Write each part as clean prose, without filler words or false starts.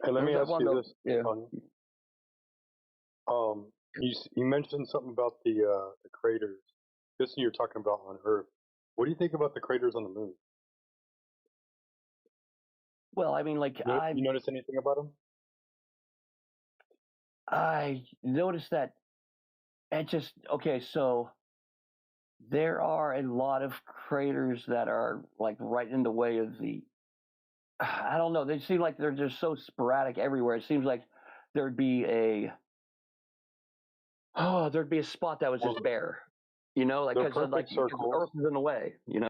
And let There's me that ask one you though. this, Yeah. Tony. You mentioned something about the craters. This you're talking about on Earth. What do you think about the craters on the moon? Well, I mean, like You notice anything about them? I noticed that it just okay. So there are a lot of craters that are like right in the way of the. I don't know. They seem like they're just so sporadic everywhere. It seems like there'd be a there'd be a spot that was Well, just bare. You know, they're like perfect because circles. Earth is in the way. You know.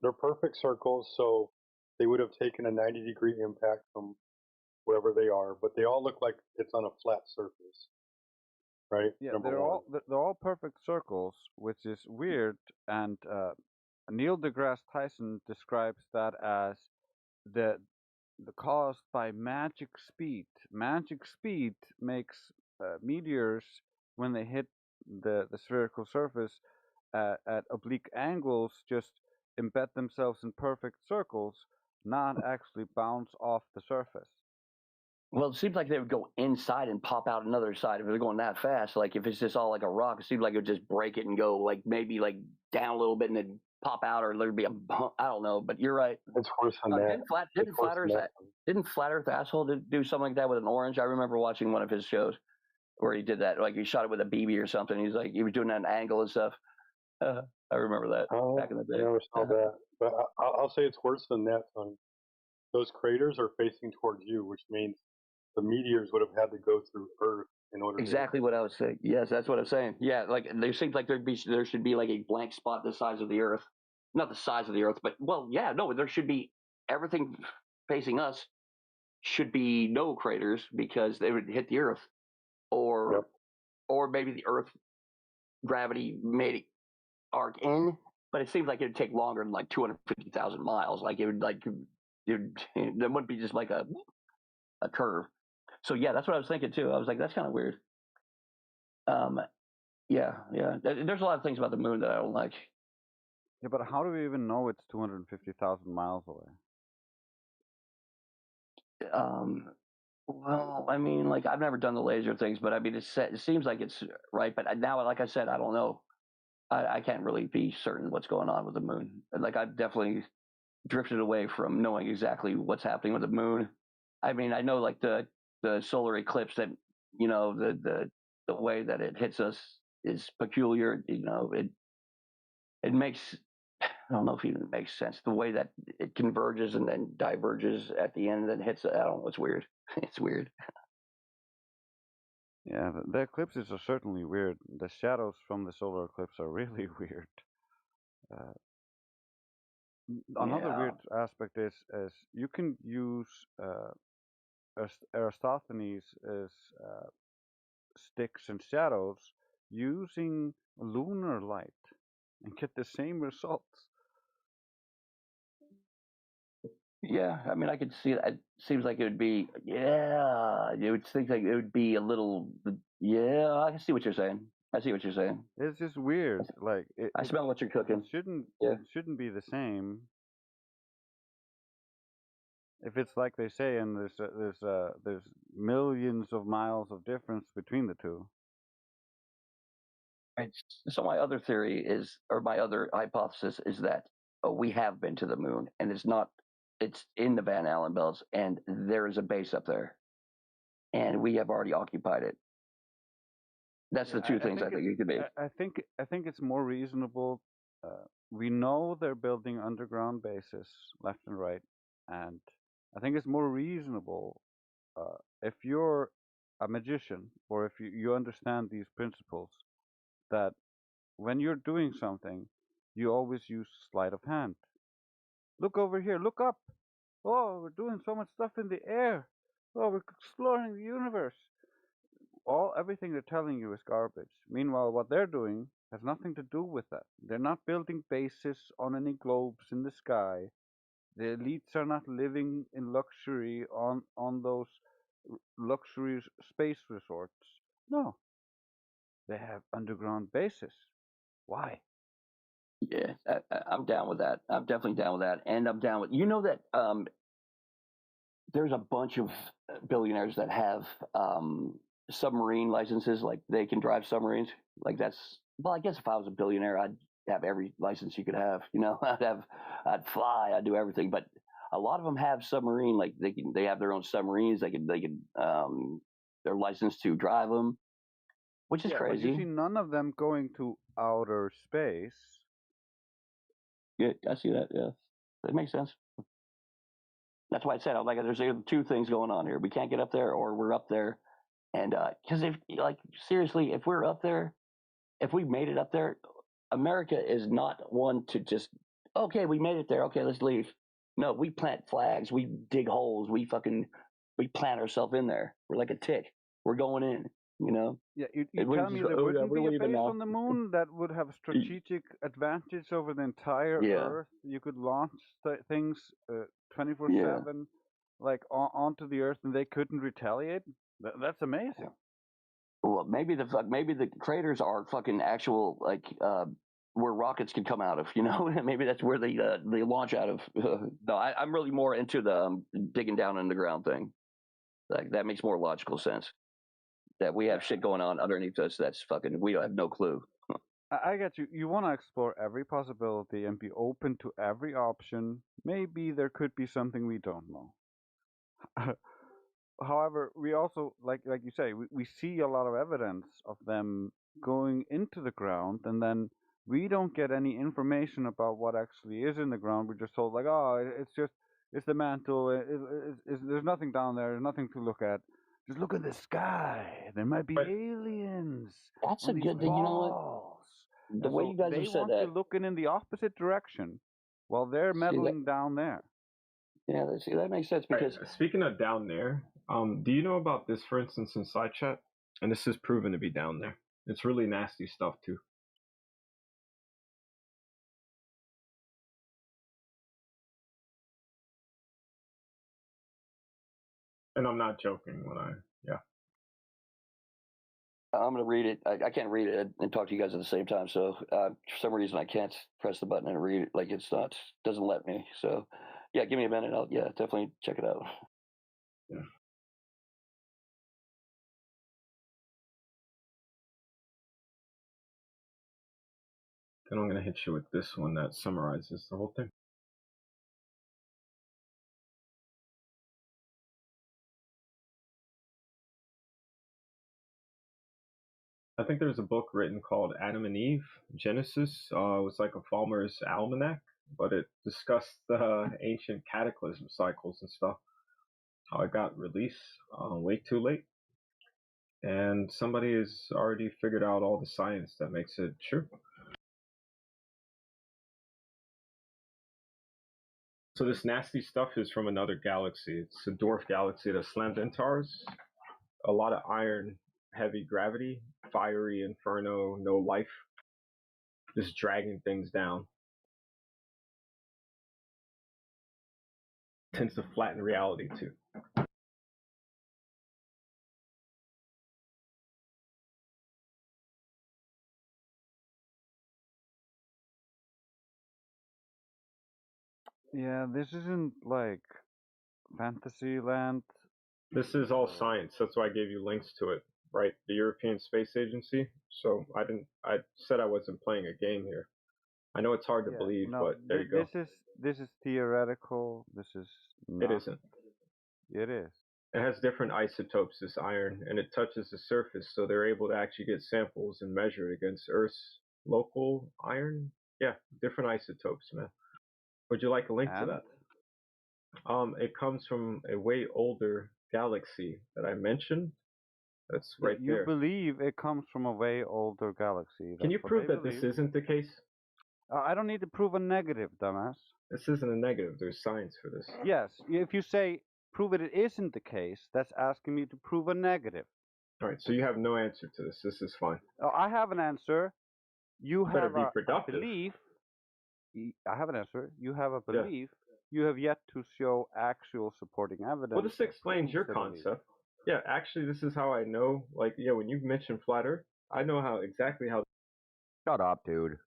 They're perfect circles, so they would have taken a 90-degree impact from wherever they are, but they all look like it's on a flat surface, right? Yeah, Number one. they're all perfect circles, which is weird. And Neil deGrasse Tyson describes that as the caused by magic speed. Magic speed makes meteors when they hit the spherical surface at oblique angles just embed themselves in perfect circles, not actually bounce off the surface. Well, it seems like they would go inside and pop out another side if they're going that fast. Like if it's just all like a rock, it seems like it would just break it and go like maybe like down a little bit and then pop out, or there'd be a bump. I don't know, but you're right. It's worse than that. Didn't It's worse than that. didn't Flat Earth asshole do something like that with an orange? I remember watching one of his shows where he did that. Like he shot it with a BB or something. He's like he was doing that an angle and stuff. I remember that back in the I day. never saw that, but I'll say it's worse than that, Tony. Those craters are facing towards you, which means the meteors would have had to go through Earth in order to. Exactly what I was saying. Yes, that's what I'm saying. Yeah, like there seems like there should be like a blank spot the size of the Earth, not the size of the Earth, but well, yeah, no, there should be everything facing us should be no craters because they would hit the Earth, or Yep. or maybe the Earth gravity made it arc in, but it seems like it would take longer than like 250,000 miles. Like it would there wouldn't be just like a curve. So yeah, that's what I was thinking too. I was like, that's kind of weird. Um, Yeah, yeah. There's a lot of things about the moon that I don't like. Yeah, but how do we even know it's 250,000 miles away? Um, well, I mean, like I've never done the laser things, but I mean, it seems like it's right. But now, like I said, I don't know. I can't really be certain what's going on with the moon. Like I've definitely drifted away from knowing exactly what's happening with the moon. I mean, I know like the solar eclipse that the way that it hits us is peculiar. You know, it makes I don't know if it even makes sense. The way that it converges and then diverges at the end and then hits, I don't know, it's weird. It's weird. Yeah, the eclipses are certainly weird. The shadows from the solar eclipse are really weird. Uh, Another Yeah. weird aspect is you can use Aristophanes' uh, sticks and shadows using lunar light and get the same results. Yeah. I mean, I could see that. It seems like it would be, yeah, it would think like it would be a little, yeah, I can see what you're saying. I see what you're saying. It's just weird. Like I smell what you're cooking. Yeah. it shouldn't be the same. If it's like they say, and there's millions of miles of difference between the two. Right. So my other theory is, or my other hypothesis is that we have been to the moon and it's in the Van Allen belts and there is a base up there and we have already occupied it. That's Yeah, the two things I think it could be. I think it's more reasonable. We know they're building underground bases left and right, and I think it's more reasonable if you're a magician or if you understand these principles that when you're doing something, you always use sleight of hand. Look over here, look up. Oh, we're doing so much stuff in the air. Oh, we're exploring the universe. Everything they're telling you is garbage. Meanwhile, what they're doing has nothing to do with that. They're not building bases on any globes in the sky. The elites are not living in luxury on those luxury space resorts. No, they have underground bases. Why? Yeah, I'm down with that. I'm definitely down with that, and I'm down with that. there's a bunch of billionaires that have submarine licenses, like they can drive submarines. Like that's well, I guess if I was a billionaire, I'd have every license you could have. You know, I'd fly, I'd do everything. But a lot of them have submarine, like they have their own submarines. They're licensed to drive them, which is Yeah, but you crazy. see none of them going to outer space. Yeah, I see that. Yeah, that makes sense. That's why I said like there's two things going on here. We can't get up there, or we're up there. And because if like seriously, if we're up there, if we made it up there, America is not one to just okay, we made it there. Okay, let's leave. No, we plant flags, we dig holes, we plant ourselves in there. We're like a tick. We're going in. You know. Yeah, you And we tell just me go, there oh yeah, wouldn't we're be a leaving base now. on the moon that would have strategic advantage over the entire Yeah. Earth. You could launch things 24/7, Yeah. like onto the Earth, and they couldn't retaliate. That's amazing. Well, maybe the craters are fucking actual like where rockets can come out of. You know, maybe that's where they launch out of. No, I'm really more into the digging down in the ground thing. Like that makes more logical sense. That we have shit going on underneath us. That's fucking. We have no clue. I get you. You want to explore every possibility and be open to every option. Maybe there could be something we don't know. However, we also like you say, we see a lot of evidence of them going into the ground, and then we don't get any information about what actually is in the ground. We're just told like, oh, it's the mantle. There's nothing down there. There's nothing to look at. Just look at the sky. There might be aliens. That's on a these good thing. You know what? walls. The And way so you guys they have said want that. you looking in the opposite direction while they're See that? meddling down there. Yeah, see that makes sense because Speaking of down there, do you know about this, for instance, in side chat? And this is proven to be down there. It's really nasty stuff too. And I'm not joking when yeah. I'm gonna read it. I can't read it and talk to you guys at the same time. So for some reason I can't press the button and read it. Like it's not doesn't let me. So yeah, give me a minute. I'll definitely check it out. Yeah. Then I'm gonna hit you with this one that summarizes the whole thing. I think there's a book written called Adam and Eve, Genesis. It was like a farmer's almanac, but it discussed the ancient cataclysm cycles and stuff. How it got released way too late. And somebody has already figured out all the science that makes it true. So this nasty stuff is from another galaxy. It's a dwarf galaxy that slammed into ours. A lot of iron, heavy gravity, fiery inferno, no life, just dragging things down. Tends to flatten reality too. Yeah, this isn't like fantasy land. This is all science. That's why I gave you links to it, right? The European Space Agency. So I said I wasn't playing a game here. I know it's hard to believe, no, but there you go. This is theoretical. This is not. It isn't. It is. It has different isotopes, this iron, and it touches the surface, so they're able to actually get samples and measure it against Earth's local iron. Yeah, different isotopes, man. Would you like a link to that? It comes from a way older galaxy that I mentioned. That's right there. You believe it comes from a way older galaxy. Can you prove that this isn't the case? I don't need to prove a negative, dumbass. This isn't a negative. There's science for this. Yes, if you say prove it isn't the case, that's asking me to prove a negative. All right, so you have no answer to this. This is fine. I have an answer. You better have be a productive. belief. I have an answer. You have a belief. Yeah. You have yet to show actual supporting evidence. Well, this explains your concept. Yeah, actually, this is how I know. Like, yeah, when you mention flat Earth, I know exactly how. Shut up, dude.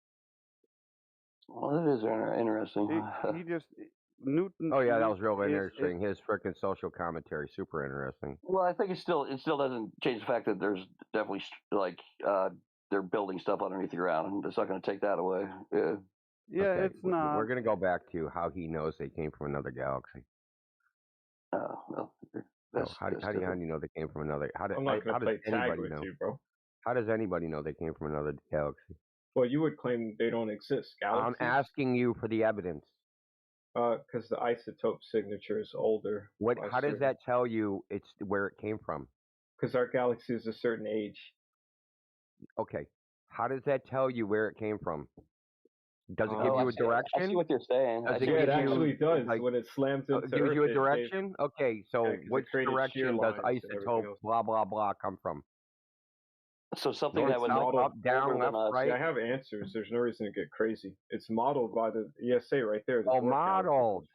Well, that is interesting. Newton. Oh yeah, that was real is interesting. His freaking social commentary, super interesting. Well, I think it still doesn't change the fact that there's definitely like they're building stuff underneath the ground. It's not going to take that away. Yeah. yeah, Okay, it's not. We're gonna go back to how he knows they came from another galaxy. Well, So how do you know they came from another? I'm not how going to play does tag anybody with know? you, bro. How does anybody know they came from another galaxy? Well, you would claim they don't exist. Galaxies? I'm asking you for the evidence. Because the isotope signature is older. How does that tell you it's where it came from? Because our galaxy is a certain age. Okay. How does that tell you where it came from? Does it give you a direction? I see what you're saying. It actually does. Like, when it slams into Earth, gives you a direction? Okay, so which direction does isotope blah, blah, blah come from? So something North, that would south, up, down, left, right? See, I have answers. There's no reason to get crazy. It's modeled by the ESA right there. The modeled.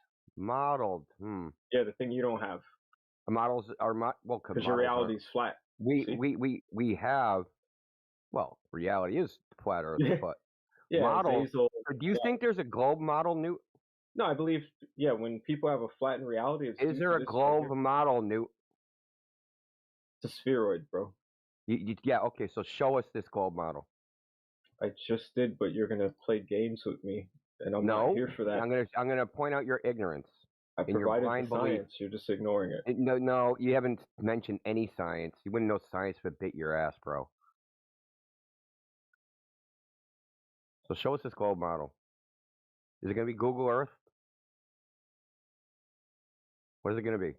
Yeah, the thing you don't have. Models are because your reality is flat. We have. Well, reality is flat Earth, but models. Do you think there's a globe model, Newt? No, I believe. Yeah, when people have a flattened reality, is there a globe model, Newt? It's a spheroid, bro. Yeah. Okay. So show us this globe model. I just did, but you're gonna play games with me, and I'm not here for that. I'm gonna point out your ignorance. I provided the science. You're just ignoring it. No, you haven't mentioned any science. You wouldn't know science if it bit your ass, bro. So show us this globe model. Is it going to be Google Earth? What is it going to be?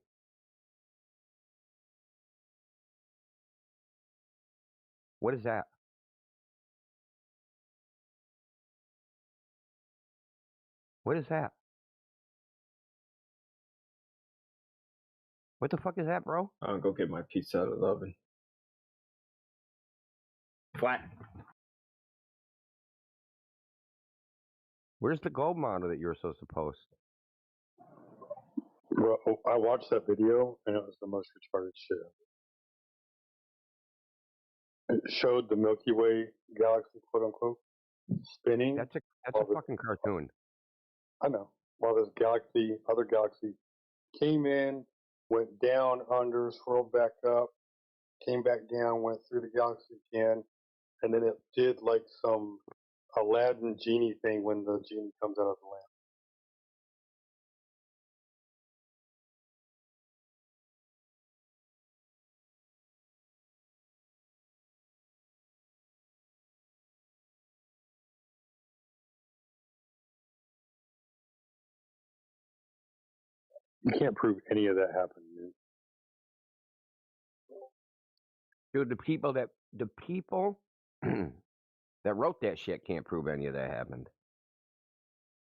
What is that? What is that? What the fuck is that, bro? I'll go get my pizza out of the oven. Flat. Where's the globe model that you were supposed to post? Well, I watched that video and it was the most retarded shit ever. It showed the Milky Way galaxy, quote unquote, spinning. That's a fucking cartoon. I know. While this other galaxy, came in, went down, under, swirled back up, came back down, went through the galaxy again, and then it did like some Aladdin genie thing when the genie comes out of the lamp. You can't prove any of that happened, man. Dude, the people that wrote that shit can't prove any of that happened.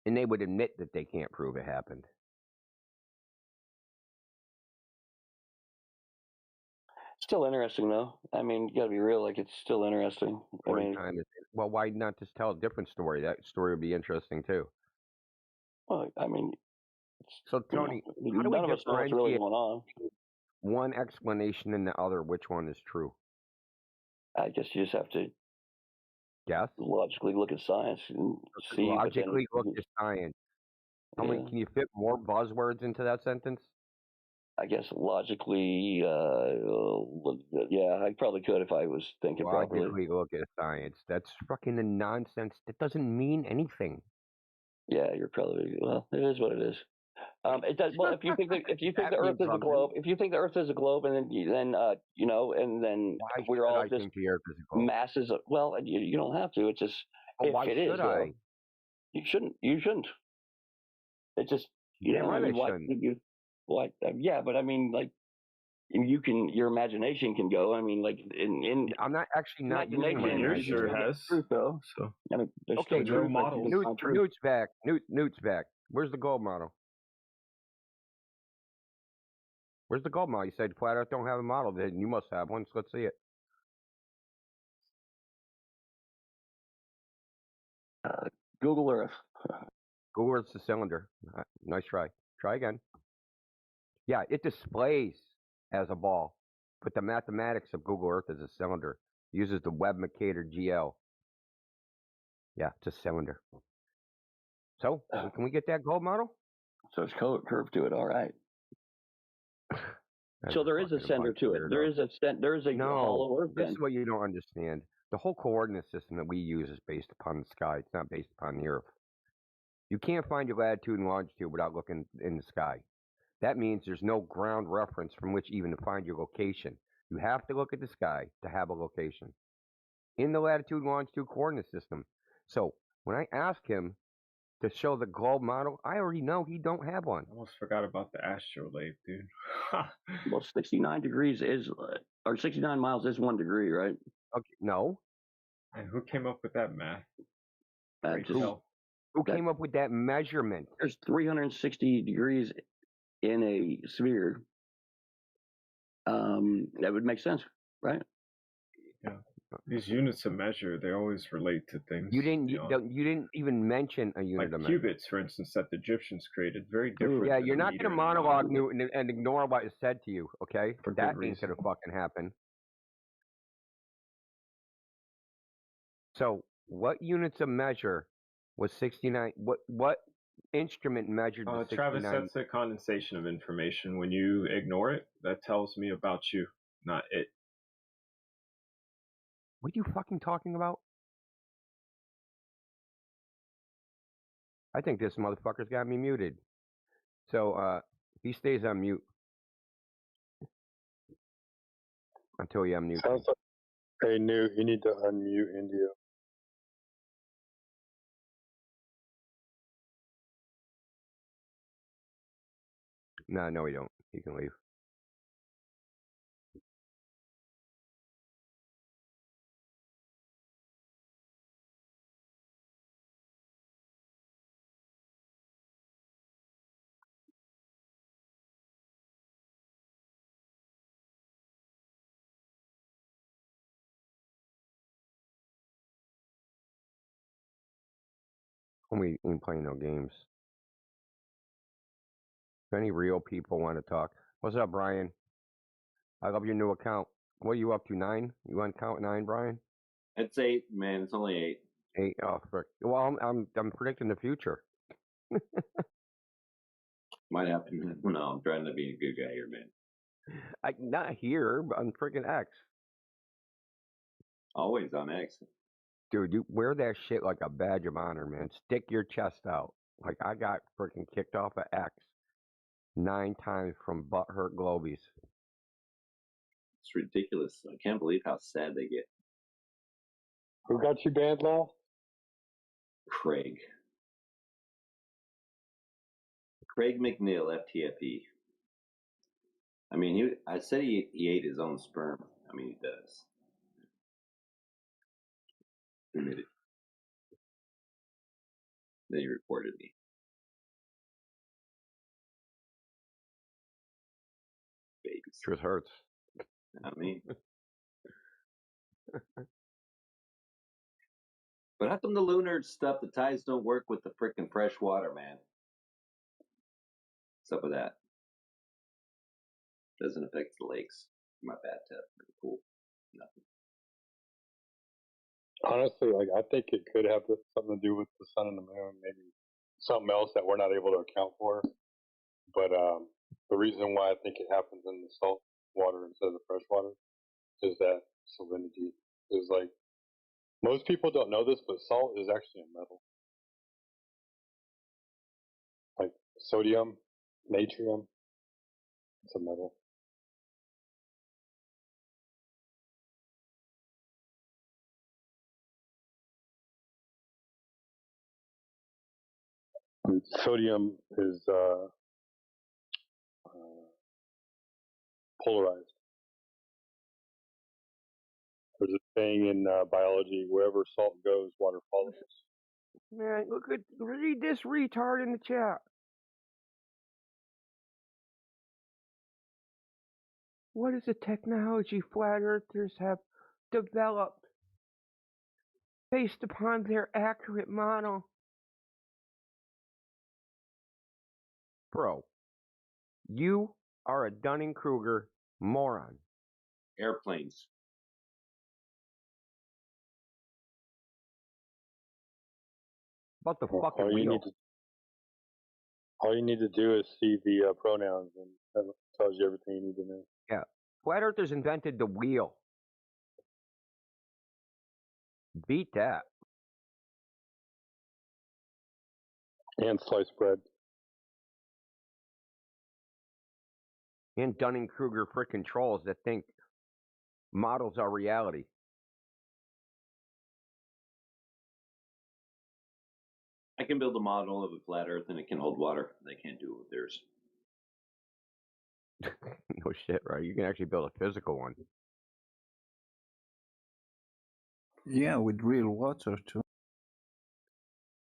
And they would admit that they can't prove it happened. Still interesting, though. I mean, you got to be real. Like, it's still interesting. Well, why not just tell a different story? That story would be interesting, too. Well, I mean... So, Tony, how do we differentiate really going on? One explanation and the other? Which one is true? I guess you just have to guess? Logically look at science and see. Logically look at science. How many, can you fit more buzzwords into that sentence? I guess logically, yeah, I probably could if I was thinking properly. Logically look at science. That's fucking a nonsense. That doesn't mean anything. Yeah, you're probably, well, it is what it is. It does. Well, if you think the Earth is a globe, and then you know, and then we're all just masses of, well, you don't have to. It's just why should I? You shouldn't. You shouldn't. It's just yeah, yeah, but I mean, like, you can, your imagination can go. I mean, like in I'm not actually not using my imagination. Sure has truth though. So I mean, there's okay, no models. Newt's back. Newt's back. Where's the gold model? Where's the gold model? You said Flat Earth don't have a model. Then you must have one. So let's see it. Google Earth. Google Earth's the cylinder. Nice try. Try again. Yeah, it displays as a ball, but the mathematics of Google Earth is a cylinder. It uses the Webb-Mercator GL. Yeah, it's a cylinder. So, can we get that gold model? So it's curved to it. All right. That's So there is a fucking sender bunch to of it. There weirdos. is a No, hollow Earth this then. is what you don't understand. The whole coordinate system that we use is based upon the sky. It's not based upon the Earth. You can't find your latitude and longitude without looking in the sky. That means there's no ground reference from which even to find your location. You have to look at the sky to have a location in the latitude and longitude coordinate system. So when I ask him to show the globe model, I already know he don't have one. I almost forgot about the astrolabe, dude. Well, 69 degrees is, or 69 miles is 1 degree, right? Okay, no. And who came up with that math? That Great hell. Who came up with that measurement? There's 360 degrees in a sphere. That would make sense, right? Yeah. These units of measure, they always relate to things. You didn't even mention a unit like of measure. cubits, for instance, that the Egyptians created. Very different. Yeah, than you're a not meter gonna and a mile. monologue and ignore what is said to you, okay? For that good ain't gonna reason. fucking happen. So, what units of measure was 69? What instrument measured the 69? Travis, that's a condensation of information. When you ignore it, that tells me about you, not it. What are you fucking talking about? I think this motherfucker's got me muted. So, he stays on mute until you unmute. Sounds like, hey, Newt, you need to unmute India. No, we don't. You can leave. We ain't playing no games. If any real people want to talk. What's up, Brian? I love your new account. What are you up to, 9? You on count 9, Brian? It's 8, man. It's only 8. 8. Oh, frick. Well, I'm predicting the future. Might have to. No, I'm trying to be a good guy here, man. Not here, but on freaking X. Always on X. Dude, you wear that shit like a badge of honor, man. Stick your chest out. Like, I got freaking kicked off of X 9 times from butthurt globies. It's ridiculous. I can't believe how sad they get. Who got you banned last? Craig McNeil, FTFE. I mean, I said he ate his own sperm. I mean, he does. He admitted. Then he reported me. Babies. Truth hurts. I mean. But how come the lunar stuff, the tides don't work with the frickin' fresh water, man? What's up with that? Doesn't affect the lakes, my bathtub, or the pool. Nothing. Honestly, like I think it could have something to do with the sun and the moon, maybe something else that we're not able to account for. But the reason why I think it happens in the salt water instead of the fresh water is that salinity is like most people don't know this, but salt is actually a metal. Like sodium, natrium, it's a metal. And sodium is polarized. There's a saying in biology: wherever salt goes, water follows. Man, read this retard in the chat. What is the technology flat earthers have developed based upon their accurate model? Bro, you are a Dunning-Kruger moron. Airplanes. About the Well, fucking you wheel. need to All you need to do is see the pronouns, and that tells you everything you need to know. Yeah. Flat Earthers invented the wheel. Beat that. And sliced bread. And Dunning-Kruger frickin' trolls that think models are reality. I can build a model of a flat Earth and it can hold water. They can't do it with theirs. No shit, right? You can actually build a physical one. Yeah, with real water too.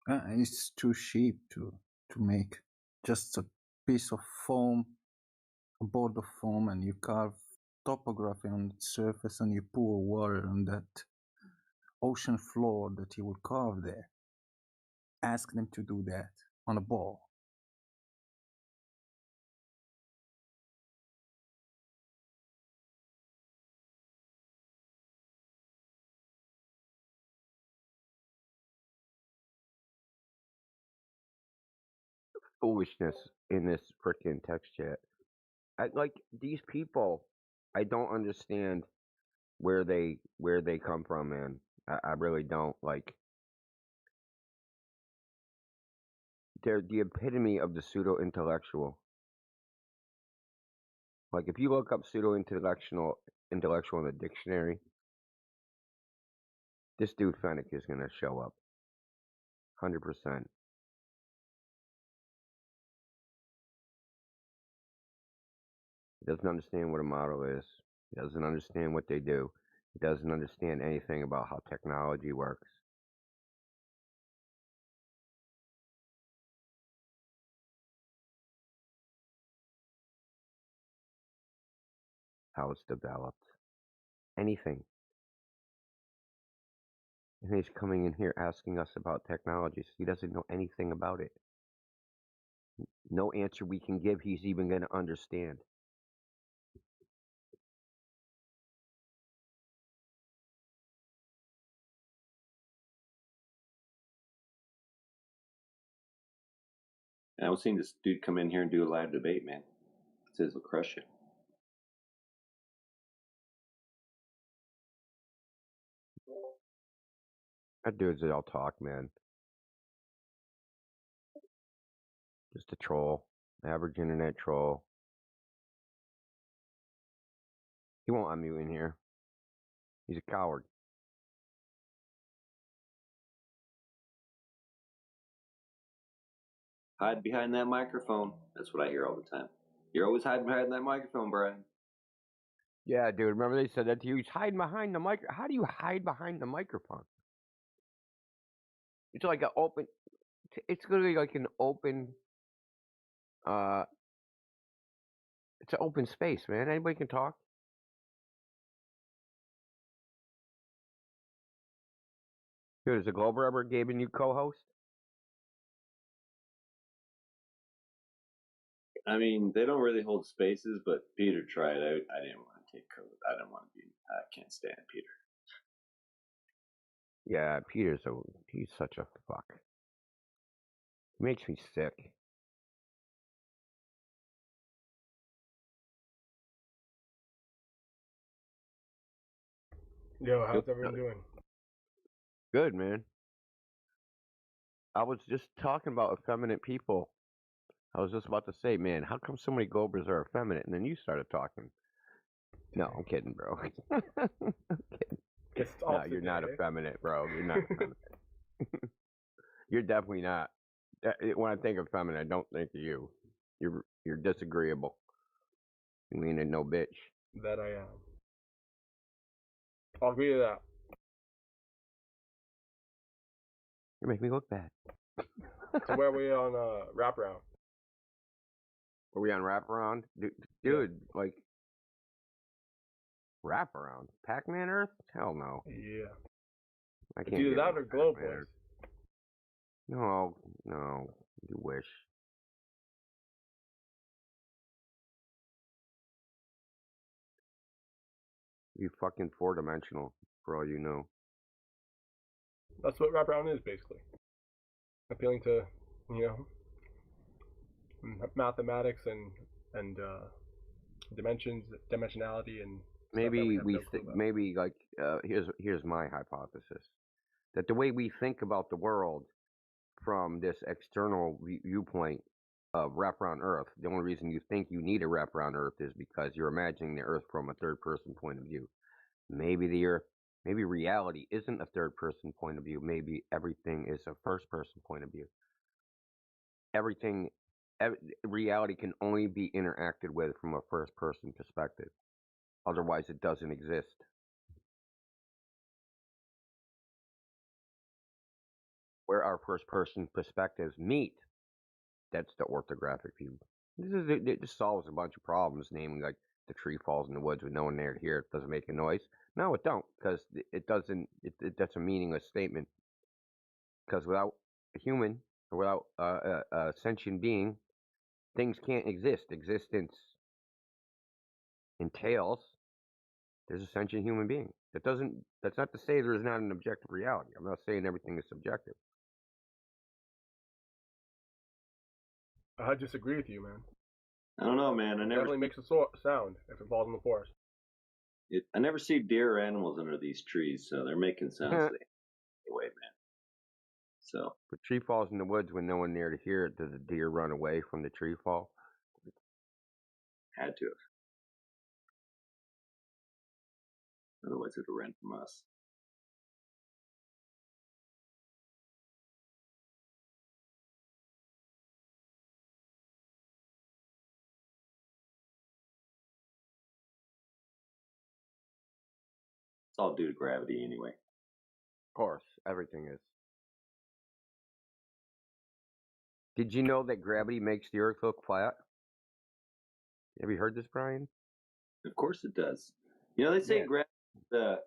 It's too cheap to make. Just a piece of foam, a board of foam, and you carve topography on the surface, and you pour water on that ocean floor that you will carve there. Ask them to do that on a ball. Foolishness in this frickin' text chat. Like these people, I don't understand where they come from, man. I really don't. Like, they're the epitome of the pseudo intellectual. Like, if you look up pseudo intellectual in the dictionary, this dude Fennec is gonna show up, 100%. He doesn't understand what a model is. He doesn't understand what they do. He doesn't understand anything about how technology works. How it's developed. Anything. And he's coming in here asking us about technologies. He doesn't know anything about it. No answer we can give he's even going to understand. And I was seeing this dude come in here and do a live debate, man. Says he'll crush it. That dude's all talk, man. Just a troll. Average internet troll. He won't unmute in here. He's a coward. Hide behind that microphone. That's what I hear all the time. You're always hiding behind that microphone, Brian. Yeah, dude. Remember they said that to you? He's hiding behind the mic. How do you hide behind the microphone? It's like an open. It's literally like an open. It's an open space, man. Anybody can talk. Dude, is the Globe ever giving you co-host? I mean, they don't really hold spaces, but Peter tried. I didn't want to take code. I didn't want to be. I can't stand Peter. Yeah, he's such a fuck. He makes me sick. Yo, how's everyone doing? Good, man. I was just talking about effeminate people. I was just about to say, man, how come so many Gobers are effeminate? And then you started talking. No, I'm kidding, bro. I'm kidding. No, you're not effeminate, bro. You're not effeminate. You're definitely not. When I think of feminine, I don't think of you. You're disagreeable. You ain't no bitch. That I am. I'll agree to that. You make me look bad. So where are we on wraparound? Are we on wraparound? Dude, like, wraparound? Pac-Man Earth? Hell no. Yeah. I It's can't either get that with or Globe Pac-Man Boys. Earth. No, you wish. You fucking four-dimensional, for all you know. That's what wraparound is, basically. Appealing to, mathematics and dimensionality, and stuff that Maybe have no clue about. maybe like here's my hypothesis that the way we think about the world from this external viewpoint of wraparound Earth, the only reason you think you need a wraparound Earth is because you're imagining the Earth from a third person point of view. Maybe the Earth, maybe reality isn't a third person point of view. Maybe everything is a first person point of view. Everything, reality can only be interacted with from a first person perspective. Otherwise, it doesn't exist. Where our first person perspectives meet, that's the orthographic view. This solves a bunch of problems, namely like the tree falls in the woods with no one there to hear it, doesn't make a noise. No, it don't, because it doesn't. That's a meaningless statement. Because without a human or without a sentient being, things can't exist. Existence entails there's a sentient human being. That's not to say there is not an objective reality. I'm not saying everything is subjective. I disagree with you, man. I don't know, man. It definitely makes a sound if it falls in the forest. I never see deer or animals under these trees, so they're making sounds anyway, man. So if a tree falls in the woods with no one there to hear it, does the deer run away from the tree fall? had to have. Otherwise, it would run from us. It's all due to gravity anyway. Of course, everything is. Did you know that gravity makes the Earth look flat? Have you heard this, Brian? Of course it does. You know, they say gravity is the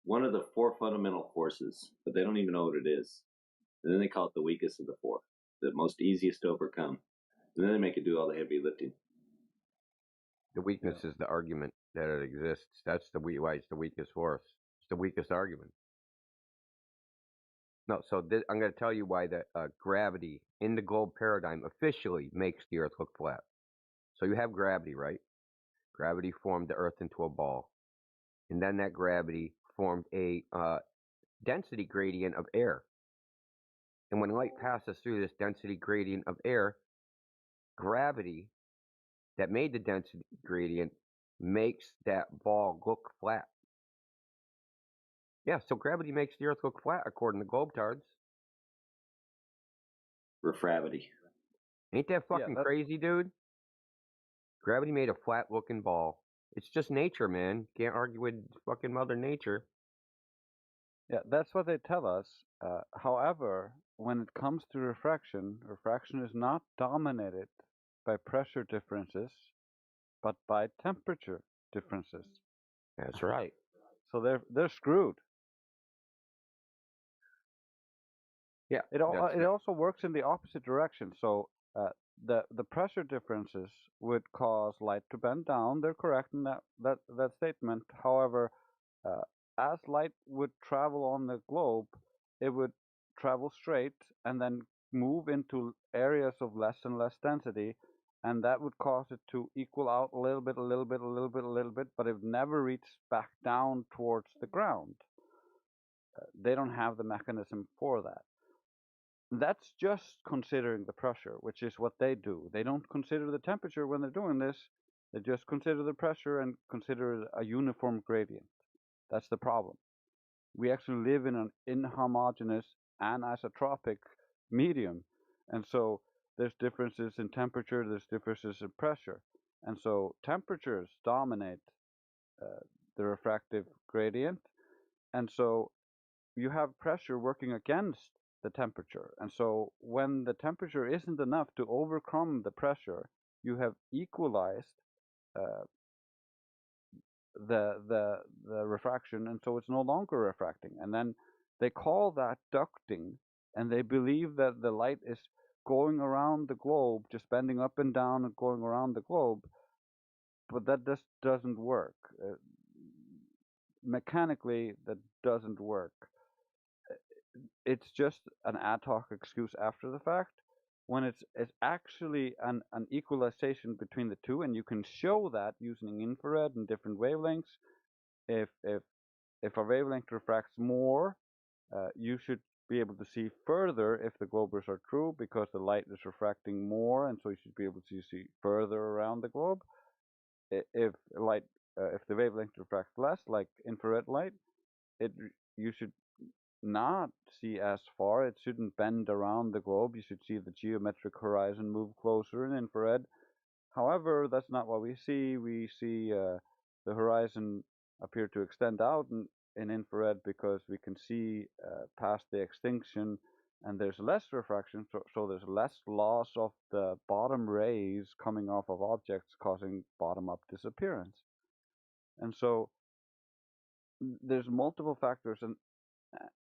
one of the four fundamental forces, but they don't even know what it is. And then they call it the weakest of the four, the most easiest to overcome. And then they make it do all the heavy lifting. The weakness is the argument that it exists. That's why it's the weakest force. It's the weakest argument. No, so I'm going to tell you why the gravity in the globe paradigm officially makes the Earth look flat. So you have gravity, right? Gravity formed the Earth into a ball. And then that gravity formed a density gradient of air. And when light passes through this density gradient of air, gravity that made the density gradient makes that ball look flat. Yeah, so gravity makes the Earth look flat according to globetards. Refravity. Ain't that fucking crazy, dude? Gravity made a flat-looking ball. It's just nature, man. Can't argue with fucking Mother Nature. Yeah, that's what they tell us. However, when it comes to refraction, refraction is not dominated by pressure differences, but by temperature differences. That's right. So they're screwed. Yeah. It also works in the opposite direction. So the pressure differences would cause light to bend down. They're correct in that statement. However, as light would travel on the globe, it would travel straight and then move into areas of less and less density, and that would cause it to equal out a little bit, but it would never reach back down towards the ground. They don't have the mechanism for that. That's just considering the pressure, which is what they do. They don't consider the temperature when they're doing this. They just consider the pressure and consider a uniform gradient. That's the problem. We actually live in an inhomogeneous anisotropic medium. And so there's differences in temperature, there's differences in pressure. And so temperatures dominate the refractive gradient. And so you have pressure working against the temperature. And so when the temperature isn't enough to overcome the pressure, you have equalized the refraction, and so it's no longer refracting. And then they call that ducting, and they believe that the light is going around the globe, just bending up and down and going around the globe. But that just doesn't work. Mechanically, that doesn't work. It's just an ad hoc excuse after the fact. when it's actually an equalization between the two, and you can show that using infrared and different wavelengths. If a wavelength refracts more, you should be able to see further if the globers are true, because the light is refracting more, and so you should be able to see further around the globe. If the wavelength refracts less, like infrared light, you should not see as far. It shouldn't bend around the globe. You should see the geometric horizon move closer in infrared. However, that's not what we see. We see the horizon appear to extend out in infrared, because we can see past the extinction, and there's less refraction, so there's less loss of the bottom rays coming off of objects, causing bottom-up disappearance. And so there's multiple factors,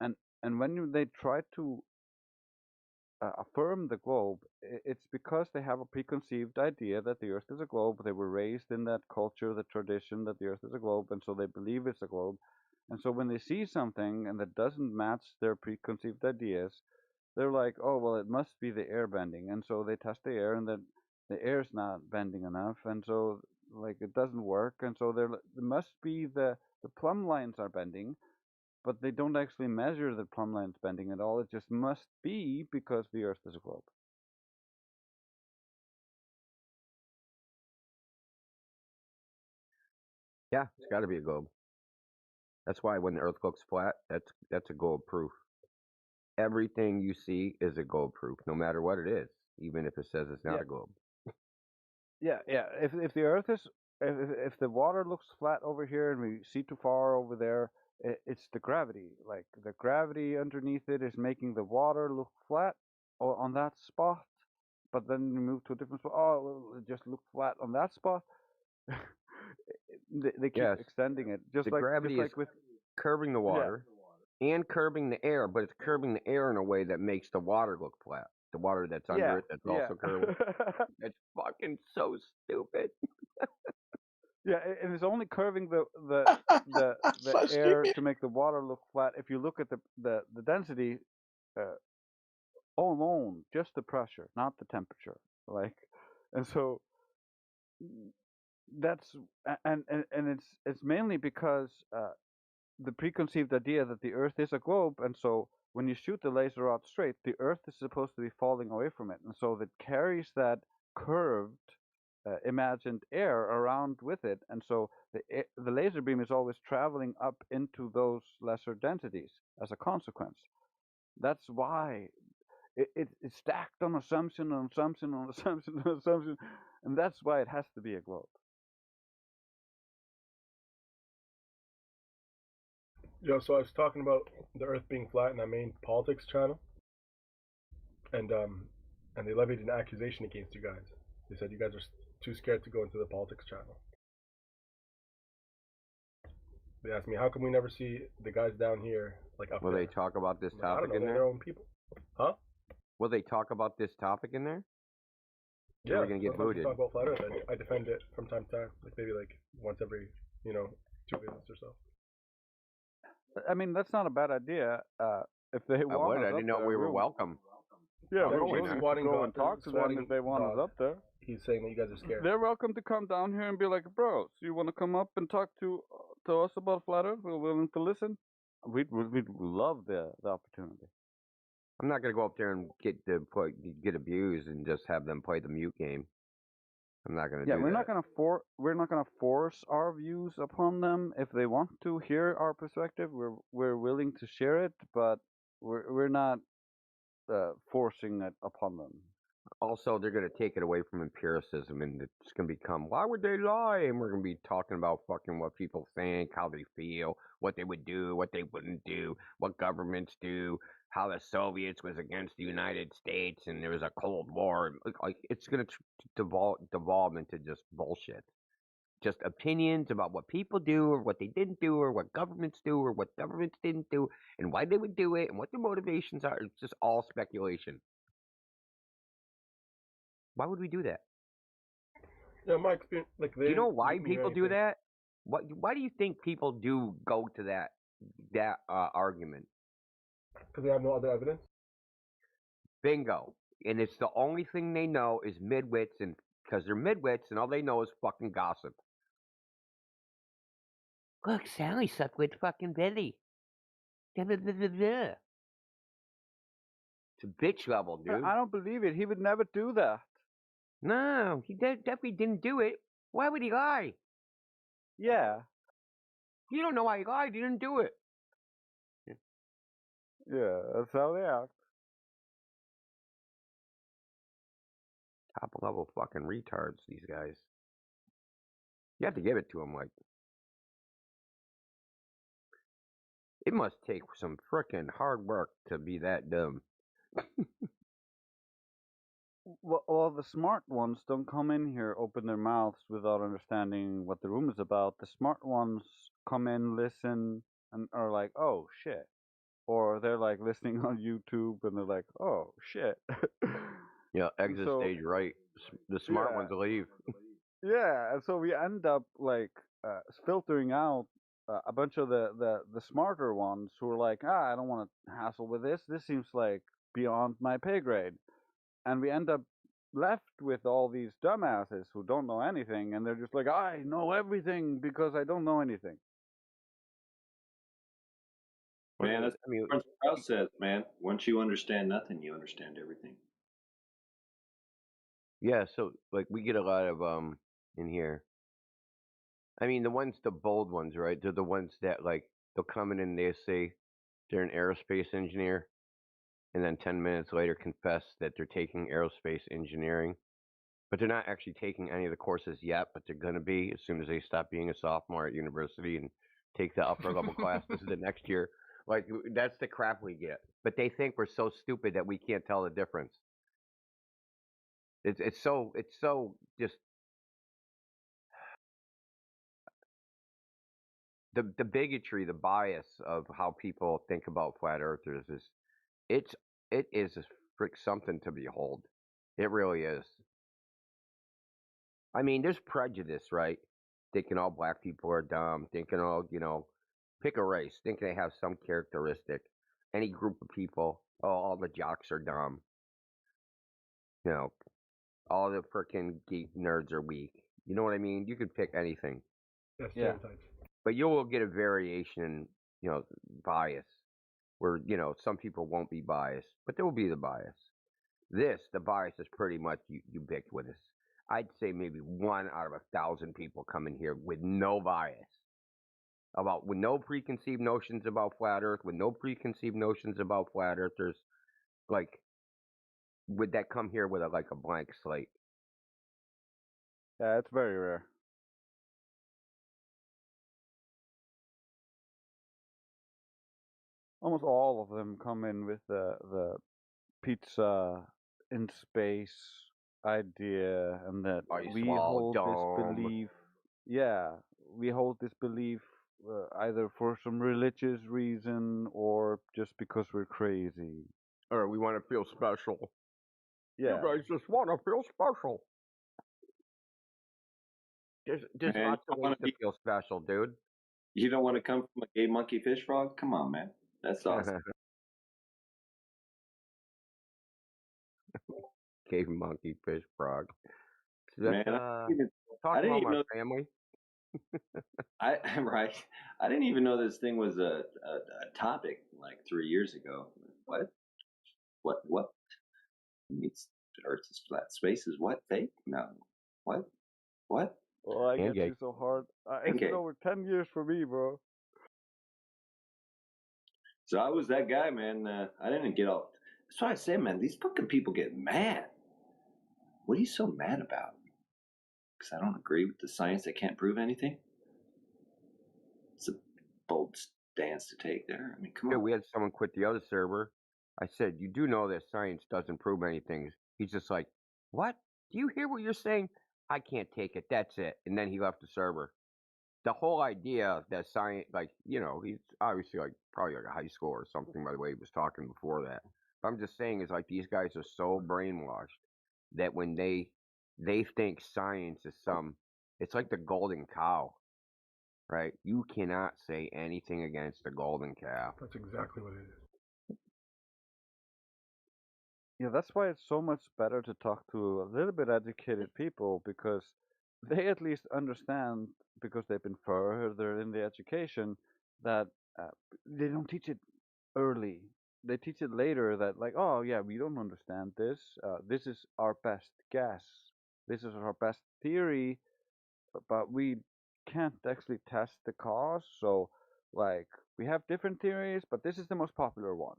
and when they try to affirm the globe, it's because they have a preconceived idea that the Earth is a globe. They were raised in that culture, the tradition that the Earth is a globe, and so they believe it's a globe. And so when they see something and that doesn't match their preconceived ideas, they're like, oh, well, it must be the air bending. And so they test the air, and then the air's not bending enough, and so like it doesn't work. And so there must be the plumb lines are bending, but they don't actually measure the plumb lines bending at all. It just must be because the Earth is a globe. Yeah, it's got to be a globe. That's why when the Earth looks flat, that's a globe proof. Everything you see is a globe proof, no matter what it is, even if it says it's not a globe. Yeah. If the Earth is, if the water looks flat over here and we see too far over there, it's the gravity. Like the gravity underneath it is making the water look flat on that spot. But then you move to a different spot. Oh, well, it just looked flat on that spot. They keep extending it. Just the like gravity just like is with curbing the water and curbing the air, but it's curbing the air in a way that makes the water look flat. The water that's under it, that's also curving. That's fucking so stupid. Yeah, and it's only curving the air to make the water look flat. If you look at the density alone, just the pressure, not the temperature. Like, and so that's and it's mainly because the preconceived idea that the Earth is a globe, and so when you shoot the laser out straight, the Earth is supposed to be falling away from it, and so it carries that curved imagined air around with it, and so the laser beam is always traveling up into those lesser densities as a consequence. That's why it's stacked on assumption on assumption on assumption on assumption, and that's why it has to be a globe. Yo, so I was talking about the Earth being flat in that main politics channel, and they levied an accusation against you guys. They said you guys are too scared to go into the politics channel. They asked me, how come we never see the guys down here, like up Will there? they talk about this I topic don't know, in they're there? their own people. Huh? Will they talk about this topic in there? Yeah, we're gonna get sometimes we booted. talk about flat Earth. I defend it from time to time, like maybe like once every 2 visits or so. I mean, that's not a bad idea. If they I want would. us I up didn't know there, we were welcome. Yeah, we're Actually, willing to swatting go dog- and talk to them swatting if they want us dog. up there. He's saying that you guys are scared. They're welcome to come down here and be like, bros, you want to come up and talk to us about flat Earth? We're willing to listen. We'd love the opportunity. I'm not gonna go up there and get abused and just have them play the mute game. I'm not gonna do that. We're not gonna force our views upon them. If they want to hear our perspective, we're willing to share it, but we're not forcing it upon them. Also, they're going to take it away from empiricism, and it's going to become, why would they lie? And we're going to be talking about fucking what people think, how they feel, what they would do, what they wouldn't do, what governments do, how the Soviets was against the United States, and there was a Cold War. Like, it's going to devolve into just bullshit. Just opinions about what people do, or what they didn't do, or what governments do, or what governments didn't do, and why they would do it, and what their motivations are. It's just all speculation. Why would we do that? Yeah, my experience, like, do you know why people do that? Why do you think people do go to that argument? Because they have no other evidence. Bingo. and it's the only thing they know is midwits, and because they're midwits, and all they know is fucking gossip. Look, Sally slept with fucking Billy. It's a bitch level, dude. I don't believe it. He would never do that. No, he definitely didn't do it. Why would he lie? Yeah. You don't know why he lied. He didn't do it. Yeah, that's how they act. Top level fucking retards, these guys. You have to give it to them. Like, it must take some frickin' hard work to be that dumb. Well, the smart ones don't come in here, open their mouths without understanding what the room is about. The smart ones come in, listen, and are like, "Oh shit," or they're like listening on YouTube and they're like, "Oh shit." Yeah, exit stage right. The smart ones leave. Yeah, and so we end up like filtering out a bunch of the smarter ones who are like, I don't want to hassle with this. This seems like beyond my pay grade. And we end up left with all these dumbasses who don't know anything, and they're just like, I know everything because I don't know anything. Man, that's what Strauss says, man. Once you understand nothing, you understand everything. Yeah, so like we get a lot of in here. I mean, the bold ones, right? They're the ones that like they'll come in and they say they're an aerospace engineer, and then 10 minutes later confess that they're taking aerospace engineering, but they're not actually taking any of the courses yet, but they're going to be as soon as they stop being a sophomore at university and take the upper level classes the next year. Like, that's the crap we get. But they think we're so stupid that we can't tell the difference. It's so just the bigotry, the bias of how people think about flat earthers is it is something to behold. It really is. I mean, there's prejudice, right? Thinking all black people are dumb, thinking all, pick a race, thinking they have some characteristic. Any group of people, oh, all the jocks are dumb. All the freaking geek nerds are weak. You know what I mean? You could pick anything. Yeah, stereotypes. But you will get a variation in, bias, where, some people won't be biased, but there will be the bias. The bias is pretty much ubiquitous. I'd say maybe 1 out of 1,000 people come in here with no bias, with no preconceived notions about flat Earth, with no preconceived notions about flat earthers. Like, would that come here with a blank slate? Yeah, it's very rare. Almost all of them come in with the pizza in space idea, and that we hold this belief. Yeah, we hold this belief either for some religious reason or just because we're crazy. Or we want to feel special. Yeah. You guys just want to feel special. There's Man, lots of ways to feel special, dude. You don't want to come from a gay monkey fish frog? Come on, man. That's awesome. Cave monkey fish frog. Man, talk about my family. Right. I didn't even know this thing was a topic like 3 years ago. What? It's Earth's flat. Space is what? Fake? No. What? Oh, I get you so hard. It's been over 10 years for me, bro. So I was that guy, man. I didn't get all. That's why I say, man, these fucking people get mad. What are you so mad about? Because I don't agree with the science that can't prove anything? It's a bold stance to take there. I mean, come on. We had someone quit the other server. I said, you do know that science doesn't prove anything. He's just like, what? Do you hear what you're saying? I can't take it. That's it. And then he left the server. The whole idea that science, he's obviously probably like a high school or something by the way he was talking before that. But I'm just saying is these guys are so brainwashed that when they think science is it's like the golden cow, right? You cannot say anything against the golden calf. That's exactly what it is. Yeah, that's why it's so much better to talk to a little bit educated people because they at least understand because they've been further in the education that uh, they don't teach it early. They teach it later that like, oh yeah, we don't understand this. This is our best guess. This is our best theory, but we can't actually test the cause. So like we have different theories, but this is the most popular one.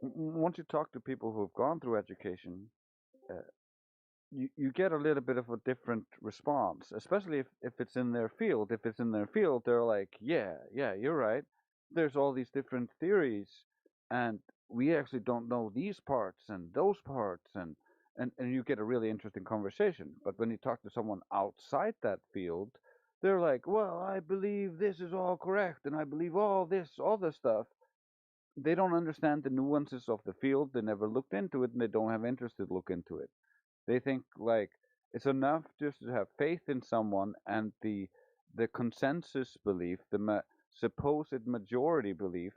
Once you talk to people who have gone through education, uh, you get a little bit of a different response, especially if it's in their field. If it's in their field, they're like, yeah, you're right. There's all these different theories, and we actually don't know these parts and those parts, and you get a really interesting conversation. But when you talk to someone outside that field, they're like, well, I believe this is all correct, and I believe all this stuff. They don't understand the nuances of the field. They never looked into it, and they don't have interest to look into it. They think like it's enough just to have faith in someone and the consensus belief, the supposed majority belief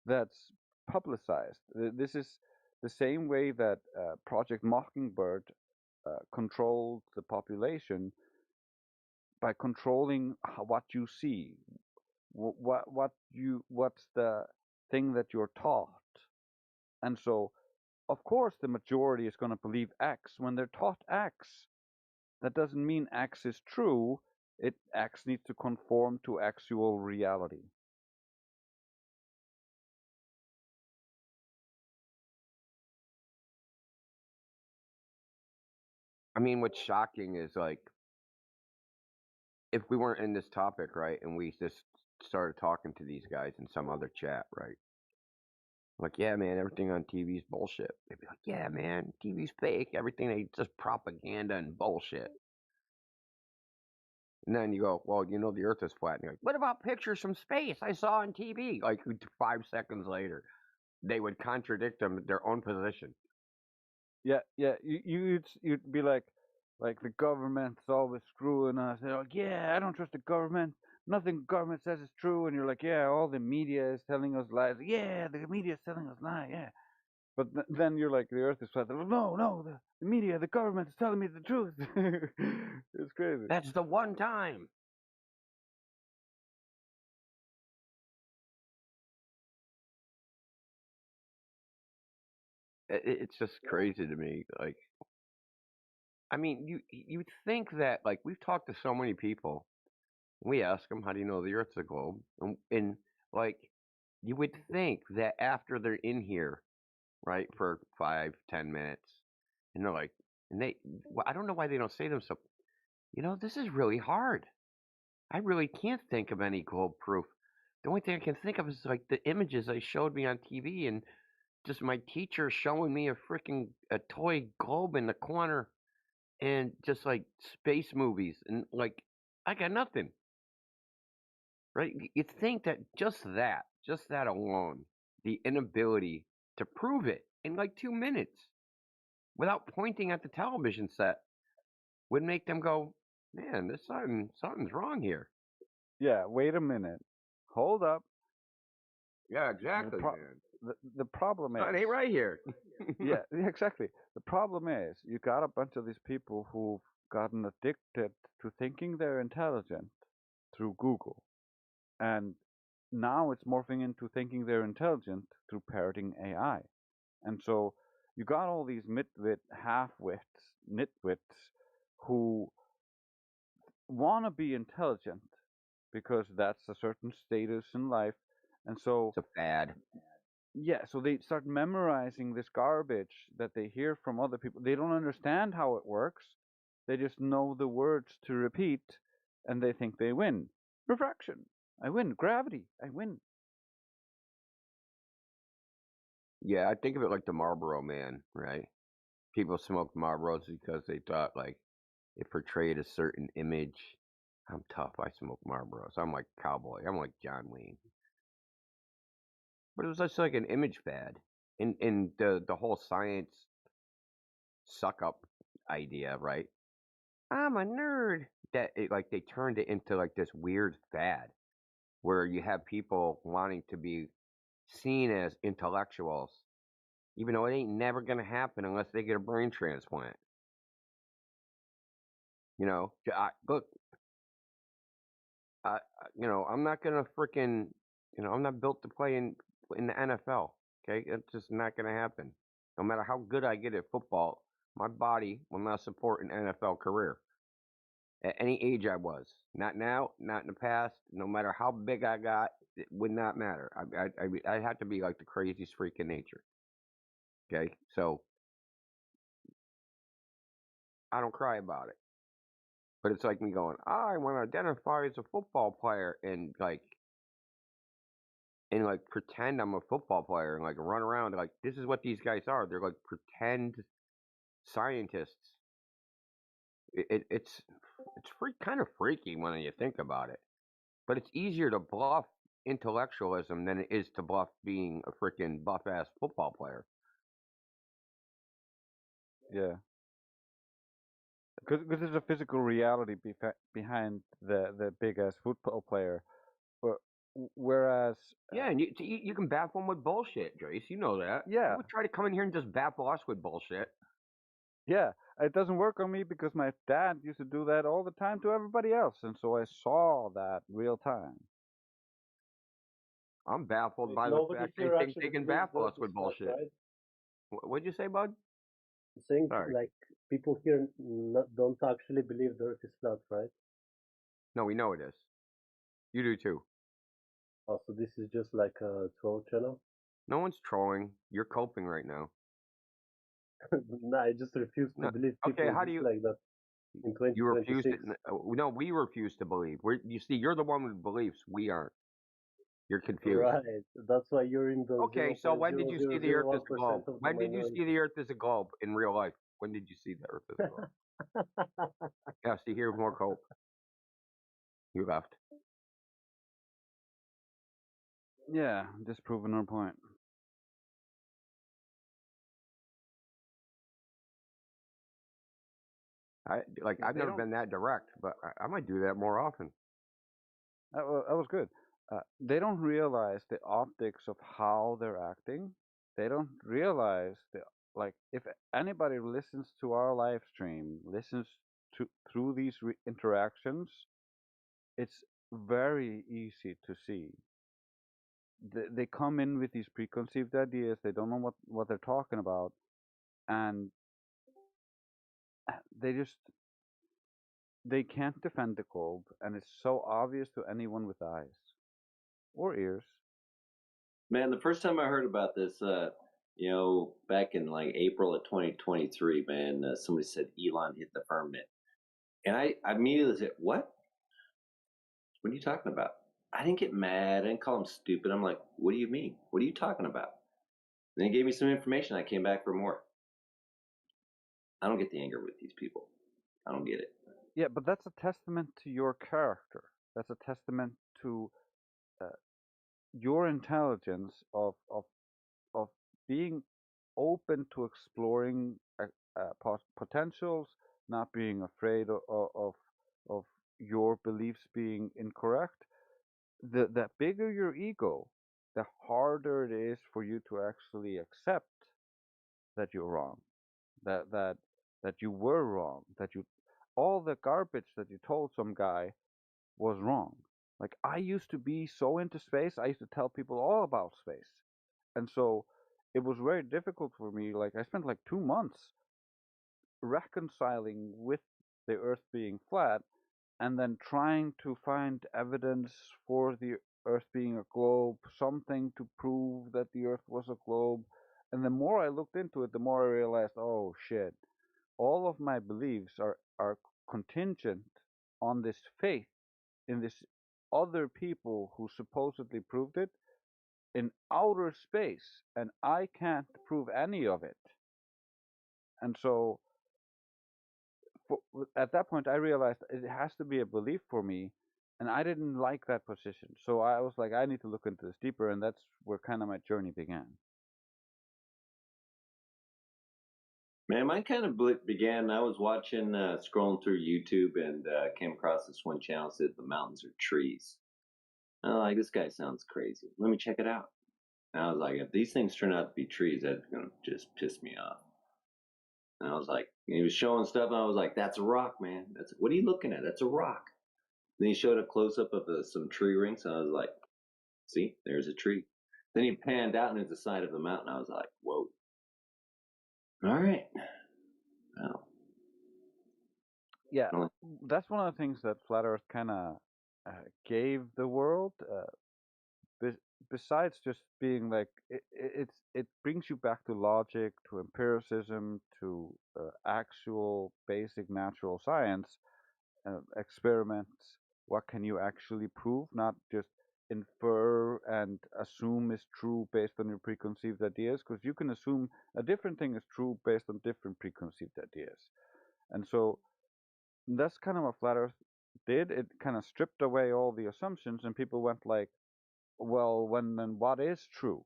that's publicized. This is the same way that Project Mockingbird controlled the population by controlling what you see, what's the thing that you're taught, and so of course the majority is going to believe X when they're taught X. That doesn't mean X is true. X needs to conform to actual reality. I mean, what's shocking is like if we weren't in this topic, right, and we just started talking to these guys in some other chat, right? Like, yeah, man, everything on TV is bullshit. They'd be like, yeah, man, TV's fake. Everything they just propaganda and bullshit. And then you go, well, the Earth is flat. And you're like, what about pictures from space I saw on TV? Like 5 seconds later, they would contradict them their own position. Yeah. You'd be like the government's always screwing us. They're like, yeah, I don't trust the government. Nothing government says is true. And you're like, yeah, all the media is telling us lies. Yeah, the media is telling us lies. Yeah. But then you're like, the Earth is flat. They're like, no, the media, the government is telling me the truth. It's crazy. That's the one time. It's just crazy to me. Like, I mean, you think that like we've talked to so many people. We ask them, how do you know the Earth's a globe? And like, you would think that after they're in here, right, for 5, 10 minutes, and they're like, well, I don't know why they don't say to themselves, this is really hard. I really can't think of any globe proof. The only thing I can think of is like the images they showed me on TV and just my teacher showing me a toy globe in the corner and just like space movies and like I got nothing. Right? You think that just that alone, the inability to prove it in like 2 minutes without pointing at the television set would make them go, man, there's something's wrong here. Yeah, wait a minute. Hold up. Yeah, exactly, man. The problem is... It ain't right here. yeah, exactly. The problem is you got a bunch of these people who've gotten addicted to thinking they're intelligent through Google. And now it's morphing into thinking they're intelligent through parroting AI. And so you got all these midwit, half-wits, nitwits who want to be intelligent because that's a certain status in life. And so it's a fad. Yeah, so they start memorizing this garbage that they hear from other people. They don't understand how it works. They just know the words to repeat, and they think they win. Refraction, I win. Gravity, I win. Yeah, I think of it like the Marlboro Man, right? People smoked Marlboros because they thought like it portrayed a certain image. I'm tough. I smoke Marlboros. I'm like cowboy. I'm like John Wayne. But it was just like an image fad. In the whole science suck up idea, right? I'm a nerd. like they turned it into like this weird fad where you have people wanting to be seen as intellectuals, even though it ain't never gonna happen unless they get a brain transplant. Look, I'm not gonna freaking, I'm not built to play in the NFL. Okay, it's just not gonna happen. No matter how good I get at football, my body will not support an NFL career at any age I was. Not now, not in the past. No matter how big I got, it would not matter. I have to be like the craziest freak in nature. Okay, so I don't cry about it. But it's like me going, I want to identify as a football player and pretend I'm a football player and like run around like this is what these guys are. They're like pretend scientists. It's kind of freaky when you think about it. But it's easier to bluff intellectualism than it is to bluff being a freaking buff ass football player. Yeah. Because there's a physical reality behind the big ass football player, whereas yeah, and you can baffle them with bullshit, Jace. You know that. Yeah. You would try to come in here and just baffle us with bullshit. Yeah, it doesn't work on me because my dad used to do that all the time to everybody else, and so I saw that real time. I'm baffled by the fact they think they can baffle us with bullshit. Right? What'd you say, bud? I'm saying like people here don't actually believe the Earth is flat, right? No, we know it is. You do too. Oh, so this is just like a troll channel? No one's trolling. You're coping right now. No, I just refuse to believe people how do you, like that in 2026. You refuse to, no, we refuse to believe. You see, you're the one with beliefs. We aren't. You're confused. Right. That's why you're in the Okay, so when did you see the Earth as a globe? When did you see the Earth as a globe in real life? When did you see the Earth as a globe? Yeah, see, here's more cope. You left. Yeah, disproving our point. I've never been that direct, but I might do that more often. That was good. They don't realize the optics of how they're acting. They don't realize if anybody listens to our live stream, listens through these interactions, it's very easy to see. They come in with these preconceived ideas. They don't know what they're talking about, and they can't defend the globe, and it's so obvious to anyone with eyes or ears. Man, the first time I heard about this, back in like April of 2023, man, somebody said Elon hit the firmament, and I immediately said, "What? What are you talking about?" I didn't get mad. I didn't call him stupid. I'm like, "What do you mean? What are you talking about?" And he gave me some information. I came back for more. I don't get the anger with these people. I don't get it. Yeah, but that's a testament to your character. That's a testament to your intelligence of being open to exploring potentials, not being afraid of your beliefs being incorrect. The bigger your ego, the harder it is for you to actually accept that you're wrong, that you were wrong, that all the garbage that you told some guy was wrong. Like, I used to be so into space, I used to tell people all about space. And so it was very difficult for me. Like, I spent like 2 months reconciling with the Earth being flat and then trying to find evidence for the Earth being a globe, something to prove that the Earth was a globe. And the more I looked into it, the more I realized, oh shit, all of my beliefs are contingent on this faith in this other people who supposedly proved it in outer space, and I can't prove any of it. And so at that point I realized it has to be a belief for me, and I didn't like that position. So I was like, I need to look into this deeper, and that's where kind of my journey began. Man, mine kind of began. I was watching, scrolling through YouTube, and came across this one channel that said the mountains are trees. And I'm like, this guy sounds crazy. Let me check it out. And I was like, if these things turn out to be trees, that's gonna just piss me off. And I was like, he was showing stuff, and I was like, that's a rock, man. That's what are you looking at? That's a rock. Then he showed a close up of some tree rings, and I was like, see, there's a tree. Then he panned out, and it's the side of the mountain. I was like, whoa. All right. Well, Yeah, that's one of the things that Flat Earth kind of gave the world. Besides just being like it brings you back to logic, to empiricism, to actual basic natural science experiments. What can you actually prove, not just infer and assume is true based on your preconceived ideas, because you can assume a different thing is true based on different preconceived ideas. And so that's kind of what Flat Earth did. It kind of stripped away all the assumptions, and people went like, well, then what is true?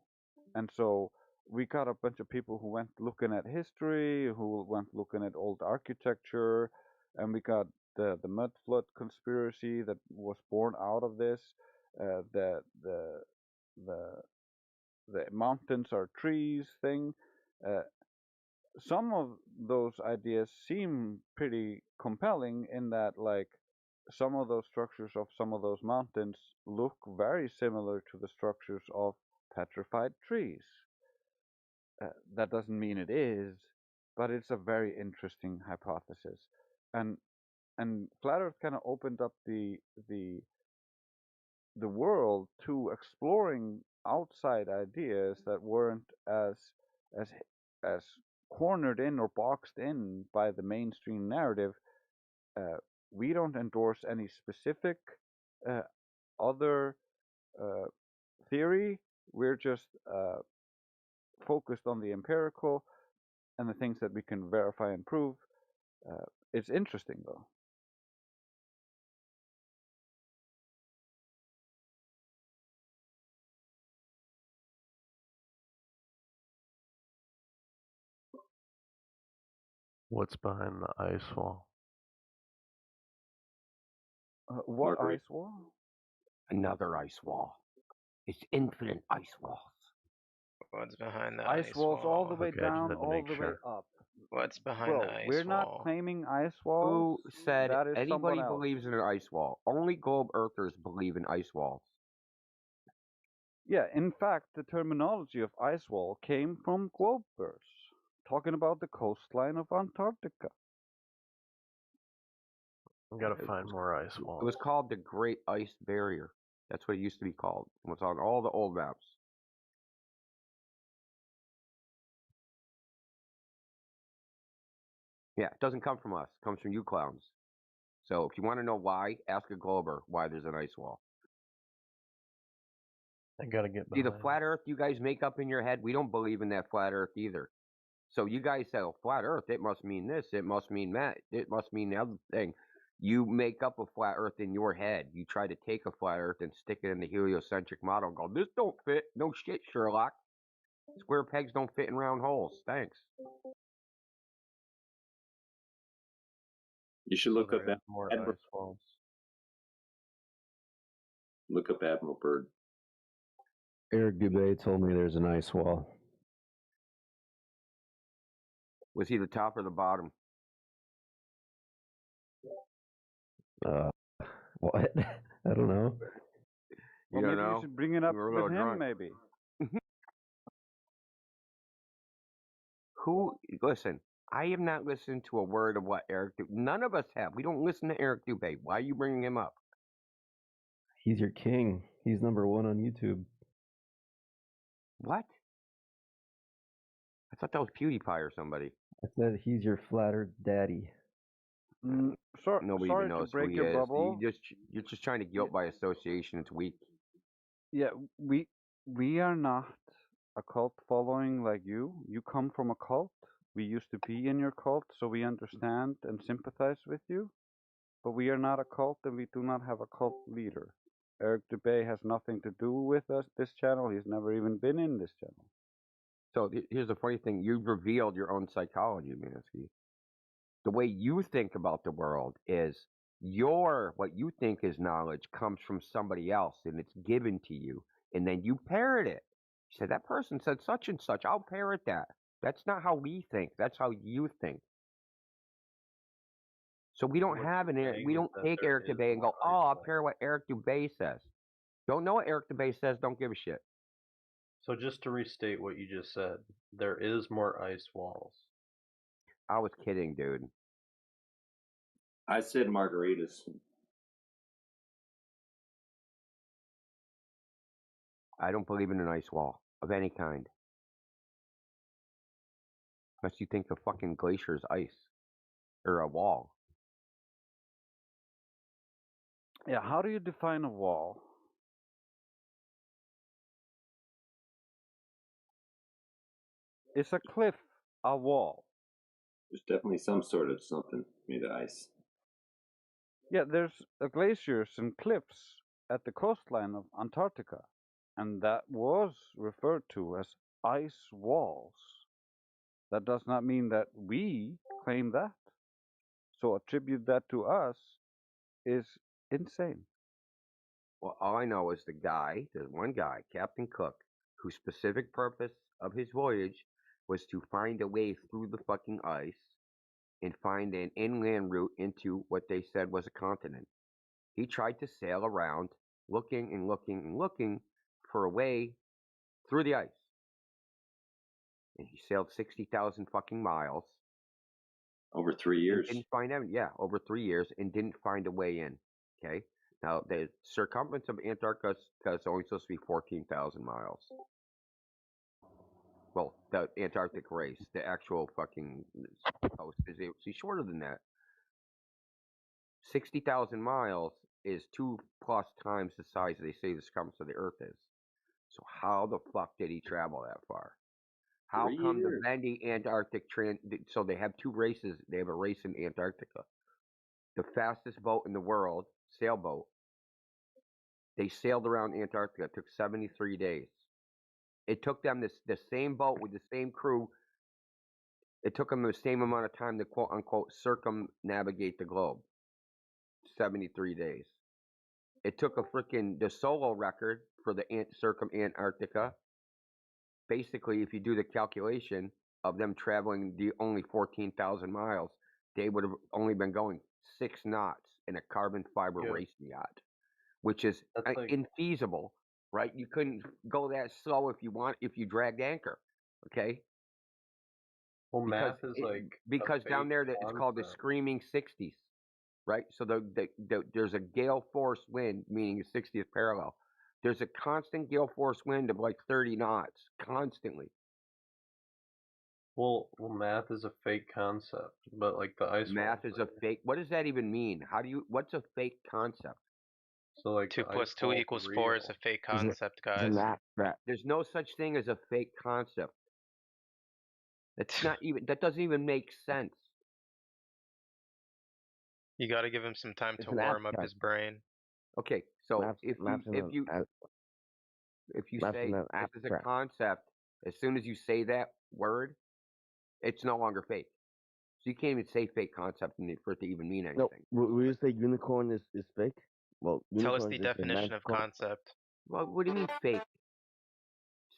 And so we got a bunch of people who went looking at history, who went looking at old architecture, and we got the mud flood conspiracy that was born out of this. The mountains are trees thing. Some of those ideas seem pretty compelling in that, like, some of those structures of some of those mountains look very similar to the structures of petrified trees. That doesn't mean it is, but it's a very interesting hypothesis. And Flat Earth kind of opened up the world to exploring outside ideas that weren't as as cornered in or boxed in by the mainstream narrative. We don't endorse any specific other theory. We're just focused on the empirical and the things that we can verify and prove. It's interesting, though. What's behind the ice wall? What ice wall? Another ice wall. It's infinite ice walls. What's behind the ice walls wall? all the way down, all the way up. What's behind Bro, the ice we're wall? not claiming ice walls. Who said that is anybody someone else. believes in an ice wall? Only globe earthers believe in ice walls. Yeah, in fact, the terminology of ice wall came from globers, talking about the coastline of Antarctica. We gotta find more ice walls. It was called the Great Ice Barrier. That's what it used to be called. It was on all the old maps. Yeah, it doesn't come from us. It comes from you clowns. So if you want to know why, ask a glober why there's an ice wall. I gotta get See, behind. the flat earth you guys make up in your head, we don't believe in that flat earth either. So you guys say, oh, flat earth, it must mean this, it must mean that, it must mean the other thing. You make up a flat earth in your head. You try to take a flat earth and stick it in the heliocentric model and go, this don't fit. No shit, Sherlock. Square pegs don't fit in round holes. Thanks. You should look up more Admiral. ice walls. Look up Admiral Byrd. Eric Dubé told me there's an ice wall. Was he the top or the bottom? What? I don't know. Well, maybe you should bring it up with him, maybe. Listen, I have not listened to a word of what Eric Dubé. None of us have. We don't listen to Eric Dubé. Why are you bringing him up? He's your king. He's number one on YouTube. What? I thought that was PewDiePie or somebody. I said he's your flat earth daddy. Nobody sorry even knows to break who he your is. bubble. You're just trying to guilt by association. It's weak. Yeah, we are not a cult following like you. You come from a cult. We used to be in your cult, so we understand and sympathize with you. But we are not a cult, and we do not have a cult leader. Eric Dubé has nothing to do with us. This channel. He's never even been in this channel. So here's the funny thing: you've revealed your own psychology, Mansky. The way you think about the world is what you think is knowledge comes from somebody else, and it's given to you, and then you parrot it. You say that person said such and such. I'll parrot that. That's not how we think. That's how you think. So we don't we don't take Eric Dubay and go, oh, I'll parrot what Eric Dubay says. Don't know what Eric Dubay says. Don't give a shit. So just to restate what you just said, there is more ice walls. I was kidding, dude. I said margaritas. I don't believe in an ice wall of any kind. Unless you think a fucking glacier is ice. Or a wall. Yeah, how do you define a wall? Is a cliff a wall? There's definitely some sort of something made of ice. Yeah, there's glaciers and cliffs at the coastline of Antarctica, and that was referred to as ice walls. That does not mean that we claim that. So attribute that to us is insane. Well, all I know is there's one guy, Captain Cook, whose specific purpose of his voyage was to find a way through the fucking ice and find an inland route into what they said was a continent. He tried to sail around looking and looking and looking for a way through the ice. And he sailed 60,000 fucking miles. Over 3 years. Didn't find out, yeah, over 3 years, and didn't find a way in. Okay? Now, the circumference of Antarctica is only supposed to be 14,000 miles. Well, the Antarctic race, the actual fucking coast is shorter than that. 60,000 miles is 2+ times the size they say the circumference of the Earth is. So how the fuck did he travel that far? How come the bending Antarctic so they have two races. They have a race in Antarctica. The fastest boat in the world, sailboat, they sailed around Antarctica. It took 73 days. It took them the same boat with the same crew. It took them the same amount of time to quote unquote circumnavigate the globe. 73 days. It took the solo record for the Antarctica. Basically, if you do the calculation of them traveling only 14,000 miles, they would have only been going 6 knots in a carbon fiber racing yacht, which is infeasible, right? You couldn't go that slow if you dragged anchor, okay? Well, math is because down there it's called the Screaming 60s, right? So there's a gale force wind, meaning the 60th parallel. There's a constant gale force wind of like 30 knots, constantly. Well, math is a fake concept, but like the ice. Math is a fake. What does that even mean? What's a fake concept? So like 2 + 2 = 4 is a fake concept, guys. There's no such thing as a fake concept. That's not even. That doesn't even make sense. You got to give him some time to warm up his brain. Okay, so if you say this is a concept, as soon as you say that word, it's no longer fake. So you can't even say fake concept for it to even mean anything. No, will you say unicorn is fake? Well, tell us the definition of concept. Well, what do you mean fake?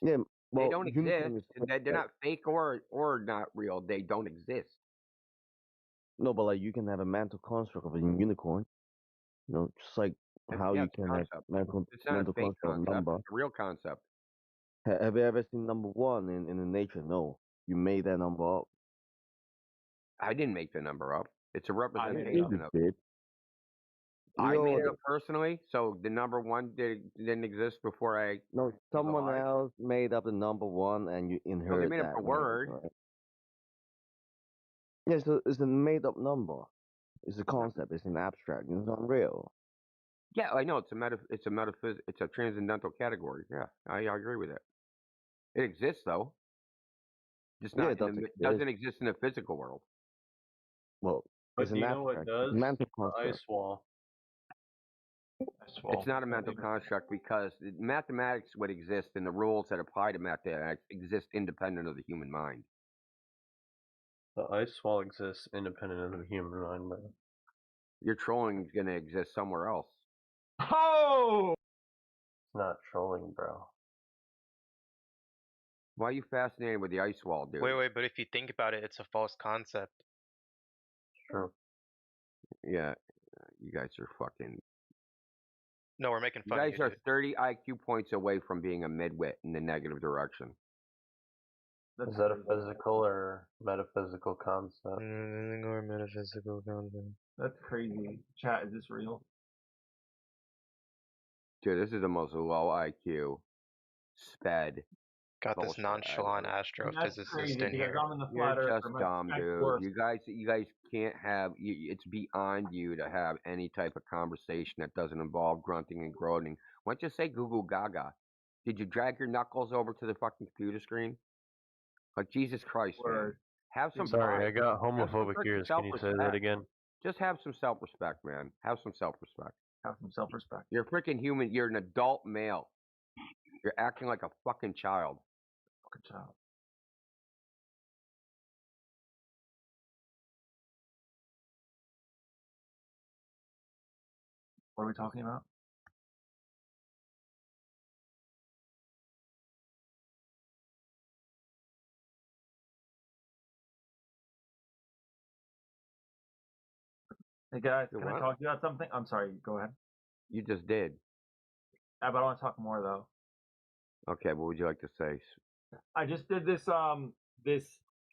Yeah, well, they don't exist. They're not fake or not real. They don't exist. No, but like you can have a mental construct of a unicorn. You know, just like how you can have mental construct of a number. It's a real concept. Have you ever seen number 1 in the nature? No, you made that number up. I didn't make the number up. It's a representation of it. I made it up personally, so the number 1 didn't exist before I. No, someone else made up the number 1, and you inherit they made up a word. Right? Yeah, so it's a made-up number. It's a concept. It's an abstract. It's not real. Yeah, I know. It's a transcendental category. Yeah, I agree with it. It exists though. Just not. It doesn't exist in the physical world. Well, but do you know what does? The ice wall. It's not a mental construct because mathematics would exist and the rules that apply to mathematics exist independent of the human mind. The ice wall exists independent of the human mind, bro. Your trolling is going to exist somewhere else. Oh! It's not trolling, bro. Why are you fascinated with the ice wall, dude? Wait, but if you think about it, it's a false concept. True. Yeah, you guys are fucking... No, we're making fun You of guys you, are dude. 30 IQ points away from being a midwit in the negative direction. Is that a physical or metaphysical concept? Or metaphysical concept. That's crazy. Chat, is this real? Dude, this is the most low IQ, sped. Got this nonchalant astrophysicist in here. You're just dumb, dude. You guys can't have. It's beyond you to have any type of conversation that doesn't involve grunting and groaning. Why don't you say Goo Goo Gaga? Did you drag your knuckles over to the fucking computer screen? Like Jesus Christ, man. Have some. Sorry, I got homophobic ears. Can you say that again? Just have some self-respect, man. Have some self-respect. Have some self-respect. You're a freaking human. You're an adult male. You're acting like a fucking child. Child. What are we talking about? Hey guys, can I talk to you about something? I'm sorry, go ahead. You just did. Yeah, but I want to talk more though. Okay, what would you like to say? I just did this this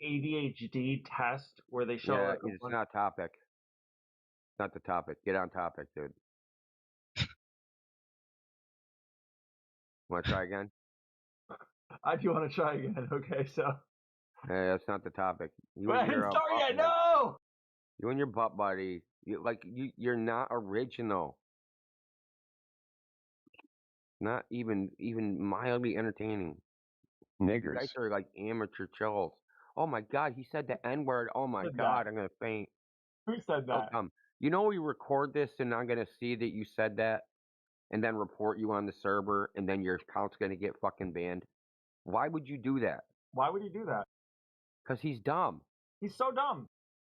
ADHD test where they show. Yeah, it's not topic. It's not the topic. Get on topic, dude. Want to try again? I do want to try again. Okay, so. Hey, that's not the topic. But I didn't start yet. No. You and your butt buddy. You're not original. Not even mildly entertaining. Niggers. You guys are like amateur chills. Oh my God, he said the N-word. Oh my God, I'm gonna faint. Who said that? You know we record this and I'm gonna see that you said that, and then report you on the server, and then your account's gonna get fucking banned. Why would you do that? Why would he do that? Because he's dumb. He's so dumb.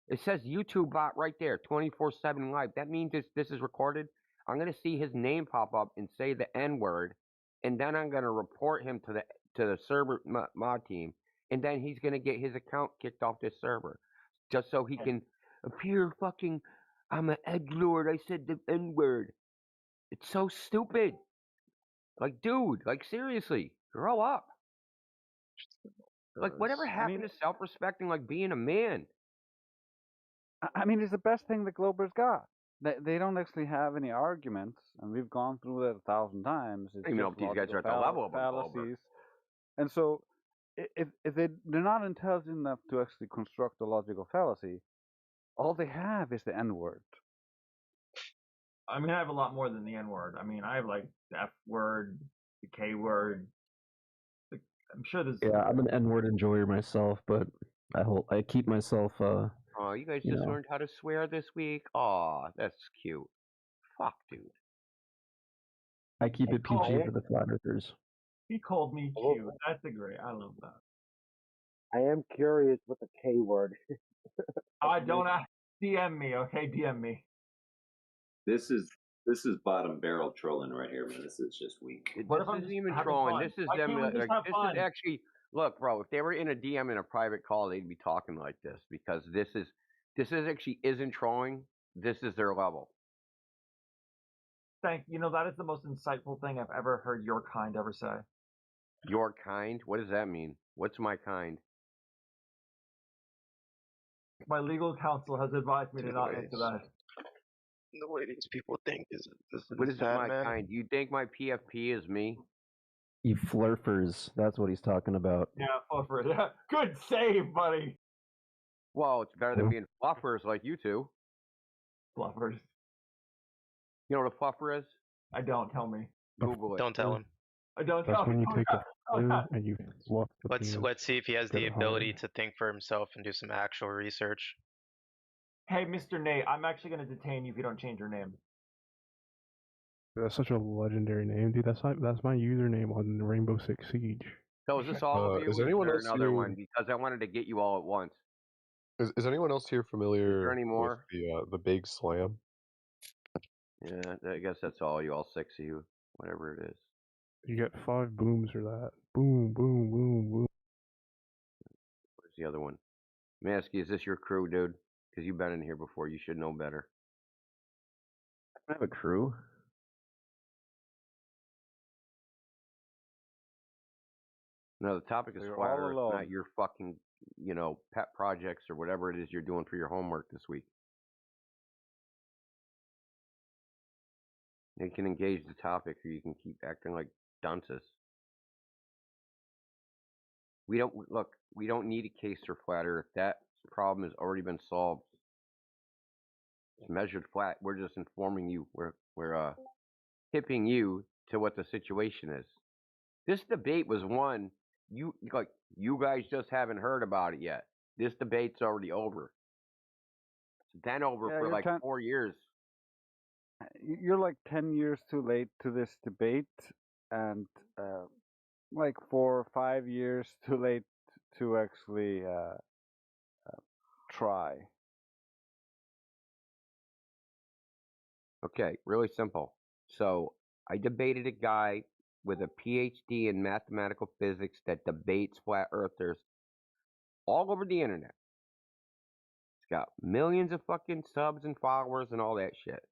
It says YouTube bot right there, 24/7 live. That means this is recorded. I'm gonna see his name pop up and say the N-word, and then I'm gonna report him to the server mod team, and then he's gonna get his account kicked off this server, just so he can appear fucking. I'm an edgelord. I said the N-word. It's so stupid. Like, dude, like seriously, grow up. Like, whatever happened to self-respecting, like being a man? I mean, it's the best thing the Globers got. They don't actually have any arguments, and we've gone through that 1,000 times. It's you know, if these guys are at the level of a Glober. And so, if they're not intelligent enough to actually construct a logical fallacy, all they have is the N-word. I mean, I have a lot more than the N-word. I mean, I have like the F-word, the K-word. I'm sure there's. Yeah, I'm an N-word enjoyer myself, but I keep myself. Oh, you guys just learned how to swear this week? Aw, that's cute. Fuck, dude. I keep it PG for the flat earthers. He called me cute. That's a great. I love that. I am curious with the K word. I don't ask. DM me, okay? DM me. This is bottom barrel trolling right here, man. This is just weak. This isn't even trolling. This is them. Like, this is actually. Look, bro. If they were in a DM in a private call, they'd be talking like this because this is actually isn't trolling. This is their level. You know, that is the most insightful thing I've ever heard your kind ever say. Your kind? What does that mean? What's my kind? My legal counsel has advised me to not answer that. The way these people think is what is my kind? You think my PFP is me? You flurfers. That's what he's talking about. Yeah, fluffers. Yeah. Good save, buddy. Well, it's better than being fluffers like you two. Fluffers. You know what a fluffer is? I don't. Tell me. Google it. Don't tell him. I don't That's tell when him. you take a flu and you fluff the penis. Let's see if he has the ability to think for himself and do some actual research. Hey, Mr. Nate, I'm actually going to detain you if you don't change your name. That's such a legendary name, dude. That's my username on Rainbow Six Siege. So is this all of you? Is Or is anyone there else another here? one? Because I wanted to get you all at once. Is anyone else here Is familiar there any with more? the Big Slam? Yeah, I guess that's all you, all 6 of you, whatever it is. You get 5 booms for that. Boom, boom, boom, boom. Where's the other one? Masky, is this your crew, dude? Because you've been in here before. You should know better. I have a crew. No, the topic is So you're flat all Earth, alone. not your fucking, pet projects or whatever it is you're doing for your homework this week. You can engage the topic, or you can keep acting like dunces. We don't need a case for flat Earth. That problem has already been solved. It's measured flat. We're just informing you. We're hipping you to what the situation is. This debate was won. You guys just haven't heard about it yet. This debate's already over. It's been over for like 4 years. You're like 10 years too late to this debate, and like 4 or 5 years too late to actually try. Okay, really simple. So I debated a guy with a PhD in mathematical physics that debates flat earthers all over the internet. He's got millions of fucking subs and followers and all that shit.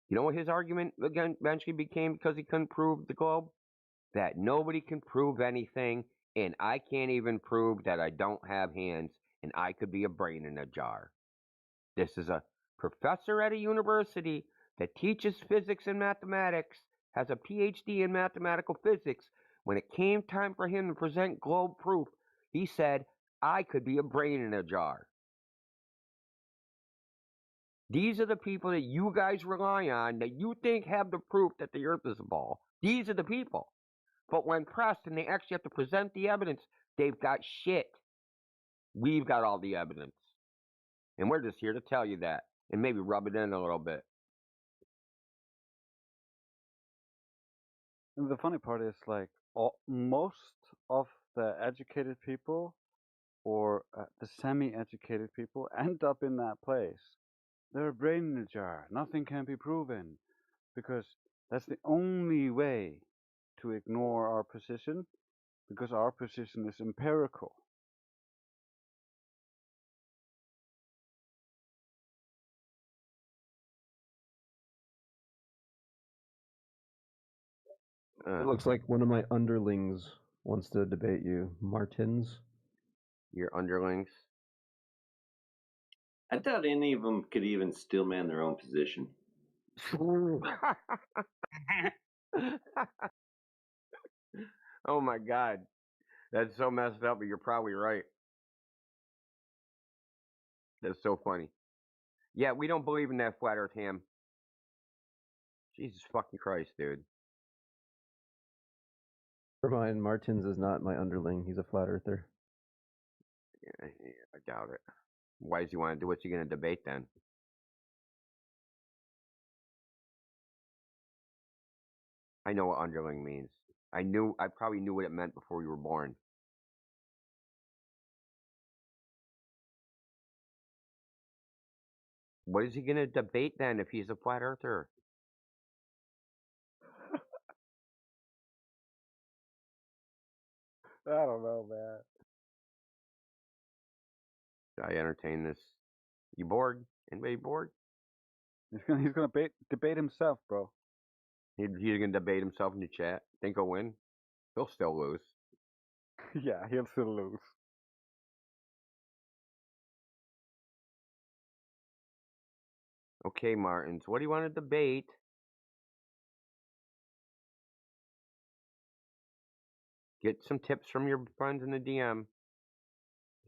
You know what his argument eventually became because he couldn't prove the globe? That nobody can prove anything, and I can't even prove that I don't have hands, and I could be a brain in a jar. This is a professor at a university that teaches physics and mathematics, has a PhD in mathematical physics. When it came time for him to present globe proof, he said, I could be a brain in a jar. These are the people that you guys rely on, that you think have the proof that the earth is a ball. These are the people. But when pressed and they actually have to present the evidence, they've got shit. We've got all the evidence. And we're just here to tell you that and maybe rub it in a little bit. And the funny part is, like, most of the educated people or the semi-educated people end up in that place. They're a brain in a jar. Nothing can be proven, because that's the only way to ignore our position, because our position is empirical. It looks like one of my underlings wants to debate you, Martins. Your underlings? I doubt any of them could even still man their own position. Oh my God. That's so messed up, but you're probably right. That's so funny. Yeah, we don't believe in that flat earth ham. Jesus fucking Christ, dude. Remind Martins is not my underling. He's a flat earther. Yeah, I doubt it. Why does he want to do? What's he going to debate then? I know what underling means. I probably knew what it meant before you were born. What is he going to debate then if he's a flat earther? I don't know, man. Should I entertain this? You bored? Anybody bored? He's gonna debate himself, bro. He's going to debate himself in the chat. Think he'll win? He'll still lose. Yeah, he'll still lose. Okay, Martins, what do you want to debate? Get some tips from your friends in the DM.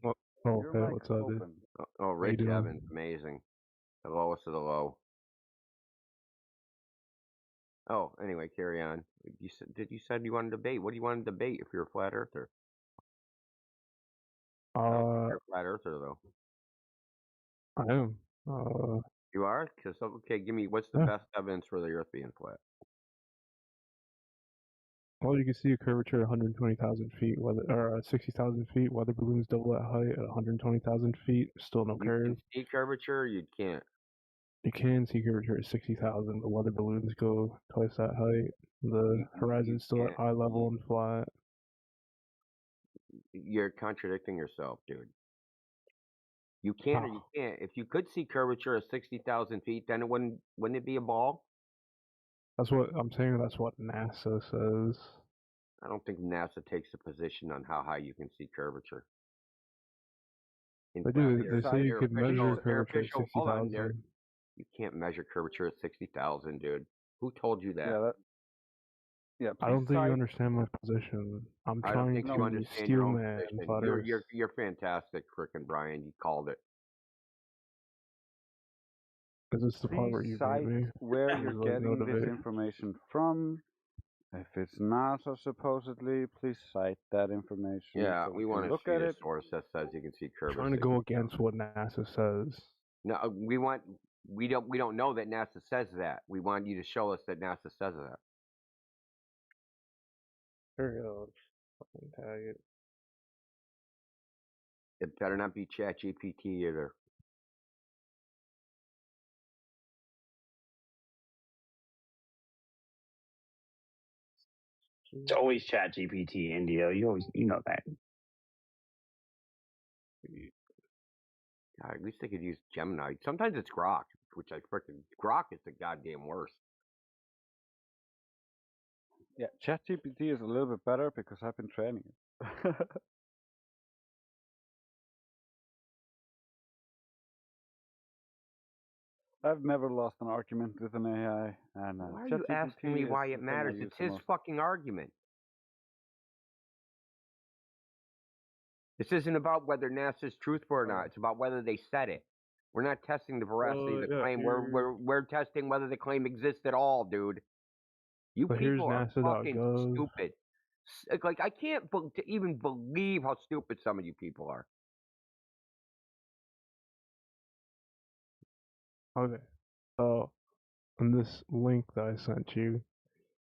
Oh, okay, what's up, dude? Oh, Rich Evans, amazing. The lowest of the low. Oh, anyway, carry on. You said you wanted to debate. What do you want to debate if you're a flat earther? I don't think you're a flat earther, though. I am. You are? Because okay, give me what's the Yeah. best evidence for the Earth being flat? Well, you can see a curvature at 120,000 feet, or 60,000 feet. Weather balloons double that height at 120,000 feet. Still no You curve. can see curvature, or you can't. You can see curvature at 60,000. The weather balloons go twice that height. The horizon's still at eye level and flat. You're contradicting yourself, dude. You can or you can't. If you could see curvature at 60,000 feet, then wouldn't it be a ball? That's what I'm saying. That's what NASA says. I don't think NASA takes a position on how high you can see curvature. They do. They say you could measure curvature at Hold on, 60,000. you can't measure curvature at 60,000, dude. Who told you that? Yeah, I don't think you understand my position. I'm I don't trying think you to understand your steel own man position. flat Earth. You're fantastic, frickin' Brian. You called it. Is this the part where Please you cite mute me? where This you're is like no getting this debate. information from. If it's NASA supposedly, please cite that information. Yeah, so we can want to look see at a it. source that says you can see curvature. Trying to go against what NASA says. No, we don't know that NASA says that. We want you to show us that NASA says that. Here goes. Fucking tag it. It better not be ChatGPT either. It's always ChatGPT, Indio. You know that. God, at least they could use Gemini. Sometimes it's Grok, which Grok is the goddamn worst. Yeah, ChatGPT is a little bit better because I've been training it. I've never lost an argument with an AI, and Why are you asking me why it matters? It's his fucking argument. This isn't about whether NASA's truthful or not. It's about whether they said it. We're not testing the veracity of the claim. We're testing whether the claim exists at all, dude. You But people are fucking NASA.gov. stupid. Like I can't even believe how stupid some of you people are. Okay. So, on this link that I sent you,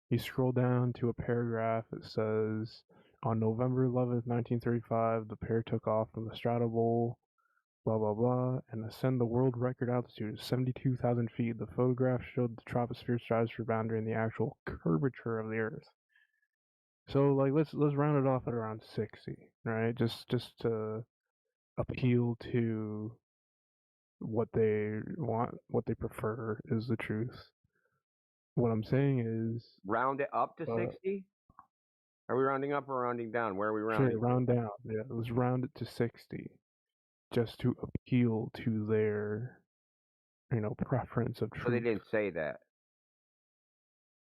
you scroll down to a paragraph. It says, on November 11th, 1935, the pair took off from the Stratobowl, blah, blah, blah, and ascend the world record altitude of 72,000 feet. The photograph showed the troposphere stratosphere boundary and the actual curvature of the Earth. So, like, let's round it off at around 60, right? Just to appeal to what they want, what they prefer is the truth. What I'm saying is round it up to 60. Are we rounding up or rounding down? Where are we rounding? Sure, round down. Yeah, let's round it to 60, just to appeal to their, preference of truth. So they didn't say that.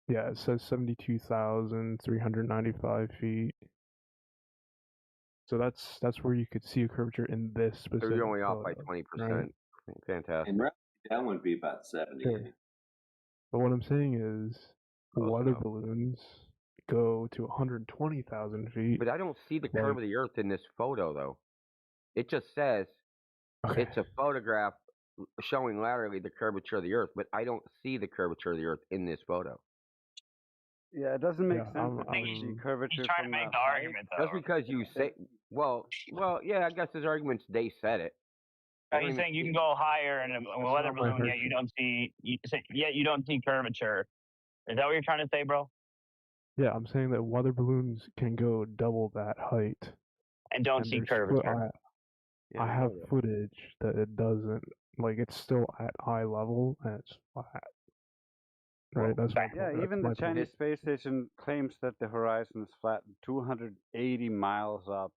Yeah, it says 72,395 feet. So that's where you could see a curvature in this specific. So you're only off by photo, 20%. right? Fantastic. And rounding down would be about 70. Sure. But what I'm saying is, weather balloons go to 120,000 feet. But I don't see the curve of the Earth in this photo, though. It just says it's a photograph showing laterally the curvature of the Earth, but I don't see the curvature of the Earth in this photo. Yeah, it doesn't make sense to see curvature He's trying to from make that the height. argument, though. Just because you say, well, yeah, I guess his argument's they said it. He's saying you can go higher in a weather balloon, yet you don't see. Yet you don't see curvature. Is that what you're trying to say, bro? Yeah, I'm saying that weather balloons can go double that height. And don't see curvature. I have footage that it doesn't. Like, it's still at eye level and it's flat. Right, that's my Yeah, point. even the Chinese space station claims that the horizon is flat 280 miles up.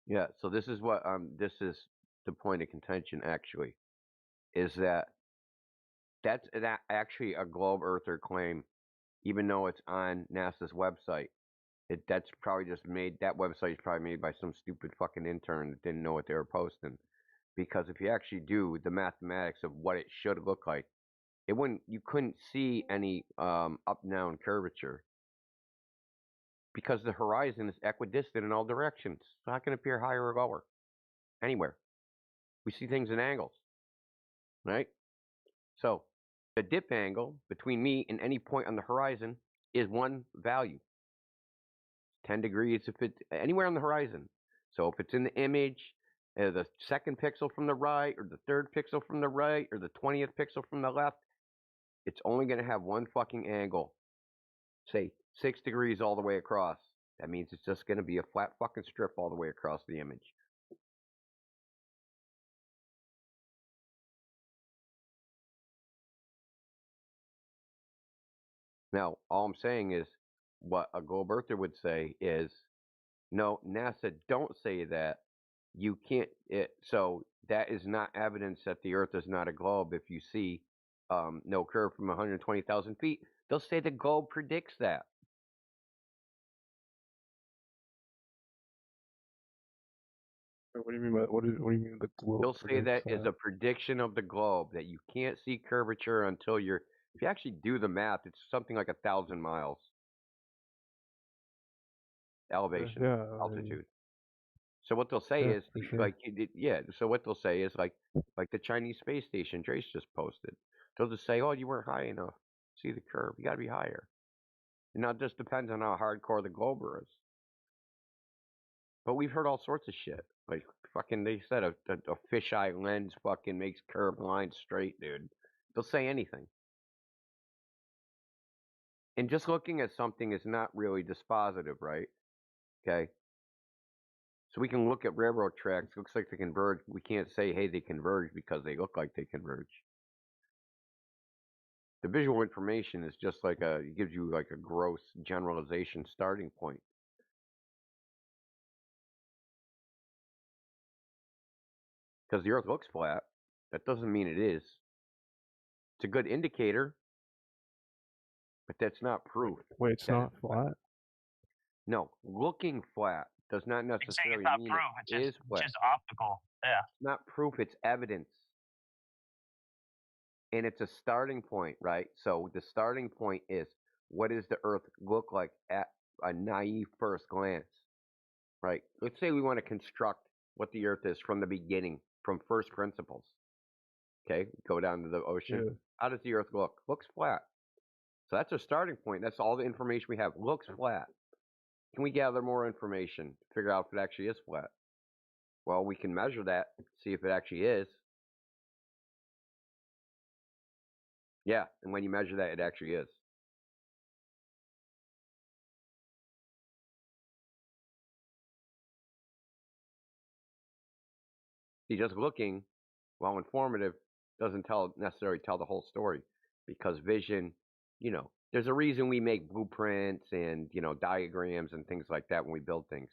Yeah, so this is what this is the point of contention actually, is that that's actually a globe earther claim, even though it's on NASA's website. That's probably just made, that website is probably made by some stupid fucking intern that didn't know what they were posting. Because if you actually do the mathematics of what it should look like, you couldn't see any up and down curvature. Because the horizon is equidistant in all directions. It's not going to appear higher or lower. Anywhere. We see things in angles. Right? So the dip angle between me and any point on the horizon is one value. 10 degrees if it's anywhere on the horizon. So if it's in the image, the second pixel from the right, or the third pixel from the right, or the 20th pixel from the left, it's only going to have one fucking angle. Say 6 degrees all the way across. That means it's just going to be a flat fucking strip all the way across the image. Now, all I'm saying is what a globe earther would say is, no, NASA, don't say that. You can't. So that is not evidence that the Earth is not a globe. If you see no curve from 120,000 feet, they'll say the globe predicts that. What do you mean by what do you mean the globe? They'll say that is a prediction of the globe, that you can't see curvature until you're. If you actually do the math, it's something like 1,000 miles elevation, altitude. So what they'll say is like, So what they'll say is like the Chinese space station Trace just posted. They'll just say, "Oh, you weren't high enough. See the curve? You got to be higher." And now it just depends on how hardcore the glober is. But we've heard all sorts of shit. Like fucking, they said a fisheye lens fucking makes curved lines straight, dude. They'll say anything. And just looking at something is not really dispositive, right? Okay. So we can look at railroad tracks. Looks like they converge. We can't say, hey, they converge because they look like they converge. The visual information is just like it gives you like a gross generalization starting point. Because the Earth looks flat, that doesn't mean it is. It's a good indicator, but that's not proof. Wait, it's not flat? No, looking flat does not necessarily it's not mean proof. it is flat. Just optical. Yeah. It's not proof, it's evidence. And it's a starting point, right? So the starting point is, what does the Earth look like at a naive first glance, right? Let's say we want to construct what the Earth is from the beginning, from first principles. Okay, go down to the ocean. Yeah. How does the Earth look? Looks flat. So that's a starting point. That's all the information we have. Looks flat. Can we gather more information to figure out if it actually is flat? Well, we can measure that, see if it actually is. Yeah, and when you measure that, it actually is. See, just looking, while informative, doesn't necessarily tell the whole story, because vision, there's a reason we make blueprints and diagrams and things like that when we build things,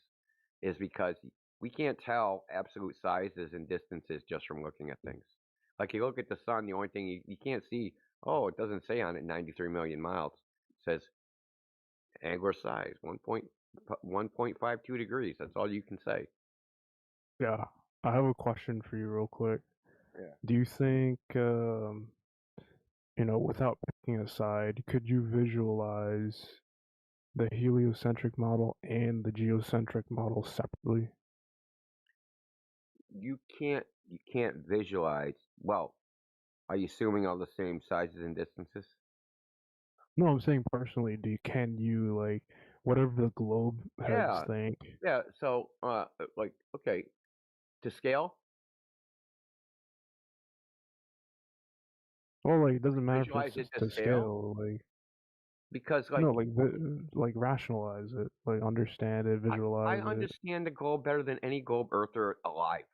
is because we can't tell absolute sizes and distances just from looking at things. Like you look at the sun, the only thing you can't see, it doesn't say on it 93 million miles. It says angular size 1.52 degrees. That's all you can say. Yeah, I have a question for you real quick. Yeah. Do you think, without picking a side, could you visualize the heliocentric model and the geocentric model separately? You can't visualize. Well, are you assuming all the same sizes and distances? No, I'm saying personally. Can you like whatever the globe heads think? Yeah. So, okay, to scale. Well, like it doesn't matter if Visualize it's it to scale, like because no, like rationalize it, like understand it, visualize I understand the globe better than any globe earther alive.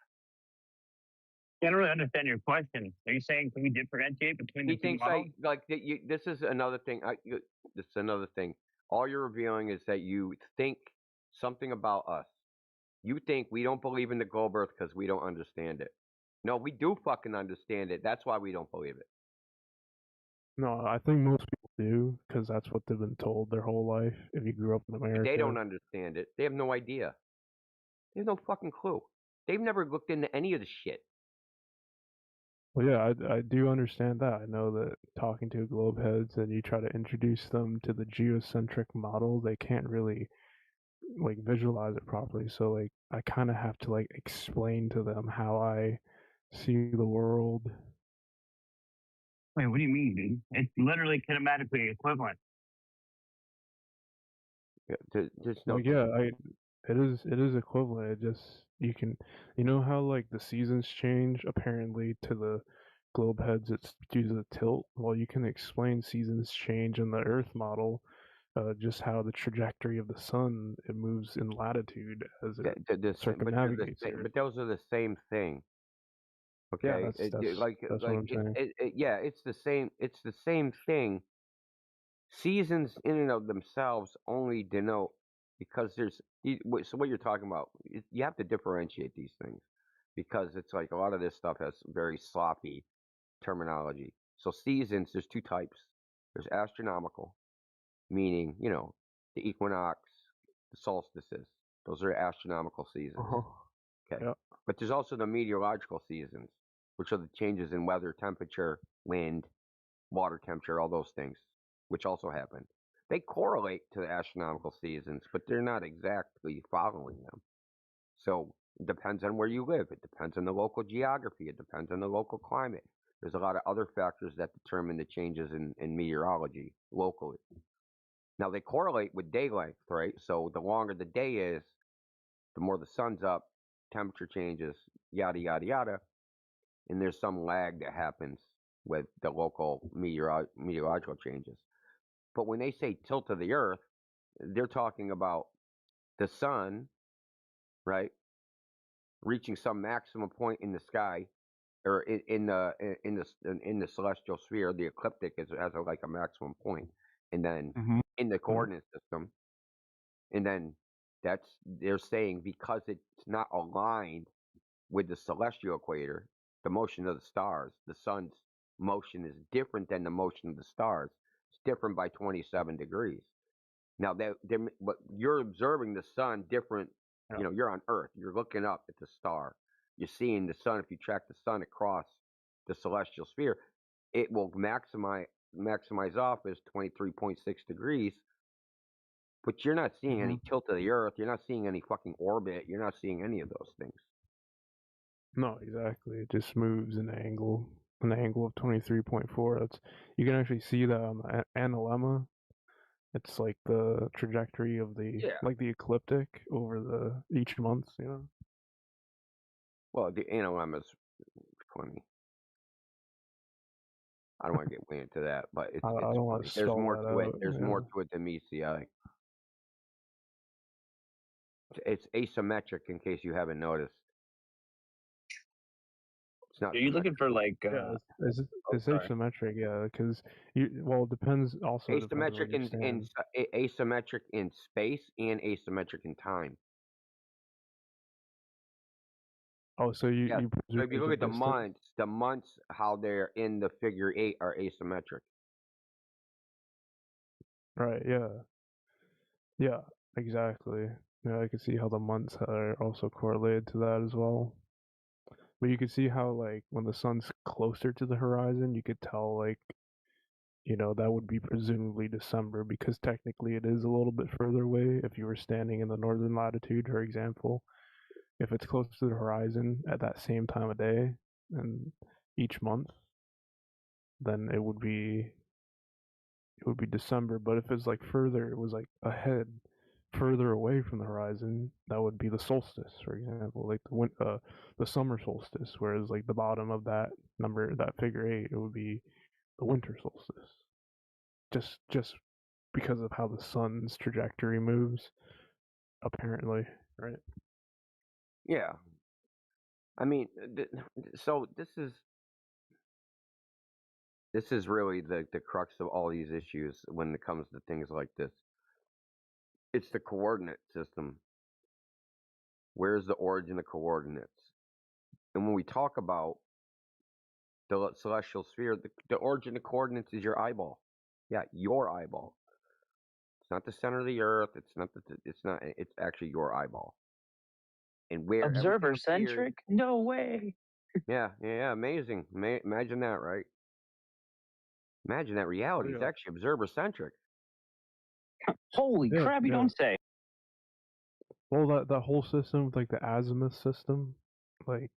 I don't really understand your question. Are you saying can we differentiate between the two models? This is another thing. This is another thing. All you're revealing is that you think something about us. You think we don't believe in the globe Earth because we don't understand it. No, we do fucking understand it. That's why we don't believe it. No, I think most people do because that's what they've been told their whole life. If you grew up in America, They don't understand it. They have no idea. They have no fucking clue. They've never looked into any of the shit. Well, yeah, I do understand that. I know that talking to globe heads and you try to introduce them to the geocentric model, they can't really like visualize it properly. So like I kind of have to like explain to them how I see the world. Wait, what do you mean, dude? It's literally kinematically equivalent. Yeah, there's no. Like, yeah, it is equivalent. It just you know how like the seasons change apparently to the globe heads. It's due to the tilt. Well, you can explain seasons change in the Earth model. Just how the trajectory of the sun it moves in latitude as it circumnavigates the Earth. But those are the same thing. Yeah, Okay, that's what I'm saying. yeah, it's the same. It's the same thing. Seasons in and of themselves only denote because so what you're talking about. You have to differentiate these things because it's like a lot of this stuff has very sloppy terminology. So seasons, there's two types. There's astronomical, meaning the equinox, the solstices. Those are astronomical seasons. Okay. Yep. But there's also the meteorological seasons, which are the changes in weather, temperature, wind, water temperature, all those things, which also happen. They correlate to the astronomical seasons, but they're not exactly following them. So it depends on where you live. It depends on the local geography. It depends on the local climate. There's a lot of other factors that determine the changes in meteorology locally. Now, they correlate with day length, right? So the longer the day is, the more the sun's up, temperature changes, yada, yada, yada. And there's some lag that happens with the local meteorological changes. But when they say tilt of the Earth, they're talking about the sun, right, reaching some maximum point in the sky, or in the celestial sphere. The ecliptic has like a maximum point, and then in the coordinate system, and then they're saying because it's not aligned with the celestial equator, the motion of the stars, the sun's motion is different than the motion of the stars. It's different by 27 degrees. Now, but you're observing the sun different. You're on Earth. You're looking up at the star. You're seeing the sun. If you track the sun across the celestial sphere, it will maximize off as 23.6 degrees. But you're not seeing any tilt of the Earth. You're not seeing any fucking orbit. You're not seeing any of those things. No, exactly. It just moves an angle of 23.4. You can actually see that on the analemma. It's like the trajectory of the ecliptic over each month. Well, the analemma's funny. I don't want to get way into that, but it's funny. There's more to it. There's more to it than meets the eye. It's asymmetric, in case you haven't noticed. It's not. Are you looking for like? It's asymmetric, yeah, because it depends. Also, asymmetric asymmetric in space and asymmetric in time. Oh, so you so if you look at the months, how they're in the figure 8 are asymmetric. Right. Yeah. Exactly. Yeah, I can see how the months are also correlated to that as well. But you can see how, like, when the sun's closer to the horizon, you could tell, like, that would be presumably December because technically it is a little bit further away. If you were standing in the northern latitude, for example, if it's close to the horizon at that same time of day and each month, then it would be December. But if it's like further, it was like ahead, further away from the horizon, that would be the solstice, for example, like the summer solstice. Whereas like the bottom of that number, that figure 8, it would be the winter solstice. Just because of how the sun's trajectory moves, apparently, right? Yeah. I mean, so this is really the crux of all these issues when it comes to things like this. It's the coordinate system. Where's the origin of coordinates? And when we talk about the celestial sphere, the origin of coordinates is your eyeball. Yeah, your eyeball. It's not the center of the Earth. It's actually your eyeball. And where observer centric? No way. Yeah, amazing. Imagine that, right? Imagine that reality. It's actually observer centric. Holy crap! You don't say. Well, that whole system, like the azimuth system, like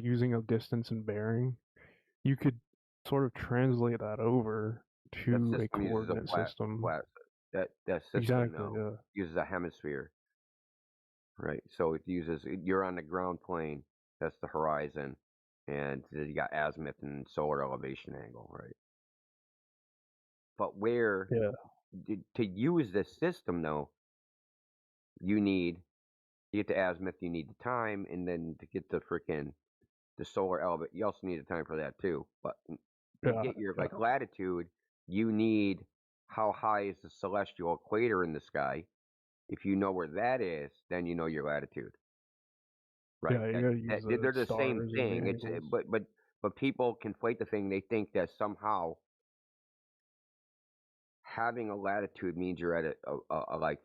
using a distance and bearing, you could sort of translate that over That to a system uses a coordinate system. That system Exactly, though yeah. uses a hemisphere, right? So it uses you're on the ground plane. That's the horizon, and then you got azimuth and solar elevation angle, right? But where Yeah. to use this system though, you need to get the azimuth, you need the time, and then to get the solar elevation, you also need the time for that too. But to Yeah, get your yeah. like latitude, you need how high is the celestial equator in the sky. If you know where that is, then you know your latitude. Right? Yeah, you gotta use They're the the same stars and the thing. It's angles. but people conflate the thing. They think that somehow having a latitude means you're at a like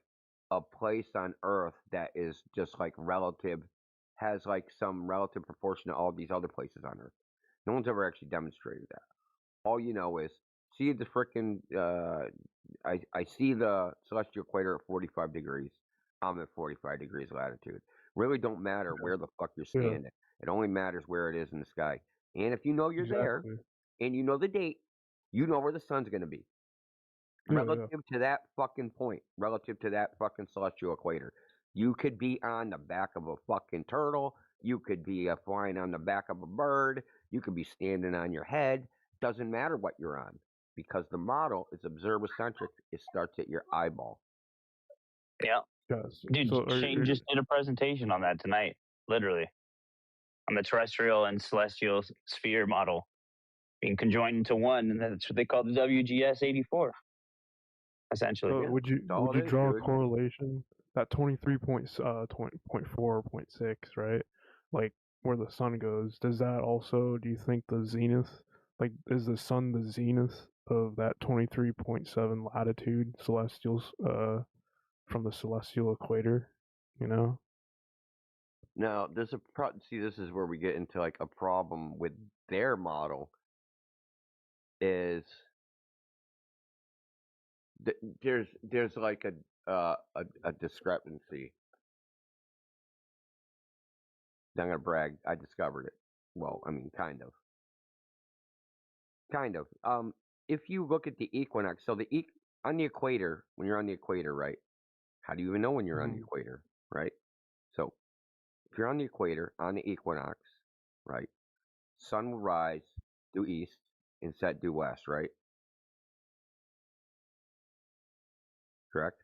a place on Earth that is just like relative, has like some relative proportion to all these other places on Earth. No one's ever actually demonstrated that. All you know is see the frickin' I see the celestial equator at 45 degrees. I'm at 45 degrees latitude. Really don't matter where the fuck you're Yeah. standing. It only matters where it is in the sky. And if you know you're there Exactly. and you know the date, you know where the sun's gonna be. Yeah, yeah. Relative to that fucking point, relative to that fucking celestial equator. You could be on the back of a fucking turtle. You could be flying on the back of a bird. You could be standing on your head. Doesn't matter what you're on because the model is observer-centric. It starts at your eyeball. Yeah. Yes. Dude, So Shane just did a presentation on that tonight, literally, on the terrestrial and celestial sphere model being conjoined into one, and that's what they call the WGS 84, essentially. So would you all would it you is, draw a dude. correlation that 23.4 0.6, right? Like where the sun goes, does that also, do you think the zenith, like is the sun the zenith of that 23.7 latitude celestials from the celestial equator, you know? Now, there's a see. This is where we get into like a problem with their model. Is there's like a discrepancy. I'm gonna brag. I discovered it. Well, I mean, kind of. Kind of. If you look at the equinox, so on the equator, when you're on the equator, right? How do you even know when you're on the equator, right? So, if you're on the equator, on the equinox, right? Sun will rise due east and set due west, right? Correct?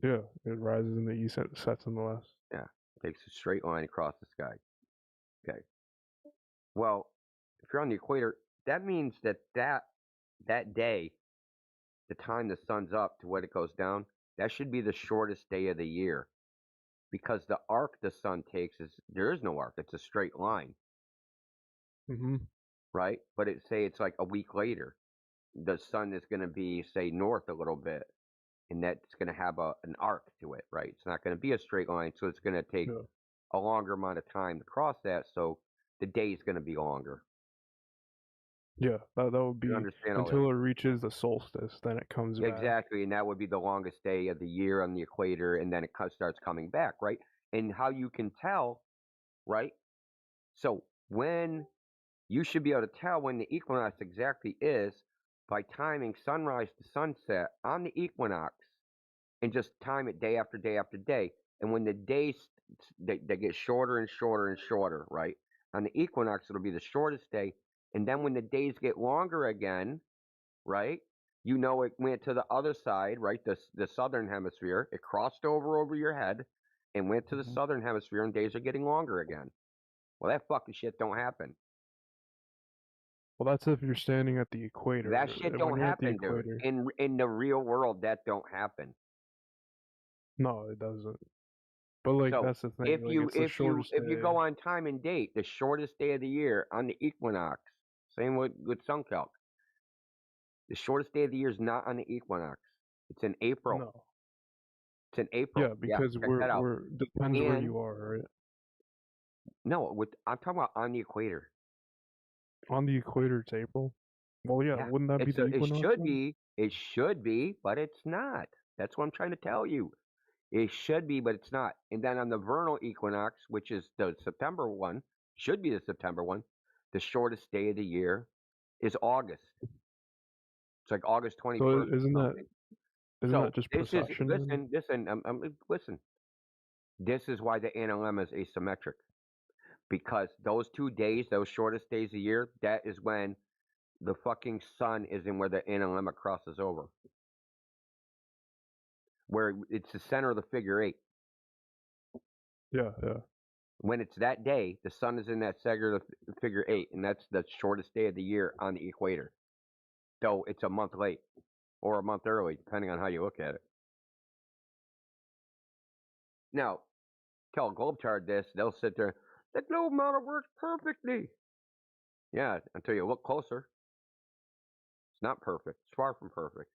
Yeah, it rises in the east and it sets in the west. Yeah. Takes a straight line across the sky. Okay. Well, if you're on the equator, that means that day, the time the sun's up to when it goes down, that should be the shortest day of the year. Because the arc the sun takes there is no arc, it's a straight line. Mm-hmm. Right? But it's like a week later. The sun is gonna be, say, north a little bit, and that's gonna have an arc to it, right? It's not gonna be a straight line, so it's gonna take a longer amount of time to cross that, so the day is gonna be longer. Yeah, that would be understand all until it reaches the solstice, then it comes back. Exactly, and that would be the longest day of the year on the equator, and then it starts coming back, right? And how you can tell, right? So when you should be able to tell when the equinox exactly is by timing sunrise to sunset on the equinox, and just time it day after day after day. And when the days they get shorter and shorter and shorter, right? On the equinox, it'll be the shortest day, and then when the days get longer again, right? You know it went to the other side, right? The southern hemisphere. It crossed over your head and went to the southern hemisphere, and days are getting longer again. Well, that fucking shit don't happen. Well, that's if you're standing at the equator. That shit When don't you're at the happen, dude. equator. In the real world, that don't happen. No, it doesn't. But like So that's the thing. if like, you it's the shortest if you day. go on time and date, the shortest day of the year on the equinox, same with Suncalc. The shortest day of the year is not on the equinox. It's in April. No. It's in April. Yeah, because check that out. we're depends where you are, right? No, I'm talking about on the equator. On the equator, it's April. Well, yeah, wouldn't that be the equinox? It should be, but it's not. That's what I'm trying to tell you. It should be, but it's not. And then on the vernal equinox, which is the September one, should be the September one. the shortest day of the year is August. It's like August 21st. So isn't or something. that just this is precession? listen. This is why the NLM is asymmetric, because those 2 days, those shortest days a year, that is when the fucking sun is in where the NLM crosses over, where it's the center of the figure 8. Yeah. When it's that day, the sun is in that center of the figure 8, and that's the shortest day of the year on the equator. Though it's a month late or a month early, depending on how you look at it. Now, tell a globetard this, they'll sit there, the globe model works perfectly. Yeah, until you look closer. It's not perfect. It's far from perfect.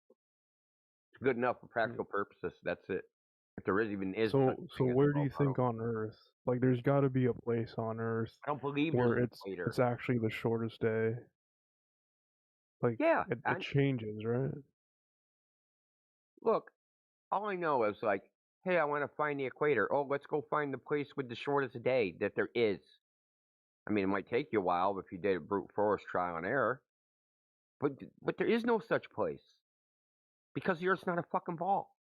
It's good enough for practical purposes. That's it. If there even is. So where do you think on Earth? Like, there's got to be a place on Earth I don't believe where there's an equator. it's actually the shortest day. Like, yeah, it changes, right? Look, all I know is like, hey, I want to find the equator. Oh, let's go find the place with the shortest day that there is. I mean, it might take you a while if you did a brute force trial and error, but there is no such place because the Earth's not a fucking ball.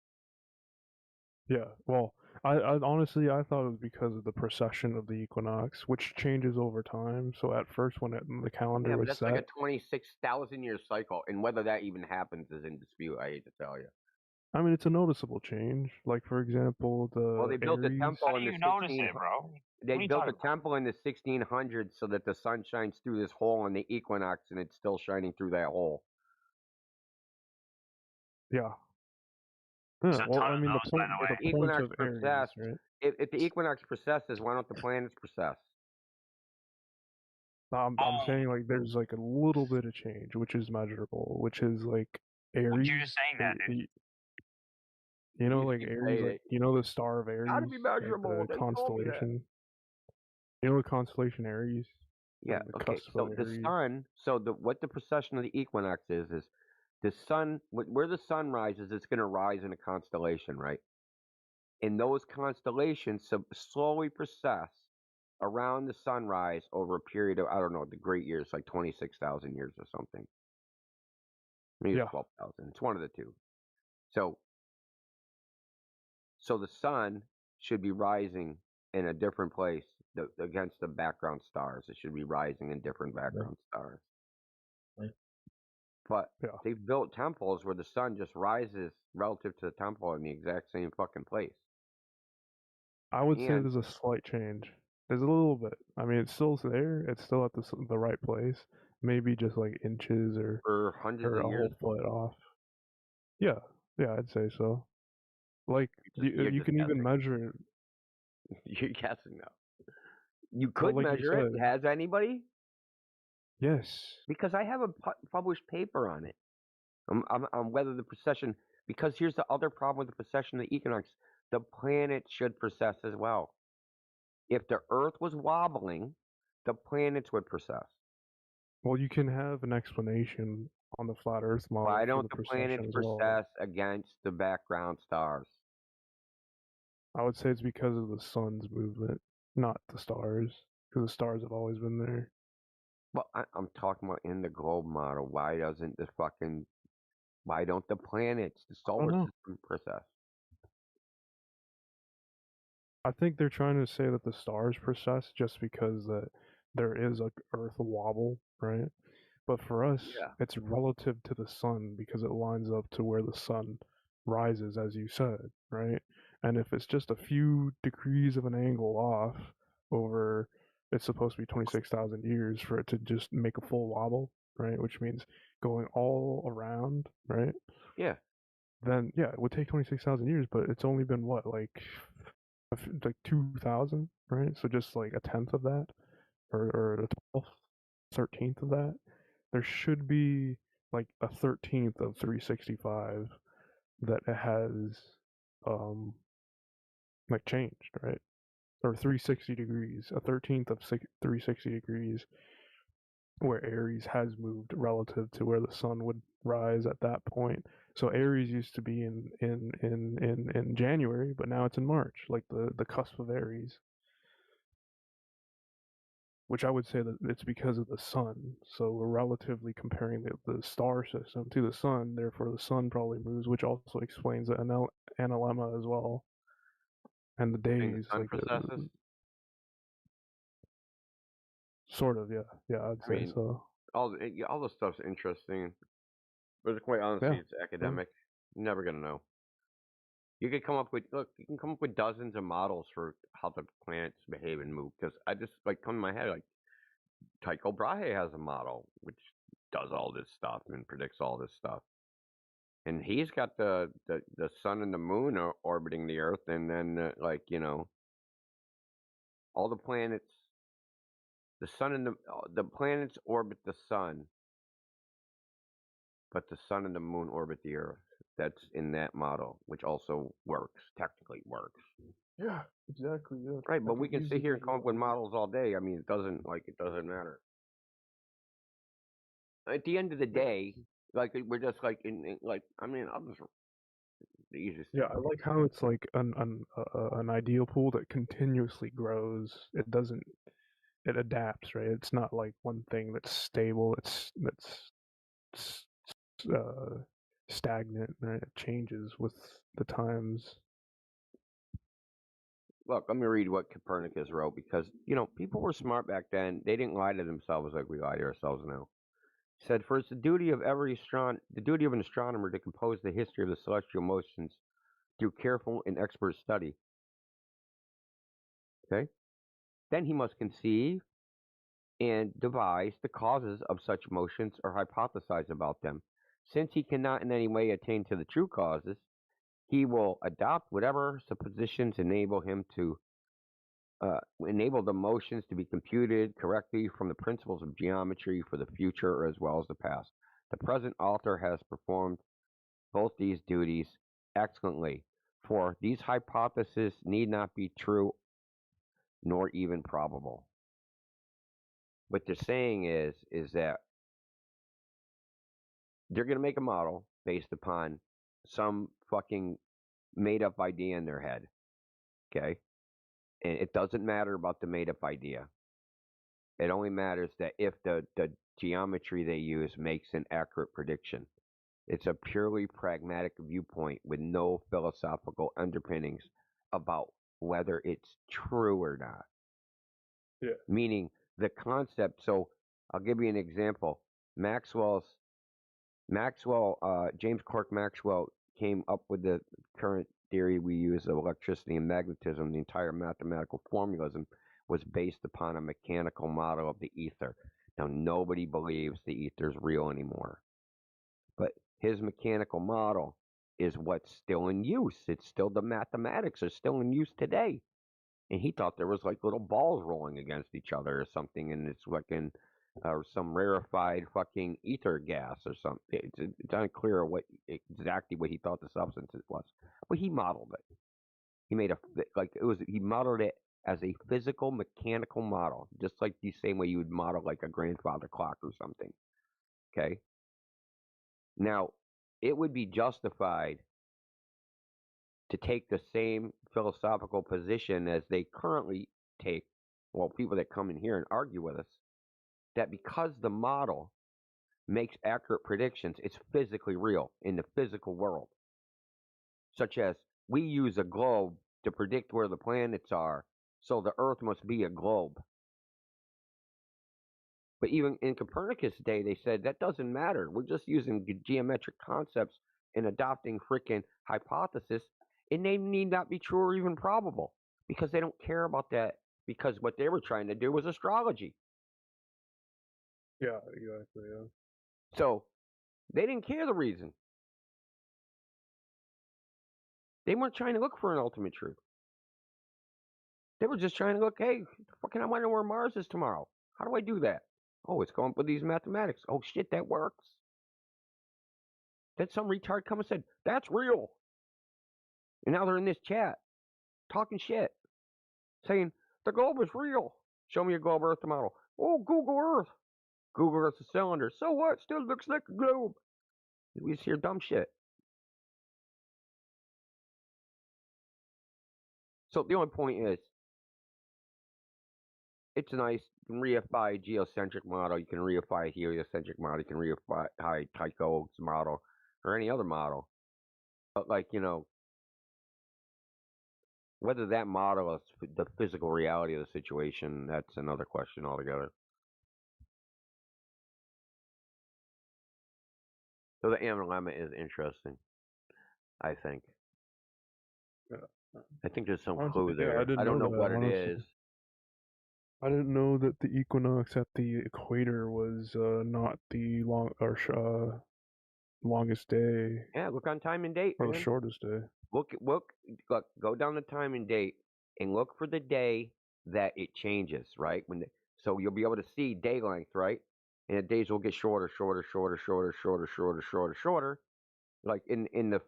Yeah. Well, I honestly I thought it was because of the precession of the equinox, which changes over time. So at first, when the calendar Yeah, but was that's set, like a 26,000 year cycle, and whether that even happens is in dispute. I hate to tell you. I mean, it's a noticeable change. Like, for example, Well, they built a Aries. temple How in do the you notice 16. it, bro? They What are you built a talking about? temple in the 1600s so that the sun shines through this hole in the equinox, and it's still shining through that hole. Yeah. Yeah. There's a Well, ton I of mean, those, by the way. the point Equinox of Aries, precessed. right? If the equinox precesses, why don't the planets precess? I'm saying, like, there's like a little bit of change, which is measurable, which is like Aries. You're just saying that, dude. You know, You like keep Aries, saying like, it. you know the star of Aries, Gotta be like measurable. the They told me that. constellation. You know the constellation Aries? Yeah. The Okay. cusp So of the Aries. sun. So what the precession of the equinox is the sun. Where the sun rises, it's going to rise in a constellation, right? And those constellations slowly precess around the sunrise over a period of, I don't know, the great years, like 26,000 years or something. Maybe it's 12,000. It's one of the two. So the sun should be rising in a different place against the background stars. It should be rising in different background stars. Right. But they've built temples where the sun just rises relative to the temple in the exact same fucking place. I would say there's a slight change. There's a little bit. I mean, it's still there. It's still at the right place. Maybe just like inches or hundreds or of a years. whole foot off. Yeah, I'd say so. Like, you can even measure it. You're guessing now. You Well, could like you measure it. said. Has anybody? Yes. Because I have a published paper on it. On whether the precession. Because here's the other problem with the precession of the equinox: the planet should precess as well. If the Earth was wobbling, the planets would precess. Well, you can have an explanation on the flat Earth model. Why for don't the the planets precession as well. precess against the background stars? I would say it's because of the sun's movement, not the stars, because the stars have always been there. Well, I'm talking about in the globe model. Why don't the planets, the solar system, precess? I think they're trying to say that the stars precess just because that there is a Earth wobble, right? But for us, it's relative to the sun because it lines up to where the sun rises, as you said, right? And if it's just a few degrees of an angle off over, it's supposed to be 26,000 years for it to just make a full wobble, right? Which means going all around, right? Yeah. Then, it would take 26,000 years, but it's only been what, like 2,000, right? So just like a tenth of that, or a 12th, 13th of that. There should be like a 13th of 365 that it has like changed, right? Or 360 degrees, a 13th of 360 degrees where Aries has moved relative to where the sun would rise at that point. So Aries used to be in January, but now it's in March, like the cusp of Aries. which I would say that it's because of the sun. So we're relatively comparing the star system to the sun. Therefore, the sun probably moves, which also explains the analemma as well, and the days. The sun Like processes? Sort of, yeah, I'd I say mean, so. all the stuff's interesting, but quite honestly, Yeah. it's academic. You're never gonna know. You can come up with dozens of models for how the planets behave and move. Because I just come to my head like Tycho Brahe has a model which does all this stuff and predicts all this stuff, and he's got the sun and the moon are orbiting the Earth, and then all the planets, the sun and the planets orbit the sun, but the sun and the moon orbit the Earth. That's in that model, which also technically works. Yeah, exactly. Yeah. Right, but we can sit here and come up with models all day. I mean, it doesn't matter. At the end of the day, we're just I'll just the easiest. Yeah, I like how it's like an ideal pool that continuously grows. It adapts, right? It's not like one thing that's stable. That's stagnant, right? It changes with the times. Look, let me read what Copernicus wrote because people were smart back then. They didn't lie to themselves like we lie to ourselves now. He said, "For it's the duty of an astronomer to compose the history of the celestial motions through careful and expert study." Okay, then he must conceive and devise the causes of such motions or hypothesize about them. Since he cannot in any way attain to the true causes, he will adopt whatever suppositions enable him to enable the motions to be computed correctly from the principles of geometry for the future as well as the past. The present author has performed both these duties excellently, for these hypotheses need not be true nor even probable. What they're saying is that they're going to make a model based upon some fucking made up idea in their head. Okay? And it doesn't matter about the made up idea. It only matters that if the geometry they use makes an accurate prediction. It's a purely pragmatic viewpoint with no philosophical underpinnings about whether it's true or not. Yeah. Meaning the concept. So I'll give you an example. James Clerk Maxwell came up with the current theory we use of electricity and magnetism. The entire mathematical formalism was based upon a mechanical model of the ether. Now, nobody believes the ether is real anymore. But his mechanical model is what's still in use. It's still, the mathematics are still in use today. And he thought there was like little balls rolling against each other or something, and it's fucking some rarefied fucking ether gas or something. It's unclear exactly what he thought the substance was, but he modeled it. He made he modeled it as a physical mechanical model, just like the same way you would model like a grandfather clock or something. Okay. Now, it would be justified to take the same philosophical position as they currently take, well, people that come in here and argue with us, that because the model makes accurate predictions, it's physically real in the physical world. Such as, we use a globe to predict where the planets are, so the Earth must be a globe. But even in Copernicus' day, they said that doesn't matter. We're just using geometric concepts and adopting freaking hypothesis, and they need not be true or even probable because they don't care about that, because what they were trying to do was astrology. Yeah, exactly. Yeah. So they didn't care the reason. They weren't trying to look for an ultimate truth. They were just trying to look, hey, fucking, I want to know where Mars is tomorrow. How do I do that? Oh, it's going up with these mathematics. Oh, shit, that works. Then some retard come and said, that's real. And now they're in this chat talking shit, saying, the globe is real. Show me a globe Earth model. Oh, Google Earth. Google Earth's a cylinder. So what? Still looks like a globe. We just hear dumb shit. So the only point is, it's nice. You can reify a geocentric model. You can reify a heliocentric model. You can reify Tycho's model or any other model. But like, you know, whether that model is the physical reality of the situation, that's another question altogether. So the analemma is interesting, I think. I think there's some clue there. I don't know what it is. I didn't know that the equinox at the equator was not the longest day. Yeah, look on time and date, or man. the shortest day. Look, go down the time and date and look for the day that it changes, right? So you'll be able to see day length, right? And the days will get shorter, shorter, shorter, shorter, shorter, shorter, shorter, shorter. Like in the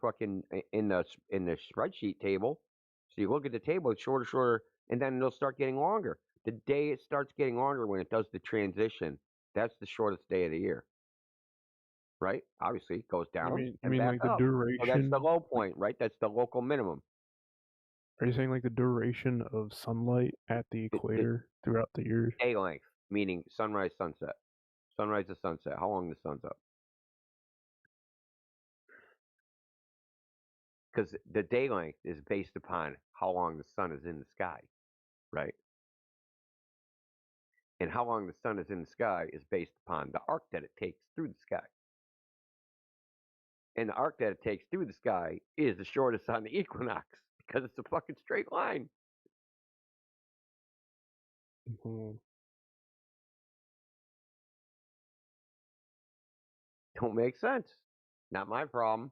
spreadsheet table. So you look at the table, it's shorter, shorter, and then it'll start getting longer. The day it starts getting longer when it does the transition, that's the shortest day of the year. Right? Obviously, it goes down You and mean back like the up. So that's duration? the low point, right? That's the local minimum. Are you saying like the duration of sunlight at the equator throughout the year? Day length, meaning sunrise, sunset. Sunrise to sunset, how long the sun's up. Because the day length is based upon how long the sun is in the sky, right? And how long the sun is in the sky is based upon the arc that it takes through the sky. And the arc that it takes through the sky is the shortest on the equinox because it's a fucking straight line. Mm-hmm. Don't make sense. Not my problem.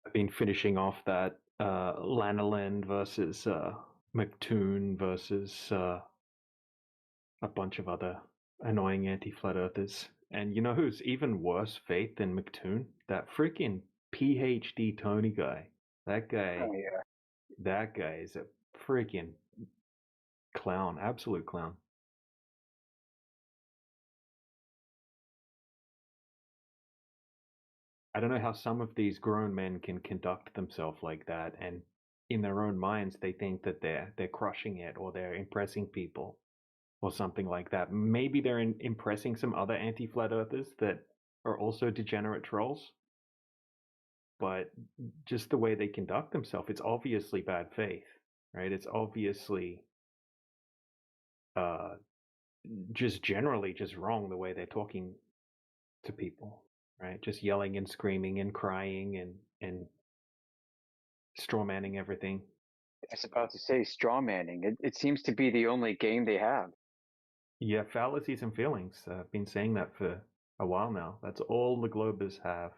I've been finishing off that Lanolin versus McToon versus a bunch of other annoying anti-flat earthers. And you know who's even worse faith than McToon? That freaking PhD Tony guy. That guy. Oh yeah. That guy is a freaking clown, absolute clown. I don't know how some of these grown men can conduct themselves like that, and in their own minds they think that they're crushing it or they're impressing people or something like that. Maybe they're impressing some other anti-flat earthers that are also degenerate trolls, but just the way they conduct themselves, it's obviously bad faith, right? It's obviously just generally just wrong the way they're talking to people, right? Just yelling and screaming and crying and strawmanning everything. I was about to say strawmanning. It seems to be the only game they have. Yeah, fallacies and feelings. I've been saying that for a while now. That's all the Globers have.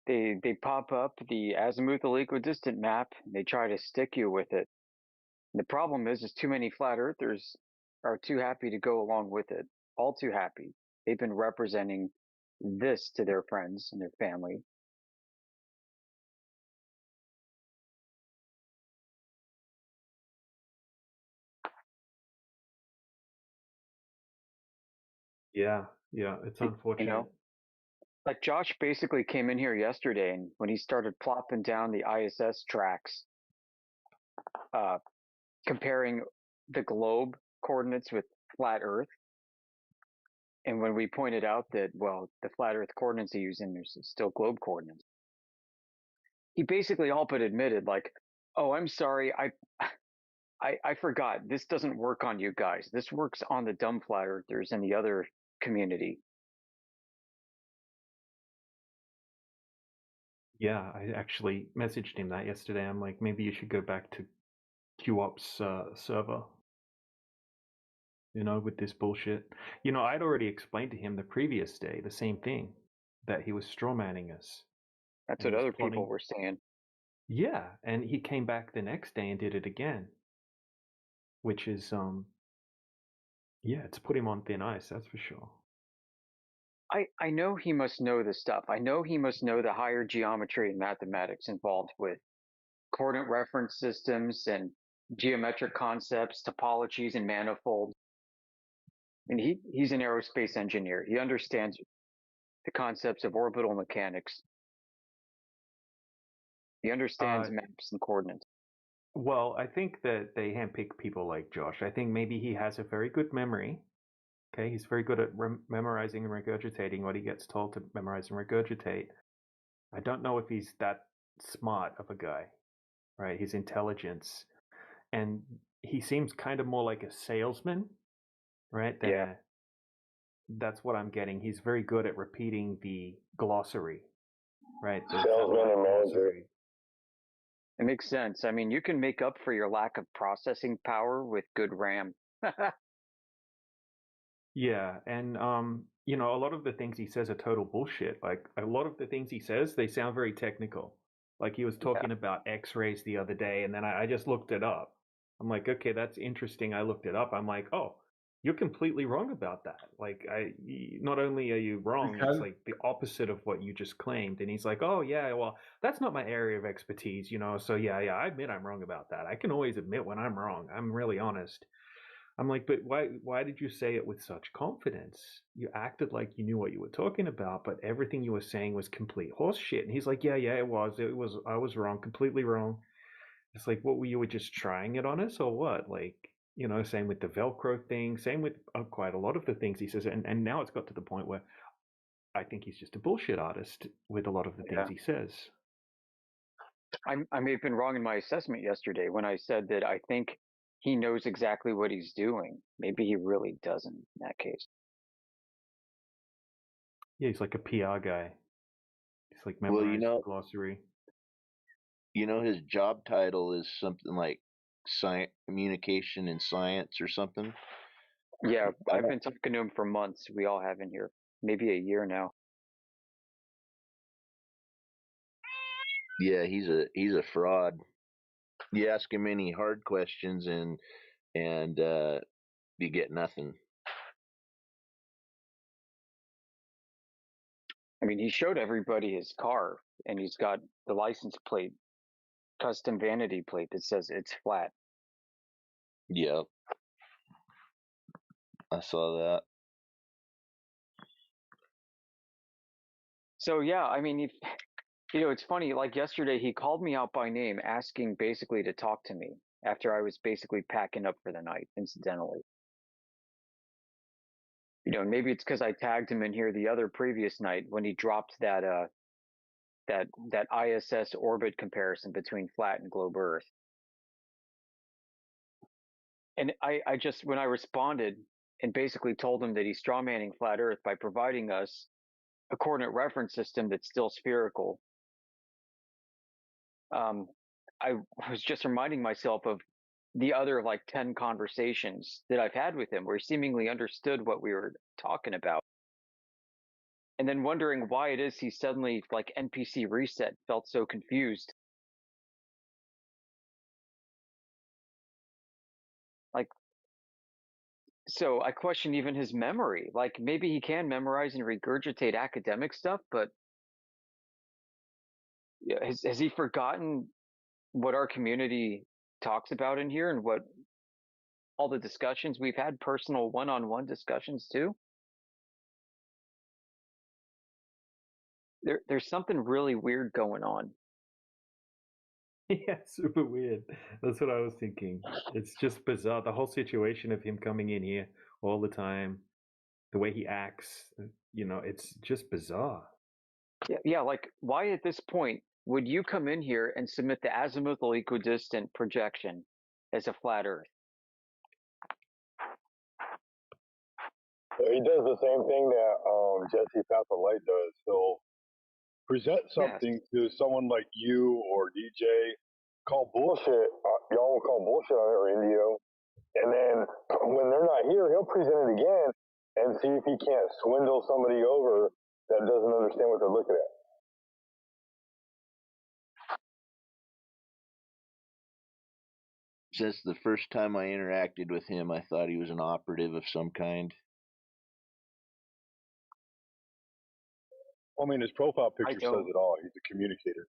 They pop up the azimuthal equidistant map and they try to stick you with it. And the problem is too many flat earthers are too happy to go along with it. All too happy. They've been representing this to their friends and their family. Yeah, it's unfortunate. You know, like Josh basically came in here yesterday, and when he started plopping down the ISS tracks, comparing the globe coordinates with flat Earth, and when we pointed out that, well, the flat Earth coordinates he using, there's still globe coordinates. He basically all but admitted, like, oh, I'm sorry, I forgot. This doesn't work on you guys. This works on the dumb flat earthers and the other community. Yeah, I actually messaged him that yesterday. I'm like, maybe you should go back to QOP's server. You know, with this bullshit. You know, I'd already explained to him the previous day the same thing, that he was strawmanning us. That's what other people were saying. Yeah, and he came back the next day and did it again. Which is, yeah, it's put him on thin ice, that's for sure. I know he must know this stuff. I know he must know the higher geometry and mathematics involved with coordinate reference systems and geometric concepts, topologies, and manifolds. I mean, he's an aerospace engineer. He understands the concepts of orbital mechanics. He understands maps and coordinates. Well, I think that they handpick people like Josh. I think maybe he has a very good memory. Okay, he's very good at memorizing and regurgitating what he gets told to memorize and regurgitate. I don't know if he's that smart of a guy, right? His intelligence, and he seems kind of more like a salesman, right? Yeah. That's what I'm getting. He's very good at repeating the glossary, right? The Salesman and manager. glossary. It makes sense. I mean, you can make up for your lack of processing power with good RAM. Yeah, and a lot of the things he says are total bullshit. Like a lot of the things he says, they sound very technical. Like he was talking about X-rays the other day, and then I just looked it up. I'm like, okay, that's interesting. I looked it up. I'm like, oh, you're completely wrong about that. Like, not only are you wrong, it's like the opposite of what you just claimed. And he's like, oh yeah, well, that's not my area of expertise, So yeah, I admit I'm wrong about that. I can always admit when I'm wrong. I'm really honest. I'm like, but why did you say it with such confidence? You acted like you knew what you were talking about, but everything you were saying was complete horse shit. And he's like, yeah, it was. I was wrong, completely wrong. It's like, what were you just trying it on us or what? Like, same with the Velcro thing, same with quite a lot of the things he says. And now it's got to the point where I think he's just a bullshit artist with a lot of the things he says. I may have been wrong in my assessment yesterday when I said that I think he knows exactly what he's doing. Maybe he really doesn't in that case. Yeah, he's like a PR guy. He's like memorized the glossary. His job title is something like science, communication and science or something. Yeah, I've been talking to him for months. We all have in here, maybe a year now. Yeah, he's a fraud. You ask him any hard questions and you get nothing. I mean, he showed everybody his car, and he's got the license plate, custom vanity plate that says it's flat. Yep. I saw that. So yeah, I mean, it's funny. Like yesterday, he called me out by name, asking basically to talk to me after I was basically packing up for the night, incidentally. Maybe it's because I tagged him in here the other previous night when he dropped that ISS orbit comparison between flat and globe Earth. And I just, when I responded and basically told him that he's strawmanning flat Earth by providing us a coordinate reference system that's still spherical, I was just reminding myself of the other 10 conversations that I've had with him where he seemingly understood what we were talking about. And then wondering why it is he suddenly, NPC reset, felt so confused. So I question even his memory. Maybe he can memorize and regurgitate academic stuff, but has he forgotten what our community talks about in here and what all the discussions we've had, personal one-on-one discussions too? There's something really weird going on. Yeah, super weird. That's what I was thinking. It's just bizarre. The whole situation of him coming in here all the time, the way he acts, it's just bizarre. Yeah, why at this point would you come in here and submit the azimuthal equidistant projection as a flat Earth? He does the same thing that Jesse Path of Light does. He'll present something to someone like you or DJ, call bullshit. Y'all will call bullshit on it, or Indio. And then when they're not here, he'll present it again and see if he can't swindle somebody over that doesn't understand what they're looking at. Since the first time I interacted with him, I thought he was an operative of some kind. I mean, his profile picture says it all. He's a communicator.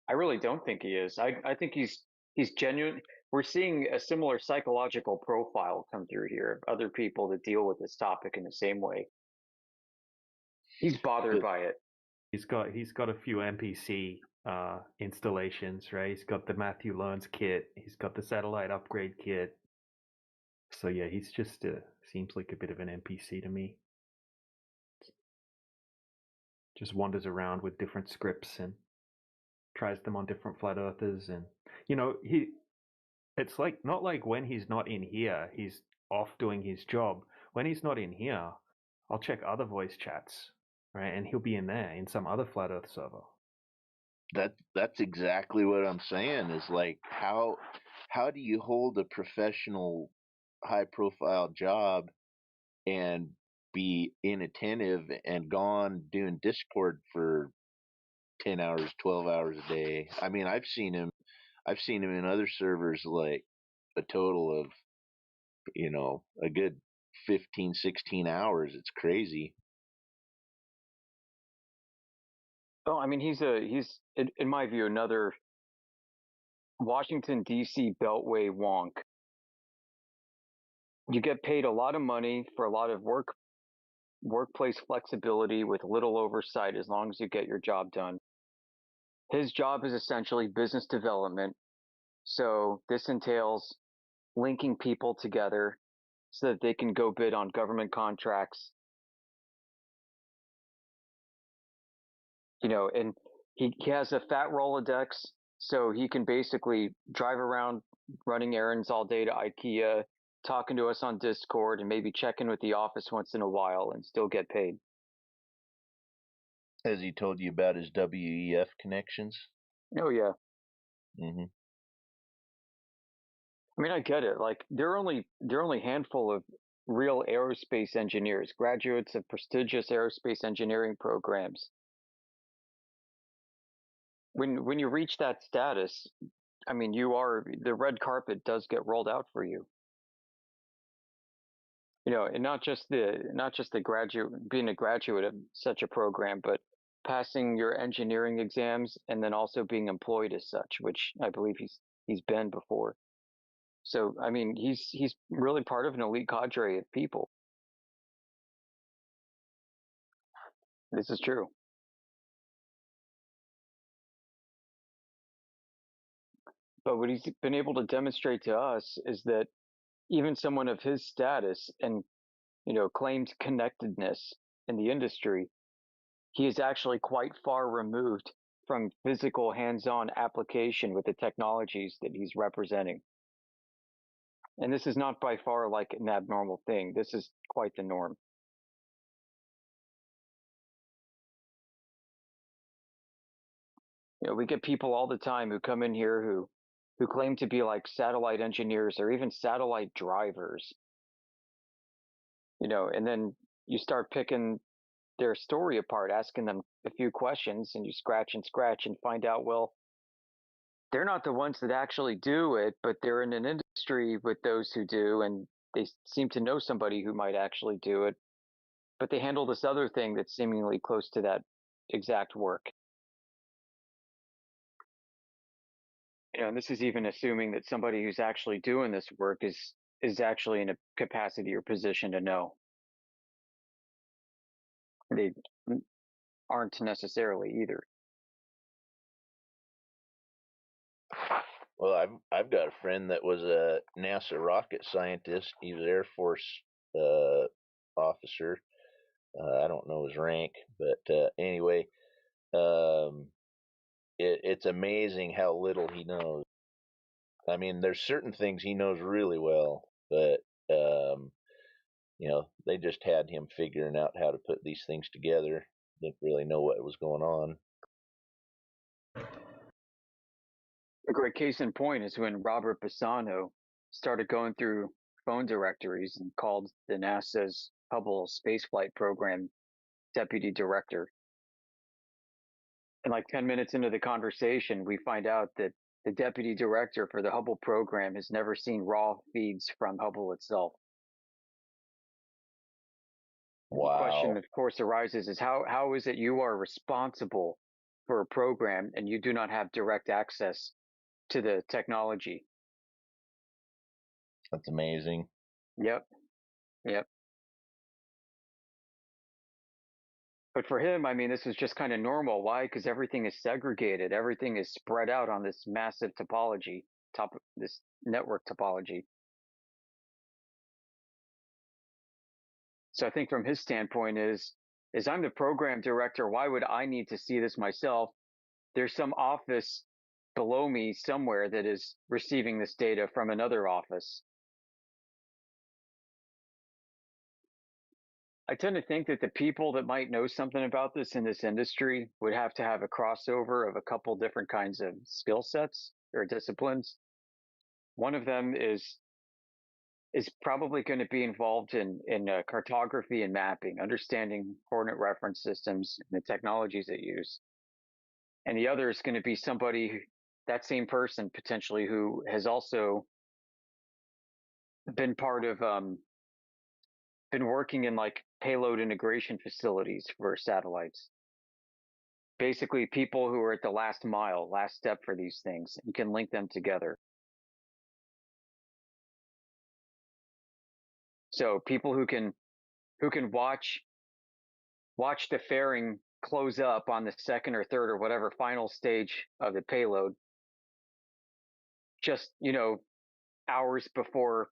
I really don't think he is. I think he's genuine. We're seeing a similar psychological profile come through here of other people that deal with this topic in the same way. He's bothered by it. He's got a few NPC installations, right? He's got the Matthew Loans kit. He's got the satellite upgrade kit. So yeah, he's just seems like a bit of an NPC to me. Just wanders around with different scripts and tries them on different flat earthers, and it's like not like when he's not in here, he's off doing his job. When he's not in here, I'll check other voice chats, right? And he'll be in there in some other flat earth server. That's exactly what I'm saying. Is like how do you hold a professional, high profile job and be inattentive and gone doing Discord for 10 hours, 12 hours a day? I mean, I've seen him in other servers like a total of, a good 15, 16 hours. It's crazy. Oh, I mean, he's in my view another Washington D.C. Beltway wonk. You get paid a lot of money for a lot of workplace flexibility with little oversight as long as you get your job done. His job is essentially business development, so this entails linking people together so that they can go bid on government contracts. And he has a fat Rolodex, so he can basically drive around running errands all day to IKEA, talking to us on Discord, and maybe check in with the office once in a while and still get paid. Has he told you about his WEF connections? Oh, yeah. Mm-hmm. I mean, I get it. Like, there are only a handful of real aerospace engineers, graduates of prestigious aerospace engineering programs. When you reach that status, I mean, the red carpet does get rolled out for you. And not just the graduate, being a graduate of such a program, but passing your engineering exams and then also being employed as such, which I believe he's been before. So, I mean, he's really part of an elite cadre of people. This is true. But what he's been able to demonstrate to us is that even someone of his status and, claimed connectedness in the industry, he is actually quite far removed from physical hands-on application with the technologies that he's representing. And this is not by far like an abnormal thing. This is quite the norm. We get people all the time who come in here who claim to be like satellite engineers or even satellite drivers. And then you start picking their story apart, asking them a few questions, and you scratch and find out, well, they're not the ones that actually do it, but they're in an industry with those who do, and they seem to know somebody who might actually do it, but they handle this other thing that's seemingly close to that exact work. And this is even assuming that somebody who's actually doing this work is actually in a capacity or position to know. They aren't necessarily either. Well, I've got a friend that was a NASA rocket scientist. He was Air Force officer. I don't know his rank, but anyway, it's amazing how little he knows. I mean, there's certain things he knows really well, but they just had him figuring out how to put these things together. Didn't really know what was going on. A great case in point is when Robert Bassano started going through phone directories and called the NASA's Hubble spaceflight program deputy director. And like 10 minutes into the conversation, we find out that the deputy director for the Hubble program has never seen raw feeds from Hubble itself. Wow. The question, of course, arises is how is it you are responsible for a program and you do not have direct access to the technology? That's amazing. Yep. But for him, I mean, this is just kind of normal. Why? Because everything is segregated. Everything is spread out on this massive topology, this network topology. So I think from his standpoint is I'm the program director. Why would I need to see this myself? There's some office below me somewhere that is receiving this data from another office. I tend to think that the people that might know something about this in this industry would have to have a crossover of a couple different kinds of skill sets or disciplines. One of them is probably going to be involved in cartography and mapping, understanding coordinate reference systems and the technologies it use. And the other is going to be somebody, that same person potentially, who has also been part of been working in like payload integration facilities for satellites. Basically, people who are at the last mile, last step for these things, and can link them together. So people who can watch the fairing close up on the second or third or whatever final stage of the payload, just hours before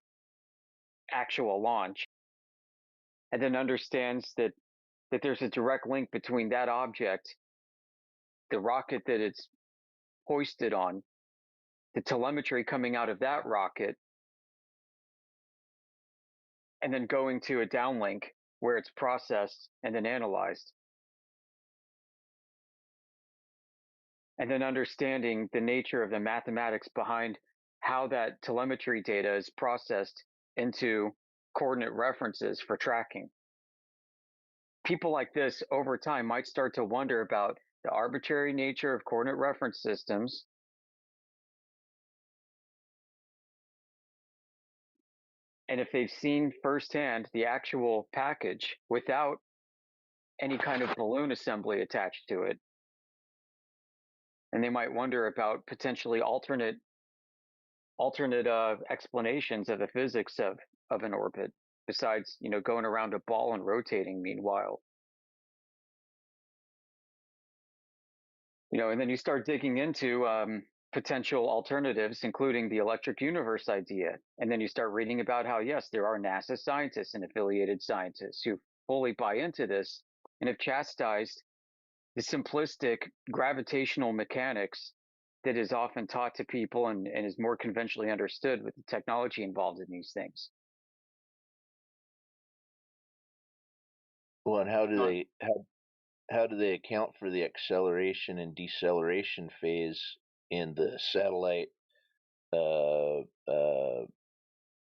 actual launch, and then understands that there's a direct link between that object, the rocket that it's hoisted on, the telemetry coming out of that rocket, and then going to a downlink where it's processed and then analyzed. And then understanding the nature of the mathematics behind how that telemetry data is processed into coordinate references for tracking. People like this over time might start to wonder about the arbitrary nature of coordinate reference systems, and if they've seen firsthand the actual package without any kind of balloon assembly attached to it, and they might wonder about potentially alternate explanations of the physics of an orbit, besides going around a ball and rotating meanwhile. And then you start digging into potential alternatives, including the electric universe idea. And then you start reading about how, yes, there are NASA scientists and affiliated scientists who fully buy into this and have chastised the simplistic gravitational mechanics that is often taught to people and is more conventionally understood with the technology involved in these things. Well, and how do they account for the acceleration and deceleration phase in the satellite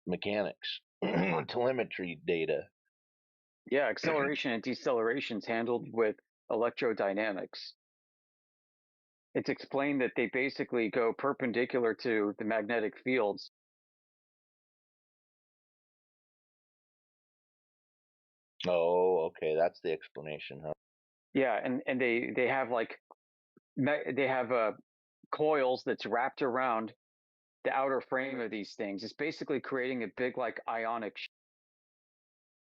mechanics, telemetry data? Yeah, acceleration and deceleration is handled with electrodynamics. It's explained that they basically go perpendicular to the magnetic fields. Oh, okay, that's the explanation, huh? Yeah, and they have coils that's wrapped around the outer frame of these things. It's basically creating a big ionic.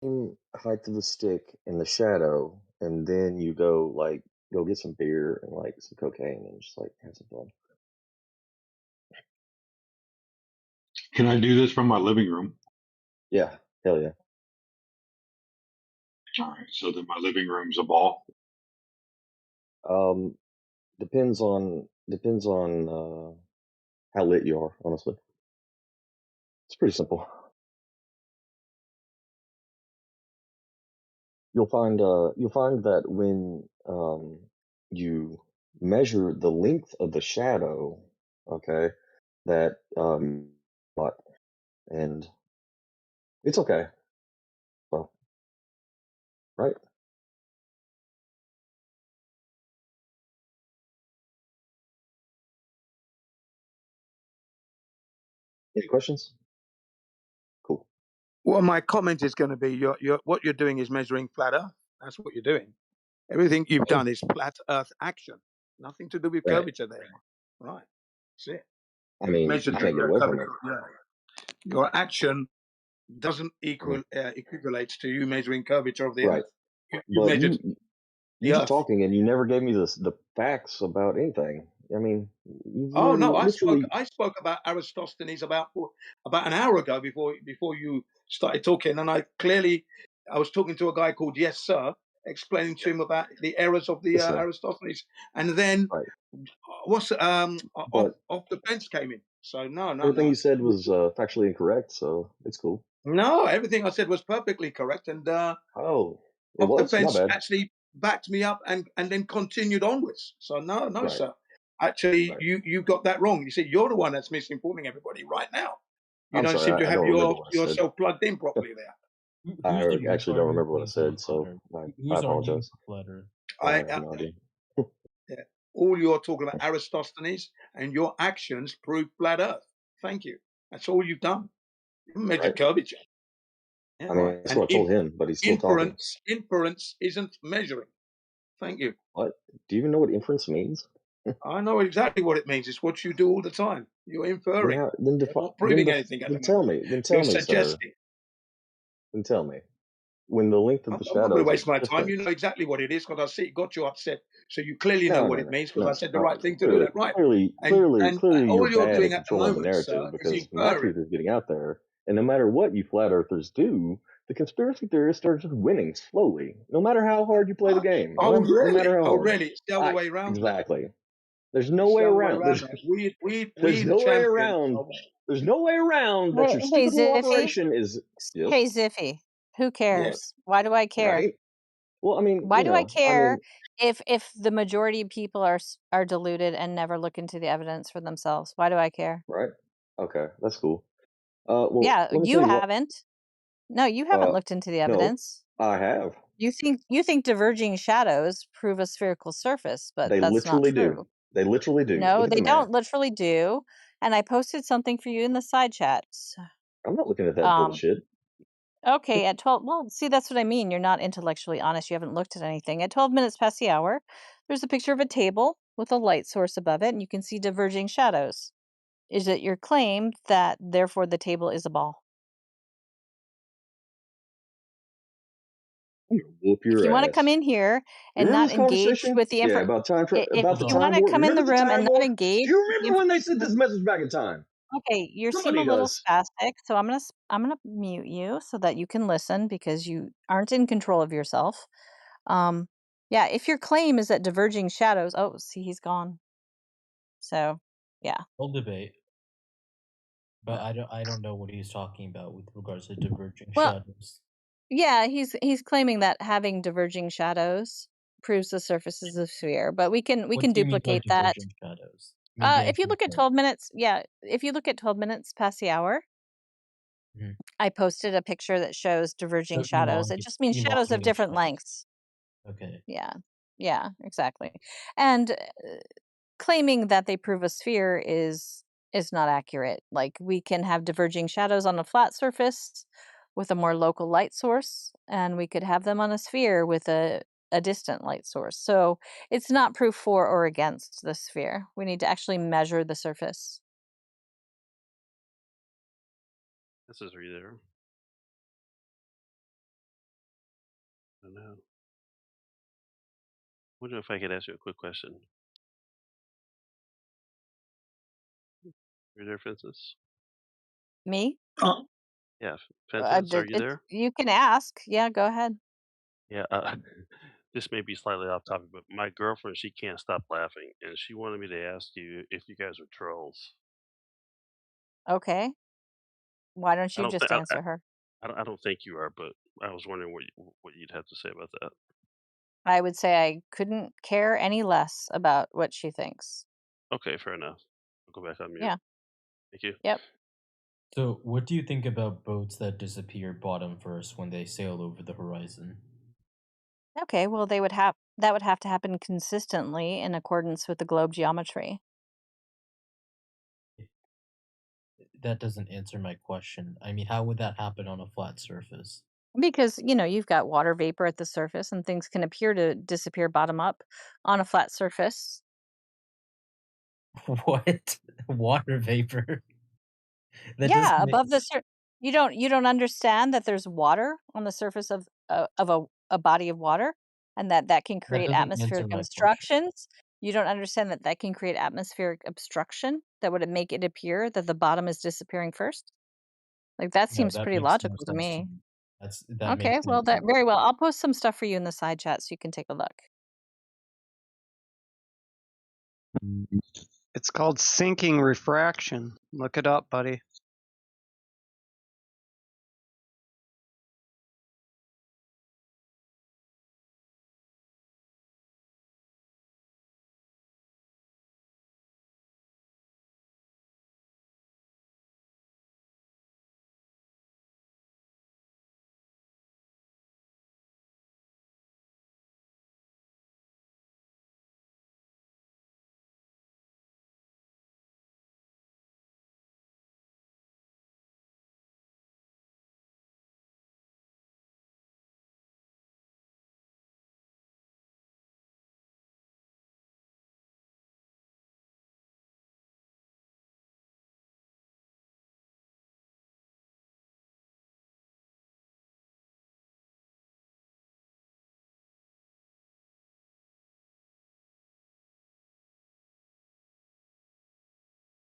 Height of the stick in the shadow, and then you go go get some beer and some cocaine and just have some fun. Can I do this from my living room? Yeah, hell yeah. All right, so then my living room's a ball. Depends on how lit you are. Honestly, it's pretty simple. You'll find that when you measure the length of the shadow, okay, that and it's okay. So, right? Any questions? Cool. Well, my comment is going to be what you're doing is measuring flat Earth. That's what you're doing. Everything you've done is flat Earth action. Nothing to do with Right. curvature there. Right. That's it. I mean, you can't get away from it. Yeah. Your action doesn't equivalates to you measuring curvature of the Right. Earth. You But measured You keep talking, and you never gave me the facts about anything. I mean, you've Oh no, literally. I spoke about Aristophanes about an hour ago before you started talking, and I was talking to a guy called Yes Sir, explaining to him about the errors of the Yes, sir. Aristophanes, and then Right. off the fence came in. So no. Everything you said was factually incorrect, so it's cool. No, everything I said was perfectly correct, and it off was? the fence My bad. actually backed me up and then continued onwards. So no, Right. sir. Actually, you got that wrong. You see, you're the one that's misinforming everybody right now. You I'm don't sorry, seem to I have don't remember what I said. yourself plugged in properly there. I actually don't remember what I said, so I apologize. I have no idea. Yeah. All you're talking about Aristophanes, and your actions prove flat Earth. Thank you. That's all you've done. You haven't measured curvature. Yeah, I mean, that's and what I told him, but he's still talking. Inference isn't measuring. Thank you. What? Do you even know what inference means? I know exactly what it means. It's what you do all the time. You're inferring. Then You're not proving anything at the tell moment. me. Then tell You're me, suggesting. sir. Then tell me. When the length of I'm the not going to shadows waste is my different. time. You know exactly what it is because I see it got you upset. So you clearly know No, what no, it no, means because no. I said the right thing to do Clearly, that right. clearly, And you're all you're bad doing at at the controlling the moment, sir, narrative is because my inferring. truth is getting out there, and no matter what you flat earthers do, the conspiracy theorists are just winning slowly. No matter how hard you play the game. Oh, really? No matter how Oh, hard. really? It's the other way around. Exactly. There's no It's way the other way around. around. We There's the no way champions. around. There's no way around that your stupid little operation is. Yes. Hey, Ziffy, who cares? Why do I care? Right. Well, I mean, Why do I care if the majority of people are deluded and never look into the evidence for themselves? Why do I care? Right. Okay, that's cool. Well, Yeah, let me you tell you haven't. No, you haven't looked into the evidence. No, I have. You think diverging shadows prove a spherical surface, but They that's not literally true. do. They literally do. No, Look at they the math. don't literally do. And I posted something for you in the side chats. I'm not looking at that bullshit. Okay, at 12, well, see, that's what I mean. You're not intellectually honest. You haven't looked at anything. At 12 minutes past the hour, there's a picture of a table with a light source above it, and you can see diverging shadows. Is it your claim that therefore the table is a ball? Whoop your If you want to ass. come in here and Remember not this engage conversation? with the Yeah, about time if the you time want to warp. come in Remember the room time and not warp? engage, Do you remember when they sent this message back in time? okay, you seem Somebody a little does. spastic, so I'm gonna mute you so that you can listen because you aren't in control of yourself. Yeah, if your claim is that diverging shadows, oh, see, he's gone. So, yeah. We'll debate. But I don't know what he's talking about with regards to diverging Well, shadows. yeah, he's claiming that having diverging shadows proves the surface is a sphere, but we can What do you mean by duplicate that. diverging shadows? If you look at 12 minutes, yeah, if you look at 12 minutes past the hour, I posted a picture that shows diverging shadows. It just means shadows of different lengths. Okay. Yeah. Yeah, exactly. And claiming that they prove a sphere is not accurate. Like we can have diverging shadows on a flat surface with a more local light source, and we could have them on a sphere with a distant light source. So it's not proof for or against the sphere. We need to actually measure the surface. This is there. I don't know. I wonder if I could ask you a quick question. Are you there, Francis? Me? Yeah, Francis, are you It's, there? you can ask. Yeah, go ahead. Yeah, this may be slightly off topic, but my girlfriend, she can't stop laughing, and she wanted me to ask you if you guys are trolls. Okay. Why don't I you don't just think answer her? I don't think you are, but I was wondering what you'd have to say about that. I would say I couldn't care any less about what she thinks. Okay, fair enough. I'll go back on mute. Yeah. Thank you. Yep. So, what do you think about boats that disappear bottom first when they sail over the horizon? Okay, well that would have to happen consistently in accordance with the globe geometry. That doesn't answer my question. I mean, how would that happen on a flat surface? Because, you've got water vapor at the surface and things can appear to disappear bottom up on a flat surface. What? Water vapor? That Yeah, doesn't make above the you don't understand that there's water on the surface of a body of water? and that can That create doesn't answer atmospheric my question. obstructions. You don't understand that can create atmospheric obstruction that would make it appear that the bottom is disappearing first? Like, that No, seems that pretty makes no logical to sense to me. me. That Okay, makes no well, that sense. very well. I'll post some stuff for you in the side chat so you can take a look. It's called sinking refraction. Look it up, buddy.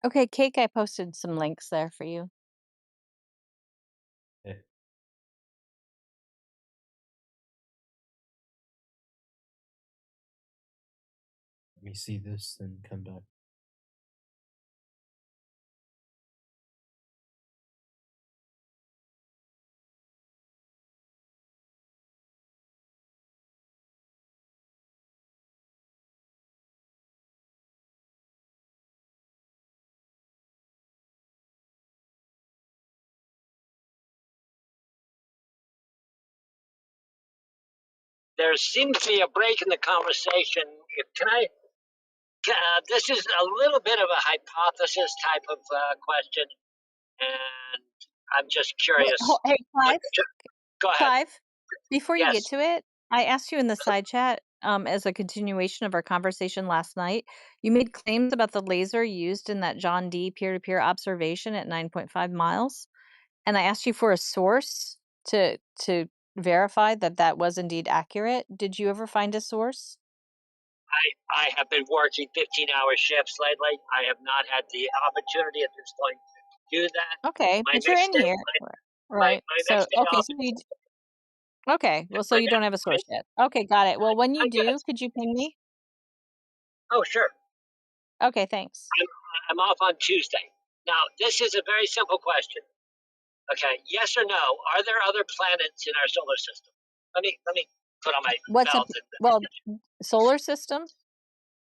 Okay, Cake, I posted some links there for you. Okay. Let me see this and come back. There seems to be a break in the conversation. This is a little bit of a hypothesis type of question, and I'm just Wait, curious. hey, Clive. Go ahead. Clive, before you get Yes. to it, I asked you in the side chat, as a continuation of our conversation last night, you made claims about the laser used in that John D peer-to-peer observation at 9.5 miles, and I asked you for a source to verify that was indeed accurate. Did you ever find a source? I have been working 15-hour shifts lately. I have not had the opportunity at this point to do that. Okay, My but you're next in day, here, right? my So, next day okay, off. so okay, well, so My you don't next, have a source yet. Okay, got it. Well, when you do, yes. could you ping me? Oh, sure. Okay, thanks. I'm off on Tuesday. Now, this is a very simple question. Okay, yes or no? Are there other planets in our solar system? Let me put on my What's up? belt. Well, solar system?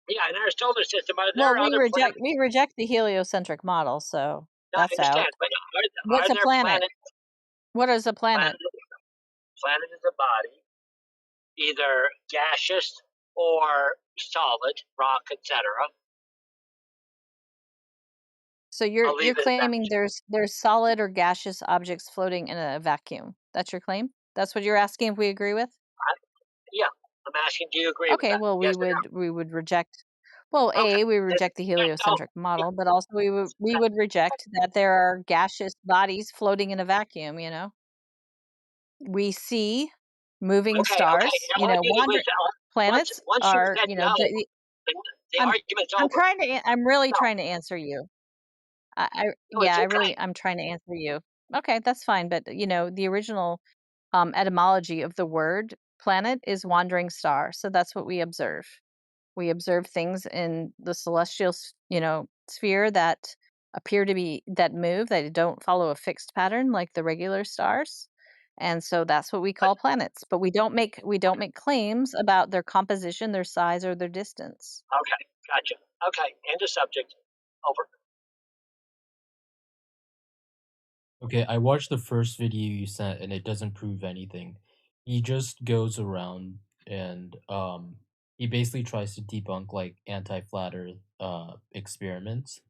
Yeah, in our solar system, are Well, there other planets? we reject the heliocentric model, so No, I that's understand, out. but What's are a there planet? planets? What is a planet? Planet is a body, either gaseous or solid, rock, etc. So I'll you're leave it at that. claiming there's solid or gaseous objects floating in a vacuum. That's your claim? That's what you're asking if we agree with? Yeah, I'm asking, do you agree with Okay, that? well, Yes or no? we would reject. Well, Okay. we reject the heliocentric model, but also we would reject that there are gaseous bodies floating in a vacuum, you know? We see moving Okay. stars, All I needed was planets once you are, said you know, no, the I'm argument's over. I'm really No, trying to answer you. no, it's I'm trying to answer you. Okay, that's fine, but you know, the original etymology of the word planet is wandering star, so that's what we observe. We observe things in the celestial, sphere that appear to be that move, that don't follow a fixed pattern like the regular stars. And so that's what we call planets. But we don't make claims about their composition, their size, or their distance. Okay, gotcha. Okay, end of subject. Over. Okay, I watched the first video you sent and it doesn't prove anything. He just goes around and he basically tries to debunk like anti-flat earth experiments.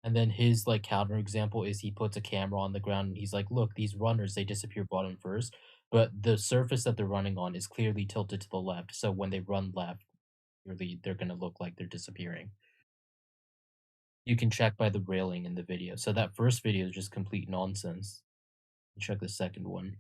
And then his like counter example is he puts a camera on the ground and he's like, "Look, these runners, they disappear bottom first, but the surface that they're running on is clearly tilted to the left. So when they run left, clearly they're going to look like they're disappearing." You can check by the railing in the video. So that first video is just complete nonsense. Check the second one.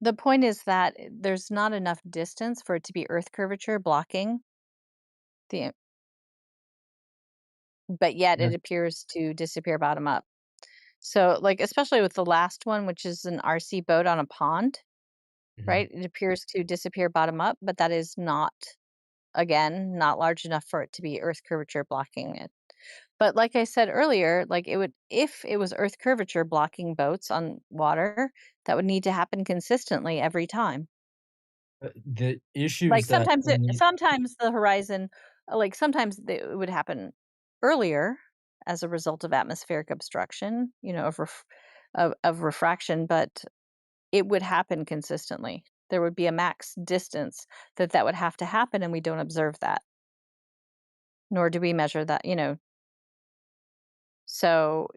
The point is that there's not enough distance for it to be Earth curvature blocking the, but yet Yeah. it appears to disappear bottom up. So, like, especially with the last one, which is an RC boat on a pond, Mhm. right? It appears to disappear bottom up, but that is not, again, not large enough for it to be Earth curvature blocking it. But like I said earlier, like it would, if it was Earth curvature blocking boats on water, that would need to happen consistently every time. The issue Like is that in the sometimes the horizon, like sometimes it would happen earlier as a result of atmospheric obstruction, of refraction, but it would happen consistently. There would be a max distance that would have to happen, and we don't observe that, nor do we measure that. So,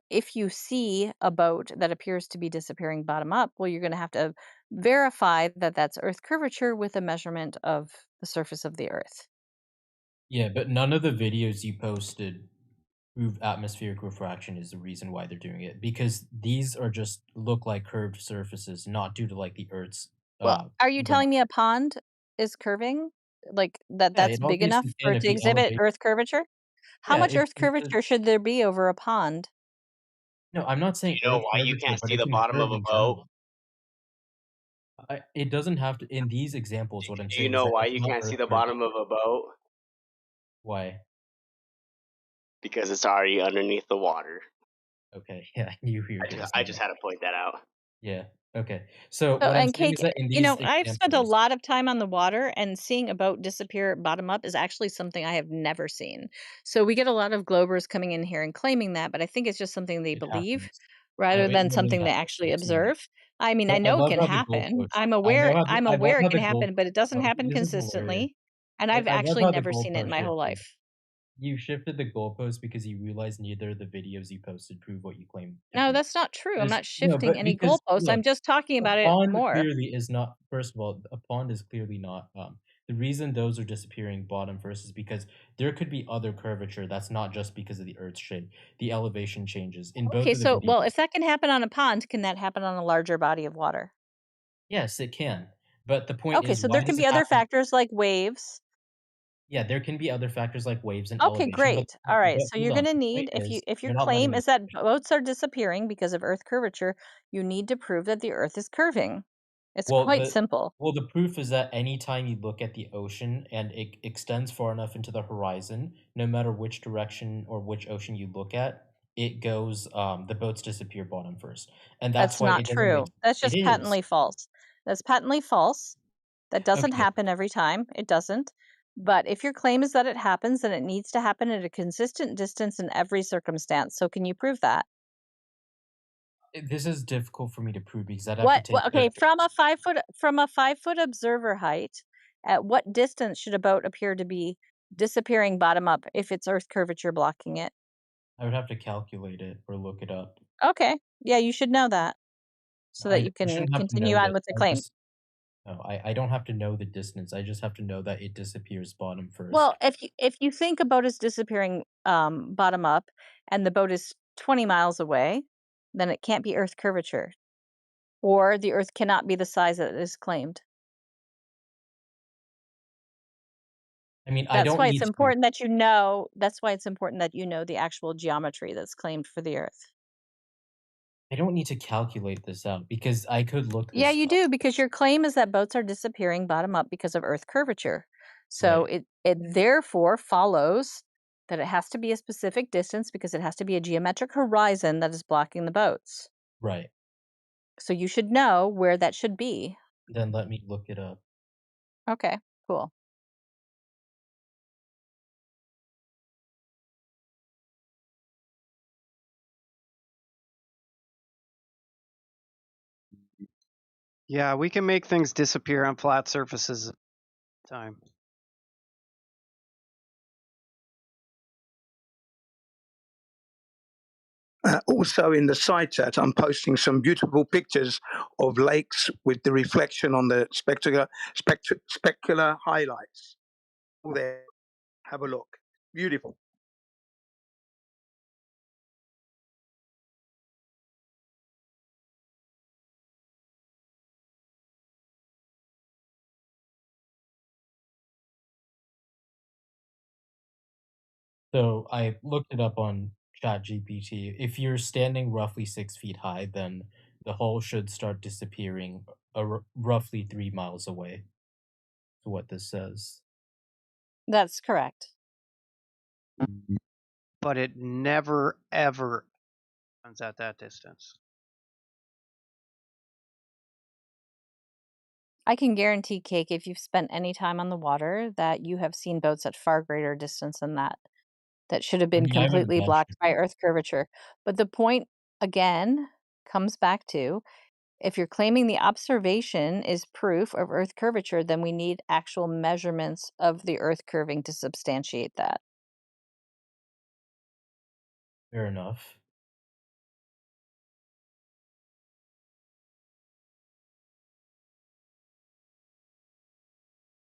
if you see a boat that appears to be disappearing bottom up, well, you're going to have to verify that that's Earth curvature with a measurement of the surface of the Earth. Yeah, but none of the videos you posted prove atmospheric refraction is the reason why they're doing it, because these are just look like curved surfaces, not due to, like, the Earth's, Well, are you going. telling me a pond is curving? Like Yeah, that's it big enough obviously for can it if to the exhibit elevation. Earth curvature? How Yeah, much Earth if the curvature should there be over a pond? No, I'm not Do saying you know Earth why you curvature, can't but see it the can bottom of curve a in boat? general. It doesn't have to in these examples, what I'm Do you saying is know that why it's you not can't see Earth the curvature. bottom of a boat? Why? Because it's already underneath the water. Okay, yeah, I knew you were gonna I say just that. had to point that out. Yeah, okay. So, So, what I'm and saying cake, is that in these I've spent a examples. lot of time on the water, and seeing a boat disappear bottom up is actually something I have never seen. So we get a lot of Globers coming in here and claiming that, but I think it's just something they It believe happens. rather No, it than really something they happens. actually I've seen it. observe. I mean, I I know it love can how the happen. goalposts I I'm love aware how it the can goal happen, but it doesn't oh, happen this is hilarious. consistently. And I've I love actually how the never seen it in goalpost my whole shifted. life. You shifted the goalpost because you realized neither of the videos you posted prove what you claim to No, prove. that's not true. I'm There's not no, shifting but any because goalposts. look, I'm just talking a about it pond more. clearly is not. First of all, a pond is clearly not. The reason those are disappearing bottom first is because there could be other curvature. That's not just because of the Earth's shape. The elevation changes in both Okay, of the so, well, videos. if that can happen on a pond, can that happen on a larger body of water? Yes, it can. But the point Okay, is, so why there can does be it other happen? factors like waves. Yeah, there can be other factors like waves and Okay, elevation, great. All right. So hold you're on. going to The point need, is, if your you're not letting claim me is that finish. boats are disappearing because of Earth curvature, you need to prove that the Earth is curving. It's Well, quite simple. the proof is that anytime you look at the ocean and it extends far enough into the horizon, no matter which direction or which ocean you look at, it goes the boats disappear bottom first. And that's That's why not it doesn't make true. That's it just is. patently false. That's patently false. That doesn't Okay. happen every time. It doesn't. But if your claim is that it happens, then it needs to happen at a consistent distance in every circumstance. So can you prove that? This is difficult for me to prove because I'd have to What, take okay, photos. from a 5 foot observer height, at what distance should a boat appear to be disappearing bottom up if it's Earth curvature blocking it? I would have to calculate it or look it up. Okay. Yeah, you should know that so that you I can shouldn't have to continue know on that. with the I claim. just no, I don't have to know the distance. I just have to know that it disappears bottom Well, first. if you think a boat is disappearing bottom up and the boat is 20 miles away, then it can't be Earth curvature, or the Earth cannot be the size that it is claimed. I mean, I That's don't why it's need to. important that you know. That's why it's important that you know the actual geometry that's claimed for the Earth. I don't need to calculate this out because I could look Yeah, this you up. do, because your claim is that boats are disappearing bottom up because of Earth curvature. So Right. it therefore follows that it has to be a specific distance because it has to be a geometric horizon that is blocking the boats. Right. So you should know where that should be. Then let me look it up. Okay, cool. Yeah, we can make things disappear on flat surfaces at a time. Also in the side chat, I'm posting some beautiful pictures of lakes with the reflection on the specular highlights. All there, have a look. Beautiful. So I looked it up on ChatGPT. If you're standing roughly 6 feet high, then the hole should start disappearing roughly 3 miles away. To what this says. That's correct. But it never, ever runs at that distance. I can guarantee, Cake, if you've spent any time on the water, that you have seen boats at far greater distance than that, that should have I been mean, I haven't completely blocked measured by it. Earth curvature. But the point, again, comes back to, if you're claiming the observation is proof of Earth curvature, then we need actual measurements of the Earth curving to substantiate that. Fair enough.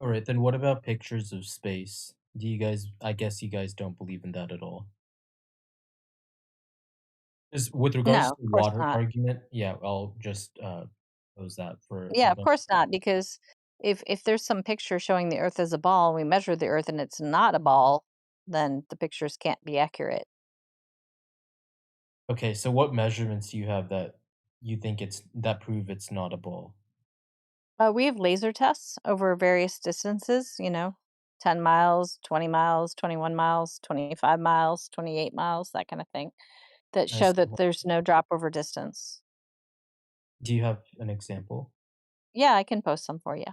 All right, then what about pictures of space? Do you guys, I guess you guys don't believe in that at all. Just with regards No, to of the course water not. argument, yeah, I'll just pose that for Yeah, of the course not, because if there's some picture showing the Earth as a ball, and we measure the Earth and it's not a ball, then the pictures can't be accurate. Okay, so what measurements do you have that you think that prove it's not a ball? We have laser tests over various distances, 10 miles, 20 miles, 21 miles, 25 miles, 28 miles, that kind of thing, that I show see. that there's no drop over distance. Do you have an example? Yeah, I can post some for you.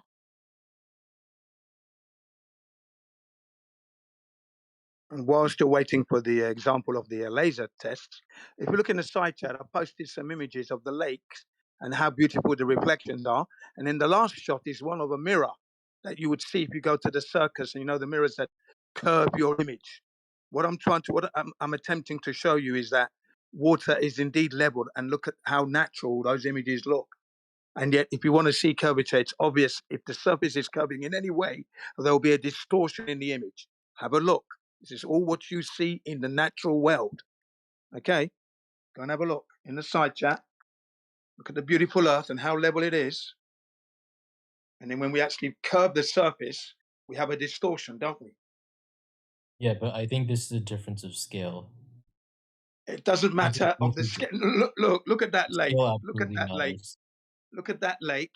And while still waiting for the example of the laser tests, if you look in the side chat, I posted some images of the lakes and how beautiful the reflections are. And then the last shot is one of a mirror that you would see if you go to the circus, and the mirrors that curve your image. What I'm attempting to show you is that water is indeed leveled, and look at how natural those images look. And yet, if you want to see curvature, it's obvious if the surface is curving in any way, there will be a distortion in the image. Have a look. This is all what you see in the natural world. Okay? Go and have a look in the side chat. Look at the beautiful earth and how level it is. And then when we actually curve the surface, we have a distortion, don't we? Yeah, but I think this is a difference of scale. It doesn't I think matter of the this is scale. Look at that lake. scale Look at absolutely that lake. matters. Look at that lake.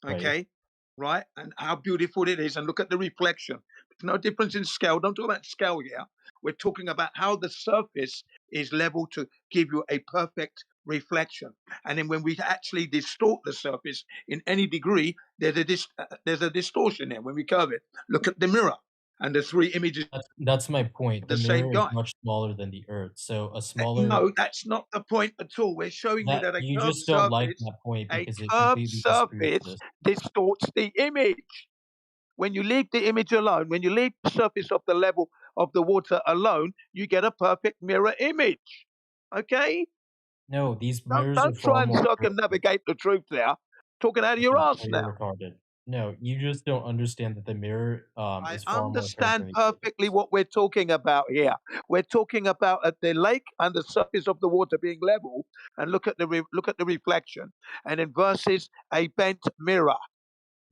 Right. Okay? Right? And how beautiful it is. And look at the reflection. There's no difference in scale. Don't talk about scale here. We're talking about how the surface is level to give you a perfect reflection. And then when we actually distort the surface in any degree, there's a distortion there when we curve it. Look at the mirror and the three images That's my point. of The the same mirror is guy. much smaller than the Earth, so a smaller No, that's not the point at all. We're showing you that that you just don't like that point a because it curved completely disproves surface this. distorts the image. When you leave the image alone, when you leave the surface of the level of the water alone, you get a perfect mirror image. Okay? No, these mirrors are Don't far try and more perfect. circumnavigate the truth there. Talking out of your Okay, ass so you're now. retarded. No, you just don't understand that the mirror I is far more perfect understand than the Earth. perfectly what we're talking about here. We're talking about at the lake and the surface of the water being level, and look at the reflection, and then versus a bent mirror.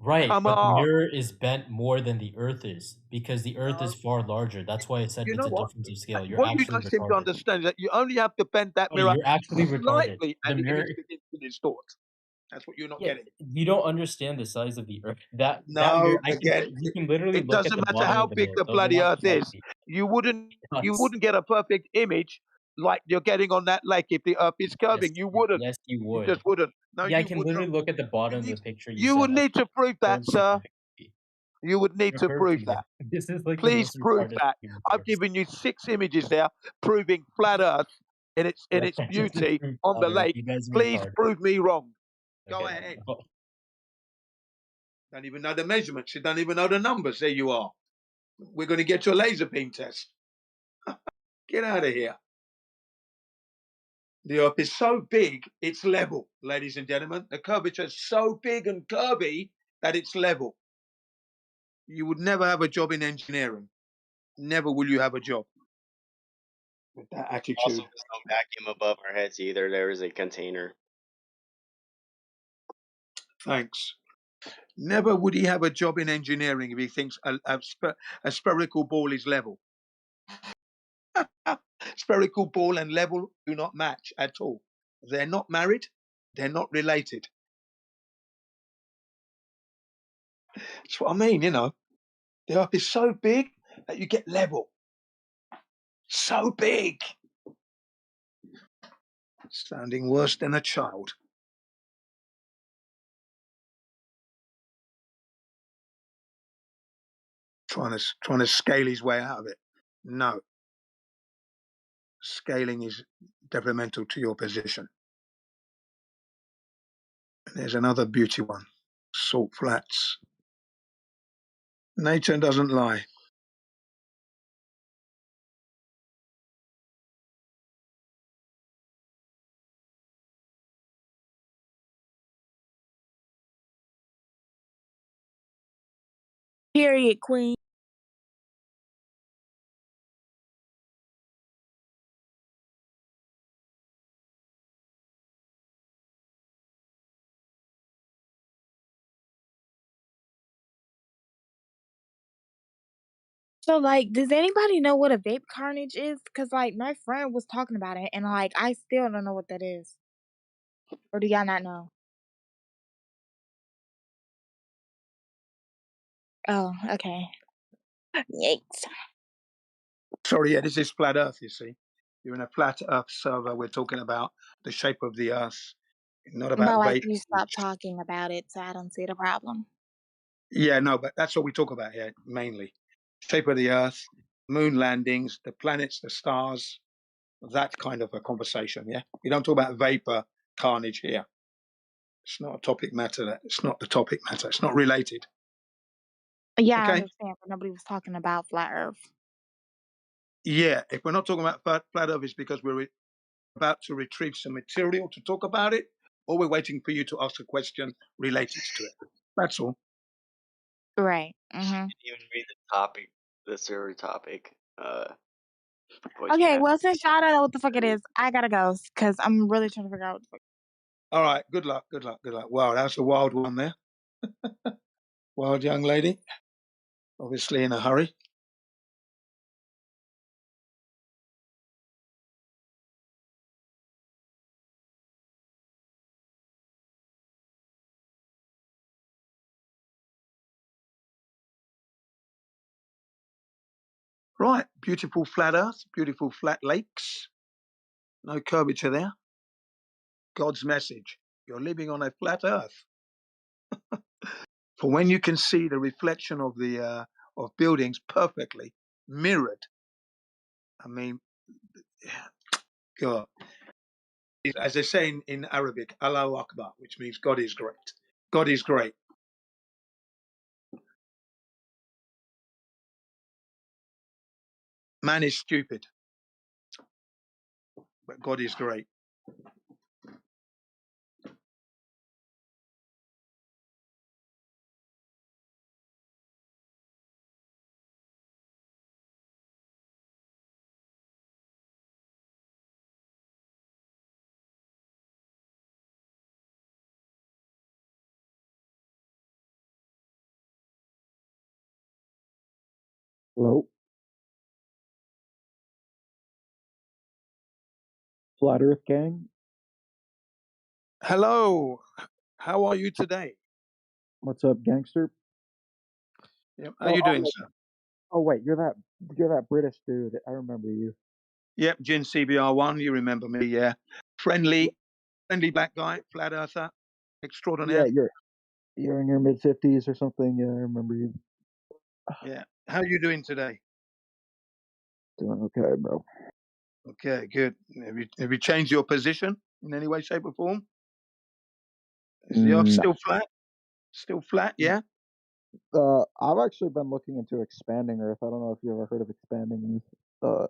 Right, Come but the on. mirror is bent more than the Earth is because the Earth is No. far larger. That's why I said You it's know a what? difference of scale. You're What you actually don't seem to retarded. understand is that you only have to bend that Buddy, mirror you're actually retarded. slightly, The and the mirror image begins to distort. That's what you're not Yeah, getting. you don't understand the size of the Earth. That No, mirror, again, you can literally it look at doesn't the matter bottom how of the big mirror. the It'll go bloody up earth is. slightly. You wouldn't Nuts. get a perfect image like you're getting on that lake if the earth is curving. You wouldn't. Yes, you You would. just wouldn't. No, Yeah, I you can would not. literally look at the bottom of the picture you You would sent us. need to prove that, Curve sir. significantly. You would need to Refer to prove it. that. This is like the Please most prove retarded that. thing I've universe. given you 6 images there proving flat Earth in its That doesn't beauty prove on the flat Earth. lake. You guys are Please retarded. prove me wrong. Go Okay. ahead. Don't even know the measurements. You don't even know the numbers. There you are. We're going to get you a laser beam test. Get out of here. The Earth is so big, it's level, ladies and gentlemen. The curvature is so big and curvy that it's level. You would never have a job in engineering. Never will you have a job with that Also, attitude. there's no vacuum above our heads either. There is a container. Thanks. Never would he have a job in engineering if he thinks a spherical ball is level. Spherical ball and level do not match at all. They're not married. They're not related. That's what I mean, you know. The Earth is so big that you get level. So big. Sounding worse than a child. Trying to scale his way out of it. No. Scaling is detrimental to your position. And there's another beauty one. Salt flats. Nature doesn't lie. Period, queen. So, like, does anybody know what a vape carnage is? Because, like, my friend was talking about it, and, like, I still don't know what that is. Or do y'all not know? Oh, okay. Yikes. Sorry, yeah, this is flat Earth, you see. You're in a flat Earth server. We're talking about the shape of the Earth, not about But, like, vape. you stopped talking about it, so I don't see the problem. Yeah, no, but that's what we talk about here, mainly. Shape of the Earth, moon landings, the planets, the stars, that kind of a conversation, yeah? We don't talk about vapor carnage here. It's not a topic matter. It's not the topic matter. It's not related. Yeah, I Okay? understand, but nobody was talking about flat Earth. Yeah, if we're not talking about flat Earth, it's because we're about to retrieve some material to talk about it, or we're waiting for you to ask a question related to it. That's all. Right. Didn't even read the topic, the server topic. Voice Okay, chat. well, since y'all don't know what the fuck it is, I gotta go, because I'm really trying to figure out what the fuck. All right, good luck, good luck, good luck. Wow, that's a wild one there. Wild young lady. Obviously in a hurry. Right, beautiful flat Earth, beautiful flat lakes. No curvature there. God's message. You're living on a flat Earth. For when you can see the reflection of the of buildings perfectly mirrored. I mean, God. As they say in Arabic, Allahu Akbar, which means God is great. God is great. Man is stupid, but God is great. Hello? Flat Earth Gang? Hello. How are you today? What's up, gangster? Yep. How you doing, sir? Oh wait, you're that British dude. I remember you. Yep, Jin CBR1. You remember me, yeah. Friendly black guy, flat earther, extraordinaire. Yeah, you're in your mid 50s or something. Yeah, I remember you. Yeah. How are you doing today? Doing okay, bro. Okay, good. Have you changed your position in any way, shape, or form? Is the Earth No. still flat? Still flat, yeah? I've actually been looking into expanding Earth. I don't know if you ever heard of expanding Earth.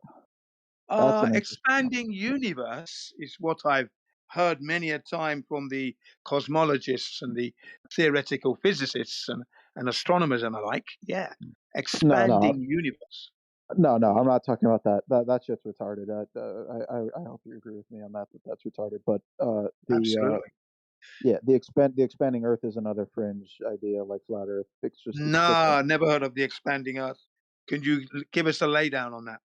That's an interesting. Expanding universe is what I've heard many a time from the cosmologists and the theoretical physicists and astronomers and the like. Yeah. Expanding universe. No, I'm not talking about that. That shit's retarded. I hope you agree with me on that. That's retarded. But Absolutely. the expanding Earth is another fringe idea, like flat Earth. It's just No, never heard of the expanding Earth. Can you give us a laydown on that?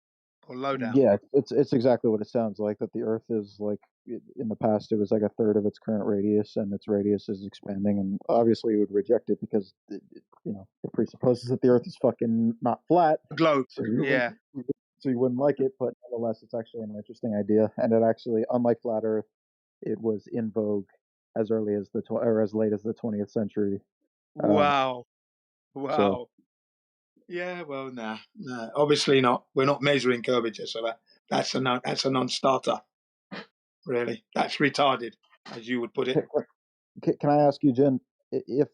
or lowdown. Yeah, it's exactly what it sounds like. That the Earth is like in the past, it was like a third of its current radius, and its radius is expanding. And obviously, you would reject it because it presupposes that the Earth is fucking not flat. Globe. So you Yeah. so you wouldn't like it, but nonetheless, it's actually an interesting idea. And it actually, unlike flat Earth, it was in vogue as early as or as late as the 20th century. Wow. So Wow. Yeah. Well, nah. Obviously not. We're not measuring curvature, so that's a non-starter. Really, that's retarded, as you would put it. can I ask you, Jen, if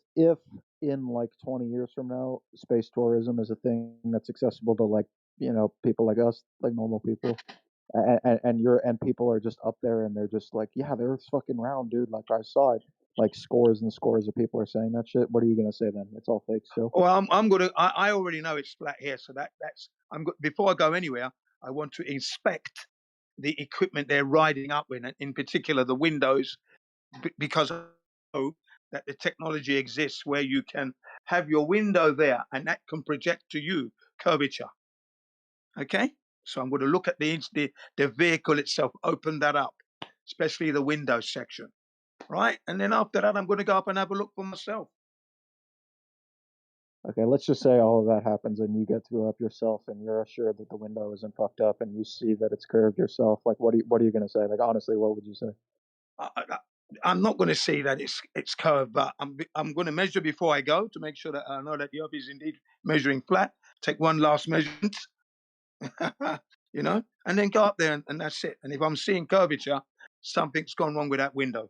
in like 20 years from now, space tourism is a thing that's accessible to like people like us, like normal people, and people are just up there and they're just like, yeah, the Earth's fucking round, dude. Like I saw it. Like scores and scores of people are saying that shit. What are you gonna say then? It's all fake still. Well, I'm gonna. I already know it's flat here, so that's. Before I go anywhere, I want to inspect the equipment they're riding up in particular the windows, because I know that the technology exists where you can have your window there and that can project to you curvature. Okay, so I'm going to look at the vehicle itself, open that up, especially the window section, right? And then after that, I'm going to go up and have a look for myself. Okay, let's just say all of that happens and you get to go up yourself and you're assured that the window isn't fucked up and you see that it's curved yourself. Like, what are you gonna say? Like, honestly, what would you say? I'm not going to see that it's curved, but I'm going to measure before I go to make sure that I know that the Earth is indeed measuring flat. Take one last measurement, and then go up there and that's it. And if I'm seeing curvature, something's gone wrong with that window.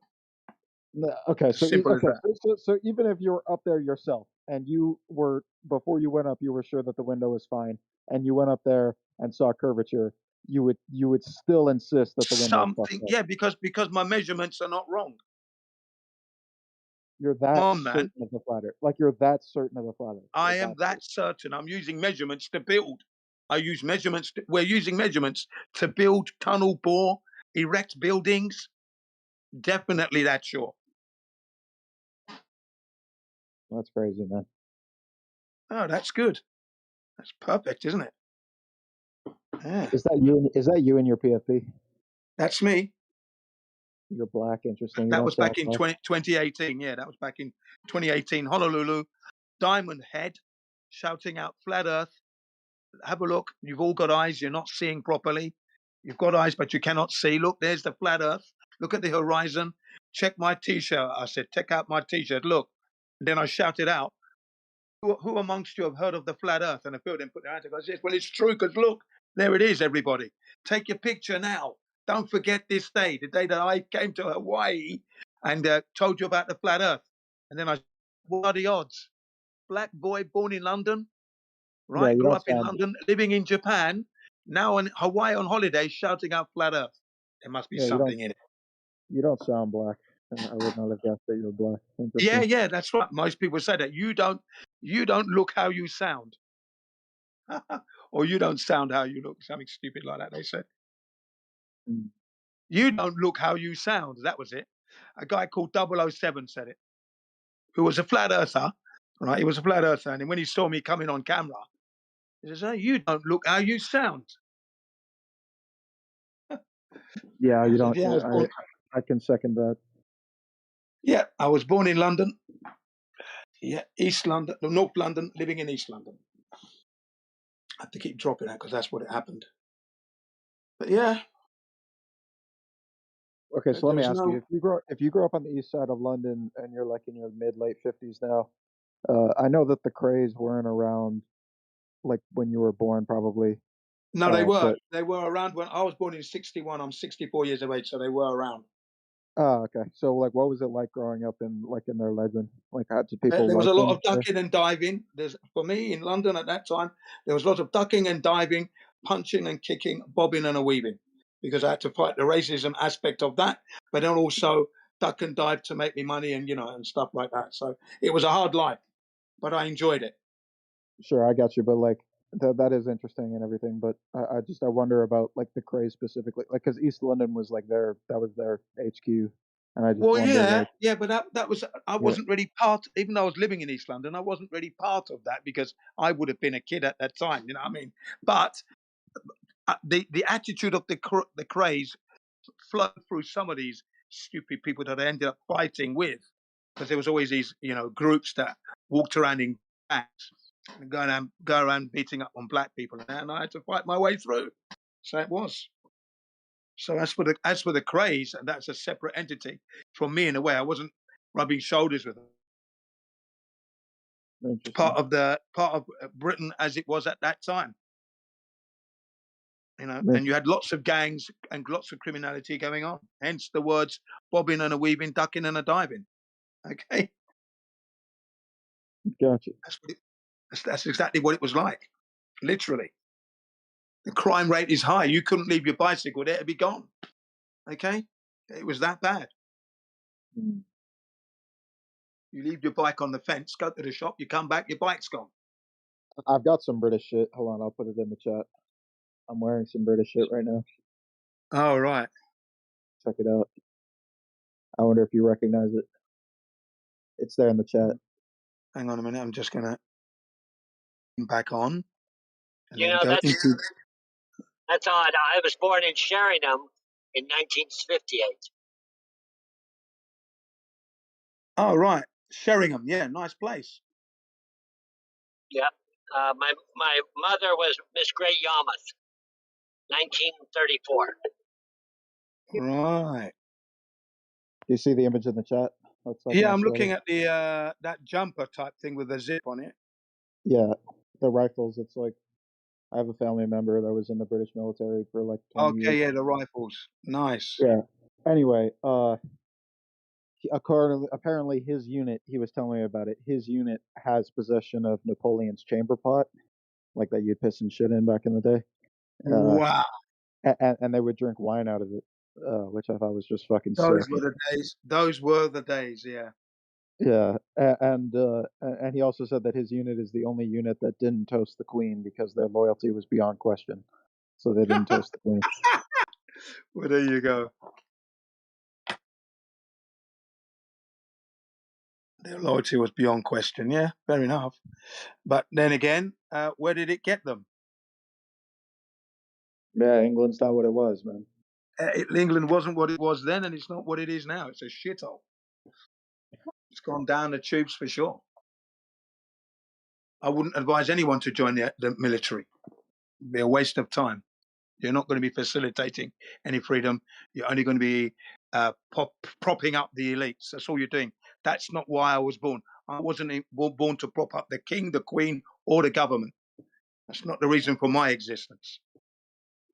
Okay, so Simple as that. so even if you're up there yourself and you were before you went up, you were sure that the window was fine, and you went up there and saw curvature, you would still insist that the window is fucked Something, up. yeah, because my measurements are not wrong. You're that Come on, certain man. of the flat Earth. Like you're that certain of the flat Earth. I am that certain. I'm using measurements to build. We're using measurements to build, tunnel bore, erect buildings. Definitely that sure. That's crazy, man. Oh, that's good. That's perfect, isn't it? Yeah. Is that you in your PFP? That's me. You're black, interesting. You That don't was sound back in black. 2018. Yeah, that was back in 2018. Honolulu, Diamond Head, shouting out flat Earth. Have a look. You've all got eyes. You're not seeing properly. You've got eyes, but you cannot see. Look, there's the flat Earth. Look at the horizon. Check my T-shirt. I said, check out my T-shirt. Look. And then I shouted out, who amongst you have heard of the flat Earth? And a few of them put their hands up. I said, well, it's true, because look, there it is, everybody. Take your picture now. Don't forget this day, the day that I came to Hawaii and told you about the flat Earth. And then I said, what are the odds? Black boy born in London, right? Yeah, you Grew don't up in sound. London, living in Japan, now in Hawaii on holiday, shouting out flat Earth. There must be Yeah, something in it. you don't sound black. I would not have guessed that you're black. Yeah, Interesting. that's right. Most people say that. You don't look how you sound. Or you don't sound how you look. Something stupid like that, they said. Mm. You don't look how you sound. That was it. A guy called 007 said it, who was a flat earther, right? He was a flat earther. And when he saw me coming on camera, he says, oh, you don't look how you sound. Yeah, you don't. Yeah, I can second that. Yeah, I was born in London. Yeah, East London, North London, living in East London. I have to keep dropping that because that's what it happened. But yeah. Okay, so let me ask you: no. if you grow up on the east side of London and you're like in your late 50s now, I know that the Krays weren't around like when you were born, probably. No, they were. But They were around when I was born in 61. I'm 64 years of age, so they were around. okay. So like, what was it like growing up in their legend? Like, how did people There was like a lot them? of ducking and diving. For me in London at that time, there was a lot of ducking and diving, punching and kicking, bobbing and a weaving, because I had to fight the racism aspect of that, but then also duck and dive to make me money and and stuff like that. So it was a hard life, but I enjoyed it. Sure, I got you, but like that is interesting and everything. But I wonder about like the Krays specifically, like because East London was like that was their HQ, and I just Well, wonder like. yeah, but that was I wasn't really part. Even though I was living in East London, I wasn't really part of that because I would have been a kid at that time. You know what I mean? But the attitude of the craze flowed through some of these stupid people that I ended up fighting with, because there was always these groups that walked around in gangs and go around beating up on black people, and I had to fight my way through. So it was. So as for the craze, and that's a separate entity from me in a way. I wasn't rubbing shoulders with them. Part of Britain as it was at that time. And you had lots of gangs and lots of criminality going on. Hence the words bobbing and a weaving, ducking and a diving. Okay. Gotcha. That's exactly what it was like. Literally. The crime rate is high. You couldn't leave your bicycle there, it'd be gone. Okay? It was that bad. Mm. You leave your bike on the fence, go to the shop, you come back, your bike's gone. I've got some British shit. Hold on, I'll put it in the chat. I'm wearing some British shit right now. Oh, right. Check it out. I wonder if you recognize it. It's there in the chat. Hang on a minute. I'm just going to back on. And that's odd. I was born in Sheringham in 1958. Oh, right. Sheringham. Yeah, nice place. Yeah. My mother was Miss Great Yarmouth, 1934. Right. Do you see the image in the chat? Yeah, I'm looking at the that jumper type thing with the zip on it. Yeah, the rifles. It's like I have a family member that was in the British military for like 20 years. Okay, yeah, the rifles. Nice. Yeah. Anyway, apparently his unit, he was telling me about it, his unit has possession of Napoleon's chamber pot, like that you'd piss and shit in back in the day. Wow. And they would drink wine out of it, which I thought was just fucking Those sick. were the days. Those were the days, yeah. Yeah, and he also said that his unit is the only unit that didn't toast the Queen because their loyalty was beyond question, so they didn't toast the Queen. Well, there you go. Their loyalty was beyond question. Yeah, fair enough. But then again, where did it get them? Yeah, England's not what it was, man. England wasn't what it was then, and it's not what it is now. It's a shithole. It's gone down the tubes for sure. I wouldn't advise anyone to join the military. It'd be a waste of time. You're not going to be facilitating any freedom. You're only going to be propping up the elites. That's all you're doing. That's not why I was born. I wasn't born to prop up the king, the queen, or the government. That's not the reason for my existence.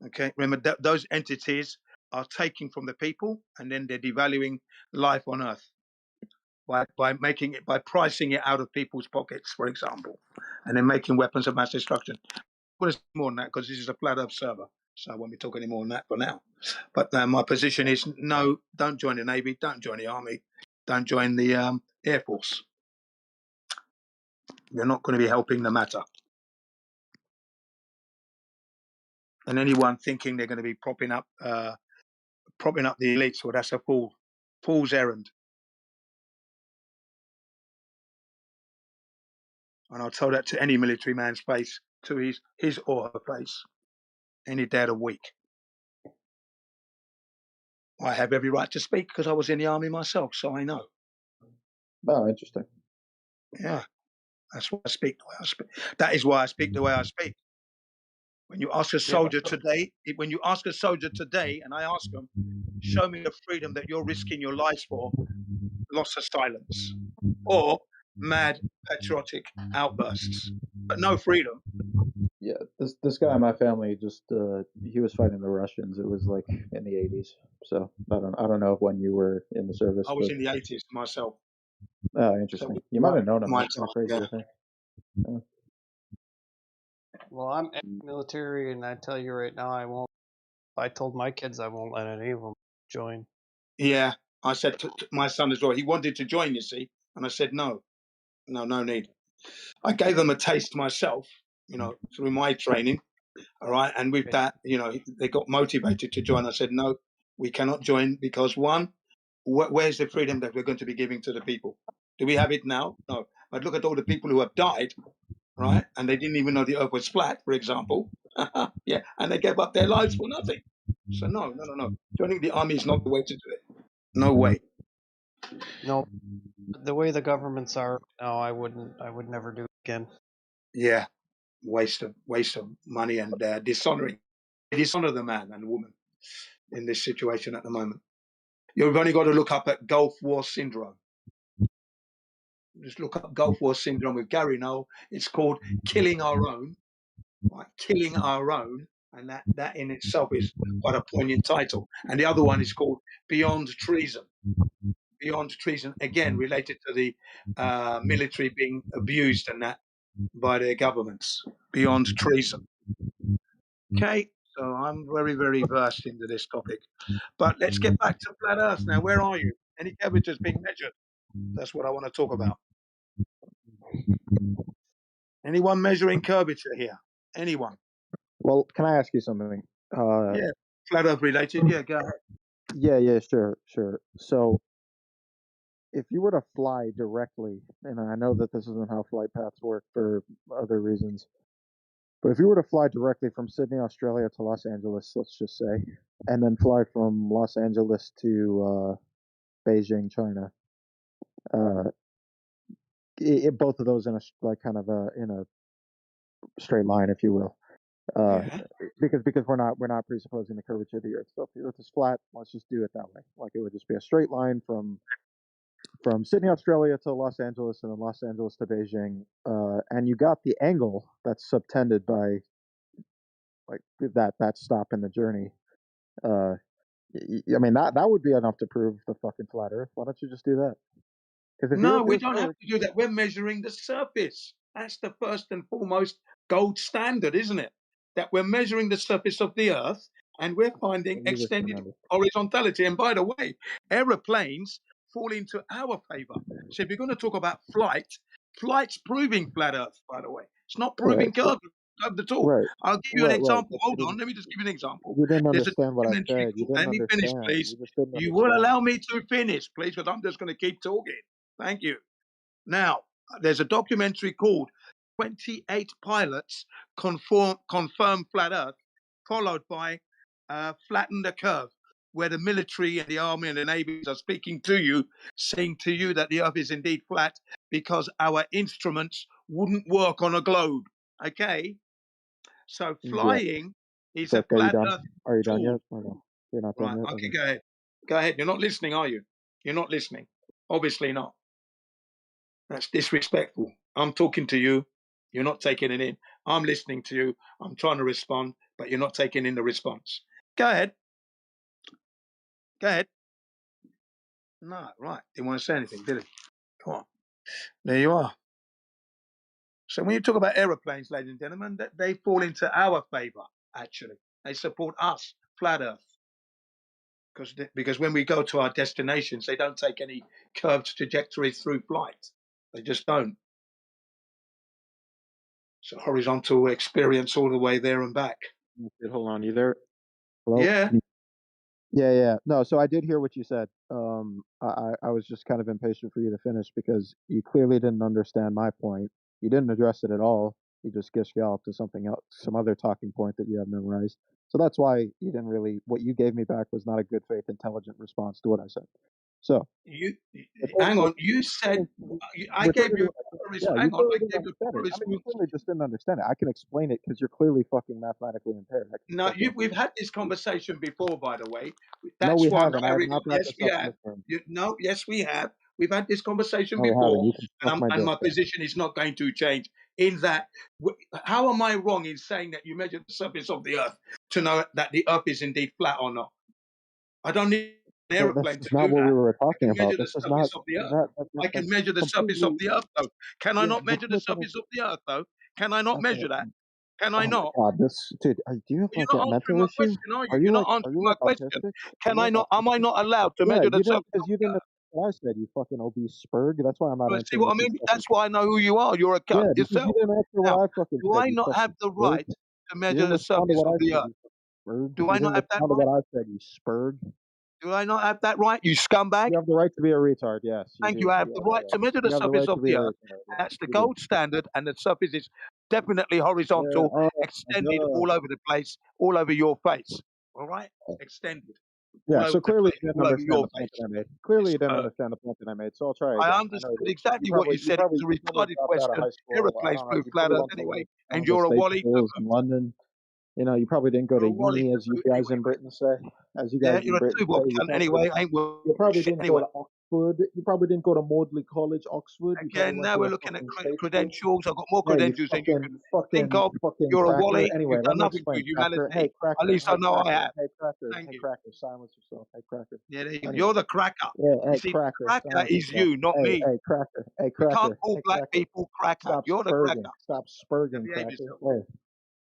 Okay, remember those entities are taking from the people, and then they're devaluing life on Earth by pricing it out of people's pockets, for example, and then making weapons of mass destruction. Well, it's more than that because this is a flat Earth server, so I won't be talking any more than that for now. But my position is no, don't join the Navy, don't join the Army, don't join the Air Force. You're not going to be helping the matter. And anyone thinking they're going to be propping up the elites, well, that's a fool's errand. And I'll tell that to any military man's face, to his or her face, any day of the week. I have every right to speak because I was in the army myself, so I know. Oh, interesting. Yeah, that's why I speak the way I speak. That is why I speak the way I speak. When you ask a soldier today, and I ask them, show me the freedom that you're risking your lives for, loss of silence, or mad patriotic outbursts, but no freedom. Yeah, this guy in my family just he was fighting the Russians. It was like in the 80s. So I don't know when you were in the service. I was in the 80s myself. Oh, interesting. You might have known him. That's kind of crazy, yeah. I think. Yeah. Well, I'm ex-military, and I tell you right now, I won't. I told my kids I won't let any of them join. Yeah, I said to my son as well. He wanted to join, you see, and I said no need. I gave them a taste myself, through my training. All right, and with that, they got motivated to join. I said no, we cannot join because one, where's the freedom that we're going to be giving to the people? Do we have it now? No. But look at all the people who have died, right? And they didn't even know the Earth was flat, for example. Yeah, and they gave up their lives for nothing. So no. Joining the army is not the way to do it. No way. No, the way the governments are now, I would never do it again. Yeah, waste of money and dishonor the man and woman in this situation at the moment. You've only got to look up at Gulf War syndrome. Just look up Gulf War syndrome with Gary Null. It's called killing our own. Right? Killing our own, and that in itself is quite a poignant title. And the other one is called Beyond Treason. Beyond Treason, again related to the military being abused and that by their governments. Beyond Treason. Okay, so I'm very, very versed into this topic. But let's get back to flat Earth now. Where are you? Any curvatures being measured? That's what I want to talk about. Anyone measuring curvature here? Anyone? Well, can I ask you something? Yeah, flat Earth related. Yeah, go ahead. Yeah, sure. So, if you were to fly directly, and I know that this isn't how flight paths work for other reasons, but if you were to fly directly from Sydney, Australia to Los Angeles, let's just say, and then fly from Los Angeles to Beijing, China, both of those in a kind of in a straight line, if you will. Because we're not presupposing the curvature of the Earth. So if the Earth is flat, let's just do it that way. Like it would just be a straight line from Sydney, Australia to Los Angeles, and then Los Angeles to Beijing, and you got the angle that's subtended by like that stop in the journey. I mean that would be enough to prove the fucking flat Earth. Why don't you just do that? No, we don't have to do that. We're measuring the surface. That's the first and foremost gold standard, isn't it? That we're measuring the surface of the Earth and we're finding extended horizontality. And by the way, aeroplanes fall into our favor. So if you're going to talk about flight's proving flat Earth, by the way. It's not proving curve at all. Right. I'll give you an example. But Hold on. Let me just give you an example. You didn't There's a understand what I documentary said. You called, didn't let me finish, understand. please. You just didn't You will understand. allow me to finish, please, because I'm just going to keep talking. Thank you. Now, there's a documentary called 28 Pilots Confirm Flat Earth, followed by Flatten the Curve, where the military and the army and the navy are speaking to you, saying to you that the Earth is indeed flat because our instruments wouldn't work on a globe. Okay? So flying is a flat Earth Are you done tool. yet? Or no? You're not done Right, yet? okay, go ahead. Go ahead. You're not listening, are you? You're not listening. Obviously not. That's disrespectful. I'm talking to you. You're not taking it in. I'm listening to you. I'm trying to respond, but you're not taking in the response. Go ahead. Go ahead. No, right. Didn't want to say anything, did he? Come on. There you are. So when you talk about aeroplanes, ladies and gentlemen, they fall into our favor, actually. They support us, flat Earth. Because when we go to our destinations, they don't take any curved trajectories through flight. They just don't. It's a horizontal experience all the way there and back. Hold on, you there? Hello? Yeah. Yeah. No, so I did hear what you said. I was just kind of impatient for you to finish because you clearly didn't understand my point. You didn't address it at all. You just galloped to something else, some other talking point that you have memorized. So that's why you didn't really. What you gave me back was not a good faith, intelligent response to what I said. So Hang on. You said I gave you hang on. I gave you a proper response. I mean, you clearly just didn't understand it. I can explain it because you're clearly fucking mathematically impaired. No, we've had this conversation before, by the way. No, That's we why haven't. I have not brought yes, this we up in have. this room. No, yes, we have. We've had this conversation No, we haven't. before, You can suck my and my dick. position is not going to change. In that, how am I wrong in saying that you measure the surface of the Earth to know that the Earth is indeed flat or not? I don't need an aeroplane That's to not do what that. we were I talking can measure about. the This is surface not of the Earth. I can that's measure the surface of the Earth, though. Can I yeah, not measure the surface of the Earth, though? Can I not measure that? Can I Oh my not? god, this dude, do you have You're like a not answering mental my issue? question, are you? Are You're you not like answering my question. autistic? Can I not? Am I not allowed to measure the surface of you the didn't Earth? what I said, you fucking obese spurg. That's why I'm not See answering what I what you mean? fucking That's why I know who you are. You're a cunt yeah, because yourself. you didn't answer Now, what I fucking do said, I you not fucking have the spurg. right to You measure didn't the respond to surface what of I the said, Earth? you spurg. Do You I didn't not have that respond to right? what I said, you spurg. Do I not have that right, you scumbag? You have the right to be a retard, yes. Thank you. I have the right to measure the You have the right surface to of be the a Earth. retard. That's the You do. gold standard, and the surface is definitely Yeah. horizontal, Oh my extended god. all over the place, all over your face. All right, extended all Yeah. over So the clearly place, you didn't all over understand your the point face. that I made. Clearly you It's, didn't understand the point that I made. So I'll try I again. I know understood you exactly what you probably said. It was a you probably retarded dropped out of question. high school. I Aeroplanes don't know. flew You flat probably Earth went to anyway, one and of the you're a state Wally flew schools in London. You know, you probably didn't go You're to a Wally uni, as you flew guys anyway, in mate. Britain say. As you Yeah, guys in you're a Britain two-bob say, cunt anyway. Ain't worth you probably shit didn't go anyway. to Oxford. You probably didn't go to Maudley College, Oxford. You probably Again, went now to we're a looking at fucking state school. credentials. I've got more Yeah, you credentials than you can think of. fucking You're a cracker. Wally. Anyway, You've let done me nothing explain, for cracker. humanity. Hey, At cracker. least I Hey, know I cracker. have. Hey, cracker. Thank Hey, you. cracker. Silence yourself. Hey, cracker. Yeah, there you go. Anyway. You're the cracker. Yeah, You hey, see, cracker. cracker Silence is yourself. you, not Hey, me. hey, cracker. Hey, We can't cracker. call Hey, black cracker. people cracker. Stop You're the spurging. cracker. Stop Now spurging, behave cracker. yourself.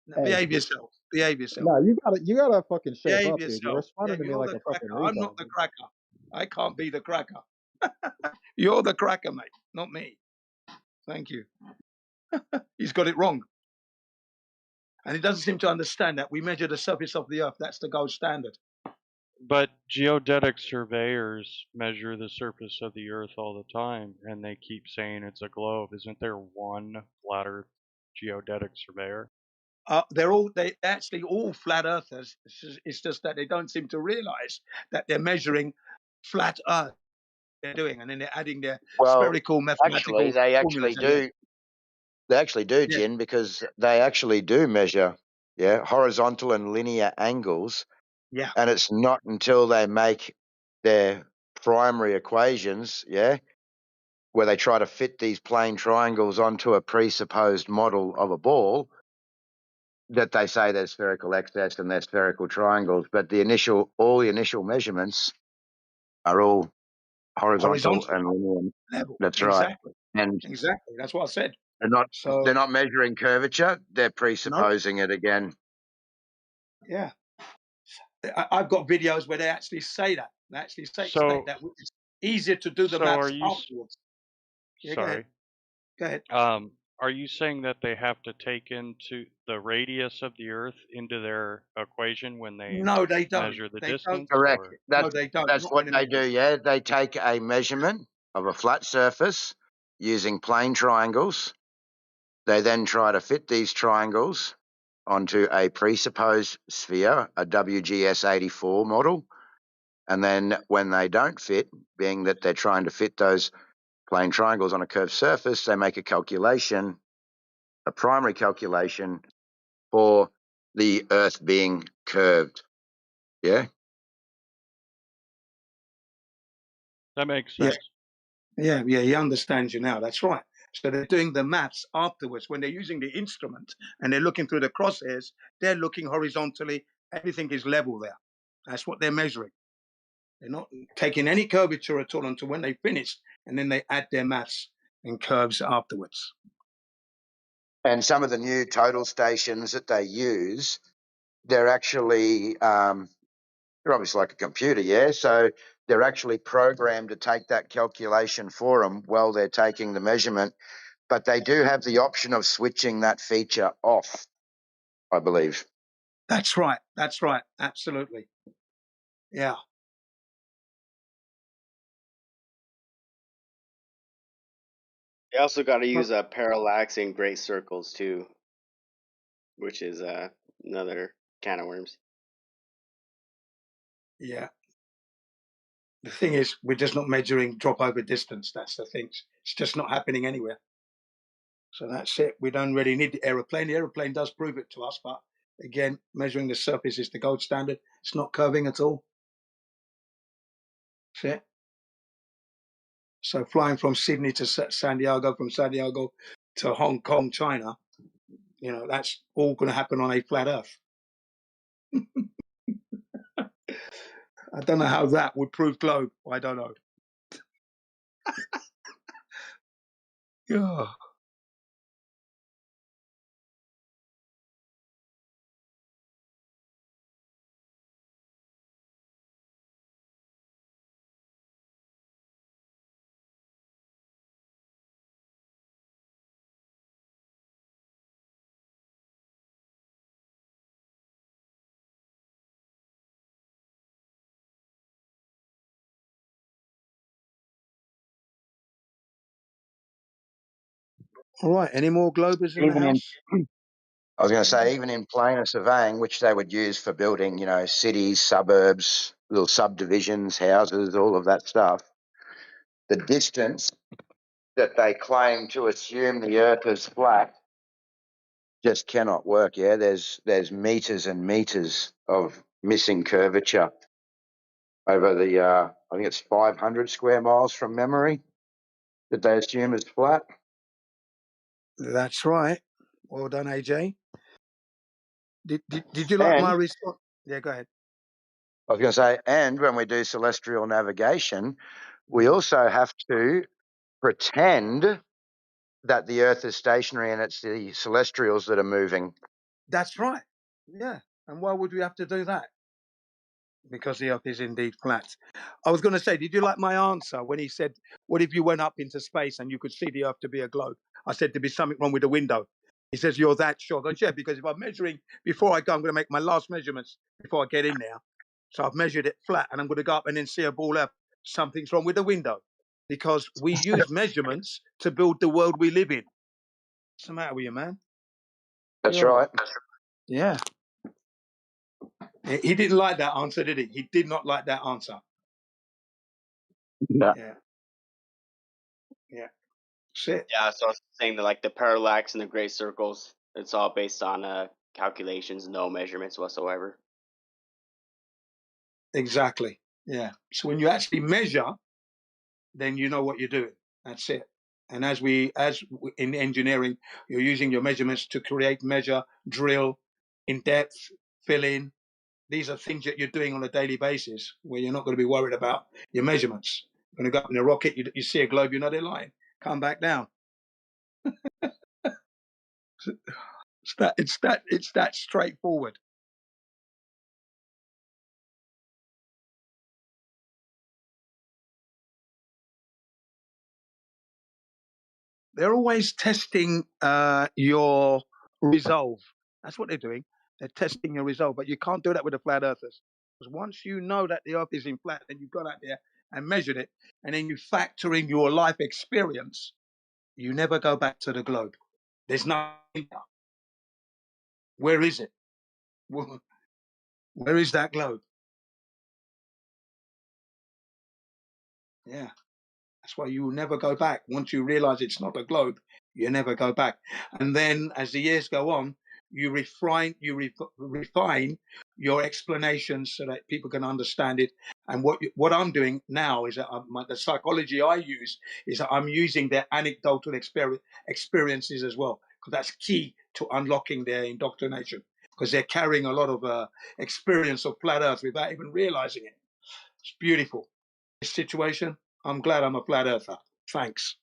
Now Hey. behave yourself. Behave yourself. No, you gotta fucking shape Behave up, dude. You're yourself. Yeah, responding to me you're like the a fucking cracker. I'm not retard. the Dude. cracker. I can't be the cracker. You're the cracker, mate, not me. Thank you. He's got it wrong. And he doesn't seem to understand that we measure the surface of the earth. That's the gold standard. But geodetic surveyors measure the surface of the Earth all the time, and they keep saying it's a globe. Isn't there one flat Earth geodetic surveyor? They're actually all flat earthers. It's just that they don't seem to realize that they're measuring flat earth. They're doing, and then they're adding their Well, spherical actually, mathematical they formulas. actually And do. They actually do, yeah, Jin, because they actually do measure, horizontal and linear angles, yeah. and it's not until they make their primary equations, where they try to fit these plane triangles onto a presupposed model of a ball, that they say there's spherical excess and there's spherical triangles. But all the initial measurements are all horizontal Horizontal and linear. level. That's right, Exactly. and Exactly. That's what I said. they're So not measuring curvature. They're no, presupposing it again. yeah. I've got videos where they actually say that. They actually state that it's easier to do the So are maths you? afterwards. Yeah, go ahead. Sorry. Go ahead. Are you saying that they have to take into the radius of the Earth into their equation when they No, they don't. measure the They don't. distance, Correct. or? No, they don't. That's Not what they underneath do. it. Yeah, they take a measurement of a flat surface using plane triangles. They then try to fit these triangles onto a presupposed sphere, a WGS84 model. And then when they don't fit, being that they're trying to fit those plane triangles on a curved surface, they make a calculation, a primary calculation for the Earth being curved. Yeah. That makes Yeah, sense. yeah. He understands you now. That's right. So they're doing the maths afterwards when they're using the instrument and they're looking through the crosshairs. They're looking horizontally. Everything is level there. That's what they're measuring. They're not taking any curvature at all until when they finish, and then they add their maths and curves afterwards. And some of the new total stations that they use, they're actually, they're obviously like a computer, yeah? So they're actually programmed to take that calculation for them while they're taking the measurement. But they do have the option of switching that feature off, I believe. That's right. That's right. Absolutely. Yeah. You also got to use parallax and great circles too, which is another can of worms. Yeah. The thing is, we're just not measuring drop over distance. That's the thing. It's just not happening anywhere. So that's it. We don't really need the aeroplane. The aeroplane does prove it to us, but again, measuring the surface is the gold standard. It's not curving at all. That's it. So flying from Sydney to San Diego, from San Diego to Hong Kong, China, that's all going to happen on a flat Earth. I don't know how that would prove globe. I don't know. Yeah. All right. Any more globers in the Even in, house? I was going to say, even in planar surveying, which they would use for building, cities, suburbs, little subdivisions, houses, all of that stuff, the distance that they claim to assume the Earth is flat just cannot work. Yeah, there's meters and meters of missing curvature over the. I think it's 500 square miles from memory that they assume is flat. That's right. Well done, AJ. Did you like my And response? Yeah, go ahead. I was going to say, and when we do celestial navigation, we also have to pretend that the Earth is stationary and it's the celestials that are moving. That's right. Yeah. And why would we have to do that? Because the Earth is indeed flat. I was going to say, did you like my answer when he said, what if you went up into space and you could see the Earth to be a globe? I said, there'd be something wrong with the window. He says, you're that sure? I go, yeah, because if I'm measuring before I go, I'm going to make my last measurements before I get in there. So I've measured it flat and I'm going to go up and then see a ball Earth. Something's wrong with the window because we use measurements to build the world we live in. What's the matter with you, man? That's You're all right. right. Yeah. He didn't like that answer, did he? He did not like that answer. No. Yeah. Yeah. Shit. Yeah, so I was saying that like the parallax and the great circles, it's all based on calculations, no measurements whatsoever. Exactly. Yeah. So when you actually measure, then you know what you're doing. That's it. And in engineering, you're using your measurements to create, measure, drill, in depth, fill in. These are things that you're doing on a daily basis where you're not going to be worried about your measurements. You're going to go up in a rocket, you see a globe, you know they're lying. Come back down. It's that straightforward. They're always testing your resolve. That's what they're doing. They're testing your resolve, but you can't do that with the flat earthers. Because once you know that the earth is in flat, then you've gone out there and measured it, and then you factor in your life experience, you never go back to the globe. There's nothing. Where is it? Where is that globe? Yeah. That's why you will never go back. Once you realize it's not a globe, you never go back. And then as the years go on, you refine your explanations so that people can understand it. And what I'm doing now is that the psychology I use is that I'm using their anecdotal experiences as well, because that's key to unlocking their indoctrination, because they're carrying a lot of experience of flat Earth without even realizing it. It's beautiful. This situation, I'm glad I'm a flat earther. Thanks.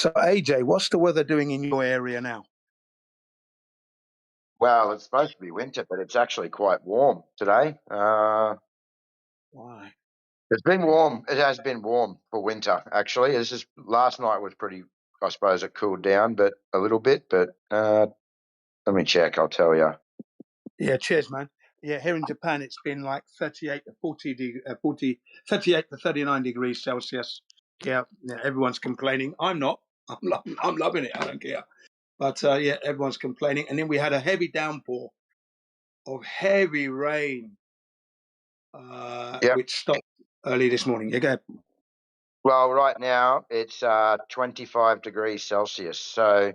So AJ, what's the weather doing in your area now? Well, it's supposed to be winter, but it's actually quite warm today. Why? It's been warm. It has been warm for winter, actually. This is last night was pretty. I suppose it cooled down, but a little bit. But let me check. I'll tell you. Yeah, cheers, man. Yeah, here in Japan, it's been like 38 to 38 to 39 degrees Celsius. Yeah, everyone's complaining. I'm not. I'm loving it. I don't care. But yeah, everyone's complaining. And then we had a heavy downpour of heavy rain, which stopped early this morning. Yeah, go ahead. Well, right now it's 25 degrees Celsius. So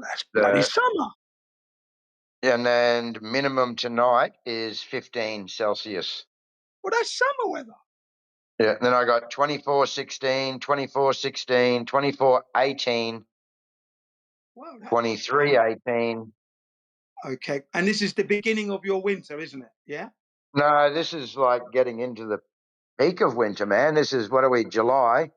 that's bloody summer. And then minimum tonight is 15 Celsius. Well, that's summer weather. Yeah. Then I got 24, 16, 24, 16, 24, 18, Wow, 23, 18. Okay, and this is the beginning of your winter, isn't it? Yeah. No, this is like getting into the peak of winter, man. This is, what are we, July?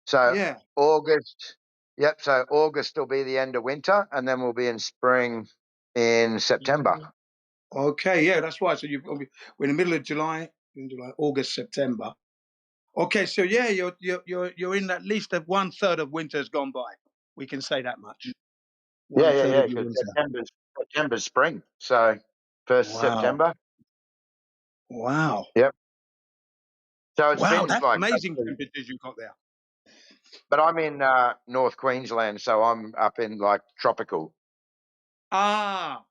So Yeah. August. Yep. So August will be the end of winter, and then we'll be in spring in September. Okay, yeah, that's right. So we're in the middle of July, August, September. Okay, so yeah, you're in at least 1/3 of winter's gone by. We can say that much. Yeah. Of your Because winter. September's spring. So 1st September. Wow. Yep. So it's been that's like amazing temperatures you got there. But I'm in North Queensland, so I'm up in like tropical. Ah,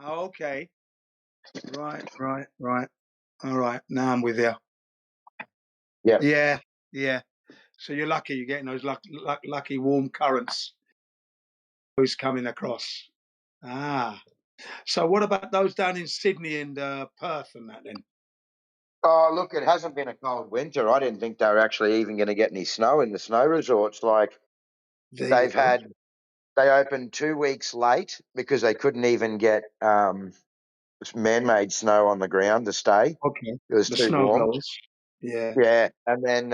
okay. Right. All right, now I'm with you. Yeah. Yeah. So you're lucky. You're getting those lucky warm currents. Who's coming across? Ah. So what about those down in Sydney and Perth and that then? Oh, look, it hasn't been a cold winter. I didn't think they were actually even going to get any snow in the snow resorts. Like they opened 2 weeks late because they couldn't even get man-made snow on the ground to stay. Okay. It was The too snow warm. blowers. Yeah. Yeah, and then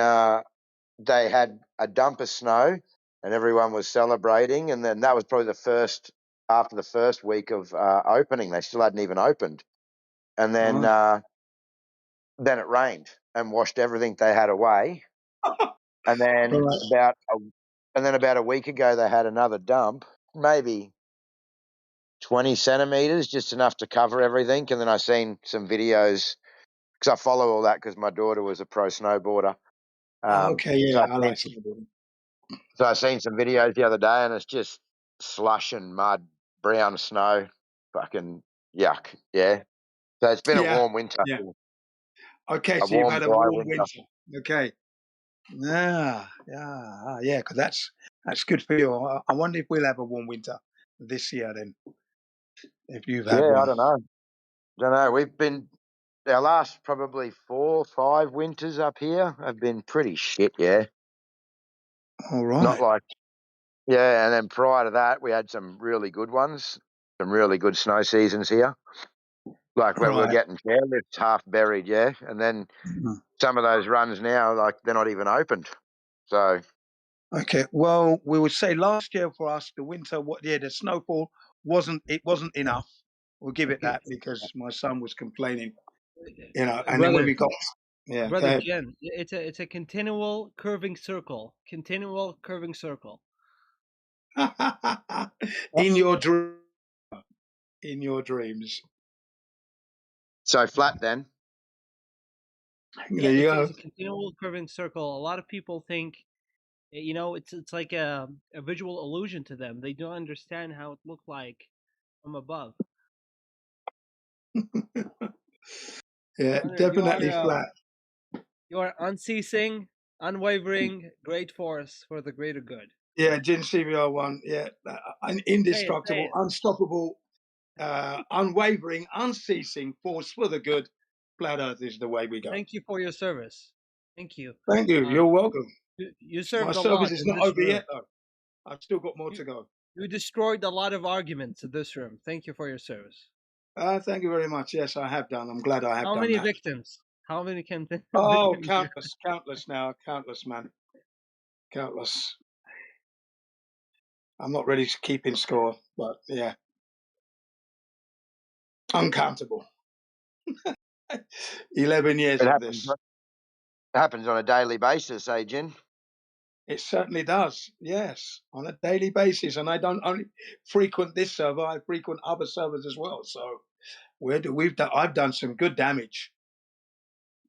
they had a dump of snow, and everyone was celebrating. And then that was probably after the first week of opening. They still hadn't even opened, and then it rained and washed everything they had away. And then about a week ago, they had another dump, maybe 20 centimeters, just enough to cover everything. And then I seen some videos because I follow all that because my daughter was a pro snowboarder. Okay, yeah, I like snowboarding. So I seen some videos the other day, and it's just slush and mud, brown snow, fucking yuck. Yeah. So it's been a warm winter. Yeah. Okay, A so you've warm, had a dry warm winter. winter. Okay. Yeah. Because that's good for you. I wonder if we'll have a warm winter this year then. If you've had one. I don't know. We've been our last probably 4 or 5 winters up here have been pretty shit. Yeah. All right. Not like and then prior to that, we had some really good ones, some really good snow seasons here. Like when we were getting chairlifts half buried, and then some of those runs now, like they're not even opened. So okay, well, we would say last year for us, the winter, the snowfall wasn't enough. We'll give it that because my son was complaining, and then when we got, Brother Jen, it's a continual curving circle. in your dreams. So flat then. Yeah, it's a continual curving circle. A lot of people think, it's like a visual illusion to them. They don't understand how it looked like from above. Yeah, definitely flat. You are unceasing, unwavering, great force for the greater good. Yeah, Jin CVR1. Yeah, indestructible, unstoppable, unwavering, unceasing force for the good. Flat Earth is the way we go. Thank you for your service. Thank you. Thank you. You're welcome. You served My a lot. service is in not this over room. yet, though. I've still got more to go. You destroyed a lot of arguments in this room. Thank you for your service. Thank you very much. Yes, I have done. I'm glad I have done How many that. victims? How many can? Oh, countless now. Countless, man. Countless. I'm not really keeping score, but yeah, uncountable. 11 years It of happens. this. Happens on a daily basis, eh, Jin? It certainly does. Yes, on a daily basis, and I don't only frequent this server; I frequent other servers as well. So I've done some good damage.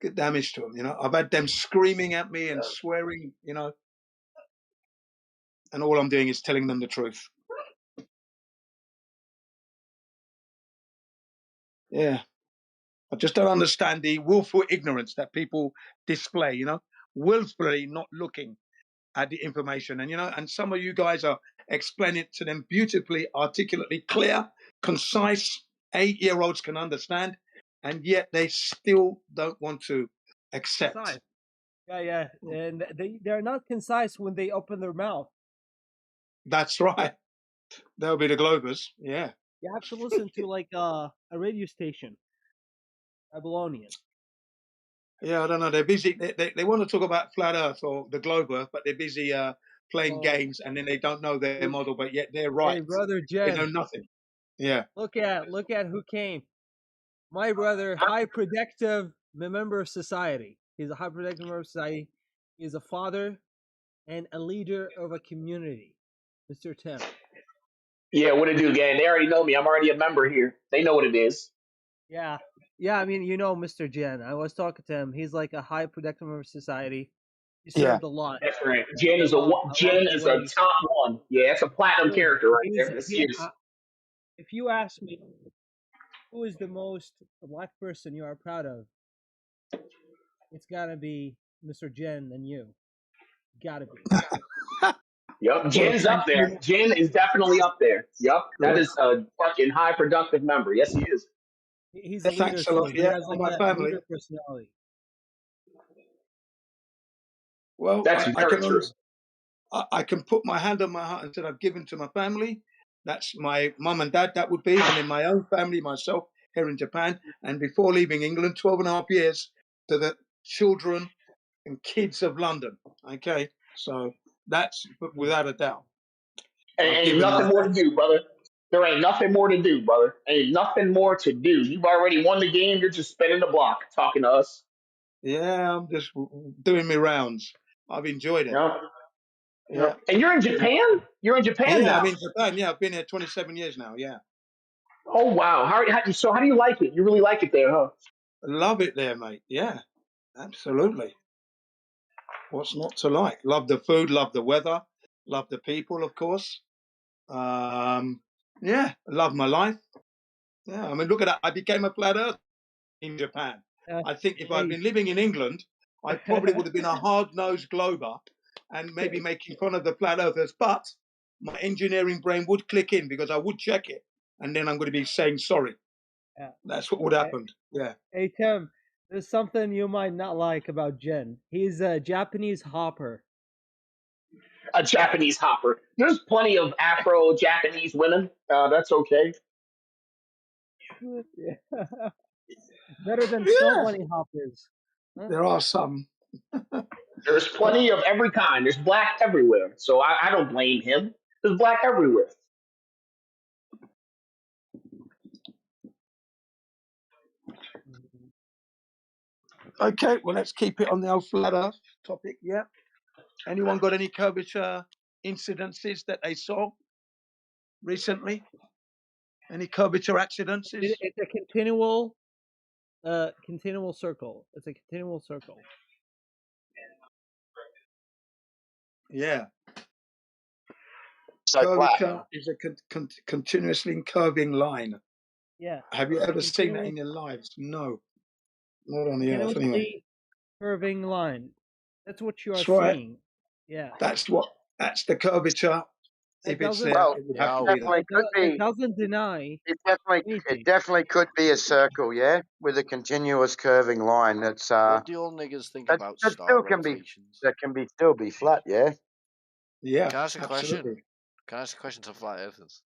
Good damage to them. I've had them screaming at me and swearing. And all I'm doing is telling them the truth. Yeah. I just don't understand the willful ignorance that people display, willfully not looking at the information. And some of you guys are explaining it to them beautifully, articulately, clear, concise. 8-year-olds can understand, and yet they still don't want to accept. Concise. Yeah, and they're not concise when they open their mouth. That's right. They'll be the Globers. Yeah. You have to listen to like a radio station, Babylonian. Yeah, I don't know. They're busy. They want to talk about flat Earth or the globe Earth, but they're busy playing games, and then they don't know their model, but yet they're right. Hey, brother They Jen. know nothing. Yeah. Look at who came. My brother, high protective member of society. He's a high protective member of society. He's a father and a leader of a community. Mr. Tim. Yeah, what it do, gang? They already know me. I'm already a member here. They know what it is. Yeah. I mean, Mr. Jen. I was talking to him. He's like a high protective member of society. He served a lot. That's right. Jen is along the a way. top one. Yeah, that's a platinum Dude, character right there. That's huge. if you ask me, who is the most black person you are proud of? It's gotta be Mr. Jen and you. Gotta be. Yep, Jen's up there. Jen is definitely up there. Yep, that is a fucking high productive member. Yes, he is. He's a leader Thanks a lot. too. He Yeah, has like my a family. leader personality. Well, That's I very can true. I can put my hand on my heart and say I've given to my family. That's my mum and dad, that would be, and then my own family, myself, here in Japan. And before leaving England, 12 and a half years to the children and kids of London. Okay, so that's without a doubt. Ain't nothing more to do, brother. There ain't nothing more to do, brother. Ain't nothing more to do. You've already won the game. You're just spinning the block talking to us. Yeah, I'm just doing my rounds. I've enjoyed it. Yep. Yeah. And you're in Japan? You're in Japan Yeah, now. I'm in Japan. Yeah, I've been here 27 years now. Yeah. Oh wow! So how do you like it? You really like it there, huh? Love it there, mate. Yeah, absolutely. What's not to like? Love the food, love the weather, love the people, of course. Yeah, love my life. Yeah, I mean, look at that. I became a flat earth in Japan. I think if I'd been living in England, I probably would have been a hard-nosed glober and maybe making fun of the flat earthers. But my engineering brain would click in because I would check it, and then I'm going to be saying sorry. Yeah. That's what would happen. Yeah. Hey Tim, there's something you might not like about Jen. He's a Japanese hopper. A Japanese hopper. There's plenty of Afro Japanese women. That's okay. Better than snow bunny hoppers. Huh? There are some. There's plenty of every kind. There's black everywhere. So I don't blame him. There's black everywhere. Okay, well, let's keep it on the old flat earth topic. Yeah. Anyone got any curvature incidences that they saw recently? Any curvature accidents? It's a continual circle. It's a continual circle. Yeah. So curvature is a continuously curving line. Yeah. Have you ever seen that in your lives? No. Not on the earth, anyway. Curving line. That's what you are That's right. seeing. Yeah. That's the curvature. If it's there, it would have to be there. It doesn't deny. It definitely could be a circle, yeah, with a continuous curving line. That's What do you all niggas think about that star still can be rotations? still be flat, yeah. Yeah. Can I ask a question? Absolutely. Can I ask a question to flat earthers?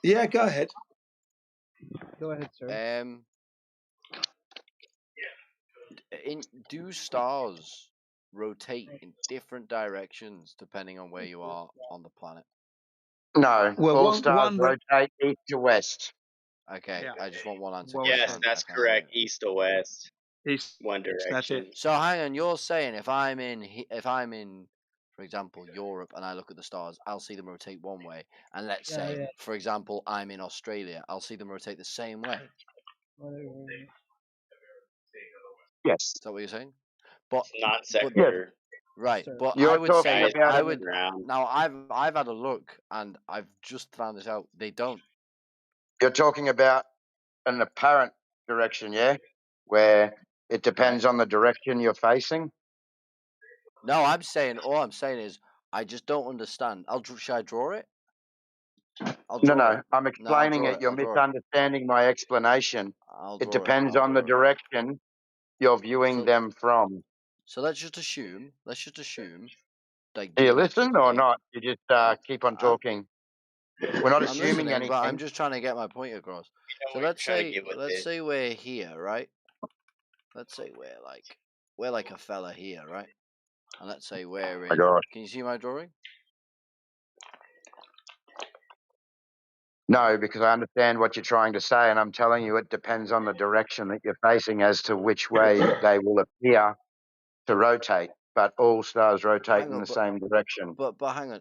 Yeah, go ahead. Go ahead, sir. Do stars rotate in different directions depending on where you are on the planet? Well, all stars one rotate east to west. Okay, Yeah. I just want one answer. Well Yes, said. that's Okay. correct. East to west, East. one That's it. direction. So hang on, you're saying if I'm in, for example, Europe, and I look at the stars, I'll see them rotate one way, and let's Yeah, say, yeah. for example, I'm in Australia, I'll see them rotate the same way. Yes. Is that what you're saying? But It's not but Yes. secular. right, but I You're would talking say about I an would now I've had a look and I've just found this out. They don't. You're talking about an apparent direction, yeah, where it depends on the direction you're facing. No, all I'm saying is I just don't understand. Should I draw it? I'll draw No, it. I'm No, I'll explaining draw it. it. You're I'll draw it. misunderstanding my explanation. I'll It draw it. depends I'll on the draw it. direction you're viewing them from. So let's just assume, like Do you listen or geometrically. not? You just keep on talking. We're not I'm assuming listening, but I'm anything. just trying to get my point across. You So know what you're trying to get with let's it. say we're here, right? Let's say we're like a fella here, right? And let's say we're My in. gosh. Can you see my drawing? No, because I understand what you're trying to say, and I'm telling you it depends on the direction that you're facing as to which way they will appear to rotate. But all stars rotate in the same direction. But hang on.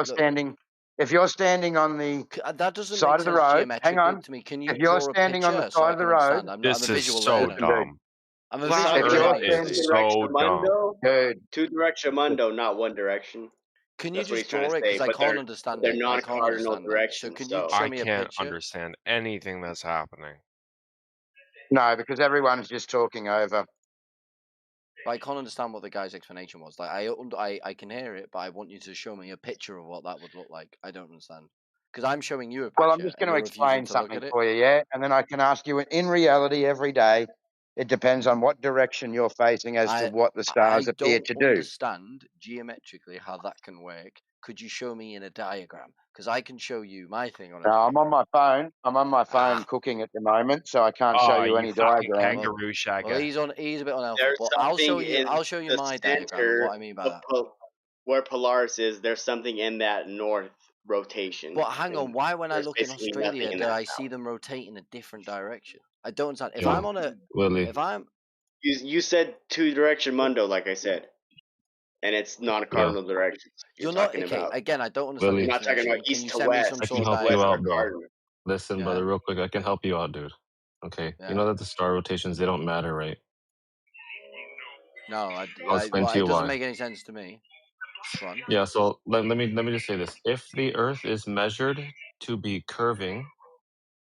So if you're standing on the that doesn't side make of the sense road, hang geometrically on. to me. Can If you you're draw a standing on the picture so side I of the can road, understand? I'm a This is visual so learner. dumb. I'm a He's visual talking if you're about learner, you two standing, see. So dumb. directional dude, two directional not one direction. Can you That's what he's just trying draw to it? Because say. I But can't understand they're it. I can't non-cardinal understand that. So directions. can you So show I me a can't picture? understand anything that's happening. no, because everyone's just talking over. But I can't understand what the guy's explanation was. Like I can hear it, but I want you to show me a picture of what that would look like. I don't understand. Because I'm showing you a Well, I'm picture just and going to you're refusing explain to look something at it. for you, yeah? And then I can ask you, in reality, every day, it depends on what direction you're facing as to what the I stars appear don't to do. understand geometrically how that can work. Could you show me in a diagram? Because I can show you my thing on a Now, diagram. I'm on my phone. I'm on my phone cooking at the moment, so I can't show Oh, you you any fucking diagrams. kangaroo Well, shagger. he's a bit unhelpful, there's but something in I'll show you the my diagram and center what I mean by of that. where Polaris is. There's something in that north rotation. But hang on, and why when I there's look in basically nothing Australia in do that I south. see them rotate in a different direction? I don't understand. If Yo, I'm on a Willie. if I'm You said two direction mundo, like I said, and it's not Yo, cardinal directions. you're not Talking okay, about. again, I don't understand the You're Willie. not talking about explanation. Can you east to send me west. some I can sort of East to help you west are out, diagram? bro. cardinal. Listen, Yeah, brother, real quick, I can help you out, dude. Okay, you yeah. know that the star rotations, they don't matter, right? No, I'll explain well, to it you doesn't why. make any sense to me. Go on. Yeah, so let me just say this. If the Earth is measured to be curving,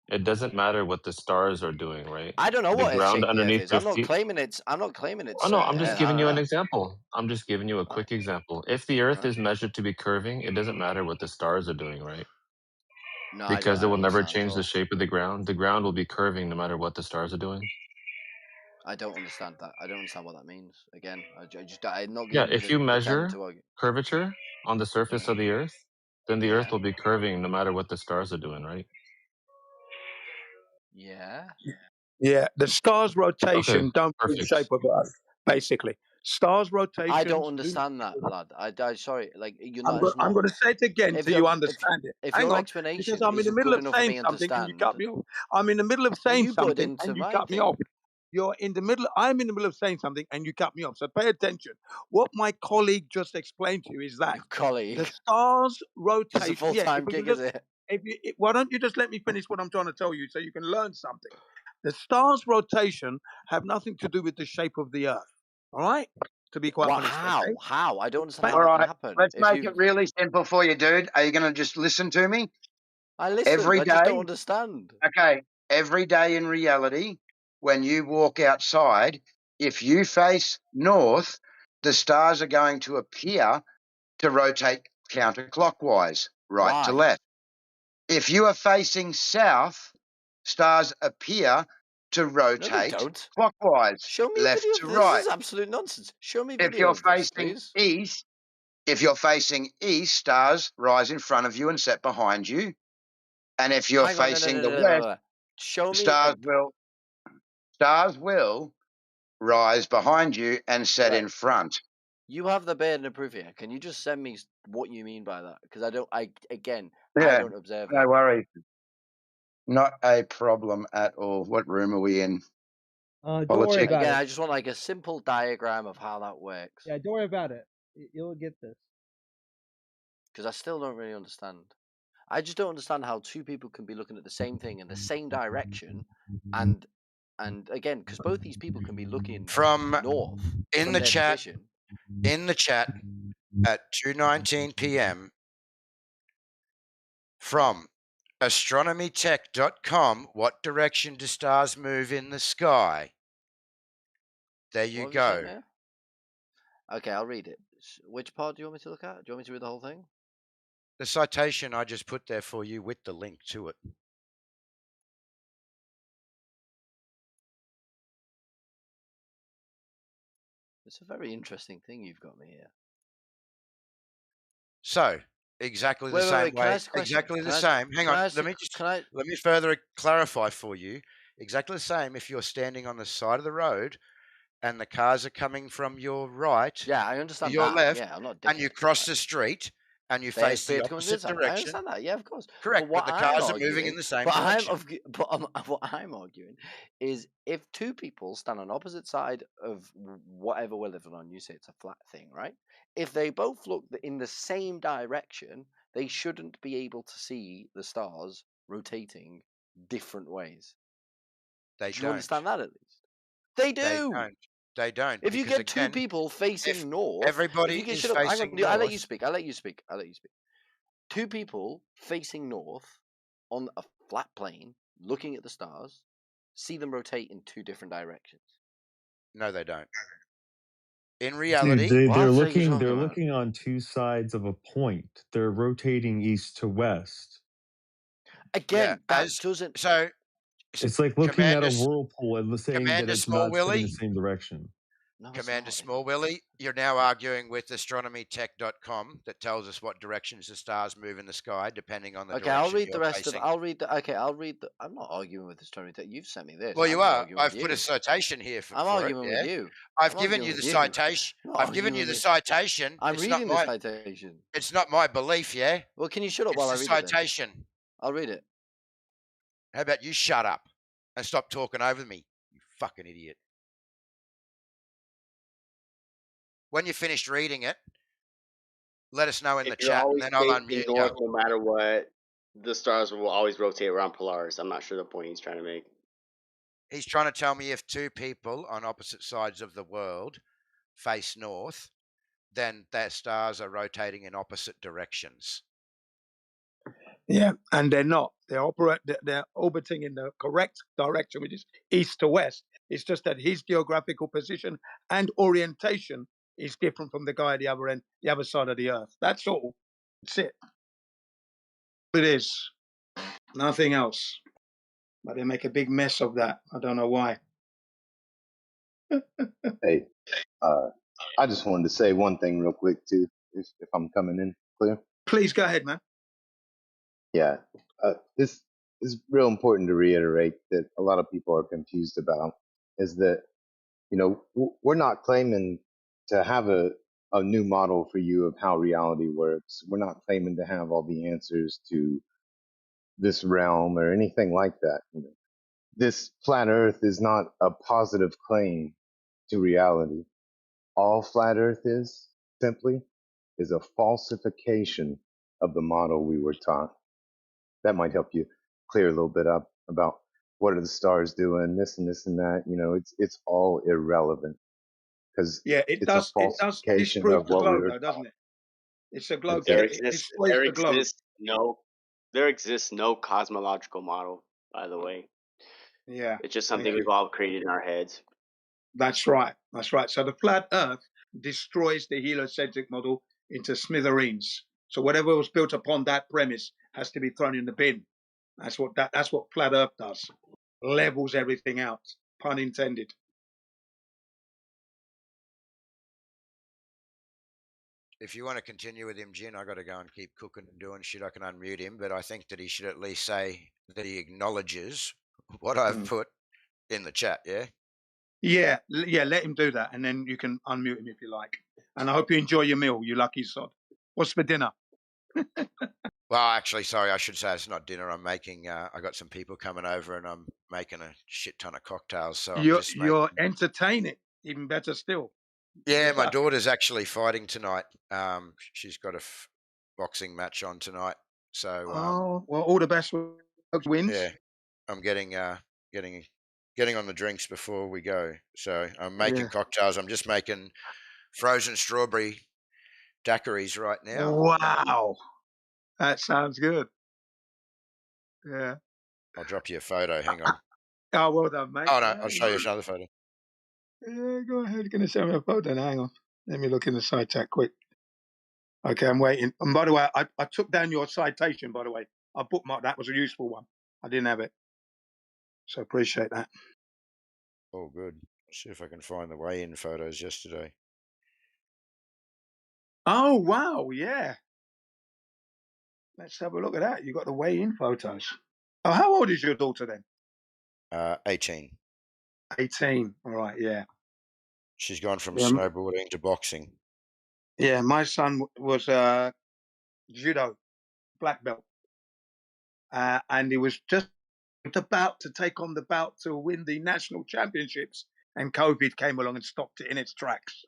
it doesn't matter what the stars are doing, right? I don't know The what ground shape the Earth underneath is. your I'm not feet. claiming it's. Oh no, I'm just I giving don't you an know. example. I'm just giving you a Right, quick example. If the Earth right. is measured to be curving, it doesn't matter what the stars are doing, right? No, I Because it don't will never understand at change the all. shape of the ground. The ground will be curving no matter what the stars are doing. I don't understand that. I don't understand what that means. Again, I'm not Yeah, going if to you pretend measure to argue. curvature on the surface of the Earth, then the Earth Yeah, will be curving no matter what the stars are doing, right? yeah. Yeah, the stars' Okay, rotation don't do the shape perfect. of Earth. Basically, stars' I don't rotations do. understand that, lad. I sorry. Like you're I'm not. going. It's I'm not. going to say it again If till you if understand it. if Hang your on, because explanation I'm in the isn't middle good of enough for saying me to something and you understand, cut me off. I'm in the middle of well, saying you butt something into and you my cut me thing. off. You're in the middle. I'm in the middle of saying something and you cut me off. So pay attention. What my colleague just explained to you is that Your colleague. the stars It's a rotation. full Yeah, if time we can gig, is just. it? Why don't you just let me finish what I'm trying to tell you so you can learn something? The stars' rotation have nothing to do with the shape of the Earth. All right? To be quite What? honest, okay? How? I don't understand how All that can right, happen. let's If make it you, really simple for you, dude. Are you going to just listen to me? I listen. Every I just don't day, understand. okay, every day in reality, when you walk outside, if you face north, the stars are going to appear to rotate counterclockwise, right to Why? left. If you are facing south, stars appear to No, they rotate don't. clockwise, Show me a left video to of this. This right. is absolute nonsense. Show me a If video you're of this, facing please. east, if you're facing east, stars rise in front of you and set behind you. And if you're Hang on, no, no, facing no, the no, no, no. west, no. Show me a. stars will rise behind you and set Right. in front. You have the burden of proof here. Can you just send me what you mean by that? Because I Yeah, don't observe no that. worries. Not a problem at all. What room are we in? Don't worry Politics. about Again, it. I just want like a simple diagram of how that works. Yeah, don't worry about it. You'll get this. Because I still don't really understand. I just don't understand how two people can be looking at the same thing in the same direction, and again, because both these people can be looking From north in from the their chat, position. at 2:19 p.m. from astronomytech.com, what direction do stars move in the sky? There you What have you sent go. me? Okay, I'll read it. Which part do you want me to look at? Do you want me to read the whole thing? The citation I just put there for you with the link to it. It's a very interesting thing you've got me here. So, exactly the same Wait, can I way, ask a question? exactly the same. Hang on, let me further clarify for you. Exactly the same if you're standing on the side of the road and the cars are coming from your right, Yeah, I understand your that. left, Yeah, I'm not and you different. cross the street and you face the They have to come to opposite this side. I direction. understand that. Yeah, of course. Correct, but the cars are moving in the same direction. What I'm arguing is if two people stand on opposite side of whatever we're living on, you say it's a flat thing, right? If they both look in the same direction, they shouldn't be able to see the stars rotating different ways. They Do you don't. understand that at least? They do. They don't. They don't. If you because get two people facing north, everybody if you get is shut up, hang on, facing I'll let north. you speak. I'll let you speak. Two people facing north on a flat plane, looking at the stars, see them rotate in two different directions. No, they don't. In Dude, reality, they're looking on two sides of a point. They're rotating east to west. Again, that doesn't. So It's like looking at a Commander- whirlpool and saying that Commander it's not spinning Small-Willie? the same direction. Commander Small Willie, you're now arguing with astronomytech.com that tells us what directions the stars move in the sky depending on the Okay, direction I'll read you're the rest facing. of. I'll read the. Okay, I'll read the. I'm not arguing with astronomy. You've sent me this. Well, I'm you not are. arguing I've with put a you. citation here for I'm it. arguing Yeah? with you. I've I'm given arguing you the with you. citation. I'm not I've given arguing you the with- citation. I'm It's reading not the my, citation. It's not my belief, yeah? Well, can you shut up It's while I the read it then? citation. I'll read it. How about you shut up and stop talking over me, you fucking idiot? When you finished reading it, let us know in the If you're chat, and always then I'll facing unmute north, you. no matter what, the stars will always rotate around Polaris. I'm not sure the point he's trying to make. He's trying to tell me if two people on opposite sides of the world face north, then their stars are rotating in opposite directions. Yeah, and they're not. They're orbiting in the correct direction, which is east to west. It's just that his geographical position and orientation is different from the guy at the other end, the other side of the earth. That's all. That's it. It is. Nothing else. But they make a big mess of that. I don't know why. Hey, I just wanted to say one thing real quick too, if I'm coming in clear. Please go ahead, man. Yeah, this is real important to reiterate that a lot of people are confused about is that, you know, we're not claiming to have a new model for you of how reality works. We're not claiming to have all the answers to this realm or anything like that. You know, this flat Earth is not a positive claim to reality. All flat Earth is simply is a falsification of the model we were taught. That might help you clear a little bit up about what are the stars doing, this and this and that. You know, it's all irrelevant because it's a falsification disprove of the what we globe, were though, doesn't it? It's a globe. There It destroys the globe. there exists no cosmological model, by the way. Yeah. It's just something Thank you. we've all created in our heads. That's right. That's right. So the flat Earth destroys the heliocentric model into smithereens. So whatever was built upon that premise has to be thrown in the bin. That's what flat Earth does. Levels everything out. Pun intended. If you want to continue with him, Jin, I got to go and keep cooking and doing shit. I can unmute him, but I think that he should at least say that he acknowledges what I've put in the chat. Yeah. Yeah. Let him do that, and then you can unmute him if you like. And I hope you enjoy your meal, you lucky sod. What's for dinner? Well, actually, sorry, I should say it's not dinner. I'm making. I got some people coming over, and I'm making a shit ton of cocktails. So I'm just making. You're entertaining. Even better still. Yeah, my daughter's actually fighting tonight. She's got a boxing match on tonight. So Oh well, all the best wins. yeah, I'm getting on the drinks before we go. So I'm making Yeah. cocktails. I'm just making frozen strawberry daiquiris right now. Wow, that sounds good. Yeah. I'll drop you a photo. Hang on. Oh, well done, mate. Oh no, Yeah, I'll show you another photo. yeah, go ahead. You're gonna send me a photo. Hang on. Let me look in the side chat quick. Okay, I'm waiting. And by the way, I took down your citation, by the way. I bookmarked that. Was a useful one. I didn't have it. So appreciate that. Oh, good. Let's see if I can find the weigh-in photos yesterday. Oh, wow. Yeah. Let's have a look at that. You got the weigh-in photos. Oh, how old is your daughter then? 18. 18. All right. Yeah. She's gone from Yeah. snowboarding to boxing. Yeah. My son was judo black belt, and he was just about to take on the bout to win the national championships, and COVID came along and stopped it in its tracks.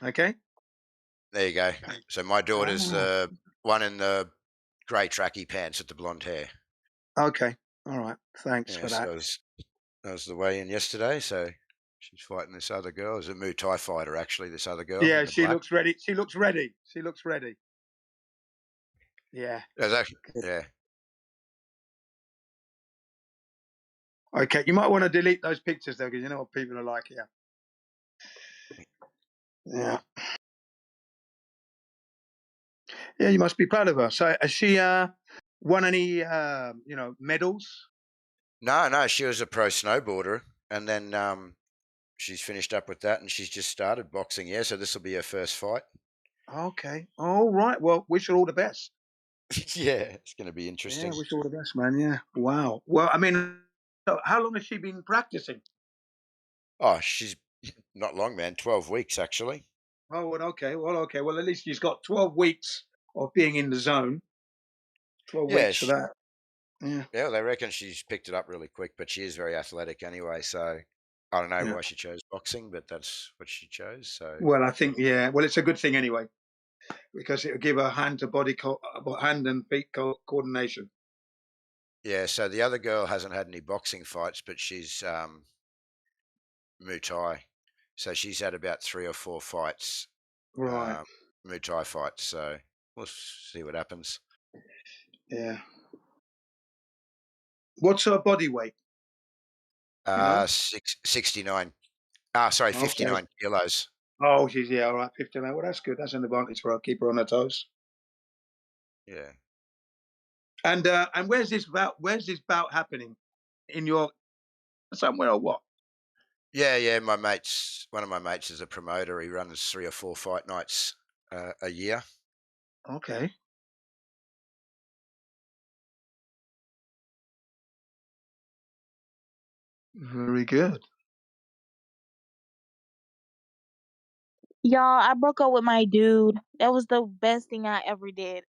Okay. There you go. So my daughter's Ah. the one in the grey tracky pants with the blonde hair. Okay. All right. Thanks Yeah, for so that. that was the weigh-in yesterday. So she's fighting this other girl. It's a Muay Thai fighter, actually, this other girl. Yeah, in the she black. looks ready. She looks ready. She looks ready. Yeah. Actually, yeah. Okay, you might want to delete those pictures though, because you know what people are like here. Yeah. Yeah, you must be proud of her. So, has she won any, medals? No, she was a pro snowboarder, and then she's finished up with that, and she's just started boxing. Yeah, so this will be her first fight. Okay. All right. Well, wish her all the best. Yeah, it's going to be interesting. Yeah, wish her all the best, man. Yeah. Wow. Well, I mean, so how long has she been practicing? Oh, she's not long, man. 12 weeks, actually. Oh, well, okay. Well, at least she's got 12 weeks of being in the zone. 12 Yeah, weeks for that. Yeah. yeah, they reckon she's picked it up really quick, but she is very athletic anyway. So I don't know Yeah. why she chose boxing, but that's what she chose. So Well, I think, yeah. Well, it's a good thing anyway, because it'll give her hand to body, hand and feet coordination. yeah, so the other girl hasn't had any boxing fights, but she's Muay Thai. So she's had about 3 or 4 fights, Right. Muay Thai fights. So we'll see what happens. Yeah. What's her body weight? You know? 69. Okay. 59 kilos. Oh, she's, yeah, all right, 59. Well, that's good. That's an advantage for her. Keep her on her toes. Yeah. And where's this bout happening? In your somewhere or what? Yeah. One of my mates is a promoter. He runs 3 or 4 fight nights a year. Okay. Very good. Y'all, I broke up with my dude. That was the best thing I ever did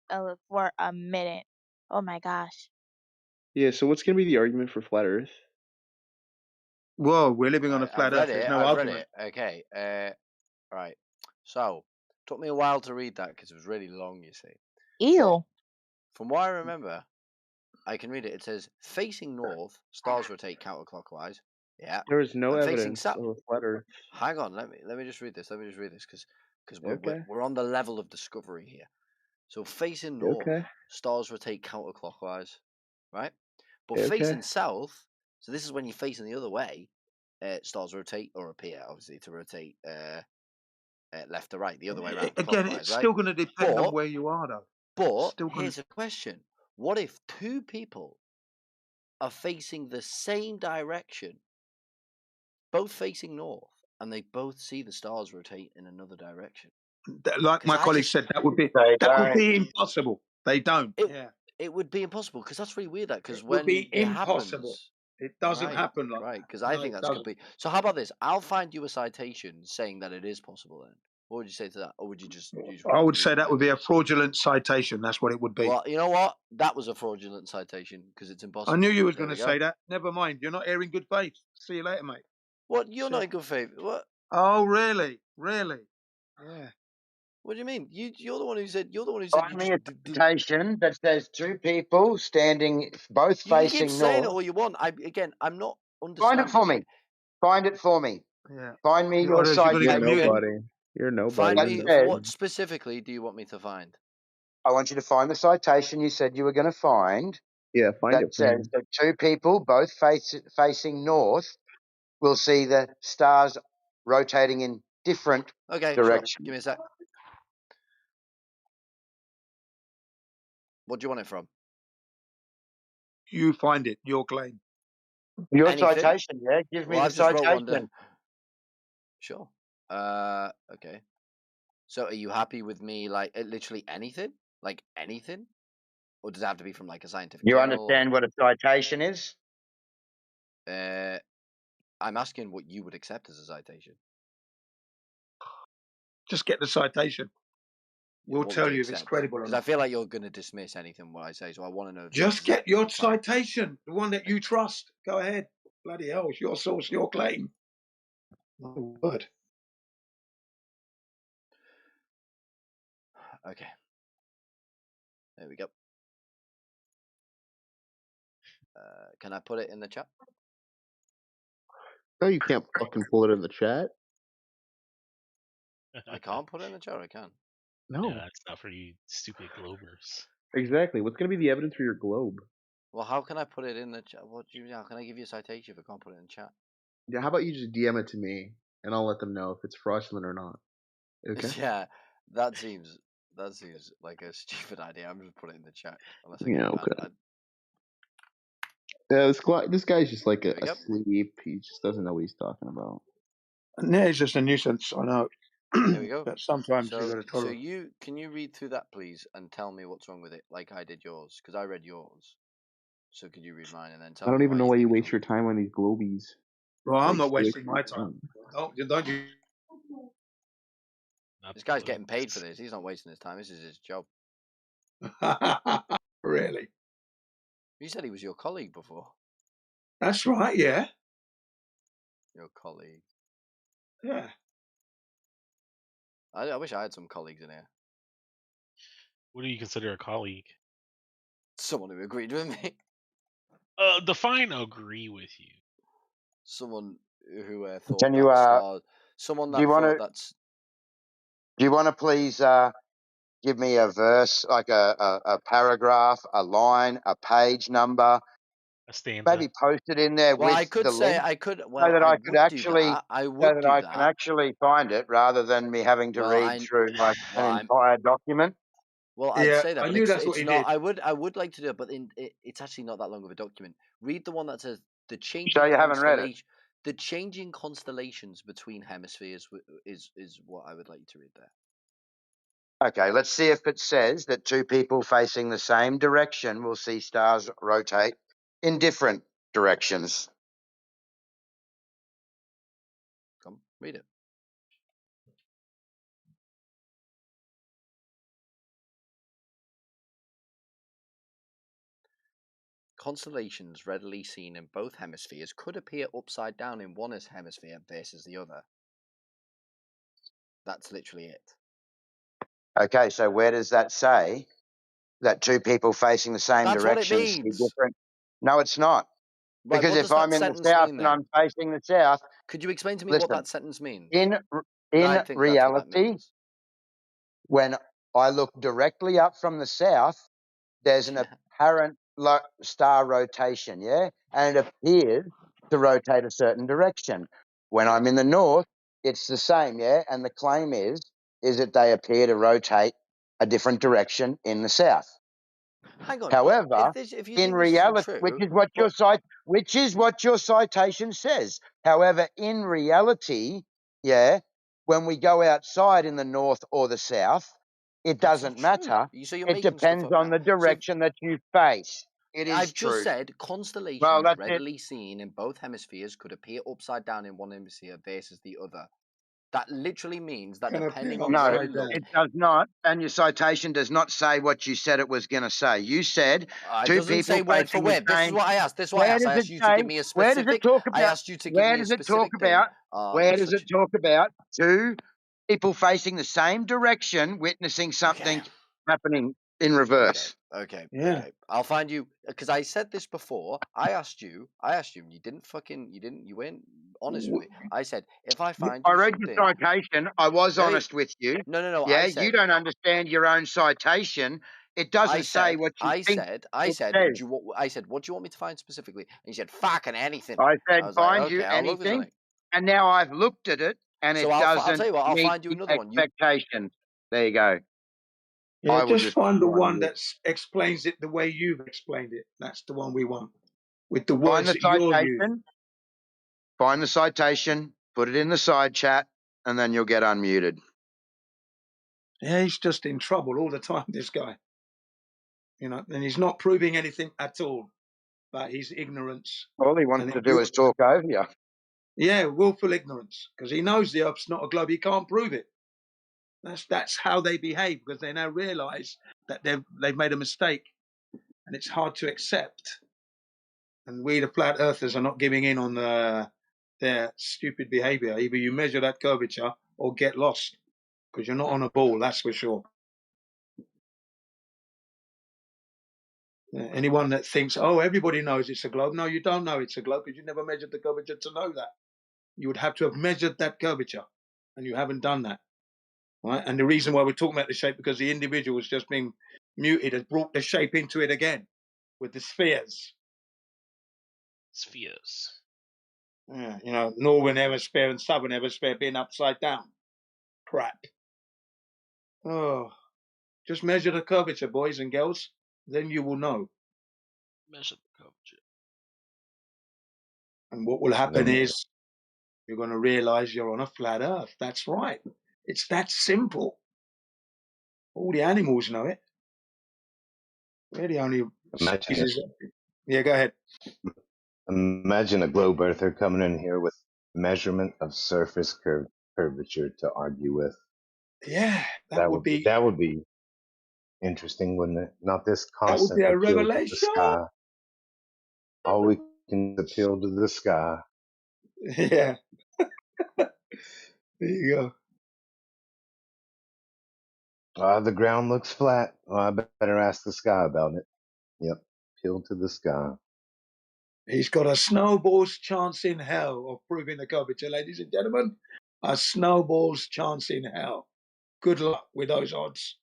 for a minute. Oh my gosh. Yeah, so what's gonna be the argument for flat Earth? Whoa, we're living on a I've flat read Earth. There's it. no I've read argument. it. Okay. Right. So, took me a while to read that because it was really long, you see. Ew. From what I remember, I can read it. It says, facing north, stars rotate counterclockwise. Yeah. There is no And facing evidence south. of a flat Earth. Hang on. Let me just read this. because Okay. we're on the level of discovery here. So facing north, Okay. stars rotate counterclockwise, right? But Okay. facing south, so this is when you're facing the other way. Stars rotate or appear, obviously, to rotate left to right, the other way around. Again, Clockwise, it's right? still going to depend on But where you are, though. but here's a question: what if 2 people are facing the same direction, both facing north, and they both see the stars rotate in another direction? Like my colleague said, that would be impossible. They don't. Yeah. It would be impossible because that's really weird. Because It would be when it impossible. happens, It doesn't right, happen like right. that. Because I No, think it that's doesn't. complete. So how about this? I'll find you a citation saying that it is possible. Then What would you say to that, or would you just I would say that would be a fraudulent citation. That's what it would be. Well, you know what? That was a fraudulent citation because it's impossible. I knew you was There going to we go. say that. Never mind. You're not here in good faith. See you later, mate. What? You're not in good faith. What? Oh, really? Really? Yeah. What do you mean? You're the one who said. You're the one who said. Find me a citation that says two people standing both You keep facing saying it north. all you want. I'm not Find understanding. it for me. Find it for me. Yeah. Find me your Others, you're going to You're get muted. citation nobody. You're nobody. Find that me. says, What specifically do you want me to find? I want you to find the citation you said you were going to find Yeah, find that it for me. says that two people both facing north will see the stars rotating in different Okay, sure. directions. Give me a sec. What do you want it from? You find it. Your claim. Your Anything? citation, yeah? Give me Well, the I've just wrote one down. citation. Sure. Okay. So, are you happy with me? Like, literally anything? Like anything? Or does it have to be from like a scientific You journal? understand what a citation is? I'm asking what you would accept as a citation. Just get the citation. We'll What tell would you if it's accept? credible or Because I not. feel like you're going to dismiss anything what I say, so I want to know. Just get your fact. citation, the one that you trust. Go ahead. Bloody hell, it's your source, your claim. My word. Okay. There we go. Can I put it in the chat? No, you can't fucking pull it in the chat. I can't put it in the chat. I can. No. Yeah, it's not for you stupid Globers. Exactly. What's going to be the evidence for your globe? Well, how can I put it in the chat? How can I give you a citation if I can't put it in the chat? Yeah, how about you just DM it to me, and I'll let them know if it's fraudulent or not. Okay. Yeah, that seems like a stupid idea. I'm just putting it in the chat unless I Yeah, get okay. banned. Yeah, this guy's just like There we go. asleep. He just doesn't know what he's talking about. Yeah, it's just a nuisance, I know. There we go. But sometimes you got to So tolerate. can you read through that please and tell me what's wrong with it, like I did yours, because I read yours. So could you read mine and then tell I me don't even know why think you it's waste your time on these globies. Well, I'm Like, not stay away wasting from my your time. phone. Don't you? This guy's getting paid for this. He's not wasting his time. This is his job. Really? You said he was your colleague before. That's right, yeah. Your colleague. Yeah. I wish I had some colleagues in here. What do you consider a colleague? Someone who agreed with me. Define agree with you. Someone who thought Can you, that stars. Someone do that you want thought to, that's. do you want to please give me a verse, like a paragraph, a line, a page number? A stanza. Maybe post it in there Well, with I could the say link, I could. so Well, that I I could would do actually, that. I so would that do I that. can actually find it, rather than me having to Well, read through like well, an entire document. Well, I'd Yeah, say that, I but knew that's what it's he not. did. I would like to do it, but it's actually not that long of a document. Read the one that says the So changing you haven't read it? the changing constellations between hemispheres is what I would like you to read there. Okay, let's see if it says that two people facing the same direction will see stars rotate in different directions. Come, read it. Constellations readily seen in both hemispheres could appear upside down in one hemisphere versus the other. That's literally it. Okay, so where does that say that two people facing the same That's what it direction see means. different? No, it's not. Right, Because what if does that I'm in the sentence south mean and then? I'm facing the south, Could you explain to me what listen, that sentence means? in I think that's what that reality, means. when I look directly up from the south, there's an apparent star rotation, yeah? And it appears to rotate a certain direction. When I'm in the north, it's the same, yeah? And the claim is that they appear to rotate a different direction in the south. Hang on. However, If you in think this isn't reality, true, which is what your citation says. However, in reality, yeah, when we go outside in the north or the south, it that's not doesn't true. matter. So you're It making stuff depends up on now. the direction that you face. It is I've just true. said Well, constellations that's it. readily seen in both hemispheres could appear upside down in one hemisphere versus the other. That literally means that Gonna be depending on No, where you upside look, down. it does not. And your citation does not say what you said it was going to say. You said it two doesn't say people word for facing the word. This is same. what I asked. This is what I Where asked. does I it asked you to give say? me a Where does it specific. talk I about? asked you to give Where me a does it talk specific thing. about? Where does Such it talk about two people facing the same direction witnessing something happening in reverse? Okay. Yeah. Okay. I'll find you because I said this before. I asked you, and you didn't fucking, you weren't honest with me. I said, if I find I you read your something, citation. I was no, honest with you. no. Yeah, you don't understand your own citation. It doesn't say what you think I it said, says. I said, what do you want me to find specifically? And you said, fucking anything. I said, I was like, find you okay, I'll look for anything. something. And now I've looked at it and So it I'll doesn't tell you what, I'll meet find you the another one. You expectations. There you go. Yeah, I will just just find the find one you. that explains it the way you've explained it. That's the one we want, with the Find words the that you're using. citation. Find the citation. Put it in the side chat, and then you'll get unmuted. Yeah, he's just in trouble all the time, this guy. You know, and he's not proving anything at all about his ignorance. All he wants And to do is talk over you. yeah, willful ignorance, because he knows the Earth's not a globe. He can't prove it. That's how they behave, because they now realise that they've made a mistake, and it's hard to accept. And we, the flat earthers, are not giving in on their stupid behaviour. Either you measure that curvature or get lost, because you're not on a ball. That's for sure. Anyone that thinks, oh, everybody knows it's a globe. No, you don't know it's a globe because you never measured the curvature to know that. You would have to have measured that curvature, and you haven't done that. Right? And the reason why we're talking about the shape, because the individual has just been muted, has brought the shape into it again with the spheres. Spheres. Yeah, you know, northern hemisphere and southern hemisphere being upside down. Crap. Oh, just measure the curvature, boys and girls. Then you will know. Measure the curvature. And what will happen is you're going to realize you're on a flat earth. That's right. It's that simple. All the animals know it. We're the only Imagine it. species. Yeah, go ahead. Imagine a globe earther coming in here with measurement of surface curvature to argue with. Yeah, that would be Interesting, wouldn't it? Not this a constant appeal to the revelation. sky. All we can appeal to the sky. Yeah. There you go. The ground looks flat. Well, I better ask the sky about it. Yep. Appeal to the sky. He's got a snowball's chance in hell of proving the curvature, ladies and gentlemen. A snowball's chance in hell. Good luck with those odds.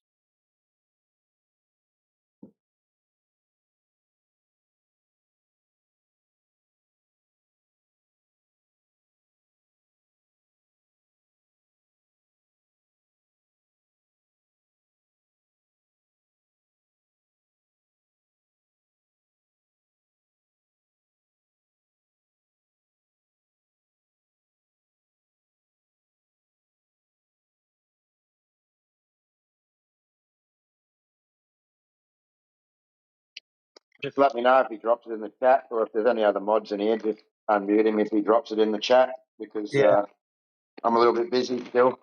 Just let me know if he drops it in the chat, or if there's any other mods in here. Just unmute him if he drops it in the chat, because Yeah. I'm a little bit busy still.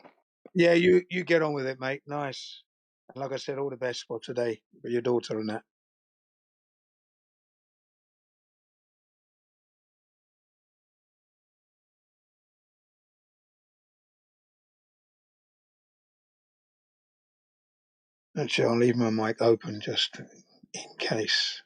Yeah, you get on with it, mate. Nice. And like I said, all the best for today for your daughter and that. Actually, I'll leave my mic open just in case.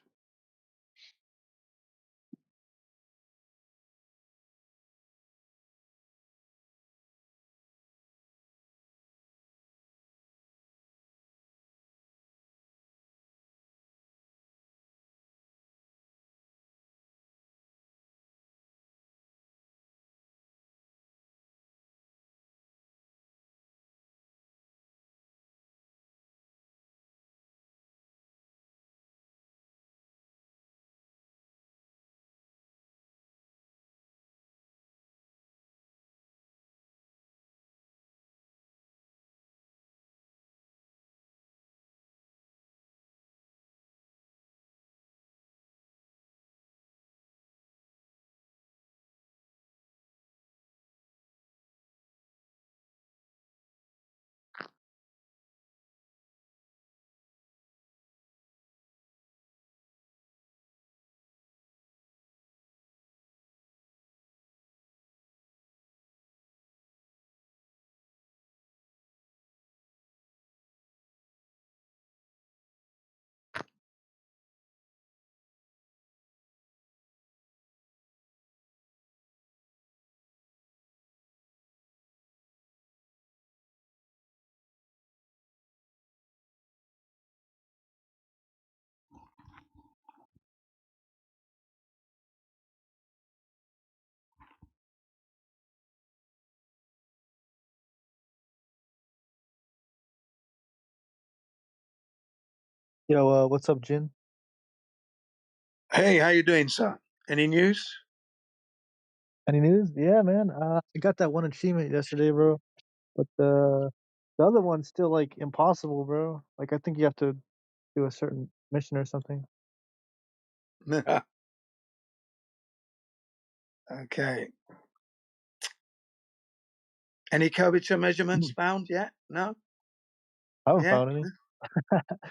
Yo, what's up, Jin? Hey, how you doing, sir? Any news? Any news? Yeah, man. I got that one achievement yesterday, bro. But the other one's still like impossible, bro. Like I think you have to do a certain mission or something. Okay. Any curvature measurements found yet? No? I haven't Yeah? found any.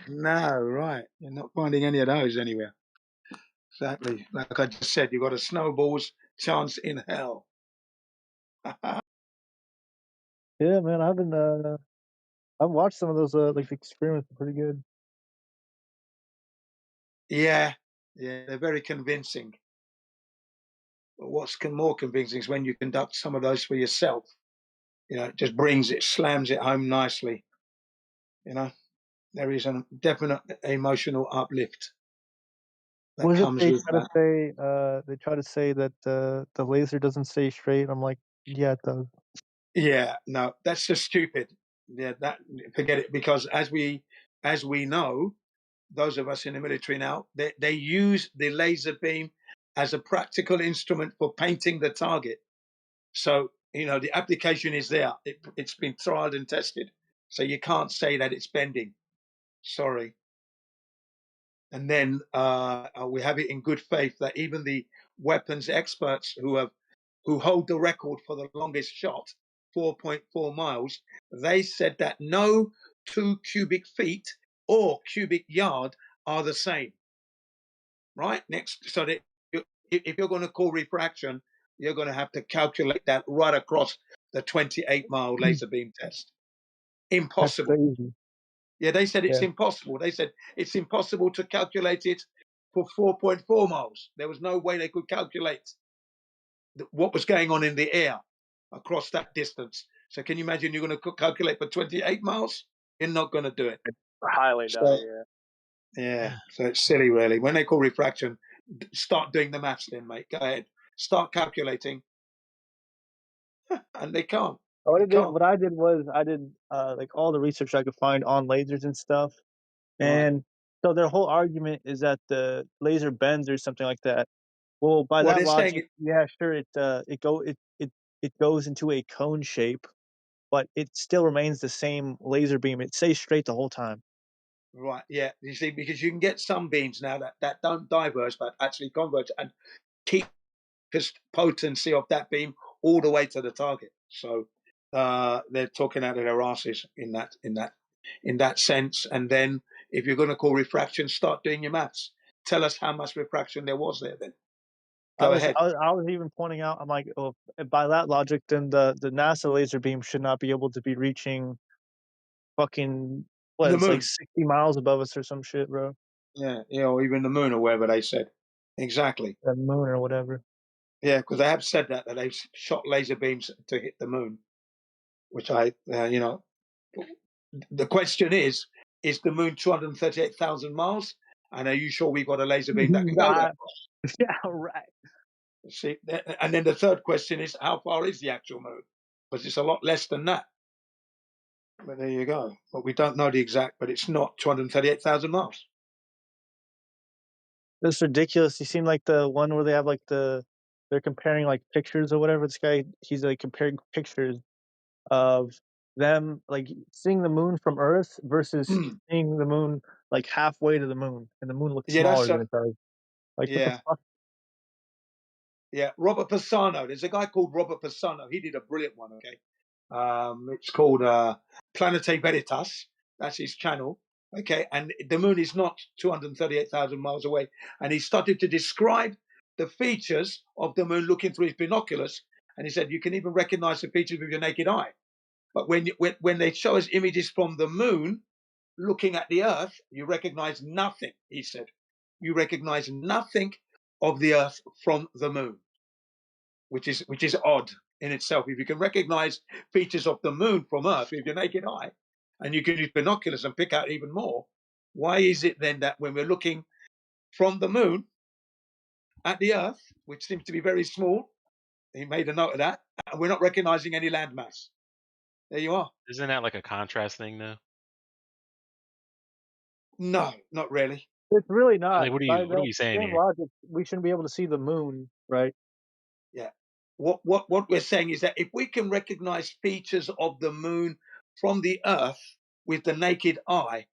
No, right. You're not finding any of those anywhere. Exactly. Like I just said, you've got a snowball's chance in hell. Yeah, man. I've watched some of those like the experiments. Are pretty good. Yeah. Yeah, they're very convincing. But what's more convincing is when you conduct some of those for yourself. You know, it just slams it home nicely. You know, there is a definite emotional uplift that Was it comes they with try to that. say? They try to say that the laser doesn't stay straight. I'm like, yeah, it does. Yeah, no, that's just stupid. Yeah, that forget it because as we know, those of us in the military now, they use the laser beam as a practical instrument for painting the target. So you know the application is there. It's been tried and tested. So you can't say that it's bending. Sorry. And then we have it in good faith that even the weapons experts who hold the record for the longest shot, 4.4 miles, they said that no 2 cubic feet or cubic yard are the same. Right? Next, so that if you're going to call refraction, you're going to have to calculate that right across the 28-mile laser beam test. That's Impossible. crazy. Yeah, they said it's Yeah. impossible. They said it's impossible to calculate it for 4.4 miles. There was no way they could calculate what was going on in the air across that distance. So can you imagine you're going to calculate for 28 miles? You're not going to do it. Highly doubt So it, yeah. yeah, so it's silly, really. When they call refraction, start doing the maths, then, mate. Go ahead, start calculating, and they can't. What They I did, can't. what I did was I did like all the research I could find on lasers and stuff, Right. and so their whole argument is that the laser bends or something like that. Well, by Well, that they're saying logic, it. yeah, sure, it goes into a cone shape, but it still remains the same laser beam. It stays straight the whole time. Right. Yeah. You see, because you can get some beams now that don't diverge but actually converge and keep potency of that beam all the way to the target. So they're talking out of their asses in that sense. And then if you're going to call refraction, start doing your maths. Tell us how much refraction there was there. Then go ahead. I was even pointing out. I'm like, oh, by that logic, then the NASA laser beam should not be able to be reaching fucking what? The It's like moon. 60 miles above us or some shit, bro. Yeah. Yeah. Or even the moon or wherever they said. Exactly. The moon or whatever. Yeah. Because they have said that they've shot laser beams to hit the moon, which the question is the moon 238,000 miles? And are you sure we've got a laser beam that can go that Nah, far? yeah, right. See, and then the third question is how far is the actual moon? Because it's a lot less than that. But there you go. But we don't know the exact, but it's not 238,000 miles. It's ridiculous. You seen like the one where they have like they're comparing like pictures or whatever. This guy, he's like comparing pictures of them like seeing the moon from Earth versus seeing the moon like halfway to the moon, and the moon looks Yeah, that's smaller than it does. Like what the yeah. fuck? Yeah, Robert Pisano. There's a guy called Robert Pisano. He did a brilliant one. Okay, it's called Planete Veritas. That's his channel. Okay, and the moon is not 238,000 miles away. And he started to describe the features of the moon looking through his binoculars. And he said you can even recognize the features with your naked eye. But when they show us images from the moon looking at the Earth, you recognize nothing. He said you recognize nothing of the Earth from the moon, which is odd in itself. If you can recognize features of the moon from Earth with your naked eye, and you can use binoculars and pick out even more, why is it then that when we're looking from the moon at the Earth, which seems to be very small, he made a note of that, and we're not recognizing any landmass? There you are. Isn't that like a contrast thing though? No, not really. It's really not. Like, what are By you? What are that we saying same here? logic, we shouldn't be able to see the moon, right? Yeah. What we're saying is that if we can recognize features of the moon from the Earth with the naked eye,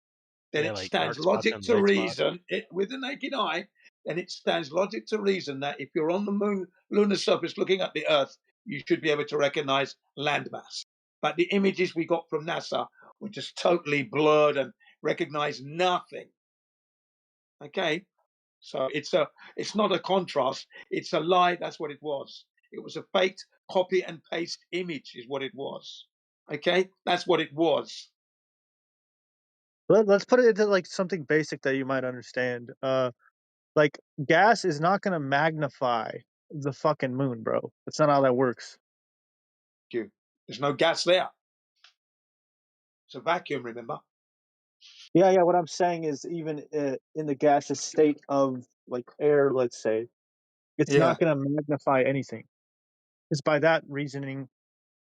then Yeah, it like stands dark spots logic and to bright spots. reason with the naked eye. Then it stands logic to reason that if you're on the moon lunar surface looking at the Earth, you should be able to recognize landmass. But the images we got from NASA were just totally blurred and recognized nothing. Okay, so it's not a contrast. It's a lie. That's what it was. It was a faked copy and paste image, is what it was. Okay, that's what it was. Let's put it into like something basic that you might understand. Like gas is not going to magnify the fucking moon, bro. That's not how that works. There's no gas there. It's a vacuum. Remember? Yeah, yeah. What I'm saying is, even in the gaseous state of like air, let's say, it's Yeah. not going to magnify anything. It's by that reasoning.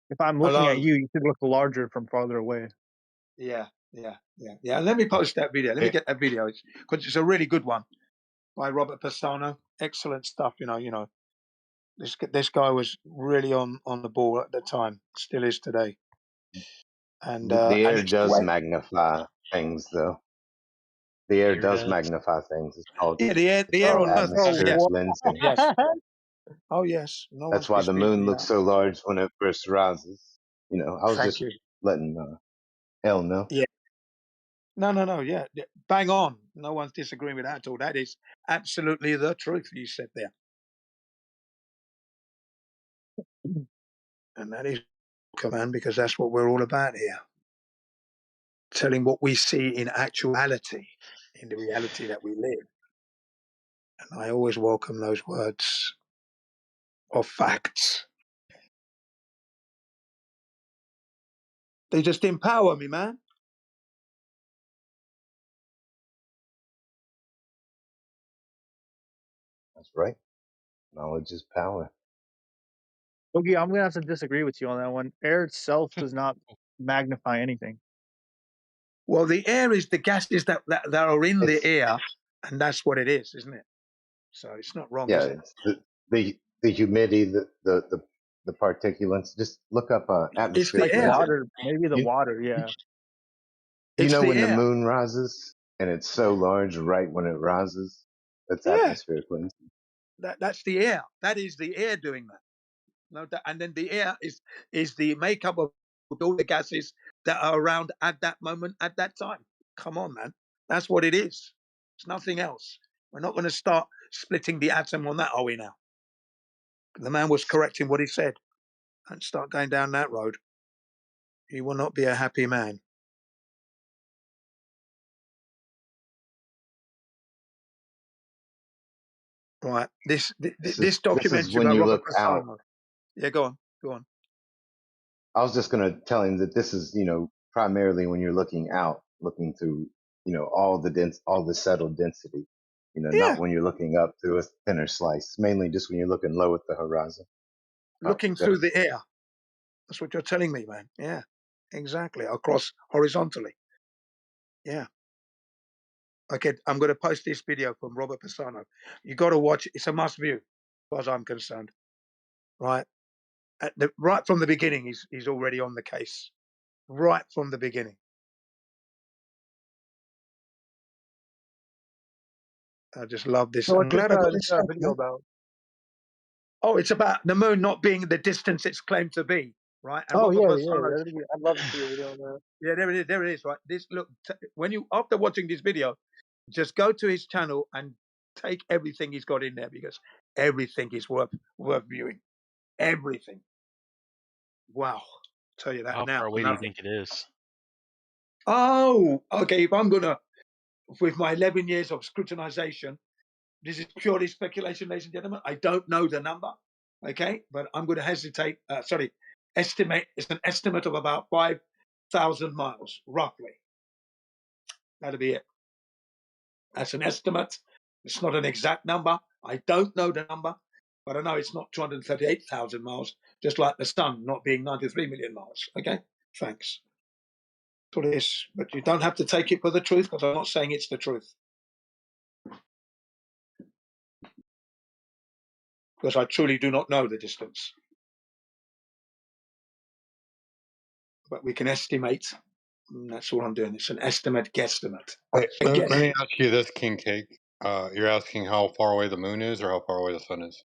If I'm looking at Alone. you, you should look larger from farther away. Yeah, yeah. Let me post that video. Let me get that video because it's a really good one by Robert Pisano. Excellent stuff. This guy was really on the ball at the time. Still is today. And The air it's does great. magnify things, though. The air Air does does. magnify things. Yeah, It's the air called on Earth does. atmospheric Yes, lensing. yes. Oh yes. No That's one's why the disputing moon looks that. so large when it first rises. I was Thank just you. letting Elle know. Yeah. No. Yeah. Bang on. No one's disagreeing with that at all. That is absolutely the truth you said there. And that is command because that's what we're all about here. Telling what we see in actuality, in the reality that we live. And I always welcome those words of facts. They just empower me, man. That's right. Knowledge is power. Okay, I'm gonna have to disagree with you on that one. Air itself does not magnify anything. Well, the air is the gases that are in the It's air, and that's what it is, isn't it? So it's not wrong, yeah. is it? It's the humidity, the particulates. Just look up It's the atmospheric Like air. lensing. water, maybe the You water, yeah. you It's know the when the air. moon rises and it's so large right when it rises? That's Yeah, atmospheric lensing. that's the air. That is the air doing that. No, and then the air is the makeup of all the gases that are around at that moment, at that time. Come on, man. That's what it is. It's nothing else. We're not going to start splitting the atom on that, are we now? The man was correct in what he said. And start going down that road. He will not be a happy man. Right. This This is documentary when by you Robert look out. Passano. Yeah, go on. I was just going to tell him that this is, primarily when you're looking out, looking through, all the settled density, not Yeah, when you're looking up through a thinner slice, mainly just when you're looking low at the horizon. looking Go through ahead. the air. That's what you're telling me, man. Yeah, exactly. Across horizontally. Yeah. Okay, I'm going to post this video from Robert Passano. You got to watch. It's a must view, as far as I'm concerned. Right. Right from the beginning, he's already on the case. Right from the beginning. I just love this. So I'm what's glad I got this this stuff, video man. about? Oh, it's about the moon not being the distance it's claimed to be, right? And Oh Robert yeah, Persano. yeah. I'd love to see a video on that. Yeah, there it is, right? This look when you after watching this video, just go to his channel and take everything he's got in there because everything is worth viewing. Everything. Wow. Tell you that How far now. away do you Nothing. think it is? Oh, okay. If I'm gonna, with my 11 years of scrutinization, this is purely speculation, ladies and gentlemen. I don't know the number, okay, but I'm going to hesitate. Estimate. It's an estimate of about 5,000 miles, roughly. That'll be it. That's an estimate. It's not an exact number. I don't know the number, but I know it's not 238,000 miles, just like the sun not being 93 million miles. Okay, thanks. That's what it is. But you don't have to take it for the truth, because I'm not saying it's the truth. Because I truly do not know the distance. But we can estimate. And that's all I'm doing. It's an estimate, guesstimate. Hey, let me ask you this, King Cake. You're asking how far away the moon is or how far away the sun is?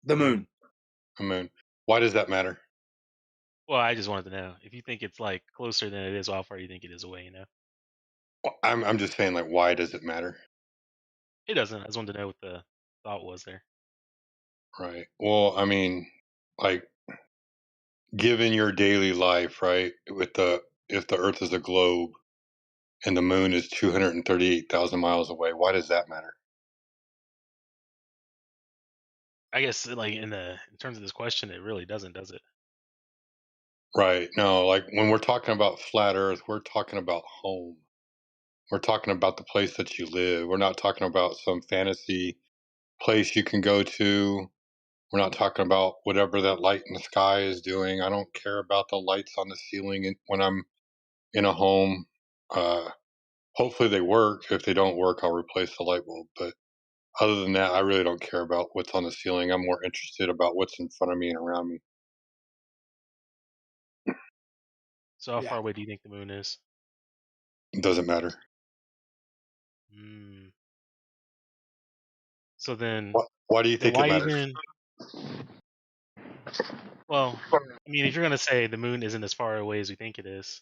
The moon. The moon. Why does that matter? Well, I just wanted to know if you think it's like closer than it is. How far do you think it is away? You know, I'm just saying, like, why does it matter? it doesn't. I just wanted to know what the thought was there. Right. Well, I mean, like, given your daily life, right? If the Earth is a globe and the moon is 238,000 miles away, why does that matter? I guess like in terms of this question, it really doesn't, does it? Right. No, like when we're talking about flat Earth, we're talking about home. We're talking about the place that you live. We're not talking about some fantasy place you can go to. We're not talking about whatever that light in the sky is doing. I don't care about the lights on the ceiling when I'm in a home. Uh, hopefully they work. If they don't work, I'll replace the light bulb. But other than that, I really don't care about what's on the ceiling. I'm more interested about what's in front of me and around me. So how Yeah. far away do you think the moon is? It doesn't matter. Mm. So then, Why do you think it why matters? even? Well, I mean, if you're gonna say the moon isn't as far away as we think it is,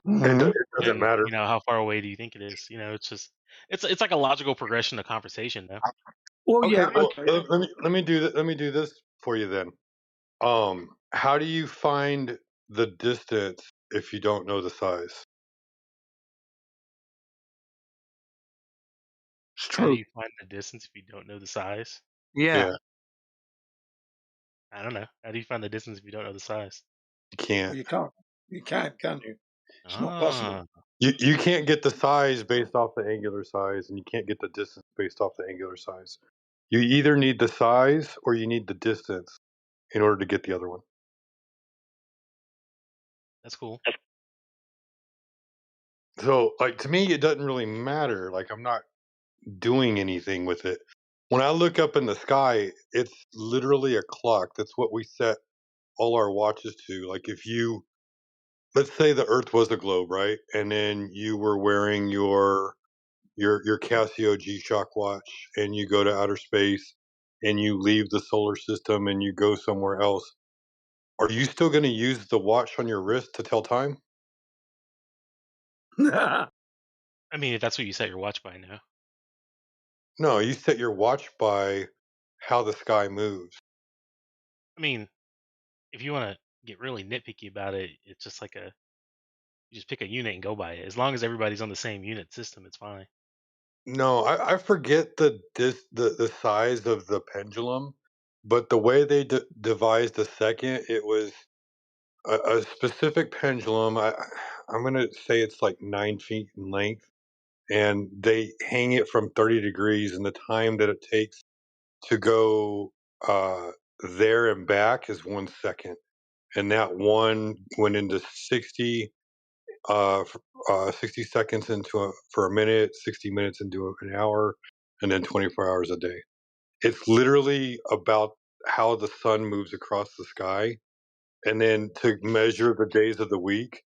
It doesn't then matter. how far away do you think it is? It's just it's like a logical progression of conversation, though. Well, Okay, yeah. well, Okay. let me do this for you then. How do you find the distance if you don't know the size? It's How do true. you find the distance if you don't know the size? Yeah. Yeah, I don't know. How do you find the distance if you don't know the size? you can't. Well, you can't. You can't you? It's not possible. Ah, You can't get the size based off the angular size, and you can't get the distance based off the angular size. You either need the size or you need the distance in order to get the other one. that's cool. So, like, to me, it doesn't really matter. Like, I'm not doing anything with it. When I look up in the sky, it's literally a clock. That's what we set all our watches to. Like, if you, let's say the Earth was a globe, right? And then you were wearing your Casio G-Shock watch, and you go to outer space, and you leave the solar system, and you go somewhere else. Are you still going to use the watch on your wrist to tell time? I mean, if that's what you set your watch by now. No, you set your watch by how the sky moves. I mean, if you want to get really nitpicky about it, it's just like you just pick a unit and go by it. As long as everybody's on the same unit system, it's fine. No, I forget the size of the pendulum, but the way they devised the second, it was a specific pendulum. I'm gonna say it's like 9 feet in length, and they hang it from 30 degrees, and the time that it takes to go there and back is 1 second, and that one went into 60 seconds for a minute, 60 minutes into an hour, and then 24 hours a day. It's literally about how the sun moves across the sky. And then to measure the days of the week,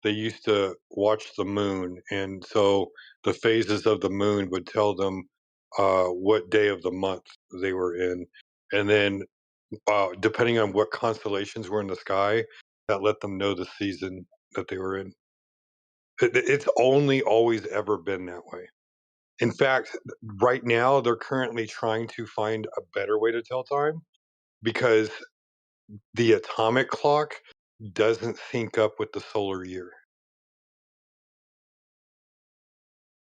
they used to watch the moon. And so the phases of the moon would tell them what day of the month they were in. And then depending on what constellations were in the sky, that let them know the season that they were in. It's only always ever been that way. In fact, right now they're currently trying to find a better way to tell time because the atomic clock doesn't sync up with the solar year.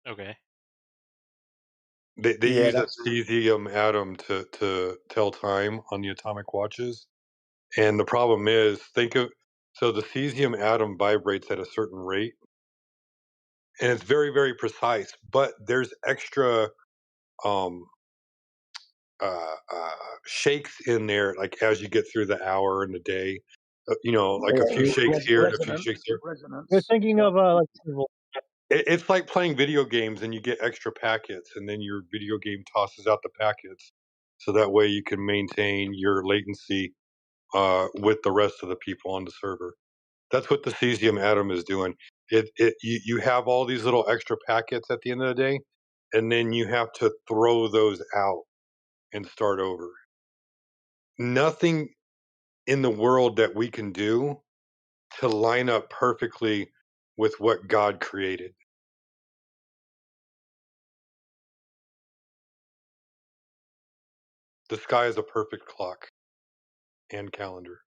Okay. They Yeah. use a cesium atom to tell time on the atomic watches. And the problem is, so the cesium atom vibrates at a certain rate, and it's very, very precise, but there's extra um, shakes in there, like as you get through the hour and the day. like a few shakes here and a few Resonance. shakes there. You're Resonance. thinking Yeah. of like interval. It's like playing video games and you get extra packets, and then your video game tosses out the packets, so that way you can maintain your latency with the rest of the people on the server. That's what the cesium atom is doing. You have all these little extra packets at the end of the day, and then you have to throw those out and start over. Nothing in the world that we can do to line up perfectly with what God created. The sky is a perfect clock and calendar.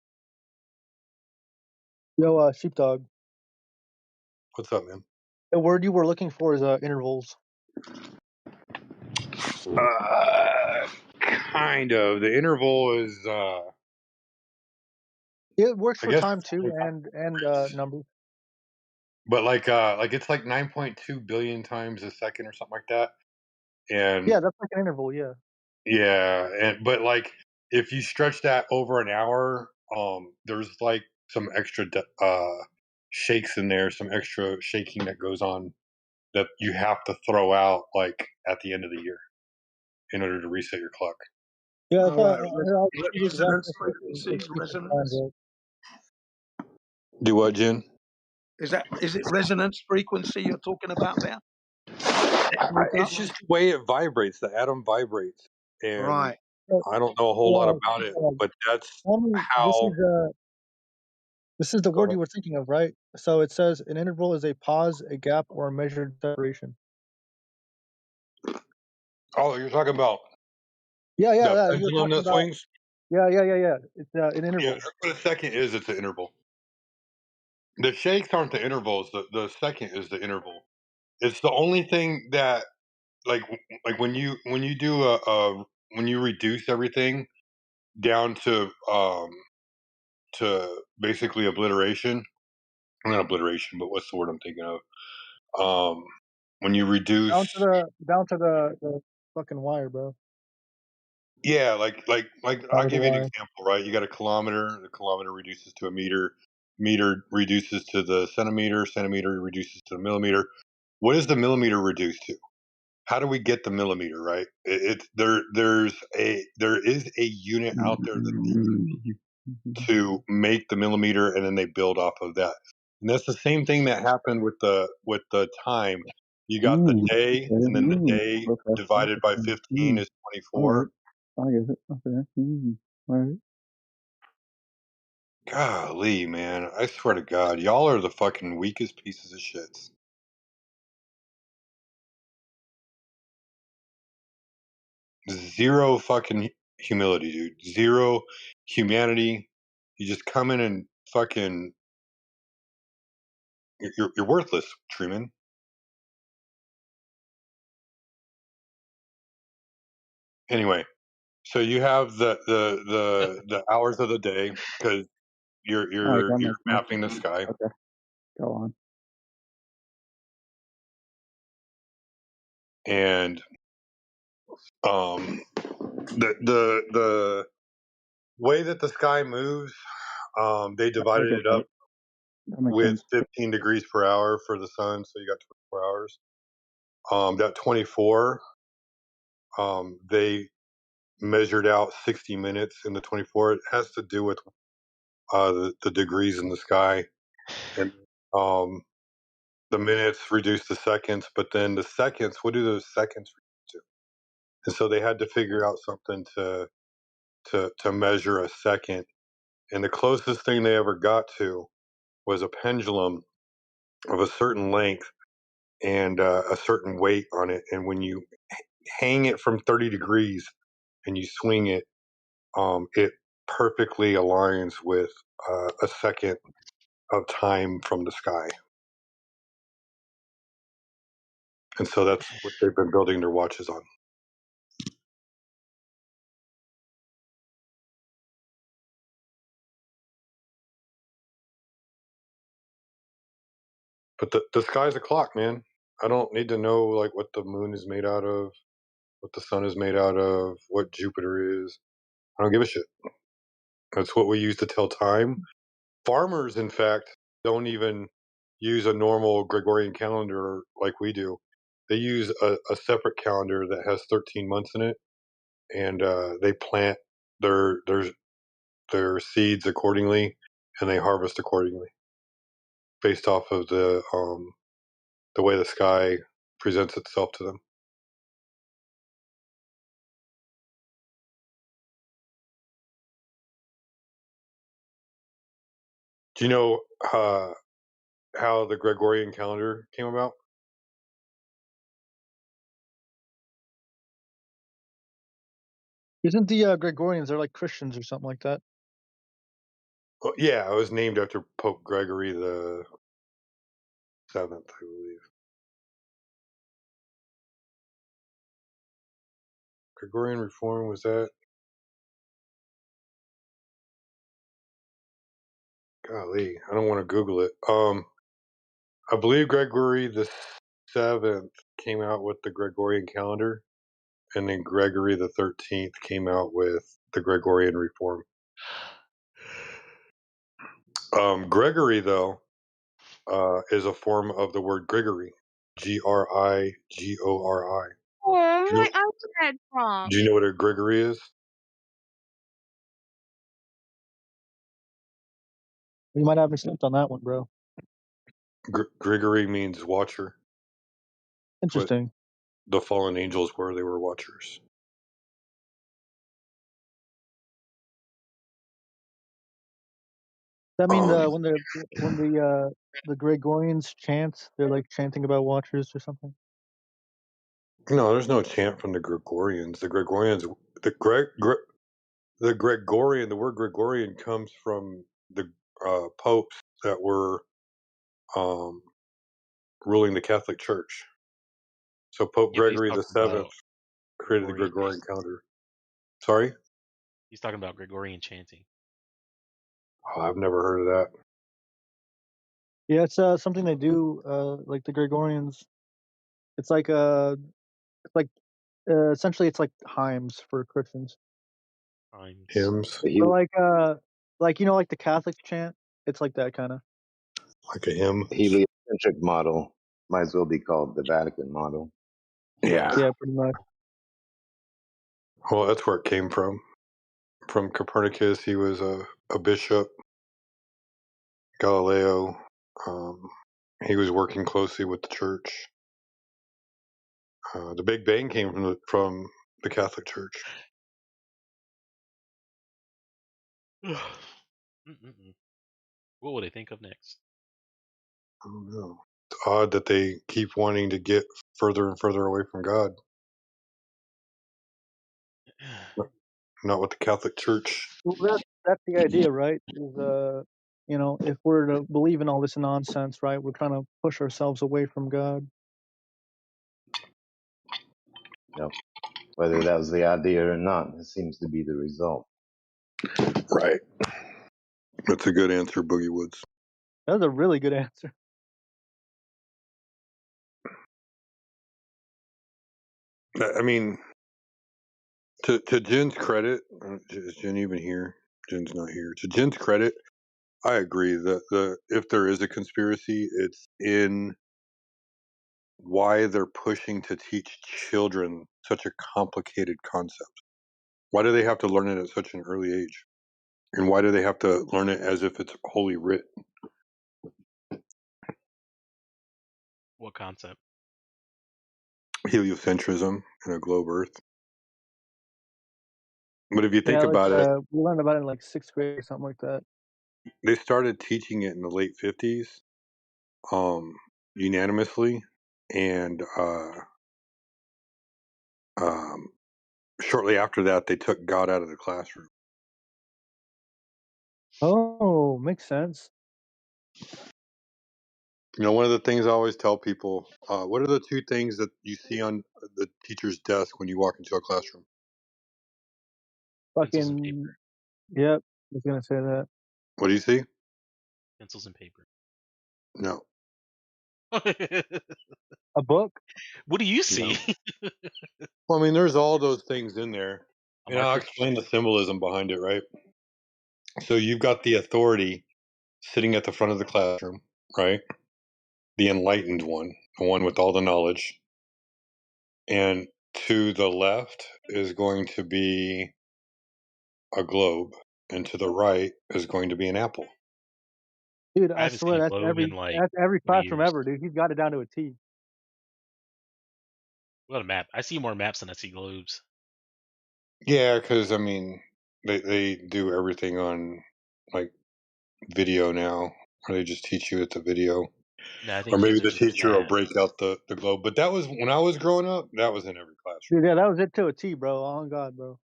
Yo, sheepdog. What's up, man? The word you were looking for is intervals. Kind of. The interval is, It works I for guess, time too, and numbers. but like it's like 9.2 billion times a second or something like that. And Yeah, that's like an interval. Yeah. yeah, but like if you stretch that over an hour, there's like some extra shakes in there, some extra shaking that goes on that you have to throw out like at the end of the year in order to reset your clock. Yeah, I All thought right. I was Resonance asking for frequencies. stupid times, Resonance. right? Do what, Jen? Is it resonance frequency you're talking about there? Echoes It's up. just the way it vibrates. The atom vibrates, and Right. So, I don't know a whole lot about it, but that's tell me, how. this is the Go word ahead. you were thinking of, right? So it says an interval is a pause, a gap, or a measured separation. Oh, you're talking about Yeah, that yeah. You were pendulum talking that about. swings? Yeah. It's an Yeah, interval. that's what a second is. It's an interval. The shakes aren't the intervals. The second is the interval. It's the only thing that like when you do when you reduce everything down to basically obliteration. Not obliteration, but what's the word I'm thinking of? When you reduce, Down to the fucking wire, bro. yeah, like I'll Power the give you an wire. example, right? You got a kilometer. The kilometer reduces to a meter. Meter reduces to the centimeter. Centimeter reduces to the millimeter. What is the millimeter reduced to? How do we get the millimeter, right? There is a unit out there that they use to make the millimeter, and then they build off of that. And that's the same thing that happened with the time. You got the day, and then the day Okay. divided by 15 is All 24. right. I get it. Okay. All right. Golly, man, I swear to God, y'all are the fucking weakest pieces of shit. Zero fucking humility, dude. Zero humanity. You just come in and fucking. You're worthless, Truman. Anyway, so you have the hours of the day because you're All right. you're That you're makes sense. mapping the sky, Okay. Go on. and the way that the sky moves, they I divided get it that. up That makes with sense. 15 degrees per hour for the sun, so you got 24 hours. That 24, they measured out 60 minutes in the 24. It has to do with the degrees in the sky, and um, the minutes reduced to seconds. But then the seconds, what do those seconds reduce to? And so they had to figure out something to measure a second. And the closest thing they ever got to was a pendulum of a certain length and a certain weight on it. And when you hang it from 30 degrees and you swing it, it perfectly aligns with a second of time from the sky. And so that's what they've been building their watches on. But the sky's a clock, man. I don't need to know like what the moon is made out of, what the sun is made out of, what Jupiter is. I don't give a shit. That's what we use to tell time. Farmers, in fact, don't even use a normal Gregorian calendar like we do. They use a separate calendar that has 13 months in it, and they plant their their their seeds accordingly, and they harvest accordingly, based off of the way the sky presents itself to them. Do you know how the Gregorian calendar came about? Isn't the Gregorians, they're like Christians or something like that? Well, yeah, it was named after Pope Gregory the Seventh, I believe. Gregorian reform, was that? Golly, I don't want to Google it. I believe Gregory the Seventh came out with the Gregorian calendar, and then Gregory the 13th came out with the Gregorian reform. Gregory, though, is a form of the word Grigory, Grigori. Where Do you know, I was that do from? you know what a Grigory is? You might have me stumped on that one, bro. Grigory means watcher. It's what Interesting. the fallen angels were. They were watchers. Does that mean Um, when the Gregorians chant, they're like chanting about watchers or something? no, there's no chant from the Gregorians. The Gregorians, the Gregorian, the word Gregorian comes from the popes that were um, ruling the Catholic Church. So Pope Yeah, but he's Gregory the talking Seventh about created the Gregorian. Gregorian calendar. Sorry, He's talking about Gregorian chanting. oh, I've never heard of that. Yeah, it's something they do. Like the Gregorians, it's like essentially it's like hymns for Christians. Times. Hymns, The But like you know, like the Catholics chant, it's like that kind of. like a hymn. heliocentric model might as well be called the Vatican model. Yeah. Yeah, pretty much. Well, that's where it came from. From Copernicus, he was a bishop. Galileo, um, he was working closely with the church. The Big Bang came from the Catholic Church. Mm-mm-mm. What would I think of next? I don't know. It's odd that they keep wanting to get further and further away from God. Not with the Catholic Church. Well, that's the idea, right? Is you know, if we're to believe in all this nonsense, right, we're trying to push ourselves away from God. You know, whether that was the idea or not, it seems to be the result. Right. That's a good answer, Boogie Woods. That's a really good answer. I mean, to Jen's credit, is Jen even here? Jen's not here. To Jen's credit, I agree that if there is a conspiracy, it's in why they're pushing to teach children such a complicated concept. Why do they have to learn it at such an early age? And why do they have to learn it as if it's holy writ? What concept? Heliocentrism and a globe Earth. But if you think Yeah, like about it, we learned about it in like 6th grade or something like that. they started teaching it in the late 50s, unanimously, and um, shortly after that, they took God out of the classroom. Oh, makes sense. You know, one of the things I always tell people, what are the two things that you see on the teacher's desk when you walk into a classroom? Pencils and paper. Fucking yep. I was gonna say that. What do you see? Pencils and paper. No, A book? What do you see? no. Well, I mean, there's all those things in there, A and I'll marker. explain the symbolism behind it, right? So you've got the authority sitting at the front of the classroom, right? The enlightened one, the one with all the knowledge. And to the left is going to be a globe, and to the right is going to be an apple. Dude, I I haven't seen swear a globe in like that's every 20 classroom years. ever, dude. He's got it down to a T. What a map! I see more maps than I see globes. Yeah, because I mean, they do everything on like video now, or they just teach you it's a video, No, I or think maybe kids are the just teacher will mad. break out the globe. But that was when I was growing up. That was in every classroom. Dude, yeah, that was it to a T, bro. Oh God, bro.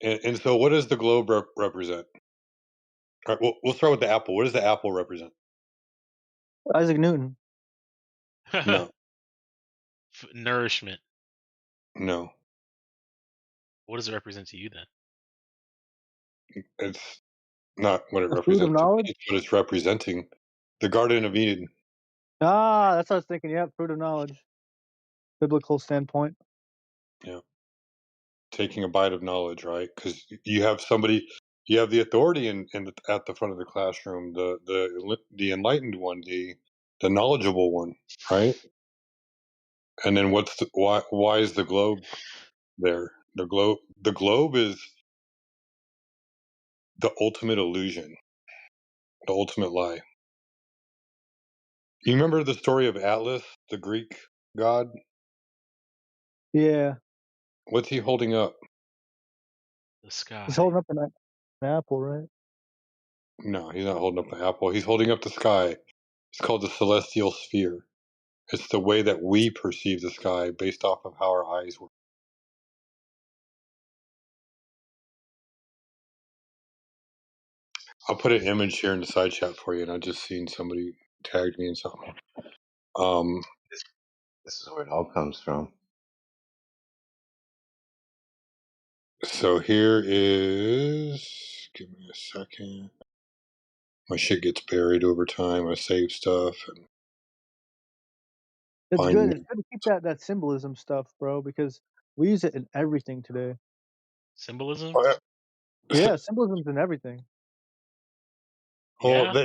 And so, what does the globe represent? All right, we'll start with the apple. What does the apple represent? Isaac Newton. No, Nourishment. no, What does it represent to you then? it's not what it The fruit of represents to me. knowledge? It's what it's representing. The Garden of Eden. Ah, that's what I was thinking. Yeah, fruit of knowledge. Biblical standpoint. Yeah, taking a bite of knowledge, right? Because you have somebody, you have the authority at the front of the classroom, the enlightened one, the knowledgeable one, right? And then why is the globe there? The globe is the ultimate illusion, the ultimate lie. You remember the story of Atlas, the Greek god? Yeah. What's he holding up? The He's sky. holding up an apple, right? No, he's not holding up the apple. He's holding up the sky. It's called the celestial sphere. It's the way that we perceive the sky based off of how our eyes work. I'll put an image here in the side chat for you, and I just seen somebody tagged me in something. Um, This is where it all comes from. so here is. Give me a second. My shit gets buried over time. I save stuff and It's good. find. It's good to keep that symbolism stuff, bro, because we use it in everything today. Symbolism? Oh, yeah. Yeah, symbolism's in everything. Well, Yeah.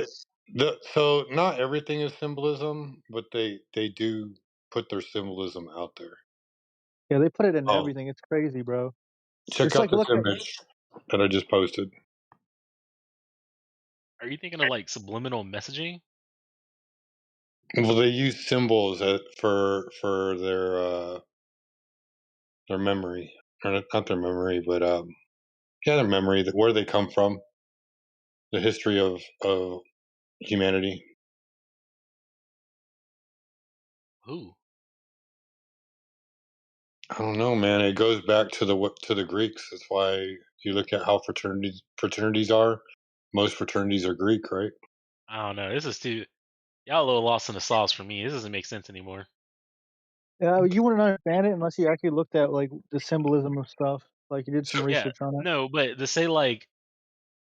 so not everything is symbolism, but they do put their symbolism out there. Yeah, they put it in Oh, everything. It's crazy, bro. check It's out like this look at image that I just posted. Are you thinking of like subliminal messaging? Well, they use symbols for their memory, or not their memory, but yeah, their memory, where they come from, the history of humanity. Who? I don't know, man. It goes back to the Greeks. That's why you look at how fraternities are. Most fraternities are Greek, right? I don't know. This is too y'all a little lost in the sauce for me. This doesn't make sense anymore. yeah, you wouldn't understand it unless you actually looked at like the symbolism of stuff. Like you did some So, Yeah. research on it. No, but to say like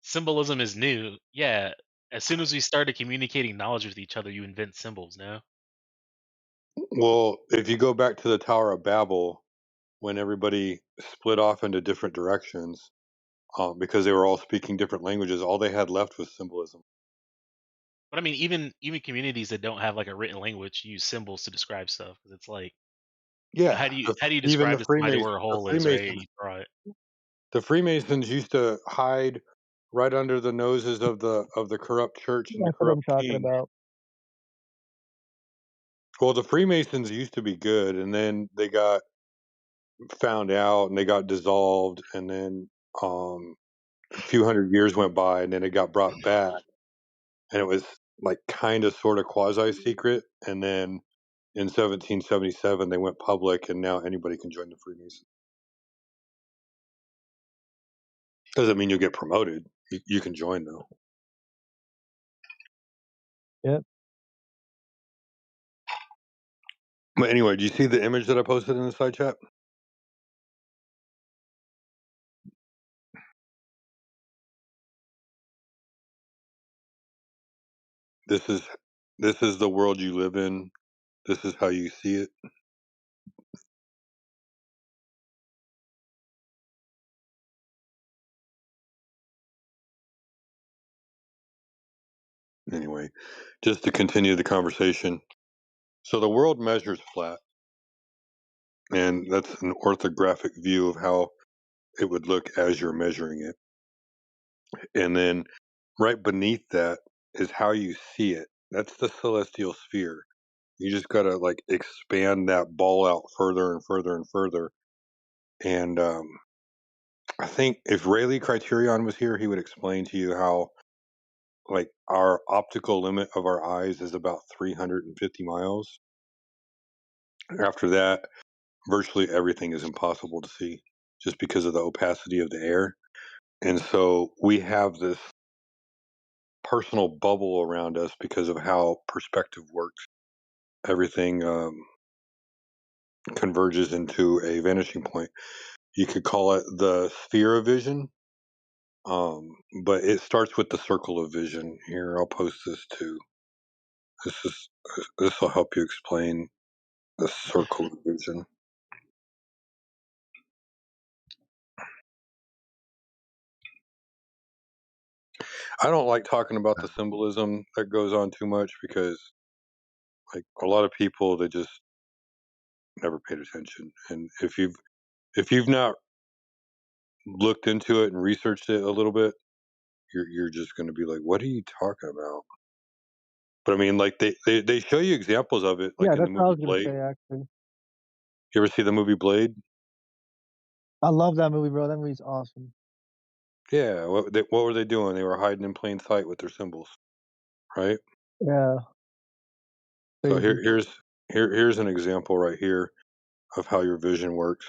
symbolism is new, yeah. As soon as we started communicating knowledge with each other, you invent symbols now. well, if you go back to the Tower of Babel, when everybody split off into different directions, because they were all speaking different languages, all they had left was symbolism. But I mean, even communities that don't have like a written language use symbols to describe stuff. Because it's like, Yeah, how do you even describe to somebody where a The hole is, right? Freemasons, You draw it. the Freemasons used to hide right under the noses of the corrupt church and the That's what I'm corrupt talking king. about. Well, the Freemasons used to be good, and then they got found out and they got dissolved, and then a few hundred years went by, and then it got brought back, and it was like kind of sort of quasi secret, and then in 1777 they went public, and now anybody can join the Freemasons. Doesn't mean you'll get promoted. You can join though. Yep. But anyway, do you see the image that I posted in the side chat? This is this is the world you live in. This is how you see it. Anyway, just to continue the conversation. So the world measures flat, and that's an orthographic view of how it would look as you're measuring it. And then right beneath that is how you see it. That's the celestial sphere. You just got to like expand that ball out further and further and further. And I think if Rayleigh Criterion was here, he would explain to you how like our optical limit of our eyes is about 350 miles. After that, virtually everything is impossible to see just because of the opacity of the air. And so we have this personal bubble around us because of how perspective works. Everything converges into a vanishing point. You could call it the sphere of vision, but it starts with the circle of vision. Here, I'll post this too. This this will help you explain the circle of vision. I don't like talking about the symbolism that goes on too much because, like, a lot of people they just never paid attention. And if you've not looked into it and researched it a little bit, you're just going to be like, "What are you talking about?" But I mean, like they show you examples of it, Yeah, like in the that's what I movie was gonna Blade. say. Actually, You ever see the movie Blade? I love that movie, bro. That movie's awesome. Yeah. What were they doing? They were hiding in plain sight with their symbols, right? Yeah, So crazy. here's an example right here of how your vision works.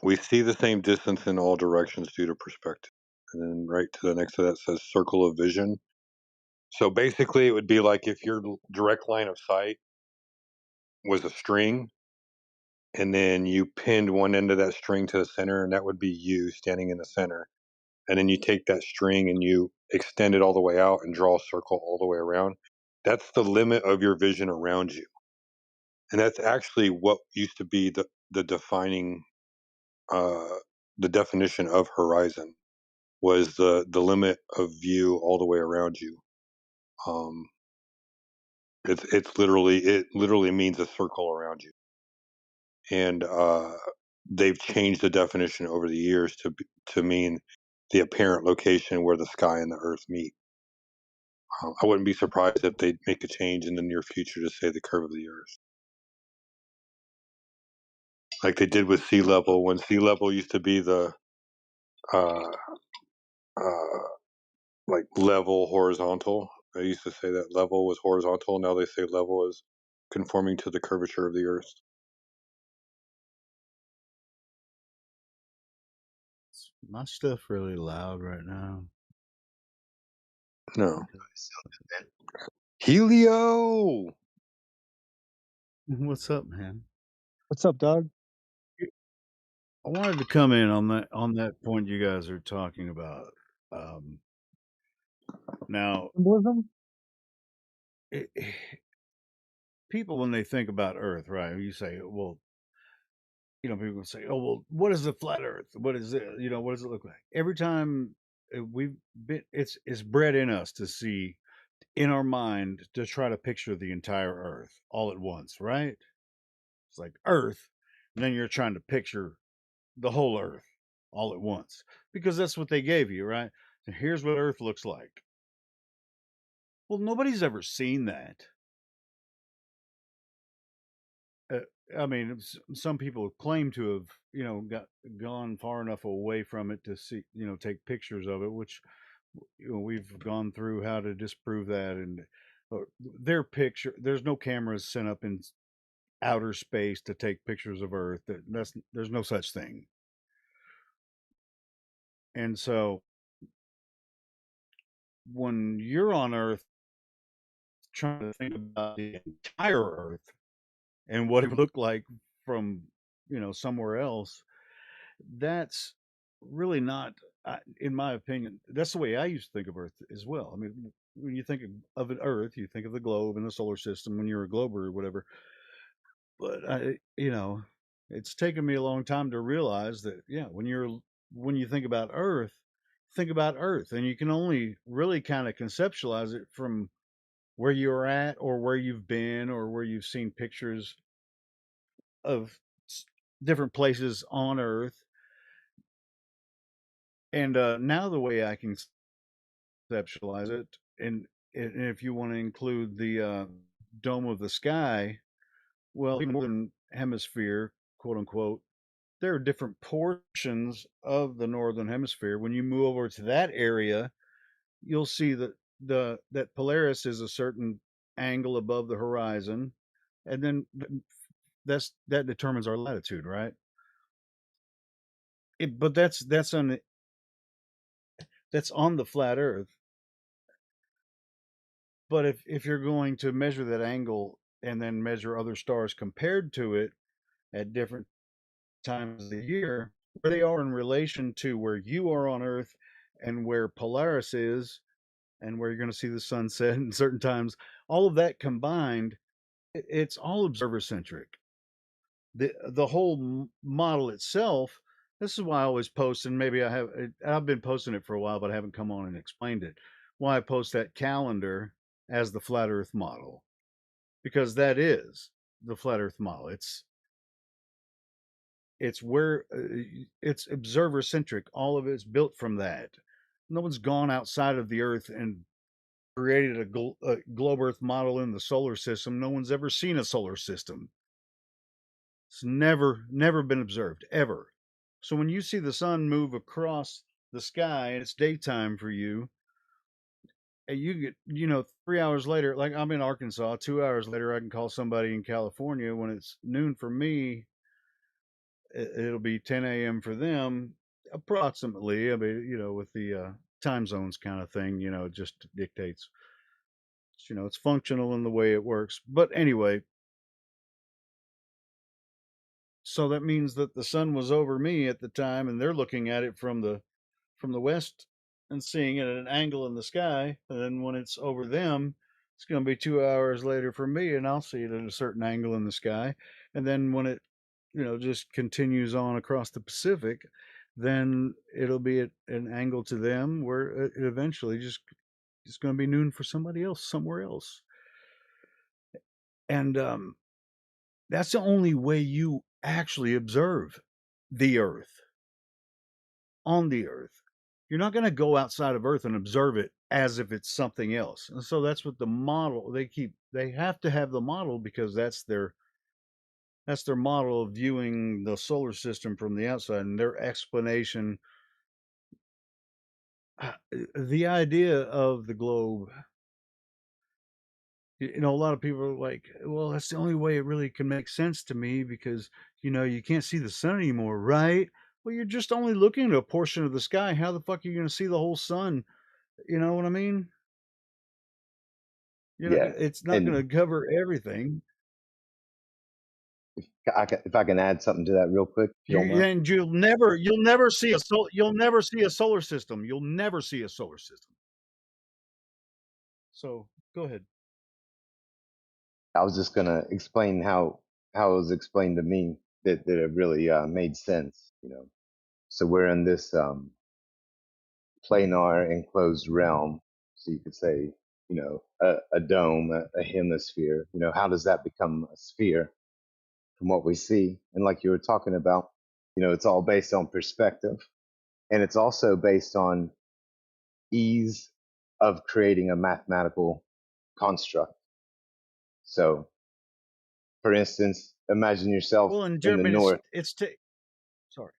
We see the same distance in all directions due to perspective. And then right to the next to that says circle of vision. So basically, it would be like if your direct line of sight was a string, and then you pinned one end of that string to the center, and that would be you standing in the center. And then you take that string and you extend it all the way out and draw a circle all the way around. That's the limit of your vision around you. And that's actually what used to be the defining uh, the definition of horizon was the limit of view all the way around you. Um, it literally means a circle around you, and they've changed the definition over the years to mean the apparent location where the sky and the earth meet. I wouldn't be surprised if they make a change in the near future to say the curve of the earth, like they did with sea level when sea level used to be the uh, uh, like level horizontal. They used to say that level was horizontal. Now they say level is conforming to the curvature of the earth. Is my stuff really loud right now? No. Helio. What's up, man? What's up, dog? I wanted to come in on that point you guys are talking about. Now, Symbolism? it, people when they think about Earth, right? You say, well, people say, oh, well, what is the flat Earth? What is it? What does it look like? Every time we've been, it's bred in us to see in our mind to try to picture the entire Earth all at once, right? It's like Earth, and then you're trying to picture the whole Earth all at once because that's what they gave you, right? And here's what Earth looks like. Well, nobody's ever seen that. Uh, I mean, some people claim to have, gone far enough away from it to see, take pictures of it, which we've gone through how to disprove that. And their picture, there's no cameras sent up in outer space to take pictures of Earth. There's no such thing. And so when you're on Earth trying to think about the entire Earth and what it would look like from somewhere else, that's really not, in my opinion. That's the way I used to think of Earth as well. I mean, when you think of an Earth, you think of the globe and the solar system when you're a glober or whatever. But it's taken me a long time to realize that when you think about Earth, think about Earth, and you can only really kind of conceptualize it from where you're at, or where you've been, or where you've seen pictures of different places on Earth. And now the way I can conceptualize it, and if you want to include the dome of the sky, well, in the northern hemisphere, quote unquote, there are different portions of the northern hemisphere. When you move over to that area, you'll see that that Polaris is a certain angle above the horizon, and then that determines our latitude, right? But that's on the flat Earth. But if you're going to measure that angle and then measure other stars compared to it at different times of the year, where they are in relation to where you are on Earth and where Polaris is, and where you're going to see the sunset in certain times, all of that combined, it's all observer centric. The whole model itself. This is why I always post, and maybe I've been posting it for a while, but I haven't come on and explained it. Why I post that calendar as the flat Earth model, because that is the flat Earth model. It's where it's observer centric. All of it's built from that. No one's gone outside of the Earth and created a globe Earth model in the solar system. No one's ever seen a solar system. It's never been observed ever. So when you see the sun move across the sky and it's daytime for you, and you get 3 hours later, like I'm in Arkansas, 2 hours later I can call somebody in California. When it's noon for me, it'll be 10 a.m. for them, approximately. I mean, with the time zones kind of thing, it just dictates. It's functional in the way it works. But anyway, so that means that the sun was over me at the time, and they're looking at it from the west and seeing it at an angle in the sky. And then when it's over them, it's going to be 2 hours later for me, and I'll see it at a certain angle in the sky. And then when it, just continues on across the Pacific, then it'll be at an angle to them where it eventually just it's going to be noon for somebody else somewhere else. And that's the only way you actually observe the Earth on the Earth. You're not going to go outside of Earth and observe it as if it's something else. And so that's what the model they have to have the model, because that's their model of viewing the solar system from the outside, and their explanation. The idea of the globe, a lot of people are like, well, that's the only way it really can make sense to me, because you can't see the sun anymore, right? Well, you're just only looking at a portion of the sky. How the fuck are you going to see the whole sun? You know what I mean? Yeah, It's not going and to cover everything. if I can add something to that real quick, if you don't mind. And you'll never see a solar system. You'll never see a solar system. So go ahead. I was just gonna explain how it was explained to me that it really made sense. So we're in this planar enclosed realm. So you could say, a dome, a hemisphere. How does that become a sphere from what we see? And like you were talking about, it's all based on perspective, and it's also based on ease of creating a mathematical construct. So, for instance, imagine yourself Well, in in the German, north. sorry.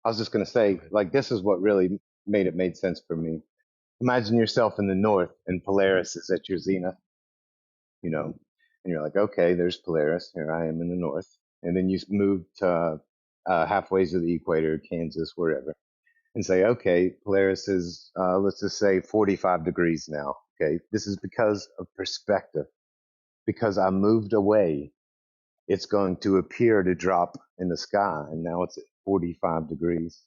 I was just going to say, like, this is what really made sense for me. Imagine yourself in the north and Polaris is at your zenith, and you're like, okay, there's Polaris. Here I am in the north. And then you move to halfway to the equator, Kansas, wherever, and say, okay, Polaris is, let's just say 45 degrees now. Okay. This is because of perspective. Because I moved away, it's going to appear to drop in the sky. And now it's at 45 degrees.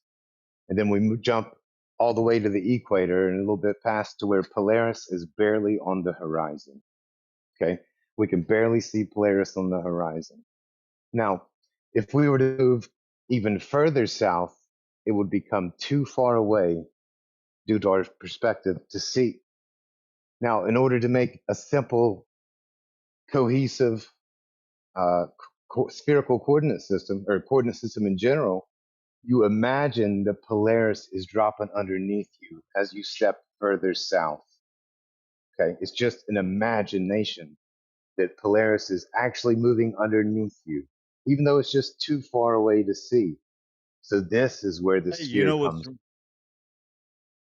And then we jump all the way to the equator and a little bit past to where Polaris is barely on the horizon. Okay. We can barely see Polaris on the horizon. Now, if we were to move even further south it would become too far away due to our perspective to see. Now, in order to make a simple, cohesive spherical coordinate system or coordinate system in general, you imagine the Polaris is dropping underneath you as you step further south. Okay, it's just an imagination that Polaris is actually moving underneath you, even though it's just too far away to see. So this is where the You sphere know what's comes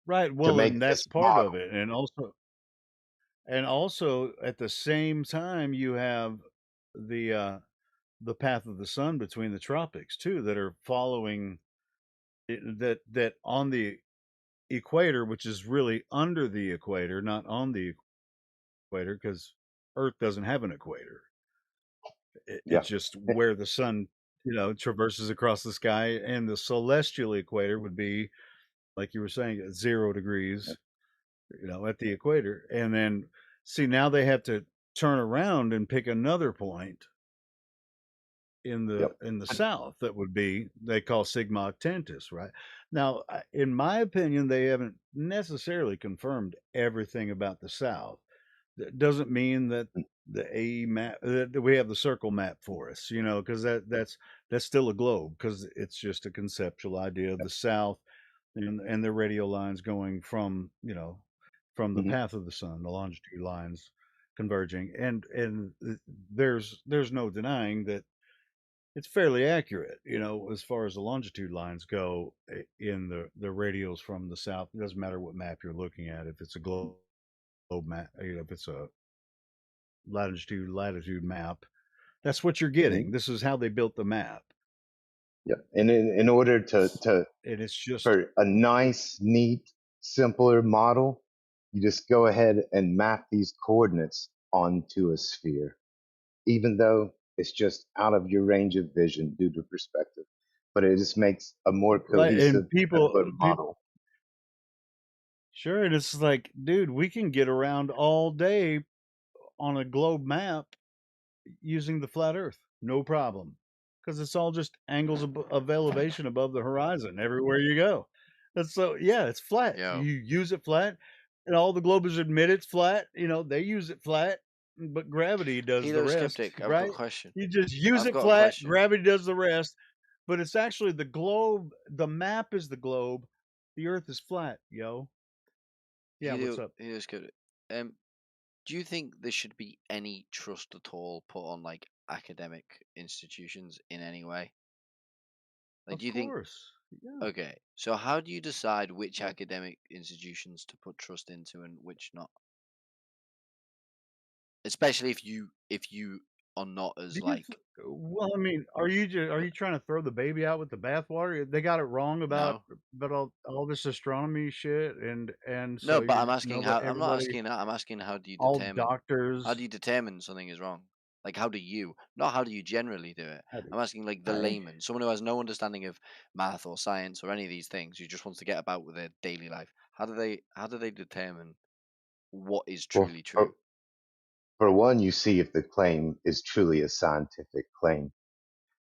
right? to Well, and make that's this part of model. it, and also at the same time you have the path of the sun between the tropics too that are following that on the equator, which is really under the equator, not on the equator, because Earth doesn't have an equator. Yeah. It's just where the sun, traverses across the sky, and the celestial equator would be, like you were saying, at 0 degrees, at the equator. And then, see, now they have to turn around and pick another point Yep. in the south that would be they call Sigma Octantis, right? Now, in my opinion, they haven't necessarily confirmed everything about the south. That doesn't mean that the AE map that we have the circle map for us, because that's still a globe because it's just a conceptual idea of the south and the radial lines going from from the Mm-hmm. path of the sun, the longitude lines converging, and there's no denying that it's fairly accurate, as far as the longitude lines go in the radials from the south. It doesn't matter what map you're looking at. If it's a globe map, if it's a latitude map, that's what you're Mm-hmm. getting. This is how they built the map. Yeah. And in order to And it's just for a nice, neat, simpler model, you just go ahead and map these coordinates onto a sphere, even though it's just out of your range of vision due to perspective. But it just makes a more right. cohesive, And people, simpler model. sure. And it's like, dude, we can get around all day on a globe map using the flat Earth, no problem, because it's all just angles of elevation above the horizon everywhere you go. And so, yeah, it's flat. Yo, You use it flat, and all the globers admit it's flat. They use it flat, but gravity does the Helo rest, Skeptic, I've got right? a question. You just use I've it got a flat, question. gravity does the rest, but it's actually the globe. The map is the globe. The Earth is flat, yo. Yeah, what's up? Helo Skeptic. Do you think there should be any trust at all put on like academic institutions in any way? Like, Of do you think? course. Yeah. Okay, so how do you decide which academic institutions to put trust into and which not? Especially if you are not as Do you like well, I mean, are you trying to throw the baby out with the bathwater? They got it wrong about no. all this astronomy shit, and No, so but I'm you're asking how. I'm not everybody, asking that. I'm asking how do you all determine? How do doctors. you determine something is wrong? Like how do you? Not how do you generally do it. How do I'm asking like the I? layman, someone who has no understanding of math or science or any of these things, who just wants to get about with their daily life. How do they determine what is Well, truly true? for one, you see if the claim is truly a scientific claim.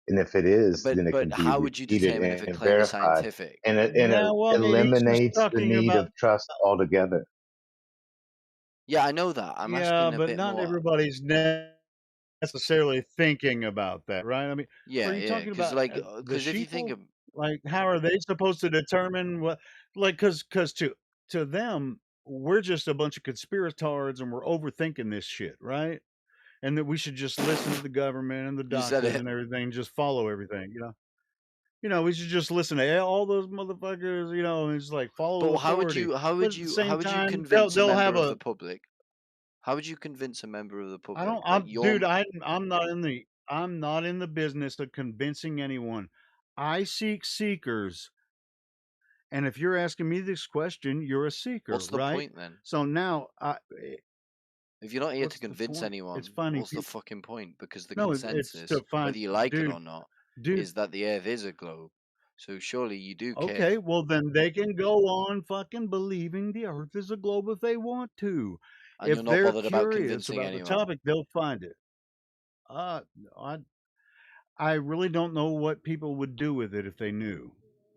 And if it is, But then it can but be how would you repeated determine if a and claim is verified. scientific? And it No, well, I mean, he's just eliminates the talking need about. of trust altogether. Yeah, I know that. I'm Yeah, asking a but bit not more. everybody's necessarily thinking about that, right? I mean, are Yeah, you yeah, talking because about the if you think sheeple? of Like, how are they supposed to determine what? Like, because to them, we're just a bunch of conspiratards and we're overthinking this shit, right? And that we should just listen to the government and the you said doctors it, and everything, just follow everything, we should just listen to all those motherfuckers, and just like follow but authority. But at the how same would you time, convince a they'll member have of a. the public? How would you convince a member of the I public don't. that I'm you're dude. I'm not in the business of convincing anyone. I seek seekers, and if you're asking me this question, you're a seeker, what's the right? point then? So now, If you're not here to what's the convince point? It's anyone, finding what's the people. fucking point? Because the No, it's to consensus, find, whether you like it dude, or not, dude. is that the Earth is a globe. So surely you do care. Okay, well then they can go on fucking believing the Earth is a globe if they want to. And you're If not they're bothered about curious convincing about the anyone. topic, they'll find it. Uh, I I really don't know what people would do with it if they knew.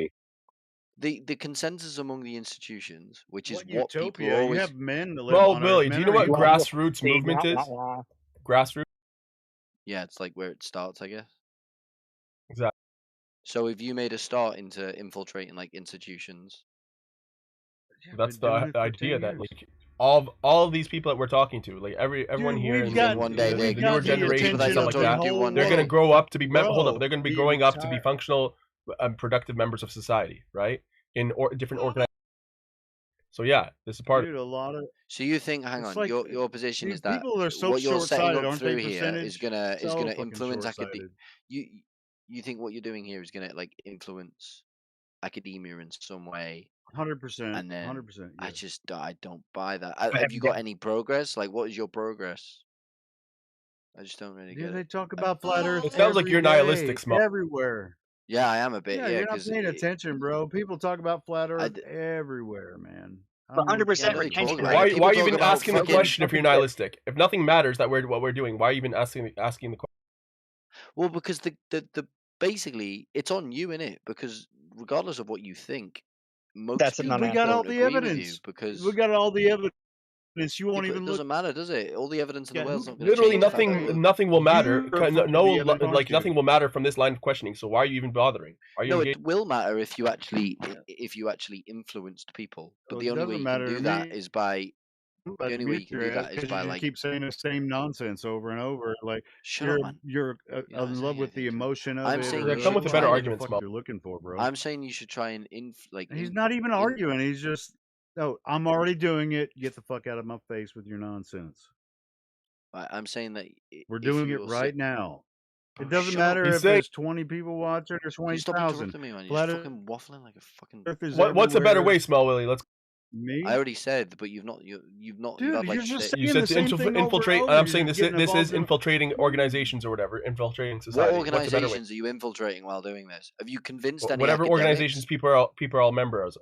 gravity. the consensus among the institutions, which is What what people utopia? You always. have men that live Well, on Earth. Billy, do Men you know are what equal. grassroots movement is? Grassroots. Yeah, it's like where it starts, I guess. Exactly. So if you made a start into infiltrating like institutions, That's been doing the it for idea 10 that years. like all of these people that we're talking to, like everyone Dude, here we've in got one day the they're newer the the people that generations and attention you're stuff of like the talking that, to whole one they're gonna day. world. grow up to be hold up. Bro, They're gonna be the growing up to be entire functional, productive members of society, right? In different organizations. So yeah, this is part of dude, a lot of So you think, hang it's on, like your position is dude, that people are so what you're setting short-sighted, up aren't they? through here Percentage, is so gonna fucking influence academia. short-sighted. You think what you're doing here is gonna like influence academia in some way, 100%, and then 100%. I Yes. just I don't buy that. Have you got any progress? Like, what is your progress? I just don't really Dude, get they it. talk about flat Earth it sounds like every you're day, nihilistic, Smoke. everywhere. Yeah, I am a bit. Yeah, Yeah, you're not because paying attention, bro. People talk about flat I Earth everywhere, man. I For don't know what you 100% but guys are retention talking rate. Why about. people are you talk even about asking the fucking. question if you're nihilistic? If nothing matters that what we're doing, why are you even asking the question? Well, because the basically it's on you, innit? Because regardless of what you think, most That's a people Dude, we got all don't non-answer. the agree with you evidence. We because got all the evidence. You yeah, won't but it even look doesn't matter, does it? All the evidence in the at world's who not going to Literally change the fact that nothing will matter. you're No, for the evidence, like aren't you? nothing will matter from this line of questioning. So why are you even bothering? Why are you No, engaged? it will matter if you actually influenced people. But Oh, the it only way doesn't you can matter to do that me. is by the Let's only way mute you can your do ass that is because by you just like keep saying the same nonsense over and over. Like shut up, man. you're Yeah, in love with the emotion of I'm it, saying or you Come should with a better try what and the argument, fuck Smoke. you're looking for, bro. I'm saying you should try and He's not even arguing. He's just no. I'm already doing it. Get the fuck out of my face with your nonsense. I'm saying that We're if doing it you're right now. bro, It doesn't shut up. matter He's if saying there's 20 people watching or Can you stop 20,000. interrupting me, man? You're just Flat fucking waffling like a fucking. Earth is what's a better everywhere. way, Smell Willie? Let's. I Me, already said, but you've not. You've dude, had you're like just You saying said the to same thing over and infiltrate, and over. I'm You're saying just this getting this is involved in. infiltrating organizations or whatever, infiltrating what society. What's a better way? organizations are you infiltrating while doing this? Have you convinced any Whatever organizations academics? people are all members.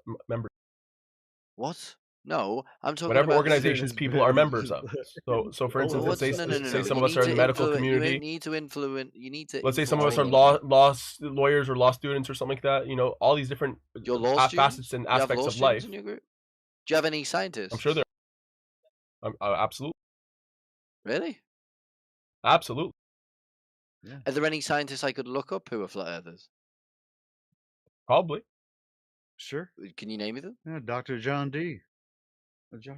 What? No, I'm talking Whatever about the. organizations people are members of. So for instance, let's What's say no? some You of us need are in to the medical influence. You community. need to influence. You need to Let's say some of us are infiltrate. law lawyers or law students or something like that. You know, all these different Your law facets students. and You have aspects law of students life. in your group. Do you have any I'm scientists? sure there. Absolutely. Really? Absolutely. Yeah. Are there any scientists I could look up who are flat earthers? Probably. Sure. Can you name me them? Yeah, Dr. John D.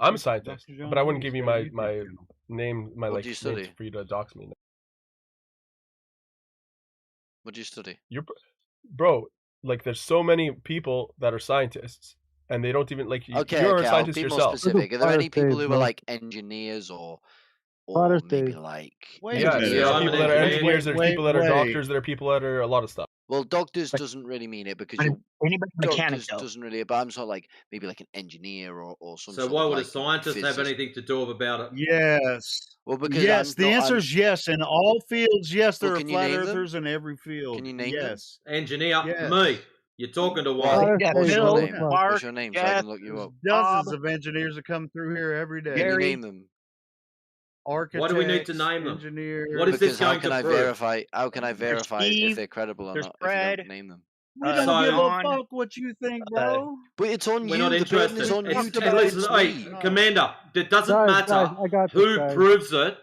I'm a scientist, Dr. John but I wouldn't D's give you got a my YouTube channel. name, What do you name study? for you to dox me. What do you study? Bro, like there's so many people that are scientists, and they don't even like Okay, you're a I'll scientist be more yourself. specific. Are there Flat any Earth people days, who are bro. like engineers or Flat Earth maybe days. like Wait a Yes, minute. there's I'm people an that are engineer. engineers, there's people that are doctors, there are people that are a lot of stuff. Well, doctors doesn't really mean it because But you're anybody mechanic doctors though. doesn't really. But I'm sort of like maybe like an engineer or some So sort why of would a like scientist have physicist. anything to do about it? Yes. Well, because Yes. I'm The not. answer is yes. In all fields, yes, Well, there are can you flat name them? earthers in every field. Can you name them? Yes. Engineer, Yes. me. You're talking to Well, one. Flat Earth Yeah, what's days, your bro. Bill, What's name? up? What's Mark, your name so I Jeff, can look you There's up? dozens Bob, of engineers that come through here every day. Can you Gary. name them? Architects, Why do we need to name them? engineers. What is this Because how going can to I prove? verify? How can I There's verify if Steve. they're credible or There's not if you Fred. don't name them? We don't So give a John. fuck what you think, bro. But it's on we're not you. The burden is interested. We on It's you talked to about listen, convince hey, me. no. Commander. It doesn't Guys, matter I got this, who guys. proves it.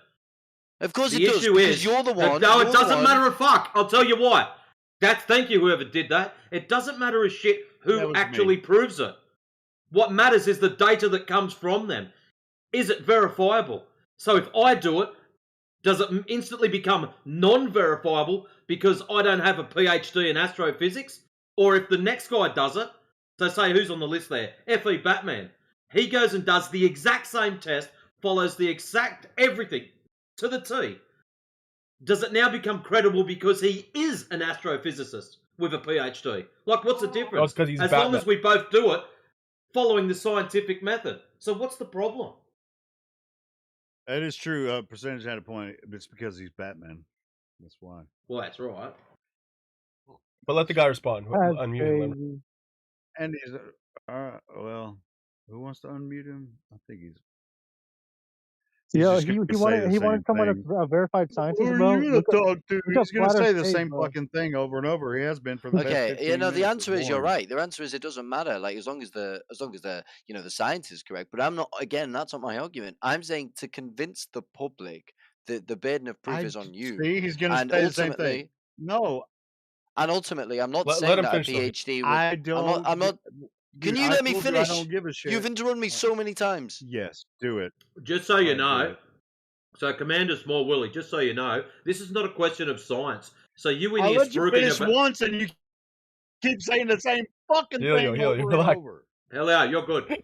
Of course The it does, issue because is you're the one. no, You're it the doesn't one. matter a fuck. I'll tell you why. Thank you whoever did that. It doesn't matter a shit That who was actually me. proves it. What matters is the data that comes from them. Is it verifiable? So if I do it, does it instantly become non-verifiable because I don't have a PhD in astrophysics? Or if the next guy does it, so say who's on the list there? F.E. Batman. He goes and does the exact same test, follows the exact everything to the T. Does it now become credible because he is an astrophysicist with a PhD? Like, what's the No, difference? it's because he's As Batman. long as we both do it following the scientific method. So what's the problem? That is true. Percentage had a point. It's because he's Batman. That's why. Well, that's right. But let the guy respond. That's Unmute him. crazy. And he's well. Who wants to unmute him? I think he's. He's Yo, just he going he to say wanted the he same wanted someone thing. that's a verified Who scientist, are bro. you to talk to? Look up He's going to Flat Earth say the Stage, same bro. fucking thing over and over. He has been for the past Okay, 15 the minutes. It's answer is you're boring. right. The answer is it doesn't matter. Like as long as the the science is correct. But I'm not. Again, that's not my argument. I'm saying to convince the public that the burden of proof I is on you, see. He's going to and say the same thing. ultimately, No, I'm not Let saying him that a finish though. PhD would. I I'm not. don't. I'm not. Can Dude, you I let me told you I finish? don't give a shit. You've interrupted me so many times. Yes, do it. Just so you Fine, do know, it. so Commander Small Willie, just so you know, this is not a question of science. So you in I'll here let you spruiking finish about. once and you keep saying the same fucking Helio, thing over and relax. over. Hell yeah, you're good.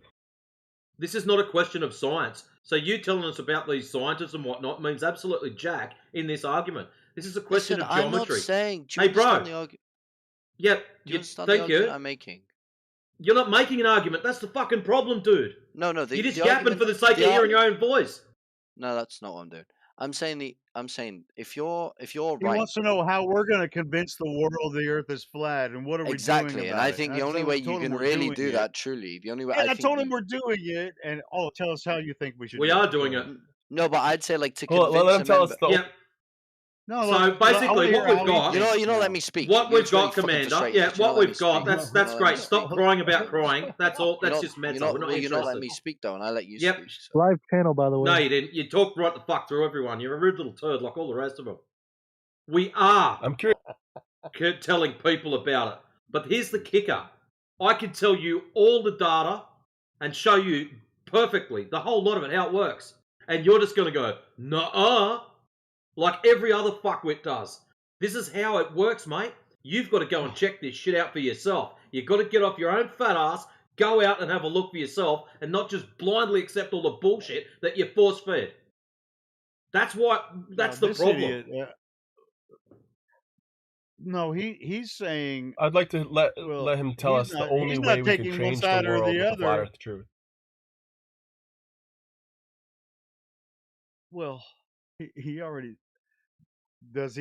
This is not a question of science. So you telling us about these scientists and whatnot means absolutely jack in this argument. This is a question Listen, of I'm not geometry. saying. Do you Hey, understand bro. the argument? Yep. Do you understand the Thank argument you. I'm making? You're not making an argument. That's the fucking problem, dude. No. You're just The yapping argument. for the sake of hearing your own voice. No, that's not what I'm doing. I'm saying if you're He right. wants to know how we're going to convince the world the Earth is flat and what are we doing Exactly, and about I it. think And the only way you told him can we're really doing do it. that, truly, the only way Yeah, I I think told him we're doing it, and tell us how you think we should We do are it. doing it. No, but I'd say like to Well, convince let him a tell member. us the. Yep. No, So I basically, want to what hear we've how he got. You know, thinks let now. me speak. What You're we've just really got, fucking Commander. frustrating. Yeah, Just you what not let me we've got. speak. That's You're not letting great. me Stop speak. crying about crying. That's all. That's just meta. We're not Well, you're not letting interested. me speak though, and I let you Yep. speak. So. Live channel, by the way. No, you didn't. You talked right the fuck through everyone. You're a rude little turd like all the rest of them. We are I'm curious. telling people about it. But here's the kicker. I can tell you all the data and show you perfectly the whole lot of it, how it works. And you're just going to go, nuh-uh, like every other fuckwit does. This is how it works, mate. You've got to go and check this shit out for yourself. You've got to get off your own fat ass, go out and have a look for yourself, and not just blindly accept all the bullshit that you're force-fed. That's the problem. Idiot, no, he's saying. I'd like to let him tell us the only way we can taking one change the side or world the with the flat other. Earth truth. Well, he already does.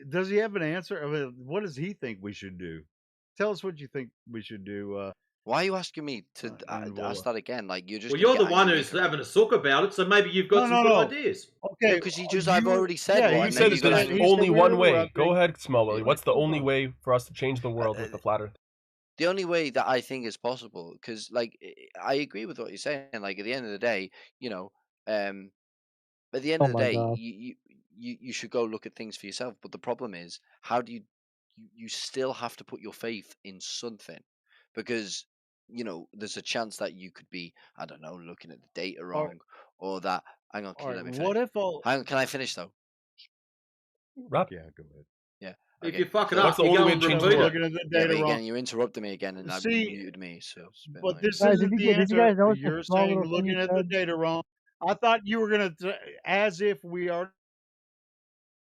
Does he have an answer? I mean, what does he think we should do? Tell us what you think we should do. Why are you asking me to ask that again? Like you're just. Well, you're the one who's having a suck about it, so maybe you've got some good ideas. Okay, because I've already said Yeah, one. he said and there's only one way. Go ahead, Small Willie. What's the only way for us to change the world with the flat Earth? The only way that I think is possible, because like I agree with what you're saying. Like at the end of the day, at the end Oh of the my day, God. you should go look at things for yourself. But the problem is, how do you still have to put your faith in something, because there's a chance that you could be, I don't know, looking at the data wrong, or that. Hang on, can you let me finish? What if all? Hang on, can I finish though? Rap. Yeah, go ahead. Yeah. If Okay. you fuck it What's up, the you only go way and to change the repeat world? it. Looking at the Yeah, data but again, wrong. you interrupted me again, and See, you muted me. So it's a bit but annoying. this Guys, isn't the did you answer. guys notice the You're small saying little thing looking he at the said? data wrong. I thought you were gonna, as if we already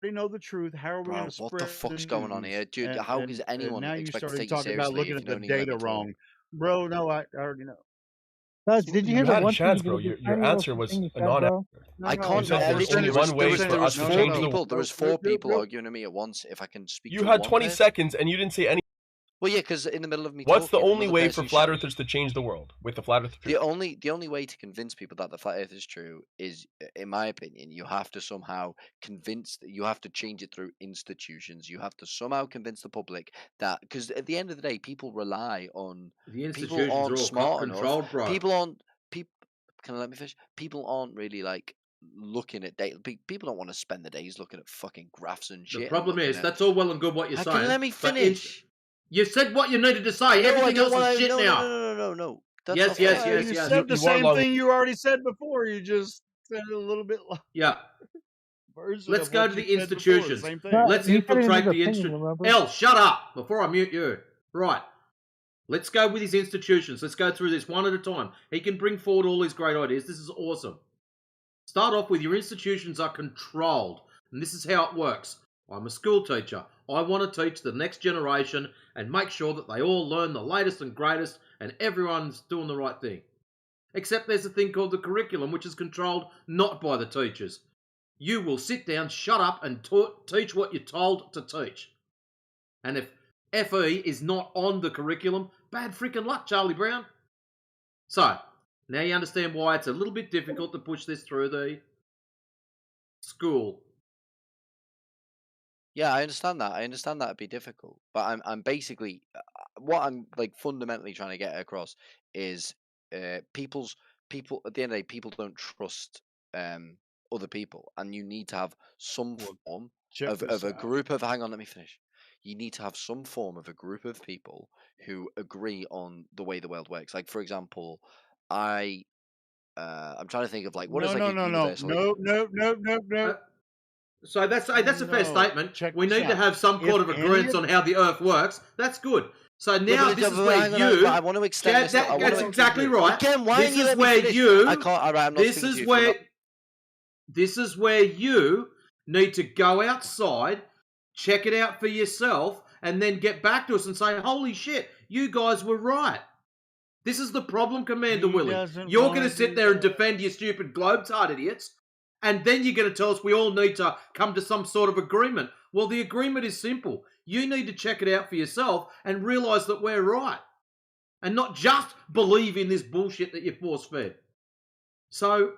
know the truth. How are we going Bro, to what spread the fuck's the going on here, news? dude? And, How and, is and anyone now you expect to started take you talking about seriously looking if at you the don't even let me data talk? wrong, bro. No, I already know. Guys, did you hear You the had a one thing? chance, bro. The Your tiny little answer was thing he a said, non-answer. bro? I No, can't. You said there's Listen, only one way for us to four change the people. world. There was four people arguing at me at once. If I can speak You to had one 20 person. seconds and you didn't say any. Well, yeah, because in the middle of me What's the talking, only another way person for flat shouted. earthers to change the world with the flat earth truth? The only way to convince people that the flat Earth is true is, in my opinion, you have to somehow you have to change it through institutions. You have to somehow convince the public that, because at the end of the day, people rely on The people institutions aren't are all smart controlled, enough. bro. People aren't people. Can I let me finish? People aren't really like looking at data. People don't want to spend the days looking at fucking graphs and shit. The problem and is, that's all well and good what you're How saying. can you let me but finish? You said what you needed to say. No, Everything else is shit no, now. No. That's Yes, not yes, fair. yes, You yes. said the You are same long. thing you already said before. You just said it a little bit Yeah. version Let's of go what to you the said before. The institutions. same thing. No, Let's he said it in his infiltrate the opinion, institutions. remember? El, shut up before I mute you. Right. Let's go with his institutions. Let's go through this one at a time. He can bring forward all his great ideas. This is awesome. Start off with your institutions are controlled. And this is how it works. I'm a school teacher. I want to teach the next generation and make sure that they all learn the latest and greatest and everyone's doing the right thing. Except there's a thing called the curriculum, which is controlled not by the teachers. You will sit down, shut up, and teach what you're told to teach. And if FE is not on the curriculum, bad freaking luck, Charlie Brown. So, Now you understand why it's a little bit difficult to push this through the school. Yeah, I understand that. I understand that'd be difficult, but I'm basically what I'm like fundamentally trying to get across is people at the end of the day, people don't trust other people, and you need to have some Well, form check of this a out. group of. Hang on, let me finish. You need to have some form of a group of people who agree on the way the world works. Like, for example, I'm trying to think of like what is No, like no, a no, no, universal. no, no, no, no, no. So that's a fair No, statement. check We this need to out. have some If kind of any agreement of on how the Earth works. That's good. So Yeah, now but, this is but where hang on, but I you. want to extend this. I want That's to. exactly right. Again, why This don't you is let me where finish? you. I can't. All right, I'm not This speaking to is you. If you're where. not, This is where you need to go outside, check it out for yourself, and then get back to us and say, "Holy shit, you guys were right." This is the problem, Commander he Willie. doesn't You're want going to to sit do there and that, defend your stupid globetard idiots, and then you're going to tell us we all need to come to some sort of agreement. Well, the agreement is simple. You need to check it out for yourself and realise that we're right, and not just believe in this bullshit that you're force-fed. So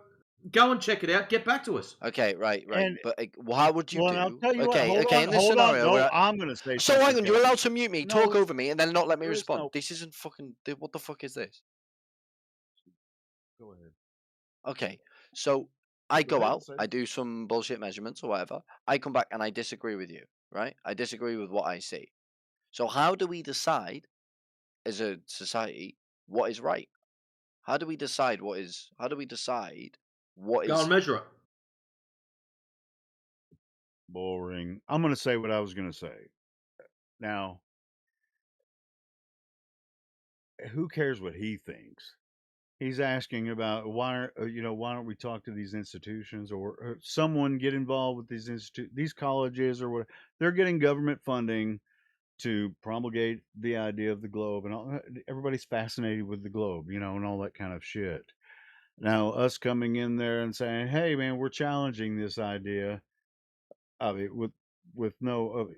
go and check it out. Get back to us. okay, right. and But how would you well, and I'll do? tell you what. Okay, Hold on, in this hold on. scenario No, where. I'm going to say So something, hang on, you're Kevin. allowed to mute me, talk No, over me, and then not let me there is respond. no. This isn't fucking. What the fuck is this? Go ahead. Okay, so I Go go ahead and out, say I it. do some bullshit measurements or whatever. I come back and I disagree with you, right? I disagree with what I see. So how do we decide as a society what is right? How do we decide what is? How do we decide what Go and is? measure it. Boring. I'm going to say what I was going to say. Now, who cares what he thinks? He's asking about why, why don't we talk to these institutions or someone get involved with these colleges or what? They're getting government funding to promulgate the idea of the globe, and everybody's fascinated with the globe, and all that kind of shit. Now, us coming in there and saying, "Hey, man, we're challenging this idea," of it with no,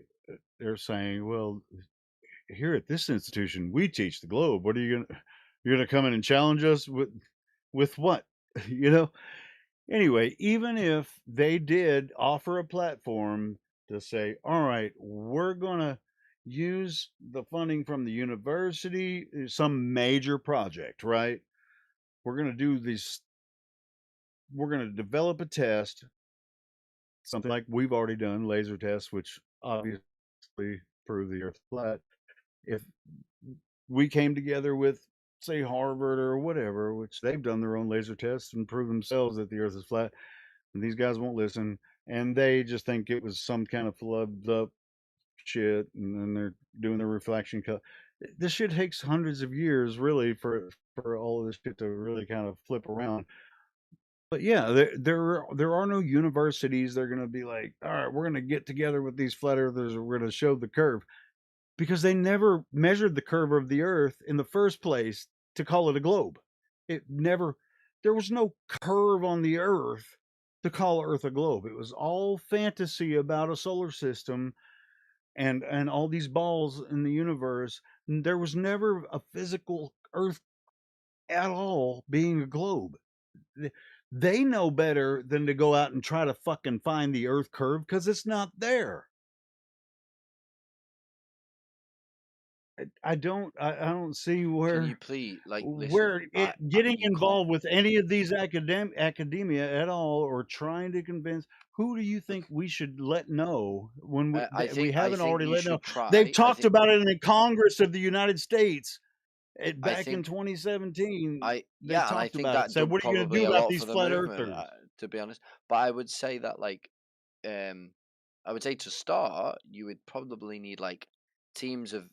they're saying, "Well, here at this institution, we teach the globe. What are you're gonna come in and challenge us with what?" you know. Anyway, even if they did offer a platform to say, "All right, we're gonna use the funding from the university, some major project, right? We're gonna do these. We're gonna develop a test, something like we've already done, laser tests, which obviously prove the Earth flat. If we came together with, say, Harvard or whatever, which they've done their own laser tests and prove themselves that the Earth is flat, and these guys won't listen, and they just think it was some kind of flubbed up shit, and then they're doing the reflection cut. This shit takes hundreds of years, really, for all of this shit to really kind of flip around. But yeah, there are no universities. They're going to be like, all right, we're going to get together with these flat earthers. We're going to show the curve, because they never measured the curve of the Earth in the first place to call it a globe. It never. There was no curve on the Earth to call Earth a globe. It was all fantasy about a solar system and all these balls in the universe. There was never a physical Earth at all being a globe. They know better than to go out and try to fucking find the Earth curve, because it's not there. I don't see Can where you please listen? getting You can't. involved with any of these academia at all, or trying to convince. Who do you think we should let know when I we think haven't already you let know? should try. They've talked about it in the Congress of the United States I back in think 2017. They yeah, and I talked think about it. that Said, done "What are you going to probably do a about lot these for the flat movement, earthers?" to be honest. But I would say that um, I would say to start, you would probably need like teams of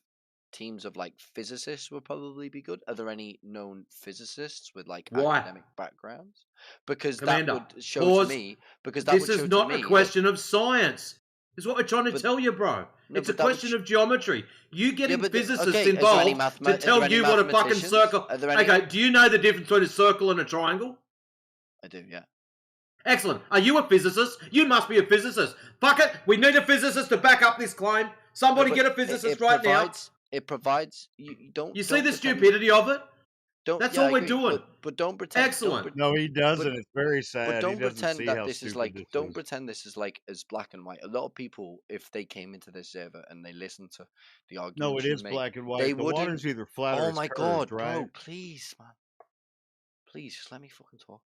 like physicists would probably be good. Are there any known physicists with like Why? academic backgrounds? Because that Commander, would show to pause. me. Because that This would is show to not a me that. question of science. Is what we're trying to But tell you, bro. no, It's a but that would. question of geometry. You Yeah, getting but physicists okay. Is there any involved to Are there tell any you what a fucking mathematicians? circle. Are there any? Okay, do you know the difference between a circle and a triangle? I do. Yeah. Excellent. Are you a physicist? You must be a physicist. Fuck it. We need a physicist to back up this claim. No, Somebody but get a physicist it right now. provides. It provides. You don't. You see the Pretend. stupidity of it? don't. That's Yeah, all I we're agree. doing. But don't pretend. Excellent. No, he But doesn't. It's very but sad. He don't doesn't pretend see that how this is stupid like. this Don't is. pretend this is like as black and white. A lot of people, if they came into this server and they listened to the No, it arguments you is make, black and they white. The water's wouldn't. either flat or Oh it's my curved, god, right? bro! Please, man. Please, just let me fucking talk.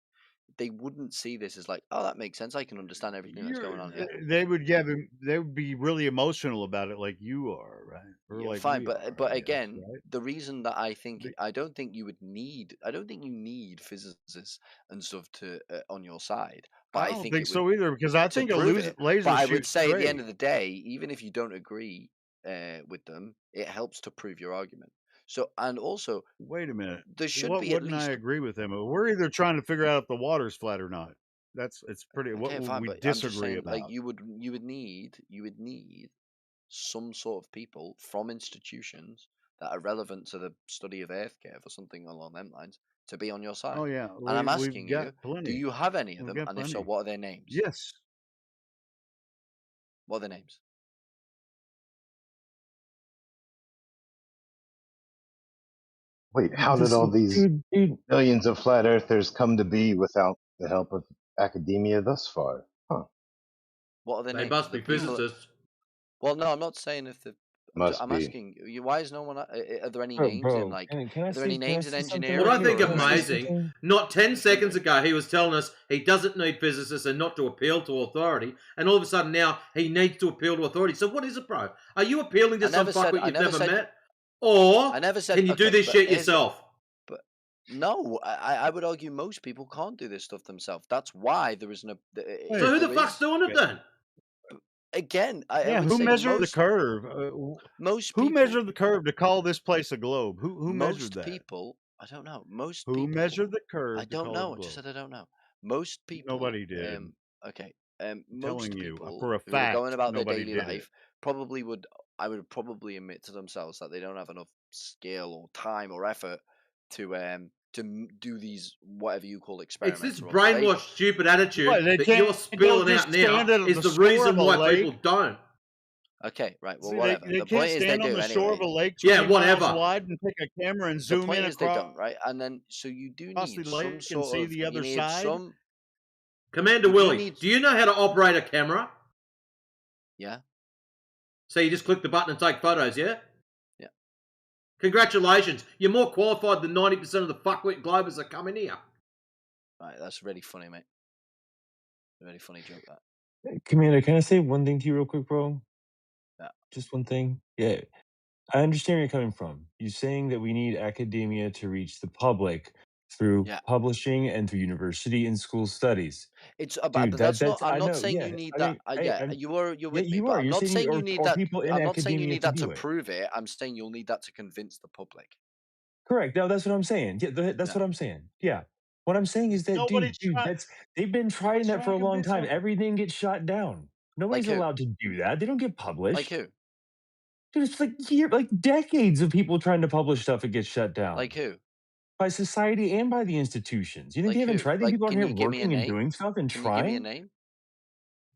They wouldn't see this as like, oh, that makes sense. I can understand everything that's going on here. They would be really emotional about it, like you are, right? Or Yeah, like fine, we are, but I guess, again, right? the reason that I don't think you would need, I don't think you need physicists and stuff to on your side, but I I don't think think it would so either, because I to think a prove it. But laser I would shoots say at the end straight. of the day, even if you don't agree with them, it helps to prove your argument. So, and also, Wait a minute. there should What be at wouldn't I least agree with him? We're either trying to figure out if the water's flat or not. It's pretty. What okay, would fine. we But I'm just disagree saying, like about? you would need some sort of people from institutions that are relevant to the study of earthcare or something along them lines to be on your Oh side. yeah, And I'm we've asking got you, do plenty. you have any of We've them? got And if so, plenty. what are their names? Yes. What are their names? Wait, how did This all these dude, millions of flat earthers come to be without the help of academia thus far? Huh. What are their They names? must The be people. physicists. Well, no, I'm not saying if the. Must I'm be. asking you. Why is no one? Are there any bro, names in bro. like? Can I Are there any say? Can I names in say something What real I engineering quick? think or Can I say amazing, something? not 10 just wondering? seconds ago he was telling us he doesn't need physicists and not to appeal to authority, and all of a sudden now he needs to appeal to authority. So what is it, bro? Are you appealing to some fuckwit I you've never never said. met? Or I never said. can you do Okay, this but shit here's the. yourself? But no, I would argue most people can't do this stuff themselves. That's why there is no. So If who the there fuck's is, doing it then? again, I Yeah, would who say measured the most curve? most Who people measured the curve to call this place a globe? Who measured most that? people. I don't know. Most Who people. measured the I curve to don't call it a know. I just globe? said I don't know. Most people. Nobody did. Okay. I'm telling Most you, people for a who are going fact, about their nobody daily did it. life probably would. I would probably admit to themselves that they don't have enough skill or time or effort to do these whatever you call It's this experiments or brainwashed, observations. stupid What? attitude They that you're can't go spilling out just now stand at is the the shore of reason a why lake. people don't. Okay, right. Well, See, whatever. they The can't point is they stand on do the shore of anyway. a lake Yeah, 20 miles whatever. wide and take a camera and The zoom point in is they across don't, right? And then so you do the need some lake and sort see of. the You other need side? some. Commander You do Willie, need. do you know how to operate a camera? Yeah. So you just click the button and take photos, yeah? Yeah. Congratulations. You're more qualified than 90% of the fuckwit globers that come in here. Right. That's really funny, mate. Really funny joke that. Commander, can I say one thing to you real quick, bro? Yeah. Just one thing. Yeah, I understand where you're coming from. You're saying that we need academia to reach the public through Yeah. publishing and through university and school studies. It's about, Dude, but that's not. that's I'm I not know. saying Yeah, you need I that. mean, hey, Yeah, you're yeah, with me, you but are. I'm You're not saying saying you need or that. people in I'm not saying you academia need to that to do it. prove it. I'm saying you'll need that to convince the public. Correct. No, that's what I'm saying. Yeah, that's Yeah. what I'm saying. Yeah. What I'm saying is that, Nobody's dude, trying. that's they've been trying Nobody's that for trying a to long convince time. them. Everything gets shot down. Like Nobody's who? allowed to do that. They don't get Like published. who? Dude, it's like decades of people trying to publish stuff. It gets shut Like down who? by society and by the institutions. You think they Like haven't who? tried? You think Like, people aren't can here you give me a working and name? doing stuff and Can you give me a trying? name?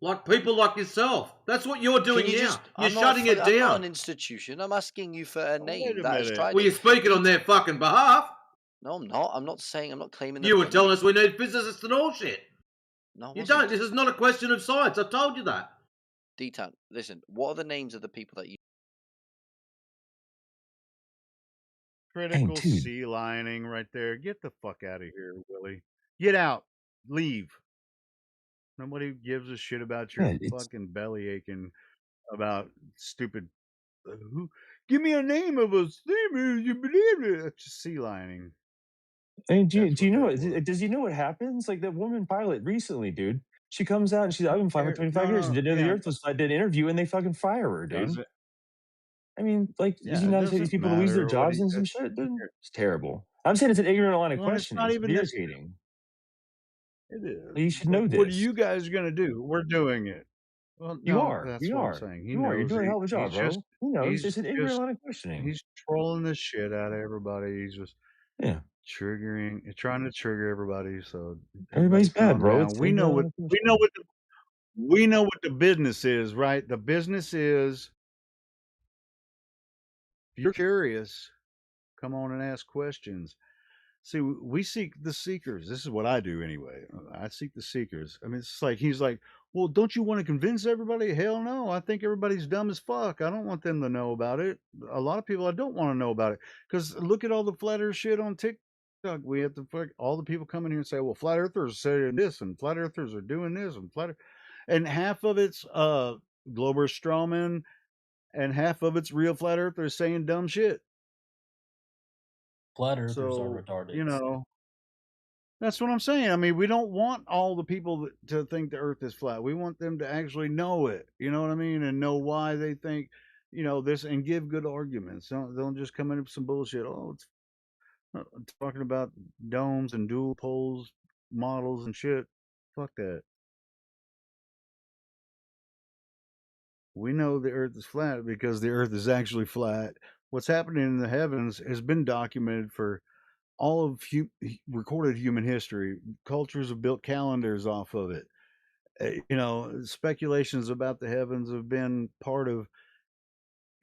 Like people like yourself. That's what you're Can doing you now. just? You're shutting it I'm not down. an institution. I'm asking you for a Oh, wait name a that has minute. tried Well, it. you're speaking on their fucking behalf. No, I'm not. I'm not saying. I'm not claiming You they've were done it. telling us we need physicists and all shit. No, I You wasn't. don't. This is not a question of science. I told you that. D-Town, listen. What are the names of the people that you? Dang, Critical dude. sea lining right there. Get the fuck out of here, Willie. Get out. Leave. Nobody gives a shit about your Yeah, it's fucking belly aching about stupid. Who? Give me a name of a sea lining. and do That's do you what know that what was. does you know what happens? Like that woman pilot recently, dude. She comes out and she's I've been flying for 25 years and No, didn't know the yeah, earth was flat, did an interview and they fucking fire her, dude. does it? I mean, like, did Yeah, you it notice that these doesn't people lose their matter what jobs he. and some shit, dude? It's terrible. I'm saying it's an ignorant line of Well, it's questioning. not It's even this. irritating. It is. You should Like, know what are this. you guys gonna do? We're doing it. Well, You no, are. that's You what I'm are. saying. He You are. You're knows. doing a hell of a job, He's just. bro. He knows. It's He's an ignorant just. line of questioning. He's trolling the shit out of everybody. He's just Yeah. trying to trigger everybody. So everybody, Everybody's bad, calm bro. down. It's ignorant line of questioning. We know what the business is, right? The business is. If you're curious, come on and ask questions. See, we seek the seekers. This is what I do anyway. I seek the seekers. I mean, it's like he's like, well, don't you want to convince everybody? Hell no. I think everybody's dumb as fuck. I don't want them to know about it. A lot of people I don't want to know about it because look at all the flat Earth shit on TikTok. We have to all the people come in here and say, well, flat earthers saying this and flat earthers are doing this and and half of it's Glober strawmen and half of it's real flat earthers saying dumb shit. Flat earthers are So, retarded. you know, that's what I'm saying. I mean, we don't want all the people to think the earth is flat. We want them to actually know it. You know what I mean? And know why they think, this and give good arguments. Don't just come in with some bullshit. Oh, it's talking about domes and dual poles models and shit. Fuck that. We know the earth is flat because the earth is actually flat. What's happening in the heavens has been documented for all of recorded human history. Cultures have built calendars off of it. Speculations about the heavens have been part of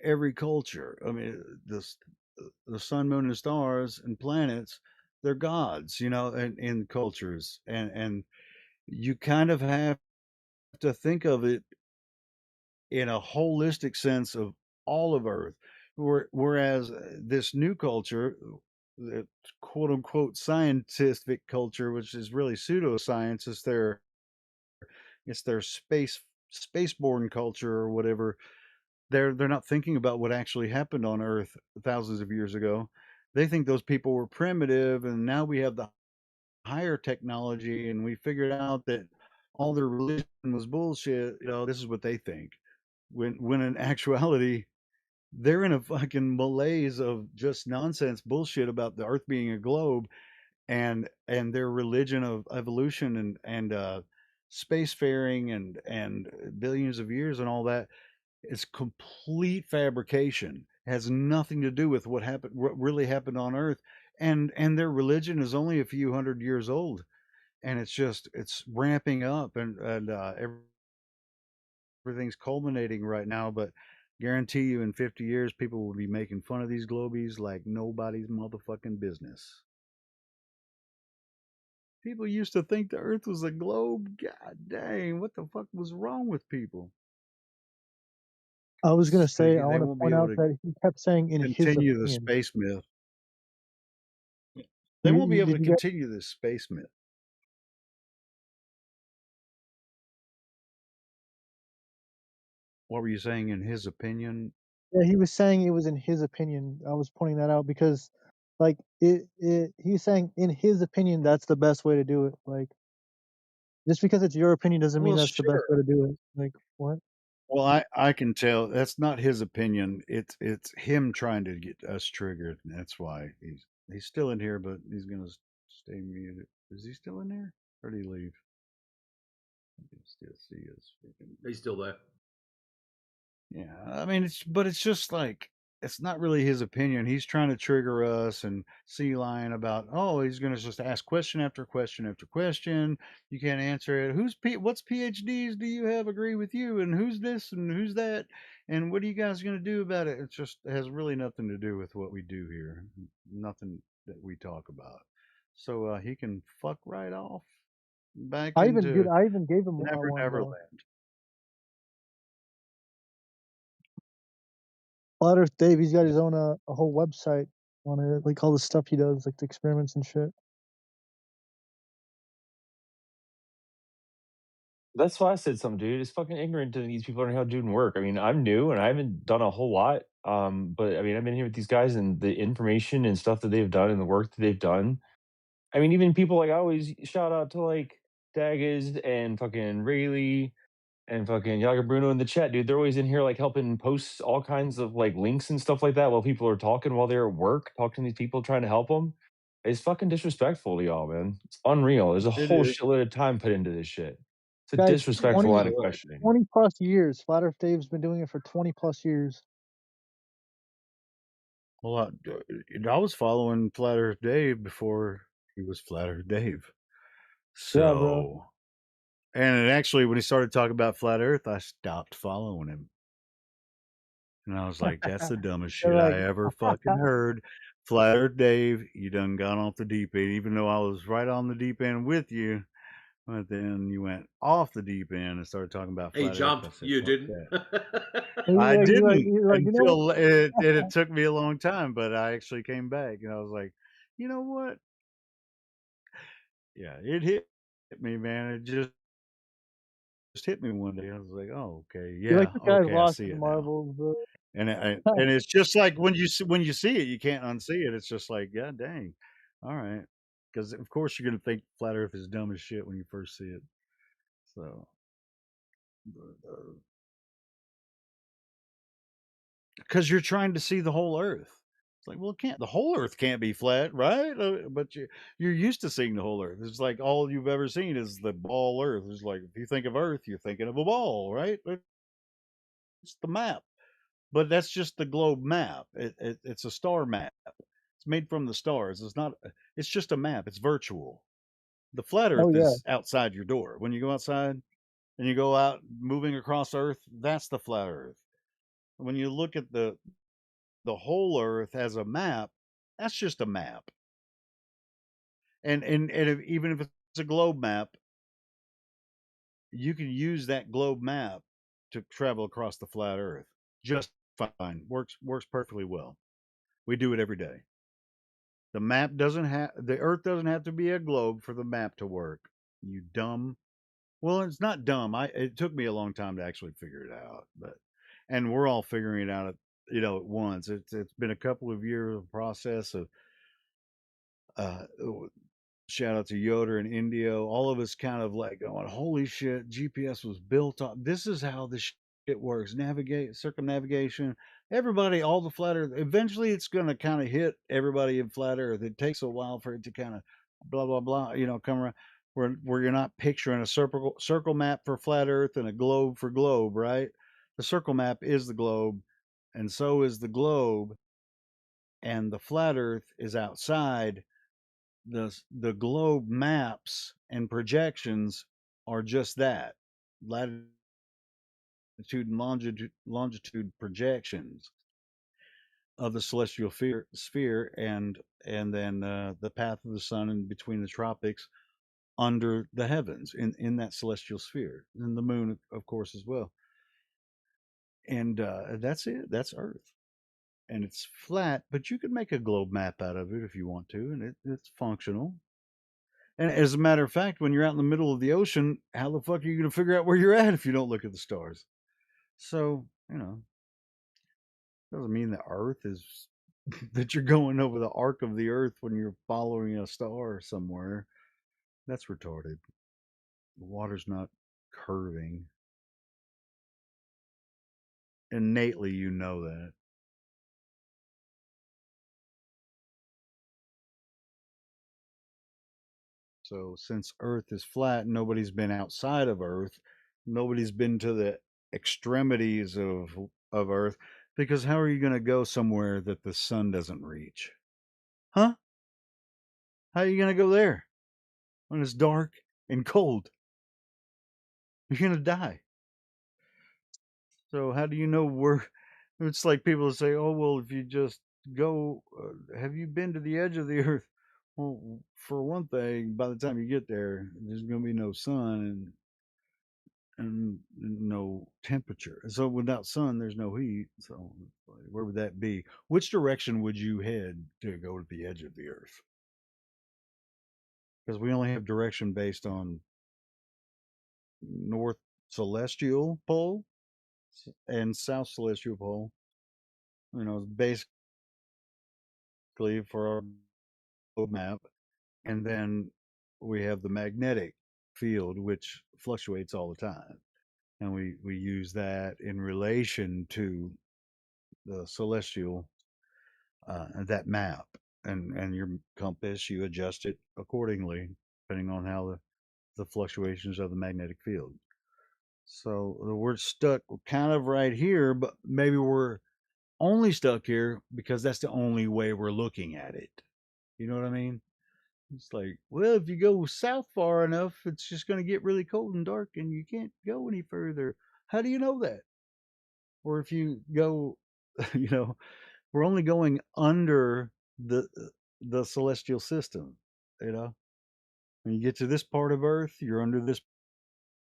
every culture. I mean, the sun, moon, and stars and planets, they're gods, in cultures. And you kind of have to think of it in a holistic sense of all of Earth. Whereas this new culture, the quote unquote scientific culture, which is really pseudoscience, it's their spaceborne culture or whatever. They're not thinking about what actually happened on Earth thousands of years ago. They think those people were primitive, and now we have the higher technology, and we figured out that all their religion was bullshit. This is what they think. When in actuality, they're in a fucking malaise of just nonsense bullshit about the Earth being a globe, and their religion of evolution and spacefaring and billions of years and all that is complete fabrication. Has nothing to do with what really happened on Earth, and their religion is only a few hundred years old, and it's ramping up, and everything's culminating right now. But guarantee you, in 50 years, people will be making fun of these globies like nobody's motherfucking business. People used to think the Earth was a globe. God dang, what the fuck was wrong with people? I was gonna say, I They want to won't be point able out to that he kept saying in his continue the opinion. space myth. They You, won't be you, able did to you get? continue this space myth. What were you saying in his opinion? Yeah, he was saying it was in his opinion. I was pointing that out because, like, he's saying in his opinion that's the best way to do it. Like, just because it's your opinion doesn't mean Well, that's the best sure. way to do it. Like, what? Well, I can tell that's not his opinion. It's him trying to get us triggered. And that's why he's still in here, but he's gonna stay muted. Is he still in there? Or did he leave? I can still see us. He's still there. Yeah, I mean, it's just like it's not really his opinion. He's trying to trigger us and sea lion about. Oh, he's going to just ask question after question after question. You can't answer it. What's PhDs do you have agree with you? And who's this and who's that? And what are you guys going to do about it? It has really nothing to do with what we do here. Nothing that we talk about. So he can fuck right off back I into even gave him Never one Never though. Land. Flat Earth Dave, he's got his own a whole website on it, like all the stuff he does, like the experiments and shit. That's why I said something, dude. It's fucking ignorant to these people learning how to do work. I mean, I'm new and I haven't done a whole lot. But I mean, I've been here with these guys and the information and stuff that they've done and the work that they've done. I mean, even people like I always shout out to like Daggers and fucking Rayleigh and fucking Yaga Bruno in the chat, dude. They're always in here like helping post all kinds of like links and stuff like that while people are talking while they're at work, talking to these people trying to help them. It's fucking disrespectful to y'all, man. It's unreal. There's a It whole is. shitload of time put into this shit. It's a Guys, disrespectful 20, line of Right. questioning. 20 plus years. Flat Earth Dave's been doing it for 20 plus years. Well, I was following Flat Earth Dave before he was Flat Earth Dave. Yeah, bro. So, and actually, when he started talking about Flat Earth, I stopped following him. And I was like, that's the dumbest They're shit like, I ever fucking heard. Flat Earth Dave, you done got off the deep end, even though I was right on the deep end with you. But then you went off the deep end and started talking about He flat Earth. I jumped. said, You "Fuck didn't. that." And I didn't he's like, you know what? until it took me a long time, but I actually came back and I was like, you know what? Yeah, it hit me, man. It just hit me one day. I was like, oh, okay, You're like yeah, the guy okay, I lost see in it now. Marvel, bro. And it's just like when you see it, you can't unsee it. It's just like, God dang, all right, because of course you're gonna think flat Earth is dumb as shit when you first see it. So, because you're trying to see the whole Earth. It's like, well, it can't. The whole Earth can't be flat, right? But you're used to seeing the whole Earth. It's like all you've ever seen is the ball Earth. It's like if you think of Earth, you're thinking of a ball, right? It's the map, but that's just the globe map. It's a star map. It's made from the stars. It's not. It's just a map. It's virtual. The flat Oh Earth yeah. is outside your door. When you go outside and you go out moving across Earth, that's the flat Earth. When you look at the whole Earth as a map, that's just a map. And even if it's a globe map, you can use that globe map to travel across the flat Earth just fine. Works perfectly well. We do it every day. The Earth doesn't have to be a globe for the map to work. You dumb. Well, it's not dumb. It took me a long time to actually figure it out, and we're all figuring it out at once. It's been a couple of years of process of uh shout out to Yoder and Indio. All of us kind of like going, holy shit, GPS was built on. This is how this shit works. Circumnavigation. Everybody, all the flat Earth. Eventually, it's going to kind of hit everybody in flat Earth. It takes a while for it to kind of blah blah blah. Come around where you're not picturing a circle map for flat Earth and a globe for globe, right? The circle map is the globe, and so is the globe, and the flat Earth is outside. The globe maps and projections are just that, latitude and longitude projections of the celestial sphere, and then the path of the sun in between the tropics under the heavens in that celestial sphere, and the moon of course as well. And that's it. That's Earth, and it's flat, but you can make a globe map out of it if you want to, and it's functional. And as a matter of fact, when you're out in the middle of the ocean, how the fuck are you going to figure out where you're at if you don't look at the stars? So, doesn't mean the Earth is that you're going over the arc of the Earth when you're following a star somewhere. That's retarded. The water's not curving. Innately, you know that. So, since Earth is flat, nobody's been outside of Earth. Nobody's been to the extremities of Earth, because how are you going to go somewhere that the sun doesn't reach? Huh? How are you going to go there when it's dark and cold? You're going to die. So, how do you know where? It's like people say, oh, well, if you just go, have you been to the edge of the Earth? Well, for one thing, by the time you get there, there's going to be no sun and no temperature. So without sun, there's no heat. So where would that be? Which direction would you head to go to the edge of the Earth? Because we only have direction based on north celestial pole and south celestial pole. Basically for our globe map, and then we have the magnetic field, which fluctuates all the time, and we use that in relation to the celestial that map, and your compass, you adjust it accordingly depending on how the fluctuations of the magnetic field. So we're stuck kind of right here, but maybe we're only stuck here because that's the only way we're looking at it. You know what I mean? It's like, well, if you go south far enough, it's just going to get really cold and dark and you can't go any further. How do you know that? Or if you go, we're only going under the the celestial system. You know, when you get to this part of Earth, you're under this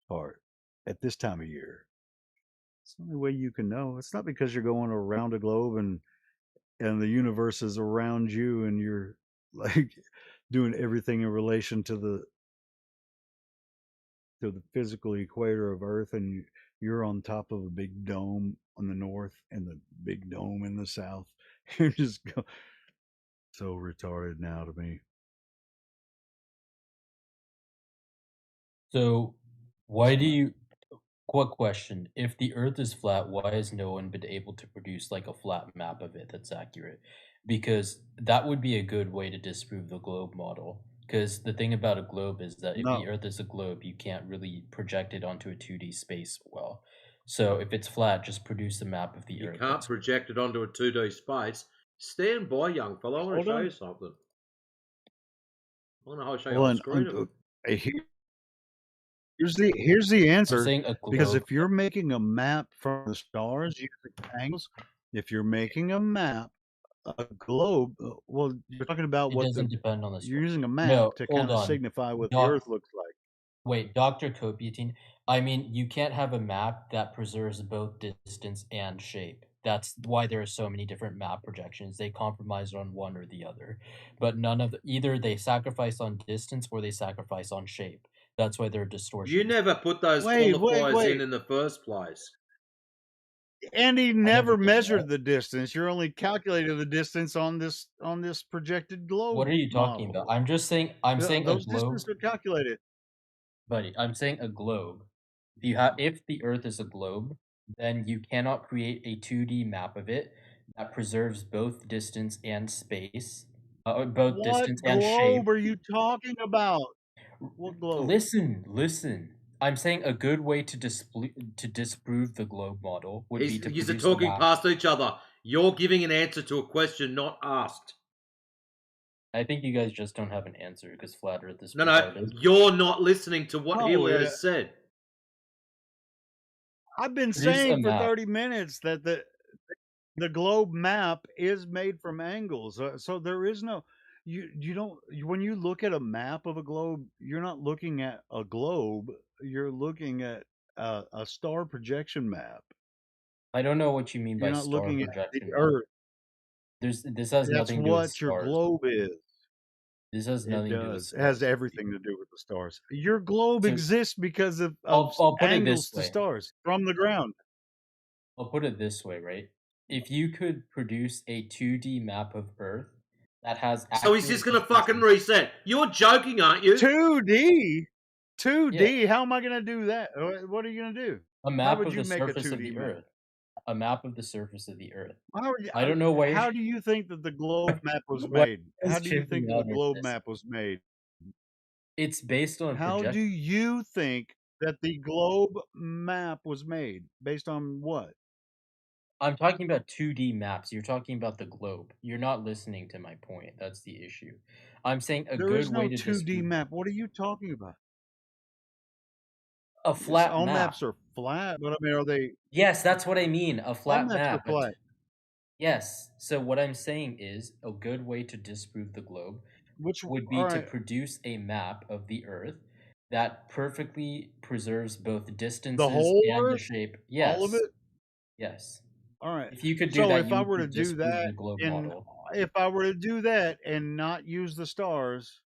part at this time of year. It's the only way you can know. It's not because you're going around a globe and the universe is around you and you're like doing everything in relation to the physical equator of Earth, and you're on top of a big dome on the north and the big dome in the south. You're just so retarded now to me. So, why do you? Quick question: if the Earth is flat, why has no one been able to produce like a flat map of it that's accurate? Because that would be a good way to disprove the globe model. Because the thing about a globe is that if the No. Earth is a globe, you can't really project it onto a 2D space well. So if it's flat, just produce a map of the You Earth. can't project it onto a 2D space. Stand by, young fellow. I want Hold to show on. you something. I want to show you Well, on and screen of it. here's the answer. saying a Because globe. if you're making a map from the stars using angles, if you're making a map, a globe, well, you're talking about It what doesn't depend on the you're star. using a map No, to hold kind of on. signify what the Earth looks like. Wait, Dr. Kopiatine, I mean, you can't have a map that preserves both distance and shape. That's why there are so many different map projections. They compromise on one or the other. But either they sacrifice on distance or they sacrifice on shape. That's why there are distortions. You never put those Wait. qualifiers in the first place. And he never never did measured that. the distance. You're only calculating the distance on this projected globe. What are you talking about? model. I'm just saying I'm saying a Those globe. distances are calculated. Buddy, I'm saying a globe. If the Earth is a globe, then you cannot create a 2D map of it that preserves both distance and space, both What distance and shape. globe are you talking about? What globe? Listen. I'm saying a good way to disprove the globe model would be to You're produce talking a map. past each other. You're giving an answer to a question not asked. I think you guys just don't have an answer because flat Earth is No, retarded. you're not listening to what he Oh, yeah. has said. I've been Produce a saying for map. 30 minutes that the globe map is made from angles. So there is no you don't when you look at a map of a globe, you're not looking at a globe. You're looking at a star projection map. I don't know what you mean You're by not star looking at the projection map. Earth. This has That's nothing to do with what your stars. globe is. This has It nothing to do with does. It stars. has everything to do with the stars. Your globe So exists because of I'll put it angles this to way. stars from the ground. I'll put it this way, right? If you could produce a 2D map of Earth that has So he's just gonna fucking reset. You're joking, aren't you? 2D? 2D? Yeah. How am I gonna do that? What are you gonna do? A How map would of you the make a surface of 2D the map? Earth. A map of the surface of the Earth. How I don't know why. How do you think that the globe map was Why made? is How do you think tripping that the out on globe this? map was made? It's based on How projection. do you think that the globe map was made? Based on what? I'm talking about 2D maps. You're talking about the globe. You're not listening to my point. That's the issue. I'm saying a There good is way no to 2D disprove map. What are you talking about? a Yes, flat all map. maps are flat, but I mean, are they? Yes, that's what I mean. A All flat maps are map. flat. Yes. So what I'm saying is a good way to disprove the globe would be All to right. produce a map of the Earth that perfectly preserves both The distances whole and the Earth? shape. All of Yes. it? Yes. All right. If you could do So that, if you I would were to do disprove that the globe and model. if I were to do that and not use the stars,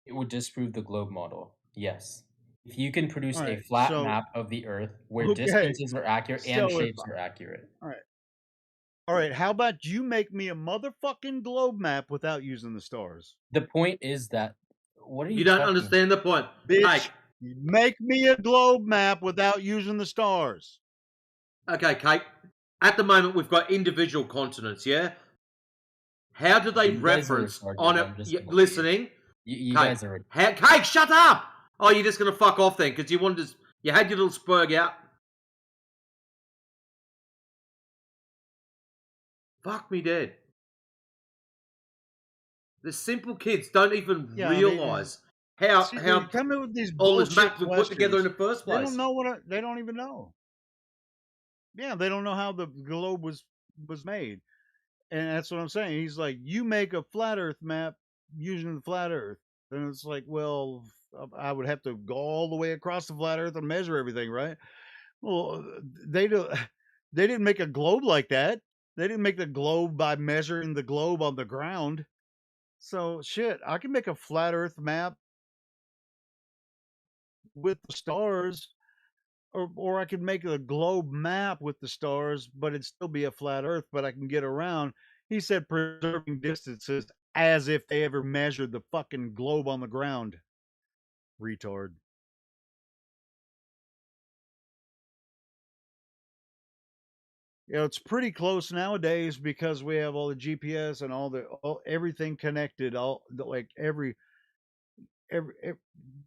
It would disprove the globe model. Yes. If you can produce all a right. flat So map of the Earth where okay. distances are accurate and So if shapes are accurate. all right, how about you make me a motherfucking globe map without using the stars? The point is that what are you You don't talking understand the point. Bitch, make me a globe map without using the stars. Okay, Kate. At the moment, we've got individual continents, yeah? How do they You guys are reference retarded. on it? I'm just gonna leave. Listening? You Kate, guys are Kate, shut up! Oh, you're just going to fuck off then because you wanted to. You had your little spurg out. Fuck me dead. The simple kids don't even Yeah, I mean, realize see, they how come in with these all this bullshit maps were put together in questions. the first They place. don't know what they don't even know. Yeah, they don't know how the globe was made. And that's what I'm saying. He's like, you make a flat Earth map using the flat Earth. And it's like, well, I would have to go all the way across the flat Earth and measure everything, right? Well, they do. They didn't make a globe like that. They didn't make the globe by measuring the globe on the ground. So shit, I can make a flat Earth map with the stars, or I could make a globe map with the stars, but it'd still be a flat Earth, but I can get around. He said preserving distances as if they ever measured the fucking globe on the ground. Retard. You know, it's pretty close nowadays because we have all the GPS and everything connected. Like every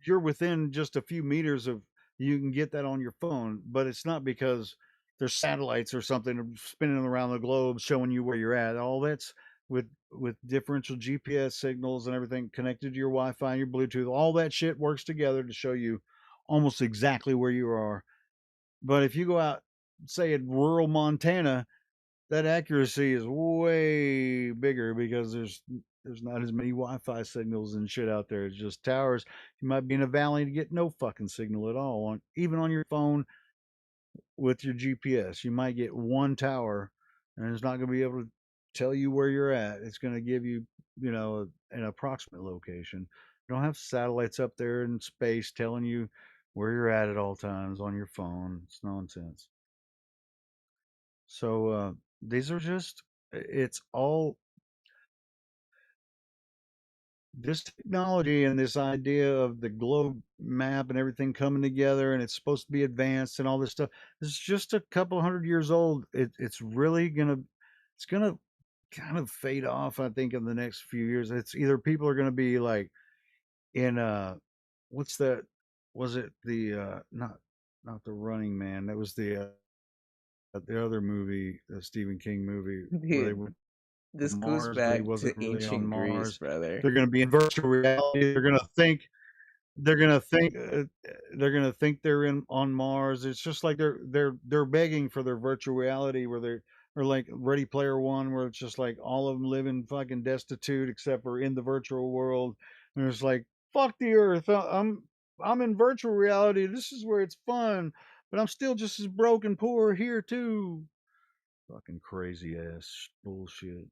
you're within just a few meters of, you can get that on your phone, but it's not because there's satellites or something spinning around the globe showing you where you're at. All that's with differential GPS signals and everything connected to your Wi-Fi and your Bluetooth. All that shit works together to show you almost exactly where you are. But if you go out, say in rural Montana, that accuracy is way bigger because there's not as many Wi-Fi signals and shit out there. It's just towers. You might be in a valley and get no fucking signal at all. Even on your phone with your GPS, you might get one tower, and it's not going to be able to tell you where you're at. It's going to give you, an approximate location. You don't have satellites up there in space telling you where you're at all times on your phone. It's nonsense. So these are just, it's all this technology and this idea of the globe map and everything coming together, and it's supposed to be advanced and all this stuff. It's just a couple hundred years old. It's really it's gonna kind of fade off, I think, in the next few years. It's either people are gonna be like in what's that? Was it the not the Running Man? That was the other movie, the Stephen King movie where they Dude, went this goes Mars, but he back to wasn't really on ancient Greece, Mars. brother. They're going to be in virtual reality. They're going to think they're going to think they're in on Mars. It's just like they're begging for their virtual reality where they're, or like Ready Player One, where it's just like all of them living fucking destitute except for in the virtual world. And it's like, fuck the Earth. I'm in virtual reality. This is where it's fun, but I'm still just as broke and poor here too. Fucking crazy ass bullshit.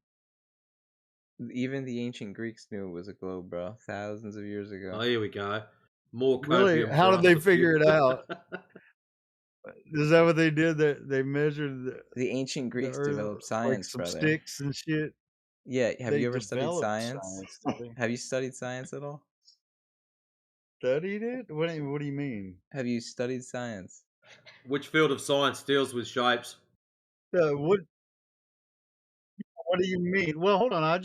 Even the ancient Greeks knew it was a globe, bro. Thousands of years ago. Oh, here we go. More Really? copium How for did us they to figure fuel. it out? Is that what they did? That they measured The ancient the Greeks Earth developed like science, some brother. sticks and shit? Yeah, have They you ever studied developed science? science, did they? Have you studied science at all? Studied it? What do you mean? Have you studied science? Which field of science deals with shapes? What do you mean? Well, hold on. I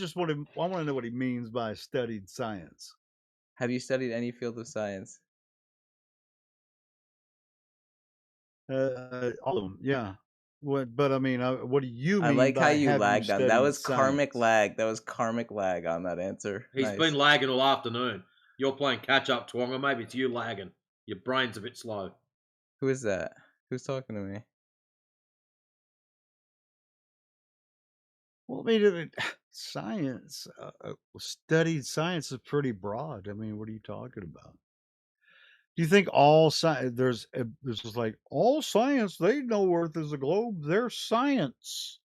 want to know what he means by studied science. Have you studied any field of science? All of them, yeah. But I mean, what do you I mean like how by you have you lagged on that. studied Was karmic science? lag. That was karmic lag on that answer. He's Nice. been lagging all afternoon. You're playing catch up, Twonga. Maybe it's you lagging. Your brain's a bit slow. Who is that? Who's talking to me? Well, I mean, science, studied science is pretty broad. I mean, what are you talking about? Do you think all science, there's just like all science, they know Earth is a globe, they're science.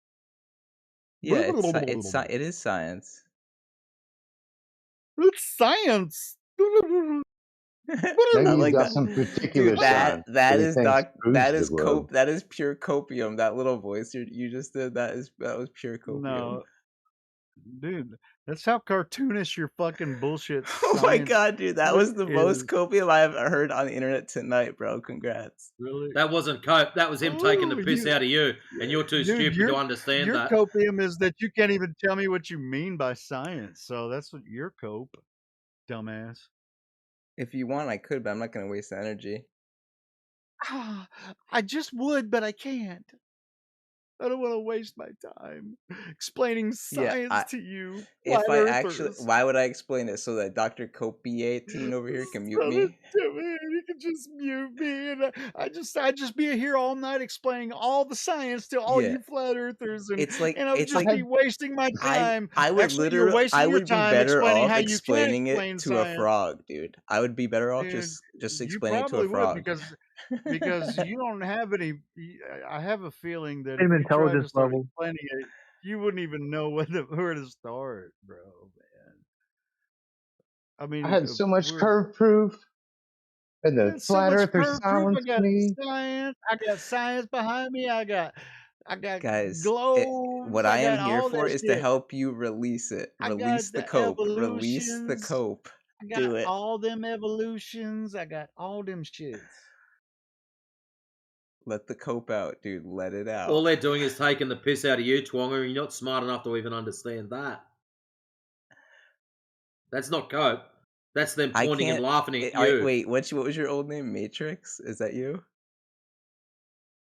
Yeah, it is science. It's science. I Maybe he's like got that, some particular dude. That science that he is thinks proves the globe. that is pure copium. That little voice you just did, that was pure copium. No, dude, that's how cartoonish your fucking bullshit Oh my science god, dude, that was the most is. copium I've heard on the internet tonight, bro. Congrats. Really? That wasn't cope. That was him taking the piss out of you, and you're too Dude, stupid to understand your that. copium is that you can't even tell me what you mean by science. So that's what your cope, dumbass. If you want, I could, but I'm not gonna waste the energy. I just would, but I can't. I don't want to waste my time explaining Yeah, science to you, flat if I actually, earthers. why would I explain it so that Dr. Copiatine over here can mute Son of me? a man, you can just mute me, and I'd just be here all night explaining all the science to all Yeah, you flat earthers, and it's like I would just be wasting my time. I Actually, you're I wasting your would be time better explaining how off you can't explaining it explain to a science. frog, dude. I would be better off Dude, just you explaining to a probably would frog. because you don't have any. I have a feeling that if Same you tried to intelligence start level. explaining it, you wouldn't even know where to start, bro. Man, I I mean, had so much we're curve proof, and the so flat much earthers curve proof. I silenced got me. science. I got science behind me. I got Guys, globes. what I I am got here all for that is to shit. help you release it. I Release got the the cope. Release the evolutions. cope. I got Do it. all them evolutions. I got all them shits. Let the cope out, dude. Let it out. All they're doing is taking the piss out of you, Twonga, and you're not smart enough to even understand that. That's not cope. That's them I pointing and can't. laughing at you. Wait, what was your old name? Matrix? Is that you?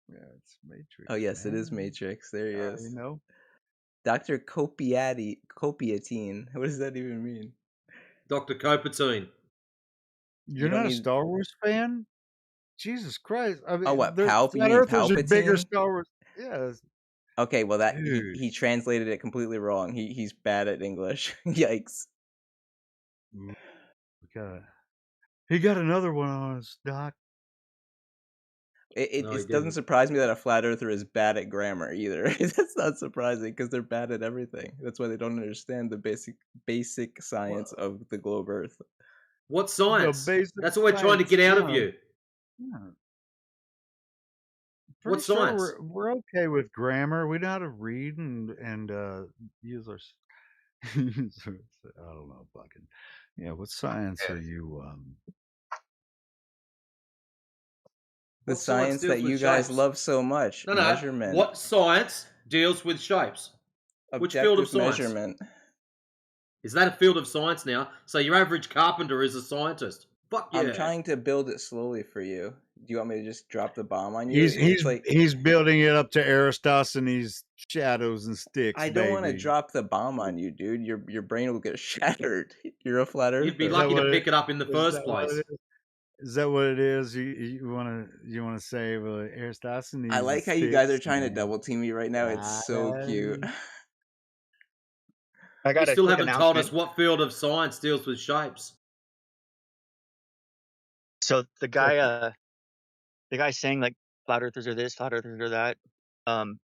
Yeah, it's Matrix. Oh yes, it is Man. Matrix. There he is. You know, Dr. Copiatine. What does that even mean? Dr. Copatine. you're don't not a need. Star Wars fan? Jesus Christ! I mean, Oh, what? there's You flat mean earthers are bigger Palpatine? Star Wars. Yeah, Okay, well that dude. he translated it completely wrong. He's bad at English. Yikes. He got another one on us, Doc. It, No, it he it doesn't didn't. surprise me that a flat earther is bad at grammar either. That's not surprising because they're bad at everything. That's why they don't understand the basic science of the globe Earth. What science? basic That's what we're trying to get out of you. Yeah. What Pretty sure science? we're okay with grammar. We know how to read and use our. I don't know, fucking. Yeah, what science are you? The What science science deals that with you guys shapes? love so much. No. Measurement. What science deals with shapes? Which field of Objective science? measurement. Is that a field of science now? So your average carpenter is a scientist. Fuck yeah. I'm trying to build it slowly for you. Do you want me to just drop the bomb on you? It's like He's building it up to Aristophanes' shadows and sticks. I don't want to baby. drop the bomb on you, dude. Your brain will get shattered. You're a flat earther. You'd be lucky to pick it up in the first place. Is that what it is? You want to say, well, Aristophanes? I like how you guys are trying to double team me right now. It's so cute. I got you still haven't told us what field of science deals with shapes. So the guy saying like flat earthers are this, flat earthers are that,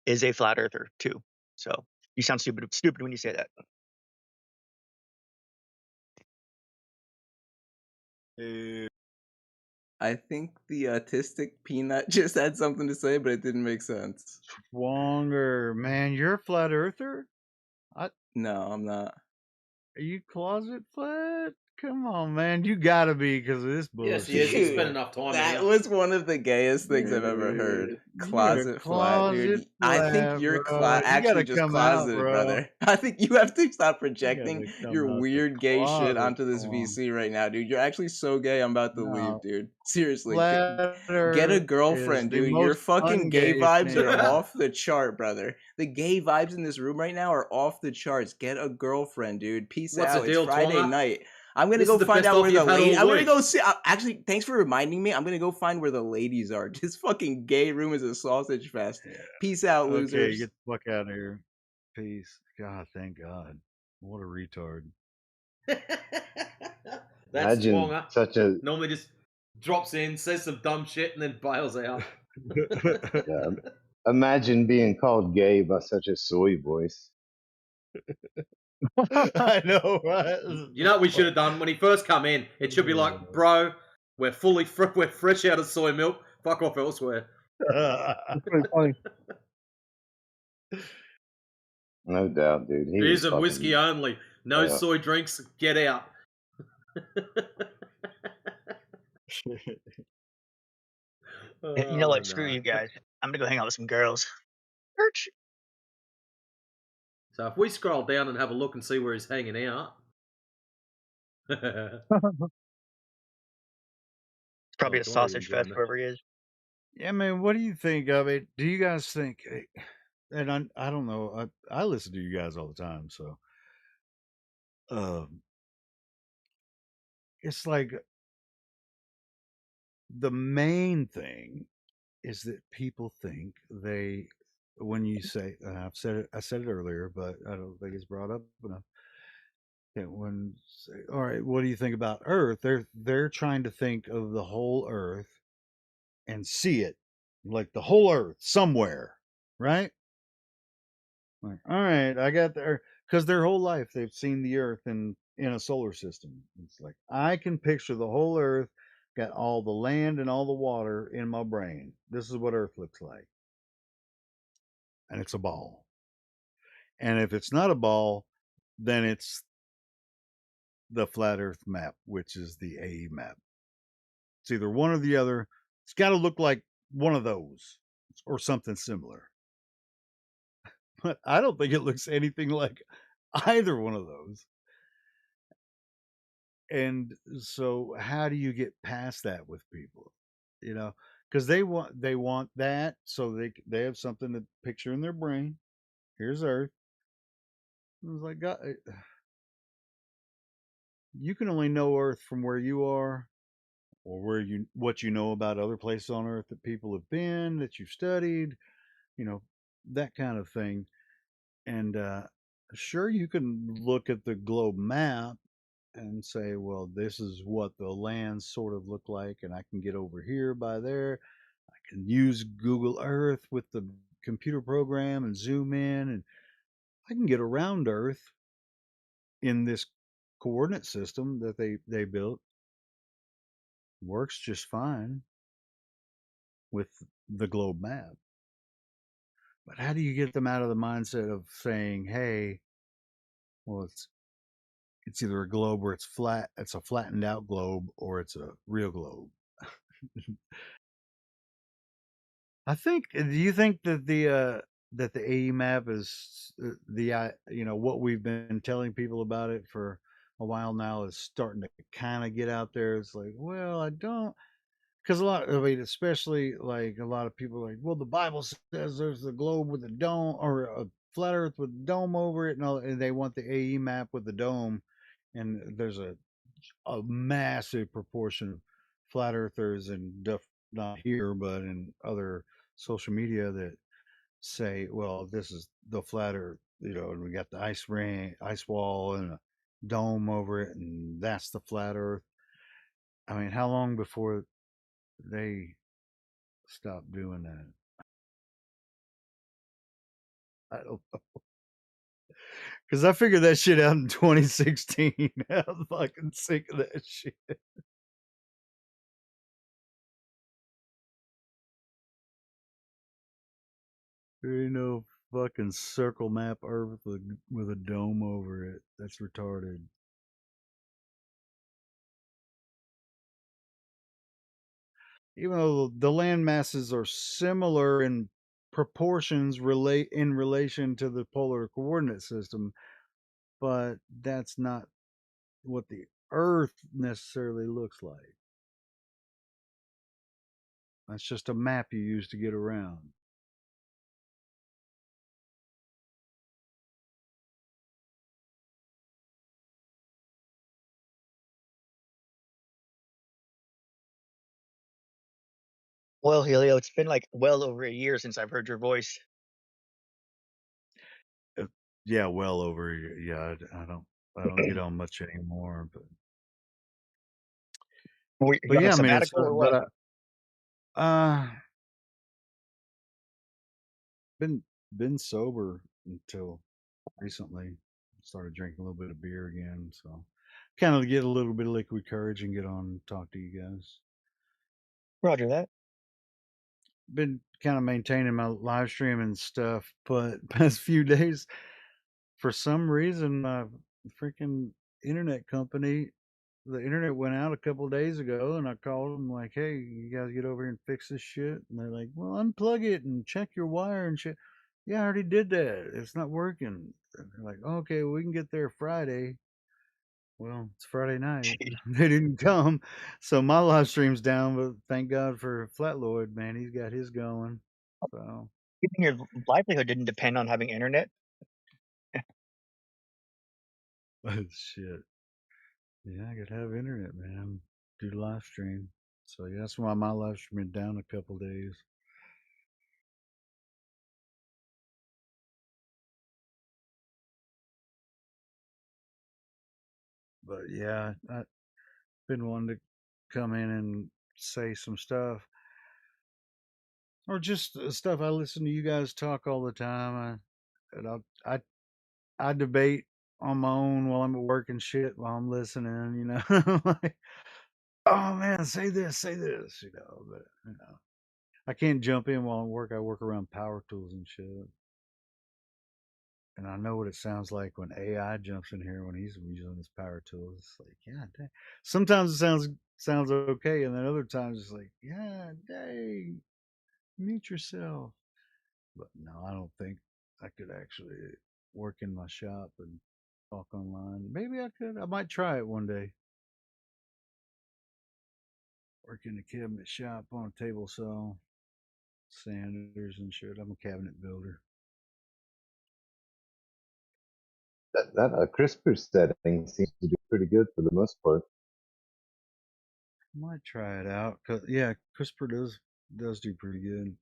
is a flat earther too. So you sound stupid when you say that. I think the autistic peanut just had something to say, but it didn't make sense. Longer, man. You're a flat earther? No, I'm not. Are you closet flat? Come on, man. You gotta be because of this bullshit. Yes, he is. He spent enough time That was one of the gayest things I've ever heard. Closet flat, dude. I think you're actually just closeted, brother. I think you have to stop projecting your weird gay shit onto this VC right now, dude. You're actually so gay, I'm about to leave, dude. Seriously. Get a girlfriend, dude. Your fucking gay vibes are off the chart, brother. The gay vibes in this room right now are off the charts. Get a girlfriend, dude. Peace What's out. the deal, It's Friday Twonga? night. I'm gonna This go is the find best out where offer the you've had ladies. all I'm gonna week. go see. Actually, thanks for reminding me. I'm gonna go find where the ladies are. This fucking gay room is a sausage fest. Peace out, losers. Okay, get the fuck out of here. Peace. God, thank God. What a retard. That's Imagine Twonga. such a Normally just drops in, says some dumb shit, and then bails out. yeah, imagine being called gay by such a soy voice. I know, right? You know what we should have done when he first come in? It should be like, bro, we're we're fresh out of soy milk. Fuck off elsewhere. That's pretty funny. No doubt, dude. He Beers was and whiskey fucking, only. No soy drinks. Get out. You know what? Screw you guys. I'm gonna go hang out with some girls. Church. So if we scroll down and have a look and see where he's hanging out. It's probably a sausage fest wherever he is. Yeah, man, what do you think of it? Do you guys think and I don't know. I listen to you guys all the time, so um, it's like the main thing is that people think they when you say I said it earlier, but I don't think it's brought up enough. That when say, all right, what do you think about Earth? They're trying to think of the whole Earth and see it like the whole Earth somewhere, right? Like, all right, I got there because their whole life they've seen the Earth in a solar system. It's like I can picture the whole Earth, got all the land and all the water in my brain. This is what Earth looks like, and it's a ball. And if it's not a ball, then it's the flat Earth map, which is the AE map. It's either one or the other. It's got to look like one of those or something similar. But I don't think it looks anything like either one of those. And so how do you get past that with people? You know, cuz they want that so they have something to picture in their brain. Here's Earth. I was like, God, you can only know Earth from where you are or where you what you know about other places on Earth that people have been, that you've studied, you know, that kind of thing. And sure, you can look at the globe map and say, well, this is what the lands sort of look like, and I can get over here by there. I can use Google Earth with the computer program and zoom in, and I can get around Earth in this coordinate system that they built. Works just fine with the globe map. But how do you get them out of the mindset of saying, hey, well, it's either a globe or it's flat, it's a flattened out globe, or it's a real globe? I think. Do you think that the AE map is you know what we've been telling people about it for a while now is starting to kind of get out there? It's like, well, I don't, because a lot. I mean, especially like a lot of people are like, well, the Bible says there's the globe with a dome or a flat Earth with a dome over it, and all, and they want the AE map with the dome, and there's a massive proportion of flat earthers and not here but in other social media that say, well, this is the flat earth, you know, and we got the ice ring, ice wall and a dome over it, and that's the flat earth. I mean, how long before they stop doing that? I don't know. Because I figured that shit out in 2016. I'm fucking sick of that shit. There ain't no fucking circle map Earth with a dome over it. That's retarded. Even though the land masses are similar in proportions relate in relation to the polar coordinate system, but that's not what the Earth necessarily looks like. That's just a map you use to get around. Well, Helio, it's been like well over a year since I've heard your voice. Yeah, well over. Yeah, I don't get on much anymore, Were you but on a yeah, I mean, it's sabbatical or what? been been sober until recently. Started drinking a little bit of beer again, so kind of get a little bit of liquid courage and get on and talk to you guys. Roger that. Been kind of maintaining my live stream and stuff, but past few days, for some reason, my freaking internet company, the internet went out a couple of days ago, and I called them like, "Hey, you guys get over here and fix this shit." And they're like, "Well, unplug it and check your wire and shit." Yeah, I already did that. It's not working. And they're like, "Okay, well, we can get there Friday." Well, it's Friday night. They didn't come, so my live stream's down. But thank God for Flat Lloyd, man. He's got his going. So You think your livelihood didn't depend on having internet? Shit. Yeah, I could have internet, man. Do live stream. So yeah, that's why my live stream been down a couple days. But yeah, I've been wanting to come in and say some stuff, or just stuff. I listen to you guys talk all the time. I debate on my own while I'm at work and shit while I'm listening. You know, like, oh man, say this, you know. But you know, I can't jump in while I work. I work around power tools and shit. And I know what it sounds like when AI jumps in here when he's using his power tools. It's like, yeah, dang. Sometimes it sounds okay, and then other times it's like, yeah, dang, mute yourself. But no, I don't think I could actually work in my shop and talk online. Maybe I could. I might try it one day. Work in a cabinet shop on a table saw, sanders and shit. I'm a cabinet builder. That CRISPR setting seems to do pretty good for the most part. Might try it out. Cause yeah, CRISPR does do pretty good.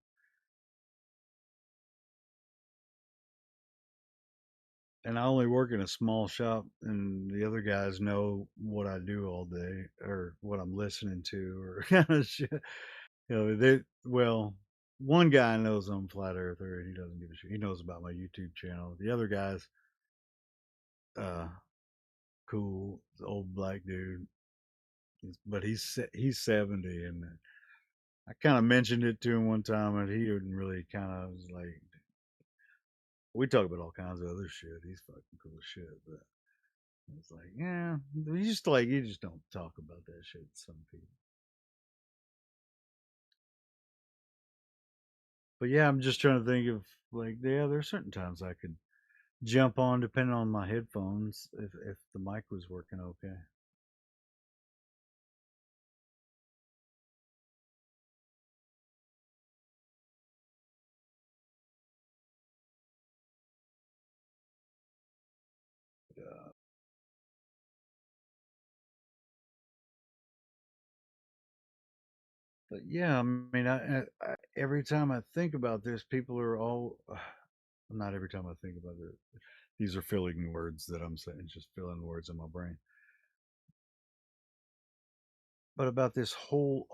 And I only work in a small shop, and the other guys know what I do all day or what I'm listening to or kind of shit. You know, one guy knows I'm flat earther, and he doesn't give a shit. He knows about my YouTube channel. The other guy's uh cool, old black dude, but he's 70, and I kind of mentioned it to him one time, and he didn't really kind of was like, we talk about all kinds of other shit. He's fucking cool as shit, but it's like, yeah, you just don't talk about that shit to some people. But yeah, I'm just trying to think of like, yeah, there's certain times I could jump on depending on my headphones if the mic was working okay. Yeah. But yeah, I mean, every time I think about this, people are all. Not every time I think about it. These are filling words that I'm saying, just filling words in my brain. But about this whole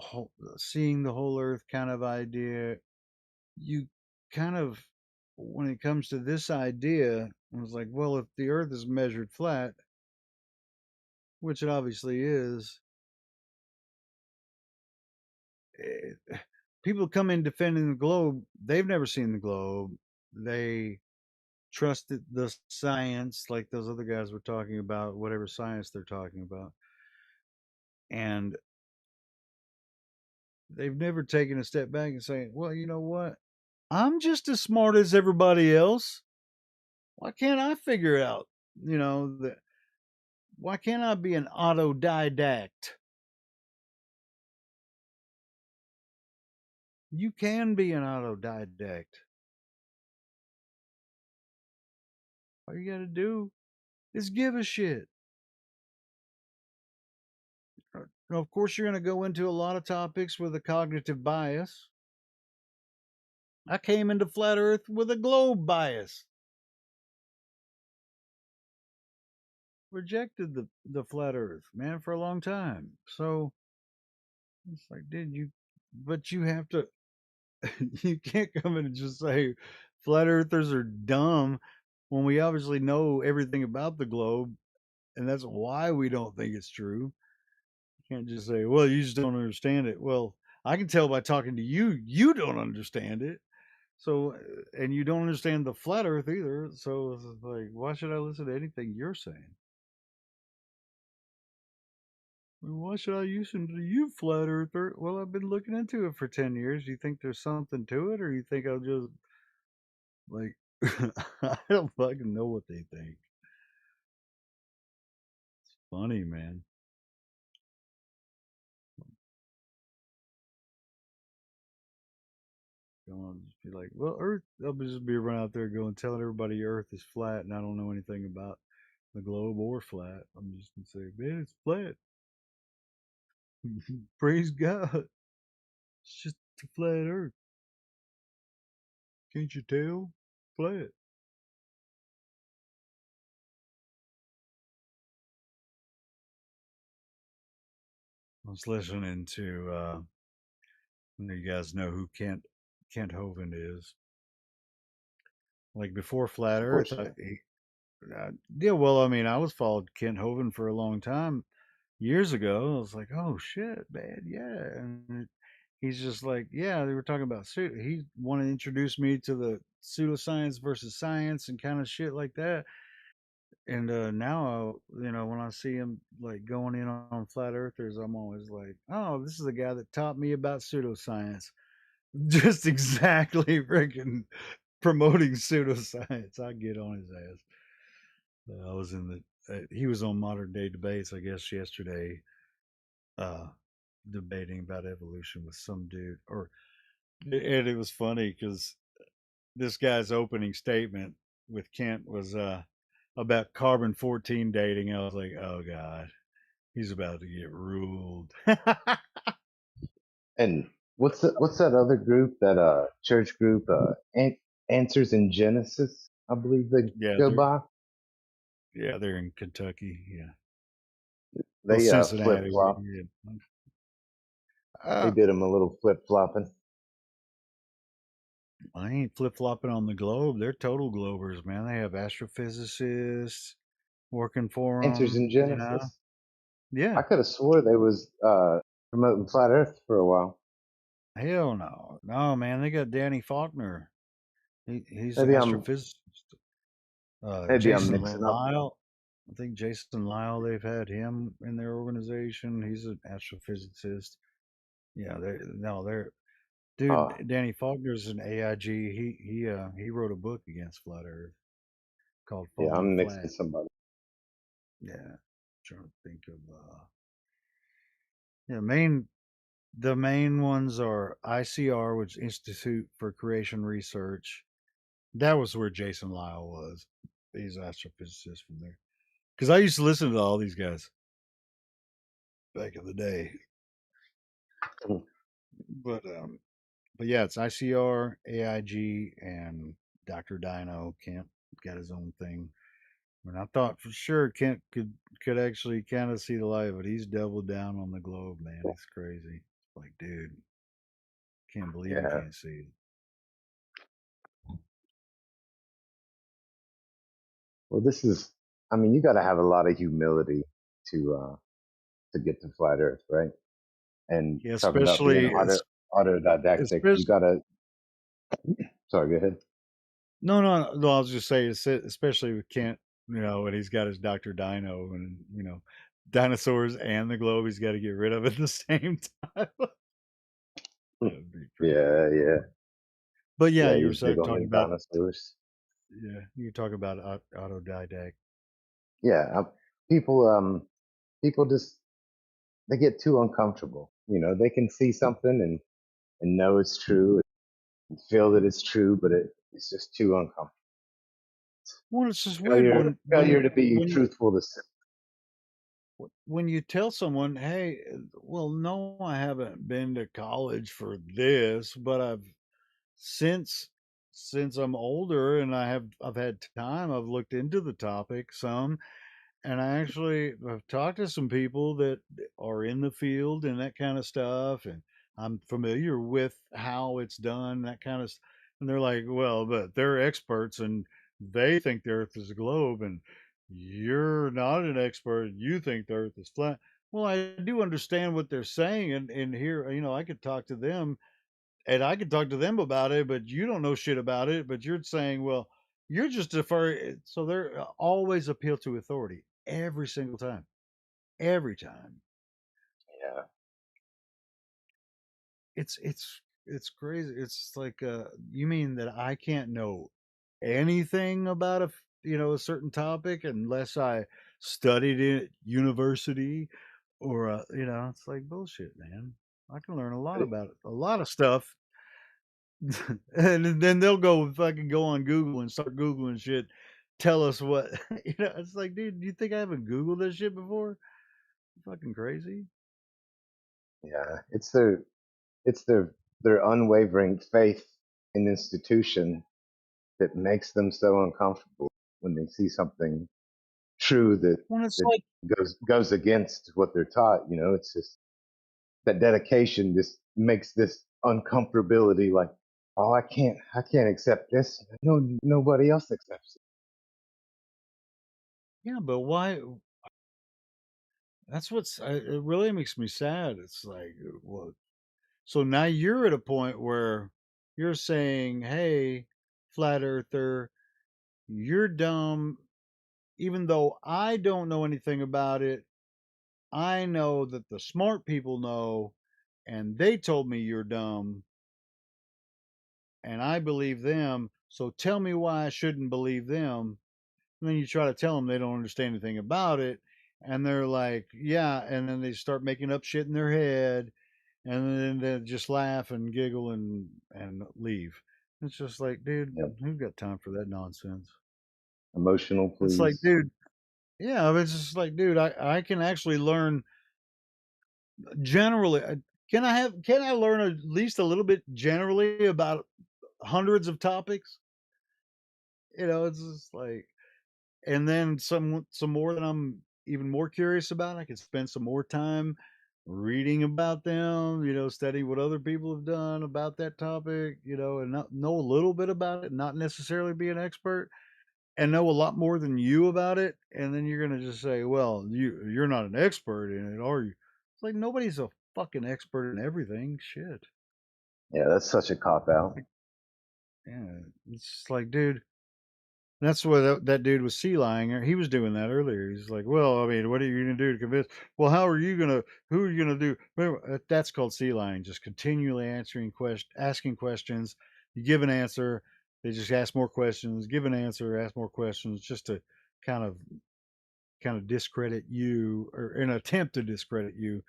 seeing the whole Earth kind of idea, you kind of, when it comes to this idea, I was like, well, if the Earth is measured flat, which it obviously is, people come in defending the globe. They've never seen the globe. They trusted the science, like those other guys were talking about, whatever science they're talking about, and they've never taken a step back and saying, well, you know what? I'm just as smart as everybody else. Why can't I figure out, that why can't I be an autodidact? You can be an autodidact. All you got to do is give a shit. Now, of course, you're going to go into a lot of topics with a cognitive bias. I came into flat Earth with a globe bias. Rejected the flat Earth, man, for a long time. So it's like, but you have to, you can't come in and just say flat earthers are dumb when we obviously know everything about the globe, and that's why we don't think it's true. You can't just say, well, you just don't understand it. Well, I can tell by talking to you, you don't understand it. So, and you don't understand the flat earth either. So it's like, why should I listen to anything you're saying? Why should I listen to you, flat earther? Well, I've been looking into it for 10 years. You think there's something to it, or you think I'll just, like, I don't fucking know what they think. It's funny, man. You're like, well, Earth. I'll just be running out there going telling everybody Earth is flat, and I don't know anything about the globe or flat. I'm just gonna say, man, it's flat. Praise God. It's just a flat Earth. Can't you tell? Flat. I was listening to. You guys know who Kent Hovind is? Like before Flat Of Earth, course, yeah. yeah. Well, I mean, I was followed Kent Hovind for a long time years ago. I was like, oh shit, man, yeah. And he's just like, yeah, they were talking about he wanted to introduce me to the pseudoscience versus science and kind of shit like that. And now, when I see him like going in on flat earthers, I'm always like, oh, this is the guy that taught me about pseudoscience. Just exactly freaking promoting pseudoscience. I get on his ass. I was in he was on Modern Day Debates, I guess, yesterday, uh, debating about evolution with some dude. And it was funny because this guy's opening statement with Kent was about carbon 14 dating. I was like, oh God, he's about to get ruled. And what's that other group? That church group? Answers in Genesis, I believe they Yeah, go by. they're in Kentucky. Yeah. Well, They flip Cincinnati. flop. Yeah. They did them a little flip flopping. I ain't flip flopping on the globe. They're total globers, man. They have astrophysicists working for Answers them. in Genesis. Yeah. I could have swore they was promoting flat Earth for a while. Hell no, no, man. They got Danny Faulkner. He's an Maybe I'm astrophysicist. maybe I'm Jason mixing up. Lyle. I think Jason Lyle. They've had him in their organization. He's an astrophysicist. Yeah, they're dude. Oh, Danny Faulkner's an AIG. He wrote a book against flat Earth called yeah, Falling I'm mixing Flat. somebody. Yeah, trying to think of yeah, the main ones are ICR, which Institute for Creation Research. That was where Jason Lyle was. He's an astrophysicist from there. Because I used to listen to all these guys back in the day. Mm. But yeah, it's ICR, AIG, and Dr. Dino. Kent got his own thing. And I thought for sure Kent could actually kind of see the light, but he's doubled down on the globe, man. It's crazy. Like, dude, can't believe you Yeah. can't see it. Well, this is. I mean, you got to have a lot of humility to get to flat Earth, right? And Yeah, talk about being especially autodidactic. You especially got to. Sorry, go ahead. no. I was just saying, especially with Kent, when he's got his Doctor Dino and dinosaurs and the globe, he's got to get rid of at the same time. That'd be pretty Yeah, cool. yeah, But yeah, yeah. you were He's big on talking them about dinosaurs. you talk about autodidact. Yeah, people just they get too uncomfortable. They can see something and know it's true and feel that it's true, but it's just too uncomfortable. Well, it's just weird Failure to be truthful to when you tell someone, "Hey, well, no, I haven't been to college for this, but since since I'm older and I've had time, I've looked into the topic some, and I actually have talked to some people that are in the field and that kind of stuff, and I'm familiar with how it's done, that kind of, and they're like, well, but they're experts and they think the Earth is a globe, and you're not an expert. You think the Earth is flat. Well, I do understand what they're saying, and here, I could talk to them and I can talk to them about it, but you don't know shit about it. But you're saying, well, you're just deferring. So they're always appeal to authority every single time, every time. Yeah. It's crazy. It's like, you mean that I can't know anything about a certain topic unless I studied it at university, or it's like bullshit, man. I can learn a lot about it, a lot of stuff And then they'll fucking go on Google and start Googling shit. Tell us what it's like, dude, do you think I haven't Googled this shit before? Fucking crazy. Yeah, it's their unwavering faith in institution that makes them so uncomfortable when they see something true that When it's that like, goes against what they're taught. It's just that dedication just makes this uncomfortability like, oh, I can't accept this. No, nobody else accepts it. yeah, but why? That's it really makes me sad. It's like, well, so now you're at a point where you're saying, hey, flat earther, you're dumb. Even though I don't know anything about it, I know that the smart people know, and they told me you're dumb, and I believe them. So tell me why I shouldn't believe them. And then you try to tell them they don't understand anything about it, and they're like, yeah, and then they start making up shit in their head, and then they just laugh and giggle and leave. It's just like, dude, Yep. who's got time for that nonsense? Emotional, It's like, please. dude, yeah, it's just like, dude, I can actually learn generally. Can I learn at least a little bit generally about hundreds of topics? It's just like, and then some more that I'm even more curious about. I could spend some more time reading about them, studying what other people have done about that topic, and know a little bit about it, not necessarily be an expert, and know a lot more than you about it. And then you're gonna just say, well, you're not an expert in it, are you? It's like nobody's a fucking expert in everything. Shit. Yeah, that's such a cop out. Yeah. It's just like, dude, that's what that dude was sea lying. He was doing that earlier. He's like, well, I mean, what are you going to do to convince? Well, who are you going to do? That's called sea lying. Just continually asking questions. You give an answer. They just ask more questions, give an answer, ask more questions, just to kind of, discredit you, or an attempt to discredit you,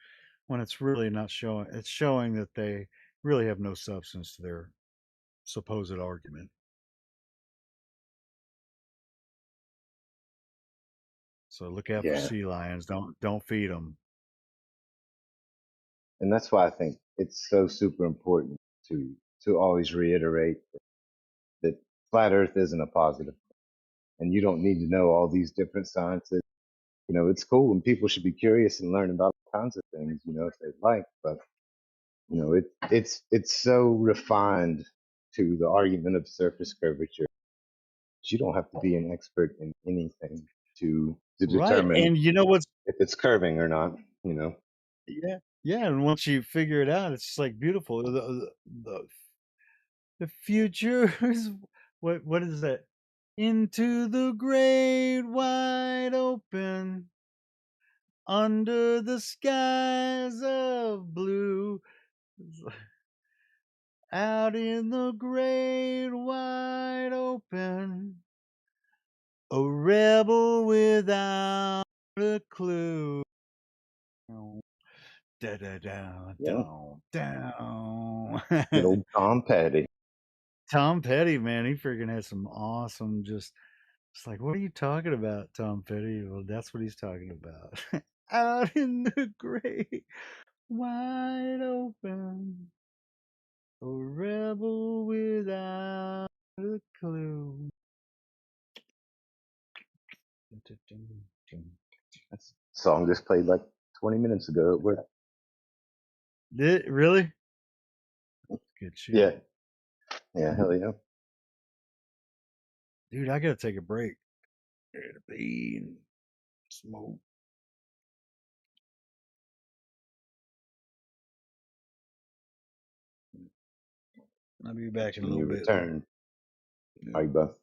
when it's really not showing. It's showing that they really have no substance to their supposed argument. So look out for Yeah, sea lions. Don't feed them. and that's why I think it's so super important to always reiterate that flat Earth isn't a positive, and you don't need to know all these different sciences. It's cool, and people should be curious and learn about all kinds of things, if they like. But it's so refined to the argument of surface curvature. You don't have to be an expert in anything to Right. determine And you know what's if it's curving or not. yeah. Yeah, and once you figure it out, it's just like beautiful. The future is what is that? Into the great wide open, under the skies of blue, out in the great wide open, a rebel without a clue. Da da da Yeah, down down. good old Tom Petty. Tom Petty, man, he freaking had some awesome. Just it's like, what are you talking about, Tom Petty? Well, that's what he's talking about. Out in the great wide open, a rebel without a clue. That's a song just played like 20 minutes ago at work. Did really? Good shit. Yeah, yeah, hell yeah. Dude, I gotta take a break. Gotta pee and smoke. I'll be back in a When little you bit. return, Yeah. are you both?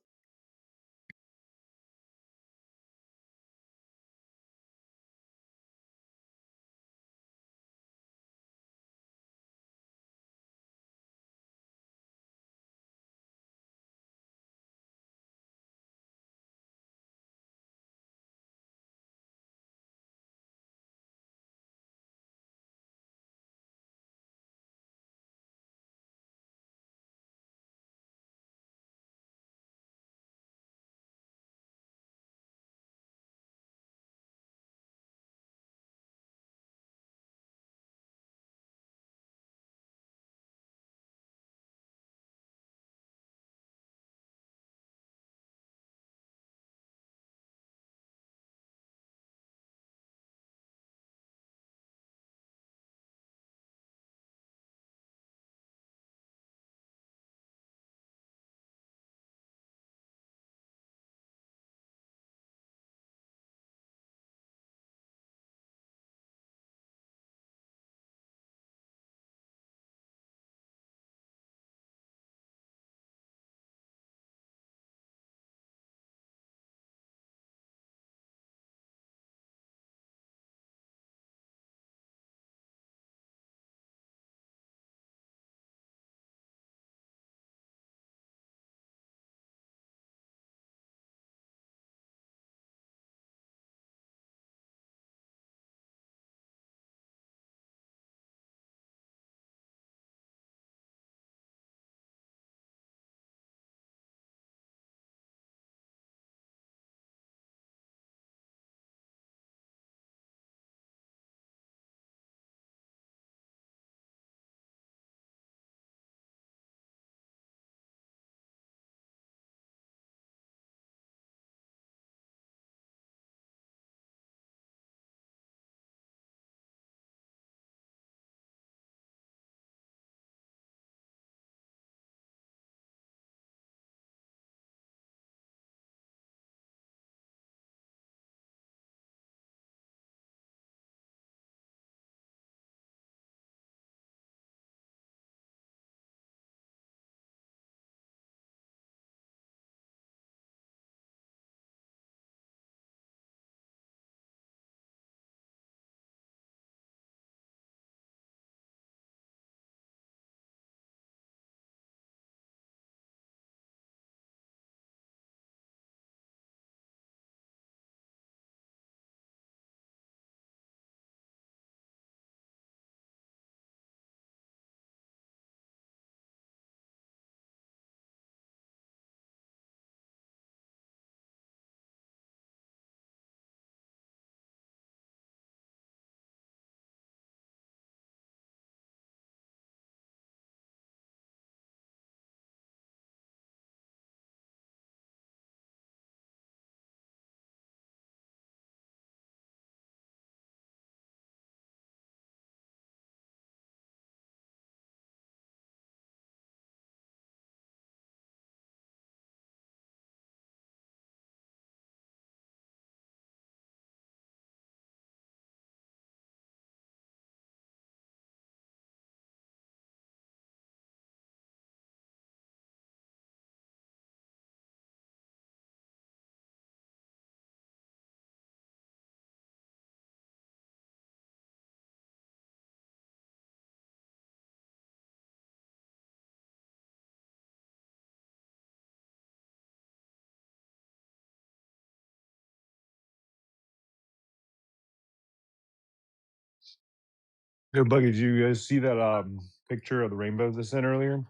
Yo, Buggy, did you guys see that picture of the rainbow they sent earlier?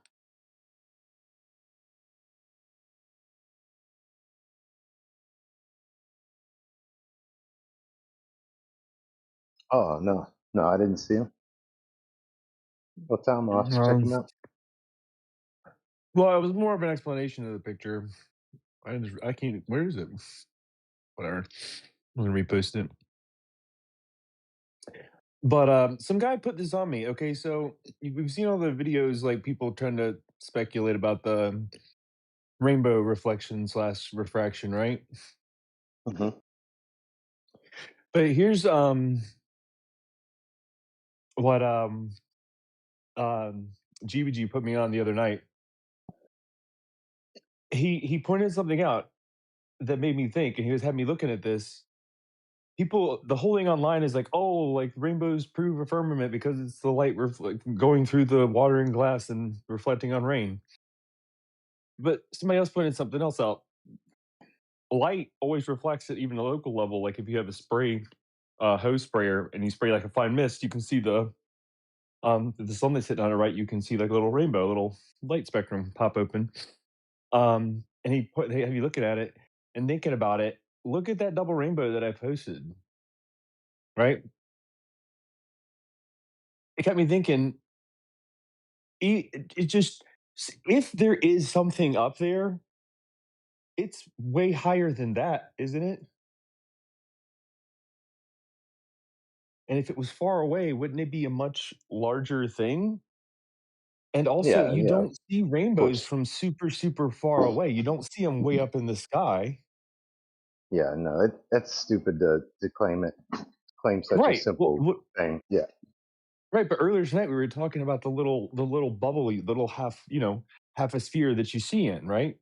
Oh no, I didn't see him. What time? I'll have to check him out. Well, it was more of an explanation of the picture. I can't. Where is it? Whatever. I'm gonna repost it. But some guy put this on me. Okay, so we've seen all the videos, like people trying to speculate about the rainbow reflection slash refraction, right? Mm-hmm. But here's what um GBG put me on the other night. He pointed something out that made me think, and he was had me looking at this. People, the whole thing online is like, oh, like rainbows prove a firmament because it's the light going through the water and glass and reflecting on rain. But somebody else pointed something else out. Light always reflects at even a local level. Like if you have a spray hose sprayer and you spray like a fine mist, you can see the sunlight's hitting on it, right? You can see like a little rainbow, a little light spectrum pop open. And they have you looking at it and thinking about it. Look at that double rainbow that I posted, right? It got me thinking. It just if there is something up there, it's way higher than that, isn't it? And if it was far away, wouldn't it be a much larger thing? And also, you Yeah, of don't see rainbows course. from super, super far away. You don't see them way up in the sky. Yeah, no, that's stupid to claim such a Right. Well, simple thing. Yeah. right. But earlier tonight, we were talking about the little bubbly, little half a sphere that you see in, right?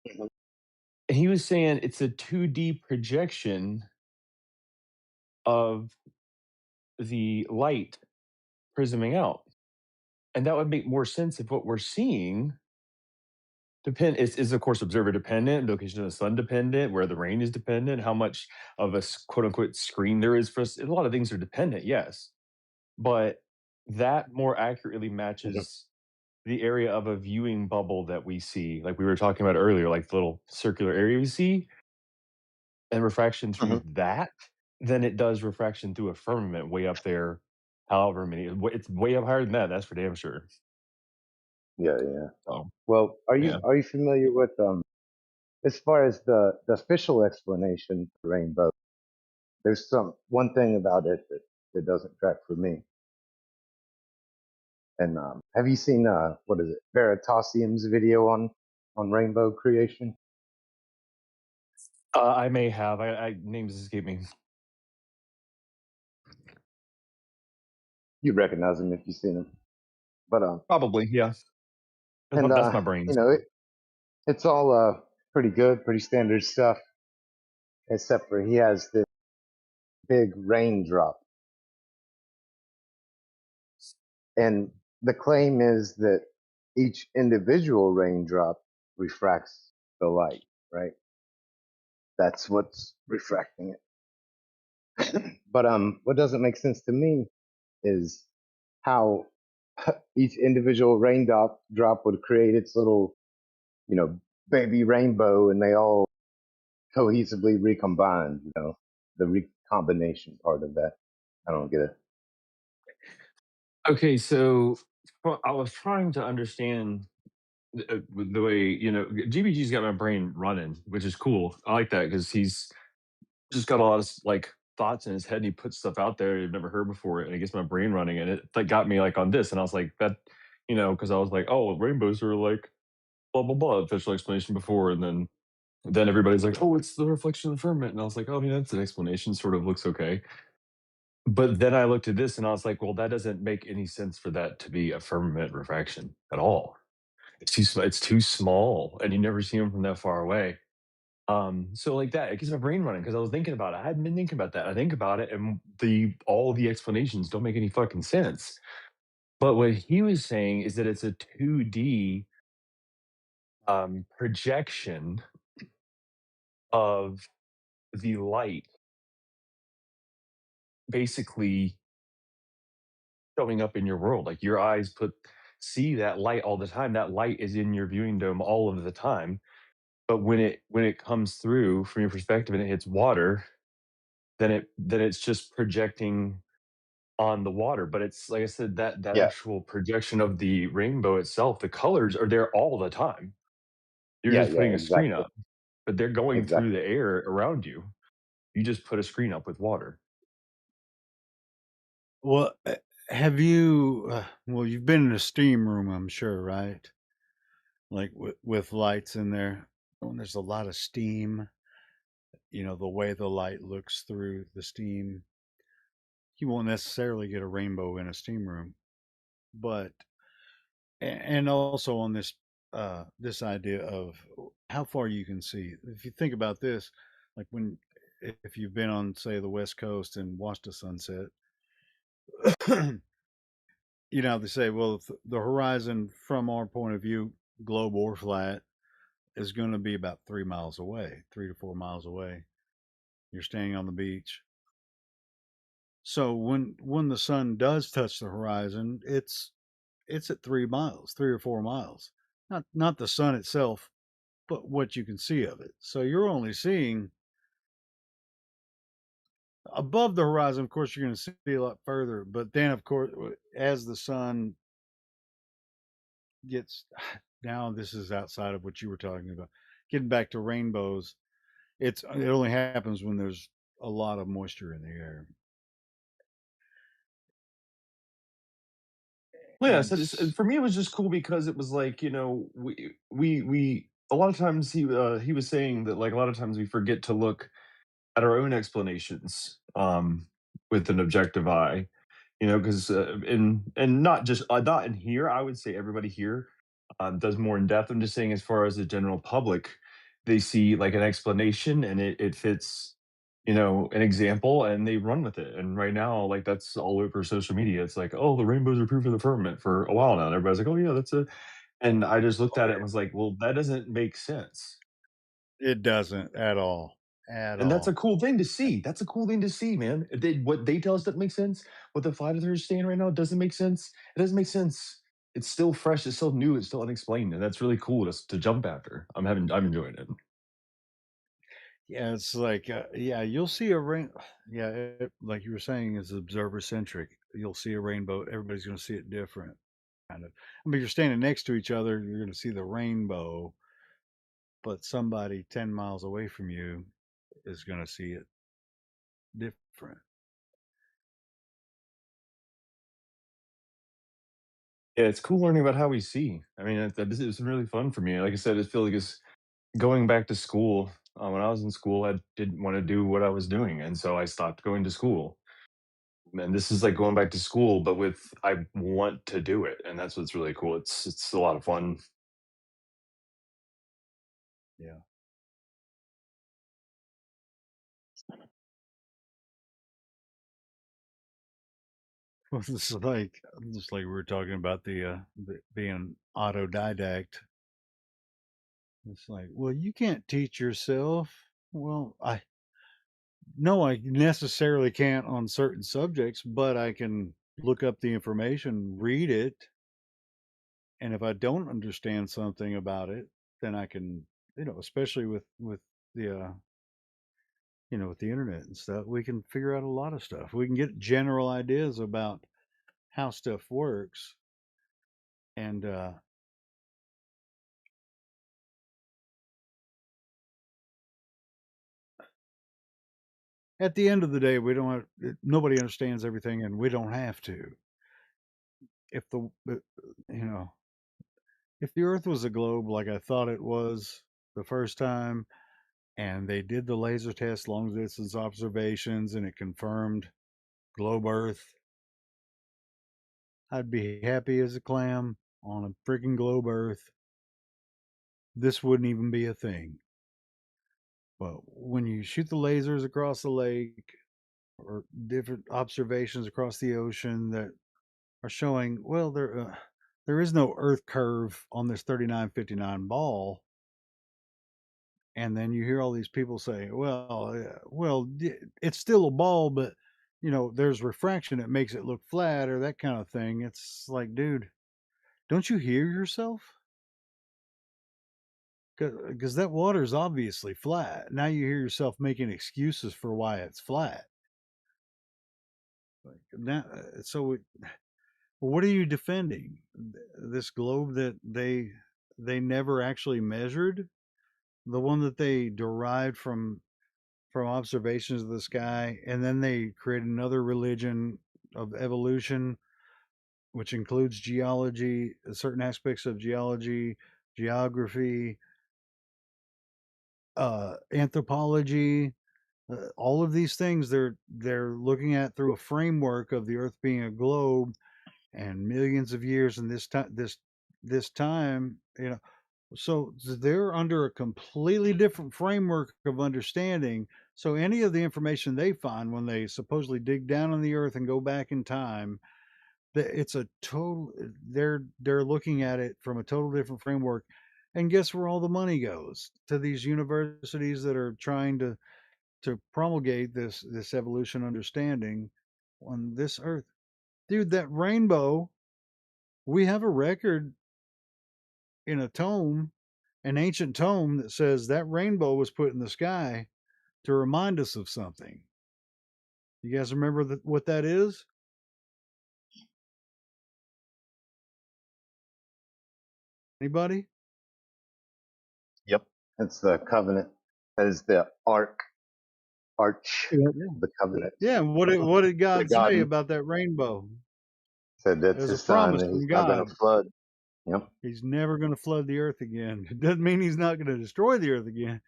Mhm. And he was saying it's a 2D projection of the light prisming out. And that would make more sense if what we're seeing is of course observer dependent, location of the sun dependent, where the rain is dependent, how much of a quote unquote screen there is for us. A lot of things are dependent, yes. But that more accurately Mhm. matches the area of a viewing bubble that we see, like we were talking about earlier, like the little circular area we see, and refraction through Mhm. that, than it does refraction through a firmament way up there, however many. It's way up higher than that. That's for damn sure. Yeah. Oh, Well, yeah. are you familiar with as far as the official explanation for rainbow? There's one thing about it that doesn't track for me. And have you seen what is it, Veritasium's video on rainbow creation? I may have. Names escape me. You recognize him if you've seen him. But Probably, yeah. and That's my brain. you know it's all pretty good, pretty standard stuff, except for he has this big raindrop, and the claim is that each individual raindrop refracts the light, right? That's what's refracting it. But what doesn't make sense to me is how each individual drop would create its little, you know, baby rainbow, and they all cohesively recombine. You know, the recombination part of that. I don't get it. Okay, so I was trying to understand the way GBG's got my brain running, which is cool. I like that because he's just got a lot of like thoughts in his head and he puts stuff out there you've never heard before and it gets my brain running and it like got me like on this and I was like that because I was like, oh, rainbows are like blah blah blah official explanation before, and then everybody's like, oh, it's the reflection of the firmament, and I was like, oh, I mean, that's an explanation, sort of looks okay. But then I looked at this and I was like, well, that doesn't make any sense for that to be a firmament refraction at all. It's too small and you never see them from that far away. So like that, it gets my brain running because I was thinking about it. I hadn't been thinking about that. I think about it, and all the explanations don't make any fucking sense. But what he was saying is that it's a 2D projection of the light, basically showing up in your world. Like your eyes see that light all the time. That light is in your viewing dome all of the time. But when it comes through from your perspective and it hits water, then it's just projecting on the water. But it's like I said, that Yeah, actual projection of the rainbow itself, the colors are there all the time. You're yeah, just yeah, putting a screen exactly, up, but they're going through exactly. the air around you. You just put a screen up with water. Well, have you? Well, you've been in a steam room, I'm sure, right? Like with lights in there. When there's a lot of steam, the way the light looks through the steam, you won't necessarily get a rainbow in a steam room. But and also on this idea of how far you can see. If you think about this, like if you've been on, say, the West Coast and watched a sunset, they say, well, if the horizon from our point of view, globe or flat, is going to be about 3 miles away, 3 to 4 miles away. You're standing on the beach. So when the sun does touch the horizon, it's at 3 miles, 3 or 4 miles. Not the sun itself, but what you can see of it. So you're only seeing above the horizon. Of course, you're going to see a lot further. But then, of course, as the sun gets now, this is outside of what you were talking about. Getting back to rainbows, it only happens when there's a lot of moisture in the air. Well, yeah, And so for me, it was just cool because it was like, we a lot of times he was saying that like a lot of times we forget to look at our own explanations with an objective eye, because and not just not in here. I would say everybody here does more in depth. I'm just saying as far as the general public, they see like an explanation and it fits, an example and they run with it. And right now, like that's all over social media. It's like, oh, the rainbows are proof of the firmament for a while now. And everybody's like, oh yeah, that's a. And I just looked at it and was like, well, that doesn't make sense. it doesn't at all. At And that's a all. cool thing to see. That's a cool thing to see, man. What they tell us doesn't make sense. What the flat earthers are saying right now doesn't make sense. It doesn't make sense. It's still fresh. It's still new. It's still unexplained, and that's really cool to jump after. I'm enjoying it. Yeah, it's like, yeah, you'll see a rain. Yeah, like you were saying, is observer centric. You'll see a rainbow. Everybody's going to see it different, kind of. I mean, you're standing next to each other. You're going to see the rainbow, but somebody 10 miles away from you is going to see it different. Yeah, it's cool learning about how we see. I mean, it's really fun for me. Like I said, I feel like it's going back to school. When I was in school, I didn't want to do what I was doing, and so I stopped going to school. And this is like going back to school, but with I want to do it, and that's what's really cool. It's a lot of fun. Yeah. Well, this is like just like we were talking about the being autodidact. It's like, well, you can't teach yourself. Well, I no, I necessarily can't on certain subjects, but I can look up the information, read it, and if I don't understand something about it, then I can, especially with the with the internet and stuff, we can figure out a lot of stuff. We can get general ideas about how stuff works, and at the end of the day, we don't nobody understands everything, and we don't have to. If you know, if the Earth was a globe like I thought it was the first time, and they did the laser test long distance observations, and it confirmed globe Earth, I'd be happy as a clam on a freaking globe Earth. This wouldn't even be a thing. But when you shoot the lasers across the lake or different observations across the ocean that are showing, well, there is no Earth curve on this 3959 ball. And then you hear all these people say, well, it's still a ball, but there's refraction that makes it look flat or that kind of thing. It's like, dude, don't you hear yourself? Because that water is obviously flat. Now you hear yourself making excuses for why it's flat. Like now, so what are you defending? This globe that they never actually measured, the one that they derived from observations of the sky, and then they create another religion of evolution, which includes geology, certain aspects of geology, geography, anthropology, all of these things they're looking at through a framework of the Earth being a globe and millions of years, and this time, so they're under a completely different framework of understanding. So any of the information they find when they supposedly dig down on the Earth and go back in time, it's a total. They're looking at it from a total different framework. And guess where all the money goes? To these universities that are trying to promulgate this evolution understanding on this Earth. Dude, that rainbow, we have a record in a tome, an ancient tome, that says that rainbow was put in the sky to remind us of something. You guys remember what that is? Anybody? Yep. That's the covenant. That is the arch Yeah. of the covenant. Yeah. What did That God God say about that rainbow? said It that's was a his son, promise and from he's not going God. to flood. Yep. He's never going to flood the earth again. It doesn't mean he's not going to destroy the earth again.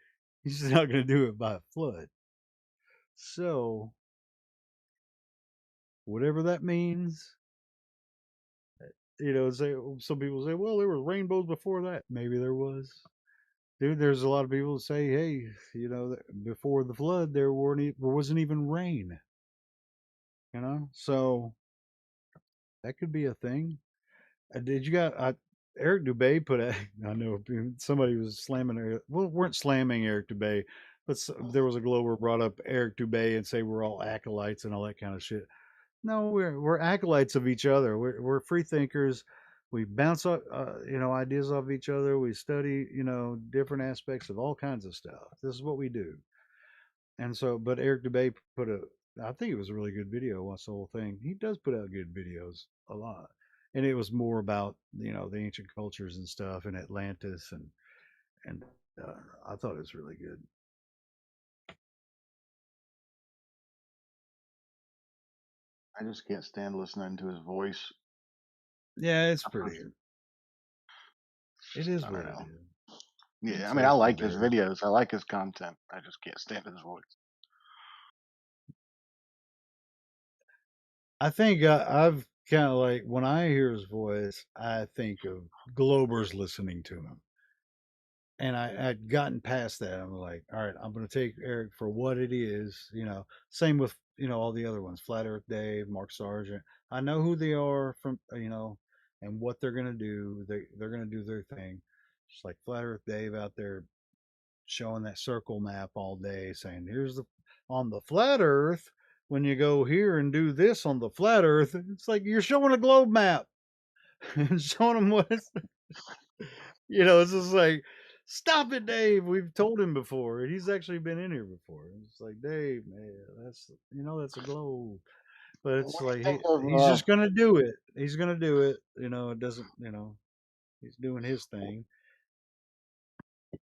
He's just not going to do it by a flood. So, whatever that means, some people say, well, there were rainbows before that. Maybe there was. Dude, there's a lot of people who say, hey, before the flood, there wasn't even rain. So that could be a thing. Did you got Eric Dubay put a? I know somebody was slamming. Well, weren't slamming Eric Dubay, but there was a Glober brought up Eric Dubay and say we're all acolytes and all that kind of shit. No, we're acolytes of each other. We're free thinkers. We bounce off, ideas off each other. We study, different aspects of all kinds of stuff. This is what we do. And so, but Eric Dubay I think it was a really good video. Watch the whole thing. He does put out good videos a lot, and it was more about the ancient cultures and stuff in Atlantis, and I thought it was really good. I just can't stand listening to his voice. Yeah, it's pretty. It is I what don't it know. is. Yeah, It's I mean, I Eric like his Dubay. videos. I like his content. I just can't stand his voice. I think I've kind of like when I hear his voice, I think of Globers listening to him, and I'd gotten past that. I'm like, all right, I'm going to take Eric for what it is. Same with all the other ones, Flat Earth Dave, Mark Sargent. I know who they are from and what they're going to do. They're going to do their thing. Just like Flat Earth Dave out there showing that circle map all day, saying here's on the flat Earth. When you go here and do this on the flat Earth, it's like you're showing a globe map and showing them what it's. It's just like, stop it, Dave. We've told him before. He's actually been in here before. It's like, Dave, man, that's a globe. But it's What do you like think he's of? just gonna do it. He's gonna do it. It doesn't. He's doing his thing.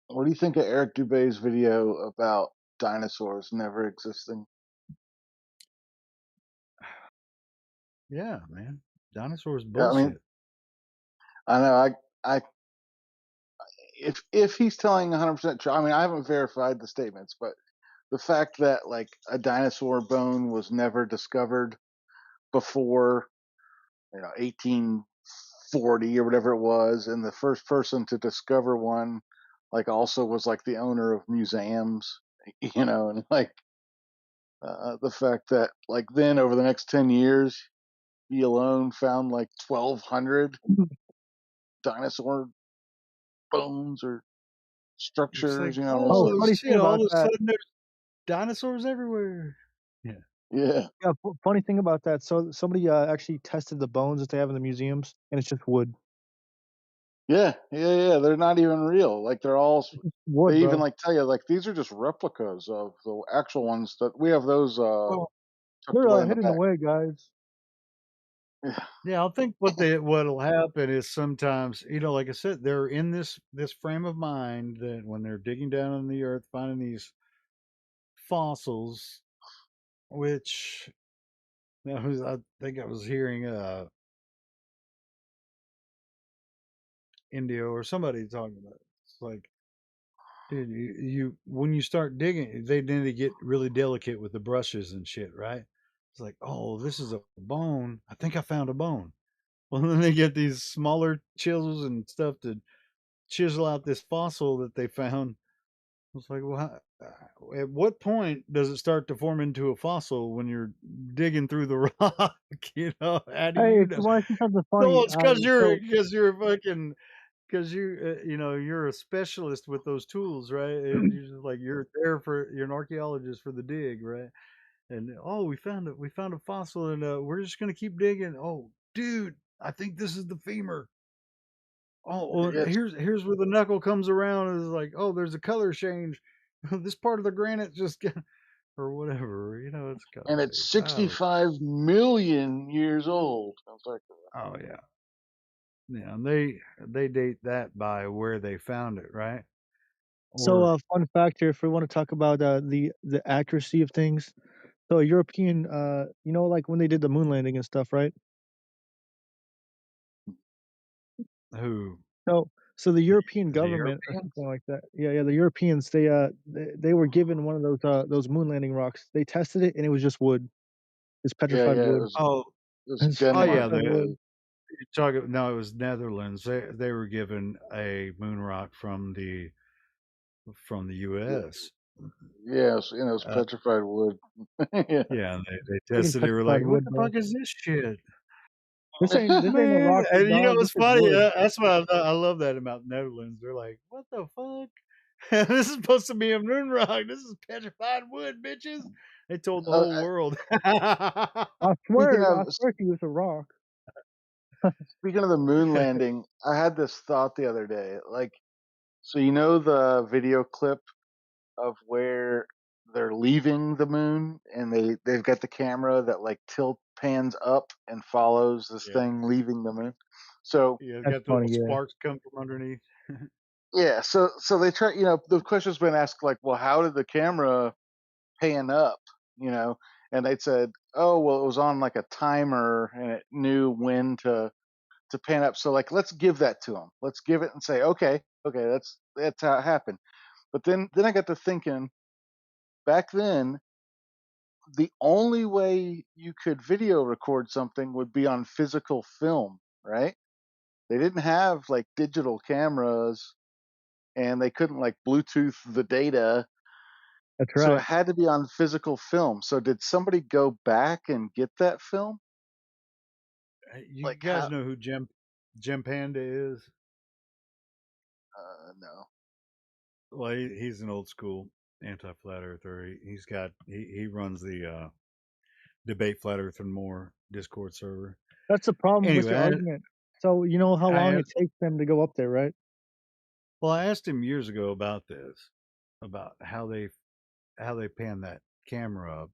What do you think of Eric Dubay's video about dinosaurs never existing? Yeah, man. Dinosaurs I mean, bullshit. I know. If he's telling 100% true, I mean, I haven't verified the statements, but the fact that like a dinosaur bone was never discovered before 1840 or whatever it was, and the first person to discover one like also was like the owner of museums, and like the fact that like then over the next 10 years he alone found like 1,200 dinosaur bones or It's structures, like, it's holy like, shit! All of a sudden, there's dinosaurs everywhere. Yeah. Yeah. Yeah. Funny thing about that. So somebody actually tested the bones that they have in the museums, and it's just wood. Yeah. They're not even real. Like they're all. Wood, They even bro. like tell you like these are just replicas of the actual ones that we have. Those Well, tucked they're away in the hidden back. away, guys. Yeah, I think what'll happen is sometimes, like I said, they're in this frame of mind that when they're digging down in the earth, finding these fossils, which I think I was hearing Indio or somebody talking about it. It's like, dude, you when you start digging, they then they get really delicate with the brushes and shit, right? It's like, oh, this is a bone. I think I found a bone. Well, then they get these smaller chisels and stuff to chisel out this fossil that they found. It's like, well, at what point does it start to form into a fossil when you're digging through the rock? How do Hey, you if you know? want to see something No, funny, it's because so you're fucking because you're a specialist with those tools, right? And you're just like you're an archaeologist for the dig, right? And oh, we found a fossil, and we're just gonna keep digging. Oh, dude, I think this is the femur. Oh, well, It's here's where the knuckle comes around. Is like, oh, there's a color change. This part of the granite just or whatever. It's kind and of it's like, oh, 65 million years old. I was like, oh yeah, yeah. And they date that by where they found it, right? so Or fun fact here, if we want to talk about the accuracy of things. So a European, like when they did the moon landing and stuff, right? who? So the European The government or Europeans? something like that. Yeah, the Europeans they were given one of those moon landing rocks. They tested it and it was just wood. It's petrified yeah, wood. Oh, it was It's oh yeah. Denmark. petrified wood. You're talking. No, it was Netherlands. They were given a moon rock from the Yeah, U.S. yes, it was Uh, petrified wood. Yeah. yeah, and they Freaking tested it. Were petrified like, what wood, the bro. fuck is this shit? This ain't no Man, rocket, and dog. This what's is funny? wood. That's why I love that about Netherlands. They're like, what the fuck? This is supposed to be a moon rock. This is petrified wood, bitches. They told the Uh, whole world. speaking I of swear he was a rock. speaking of the moon landing, I had this thought the other day. Like, so the video clip of where they're leaving the moon, and they've got the camera that like tilt pans up and follows this Yeah, thing leaving the moon. So yeah. That's Got the little funny, yeah. sparks come from underneath. yeah, so they try. The question's been asked like, well, how did the camera pan up? You know, and they said, oh, well, it was on like a timer, and it knew when to pan up. So like, let's give that to them. Let's give it and say, okay, that's how it happened. But then I got to thinking, back then, the only way you could video record something would be on physical film, right? They didn't have like digital cameras, and they couldn't like Bluetooth the data. That's So it right. had to be on physical film. So did somebody go back and get that film? You Like guys how? know who Jim Panda is? No. Well, he's an old school anti-flat earther. He runs the debate flat earth and more Discord server. That's the problem with your Anyway, argument. So you know how I long it asked, takes them to go up there, right? well, I asked him years ago about this, about how they pan that camera up.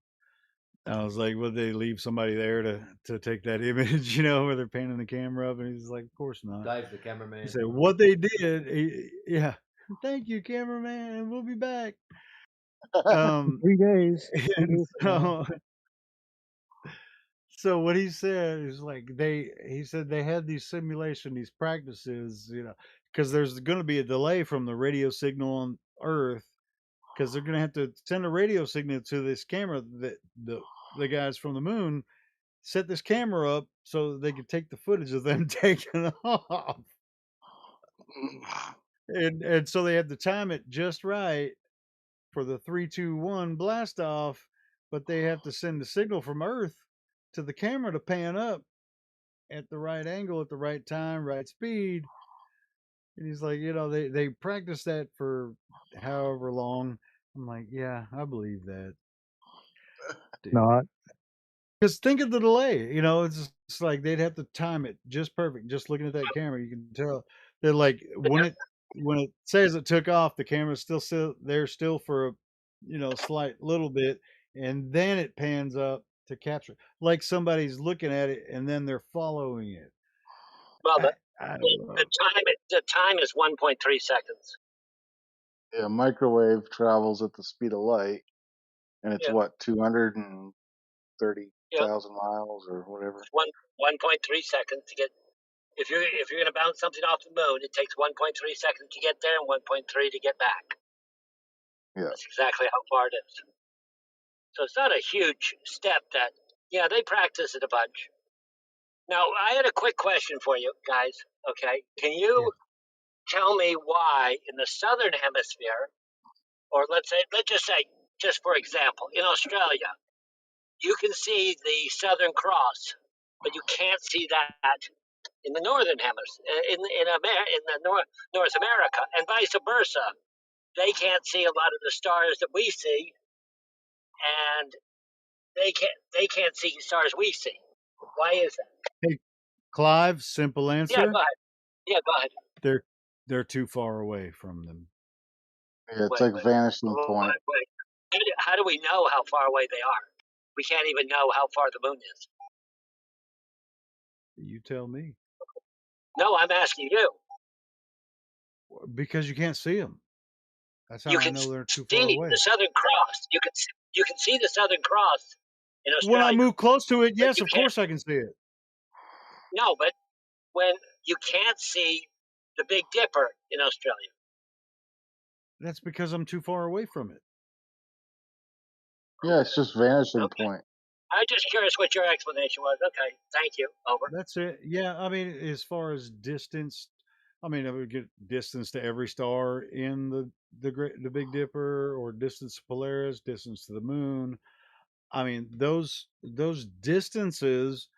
I was like, would they leave somebody there to take that image, where they're panning the camera up? And he's like, of course not. Dave, the He cameraman. said, what they did, yeah, thank you, cameraman, we'll be back. In 3 days. And 3 days from now. so what he said is like he said they had these practices, because there's going to be a delay from the radio signal on Earth, because they're going to have to send a radio signal to this camera that the guys from the moon set this camera up so they could take the footage of them taking off. And so they had to time it just right for the 3, 2, 1 blast off, but they have to send the signal from Earth to the camera to pan up at the right angle, at the right time, right speed. And he's like, they practice that for however long. I'm like, yeah, I believe that. Dude. Not. Because think of the delay. You know, it's like they'd have to time it just perfect. Just looking at that camera, you can tell that like when it says it took off, the camera's still there still for a slight little bit, and then it pans up to capture like somebody's looking at it and then they're following it. Well, I don't know. the time is 1.3 seconds. Yeah, microwave travels at the speed of light, and it's Yeah. what 230,000 Yeah. miles or whatever. 1.3 seconds to get. If you're going to bounce something off the moon, it takes 1.3 seconds to get there and 1.3 to get back. Yeah. That's exactly how far it is. So it's not a huge step. They practice it a bunch. Now, I had a quick question for you guys. Okay, can you tell me why in the southern hemisphere, or let's just say, just for example, in Australia, you can see the Southern Cross, but you can't see that in the northern hemisphere, in the North America, and vice versa. They can't see a lot of the stars that we see, and they can't see stars we see. Why is that? Hey, Clive, simple Yeah, answer. go ahead. Yeah, go ahead. They're too far away from them. Yeah, it's like vanishing point. Wait. How do we know how far away they are? We can't even know how far the moon is. You tell me. No, I'm asking you. Because you can't see them. That's how You I can know they're too see far away. the Southern Cross. You can see the Southern Cross in When I Australia. move close to it, but yes, you of can't. course I can see it. No, but when you can't see the Big Dipper in Australia. That's because I'm too far away from it. Yeah, it's just vanishing point. I'm just curious what your explanation was. Okay, thank you. Over. That's it. Yeah, I mean, as far as distance, I mean, I would get distance to every star in the Big Dipper, or distance to Polaris, distance to the moon. I mean, those distances,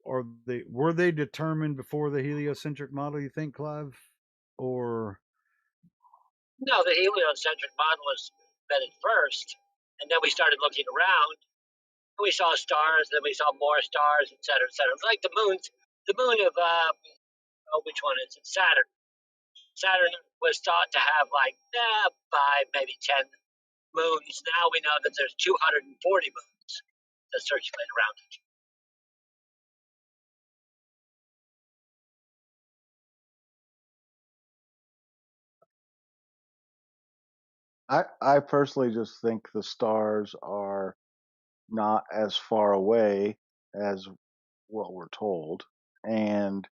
were they determined before the heliocentric model? You think, Clive, or? No, the heliocentric model was invented first, and then we started looking around. And we saw stars, then we saw more stars, et cetera, et cetera. It's like the moon of which one is it? Saturn. Saturn was thought to have like 5, maybe 10 moons. Now we know that there's 240 moons that circulate around it. I personally just think the stars are not as far away as what we're told, and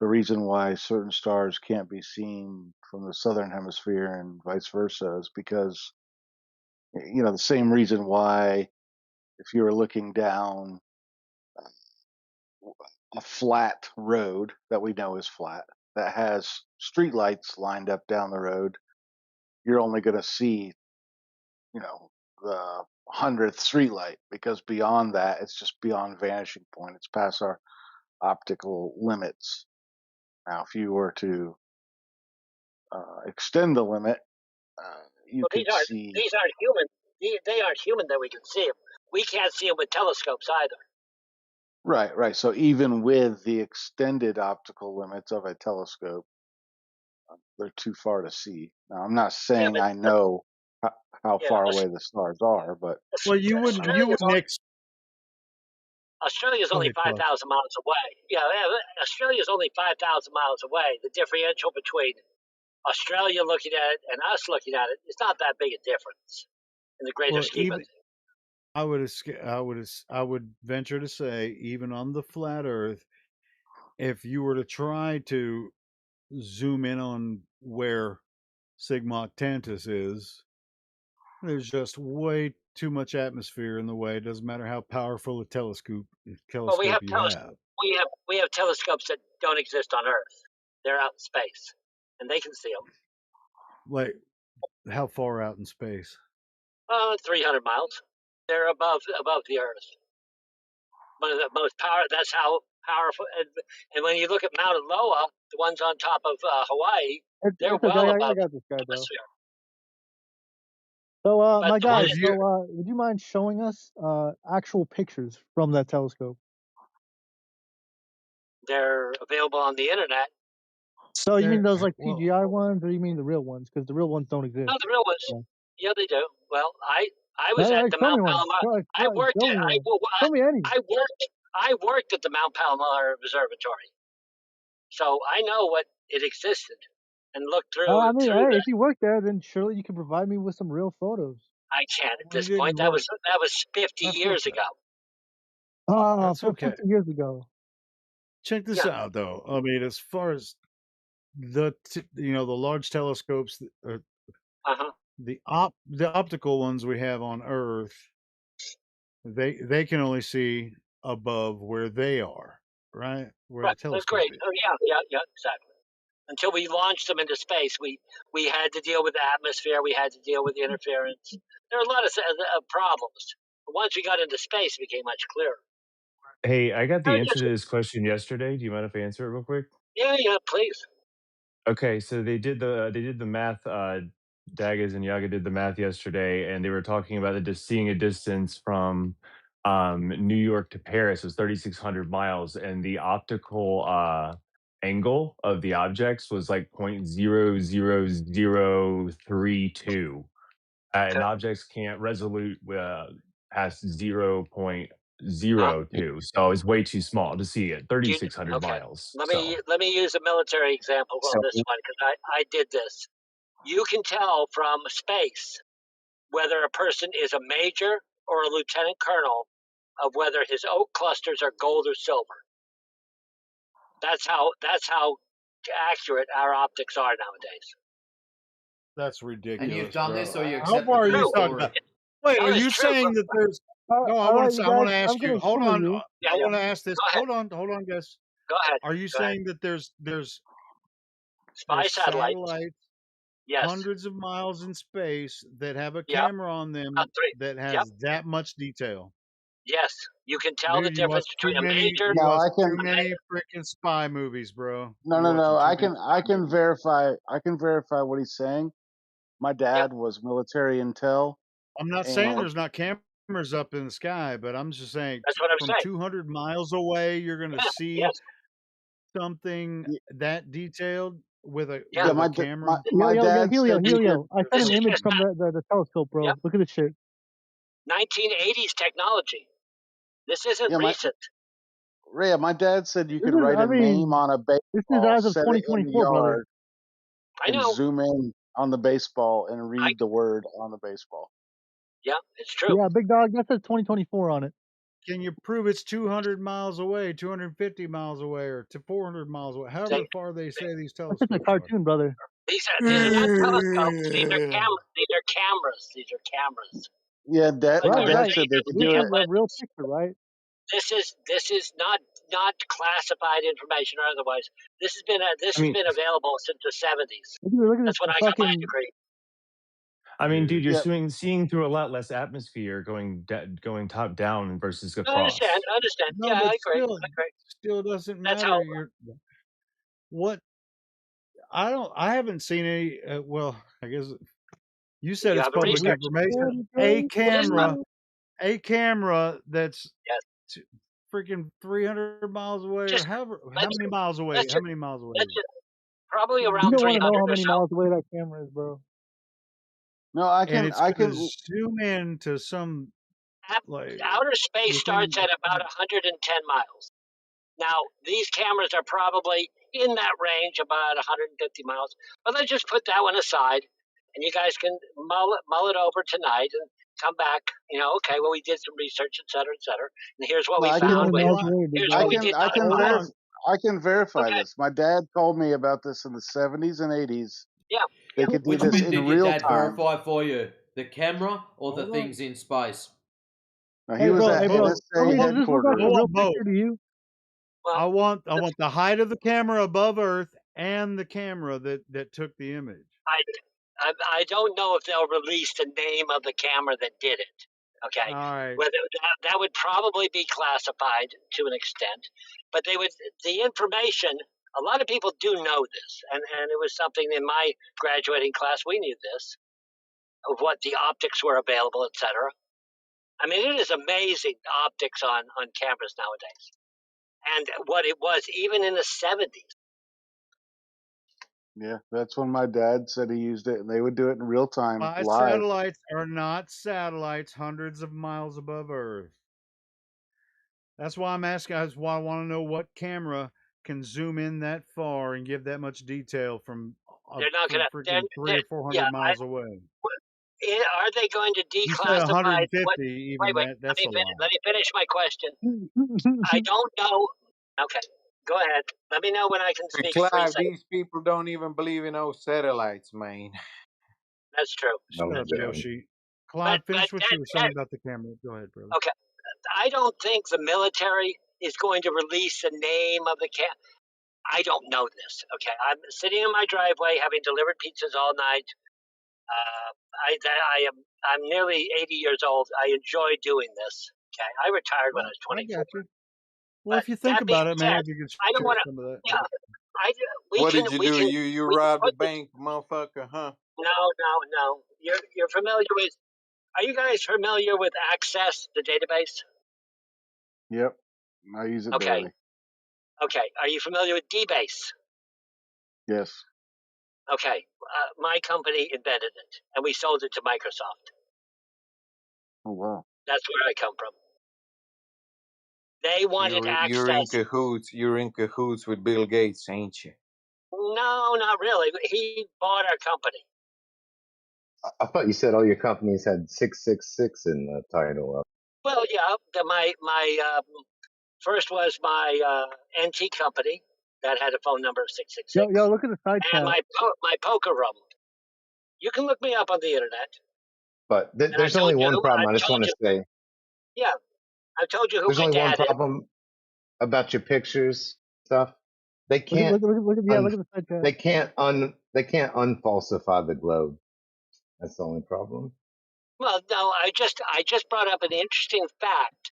the reason why certain stars can't be seen from the southern hemisphere and vice versa is because the same reason why if you were looking down a flat road that we know is flat that has streetlights lined up down the road, you're only going to see the 100th streetlight, because beyond that it's just beyond vanishing point. It's past our optical limits. Now if you were to extend the limit, you Well, could see. these aren't human. They aren't human that we can see them. We can't see them with telescopes either. Right. So even with the extended optical limits of a telescope, they're too far to see. Now, I'm not saying I know how far away the stars are, but Well, you wouldn't. Australia's only 5,000 miles away. Yeah, Australia's only 5,000 miles away. The differential between Australia looking at it and us looking at it is not that big a difference in the greater scheme of things. I would venture to say, even on the flat Earth, if you were to try to zoom in on where Sigma Octantis is, there's just way too much atmosphere in the way. It doesn't matter how powerful a telescope Well, we have you have. we have telescopes that don't exist on Earth. They're out in space, and they can see them. Like, how far out in space? 300 miles. They're above the Earth. One of the most That's how powerful. And when you look at Mauna Loa, the ones on top of Hawaii, they're well above I got this guy, the bro. atmosphere. So, But my the one guy, is, would you mind showing us actual pictures from that telescope? they're available on the internet. So you mean those like Well, CGI ones, or you mean the real ones? Because the real ones don't exist. No, the real ones. Yeah. Yeah, they do. Well, I was All at right, the show me Mount one. Palomar. Show me one. Show me any. I worked at the Mount Palomar Observatory, so I know what it existed, and looked through I mean, hey, that. if you work there, then surely you can provide me with some real photos. I can't at Well, this he didn't point. That work. was 50 That's years okay. ago. That's For okay. 50 years ago. Check this out, though. I mean, as far as the large telescopes, the optical ones we have on Earth, they can only see above where they are, right? Where Right, the that's telescope great. is. Oh yeah, exactly. Until we launched them into space, we had to deal with the atmosphere. We had to deal with the interference. There were a lot of problems. But once we got into space, it became much clearer. Hey, I got the answer to this question yesterday. Do you mind if I answer it real quick? Yeah, please. Okay, so they did the math. Daggers and Yaga did the math yesterday, and they were talking about seeing a distance from New York to Paris was 3,600 miles, and the optical angle of the objects was like 0.00032. And objects can't resolute past 0.02, so it's way too small to see it. 3,600 Okay. miles. Let So me use a military example on this one because I did this. You can tell from space whether a person is a major or a lieutenant colonel of whether his oak clusters are gold or silver. That's how accurate our optics are nowadays. That's ridiculous. And you've done bro. this, or you How accept far are the you full talking story? about? Wait, No, are it's you true. saying that there's? No, I all want right, to. you I want guys, to I'm ask you. gonna Hold show on. you. Yeah, I want to ask this. Go ahead. Hold on, guys. Go ahead. Are you Go ahead. saying that there's Spy satellites? satellites Yes. hundreds of miles in space that have a Yep. camera on them that Yep. has that much detail? Yes. You can tell the Dude, you difference watch too between a many. major. You No, watch I can. too many freaking spy movies, bro. No, You're no, watching no. too I many. can. I can verify. I can verify what he's saying. My dad was military intel, I'm not saying and there's not cameras up in the sky, but I'm just saying That's what I'm from saying. 200 miles away, you're going to see Yes. something that detailed with a Yeah. my camera. my dad said you Helio. could. I sent an image from the telescope, bro. Yep. Look at this shit. 1980s technology. This isn't Yeah, recent. My dad said you This could is, write I a name mean, on a this is baseball, as of set it in the 2024, brother. yard, I and know. zoom in on the baseball and read the word on the baseball. Yeah, it's true. Yeah, big dog. That says 2024 on it. Can you prove it's 200 miles away, 250 miles away, or to 400 miles away? However far they say these That's just a telescopes are. cartoon, brother. These are not telescopes. These are cameras. These are cameras. Yeah, my Right, dad right. said they could This do is it. a real picture, right? This is not classified information or otherwise. This has been available since the 70s. Look at That's when this I got my fucking. degree. I mean, dude, you're Yeah. seeing through a lot less atmosphere going top down versus I understand. across. No, Yeah, but I agree. still doesn't That's matter. how. What I haven't seen any. Well, I guess you said You it's haven't public researched. information. A camera that's freaking 300 miles away, or how many miles away? How many miles away? Probably You around don't 300 want to know how or many so. miles away that camera is, bro. No, I And can. it's I going can. to zoom in to some like Outer space starts at about 110 miles. Now, these cameras are probably in that range, about 150 miles. But let's just put that one aside, and you guys can mull it over tonight and come back. Okay, well, we did some research, et cetera, and here's what No, we I found. can. Here's what we did not find. I can verify this. My dad told me about this in the 70s and 80s. Yeah. They could do Which this bit in did your real dad time. verify for you? The camera or the things in space? No, he was at bro. NSA Does this look like headquarters. a real picture to you? I want the height of the camera above Earth and the camera that took the image. I don't know if they'll release the name of the camera that did it. Okay, all right. whether that would probably be classified to an extent, but the information. A lot of people do know this, and it was something in my graduating class we knew this. of what the optics were available, etc. I mean, it is amazing the optics on cameras nowadays, and what it was even in the 70s. Yeah, that's when my dad said he used it, and they would do it in real time, My live. satellites are not satellites hundreds of miles above Earth. That's why I'm asking. That's why I want to know what camera can zoom in that far and give that much detail from They're not going to. freaking 300 or 400 Yeah. miles away. Are they going to You said declassify? 150. What? Even Wait. that's a lot. Let me finish my question. I don't know. Okay, go ahead. Let me know when I can speak. 3 Clive, seconds. these people don't even believe in those satellites, man. That's true. Shut up, That's true. Yoshi. Clive, finish what you were saying that about the camera. Go ahead, brother. okay. I don't think the military is going to release the name of the camp. I don't know this. Okay, I'm sitting in my driveway having delivered pizzas all night. I'm nearly 80 years old. I enjoy doing this. Okay, I retired when I was I 24. got you. Well, But if you think that being about it, said, maybe you could I don't share want to. some of that. Yeah, What did you do? You we can robbed the put this. bank, motherfucker, huh? No. You're familiar with? Are you guys familiar with Access, the database? Yep, I use it Okay. daily. Okay. Are you familiar with DBase? Yes. Okay. My company invented it, and we sold it to Microsoft. Oh wow. That's where I come from. They wanted You're in access. cahoots. You're in cahoots with Bill Gates, ain't you? No, not really. He bought our company. I thought you said all your companies had 666 in the title. Well, yeah. My first was my NT company that had a phone number of 666, Yo, look at the side and chat. my poker room. You can look me up on the internet. But And I there's told only one you, problem. I just want to say yeah, I told you who there's my only one dad is. problem about your pictures stuff. They Look can't at the side chat. they can't unfalsify the globe. That's the only problem. Well, no, I just brought up an interesting fact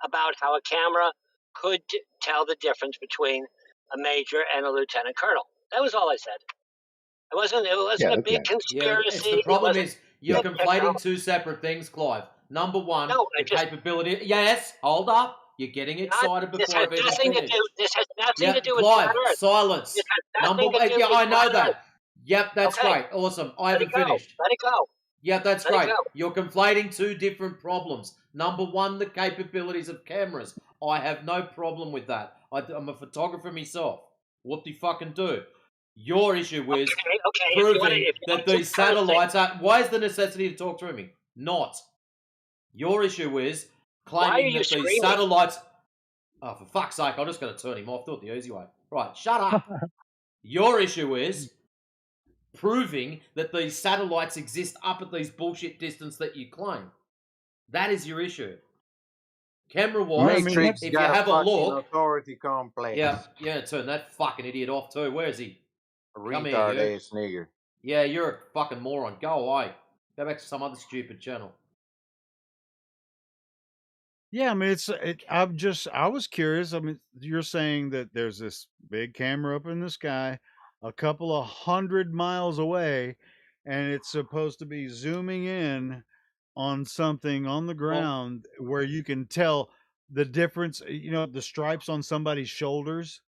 about how a camera could tell the difference between a major and a lieutenant colonel. That was all I said. It wasn't Yeah, a big okay. Yeah, it's the conspiracy. It problem wasn't is you're Yeah. conflating two separate things, Clive. Number one, No, the capability. Yes, hold up. You're getting excited this before has I've even nothing to finished. do. This has nothing to Yeah, do with flat Clive, Earth. silence. This has Number nothing to one, do yeah, with I flat know Earth. that. Yep, that's Okay, great. Awesome. I let it haven't go. finished. Let it go. Yeah, that's Let it great. go. You're conflating two different problems. Number one, the capabilities of cameras. I have no problem with that. I'm a photographer myself. What do you fucking do? Your issue is Okay. proving If you that want to these curse it, satellites are. Why is the necessity to talk through me? Not. Your issue is why are claiming you that these screaming? satellites. Oh, for fuck's sake, I'm just going to turn him off. Do it the easy way. Right, shut up. Your issue is proving that these satellites exist up at these bullshit distance that you claim. That is your issue. Camera wise, Matrix if you got a have a fucking look. authority complex. Yeah, turn that fucking idiot off too. Where is he? A Come here, retard you. ass nigger. Yeah, you're a fucking moron. Go away. Go back to some other stupid channel. Yeah, I mean, I was curious. I mean, you're saying that there's this big camera up in the sky, a couple of 100 miles away, and it's supposed to be zooming in on something on the ground where you can tell the difference. You know, the stripes on somebody's shoulders.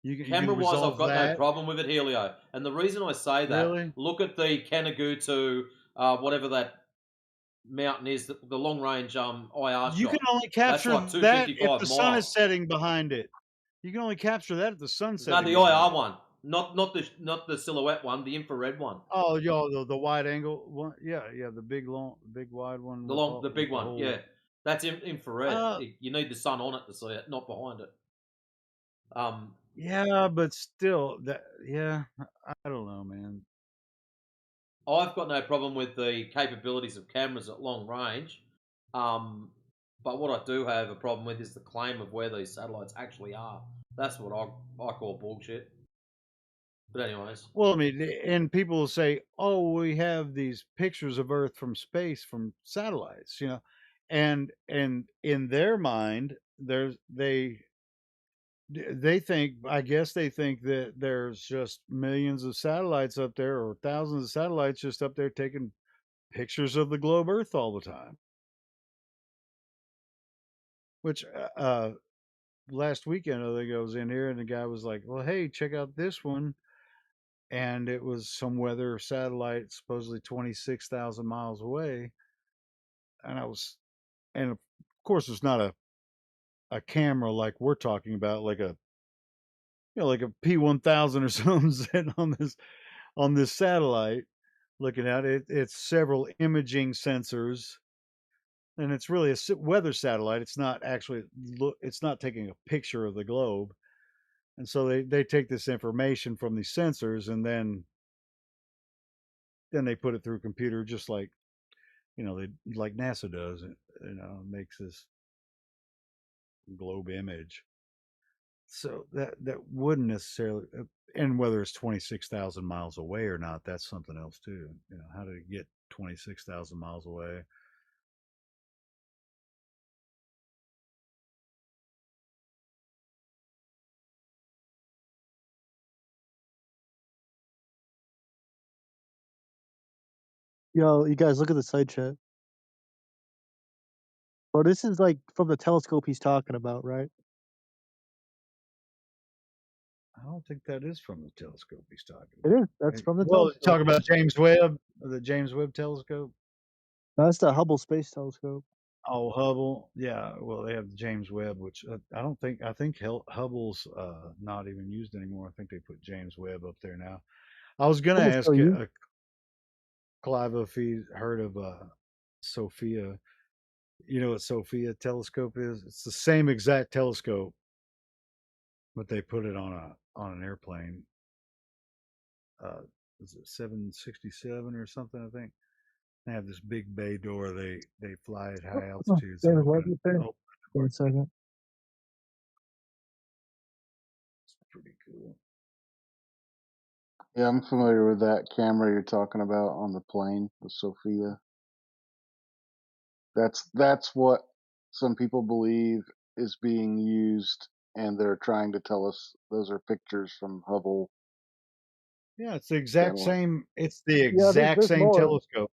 You can Camera wise, I've resolve got no that. problem with it, Helio. And the reason I say that, Really? look at the Kanagutu, whatever that mountain is, the long range IR You can shot. only That's capture like that if 255 the sun is miles. setting behind it. You can only capture that if the sun's No, setting the behind IR it. one, not the silhouette one, the infrared one. Oh, the wide angle one. Yeah, the big wide one The big one, whole. yeah. That's infrared. Uh, You need the sun on it to see it, not behind it. Yeah, but still, I don't know, man. I've got no problem with the capabilities of cameras at long range. But what I do have a problem with is the claim of where these satellites actually are. That's what I call bullshit. But anyways. Well, I mean, and people will say, "Oh, we have these pictures of Earth from space from satellites," and in their mind, they think, I guess they think that there's just millions of satellites up there or thousands of satellites just up there taking pictures of the globe Earth all the time. Which last weekend, I think I was in here, and the guy was like, "Well, hey, check out this one," and it was some weather satellite supposedly 26,000 miles away, and of course, it's not a camera like we're talking about, like a like a P1000 or something sitting on this satellite looking at it. It's several imaging sensors, and it's really a weather satellite. It's not actually it's not taking a picture of the globe. And so they take this information from these sensors, and then they put it through a computer, just like they like NASA does. Makes this globe image. So that wouldn't necessarily, and whether it's 26,000 miles away or not, that's something else too. How did it get 26,000 miles away? Yo, you guys look at the side chat. Bro, this is like from the telescope he's talking about, right? I don't think that is from the telescope he's talking It about. is. That's from the Well, telescope. talk about James Webb, the James Webb telescope. No, that's the Hubble Space Telescope. Oh, Hubble. Yeah. Well, they have the James Webb, which I think Hubble's not even used anymore. I think they put James Webb up there now. I was going to Hubble's still ask used. Clive if he heard of Sophia. You know what Sophia telescope is? It's the same exact telescope, but they put it on an airplane. Is it 767 or something? I think they have this big bay door. They fly at high altitudes. James Webb, you say? Oh, Wait a second. it's pretty cool. Yeah, I'm familiar with that camera you're talking about on the plane, the Sophia. That's what some people believe is being used, and they're trying to tell us those are pictures from Hubble. Yeah, it's the exact satellite. same. It's the Yeah, exact there's same more. telescope.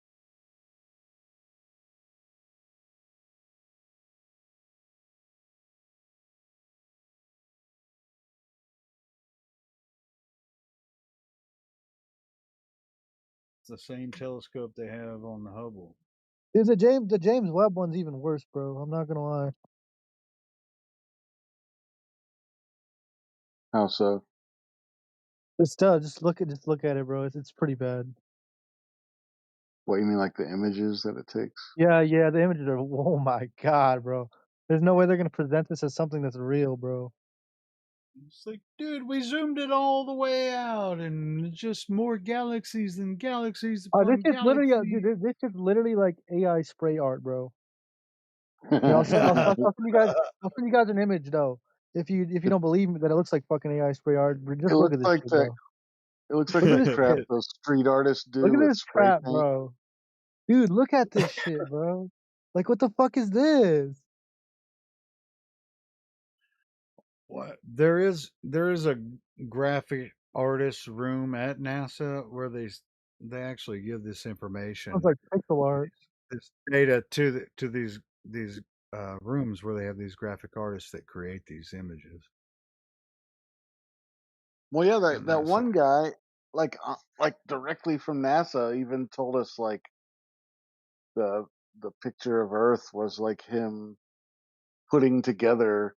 It's the same telescope they have on the Hubble. There's the James Webb one's even worse, bro. I'm not gonna lie. How so? Just look at it, bro. It's pretty bad. What you mean, like the images that it takes? Yeah, the images are. Oh my god, bro. There's no way they're gonna present this as something that's real, bro. It's like, dude, we zoomed it all the way out, and just more galaxies than galaxies This upon is literally, galaxies. dude, this is literally like AI spray art, bro. Yeah, I'll send you guys. I'll send you guys an image though. If you don't believe me that it looks like fucking AI spray art, It just look looks at this like shit, that. bro. It looks like Look at the this crap shit. those street artists Look do at with this spray crap, paint. bro. Dude, look at this shit, bro. Like, what the fuck is this? What there is a graphic artist room at NASA where they actually give this Sounds information, like pixel art. this data to these rooms where they have these graphic artists that create these images. Well, yeah, At that NASA. one guy, like directly from NASA, even told us like the the picture of Earth was like him putting together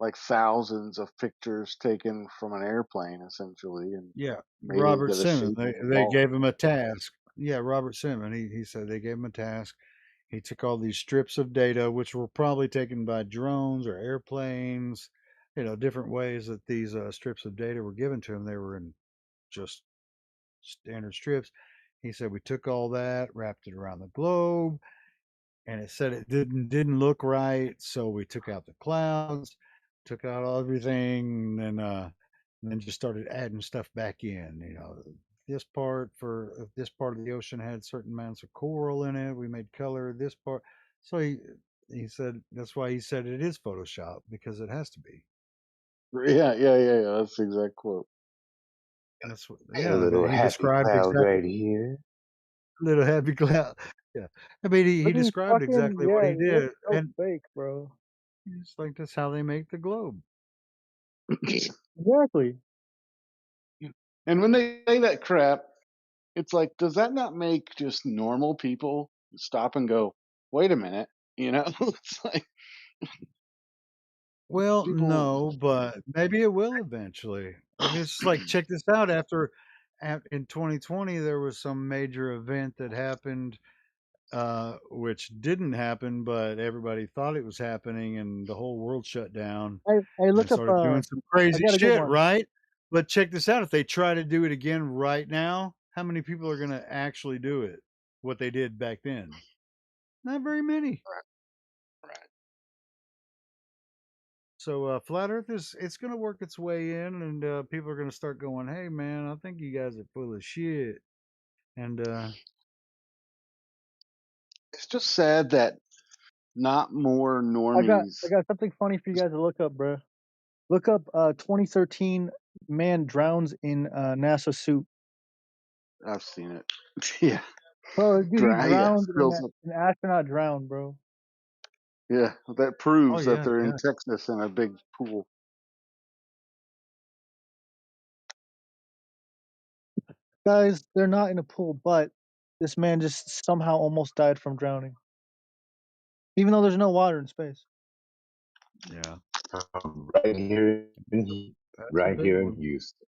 like thousands of pictures taken from an airplane, essentially, and Yeah, made it Robert into the Simmons. shape of a They ball. gave him a task. Yeah, Robert Simmons. He said they gave him a task. He took all these strips of data, which were probably taken by drones or airplanes, different ways that these strips of data were given to him. They were in just standard strips. He said we took all that, wrapped it around the globe, and it said it didn't look right. So we took out the clouds, took out everything, and then just started adding stuff back in. This part of the ocean had certain amounts of coral in it. We made color this part. So he said that's why he said it is Photoshop, because it has to be. Yeah. That's the exact quote. That's what. A Yeah, little he happy described cloud exactly. right here. little happy cloud. Yeah, I mean, he Look at these described fucking exactly what he it looks did, so and fake, bro. it's like that's how they make the globe. Exactly. And when they say that crap, it's like, does that not make just normal people stop and go, wait a minute? You know, it's like Well, people. no, but maybe it will eventually. I mean, it's like check this out. In 2020, there was some major event that happened, which didn't happen, but everybody thought it was happening, and the whole world shut down Hey, and look up. started doing some I crazy got a good shit, one. right? But check this out. If they try to do it again right now, how many people are going to actually do it? What they did back then? Not very many. Right. So flat Earth it's going to work its way in, and people are going to start going, "Hey, man, I think you guys are full of shit." And It's just sad that not more I normies. got something funny for you guys to look up, bro. Look up 2013 man drowns in NASA suit. I've seen it. Yeah, Bro, dude, he yeah, drowned in fills up. an astronaut drowned, bro. Yeah, that oh proves that yeah, they're in yeah. Texas in a big pool. Guys, they're not in a pool, but this man just somehow almost died from drowning, even though there's no water in space. Yeah. Right here That's a right big here in one. Houston.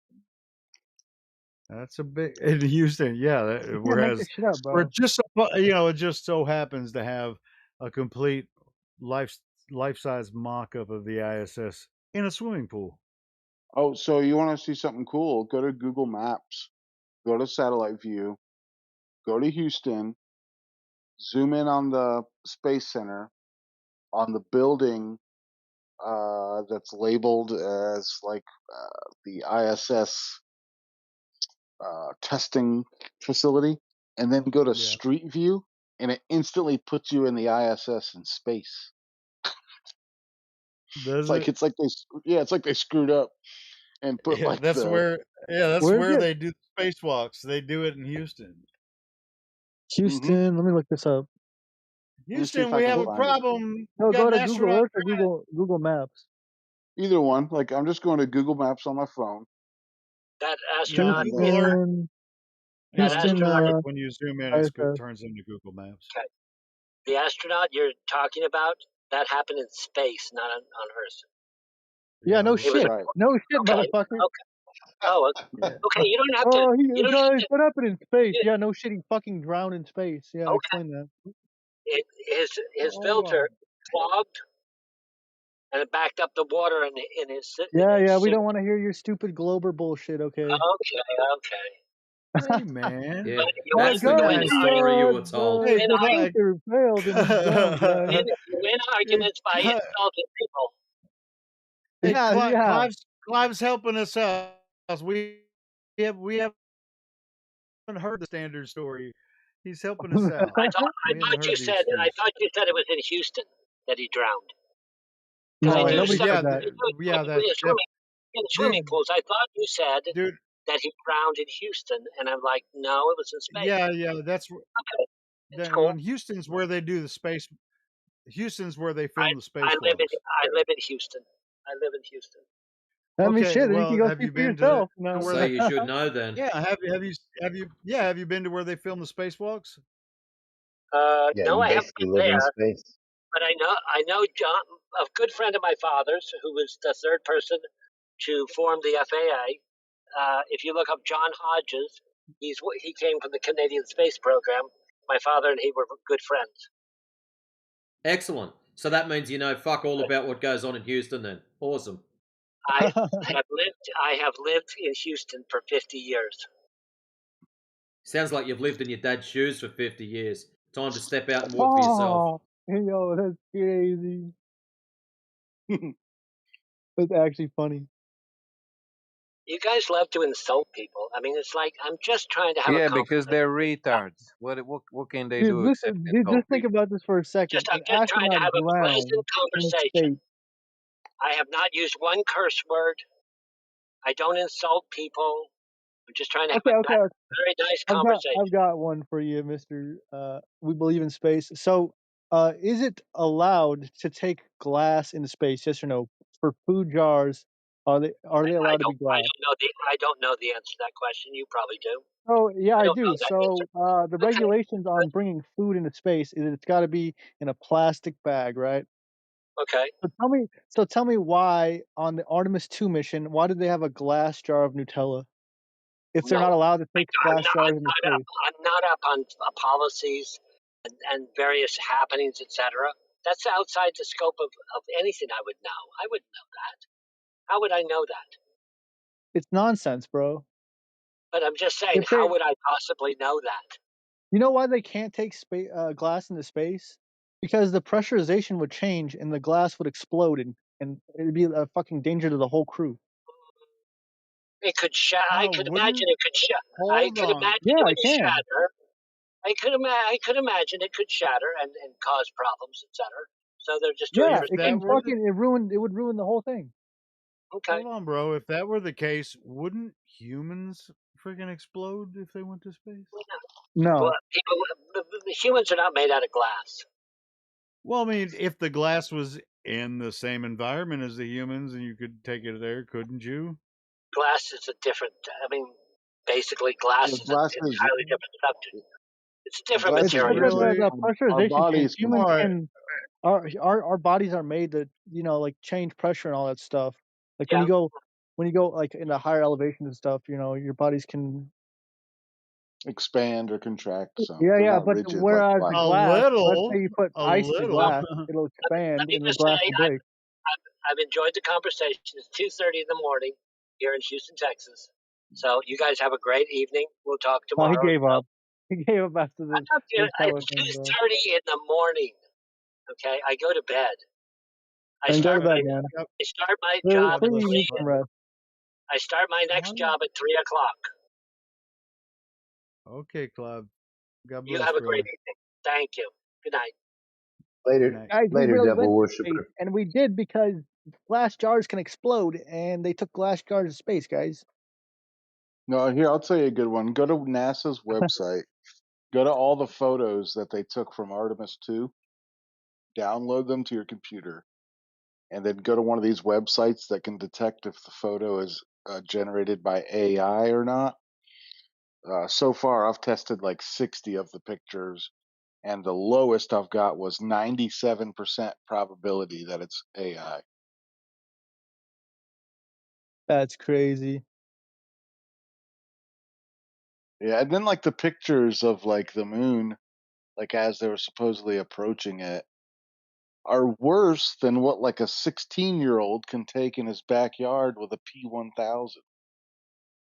That's a big in Houston. Yeah. You can't make this Whereas shit up, where bro. it just it just so happens to have a complete life life size mock up of the ISS in a swimming pool. Oh, so you want to see something cool? Go to Google Maps, go to satellite view, go to Houston, zoom in on the Space Center, on the building that's labeled as like the ISS testing facility, and then go to Yeah. Street View, and it instantly puts you in the ISS in space. Does it? It's like it's like they screwed up and put Yeah, like the. that's Where is where it? they do the spacewalks. They do it in Houston. Mm-hmm. Houston. Let me look this up. Let me see if Houston, I we can have a find it. problem. We No, got go an to Google astronaut. Earth or Google Maps. Either one. Like I'm just going to Google Maps on my phone, That No, astronaut Google is Earth. Houston, that Houston, Google astronaut is Earth. When you zoom in, ISS. turns into Google Maps. okay. The astronaut you're talking about, that happened in space, not on Earth. Yeah, Yeah. no It was shit. right? No shit, okay. motherfucker. Okay. Oh, Yeah. okay. You don't have to. Oh, You don't have guys, to. what happened in space? You, Yeah, no shit. He fucking drowned in space. Yeah, okay. explain that. His Oh filter wow. clogged and it backed up the water in Yeah, his yeah. We suit. don't want to hear your stupid Glober bullshit. Okay. Okay. Okay. Hey man, Yeah, You My win. that's the God, kind of You story you were the told. hey, win. the I filter failed and he drowned, guys. you win hey, arguments by insulting people. hey, Yeah, yeah. Clive's helping us out. We haven't heard the standard story. He's helping us out. We haven't heard the I excuse. thought you said it was in Houston that he drowned. Because they No, do No, nobody stuff. yeah, said that. Typically in dude, swimming pools. I thought you said dude, that he drowned in Houston, and I'm like, no, it was in space. yeah. Okay, it's That cool. when Houston's where they do the space. Houston's where they I film the spacewalks. I live in Houston. I live in Houston. I mean, Okay, shit. You can well, go have see you for been to yourself. No. where So they? you should know then. Yeah, have you been to where they film the spacewalks? Yeah, No, you I haven't basically been live in there, space. but I know John, a good friend of my father's, who was the third person to form the FAA. If you look up John Hodges, he came from the Canadian Space Program. My father and he were good friends. Excellent. So that means you know fuck all about what goes on in Houston then. Awesome. I have lived in Houston for 50 years. Sounds like you've lived in your dad's shoes for 50 years. Time to step out and walk for yourself. Oh, yo, that's crazy. That's actually funny. You guys love to insult people. I mean, it's like I'm just trying to have a Yeah, because conversation. they're retards. What can they Dude, do except listen, dude, insult just think people? about this for a second. An I'm just trying to astronaut have a pleasant drowned in conversation. space. I have not used one curse word. I don't insult people. I'm just trying to have Okay, a okay. very nice conversation. I've got one for you, Mister. We believe in space. So, is it allowed to take glass into space? Yes or no? For food jars, are they allowed to be glass? I don't know the answer to that question. You probably do. Oh yeah, I I don't know do. that So, answer. the Okay. regulations on bringing food into space is it's got to be in a plastic bag, right? Okay. So tell me why on the Artemis 2 mission, why did they have a glass jar of Nutella if they're not No, allowed to take glass jars into space? I'm not up on policies and various happenings, etc. That's outside the scope of anything I would know. I wouldn't know that. How would I know that? It's nonsense, bro. But I'm just saying, If how they, would I possibly know that? you know why they can't take glass into space? Because the pressurization would change and the glass would explode and it'd be a fucking danger to the whole crew. It could shatter. I could imagine wouldn't it could shatter. I hold could on. imagine it Yeah, it would can. shatter. I could imagine it could shatter and cause problems, etc. So they're just doing it Yeah, for If it that can safety. were the it would ruin the whole thing. Okay. hold on, bro. If that were the case, wouldn't humans freaking explode if they went to space? Well, No. the humans are not made out of glass. Well, I mean, if the glass was in the same environment as the humans and you could take it there, couldn't you? Glass is a different. I mean, basically, glass Yeah, is an glass is entirely different substance. It's a different glass It's is because material. rigid. the Our pressurization change. bodies can. Humans All right. can our bodies are made to, like change pressure and all that stuff. Like Yeah. when you go like into higher elevations and stuff, your bodies can. Expand or contract, so Yeah, they're yeah, not but rigid like whereas the glass. A glass, let's say little, you put a ice to Well, glass, little. it'll let expand me and the just glass say will break. I've enjoyed the conversation. It's 2:30 in the morning here in Houston, Texas. So you guys have a great evening. We'll talk Oh, he tomorrow. gave up. He gave up after I'm not, the Nutella it's thing, bro. 2:30 in the morning. Okay, I go to bed. I And go to start my bed, man. job at Clearly, you need 3. some rest. I start my next job at 3 o'clock. Okay, Club. God You bless, have a great brother. evening. Thank you. Good night. Good Later, night. Guys, we later, really devil went to space, worshiper. and we did because glass jars can explode, and they took glass jars to space, guys. No, here I'll tell you a good one. Go to NASA's website. Go to all the photos that they took from Artemis 2. Download them to your computer, and then go to one of these websites that can detect if the photo is generated by AI or not. So far, I've tested like 60 of the pictures, and the lowest I've got was 97% probability that it's AI. That's crazy. Yeah, and then like the pictures of like the moon, like as they were supposedly approaching it, are worse than what like a 16-year-old can take in his backyard with a P1000.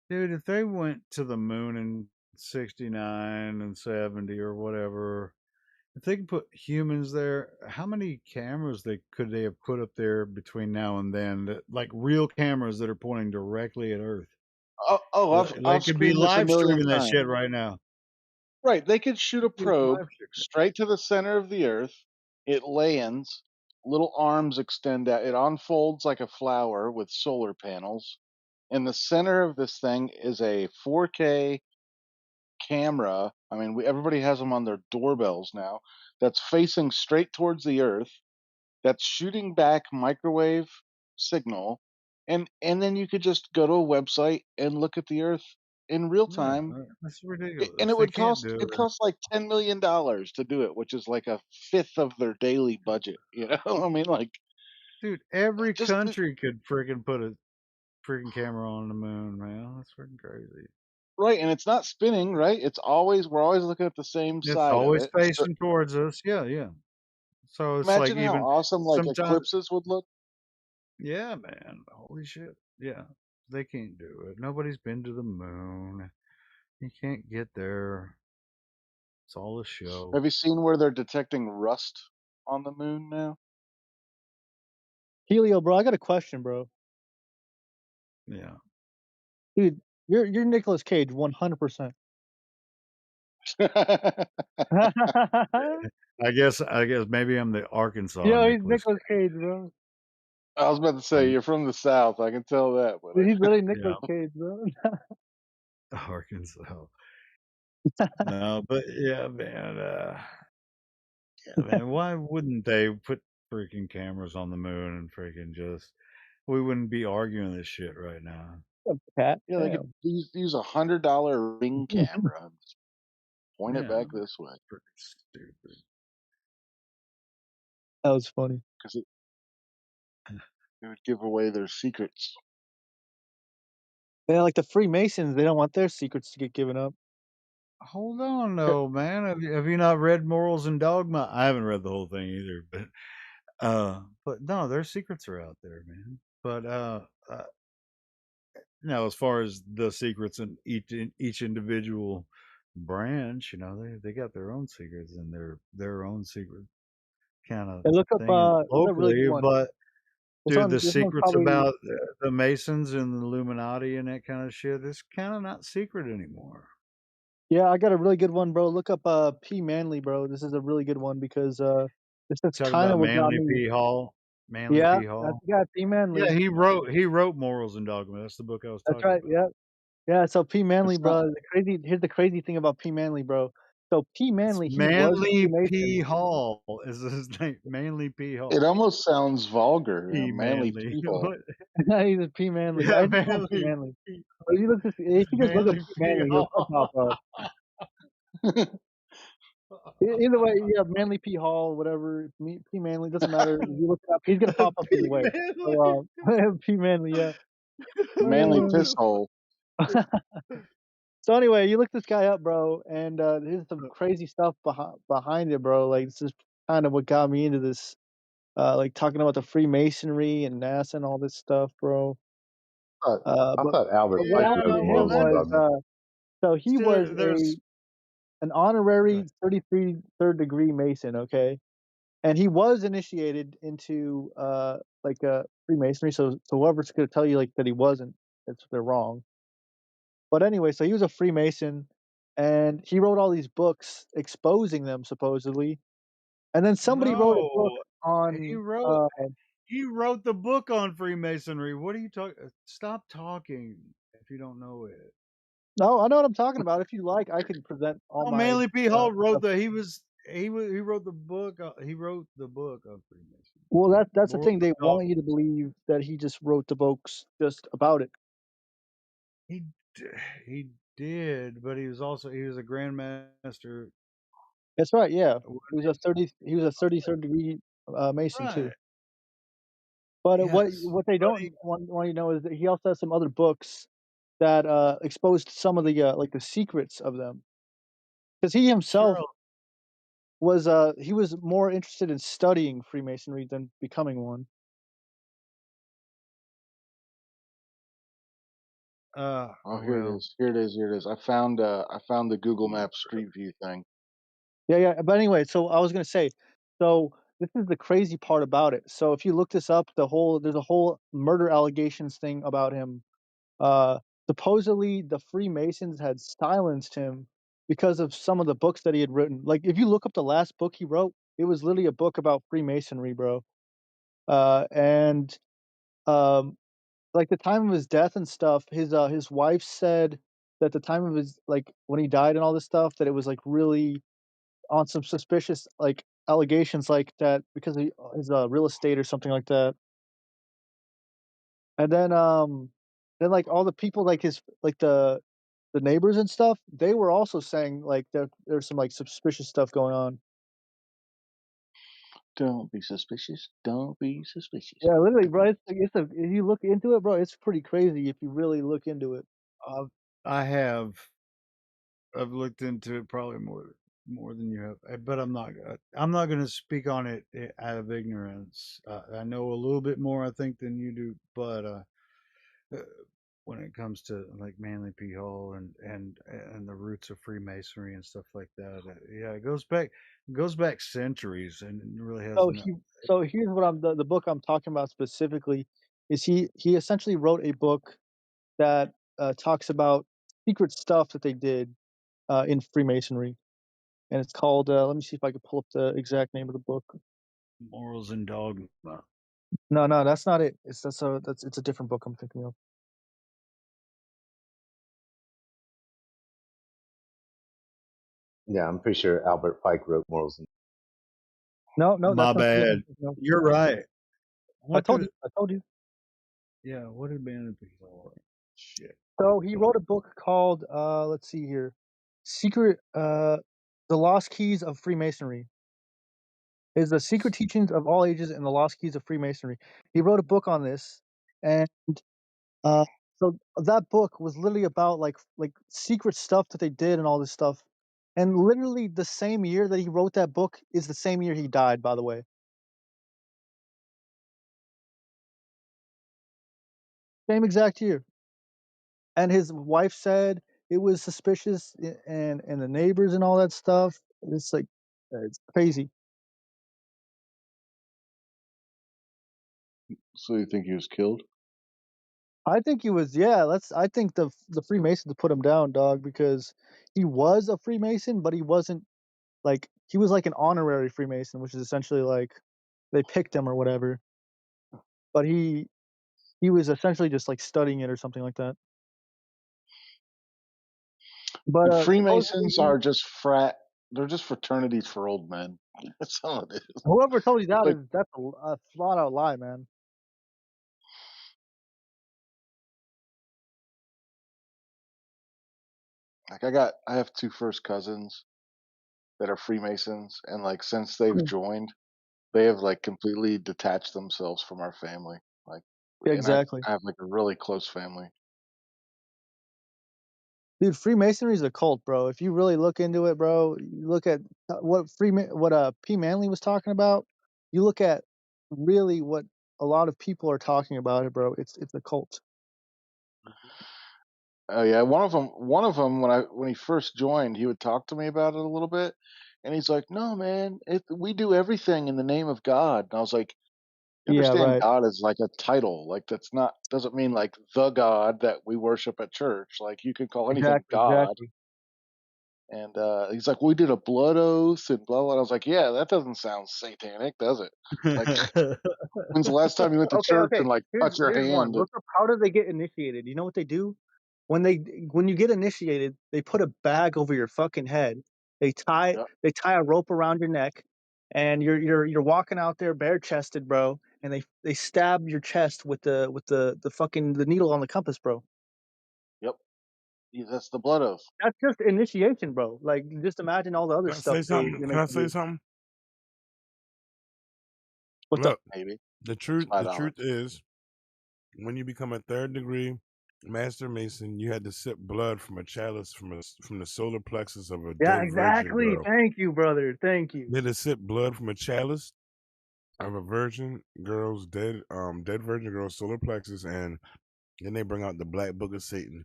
Dude, if they went to the moon in 69 and 70 or whatever, if they could put humans there, how many cameras could they have put up there between now and then? Like real cameras that are pointing directly at Earth. Oh, They I've could be screamed this a live million streaming that times. shit right now. Right, they could shoot a Dude, probe live stream. straight to the center of the Earth. It lands, little arms extend out. It unfolds like a flower with solar panels. In the center of this thing is a 4K camera. I mean, everybody has them on their doorbells now. That's facing straight towards the Earth. That's shooting back microwave signal, and then you could just go to a website and look at the Earth in real Yeah, time. that's And ridiculous. it They would can't cost do it it. costs like $10 million to do it, which is like a fifth of their daily budget. You know, I mean, like Dude, every just country could freaking put a freaking camera on the moon, man. That's freaking crazy. right, and it's not spinning. Right, we're always looking at the same It's side of always it. So facing towards us. Yeah, yeah. So it's like imagine how even awesome like sometimes, eclipses would look. yeah, man. Holy shit. Yeah. They can't do it. Nobody's been to the moon. You can't get there. It's all a show. Have you seen where they're detecting rust on the moon now? Helio, bro, I got a question, bro. Yeah. Dude, you're Nicolas Cage 100%. I guess maybe I'm the Arkansas Yo, he's Nicholas Nicolas Cage. Cage, bro. I was about to say you're from the South. I can tell that, but Dude, he's really Yeah. Nicolas Cage, bro. Arkansas. No, but yeah, man. Yeah, man. Why wouldn't they put freaking cameras on the moon and freaking just? We wouldn't be arguing this shit right now. Cat. Yeah, they could use $100 ring camera and just point it Yeah, back this way. pretty stupid. That was funny. Because it would give away their secrets. Yeah, like the Freemasons, they don't want their secrets to get given up. Hold on, though, man. Have you not read Morals and Dogma? I haven't read the whole thing either, but no, their secrets are out there, man. But now as far as the secrets in each individual branch, they got their own secrets and their own secret kind of Hey, look up thing there's a really good locally. one. But dude, the This one's secrets probably about the Masons and the Illuminati and that kind of shit, it's kind of not secret anymore. yeah, I got a really good one, bro. Look up P Manley, bro. This is a really good one because this is Talking kind about of what got Manly me. P. Hall. Manly Yeah, P. that's Hall. the guy, P Yeah, Manley. he wrote Morals and Dogma. That's the book I was That's talking right. about. Yeah, yeah. So P Manley, It's not. bro. Here's the crazy thing about P Manley, bro. So P It's Manley, he was a Manly Freemason. P. Hall is his name. Manly P. It Hall. almost sounds vulgar. P. Manly Manly. people. What? He's a P Manley. Yeah, I just call him P Manly Manley. P. But if you just look up Manly P P. Manley, he'll pop up. Hall. Either way, yeah, Manly P Hall, whatever. P Manley doesn't matter. If you look it up, he's gonna pop up P. anyway. Manly. So P Manley, yeah. Manly piss hole. So anyway, you look this guy up, bro, and there's some crazy stuff behind it, bro. Like this is kind of what got me into this, like talking about the Freemasonry and NASA and all this stuff, bro. I Uh, I but thought Albert but what Pike Yeah, wrote happened to well, him Morals and was, Dogma. so he was there's an honorary 33 third degree Mason, okay, and he was initiated into like Freemasonry. So whoever's gonna tell you like that he wasn't, they're wrong. But anyway, so he was a Freemason, and he wrote all these books exposing them supposedly. And then somebody wrote a book no. He on. wrote he wrote the book on Freemasonry. What are you talking? Stop talking if you don't know it. No, I know what I'm talking about. If you like, I can present all Oh, my. Manly P. Hall wrote Stuff. the he wrote the book. He wrote the book on Freemasonry. Well, that's the Morals thing. and They want you to believe that he just wrote the books just about it. He he did, but he was a grandmaster. That's right. Yeah, he was a 30. He was a 33rd degree Mason too. Right. But Yes. what they But don't want you to know is that he also has some other books that exposed some of the like the secrets of them. Because he himself sure. he was more interested in studying Freemasonry than becoming one. Oh, here it Well, is. Here it is. Here it is. I found the Google Maps Street View thing. Yeah, yeah. But anyway, so I was gonna say, so this is the crazy part about it. So if you look this up, there's a whole murder allegations thing about him. Uh, Supposedly the Freemasons had silenced him because of some of the books that he had written. Like if you look up the last book he wrote, it was literally a book about Freemasonry, bro. And like the time of his death and stuff, his wife said that the time of his like when he died and all this stuff that it was like really on some suspicious like allegations like that because of his real estate or something like that. And then like all the people like his like the neighbors and stuff, they were also saying like there's some like suspicious stuff going on. Don't be suspicious. Don't be suspicious. Yeah, literally, bro. If you look into it, bro, it's pretty crazy if you really look into it. I have. I've looked into it probably more than you have, but I'm not going to speak on it out of ignorance. I know a little bit more, I think, than you do, but uh, when it comes to like Manly P. Hall and the roots of Freemasonry and stuff like that, yeah, it goes back centuries, and it really has So no. so here's what the book I'm talking about specifically is he essentially wrote a book that talks about secret stuff that they did in Freemasonry, and it's called. Let me see if I can pull up the exact name of the book. Morals and Dogma. No, no, that's not it. It's a different book I'm thinking of. Yeah, I'm pretty sure Albert Pike wrote Morals and No, My that's not true. bad. No. You're right. I What told did? you. I told you. Yeah. What did Vanity call it? Shit. So he wrote a book called let's see here, Secret The Lost Keys of Freemasonry. Is the secret teachings of all ages and the lost keys of Freemasonry. He wrote a book on this, and uh, so that book was literally about like secret stuff that they did and all this stuff. And literally the same year that he wrote that book is the same year he died. By the way, same exact year. And his wife said it was suspicious, and the neighbors and all that stuff. It's like it's crazy. So you think he was killed? I think he was. Yeah, I think the Freemasons put him down, dog, because he was a Freemason, but he wasn't like he was like an honorary Freemason, which is essentially like they picked him or whatever. But he was essentially just like studying it or something like that. But The supposedly, Freemasons are just frat. They're just fraternities for old men. That's all it is. whoever told you that Like, is that's a flat out lie, man. I have two first cousins that are Freemasons, and like since they've joined, they have like completely detached themselves from our family. Like, and Exactly. I have like a really close family. Dude, Freemasonry is a cult, bro. If you really look into it, bro, you look at what P Manley was talking about. You look at really what a lot of people are talking about it, bro. It's a cult. Oh yeah, one of them when he first joined, he would talk to me about it a little bit, and he's like, "No, man, we do everything in the name of God." And I was like, "You Yeah, understand right. God is like a title, like that's not doesn't mean like the God that we worship at church. Like you can call anything Exactly, God." exactly. And he's like, "We did a blood oath and blah blah." And I was like, "Yeah, that doesn't sound satanic, does it? Like, when's the last time you went to Okay, church okay. and like touch your Here's one. hand?" Look up how do they get initiated. You know what they do? When you get initiated, they put a bag over your fucking head. Yep, They tie a rope around your neck, and you're walking out there bare chested, bro. And they stab your chest with the fucking the needle on the compass, bro. yep, yeah, that's the blood oath. That's just initiation, bro. Like just imagine all the other Can I stuff say they something? Can make I you say do. something? What's up? Look, Maybe the it's truth. The $5. truth is, when you become a third degree master mason, you had to sip blood from a chalice from the solar plexus of a Yeah, dead virgin exactly. girl. Thank you, brother. Thank you. You had to sip blood from a chalice of a virgin girl's dead virgin girl's solar plexus, and then they bring out the black book of Satan.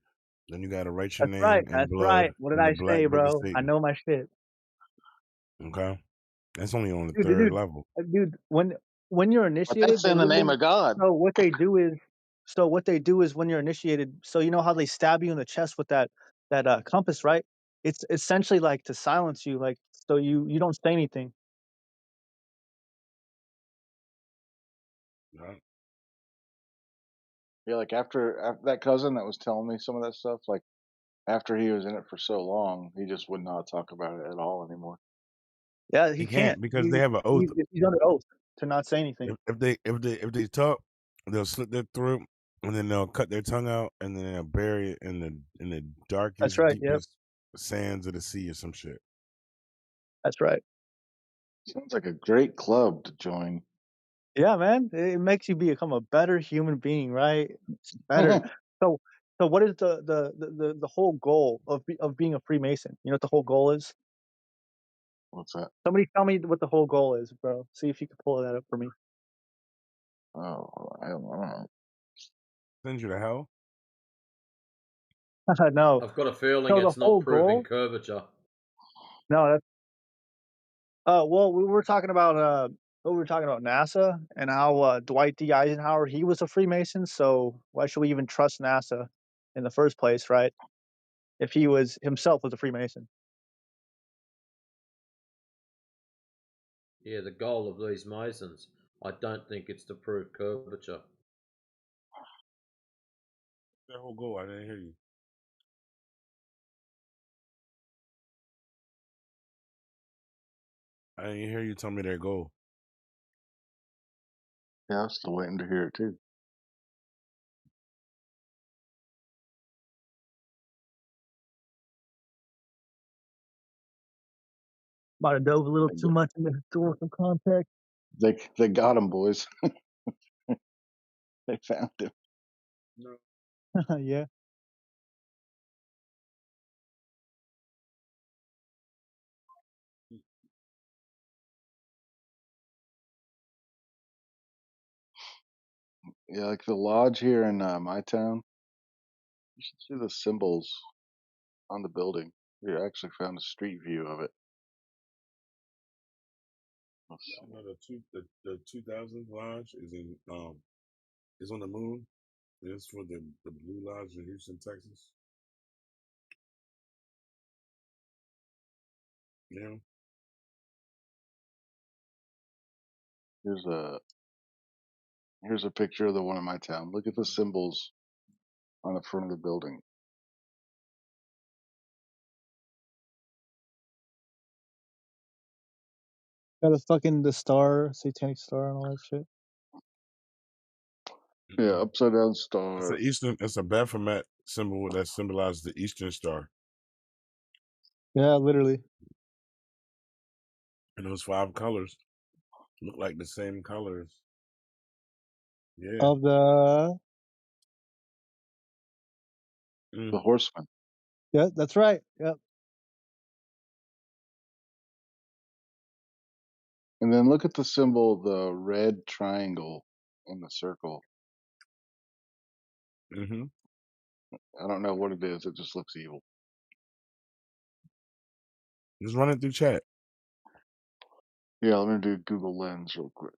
Then you got to write your That's right. name in That's blood right. What did in the I black say, book of bro? I Satan. know my shit. Okay, that's only on the Dude, third dude, level. dude. When you're But initiated, that's they in the name literally. of God. So what they do is, when you're initiated. So you know how they stab you in the chest with that compass, right? It's essentially like to silence you, like so you don't say anything. Right? Yeah, like after that cousin that was telling me some of that stuff, like after he was in it for so long, he just would not talk about it at all anymore. Yeah, He he can't. can't because they have an oath. He's under oath to not say anything. If they talk, they'll slit their throat and then they'll cut their tongue out and then they'll bury it in the That's darkest, right. Yep. deepest sands of the sea or some shit. That's right. Sounds like a great club to join. Yeah, man. It makes you become a better human being, right? It's better. So, so what is the whole goal of being a Freemason? You know what the whole goal is? What's that? Somebody tell me what the whole goal is, bro. See if you can pull that up for me. Oh, I don't know. Send you to hell. No. I've got a feeling So the it's not whole proving goal? curvature. No, that's well, we were talking about NASA and how Dwight D. Eisenhower he was a Freemason. So why should we even trust NASA in the first place, right? If he was himself was a Freemason. Yeah, the goal of these Masons. I don't think it's to prove curvature. That whole goal. I didn't hear you. I didn't hear you tell me their goal. Yeah, I'm still waiting to hear it too. Might have dove a little too much into historical context. They got him, boys. They found him. No. Yeah. Yeah, like the lodge here in my town. You should see the symbols on the building. We actually found a street view of it. Y'all know the 2000 lodge is on the moon. It's for the Blue Lodge in Houston, Texas. Yeah. Here's a picture of the one in my town. Look at the symbols on the front of the building. Got the star, satanic star, and all that shit. Yeah, upside down It's star. It's a Baphomet symbol that symbolizes the Eastern Star. Yeah, literally. And those 5 colors look like the same colors. Yeah. Of the The horseman. Yeah, that's right. Yep. And then look at the symbol, the red triangle in the circle. Mm-hmm. I don't know what it is. It just looks evil. Just run it through chat. Yeah, let me do Google Lens real quick.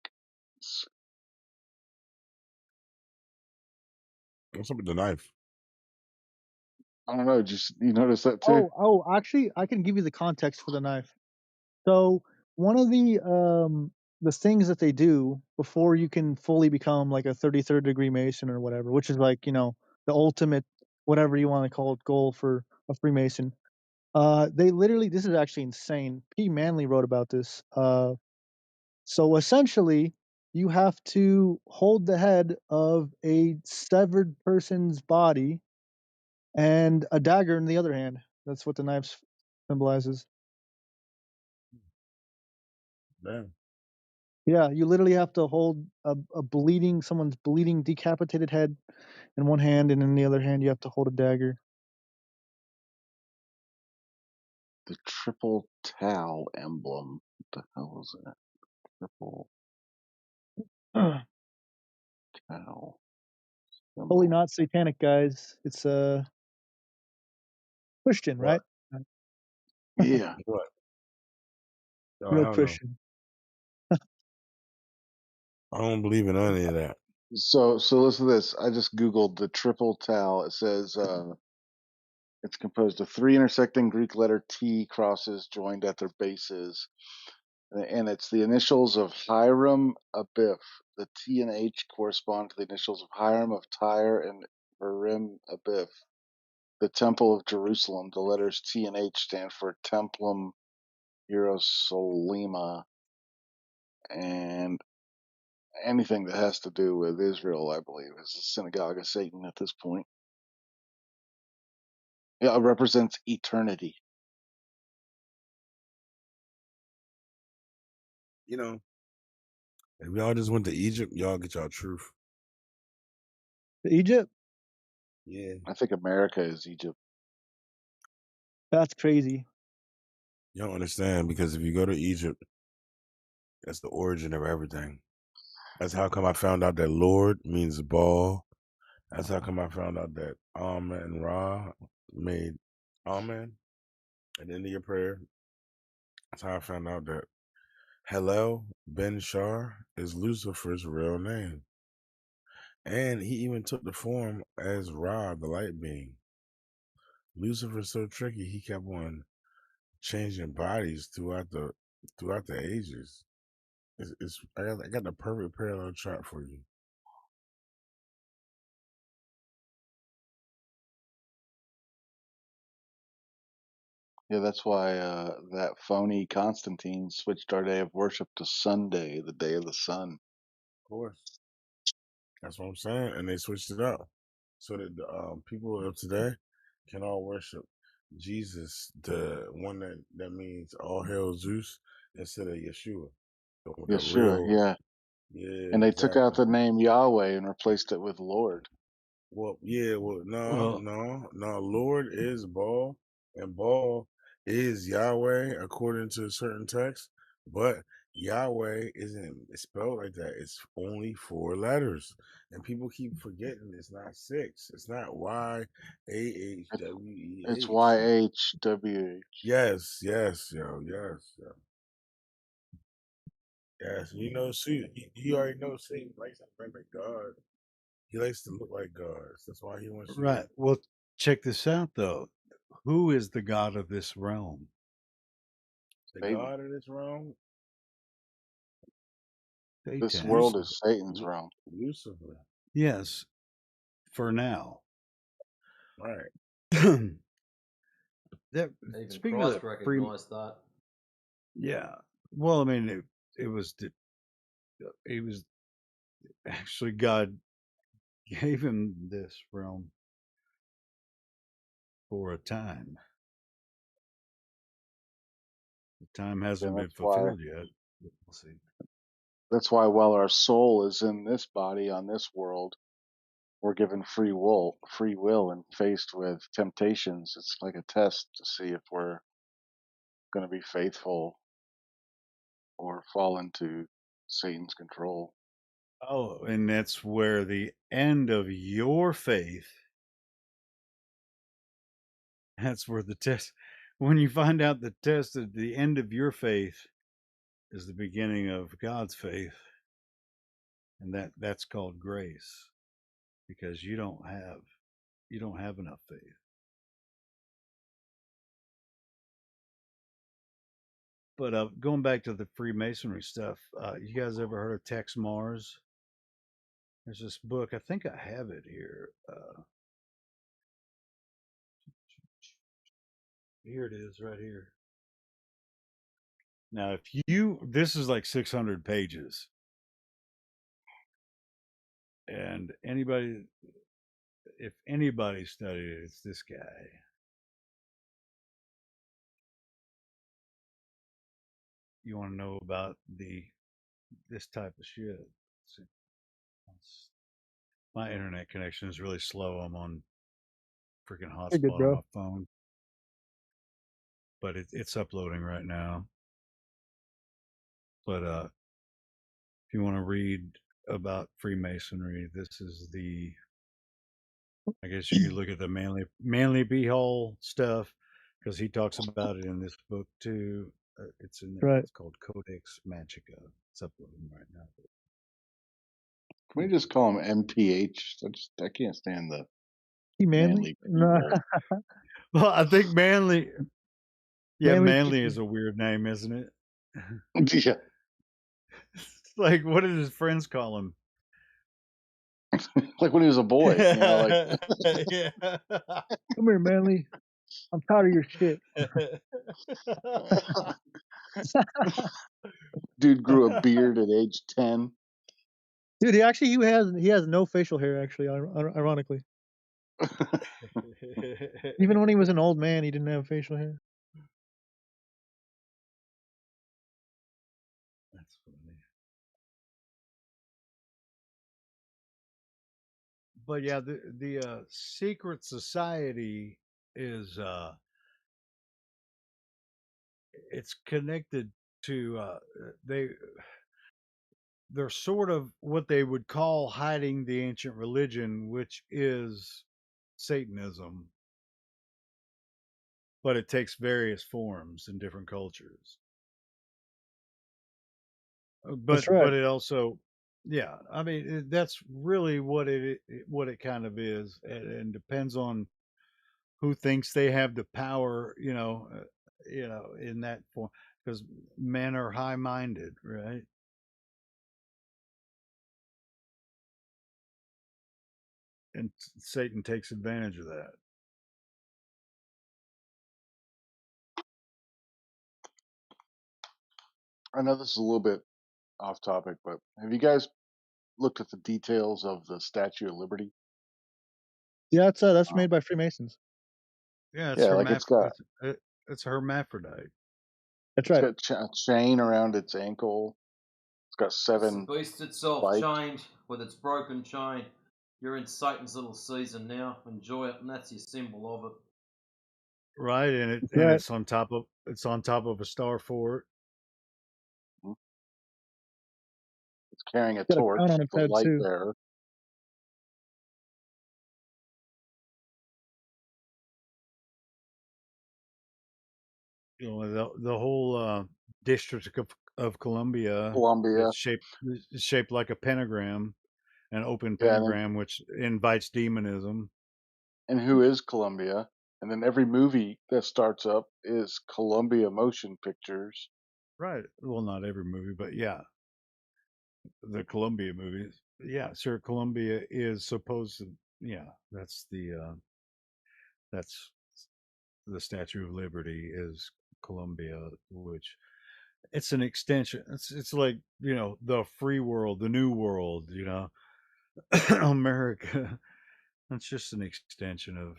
What's up with the knife? I don't know. Just you notice that too? Actually, I can give you the context for the knife. So one of the things that they do before you can fully become like a 33rd degree Mason or whatever, which is like, the ultimate, whatever you want to call it, goal for a Freemason. They literally, this is actually insane. P. Manley wrote about this. So essentially, you have to hold the head of a severed person's body and a dagger in the other hand. That's what the knife symbolizes. Damn. Yeah, you literally have to hold someone's bleeding, decapitated head in one hand, and in the other hand, you have to hold a dagger. The triple tau emblem. What the hell is that? Triple tau. Holy, not satanic, guys. It's Christian, What? right? Yeah. What? No, Real hell no. Christian. I don't believe in any of that. So listen to this. I just Googled the triple tau. It says it's composed of 3 intersecting Greek letter T crosses joined at their bases. And it's the initials of Hiram Abiff. The T and H correspond to the initials of Hiram of Tyre and Hiram Abiff. The Temple of Jerusalem. The letters T and H stand for Templum Hierosolima. And anything that has to do with Israel, I believe, is the synagogue of Satan at this point. Yeah, it represents eternity. You know, if y'all just went to Egypt, y'all get y'all truth. Egypt? Yeah. I think America is Egypt. That's crazy. You don't understand, because if you go to Egypt, that's the origin of everything. That's how come I found out that Lord means ball. That's how come I found out that Amen Ra made Amen at the end of your prayer. That's how I found out that Hillel Ben Shar is Lucifer's real name. And he even took the form as Ra, the light being. Lucifer's so tricky, he kept on changing bodies throughout the ages. I got the perfect parallel chart for you. Yeah, that's why that phony Constantine switched our day of worship to Sunday, the day of the sun. Of course. That's what I'm saying. And they switched it up so that the people of today can all worship Jesus, the one that means all hail Zeus, instead of Yeshua. The Yeshua, real, yeah. yeah, And they took out exactly. the name Yahweh and replaced it with Lord. Well, yeah, well, Well, no. Lord is Baal, and Baal is Yahweh according to certain texts, but Yahweh isn't spelled like that. It's only 4 letters, and people keep forgetting it's not 6. It's not It's YHWEH. YHWH. Yes, yo. Yes. You know, see, you already know Satan likes to mimic God. He likes to look like gods. That's why he wants you right. to. Well, check this out though. Who is the god of this realm? The Satan. god of this realm, This Satan. world Lucifer. is Satan's realm. Lucifer. Yes, for now. Right. that Even speaking of Christ that free, recognized that. yeah. Well, I mean, it was actually God gave him this realm for a time. The time hasn't And been that's why fulfilled yet. We'll see. while our soul is in this body on this world, we're given free will and faced with temptations. It's like a test to see if we're going to be faithful or fall into Satan's control. Oh, and that's where the end of your faith, that's where the test, when you find out the test at the end of your faith is the beginning of God's faith, and that's called grace, because you don't have enough faith. But going back to the Freemasonry stuff, you guys ever heard of Tex Mars? There's this book. I think I have it here. Here it is, right here. Now, this is like 600 pages, and if anybody studied it, it's this guy. You want to know about this type of shit? My internet connection is really slow. I'm on freaking You're good, hotspot on bro. my phone, but it's uploading right now. But if you want to read about Freemasonry, this is I guess you could look at the Manly B. Hall stuff, because he talks about it in this book too. It's in there. Right. It's called Codex Magica. It's uploading right now. Can we just call him MPH? I can't stand the He manly? manly No. people. Well, I think Manly. Yeah, Manly Manly people. is a weird name, isn't it? Yeah. It's like, what did his friends call him? Like when he was a boy, like Yeah. Come here, Manly. I'm tired of your shit. dude grew a beard at age 10. Dude, he has no facial hair actually, ironically. Even when he was an old man, he didn't have facial hair. That's funny. But yeah, the secret society is it's connected to they're sort of what they would call hiding the ancient religion, which is Satanism, but it takes various forms in different cultures. That's But right. it also, yeah, I mean that's really what it kind of is, and depends on who thinks they have the power, in that form, because men are high-minded, right? And Satan takes advantage of that. I know this is a little bit off topic, but have you guys looked at the details of the Statue of Liberty? Yeah, that's Um, made by Freemasons. Yeah, yeah, like it's hermaphrodite. That's it's right. got a chain around its ankle. It's got It's the 7 beast itself, spikes. chained with its broken chain. You're in Satan's little season now. Enjoy it, and that's your symbol of it. Right, That's right. it's on top of a star fort. Mhm. It's carrying a It's got a crown torch, on its the head light too. bearer. You know, the whole District of Columbia Columbia. is shaped like a pentagram, an open Yeah, and, pentagram, which invites demonism. and who is Columbia? And then every movie that starts up is Columbia Motion Pictures. Right. Well, not every movie, but yeah, the Columbia movies. Yeah, sure. Columbia is supposed to. Yeah, that's the Statue of Liberty is Columbia, which it's an extension. It's like the free world, the new world. America. It's just an extension of.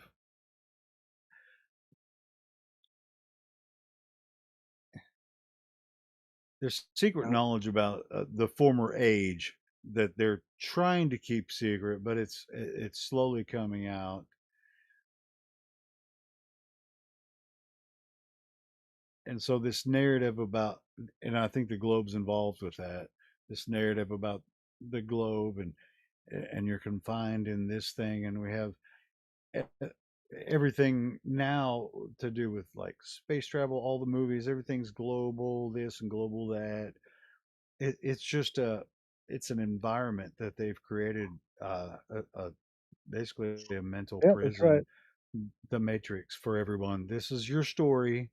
There's secret knowledge about the former age that they're trying to keep secret, but it's slowly coming out. And so this narrative about, and I think the globe's involved with that. This narrative about the globe and you're confined in this thing, and we have e- everything now to do with like space travel, all the movies, everything's global, this and global that. It's just it's an environment that they've created, basically a mental Yeah, that's right. prison, the matrix for everyone. This is your story,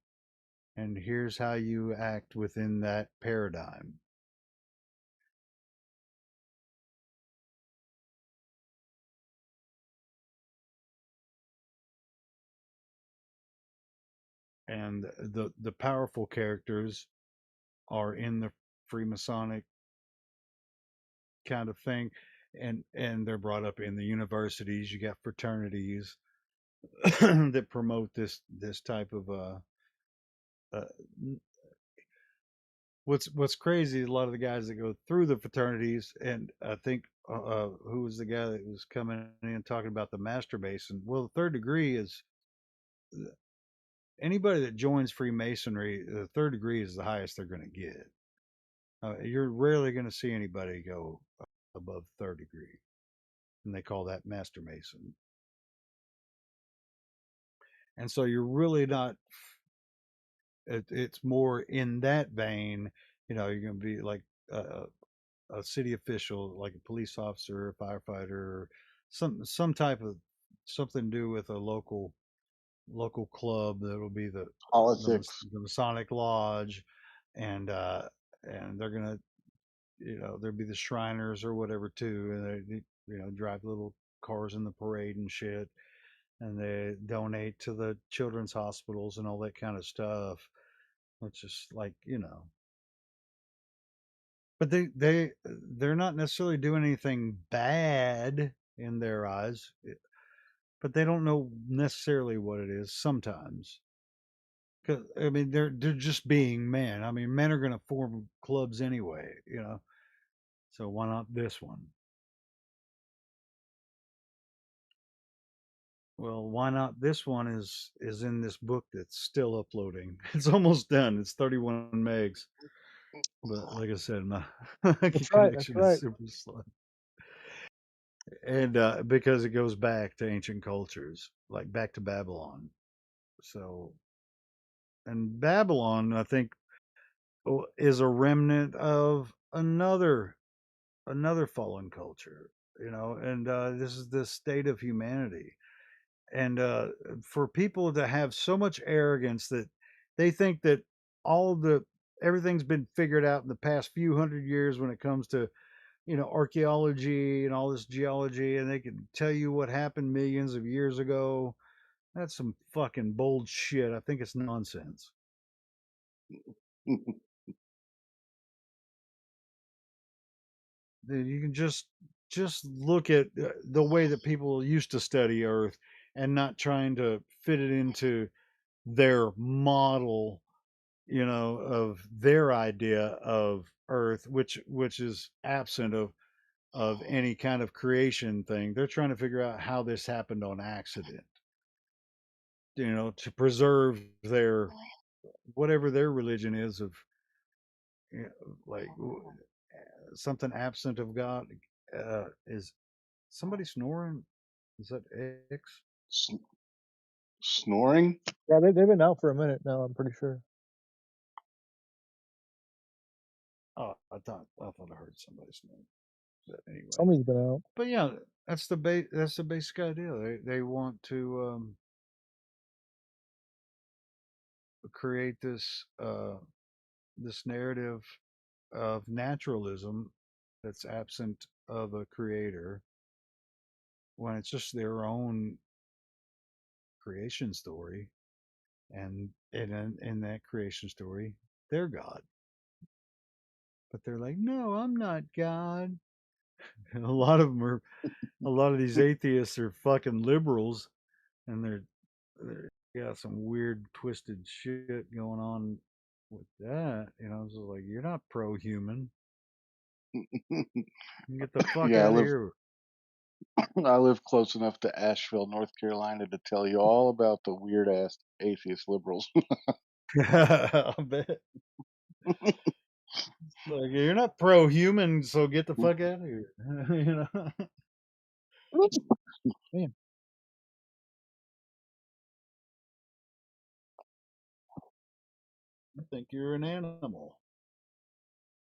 and here's how you act within that paradigm. And the powerful characters are in the Freemasonic kind of thing, and they're brought up in the universities. You got fraternities that promote this type of uh what's crazy, a lot of the guys that go through the fraternities, and I think who was the guy that was coming in talking about the master mason. Well, the third degree is anybody that joins Freemasonry, the third degree is the highest they're going to get. You're rarely going to see anybody go above third degree, and they call that master mason. And so you're really not. It's more in that vein. You're going to be like a city official, like a police officer, a firefighter, or some type of something to do with a local club that will be Politics. the Masonic Lodge, and they're gonna there'll be the Shriners or whatever too, and they drive little cars in the parade and shit, and they donate to the children's hospitals and all that kind of stuff, which is like but they're not necessarily doing anything bad in their eyes, but they don't know necessarily what it is sometimes. Because I mean, they're just being men. I mean, men are going to form clubs anyway. So why not this one? Well, why not this one is in this book that's still uploading. It's almost done. It's 31 megs. But like I said, my That's right. That's connection is right. super slow. And because it goes back to ancient cultures, like back to Babylon. So, and Babylon, I think, is a remnant of another fallen culture. And this is the state of humanity. And for people to have so much arrogance that they think that all the everything's been figured out in the past few hundred years when it comes to archaeology and all this geology, and they can tell you what happened millions of years ago. That's some fucking bold shit. I think it's nonsense. you can just look at the way that people used to study Earth and not trying to fit it into their model, of their idea of Earth, which is absent of any kind of creation thing. They're trying to figure out how this happened on accident, to preserve their whatever their religion is of, like something absent of God. Is somebody snoring? Is that X? Snoring? Yeah, they've been out for a minute now. I'm pretty sure. Oh, I thought I heard somebody snoring. But anyway, Somebody's been out. but yeah, that's the basic idea. They want to create this narrative of naturalism that's absent of a creator, when it's just their own creation story, and in that creation story, they're God. But they're like, no, I'm not God. And a lot of these atheists are fucking liberals, and they're got some weird twisted shit going on with that. It's just like, you're not pro-human. Get the fuck Yeah, out of here. I live close enough to Asheville, North Carolina, to tell you all about the weird ass atheist liberals. I bet. Like, you're not pro-human, so get the fuck out of here. Man. I think you're an animal.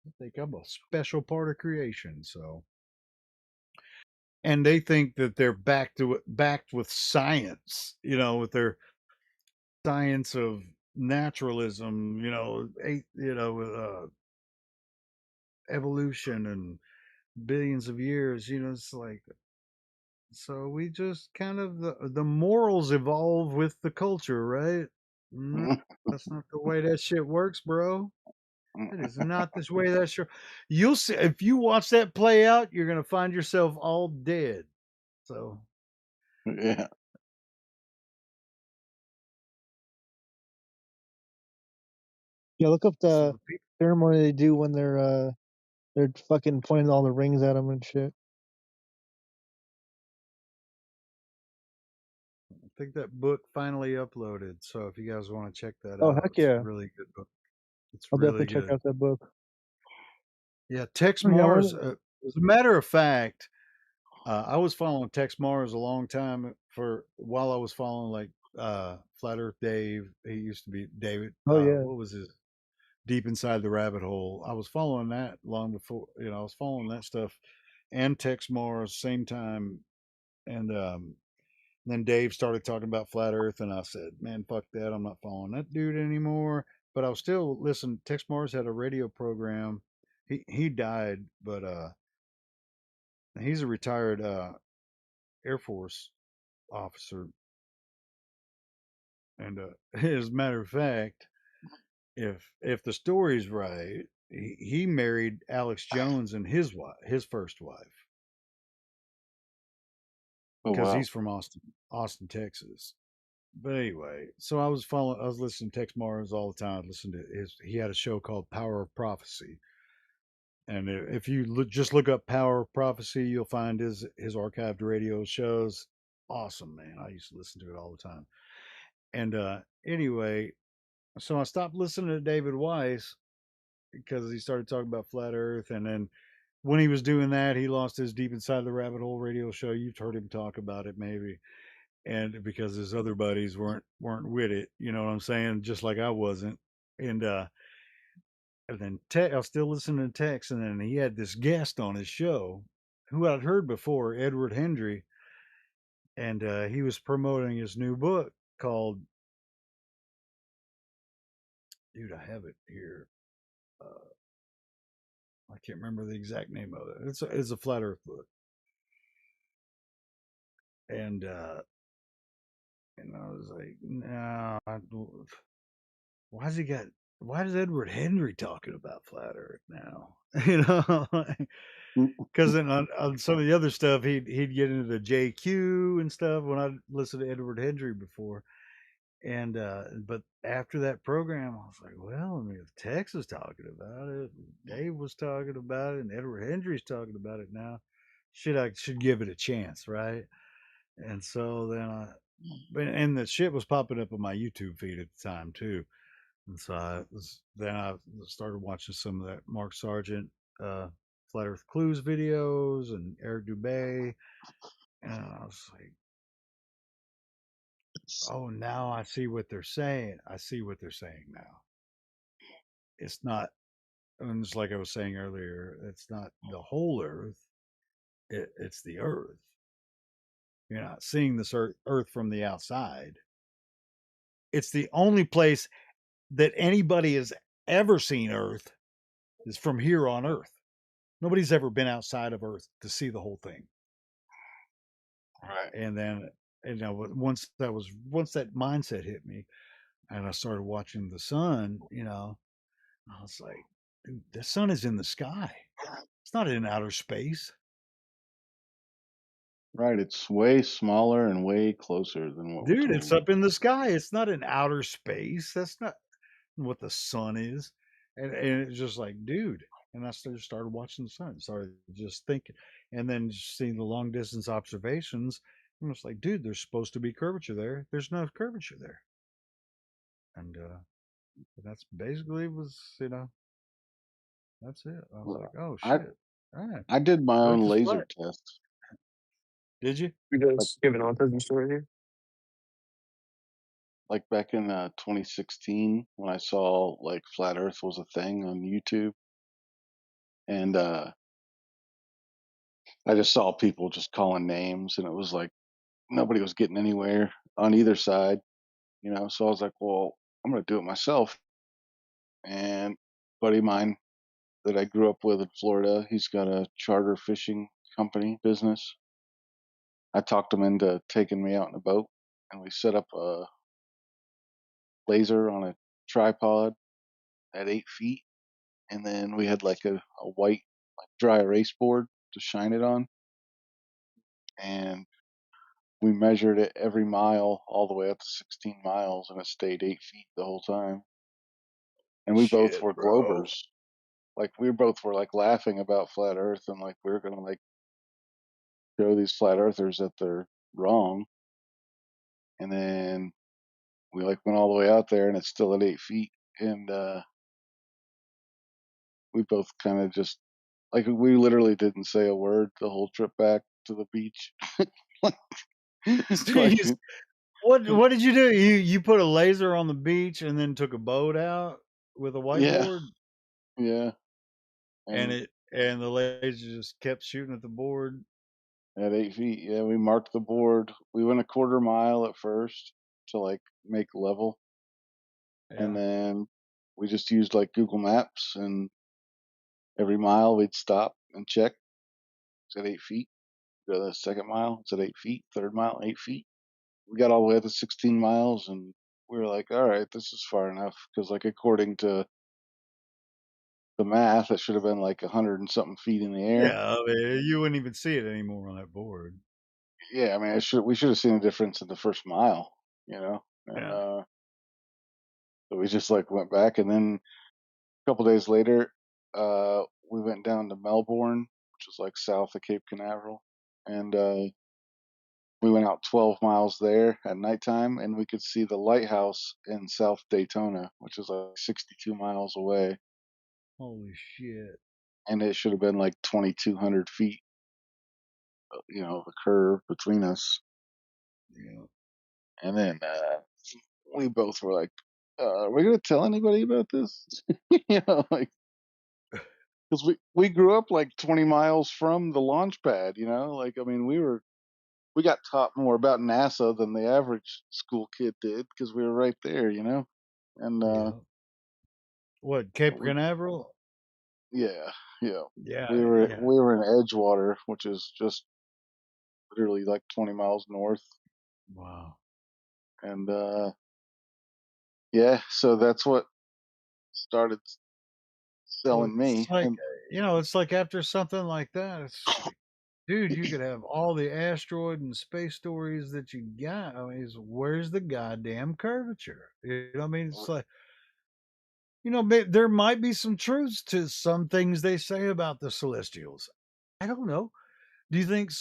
I think I'm a special part of creation. So, and they think that they're backed with science. With their science of naturalism. Evolution and billions of years. It's like, so we just kind of, the morals evolve with the culture, right? No, that's not the way that shit works, bro. It is not this way that shit. You'll see if you watch that play out, you're gonna find yourself all dead. So Yeah. Yeah, look up So the the people, ceremony they do when they're fucking pointing all the rings at them and shit. I think that book finally uploaded. So if you guys want to check that Oh out, heck it's a yeah! really good book. It's I'll really definitely check good. out that book. Yeah, Tex Oh, yeah, Mars. As a matter of fact, I was following Tex Mars a long time while I was following like Flat Earth Dave. He used to be David. oh yeah. What was his Deep Inside the Rabbit Hole? I was following that long before. I was following that stuff and Tex Mars same time, and then Dave started talking about flat Earth, and I said, "Man, fuck that! I'm not following that dude anymore." But I was still listening. Tex Mars had a radio program. He died, but he's a retired Air Force officer. And as a matter of fact, if the story's right, he married Alex Jones and his first wife, Oh because wow. he's from Austin, Texas. But anyway, so I was listening to Tex Mars all the time. Listen to he had a show called Power of Prophecy, and if you just look up Power of Prophecy, you'll find his archived radio shows. Awesome, man. I used to listen to it all the time. And anyway, so I stopped listening to David Weiss because he started talking about flat Earth, and then when he was doing that, he lost his Deep Inside the Rabbit Hole radio show. You've heard him talk about it, maybe, and because his other buddies weren't with it, you know what I'm saying? Just like I wasn't, and then I was still listening to Tex, and then he had this guest on his show who I'd heard before, Edward Hendry, and he was promoting his new book called, dude, I have it here. I can't remember the exact name of it. It's a flat Earth book, and I was like, no, why's he got why is Edward Henry talking about flat Earth now? You know, because then on some of the other stuff, he'd get into the JQ and stuff when I listened to Edward Henry before. And but after that program, I was like, well, I mean, if Tex is talking about it, Dave was talking about it, and Edward Hendry's talking about it now, I should give it a chance, right? And so and the shit was popping up on my YouTube feed at the time too. And so I started watching some of that Mark Sargent Flat Earth Clues videos and Eric Dubay, and I was like, oh, now I see what they're saying. I see what they're saying now. It's not, and it's like I was saying earlier, it's not the whole Earth, it's the Earth. You're not seeing this Earth from the outside. It's the only place that anybody has ever seen Earth is from here on Earth. Nobody's ever been outside of Earth to see the whole thing. Right. And then, once that mindset hit me, and I started watching the sun, I was like, dude, the sun is in the sky. It's not in outer space. Right. It's way smaller and way closer than what we're Dude, it's told. up in the sky. It's not in outer space. That's not what the sun is. And it's just like, dude. And I started watching the sun, started just thinking, and then just seeing the long distance observations. And it's like, dude, there's supposed to be curvature there. There's no curvature there. And that's basically that's it. I was like, oh I shit. All right. I did my Earth own is laser flat. test. Did you? You guys give an autism story here? Like back in 2016 when I saw like flat Earth was a thing on YouTube, and I just saw people just calling names, and it was like nobody was getting anywhere on either side, So I was like, well, I'm gonna do it myself. And a buddy of mine that I grew up with in Florida, he's got a charter fishing company business. I talked him into taking me out in a boat, and we set up a laser on a tripod at 8 feet, and then we had like a white dry erase board to shine it on, and we measured it every mile all the way up to 16 miles, and it stayed 8 feet the whole time. And we both Shit, were bro. Globers. Like we both were like laughing about flat Earth, and like we were gonna like show these flat earthers that they're wrong. And then we like went all the way out there, and it's still at 8 feet. And we both kind of just like we literally didn't say a word the whole trip back to the beach. like, Jeez. What did you do? You put a laser on the beach and then took a boat out with a yeah, whiteboard, yeah. and And the laser just kept shooting at the board. at 8 feet, yeah, we marked the board. We went a quarter mile at first to like make level, and Yeah. then we just used like Google Maps, and every mile we'd stop and check. It's at 8 feet. Go to the second mile, it's at 8 feet. Third mile, 8 feet. We got all the way up to 16 miles, and we were like, all right, this is far enough. Because, like, according to the math, it should have been like 100 and something feet in the air. Yeah, I mean, you wouldn't even see it anymore on that board. Yeah, I mean, we should have seen a difference in the first mile, And Yeah. so we just like went back, and then a couple days later, we went down to Melbourne, which is like south of Cape Canaveral, and we went out 12 miles there at nighttime, and we could see the lighthouse in South Daytona, which is like 62 miles away. Holy shit. And it should have been like 2,200 feet, the curve between us. Yeah. And then we both were like, are we going to tell anybody about this? Like, because we grew up like 20 miles from the launch pad, Like, I mean, we got taught more about NASA than the average school kid did because we were right there, And Yeah. What, Cape we, Canaveral? yeah, yeah, Yeah, we were yeah. we were in Edgewater, which is just literally like 20 miles north, Wow. and yeah, so that's what started Well, selling it's me. like, And it's like after something like that, it's like, dude, you could have all the asteroid and space stories that you got. I mean, where's the goddamn curvature? You know what I mean? It's like, there might be some truths to some things they say about the Celestials. I don't know. Do you think,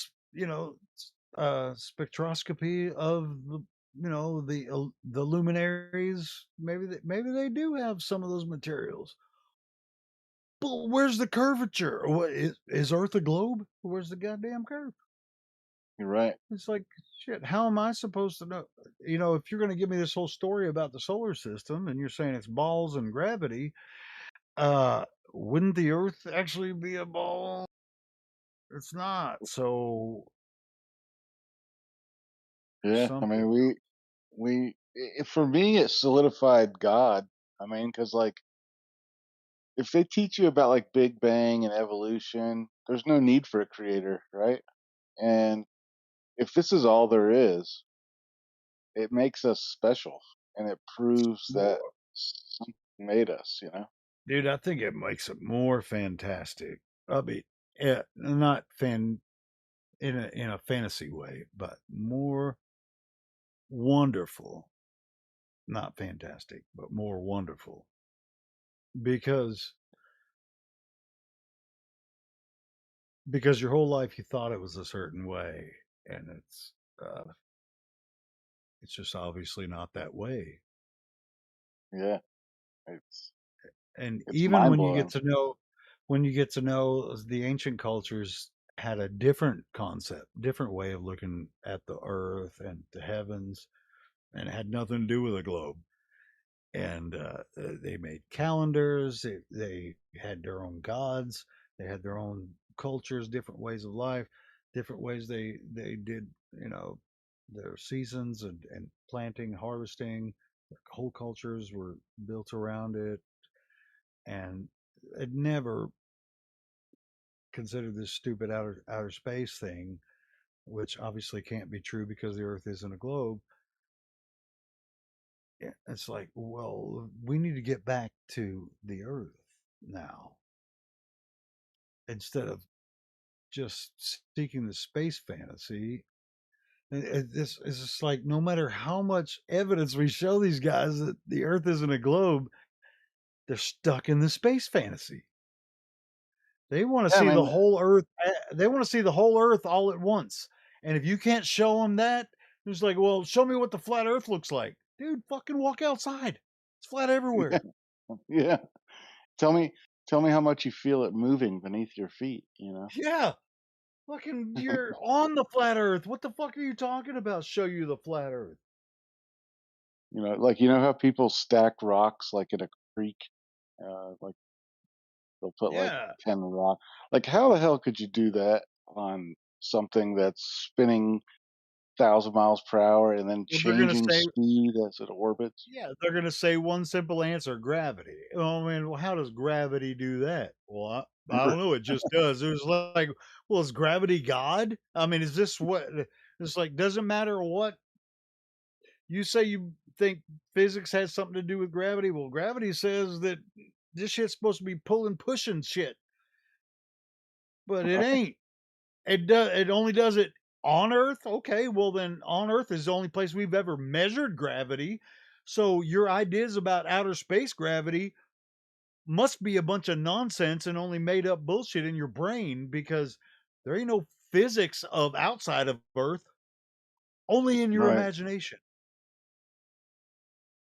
spectroscopy of the luminaries? Maybe they do have some of those materials. But where's the curvature? What is Earth a globe? Where's the goddamn curve? you're right. It's like, shit, how am I supposed to know? If you're going to give me this whole story about the solar system and you're saying it's balls and gravity, wouldn't the Earth actually be a ball? It's not. So there's Yeah, I something. mean, for me, it solidified God. I mean, because like, if they teach you about like Big Bang and evolution, there's no need for a creator, right? And if this is all there is, it makes us special, and it proves that More. something made us. You know? Dude, I think it makes it more fantastic. I mean, yeah, not in a fantasy way, but more wonderful. Not fantastic, but more wonderful. Because your whole life you thought it was a certain way, and it's just obviously not that way. Yeah, it's And it's even mind when you get blowing. to know the ancient cultures had a different concept, different way of looking at the earth and the heavens, and it had nothing to do with a globe. And they made calendars. They had their own gods. They had their own cultures, different ways of life, different ways they did their seasons and planting, harvesting. Their whole cultures were built around it, and it never considered this stupid outer space thing, which obviously can't be true because the Earth isn't a globe. It's like, well, we need to get back to the Earth now instead of just seeking the space fantasy. This is just like, no matter how much evidence we show these guys that the Earth isn't a globe, they're stuck in the space fantasy. They want to Yeah, I see the mean, whole Earth. They want to see the whole Earth all at once. And if you can't show them that, it's like, well, show me what the flat Earth looks like, dude. Fucking walk outside. It's flat yeah, everywhere. yeah. Tell me, tell me how much you feel it moving beneath your feet. You know? Yeah. Fucking, you're on the flat Earth. What the fuck are you talking about? Show you the flat Earth. Like how people stack rocks like in a creek, like they'll put like Yeah. 10 rock. Like, how the hell could you do that on something that's spinning 1,000 miles per hour and then Well, they're gonna changing say, speed as it orbits? yeah, they're gonna say one simple answer: gravity. Well, I mean, well, how does gravity do that? Well, I don't know. It just does. It was like, well, is gravity God? I mean, is this what? It's like, doesn't matter what you say. You think physics has something to do with gravity? Well, gravity says that this shit's supposed to be pulling, pushing shit, but it ain't. It only does it on Earth. Okay, well then on Earth is the only place we've ever measured gravity. So your ideas about outer space gravity must be a bunch of nonsense and only made up bullshit in your brain because there ain't no physics of outside of Earth, only in your Right. imagination.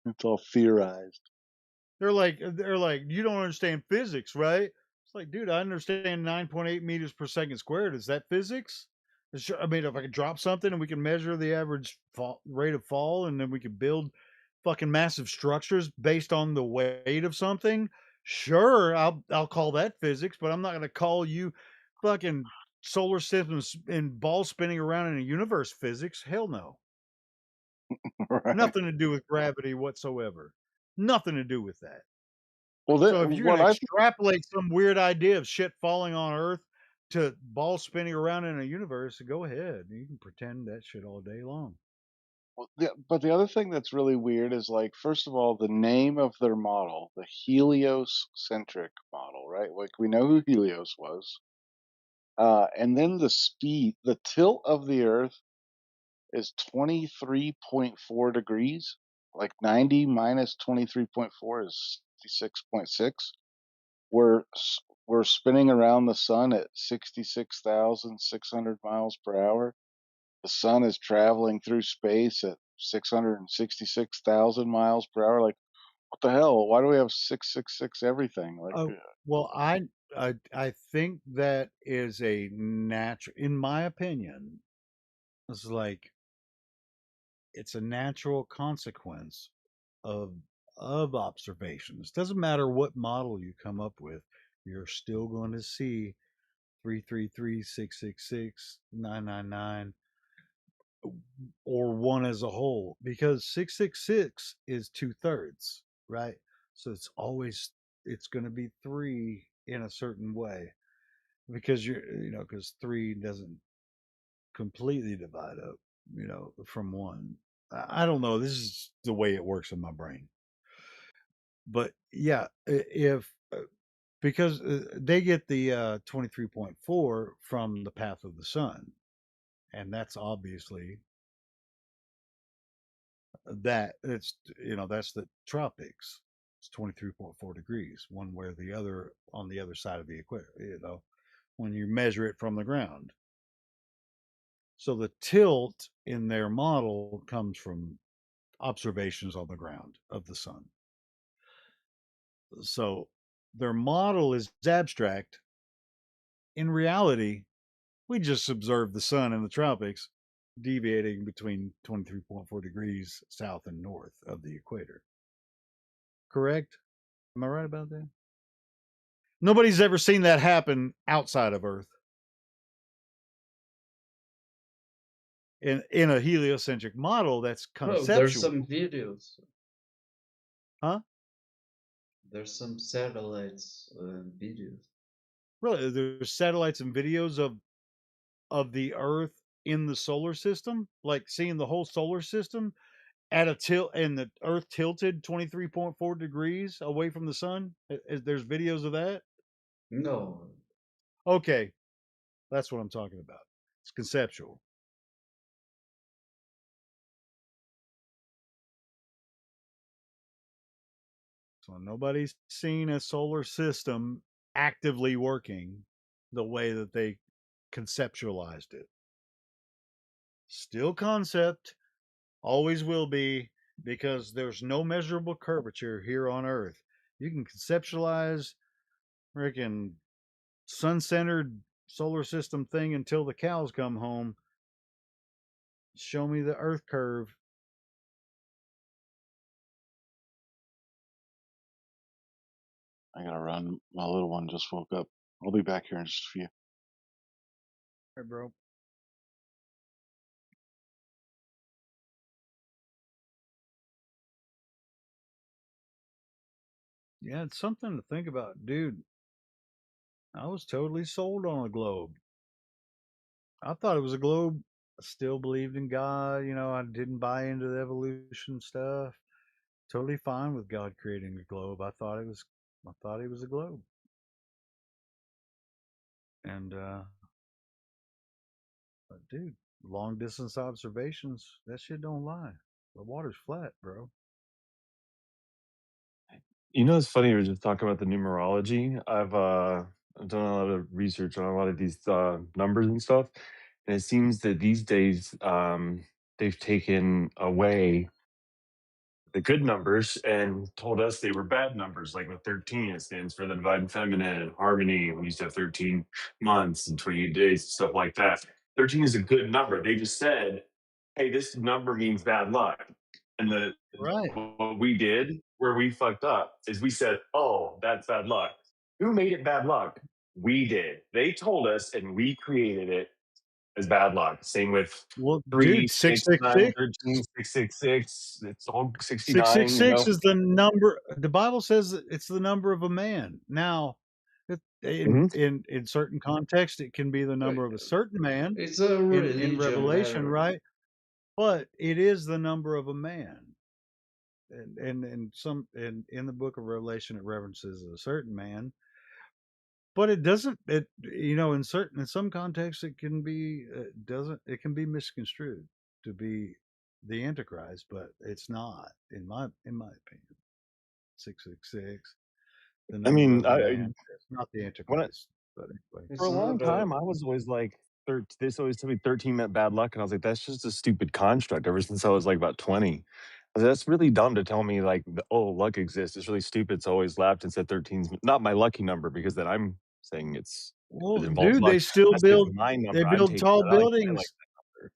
It's all theorized. They're like, you don't understand physics, right? It's like, dude, I understand 9.8 meters per second squared. Is that physics? I mean, if I could drop something and we can measure the average rate of fall, and then we could build fucking massive structures based on the weight of something, sure, I'll call that physics, but I'm not going to call you fucking solar systems and ball spinning around in a universe physics. Hell no. Right. Nothing to do with gravity whatsoever. Nothing to do with that. Well, So if you're what gonna I extrapolate some weird idea of shit falling on Earth to balls spinning around in a universe, go ahead. You can pretend that shit all day long. But the other thing that's really weird is, like, first of all, the name of their model, the heliocentric model, right? Like, we know who Helios was. And then the tilt of the Earth is 23.4 degrees. Like 90 minus 23.4 is 66.6. We're spinning around the sun at 66,600 miles per hour. The sun is traveling through space at 666,000 miles per hour. Like, what the hell? Why do we have 666 everything? Like, Well, I think that is a natural, in my opinion, it's like it's a natural consequence of observations. Doesn't matter what model you come up with, you're still going to see 333, 666, 999, or one as a whole, because 666 is 2/3, right? So it's going to be three in a certain way, because because three doesn't completely divide up, from one. I don't know. This is the way it works in my brain. But yeah, if because they get the 23.4 from the path of the sun, and that's obviously that's the tropics. It's 23.4 degrees, one way or the other on the other side of the equator, when you measure it from the ground. So the tilt in their model comes from observations on the ground of the sun. So their model is abstract. In reality, we just observe the sun in the tropics deviating between 23.4 degrees south and north of the equator. Correct? Am I right about that? Nobody's ever seen that happen outside of Earth. In a heliocentric model, that's Bro, conceptual. there's some videos. Huh? There's some satellites videos. Really, there's satellites and videos of the Earth in the solar system, like seeing the whole solar system at a tilt, and the Earth tilted 23.4 degrees away from the sun. There's videos of that. No. Okay, that's what I'm talking about. It's conceptual. So nobody's seen a solar system actively working the way that they conceptualized it. Still concept, always will be, because there's no measurable curvature here on Earth. You can conceptualize freaking sun-centered solar system thing until the cows come home. Show me the Earth curve. I gotta run. My little one just woke up. I'll be back here in just a few. Hey, bro. Yeah, it's something to think about, dude. I was totally sold on a globe. I thought it was a globe. I still believed in God. I didn't buy into the evolution stuff. Totally fine with God creating a globe. I thought he was a globe. And but dude, long distance observations, that shit don't lie. The water's flat, bro. It's funny. We're just talking about the numerology. I've done a lot of research on a lot of these numbers and stuff, and it seems that these days they've taken away the good numbers and told us they were bad numbers. Like with 13, it stands for the divine feminine and harmony. We used to have 13 months and 28 days, stuff like that. 13 is a good number. They just said, hey, this number means bad luck. And Right. what we did, where we fucked up, is we said, oh, that's bad luck. Who made it bad luck? We did. They told us, and we created it as bad luck. Same with Well, 3, dude, 6, 9, 666. 13, 666. It's all 69, 666 is the number. The Bible says that it's the number of a man. Now, in certain contexts, it can be the number of a certain man It's a in religion Revelation, matter. right? but it is the number of a man. And in the book of Revelation it references a certain man, but it doesn't, it, in some contexts it can be, doesn't, it can be misconstrued to be the Antichrist, but it's not, in my opinion. 666, the I number mean, of a man, it's not the when I, Antichrist. But anyway. for a It's long not a. time, I was always like, this always told me 13 meant bad luck. And I was like, that's just a stupid construct ever since I was like about 20. I was like, that's really dumb to tell me like, oh, luck exists. It's really stupid. So I always laughed and said 13's not my lucky number because then I'm saying it Well, involves dude, luck. I said my they number. I'm build taking tall I like I like buildings. that number.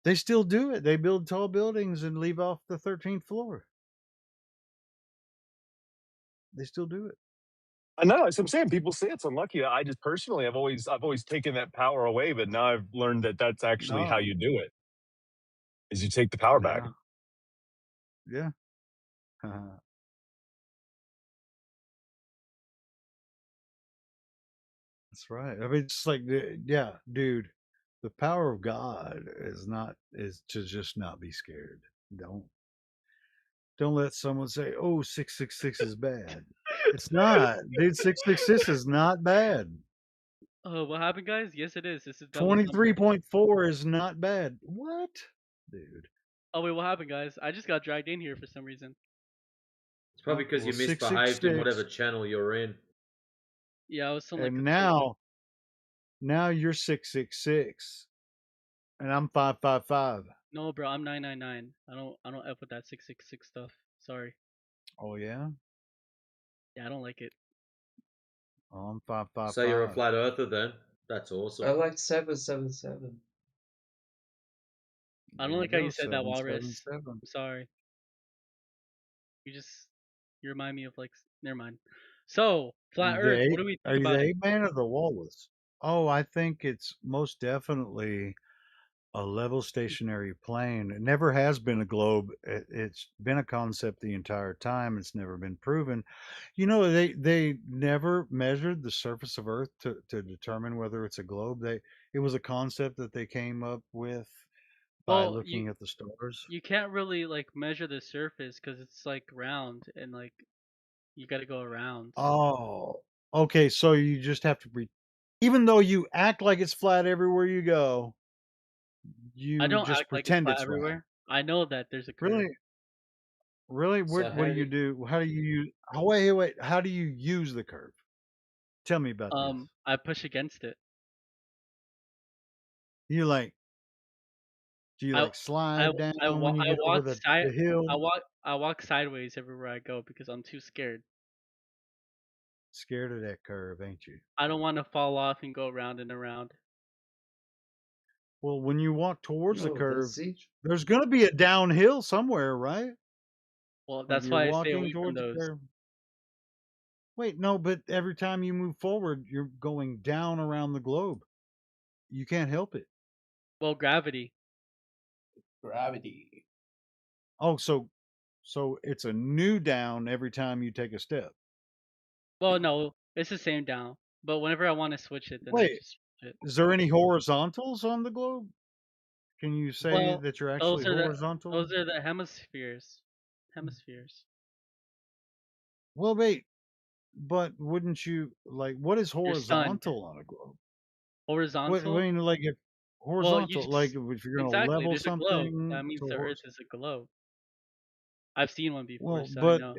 They still do it. They build tall buildings and leave off the 13th floor. They still do it. I know. That's what I'm saying. People say it's unlucky. I just personally, I've always taken that power away, but now I've learned that that's actually how No. you do it. Is you take the power back. Yeah. Yeah. That's right. I mean, it's like, yeah, dude, the power of God is to just not be scared. Don't let someone say, "Oh, 666 is bad." It's not, dude. 666 is not bad. Oh, what happened, guys? Yes, it is. This is devil's number. 23.4 is not bad. What, dude? Oh wait, what happened, guys? I just got dragged in here for some reason. It's probably because Well, you misbehaved in 666, whatever channel you're in. Yeah, I was still like and conservative. now you're 666, and I'm 555. No, bro, I'm 999. I don't f with that 666 stuff. Sorry. Oh yeah, Yeah, I don't like it. oh, I'm 555. So you're a flat earther then? That's I awesome. like 777. I There don't you like how you go, said that, Walrus. 777. I'm sorry. You remind me of like. Never mind. So, flat Earth. What do we Are think you about the it? ape man or the walrus? Oh, I think it's most definitely a level stationary plane. It never has been a globe. It's been a concept the entire time. It's never been proven. They never measured the surface of Earth to determine whether it's a globe. It was a concept that they came up with by Well, looking at the stars. you can't really like measure the surface because it's like round and like you got to go around. Oh, okay. So you just have to even though you act like it's flat everywhere you go, I you don't just act like it's pretend flat it's flat. everywhere. I know that there's a curve. Really? Really? So What how do do you you, do? How do you use? Oh, wait. How do you use the curve? Tell me about this. I push against it. You like? Do you I like slide down when you I get over walk the hill? I walk sideways everywhere I go because I'm too scared. Scared of that curve, ain't you? I don't want to fall off and go round and around. Well, when you walk towards the No, curve, that's each. there's going to be a downhill somewhere, right? Well, Like that's you're why I stay walking away from towards the those. curve. Wait, no, but every time you move forward, you're going down around the globe. You can't help it. Well, gravity. Gravity. Oh, so it's a new down every time you take a step. Well, no, it's the same down. But whenever I want to switch it, then I Wait, just switch it. is there any horizontals on the globe? Can you say Well, that you're actually horizontal? those are the hemispheres. Hemispheres. Well, wait, but wouldn't you like what is Your sun. horizontal on a globe? What I Horizontal. mean, like if Well, you horizontal, like just if you're gonna exactly. level There's a globe. something That means to the Earth is a globe. I've seen one before, well, so I but know.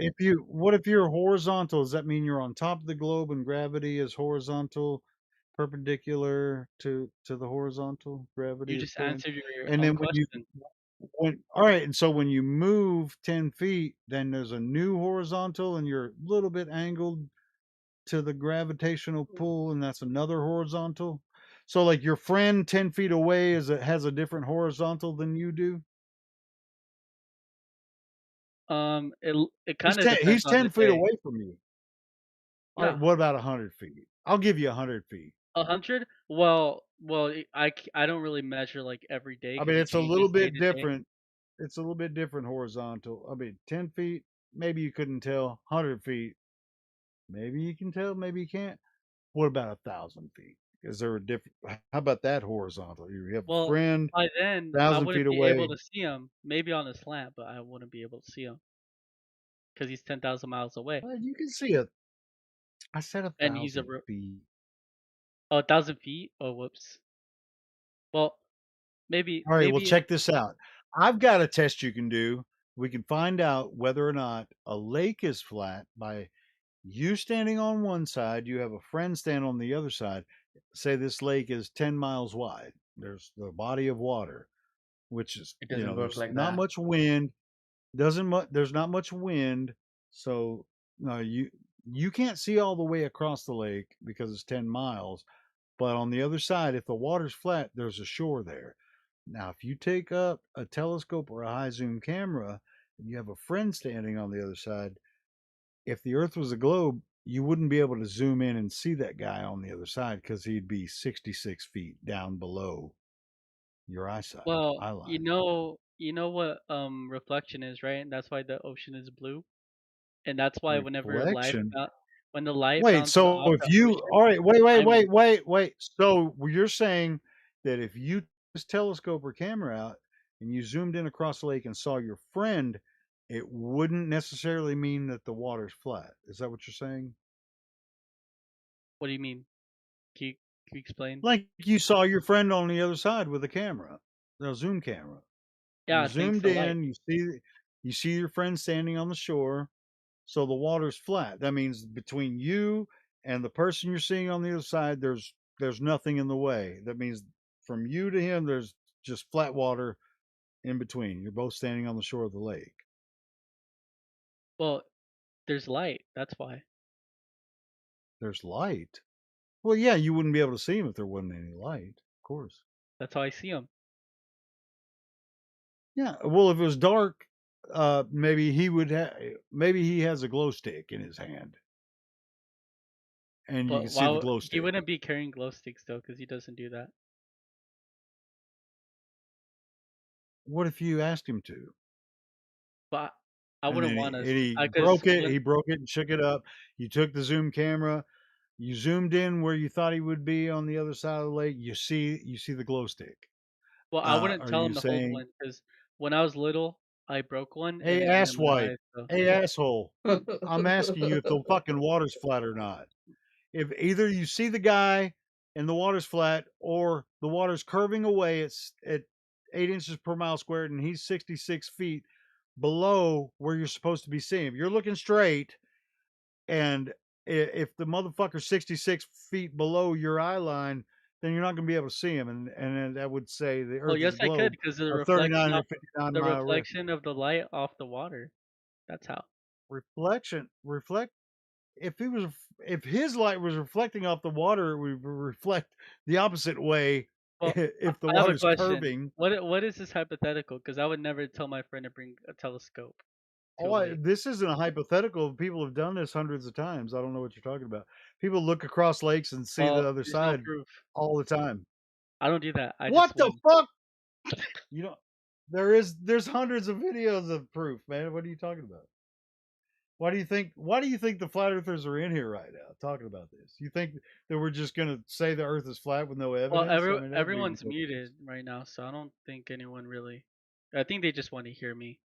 what if you're horizontal? Does that mean you're on top of the globe and gravity is horizontal, perpendicular to the horizontal? Gravity You is just pulling, answered your and own then question. all right, and so when you move 10 feet, then there's a new horizontal, and you're a little bit angled to the gravitational pull, and that's another horizontal. So, like your friend 10 feet away has a different horizontal than you do. It kind of depends He's on the 10 feet day. away from you. All right, Yeah, what about 100 feet? I'll give you 100 feet. 100. Well, I don't really measure like every day I because mean, it it's a little changes day bit to day. different. It's a little bit different horizontal. I mean, 10 feet, maybe you couldn't tell. 100 feet, maybe you can tell, maybe you can't. What about 1,000 feet? Is there a different? How about that horizontal? You have a Well, friend by then I 1,000 feet wouldn't be able away. to see him. Maybe on a slant, but I wouldn't be able to see him because he's 10,000 miles away, You can see it. I said and he's 1,000 feet. Oh, 1,000 feet. Oh, whoops. Well, maybe All right, well, maybe check this out. I've got a test you can do. We can find out whether or not a lake is flat by you standing on one side, you have a friend stand on the other side. Say this lake is 10 miles wide. There's the body of water, which is, It doesn't work there's like not that. much wind. There's not much wind, so no, you can't see all the way across the lake because it's 10 miles. But on the other side, if the water's flat, there's a shore there. Now, if you take up a telescope or a high zoom camera and you have a friend standing on the other side, if the earth was a globe, you wouldn't be able to zoom in and see that guy on the other side because he'd be 66 feet down below your well, eye line. you know what reflection is, right? And that's why the ocean is blue. And that's why Reflection. when the light Wait, bounces so off if the you, ocean, all right, wait, I'm So you're saying that if you took this telescope or camera out and you zoomed in across the lake and saw your friend, it wouldn't necessarily mean that the water's flat. Is that what you're saying? What do you mean? Can you explain? Like you saw your friend on the other side with a camera, a zoom camera. You Yeah, thanks zoomed to light. in, you see your friend standing on the shore, so the water's flat. That means between you and the person you're seeing on the other side, there's nothing in the way. That means from you to him, there's just flat water in between. You're both standing on the shore of the lake. Well, there's light. That's why. There's light. Well, yeah, you wouldn't be able to see him if there wasn't any light, of course. That's how I see him. Yeah. Well, if it was dark, maybe maybe he has a glow stick in his hand, and you can But see the why glow he stick. wouldn't be carrying glow sticks though, because he doesn't do that. What if you asked him to? But I And wouldn't then want to, he because broke it. when He broke it and shook it up. You took the zoom camera. You zoomed in where you thought he would be on the other side of the lake. You see the glow stick. well, I wouldn't Are tell you him to hold saying, one because when I was little, I broke one and "Hey, it went in my asswipe, eye. So hey, asshole, I'm asking you if the fucking water's flat or not. If either you see the guy and the water's flat, or the water's curving away at 8 inches per mile squared, and he's 66 feet below where you're supposed to be seeing him. You're looking straight, and if the motherfucker's 66 feet below your eye line, then you're not going to be able to see him. And then that would say the well, Earth is yes, a I could globe because of of 39 or 59 the mile radius. reflection of the light off the water. That's how. Reflect. If his light was reflecting off the water, it would reflect the opposite way Well, if the I have a water's question. curving. What is this hypothetical? Because I would never tell my friend to bring a telescope to a lake. This isn't a hypothetical. People have done this hundreds of times. I don't know what you're talking about. People look across lakes and see Well, the other there's no side proof. all the time. I don't do that. I What just the win. fuck? You know, there's hundreds of videos of proof, man. What are you talking about? Why do you think the flat earthers are in here right now talking about this? You think that we're just going to say the earth is flat with no Well, evidence? I mean, that would be everyone's ridiculous. muted right now, so I don't think anyone really. I think they just want to hear me.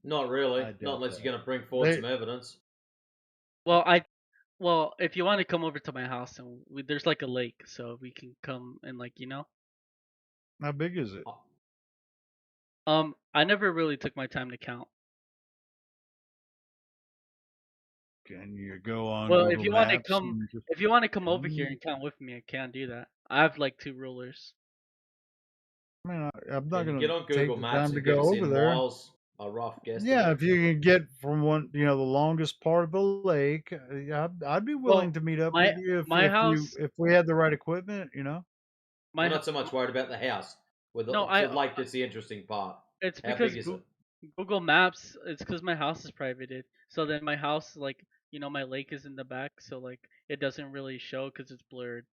Not really. I Not doubt unless that. you're going to bring forward They, some evidence. Well, if you want to come over to my house and there's like a lake, so we can come and how big is it? I never really took my time to count. Can you go on Well, Google Maps and just? if you want to come over here and count with me, I can do that. I have like 2 rulers. I mean, I'm not Can you going get to on take Google the Maps time to and give go us over in there. miles a rough Yeah, guesstimate? if you can get from one, the longest part of the lake, yeah, I'd be willing Well, to meet up my with you my house, if we had the right equipment. We're my not so much worried about the house. no, The lake that's the interesting part. it's How because big is it? Google Maps. It's because my house is privated. So then my house, my lake is in the back, so it doesn't really show because it's blurred.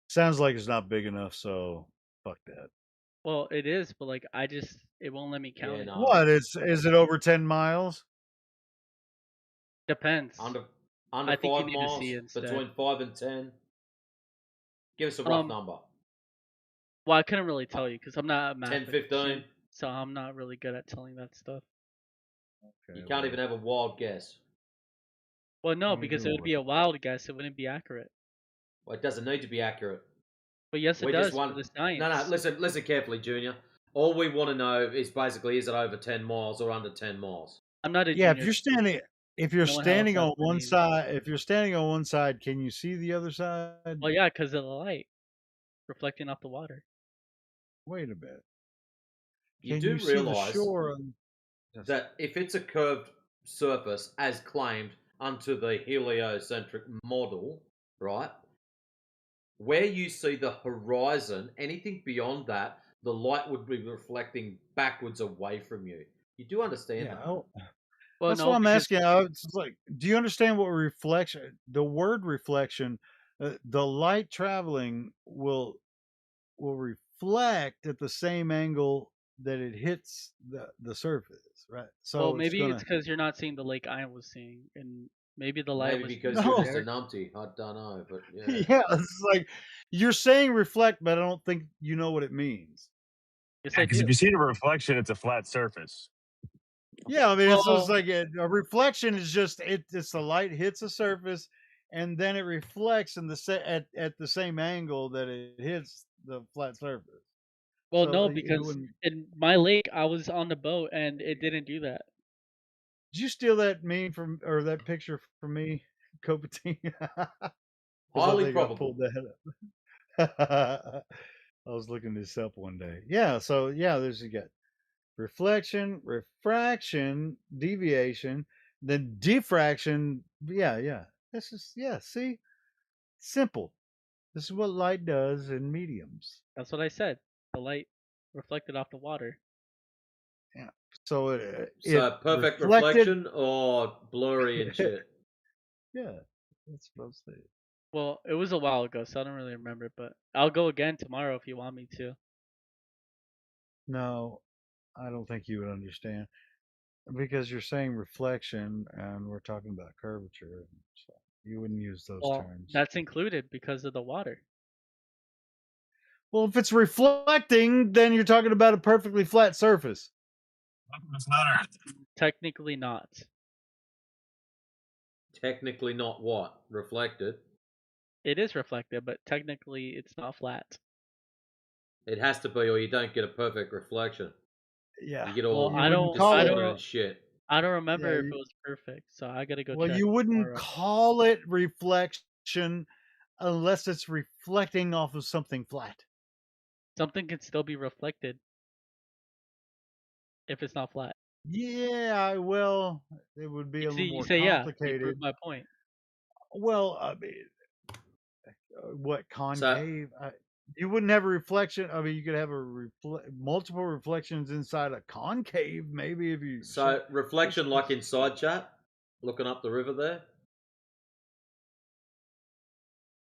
Sounds like it's not big enough, so fuck that. Well, it is, but it won't let me count Yeah, it. no. What is it over 10 miles? Depends. Under I think you 5 need to see miles, it instead. between 5 and 10. Give us a rough number. Well, I couldn't really tell you because I'm not a 10, mathematician, 15? so I'm not really good at telling that stuff. You can't even have a wild guess. Well, no, because it would be a wild guess. It wouldn't be accurate. Well, it doesn't need to be accurate. But yes, it We just does for want the science. No, listen carefully, Junior. All we want to know is basically, is it over 10 miles or under 10 miles? I'm not a Yeah, junior. if you're No one standing else on has my one name. side, can you see the other side? Well, yeah, because of the light reflecting off the water. Wait a bit. You Can do you see the realise shore? that if it's a curved surface, as claimed unto the heliocentric model, right? Where you see the horizon, anything beyond that, the light would be reflecting backwards away from you. You do understand that? Oh, Well, that's no, what I'm because asking. It's like, do you understand what reflection? The word reflection, the light traveling will reflect at the same angle that it hits the surface, right? well, So it's maybe it's gonna. because you're not seeing the lake I was seeing, and maybe the light Maybe was because you're just a there. numpty. I don't know, but yeah. Yeah, it's like you're saying reflect, but I don't think you know what it means. Yes, Yeah, I because do. if you see the reflection, it's a flat surface. Yeah, I mean, it's Well, like a reflection is just it's the light hits a surface, and then it reflects in at the same angle that it hits the flat surface. well, So no, it because wouldn't. in my lake I was on the boat and it didn't do that. Did you steal that meme from or that picture from me, Copatina? Because I Highly think I pulled probable. that up. I was looking this up one day. Yeah, so yeah, there's you got reflection, refraction, deviation, then diffraction. Yeah. This is see, simple. This is what light does in mediums. That's what I said. The light reflected off the water. Yeah. So it So perfect reflected. reflection or blurry and shit? Yeah, that's what I'm saying. Well, it was a while ago, so I don't really remember, but I'll go again tomorrow if you want me to. No, I don't think you would understand because you're saying reflection and we're talking about curvature, so you wouldn't use those Well, terms. that's included because of the water. Well, if it's reflecting, then you're talking about a perfectly flat surface. It's not Earth. Technically not. Technically not what? Reflected. It is reflective, but technically it's not flat. It has to be, or you don't get a perfect reflection. Yeah. You get Well, all I don't distorted and shit. I don't remember Yeah, if it was perfect, so I gotta go well, check you wouldn't tomorrow. call it reflection unless it's reflecting off of something flat. Something can still be reflected if it's not flat. Yeah, well, it would be You a see, little you more say yeah. You complicated. proved my point. Well, I mean, what So concave? You wouldn't have a reflection. I mean, you could have a multiple reflections inside a concave, maybe if you. So reflection like inside chat, looking up the river there.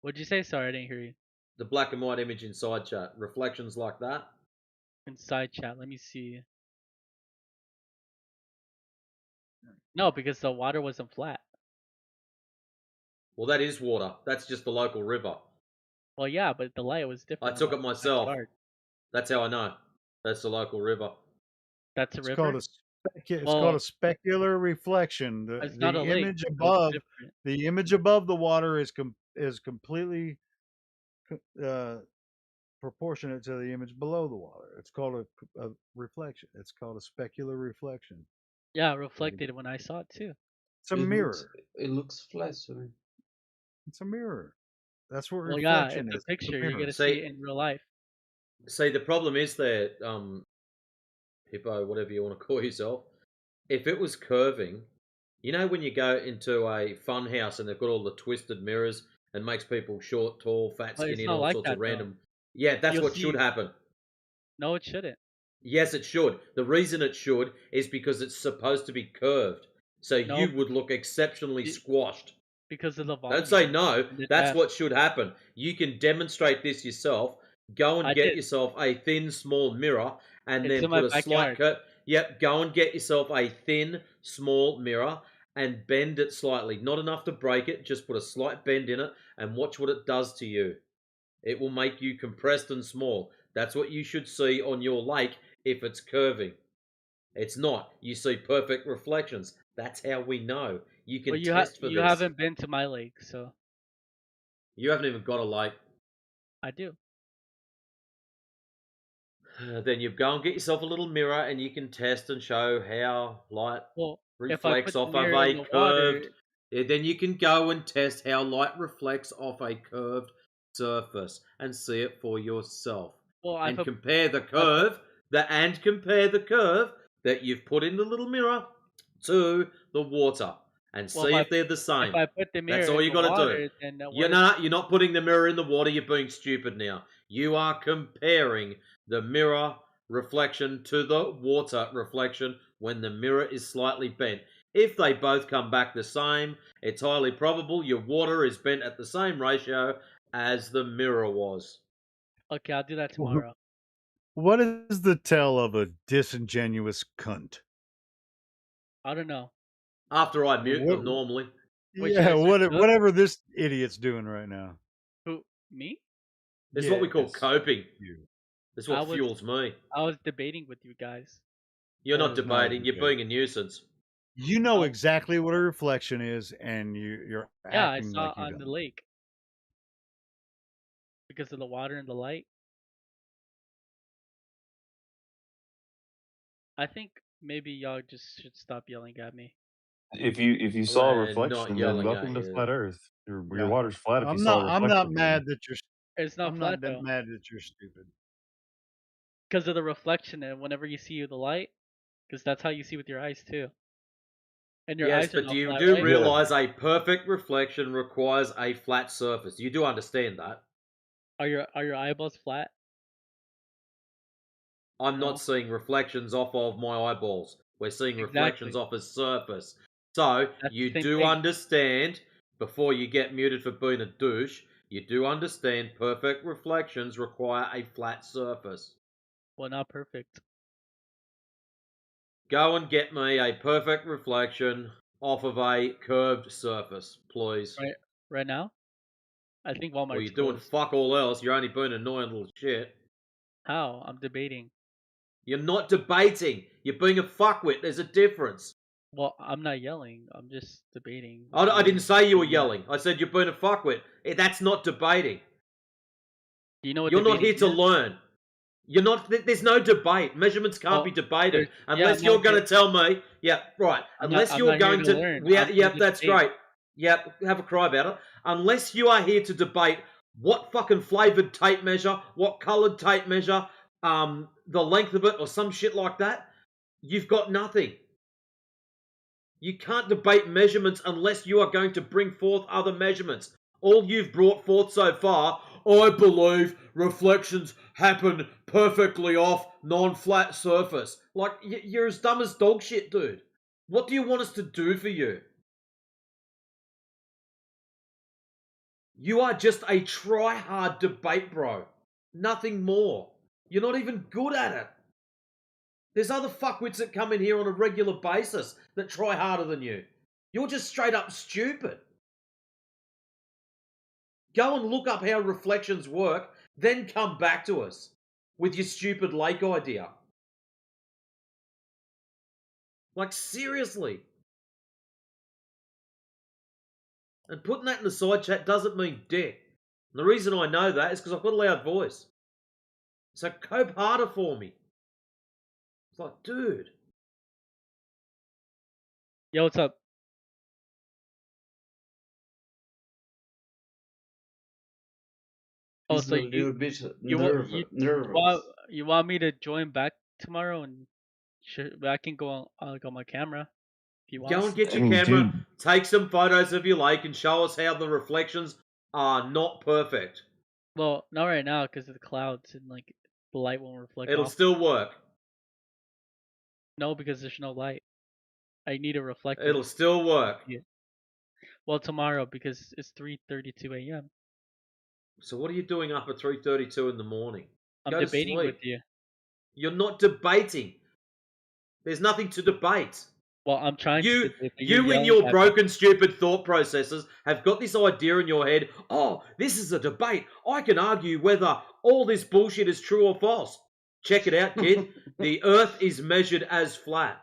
What'd you say? Sorry, I didn't hear you. The black and white image inside chat, reflections like that. Inside chat, let me see. No, because the water wasn't flat. Well, that is water. That's just the local river. Well, yeah, but the light was I different. took in it my myself. backyard. That's how I know. That's the local river. That's a It's river. called it's Well, called a specular reflection. it's not a The lake, image so it's above different. the image above the water is completely proportionate to the image below the water. It's called a reflection. It's called a specular reflection. Yeah, reflected when I saw it too. It's a mirror. It looks flat, sorry. It's a mirror. That's what Well, yeah, reflection it's a is. It's a picture. You mirror. get to see it in real life. See, the problem is that Hippo, whatever you want to call yourself, if it was curving, you know when you go into a fun house and they've got all the twisted mirrors and makes people short, tall, fat, But it's skinny, and not all like sorts that of though. random. Yeah, that's You'll what should see. happen. No, it shouldn't. Yes, it should. The reason it should is because it's supposed to be curved. So No, you would look exceptionally squashed. because of the volume. Don't say no. and the That's depth. what should happen. You can demonstrate this yourself. Go and I get did. yourself a thin, small mirror and It's then in my put a slight backyard. cut. Yep, go and get yourself a thin, small mirror and bend it slightly. Not enough to break it, just put a slight bend in it and watch what it does to you. It will make you compressed and small. That's what you should see on your lake if it's curving. It's not. You see perfect reflections. That's how we know. You can test for you this. haven't been to my lake, so You haven't even got a lake. I do. Then you go and get yourself a little mirror and you can test and show how light Well, if I reflects put the off of mirror in a the curved. water, Then you can go and test how light reflects off a curved surface and see it for yourself. well, And if compare the I put, curve that you've put in the little mirror to the water and well, see if they're the if same. I put the That's mirror all in you the got to do. water, then what is You're not putting the mirror in the water. You're being stupid now. You are comparing the mirror reflection to the water reflection when the mirror is slightly bent. If they both come back the same, it's highly probable your water is bent at the same ratio as the mirror was. Okay, I'll do that tomorrow. What is the tell of a disingenuous cunt? I don't know. After I mute What, them normally. Wait, should yeah, I switch it up? whatever this idiot's doing right now. Who, me? This is what we call Yes, coping. you. This is what fuels me. I was debating with you guys. You're That not is not a debating. You're debate. being a nuisance. You know exactly what a reflection is, and you're Yeah, I acting saw like you on don't. the lake because of the water and the light. I think maybe y'all just should stop yelling at me. If you saw a We're not reflection, then yelling at welcome to you. flat Earth. Your Yeah, water's flat if you I'm saw a not. I'm not reflection. mad that you're. It's not I'm flat not that though, mad that you're stupid. because of the reflection and whenever you see the light, because that's how you see with your eyes too. And your Yes, eyes are but not you flat, do right? realize a perfect reflection requires a flat surface. You do understand that. Are your eyeballs flat? I'm No. not seeing reflections off of my eyeballs. We're seeing reflections Exactly. off a surface. So That's you the same do thing. understand, before you get muted for being a douche, you do understand perfect reflections require a flat surface. Well, not perfect. Go and get me a perfect reflection off of a curved surface, please. Right now, I think Well, Walmart's you're doing closed. fuck all else. You're only being annoying little shit. How? I'm debating. You're not debating. You're being a fuckwit. There's a difference. Well, I'm not yelling. I'm just debating. I didn't say you were yelling. I said you're being a fuckwit. That's not debating. Do you know what You're not debating here to is? learn. You're not. There's no debate. Measurements can't be debated unless you're going to tell me. Yeah, right. Unless I'm you're not here going to to. learn. Yeah, I'm here to that's debate. great. Yep, have a cry about it. Unless you are here to debate what fucking flavored tape measure, what colored tape measure, the length of it, or some shit like that, you've got nothing. You can't debate measurements unless you are going to bring forth other measurements. All you've brought forth so far, I believe reflections happen perfectly off non-flat surface. Like, you're as dumb as dog shit, dude. What do you want us to do for you? You are just a try-hard debate bro. Nothing more. You're not even good at it. There's other fuckwits that come in here on a regular basis that try harder than you. You're just straight up stupid. Go and look up how reflections work, then come back to us with your stupid lake idea. Like, seriously. And putting that in the side chat doesn't mean dick. And the reason I know that is because I've got a loud voice. So cope harder for me. It's like, dude. Yo, what's up? Oh, He's so a little bit want nervous. you want me to join back tomorrow and I can go on my camera if you want. Go and get your camera, take some photos of your lake and show us how the reflections are not perfect. Well, not right now because of the clouds and like the light won't reflect It'll off. still work. No, because there's no light. I need a reflector. It'll still work. Yeah. Well, tomorrow because it's 3:32 a.m. So what are you doing up at 3:32 in the morning? I'm Go to debating with sleep. you. You're not debating. There's nothing to debate. Well, I'm trying to debate, but you're You in yelling your at me. broken, stupid thought processes have got this idea in your head. Oh, this is a debate. I can argue whether all this bullshit is true or false. Check it out, kid. The Earth is measured as flat.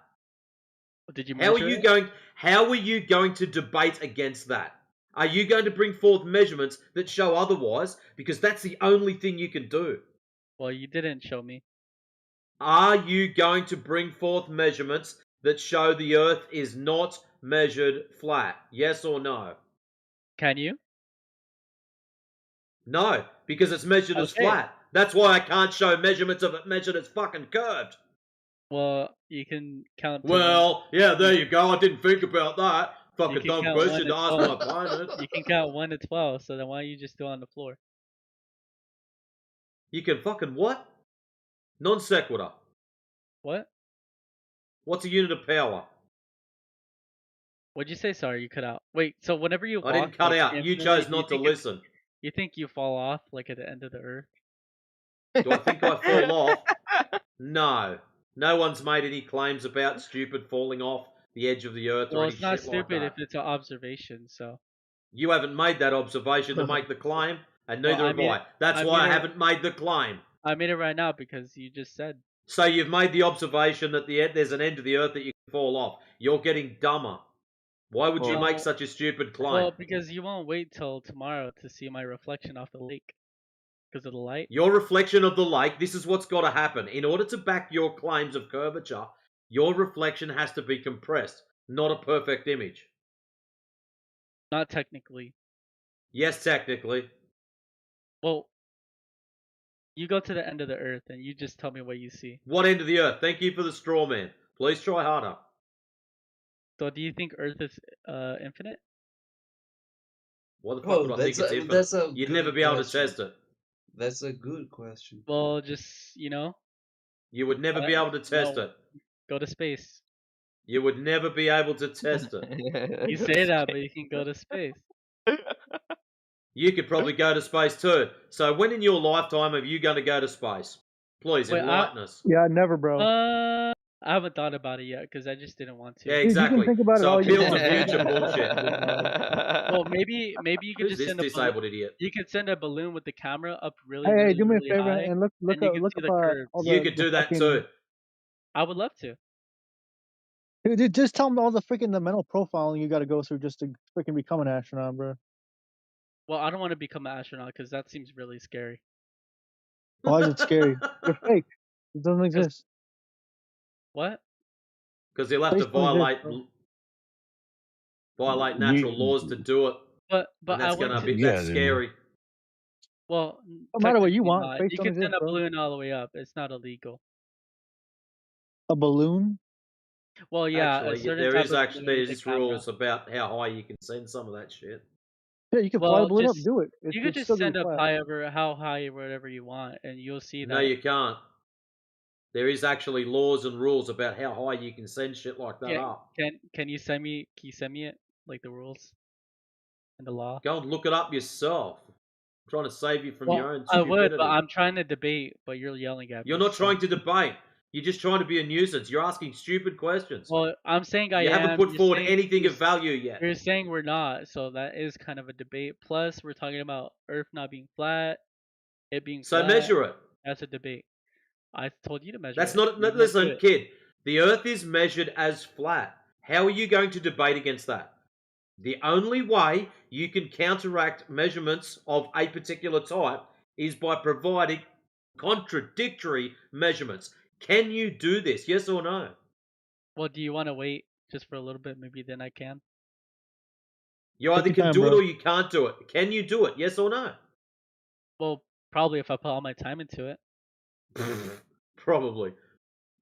Did you How are measure you it? going? How are you going to debate against that? Are you going to bring forth measurements that show otherwise? Because that's the only thing you can do. Well, you didn't show me. Are you going to bring forth measurements that show the Earth is not measured flat? Yes or no? Can you? No, because it's measured as Okay. flat. That's why I can't show measurements of it measured as fucking curved. Well, you can count to one. Well, yeah, there you go. I didn't think about that. You Fucking can dumb count 1 question to to ask my 12. opponent. You can count 1 to 12. So then why don't you just do it on the floor? You can fucking what? Non sequitur. What? What's a unit of power? What'd you say? Sorry, you cut out. Wait, so whenever you I walk, didn't cut like, out. You infinitely, chose not to listen. you think you fall off like at the end of the earth? Do I think I fall off? No. No one's made any claims about stupid falling off the edge of the earth or Well, any it's not shit like stupid if that. it's an observation. So You haven't made that observation to make the claim, and Well, neither have I. That's why I haven't made the claim. I made it right now because you just said. So you've made the observation that there's an end to the earth that you can fall off. You're getting dumber. Why would you make such a stupid claim? Well, because you won't wait till tomorrow to see my reflection off the lake because of the light. Your reflection of the lake, this is what's got to happen. In order to back your claims of curvature, your reflection has to be compressed, not a perfect image. Not technically. Yes, technically. Well, you go to the end of the earth and you just tell me what you see. What end of the earth? Thank you for the straw man. Please try harder. So do you think Earth is infinite? Why the fuck would I think it's infinite? That's a You'd good never be able to question. test it. That's a good question. Well, just You would never be able to test it. Go to space. You would never be able to test it. You say that, but you can go to space. You could probably go to space too. So when in your lifetime are you going to go to space? Please, enlighten us. Yeah, never, bro. I haven't thought about it yet because I just didn't want to. Yeah, exactly. You can think about so it all you appeal want. to future bullshit. Well, maybe you could Who's just this send a disabled idiot? You could send a balloon with the camera up really, Hey, really, do me a really favor high, and look and you up can look see up the curves. all You the could do that fucking, too. I would love to. Dude, just tell them all the freaking the mental profiling you got to go through just to freaking become an astronaut, bro. Well, I don't want to become an astronaut because that seems really scary. Why is it scary? They're fake. It doesn't exist. What? Because he'll have to Space don't exist, violate natural laws to do it. But and that's I went gonna to. be that's scary. Well, No matter what you technically want, not. space You don't can exist, send a bro. balloon all the way up. It's not illegal. A balloon? Well, yeah, Actually, a certain there type is of actually balloon with a there's camera. rules about how high you can send some of that shit. Yeah, you can fly the Well, balloon up, just do it. you could It's just still gonna send be up flat. how high, whatever you want, and you'll see No, that. you can't. There is actually laws and rules about how high you can send shit like that up. Can you send me it like the rules and the law? Go and look it up yourself. I'm trying to save you from Well, your own I stupidity. would, but I'm trying to debate, but you're yelling at me. You're not trying to debate. You're just trying to be a nuisance. You're asking stupid questions. Well, I'm saying I You am. haven't put You're forward saying- anything you're- of value yet. You're saying we're not, so that is kind of a debate. Plus, we're talking about Earth not being flat, it being So flat. measure it. That's a debate. I told you to measure That's it. not. You won't do Listen, it. kid. The Earth is measured as flat. How are you going to debate against that? The only way you can counteract measurements of a particular type is by providing contradictory measurements. Can you do this? Yes or no? Well, do you want to wait just for a little bit? Maybe then I can. You either can do it or you can't do it. Can you do it? Yes or no? Well, probably if I put all my time into it. Probably.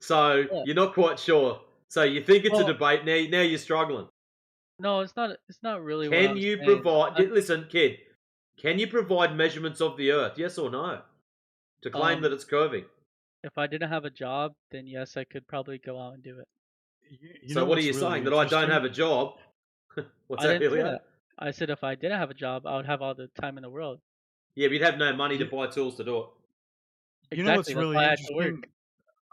So you're not quite sure. So you think it's a Well- debate. Now you're struggling. No, it's not. It's not really. what Can I'm you saying. provide? Listen, kid. Can you provide measurements of the Earth? Yes or no? To claim that it's curving. If I didn't have a job, then yes, I could probably go out and do it. So what are you saying? That I don't have a job? What's I that, didn't say Helio? that. I said if I didn't have a job, I would have all the time in the world. Yeah, but you'd have no money to buy tools to do it. You know what's Exactly, that's really why I had to interesting? work.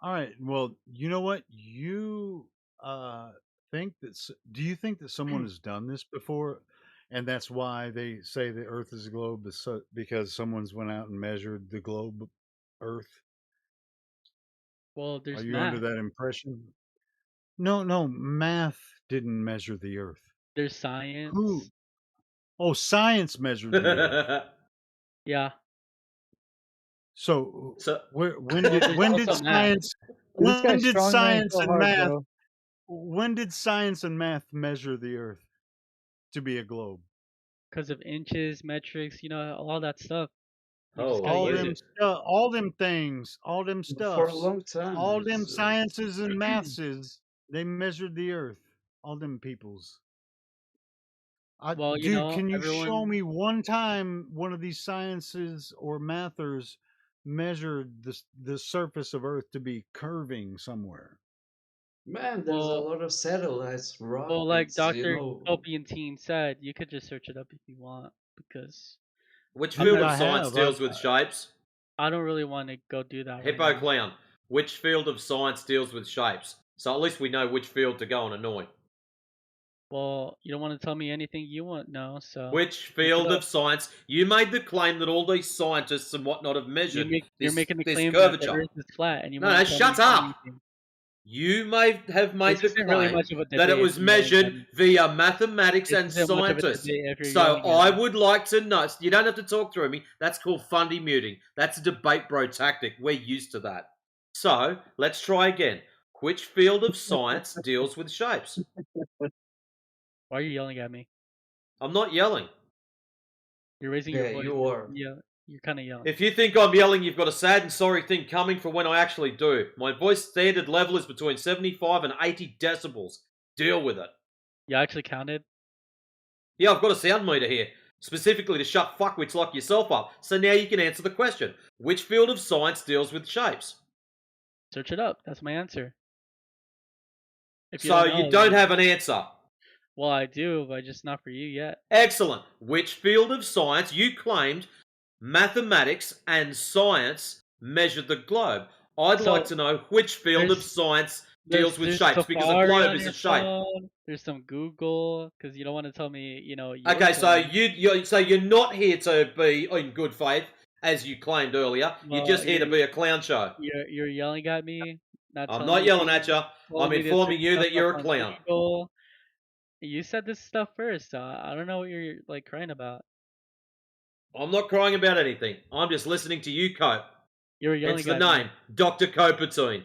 All right. Well, you know what? You think that? Do you think that someone has done this before, and that's why they say the Earth is a globe, because someone's went out and measured the globe, Earth? Well, Are there's you under math. that impression? No, no, math didn't measure the Earth. There's science. Who? Oh, science measured the Earth. Yeah. So, So when Well, did there's when did also math. science This when guy's did strong man science so and hard, math bro. when did science and math measure the Earth to be a globe? Because of inches, metrics, all that stuff. You just gotta Holy All use them it. legend. stuff, all them things, all them For a stuffs, long time, all them there's sciences and mathses, they measured the Earth. All them peoples. Well, Dude, can you show everyone. me one time one of these sciences or mathers measured the surface of Earth to be curving somewhere? man. There's a Well, lot of satellites, like rockets. You Dr. know, Copian Teen said, you could just search it up if you want, because Which I'm field not. of I science have. deals with shapes? I don't really want to go do that right Hippo now. Clown. Which field of science deals with shapes? So at least we know which field to go and annoy. Well, you don't want to tell me anything you want, no. So Which search it field up. of science? You made the claim that all these scientists and whatnot have measured You're this making the this claim that the curvature. Earth is flat, and you No, want no, to tell me shut up. anything. You may have This made the isn't really claim much of a that it debate if was you're yelling at measured me. via mathematics This and isn't much of a scientists. debate if you're So yelling at I me. would like to know. You don't have to talk through me. That's called fundy muting. That's a debate bro tactic. We're used to that. So let's try again. Which field of science deals with shapes? Why are you yelling at me? I'm not yelling. You're raising your yeah, voice. you are. Yeah, you're kind of yelling. If you think I'm yelling, you've got a sad and sorry thing coming for when I actually do. My voice standard level is between 75 and 80 decibels. Deal with it. You actually counted? Yeah, I've got a sound meter here, specifically to shut fuckwits like yourself up, so now you can answer the question. Which field of science deals with shapes? Search it up. That's my answer. If you So don't know, you don't then have an answer. well, I do, but just not for you yet. Excellent. Which field of science you claimed mathematics and science measured the globe? I'd like So to know which field of there's science deals with there's shapes, because a Safari globe on is a your shape. phone. There's some Google, because you don't want to tell me, your Okay, so claim. you're not here to be in good faith, as you claimed earlier. You're Well, just here to be a clown show. you're yelling at me, not I'm telling not me yelling at anything, you. telling I'm me to search informing you stuff that up you're a on clown. Google. You said this stuff first. I don't know what you're like crying about. I'm not crying about anything. I'm just listening to you cope. You were Hence yelling the at me. name, Dr. Copatine.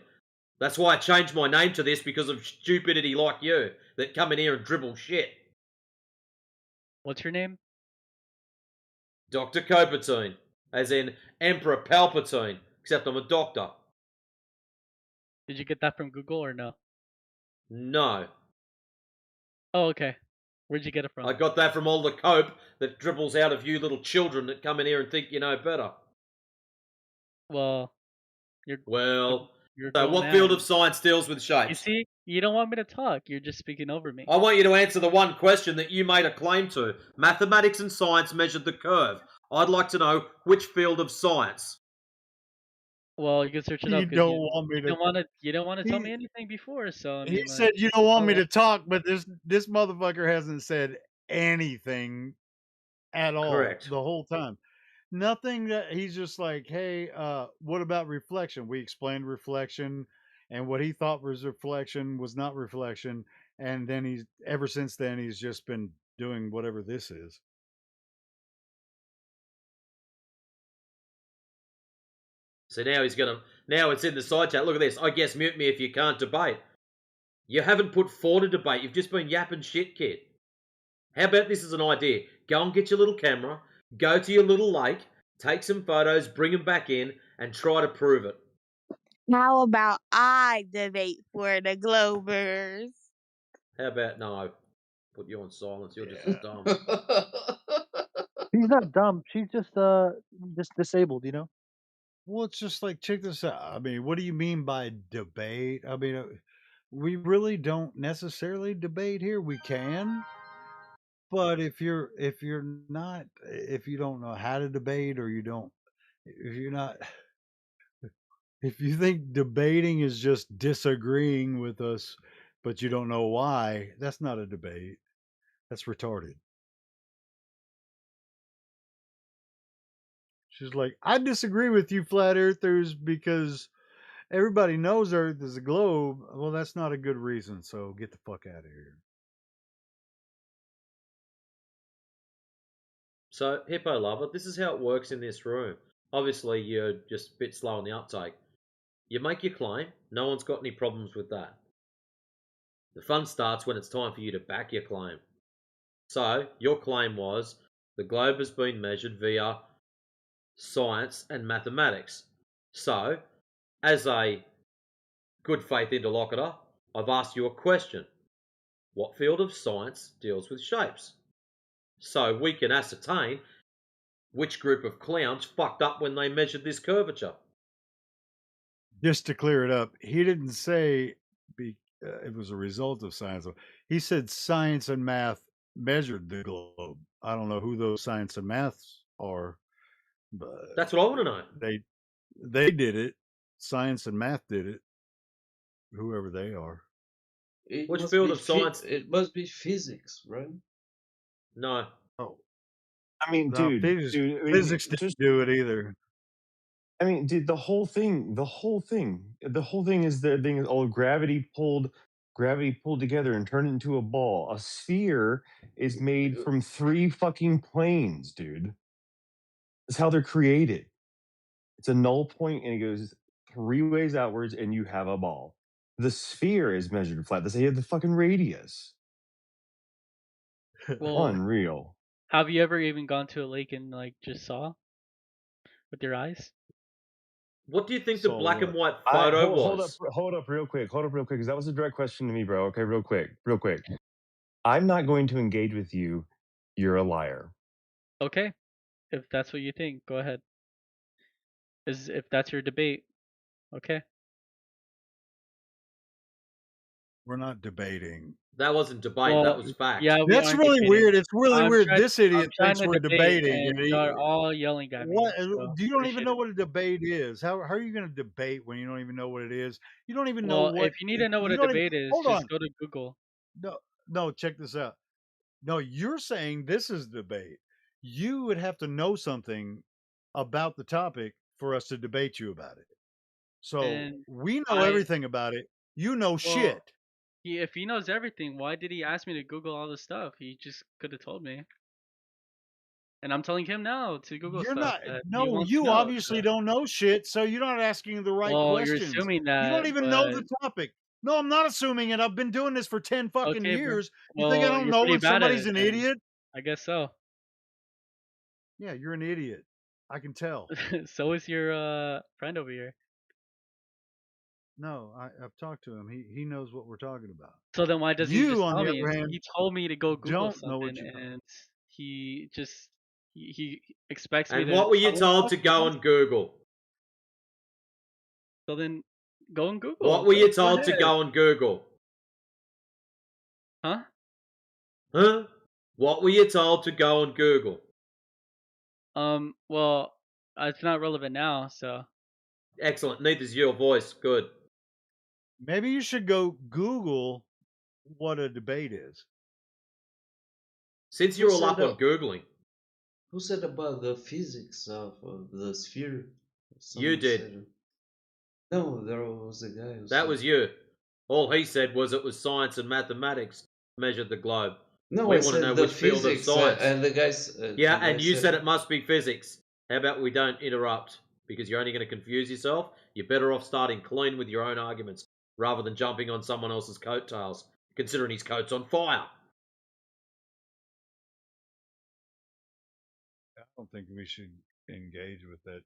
That's why I changed my name to this, because of stupidity like you that come in here and dribble shit. What's your name? Dr. Copatine. As in Emperor Palpatine. Except I'm a doctor. Did you get that from Google or no? No. Oh, okay. Where'd you get it from? I got that from all the cope that dribbles out of you little children that come in here and think you know better. Well, you're Well, you're a so grown what field man. of science deals with You shapes? see, you don't want me to talk. You're just speaking over me. I want you to answer the one question that you made a claim to. Mathematics and science measured the curve. I'd like to know which field of science. Well, you can search it You up because don't want me to. you don't want to tell me He anything before. So I he mean, like, said you don't want me oh, to talk, but this motherfucker hasn't said anything at all Correct. the whole time. Nothing. That he's just like, hey, what about reflection? We explained reflection, and what he thought was reflection was not reflection. And then he's ever since then he's just been doing whatever this is. So now it's in the side chat. Look at this. I guess mute me if you can't debate. You haven't put forward a debate. You've just been yapping shit, kid. How about this as an idea? Go and get your little camera, go to your little lake, take some photos, bring them back in, and try to prove it. How about I debate for the Globers? How about no? Put you on silence. You're just as dumb. She's not dumb. She's just disabled, Well, it's just like, check this out. I mean, what do you mean by debate? I mean, we really don't necessarily debate here. We can, but if you don't know how to debate, or if you're not, if you think debating is just disagreeing with us but you don't know why, that's not a debate. That's retarded. She's like, I disagree with you, flat earthers, because everybody knows Earth is a globe. Well, that's not a good reason, so get the fuck out of here. So, Hippo Lover, this is how it works in this room. Obviously, you're just a bit slow on the uptake. You make your claim, no one's got any problems with that. The fun starts when it's time for you to back your claim. So, your claim was the globe has been measured via science and mathematics. So, as a good faith interlocutor, I've asked you a question. What field of science deals with shapes? So we can ascertain which group of clowns fucked up when they measured this curvature. Just to clear it up, he didn't say it was a result of science. He said science and math measured the globe. I don't know who those science and maths are, but that's what I want to know. They did it. Science and math did it. Whoever they are. Which field of science? It must be physics, right? No. Oh. I mean, No, dude, physics didn't do it either. I mean, dude, the whole thing is the thing is all gravity pulled together and turned it into a ball. A sphere is made from 3 fucking planes, dude. That's how they're created. It's a null point and it goes 3 ways outwards and you have a ball. The sphere is measured flat. That's how you have the fucking radius. Well, Unreal. have you ever even gone to a lake and like just saw with your eyes? What do you think the black and white photo was? Hold up real quick, because that was a direct question to me, bro. Okay, real quick. I'm not going to engage with you. You're a liar. Okay, if that's what you think, go ahead. If that's your debate, okay. We're not debating. That wasn't debate. That was fact. Yeah, that's really weird. It's really weird. This idiot thinks we're debating, and you're all yelling at me. What? So You don't even know what a debate is. How are you going to debate when you don't even know what it is? You don't even know what. If you need to know what a debate is, just go to Google. No, check this out. No, you're saying this is debate. You would have to know something about the topic for us to debate you about it. So And we know everything about it. You know shit. If he knows everything, why did he ask me to Google all this stuff? He just could have told me. And I'm telling him now to Google You're stuff. not. No, you obviously don't know shit, so you're not asking the right questions. You're assuming that. You don't even know the topic. No, I'm not assuming it. I've been doing this for 10 fucking years. You think I don't know when somebody's an idiot? I guess so. Yeah, you're an idiot. I can tell. So is your friend over here. No, I've talked to him. He knows what we're talking about. So then why does he just on tell the me? other hand, He told me to go Google don't know what something, you and he just he expects me And to. what were you told to go and Google? So then go and Google. What were you told to go and Google? Huh? Huh? What were you told to go and Google? Well, it's not relevant now, so. Excellent. Neither's your voice. Good. Maybe you should go Google what a debate is. Since you're all up on Googling. Who said about the physics of the sphere? You did. No, there was a guy who That was you. All he said was it was science and mathematics measured the globe. No, we I want to said know the which field of physics, science. and the guys. Yeah, and you said it must be physics. How about we don't interrupt? Because you're only going to confuse yourself. You're better off starting clean with your own arguments rather than jumping on someone else's coattails, considering his coat's on fire. I don't think we should engage with that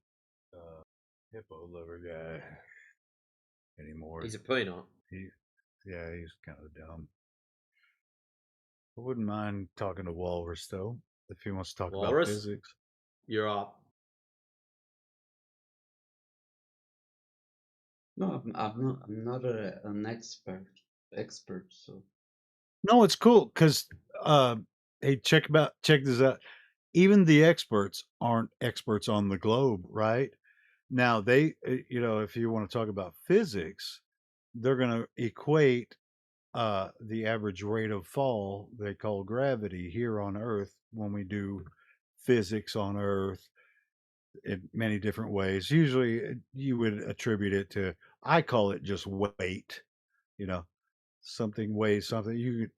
hippo lover guy anymore. He's a peanut. Yeah, he's kind of dumb. I wouldn't mind talking to Walrus though, if he wants to talk about physics. You're up. No, I'm not an expert. So. No, it's cool because hey, check this out. Even the experts aren't experts on the globe, right? Now they, if you want to talk about physics, they're going to equate the average rate of fall they call gravity here on Earth when we do physics on Earth in many different ways. Usually, you would attribute it to, I call it just weight. You know, something weighs something.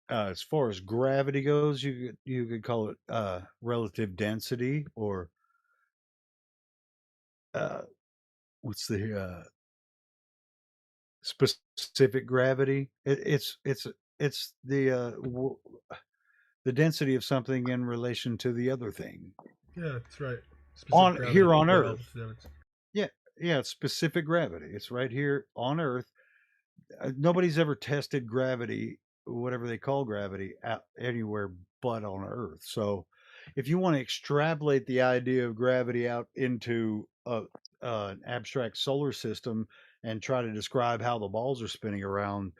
As far as gravity goes, you could call it relative density, or uh, what's the specific gravity? It's the density of something in relation to the other thing Yeah, that's right. Specific on gravity here on relative Earth. to the others. Yeah, yeah, it's specific gravity. It's right here on Earth. Nobody's ever tested gravity, whatever they call gravity, out anywhere but on Earth. So, if you want to extrapolate the idea of gravity out into an abstract solar system and try to describe how the balls are spinning around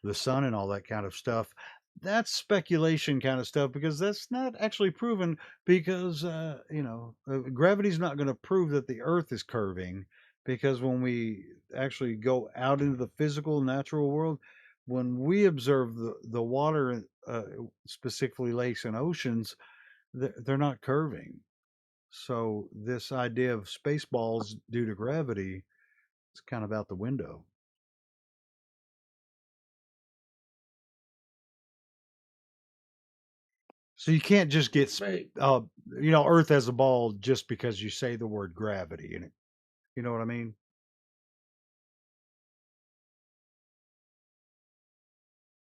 the sun and all that kind of stuff, that's speculation kind of stuff because that's not actually proven. Because gravity's not going to prove that the Earth is curving, because when we actually go out into the physical natural world, when we observe the water, specifically lakes and oceans, they're not curving. So this idea of space balls due to gravity is kind of out the window. So you can't just get Earth as a ball just because you say the word gravity in it. You know what I mean?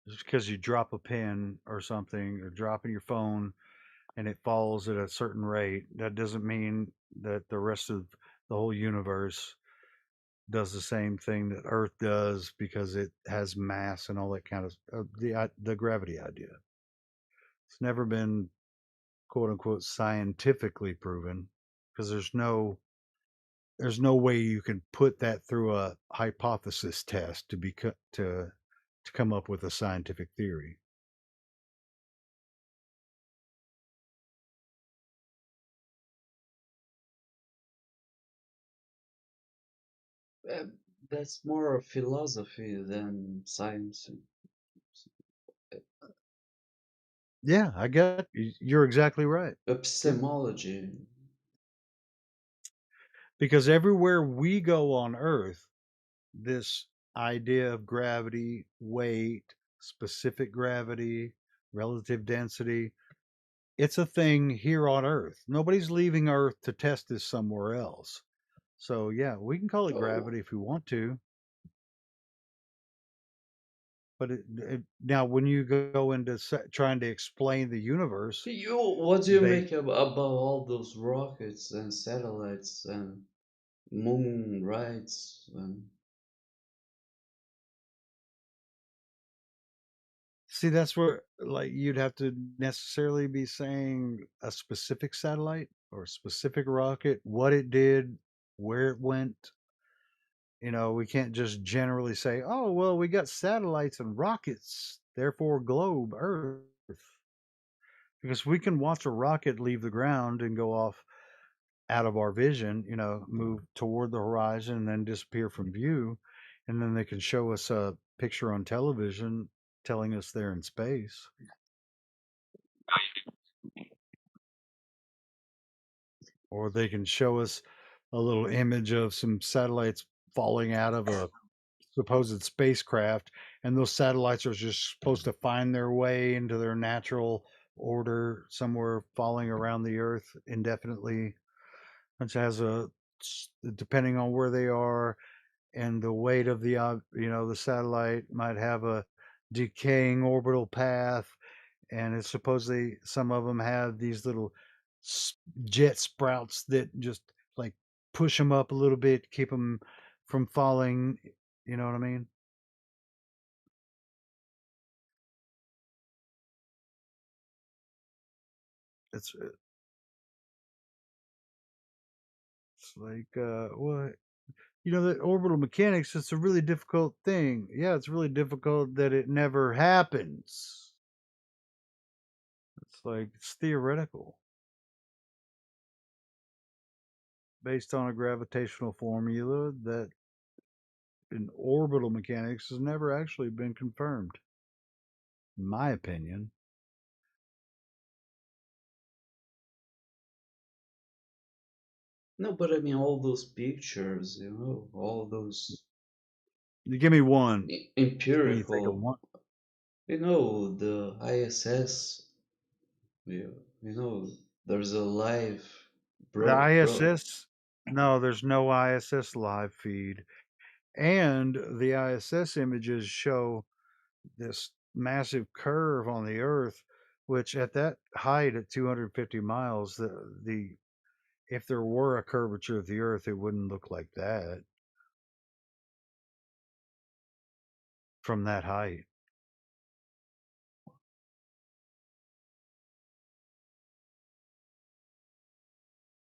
Just because you drop a pen or something, or dropping your phone and it falls at a certain rate, that doesn't mean that the rest of the whole universe does the same thing that Earth does, because it has mass and all that kind of the gravity idea. It's never been quote unquote scientifically proven, because there's no way you can put that through a hypothesis test to come up with a scientific theory. That's more of philosophy than science. Yeah, I get you're exactly right. Epistemology. Because everywhere we go on Earth, this idea of gravity, weight, specific gravity, relative density, it's a thing here on Earth. Nobody's leaving Earth to test this somewhere else. So yeah, we can call it gravity if we want to. But now, when you go into trying to explain the universe, What do you they make about all those rockets and satellites and moon rides and see, that's where, like, you'd have to necessarily be saying a specific satellite or a specific rocket, what it did, where it went. We can't just generally say, "Oh, well, we got satellites and rockets, therefore globe Earth." Because we can watch a rocket leave the ground and go off out of our vision, move toward the horizon and then disappear from view, and then they can show us a picture on television telling us they're in space. Or they can show us a little image of some satellites falling out of a supposed spacecraft, and those satellites are just supposed to find their way into their natural order somewhere falling around the Earth indefinitely, which has depending on where they are and the weight of the satellite, might have a decaying orbital path, and it's supposedly some of them have these little jet sprouts that just like push them up a little bit, keep them from falling. You know what I mean? It's like what the orbital mechanics. It's a really difficult thing. Yeah, it's really difficult that it never happens. It's like it's theoretical, based on a gravitational formula that in orbital mechanics has never actually been confirmed, in my opinion. No, but I mean all those pictures, all those You give me one. Can you think of empirical, one? The ISS, there's a live The probe. ISS? No, there's no ISS live feed. And the ISS images show this massive curve on the Earth, which at that height at 250 miles, the if there were a curvature of the Earth, it wouldn't look like that from that height.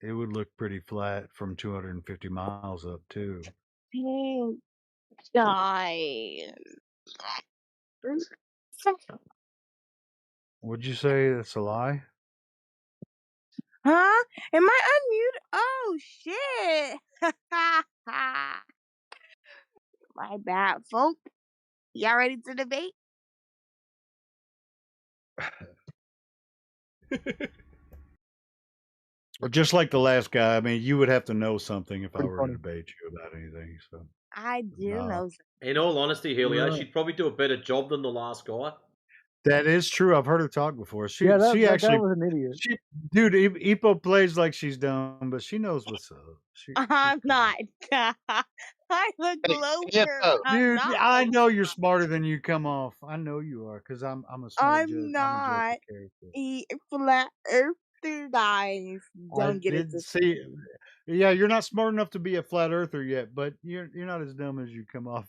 It would look pretty flat from 250 miles up too. Die. Would you say that's a lie? Huh? Am I unmuted? Oh shit! My bad, folks. Y'all ready to debate? Just like the last guy, I mean, you would have to know something if I Pretty were to funny. debate you about anything. So I do no. know. In all honesty, Helio, Right. she'd probably do a better job than the last guy. That is true. I've heard her talk before. She Yeah, that guy actually, was an idiot. dude, Ipo plays like she's dumb, but she knows what's up. I'm not. I'm a Glover. I'm Dude, not. I know you're smarter than you come off. I know you are, because I'm a smart judge. I'm I'm a judge not of character. a flat earther, guys. I Don't get it did twisted. see. Yeah, you're not smart enough to be a flat earther yet, but you're not as dumb as you come off.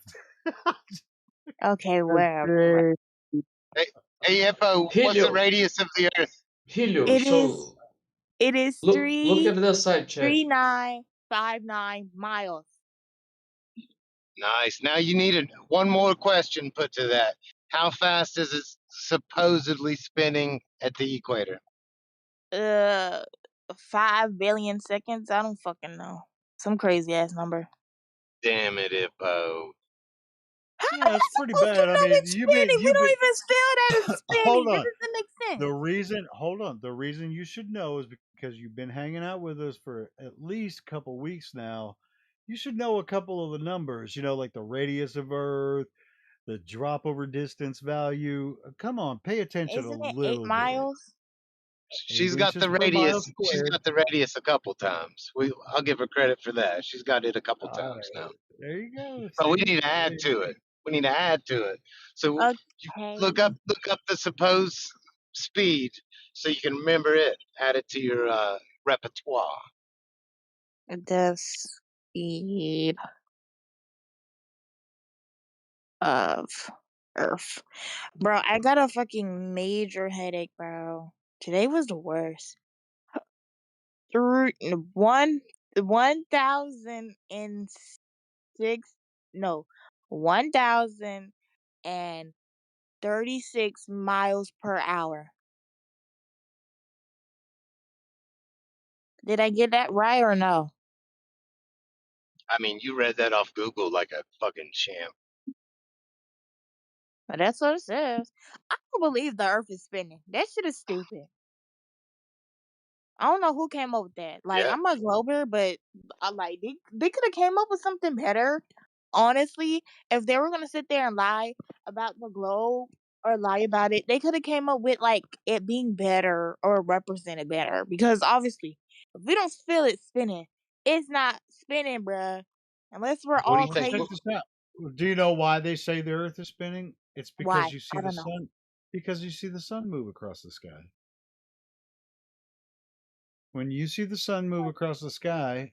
Okay, whatever. Hey, Hippo, what's the Helio, radius of the Earth? Helio. It is. So It is look at the side check. 3959 miles. Nice. Now you needed one more question put to that. How fast is it supposedly spinning at the equator? 5 billion seconds. I don't fucking know. Some crazy ass number. Damn it, Hippo. How Yeah, it's pretty supposed to bad. I know mean, it's spinning? We don't even feel that it's hold spinning. That on. doesn't make sense. The reason you should know is because you've been hanging out with us for at least a couple weeks now. You should know a couple of the numbers, like the radius of Earth, the drop over distance value. Come on, pay attention a Isn't it 8 little bit. miles? 8 She's got inches the per mile radius. She's squared. got the radius a couple times. I'll give her credit for that. She's got it a couple All times now. right, there you go. But we See, need to add to it. We need to add to it. So you Okay. look up the supposed speed so you can remember it. Add it to your repertoire. The speed of Earth. Bro, I got a fucking major headache, bro. Today was the worst. 1036 miles per hour. Did I get that right or no? I mean, you read that off Google like a fucking champ. But that's what it says. I don't believe the Earth is spinning. That shit is stupid. I don't know who came up with that. Like, Yeah. I'm a Glober, but they could have came up with something better. Honestly, if they were gonna sit there and lie about the globe or lie about it, they could have came up with like it being better or represented better. Because obviously, if we don't feel it spinning, it's not spinning, bruh. Unless we're What do all you think? crazy. check this out. Do you know why they say the Earth is spinning? It's Why? because you see I the don't know. sun. Because you see the sun move across the sky. When you see the sun move across the sky,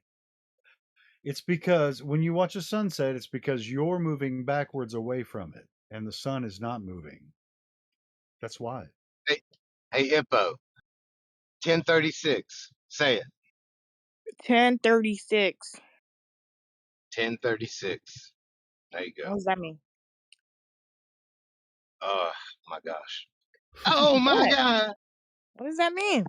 it's because when you watch a sunset, it's because you're moving backwards away from it, and the sun is not moving. That's why. Hey, Hippo. 1036. Say it. 1036. 1036. There you What go. does that mean? Oh my gosh. Oh my What? God. What does that mean?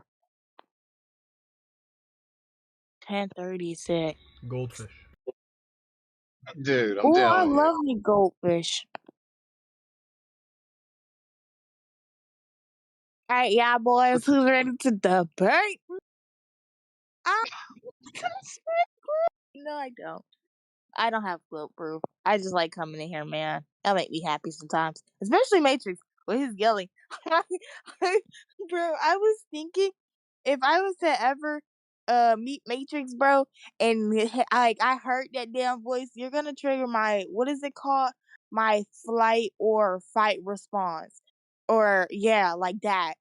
1036. Goldfish. Dude, I'm Oh, I telling you. love me goldfish. All right, y'all boys, who's ready to debate? I no, I don't. I don't have bulletproof. I just like coming in here, man. That make me happy sometimes, especially Matrix when he's yelling. Bro, I was thinking if I was to ever meet Matrix, bro, and I heard that damn voice, you're gonna trigger my what is it called? My flight or fight response, or yeah, like that,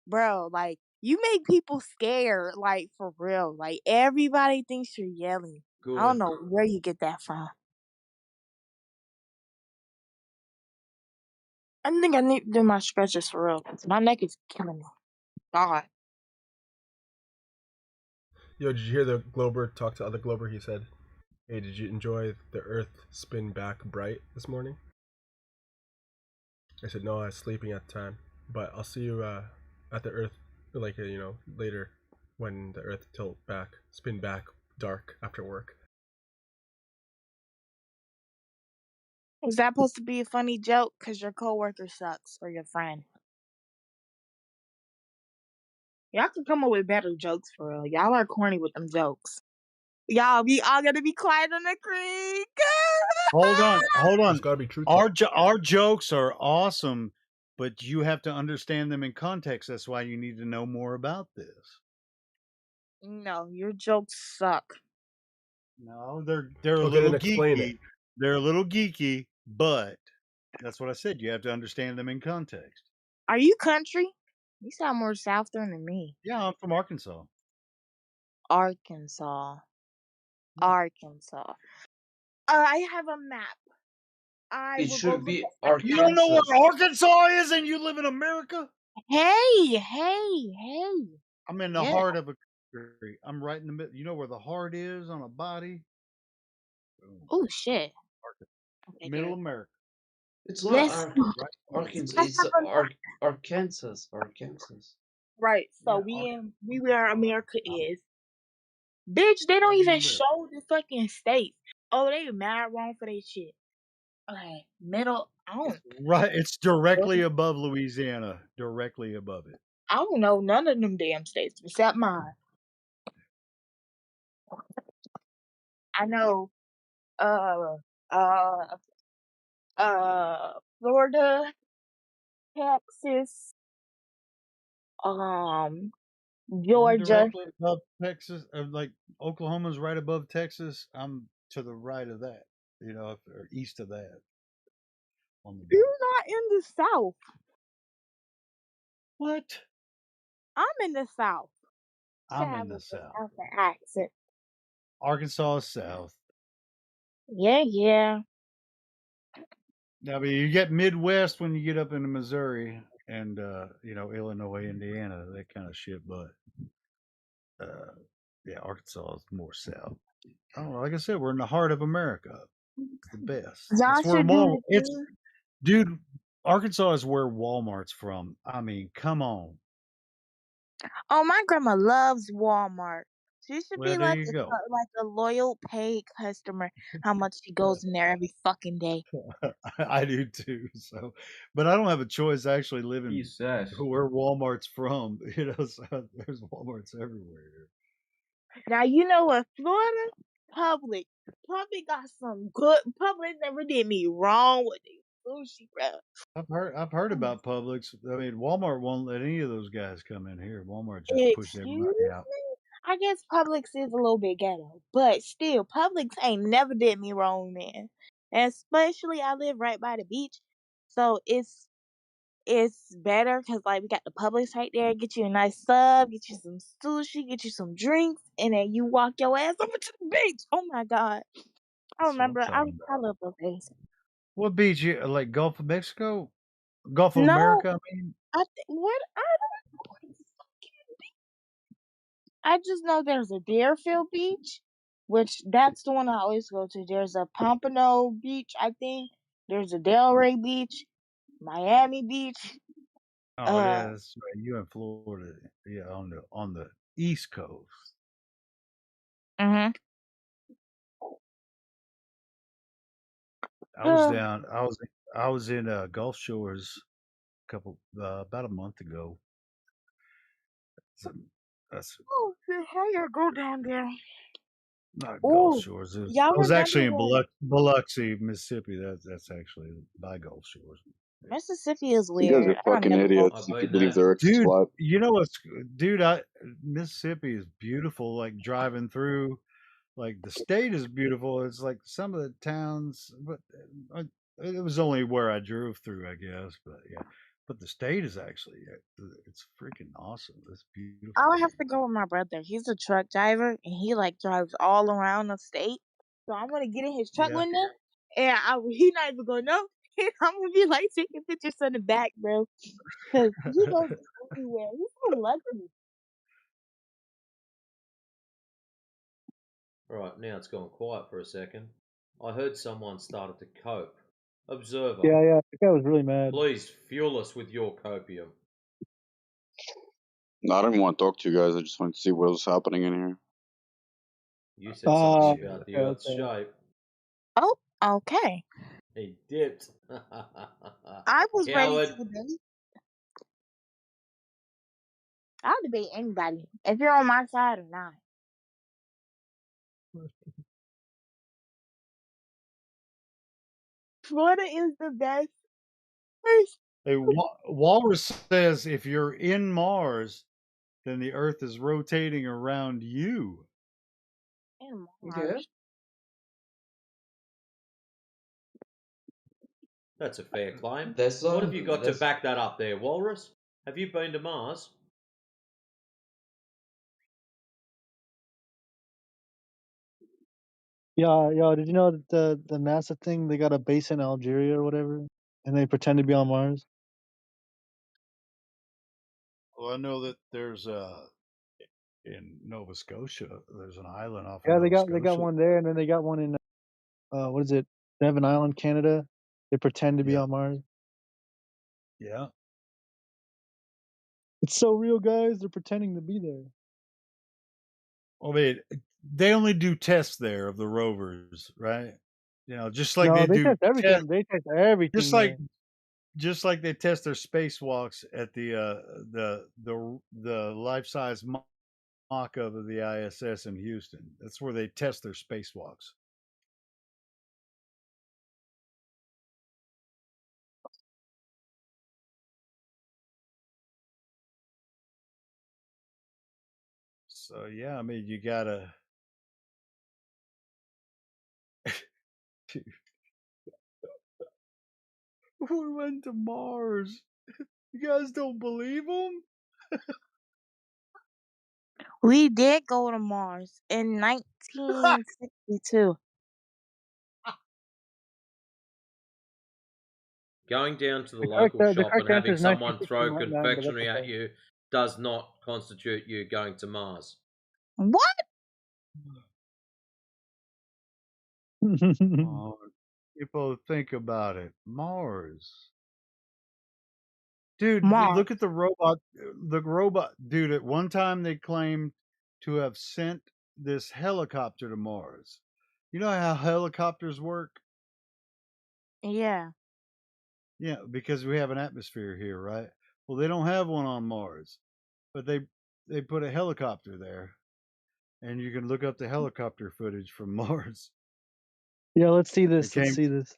bro. Like you make people scared, like for real. Like everybody thinks you're yelling. I don't Good. know where you get that from. I think I need to do my stretches for real. 'Cause my neck is killing me. God. Yo, did you hear the Glober talk to other Glober? He said, "Hey, did you enjoy the Earth spin back bright this morning?" I said, "No, I was sleeping at the time, but I'll see you at the Earth, like later when the Earth spin back dark after work." Was that supposed to be a funny joke? Because your coworker sucks or your friend. Y'all can come up with better jokes for real. Y'all are corny with them jokes. Y'all be all gonna be quiet on the creek. Hold on. There's gotta be truth. Our jokes are awesome, but you have to understand them in context. That's why you need to know more about this. No, your jokes suck. No, they're a Okay, little then explain geeky. it. They're a little geeky, but that's what I said. You have to understand them in context. Are you country? You sound more southern than me. Yeah, I'm from Arkansas. Arkansas. Arkansas. I have a map. I It will go should look be at You don't know Arkansas. where Arkansas is, and you live in America. Hey, hey, hey. I'm in the Yeah. heart of a country. I'm right in the middle. You know where the heart is on a body? Boom. Oh shit. Okay, Middle good. America. It's not Yes. Arkansas. I It's have a map. Arkansas. Arkansas. Right. So Yeah, we where America is. Bitch, they don't right in the even middle. show the fucking states. Oh, they mad wrong for their shit. Okay. Middle Right, it's directly above Louisiana. Directly above it. I don't know none of them damn states except mine. I know uh uh Florida, Texas, I'm Georgia. directly above Texas. Like Oklahoma's right above Texas. I'm to the right of that. Or east of that on the You're border. not in the South. What? I'm in the South. To I'm have in a the South. Southern accent. Arkansas is south. Yeah, yeah. Now, but you get Midwest when you get up into Missouri and Illinois, Indiana, that kind of shit. But yeah, Arkansas is more south. Oh, like I said, we're in the heart of America. It's the best. Y'all That's where should do Walmart. the It's thing. dude. Arkansas is where Walmart's from. I mean, come on. Oh, my grandma loves Walmart. She should Well, be there like you go. like a loyal paid customer. How much she goes in there every fucking day. I do too. So, but I don't have a choice. I actually live in where Walmart's from. So there's Walmart's everywhere. Now you know what, Florida Public. Public got some good. Public never did me wrong with the sushi, bro. I've heard about Publix. I mean, Walmart won't let any of those guys come in here. Walmart just push Excuse everybody out. me. I guess Publix is a little bit ghetto, but still, Publix ain't never did me wrong, man. And especially, I live right by the beach, so it's better because like we got the Publix right there. Get you a nice sub, get you some sushi, get you some drinks, and then you walk your ass over to the beach. Oh my god! I That's what I'm remember. I talking I about. love those days. What beach? You like Gulf of Mexico? Gulf of No, America? I mean, what I don't. I just know there's a Deerfield Beach, which that's the one I always go to. There's a Pompano Beach, I think. There's a Delray Beach, Miami Beach. oh Uh, yeah, that's right. You in Florida? Yeah, on the East Coast. mhm. I was down. I was in Gulf Shores about a month ago. So that's Oh, how you go down there? not Gulf Oh, Shores. y'all I was remember actually in when Biloxi, Mississippi. That's actually by Gulf Shores. Mississippi is You guys weird? are I don't fucking never go. idiots I've if you been believe there. the Earth is Dude, flat. you know what's dude? Mississippi is beautiful. Like driving through, like the state is beautiful. It's like some of the towns, but it was only where I drove through, I guess. But yeah, but the state is actually it's freaking awesome. It's beautiful. I would have to go with my brother. He's a truck driver and he like drives all around the state. So I'm gonna get in his truck Yeah. one day, and he not even gonna know. And I'm gonna be like taking pictures from the back, bro, because he goes everywhere. He's so lucky. Right, now it's gone quiet for a second. I heard someone started to cope. Observer, Yeah. The guy was really mad. please fuel us with your copium. No, I don't even want to talk to you guys. I just want to see what was happening in here. You said something Okay, about the Earth's okay. shape. Oh, okay. He dipped. I was ready to Coward. debate. I'll debate anybody if you're on my side or not. Florida is the best place. Hey, Walrus says if you're in Mars, then the Earth is rotating around you. In Yeah. Mars. That's a fair claim. There's What some. have you got to There's back that up there, Walrus? Have you been to Mars? Yeah. Did you know that the NASA thing, they got a base in Algeria or whatever, and they pretend to be on Mars? Well, I know that there's in Nova Scotia. There's an island off of Yeah, Nova they got Scotia. one there, and then they got one in what is it, Devon Island, Canada. They pretend to be Yeah. on Mars. Yeah. It's so real, guys. They're pretending to be there. I mean, they only do tests there of the rovers, right? You know, just like No, they they do test everything. They test everything just there. like they test their spacewalks at the life size mock-up of the ISS in Houston. That's where they test their spacewalks. So yeah, I mean, you gotta. We went to Mars. You guys don't believe them? We did go to Mars in 1962. Going down to the The correct, local the shop and correct answer having is someone throw 1969, man, but that's confectionery at okay. you does not constitute you going to Mars. What? Oh, people think about it. Mars. Dude, Mars. look at the robot. The robot, dude. At one time, they claimed to have sent this helicopter to Mars. You know how helicopters work? Yeah. Yeah, because we have an atmosphere here, right? Well, they don't have one on Mars, but they put a helicopter there, and you can look up the helicopter footage from Mars. Yeah, let's see It this. Let's came. see this.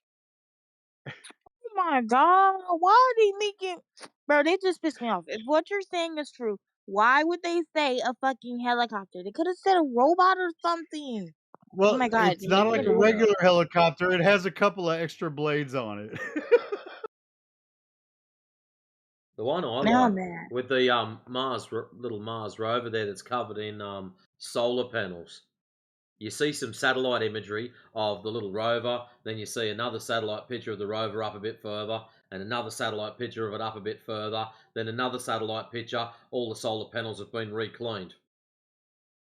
Oh my god. Why are they making bro, they just pissed me off. If what you're saying is true, why would they say a fucking helicopter? They could have said a robot or something. Oh Well, my god, it's they not making like it a worse. regular helicopter. It has a couple of extra blades on it. The one I Now like I'm mad. with the little Mars rover there that's covered in solar panels. You see some satellite imagery of the little rover, then you see another satellite picture of the rover up a bit further, and another satellite picture of it up a bit further, then another satellite picture. All the solar panels have been recleaned.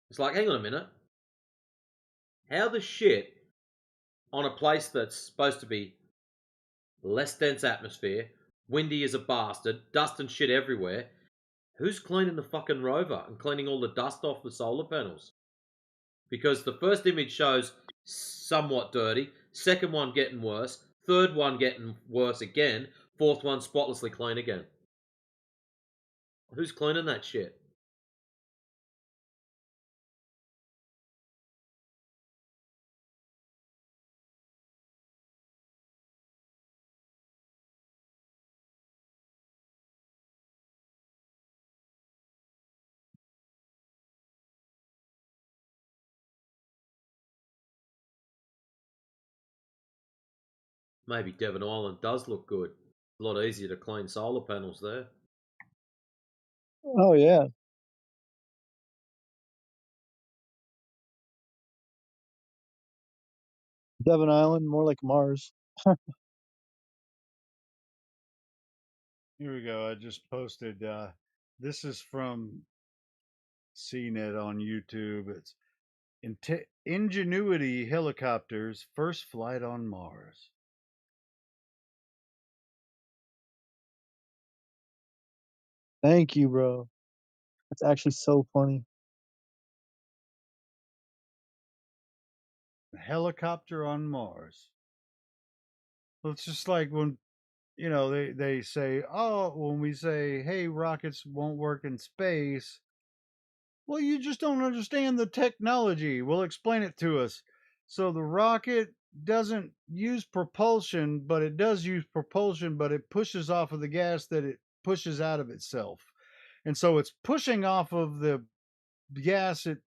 It's like, hang on a minute. How the shit on a place that's supposed to be less dense atmosphere, windy as a bastard, dust and shit everywhere, who's cleaning the fucking rover and cleaning all the dust off the solar panels? Because the first image shows somewhat dirty, second one getting worse, third one getting worse again, fourth one spotlessly clean again. Who's cleaning that shit? Maybe Devon Island does look good. A lot easier to clean solar panels there. Oh yeah. Devon Island, more like Mars. Here we go. I just posted. This is from CNET on YouTube. It's Ingenuity helicopters first flight on Mars. Thank you, bro. That's actually so funny. A helicopter on Mars. Well, it's just like when they say, oh, when we say, hey, rockets won't work in space. Well, you just don't understand the technology. Well, explain it to us. So the rocket doesn't use propulsion, but it does use propulsion, but it pushes off of the gas that it pushes out of itself. And so it's pushing off of the gas it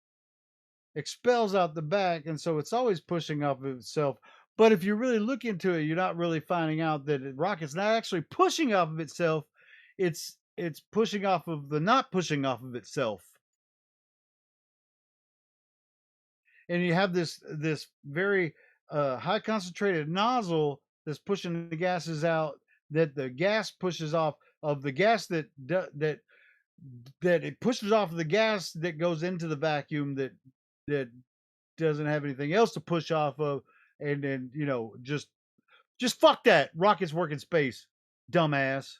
expels out the back. And so it's always pushing off of itself. But if you really look into it, you're not really finding out that the rocket's not actually pushing off of itself. It's pushing off of the not pushing off of itself. And you have this very high concentrated nozzle that's pushing the gases out that the gas pushes off of the gas that it pushes off the gas that goes into the vacuum that doesn't have anything else to push off of, and then just fuck that. Rockets work in space, dumbass.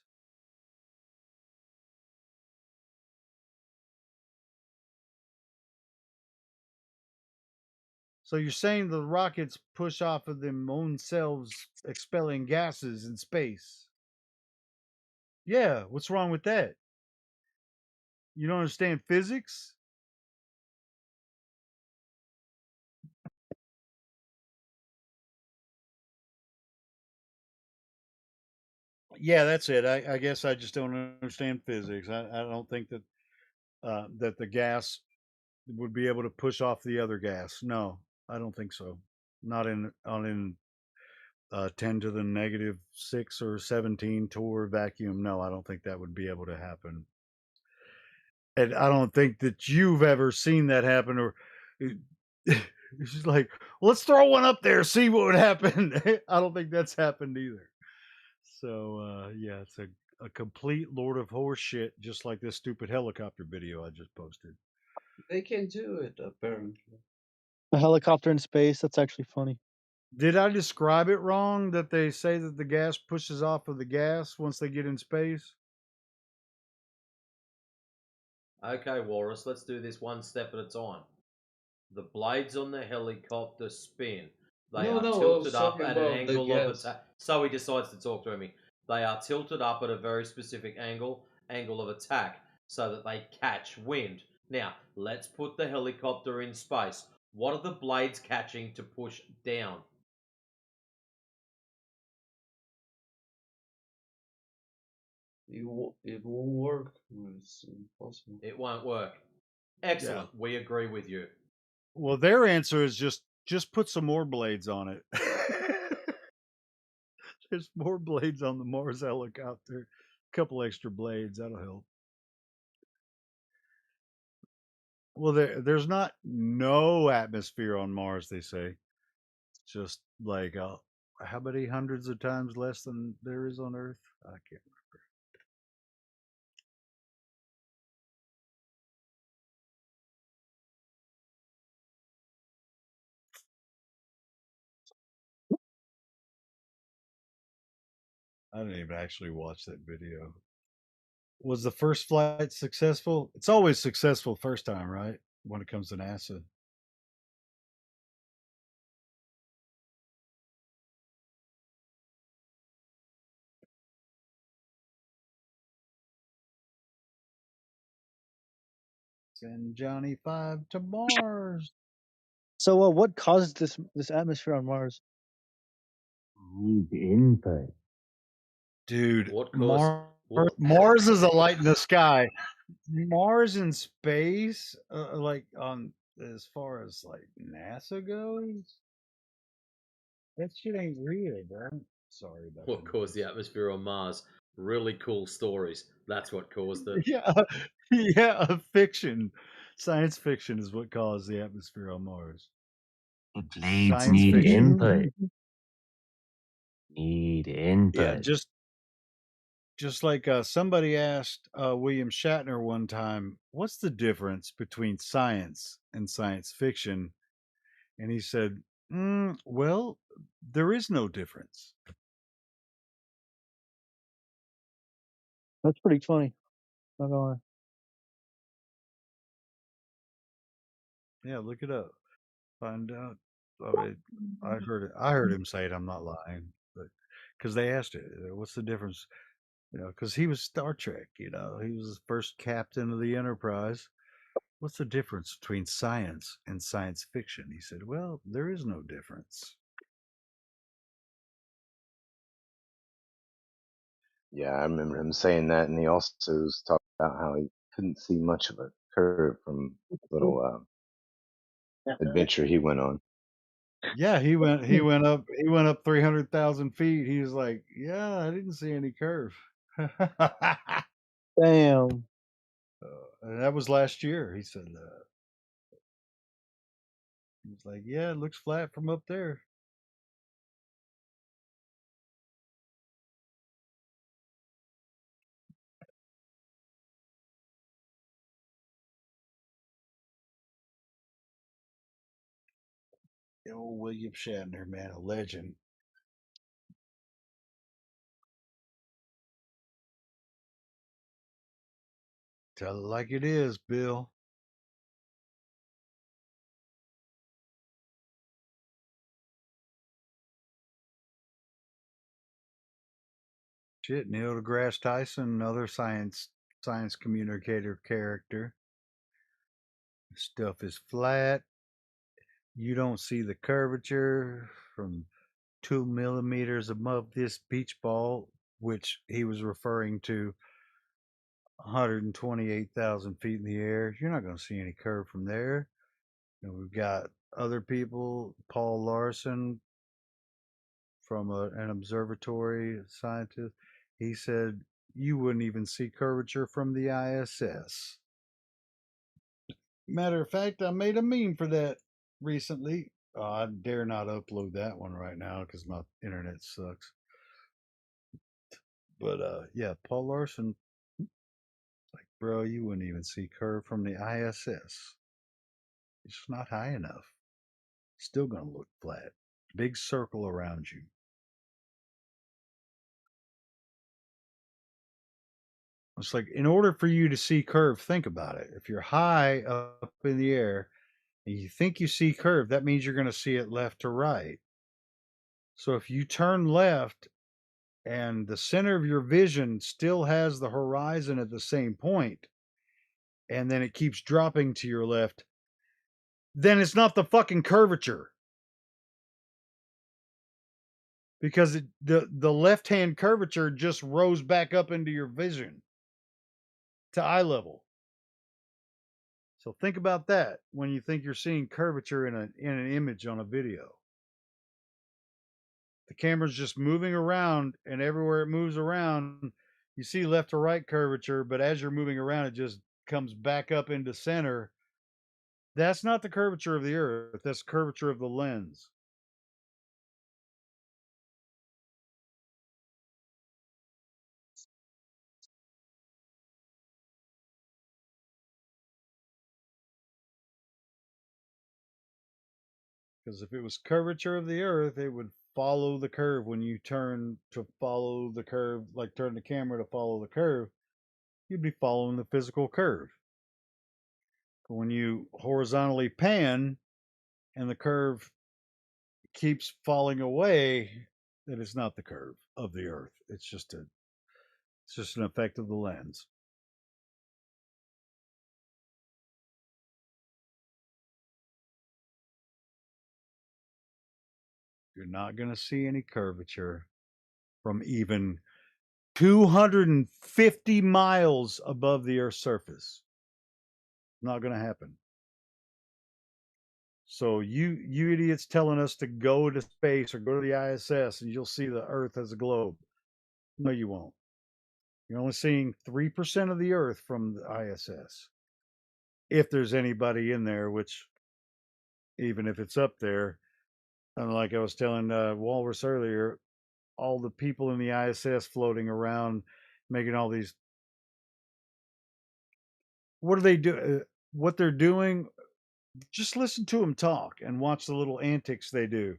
So you're saying the rockets push off of them own selves, expelling gases in space? Yeah, what's wrong with that? You don't understand physics? Yeah, that's it. I guess I just don't understand physics. I don't think that that the gas would be able to push off the other gas. No, I don't think so. Not in 10 to the negative 6 or 17 torr vacuum. No, I don't think that would be able to happen. And I don't think that you've ever seen that happen, or it's just like, let's throw one up there, see what would happen. I don't think that's happened either. So yeah, it's a complete Lord of Horse shit, just like this stupid helicopter video I just posted. They can do it, apparently. A helicopter in space, that's actually funny. Did I describe it wrong that they say that the gas pushes off of the gas once they get in space? Okay, Walrus, let's do this one step at a time. The blades on the helicopter spin. They No, are no, I was tilted up talking at an about the angle of gas. attack. So he decides to talk to me. They are tilted up at a very specific angle of attack, so that they catch wind. Now, let's put the helicopter in space. What are the blades catching to push down? It won't work. It's impossible. It won't work. Excellent. Yeah. We agree with you. Well, their answer is just put some more blades on it. There's more blades on the Mars helicopter. A couple extra blades, that'll help. Well, there's not no atmosphere on Mars, they say. It's just like how many hundreds of times less than there is on Earth? I can't remember. I didn't even actually watch that video. Was the first flight successful? It's always successful first time, right? When it comes to NASA. Send Johnny 5 to Mars. So, what causes this atmosphere on Mars? Need input. Dude, What caused Mars, what? Mars is a light in the sky. Mars in space, like on as far as like NASA goes, that shit ain't real, bro. Sorry about What that caused the noise. atmosphere on Mars? Really cool stories. That's what caused it. Yeah, yeah, fiction, science fiction is what caused the atmosphere on Mars. The blades Science need fiction. input. Need Yeah, input. just like somebody asked William Shatner one time, "What's the difference between science and science fiction?" And he said, "Well, there is no difference." That's pretty funny. Not gonna lie. Yeah, look it up. Find out. I mean, I heard him say it. I'm not lying, but because they asked it, what's the difference? You know, because he was Star Trek. You know, he was the first captain of the Enterprise. What's the difference between science and science fiction? He said, "Well, there is no difference." Yeah, I remember him saying that, and he also was talking about how he couldn't see much of a curve from a little adventure he went on. Yeah, he went up 300,000 feet. He was like, "Yeah, I didn't see any curve." Damn. And that was last year. He said that. He was like, "Yeah, it looks flat from up there." Old William Shatner, man, a legend. Tell it like it is, Bill. Shit, Neil deGrasse Tyson, another science communicator character. Stuff is flat. You don't see the curvature from 2 millimeters above this beach ball, which he was referring to 128,000 feet in the air. You're not going to see any curve from there. And we've got other people, Paul Larson from an observatory scientist. He said you wouldn't even see curvature from the ISS. Matter of fact, I made a meme for that recently. I dare not upload that one right now because my internet sucks. But yeah, Paul Larson, like, bro, you wouldn't even see curve from the ISS. It's not high enough. Still gonna look flat. Big circle around you. It's like in order for you to see curve, think about it. If you're high up in the air and you think you see curve, that means you're going to see it left to right. So if you turn left and the center of your vision still has the horizon at the same point, and then it keeps dropping to your left, then it's not the fucking curvature. Because the left hand curvature just rose back up into your vision to eye level. So think about that when you think you're seeing curvature in an image on a video. The camera's just moving around, and everywhere it moves around, you see left to right curvature, but as you're moving around, it just comes back up into center. That's not the curvature of the earth, that's the curvature of the lens. Because if it was curvature of the earth, it would follow the curve. When you turn to follow the curve, like turn the camera to follow the curve, you'd be following the physical curve. But when you horizontally pan and the curve keeps falling away, then it's not the curve of the earth. It's just an effect of the lens. you're not going to see any curvature from even 250 miles above the Earth's surface. Not going to happen. So you idiots telling us to go to space or go to the ISS and you'll see the Earth as a globe. No, you won't. You're only seeing 3% of the Earth from the ISS. If there's anybody in there, which even if it's up there, and like I was telling Walrus earlier, all the people in the ISS floating around, making all these. What do they do? What they're doing? Just listen to them talk and watch the little antics they do.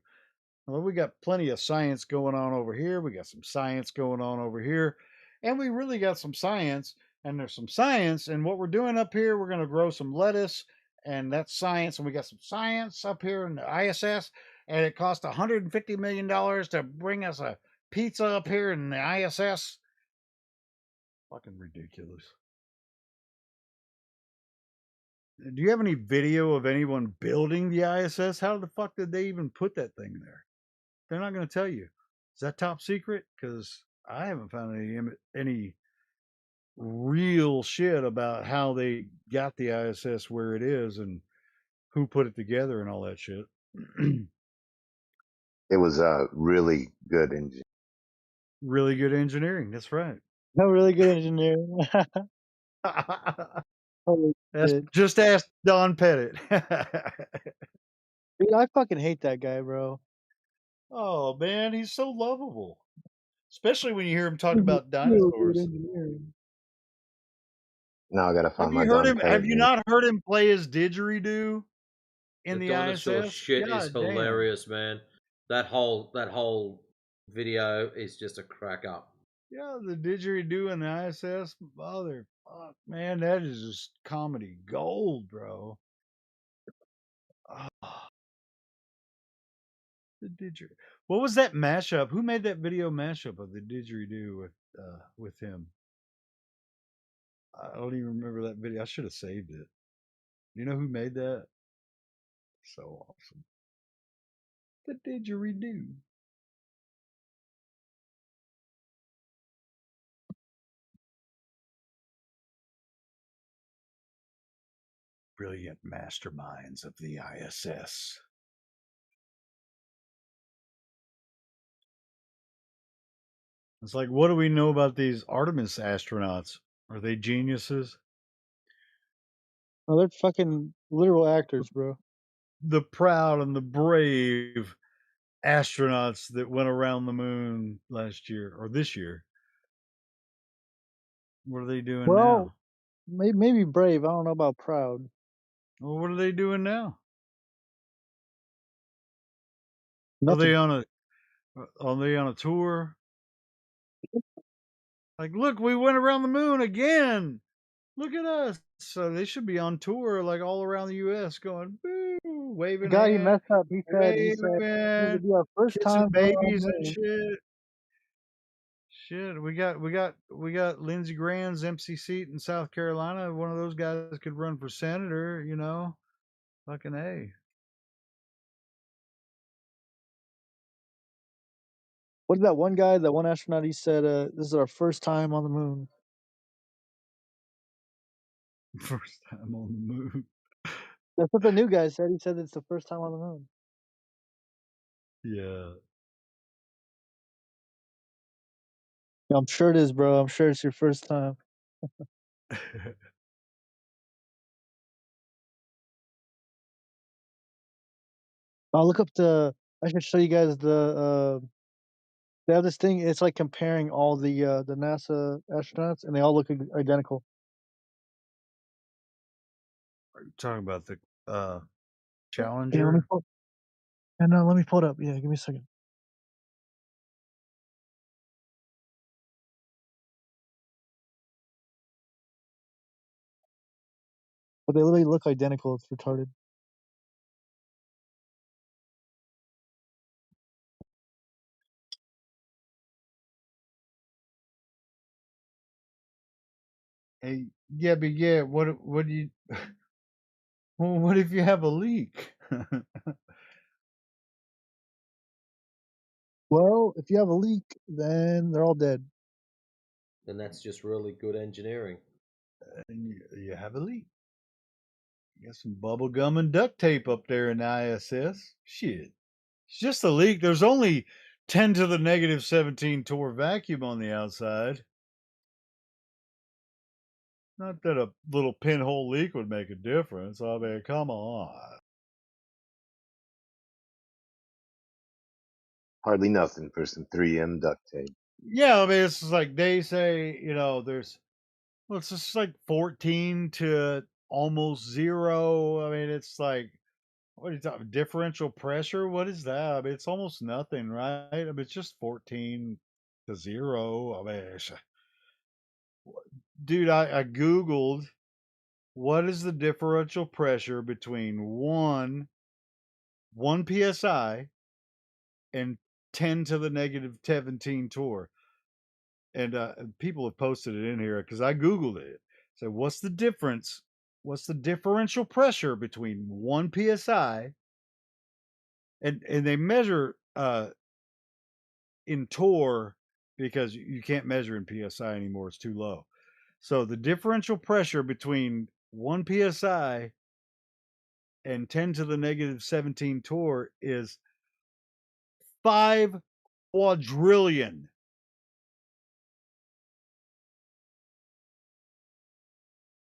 Well, we got plenty of science going on over here. We got some science going on over here. And we really got some science. And there's some science. And what we're doing up here, we're going to grow some lettuce. And that's science. And we got some science up here in the ISS. And it cost $150 million to bring us a pizza up here in the ISS. Fucking ridiculous. Do you have any video of anyone building the ISS? How the fuck did they even put that thing there? They're not going to tell you. Is that top secret? Because I haven't found any real shit about how they got the ISS where it is and who put it together and all that shit. It was really good engineering. Really good engineering. That's right. No, really good engineering. Holy shit. Just ask Don Pettit. Dude, I fucking hate that guy, bro. Oh man, he's so lovable. Especially when you hear him talk Really about good dinosaurs. engineering. Now I gotta find Have my you heard Don him? Pettit Have you meme. not heard him play his didgeridoo in The the dinosaur ISS? shit is God damn. hilarious, man. That whole video is just a crack up. Yeah, the didgeridoo in the ISS, motherfuck, man, that is just comedy gold, bro. Oh, the didgeridoo. What was that mashup? Who made that video mashup of the didgeridoo with him? I don't even remember that video. I should have saved it. You know who made that? So awesome. The didgeridoo. Brilliant masterminds of the ISS. It's like, what do we know about these Artemis astronauts? Are they geniuses? Oh, they're fucking literal actors, bro. The proud and the brave astronauts that went around the moon last year or this year. What are they doing Well, now? maybe brave. I don't know about proud. Well, what are they doing now? Nothing. Are they on a tour? Like, look, we went around the moon again. Look at us. So they should be on tour like all around the US going, boo, The waving guy he hands, messed up. He said this waving, would be our first kissing time going on babies the and moon. shit. Shit, we got Lindsey Graham's MC seat in South Carolina. One of those guys could run for senator, you know. Fucking A. What did that one guy, that one astronaut, he said, this is our first time on the moon. First time on the moon. That's what the new guy said. He said it's the first time on the moon. Yeah. Yeah, I'm sure it is, bro. I'm sure it's your first time. I'll look up I should show you guys they have this thing. It's like comparing all the NASA astronauts, and they all look identical. Are you talking about the Yeah, let me Challenger? pull. Yeah, no, let me pull it up. Yeah, give me a second. But they literally look identical. It's retarded. Hey, yeah, but yeah, what do you well, what if you have a leak? Well, if you have a leak, then they're all dead. Then that's just really good engineering. And you have a leak. You got some bubble gum and duct tape up there in the ISS. Shit. It's just a leak. There's only 10 to the negative 17 torr vacuum on the outside. Not that a little pinhole leak would make a difference. I mean, come on. Hardly nothing for some 3M duct tape. Yeah, I mean, it's just like they say, there's, well, it's just like 14 to almost zero. I mean, it's like, what are you talking? Differential pressure? What is that? I mean, it's almost nothing, right? I mean, it's just 14 to zero. I mean, dude, I Googled what is the differential pressure between one psi and 10 to the negative 17 torr. And people have posted it in here because I Googled it. So, what's the difference? What's the differential pressure between 1 psi and they measure in torr because you can't measure in psi anymore; it's too low. So, the differential pressure between 1 psi and 10 to the negative 17 torr is 5 quadrillion.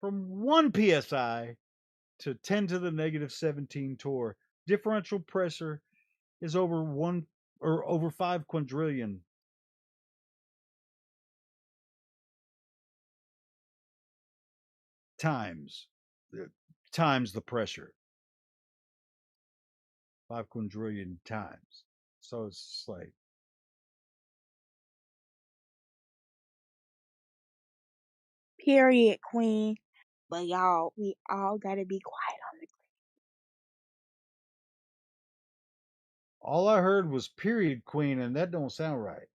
From 1 psi to 10 to the negative 17 torr, differential pressure is over 1 or over 5 quadrillion. Times the pressure. 5 quadrillion times. So it's like, Period, queen. But y'all, we all gotta be quiet on the. all I heard was period queen, and that don't sound right.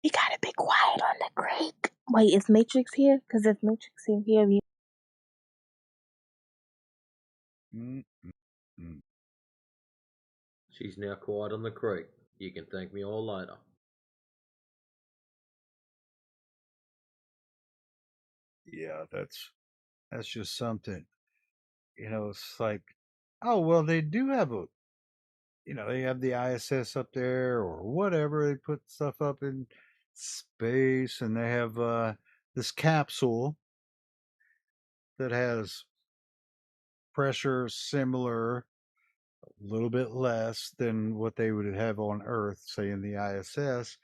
We gotta be quiet on the creek. Wait, is Matrix here? Because if Matrix is here, we. She's now quiet on the creek. You can thank me all later. Yeah, that's just something. It's like, oh well, they do have a, they have the ISS up there or whatever. They put stuff up in space, and they have this capsule that has pressure similar, a little bit less than what they would have on Earth, say in the ISS,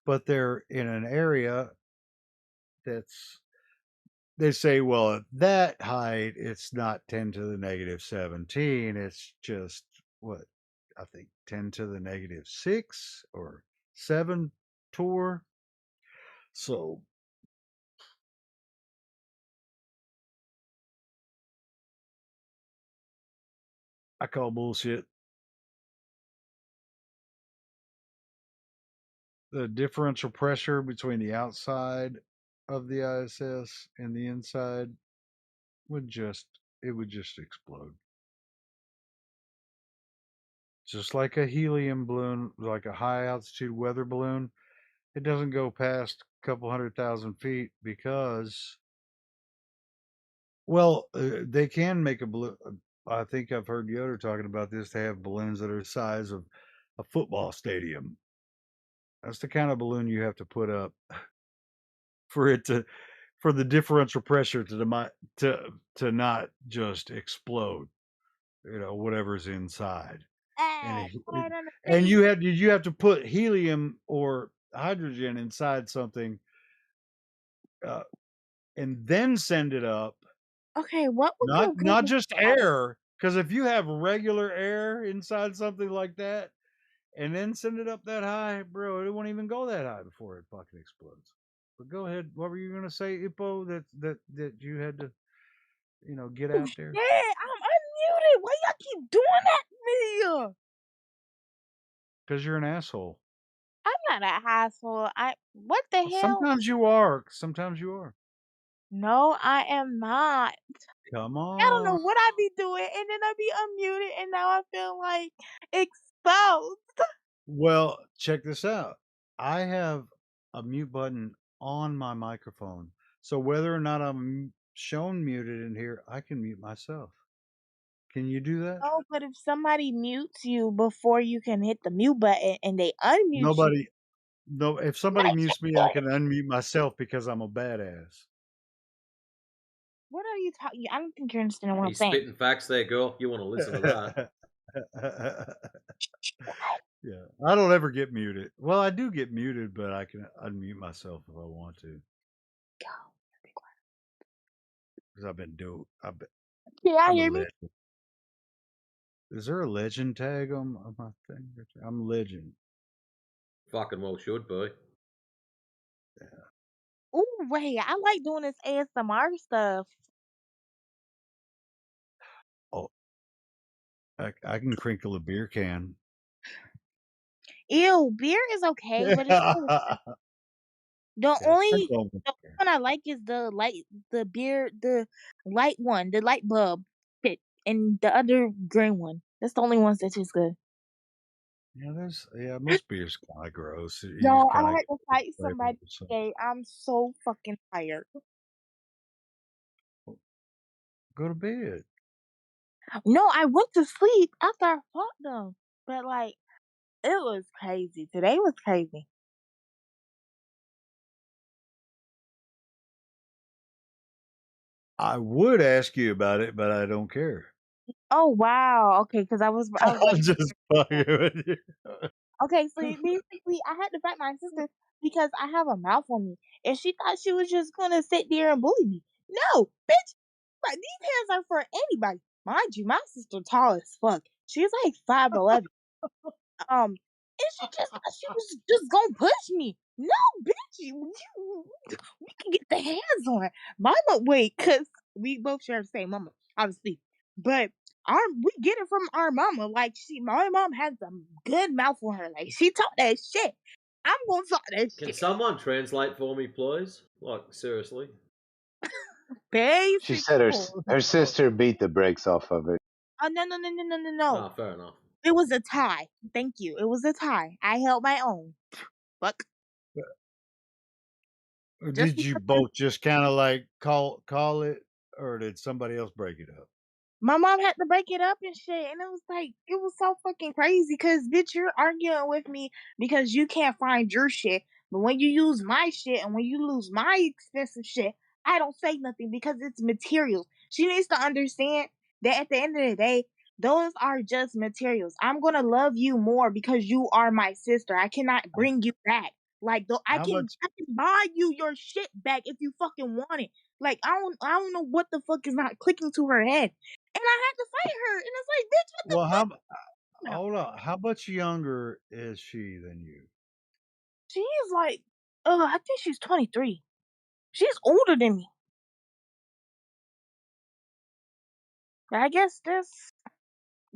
but they're in an area that's, they say, well, at that height, it's not 10 to the negative 17. It's just, what, I think 10 to the negative 6 or 7 torr. So, I call bullshit. The differential pressure between the outside of the ISS and the inside would just explode. Just like a helium balloon, like a high altitude weather balloon, it doesn't go past a couple 100,000 feet because, well, they can make a balloon. I think I've heard Yoder talking about this. They have balloons that are the size of a football stadium. That's the kind of balloon you have to put up for it to, for the differential pressure to not just explode. Whatever's inside. And Quiet on the and creek. you have to put helium or hydrogen inside something, and then send it up. Okay, what would go Not good? just air, because if you have regular air inside something like that, and then send it up that high, bro, it won't even go that high before it fucking explodes. But go ahead. What were you gonna say, Ippo? That you had to, get Oh out shit! there I'm unmuted. Why y'all keep doing that to me? because you're an asshole. I'm not an asshole. What the hell? Sometimes you are. Sometimes you are. No, I am not. Come I don't know on. what I be doing, and then I be unmuted, and now I feel like exposed. Well, check this out. I have a mute button on my microphone. So whether or not I'm shown muted in here, I can mute myself. Can you do that? Oh, but if somebody mutes you before you can hit the mute button and they unmute you, Nobody. No, if somebody mutes me, I can unmute myself because I'm a badass. what are you talking? I don't think you're understanding what I'm He's saying. spitting facts there, girl. You want to listen to that? Yeah, I don't ever get muted. Well, I do get muted, but I can unmute myself if I want to. Because I've been doing. Can y'all I'm a hear me? legend. Is there a legend tag on my thing? I'm a legend. Fucking well should be. Ooh, wait, I like doing this ASMR stuff. Oh, I can crinkle a beer can. Ew, beer is okay, but it's still the Yeah, only crinkle. the one I like is the light one, the light bulb fit, and the other green one. That's the only ones that taste good. Yeah, most beer's kind of gross. You Y'all, kind I of had to fight flavor somebody of some. today. I'm so fucking tired. Go to bed. No, I went to sleep after I fought them, but like it was crazy. Today was crazy. I would ask you about it, but I don't care. Oh wow, okay, because I was I'm like, just fucking with you. okay, so basically I had to fight my sister because I have a mouth on me, and she thought she was just gonna sit there and bully me. No, bitch, like these hands are for anybody. Mind you, my sister tall as fuck. She's like 5'11". And she was just gonna push me. No, bitch, we can get the hands on her. Mama, wait, cause we both share the same mama, obviously, but we get it from our mama. Like my mom has a good mouth on her. Like she talk that shit. I'm gonna talk that Can shit. someone translate for me, please? Like, seriously? She Basic. said her sister beat the brakes off of her. Oh no. Ah, fair enough. It was a tie. Thank you. It was a tie. I held my own. Fuck. Or Just did you because both just kind of like call it, or did somebody else break it up? my mom had to break it up and shit, and it was like it was so fucking crazy because bitch, you're arguing with me because you can't find your shit, but when you use my shit and when you lose my expensive shit, I don't say nothing because it's materials. She needs to understand that at the end of the day, those are just materials. I'm gonna love you more because you are my sister. I cannot bring you back. Like though, How much? I can buy you your shit back if you fucking want it. Like I don't know what the fuck is not clicking to her head. And I had to fight her. And it's like, bitch, what the Well, fuck? No. hold on. How much younger is she than you? She is like, I think she's 23. She's older than me. I guess that's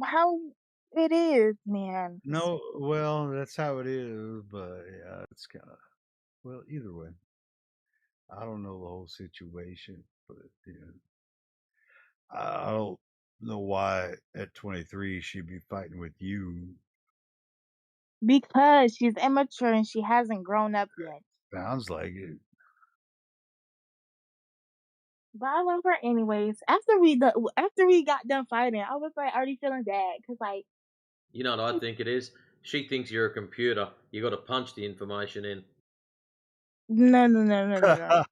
how it is, man. No, well, that's how it is, but yeah, it's kind of well. Either way, I don't know the whole situation, but I don't know why at 23 she'd be fighting with you. Because she's immature and she hasn't grown up yet. Sounds like it. But I love her anyways. After we got done fighting, I was like already feeling bad because like You know what I think it is? She thinks you're a computer. You got to punch the information in. no.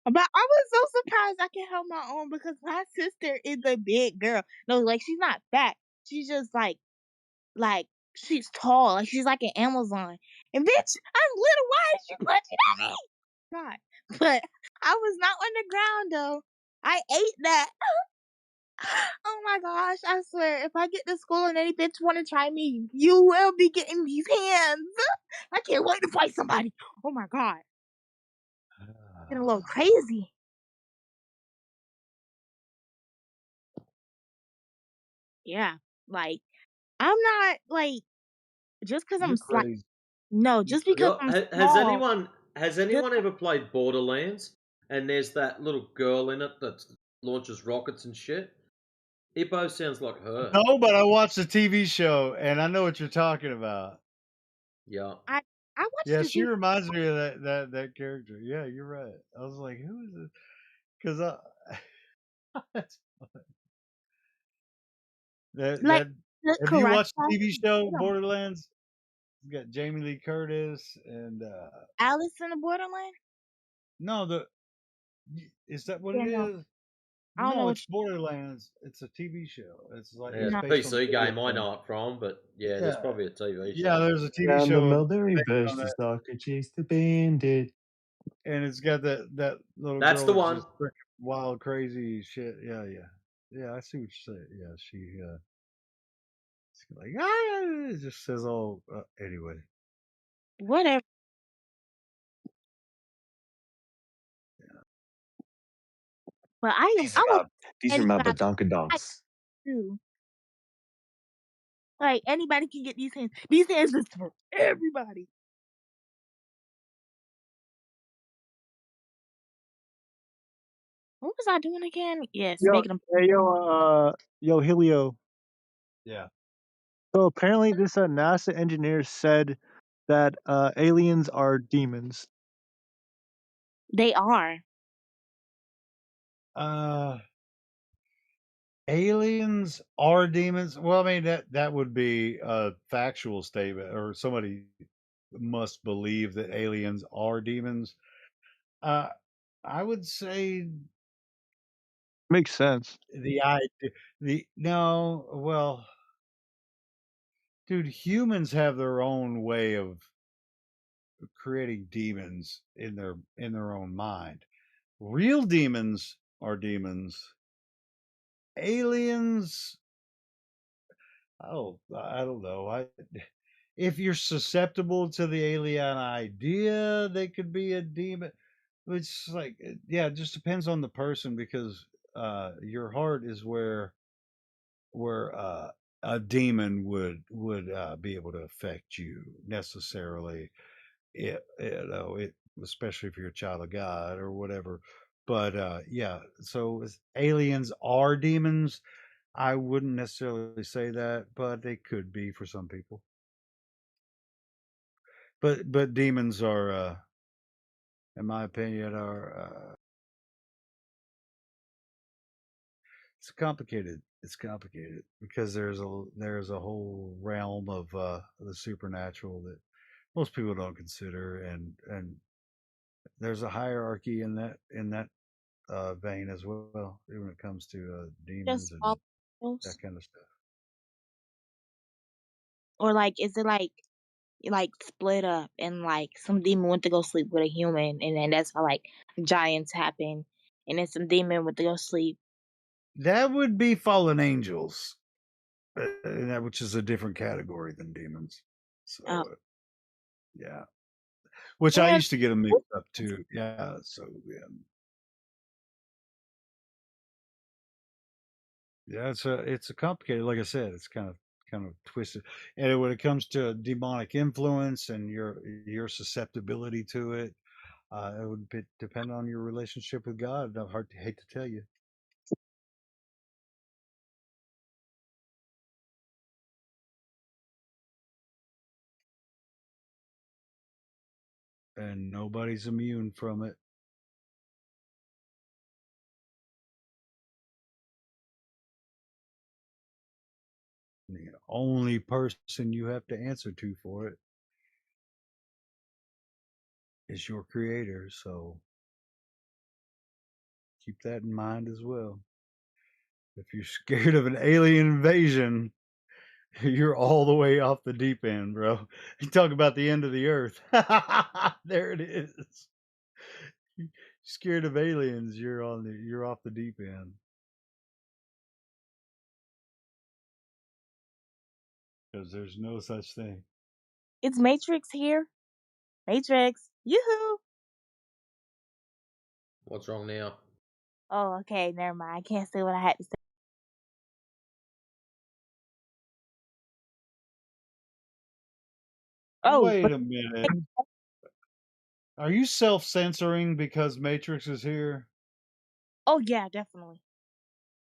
But I was so surprised I can hold my own because my sister is a big girl. No, like she's not fat. She's just like she's tall. Like she's like an Amazon. And bitch, I'm little. Why is you punching at me? God. But I was not on the ground though. I ate that. Oh my gosh, I swear, if I get to school and any bitch wanna try me, you will be getting these hands. I can't wait to fight somebody. Oh my god. Getting a little crazy. Yeah. Like I'm not like just because I'm You're slight. crazy. No, just because Yeah, I'm has small. Just anyone ever played Borderlands? And there's that little girl in it that launches rockets and shit. Hippo sounds like her. No, but I watched the TV show and I know what you're talking about. Yeah. I watched Yeah, the she TV. reminds me of that character. Yeah, you're right. I was like, who is this? Because that's that Like that. the Have you karate watched the TV class. show Borderlands? It's got Jamie Lee Curtis and Alice in the Borderland. no, is that what Yeah, it no, is? I don't know No, what. it's Borderlands. It's a TV show. It's like Yeah, it's it's a based on PC video game I game. know it from, but yeah, there's Yeah, probably a TV yeah. show. There's a TV Down the show mulberry based bush, on the that, stalker chased the bandit. and it's got that little That's girl the that's one. just freaking wild, crazy shit. Yeah, yeah, yeah. I see what you're saying. Yeah, she's like it just says all. Anyway, Whatever. But These I are was my anybody I badonkadonks. do. Like anybody can get these hands. These hands is for everybody. What was I doing again? Yes, Yo, making them. hey, yo, Helio. yeah. So apparently, this NASA engineer said that aliens are demons. They are. Aliens are demons. Well, I mean that would be a factual statement, or somebody must believe that aliens are demons. Uh, I would say Makes sense. the idea, the no, well, dude, humans have their own way of creating demons in their own mind. Real demons are demons. Aliens, I don't know. If you're susceptible to the alien idea, they could be a demon. It's like, yeah, it just depends on the person because your heart is where a demon would be able to affect you necessarily. Especially if you're a child of God or whatever. But yeah, so aliens are demons. I wouldn't necessarily say that, but they could be for some people. But demons are, in my opinion, are it's complicated. It's complicated because there's a whole realm of the supernatural that most people don't consider, and there's a hierarchy in that vein as well when it comes to demons Just and all those? that kind of stuff. Or like, is it like split up and like some demon went to go sleep with a human and then that's how like giants happen and then some demon went to go sleep. That would be fallen angels, which is a different category than demons. So Oh, yeah, which I man. used to get them mixed up too. Yeah, so yeah, it's a complicated. Like I said, it's kind of twisted. And when it comes to demonic influence and your susceptibility to it, it would depend on your relationship with God. I hate to tell you. And nobody's immune from it. The only person you have to answer to for it is your creator. So keep that in mind as well. If you're scared of an alien invasion, you're all the way off the deep end, bro. You talk about the end of the earth. There it is. Scared of aliens, you're off the deep end. Because there's no such thing. It's Matrix here. Matrix. Yoo-hoo. What's wrong now? Oh, okay, never mind. I can't say what I had to say. Oh, Wait but a minute. Are you self-censoring because Matrix is here? oh yeah, definitely.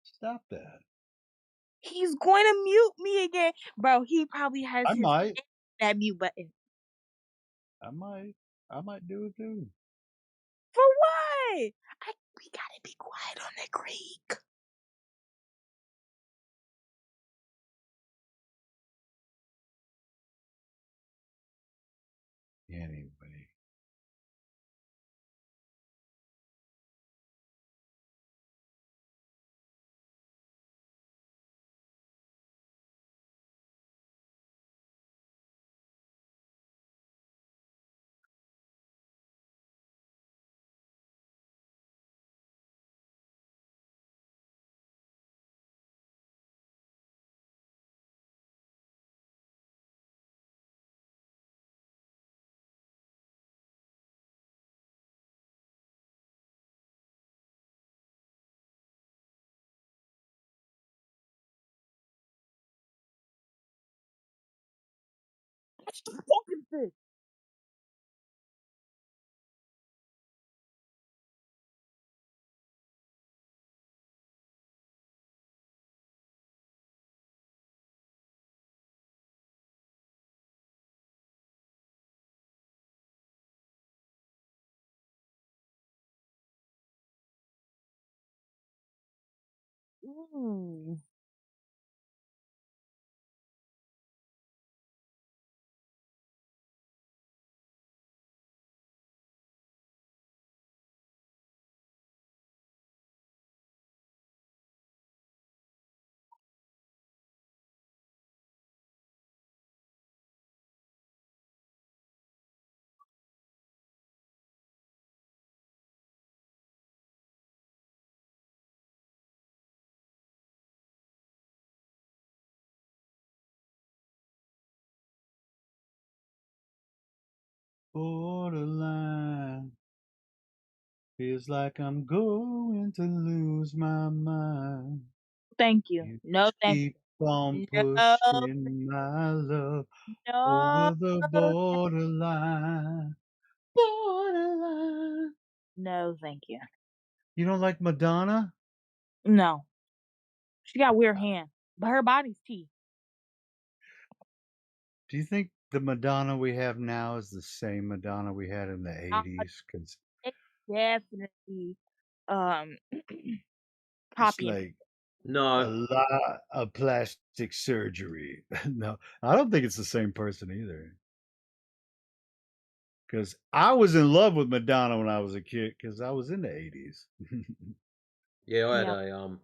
Stop that. He's going to mute me again. Bro, he probably has I his might. that mute button. I might do it too. For what? We gotta be quiet on the creek. Anyway. Fucking fish. Mm. Borderline. Feels like I'm going to lose my mind. Thank you. You No, thank keep on you. No, pushing my love no, over the borderline. Borderline. no, thank you. You don't like Madonna? No. She got weird hands, but her body's tea. Do you think the Madonna we have now is the same Madonna we had in the 80s? Because It's definitely um it's popular. like a No. lot of plastic surgery. No, I don't think it's the same person either. Because I was in love with Madonna when I was a kid because I was in the 80s. Yeah, I had Yeah. a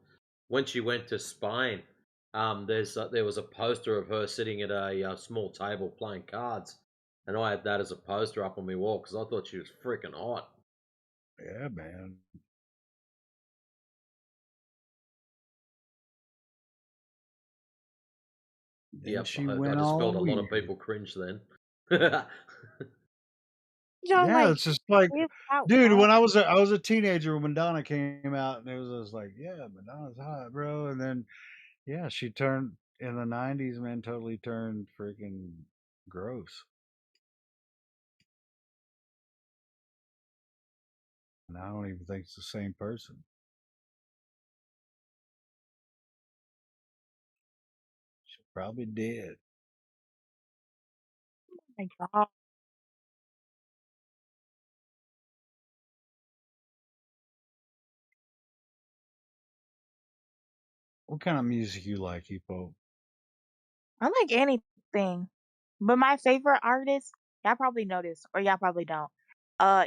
when she went to Spain. There was a poster of her sitting at a small table playing cards, and I had that as a poster up on my wall because I thought she was freaking hot. Yeah, man. Then Yep, she I went just all felt a lot of weird. people cringe then. Y'all Yeah, like it's just like, live dude, outside? when I was a teenager when Madonna came out, and it was just like, yeah, Madonna's hot, bro. And then, yeah, she turned in the '90s, man, totally turned freaking gross. And I don't even think it's the same person. She's probably dead. Oh my god. What kind of music you like, Hippo? I like anything. But my favorite artist, y'all probably know this, or y'all probably don't.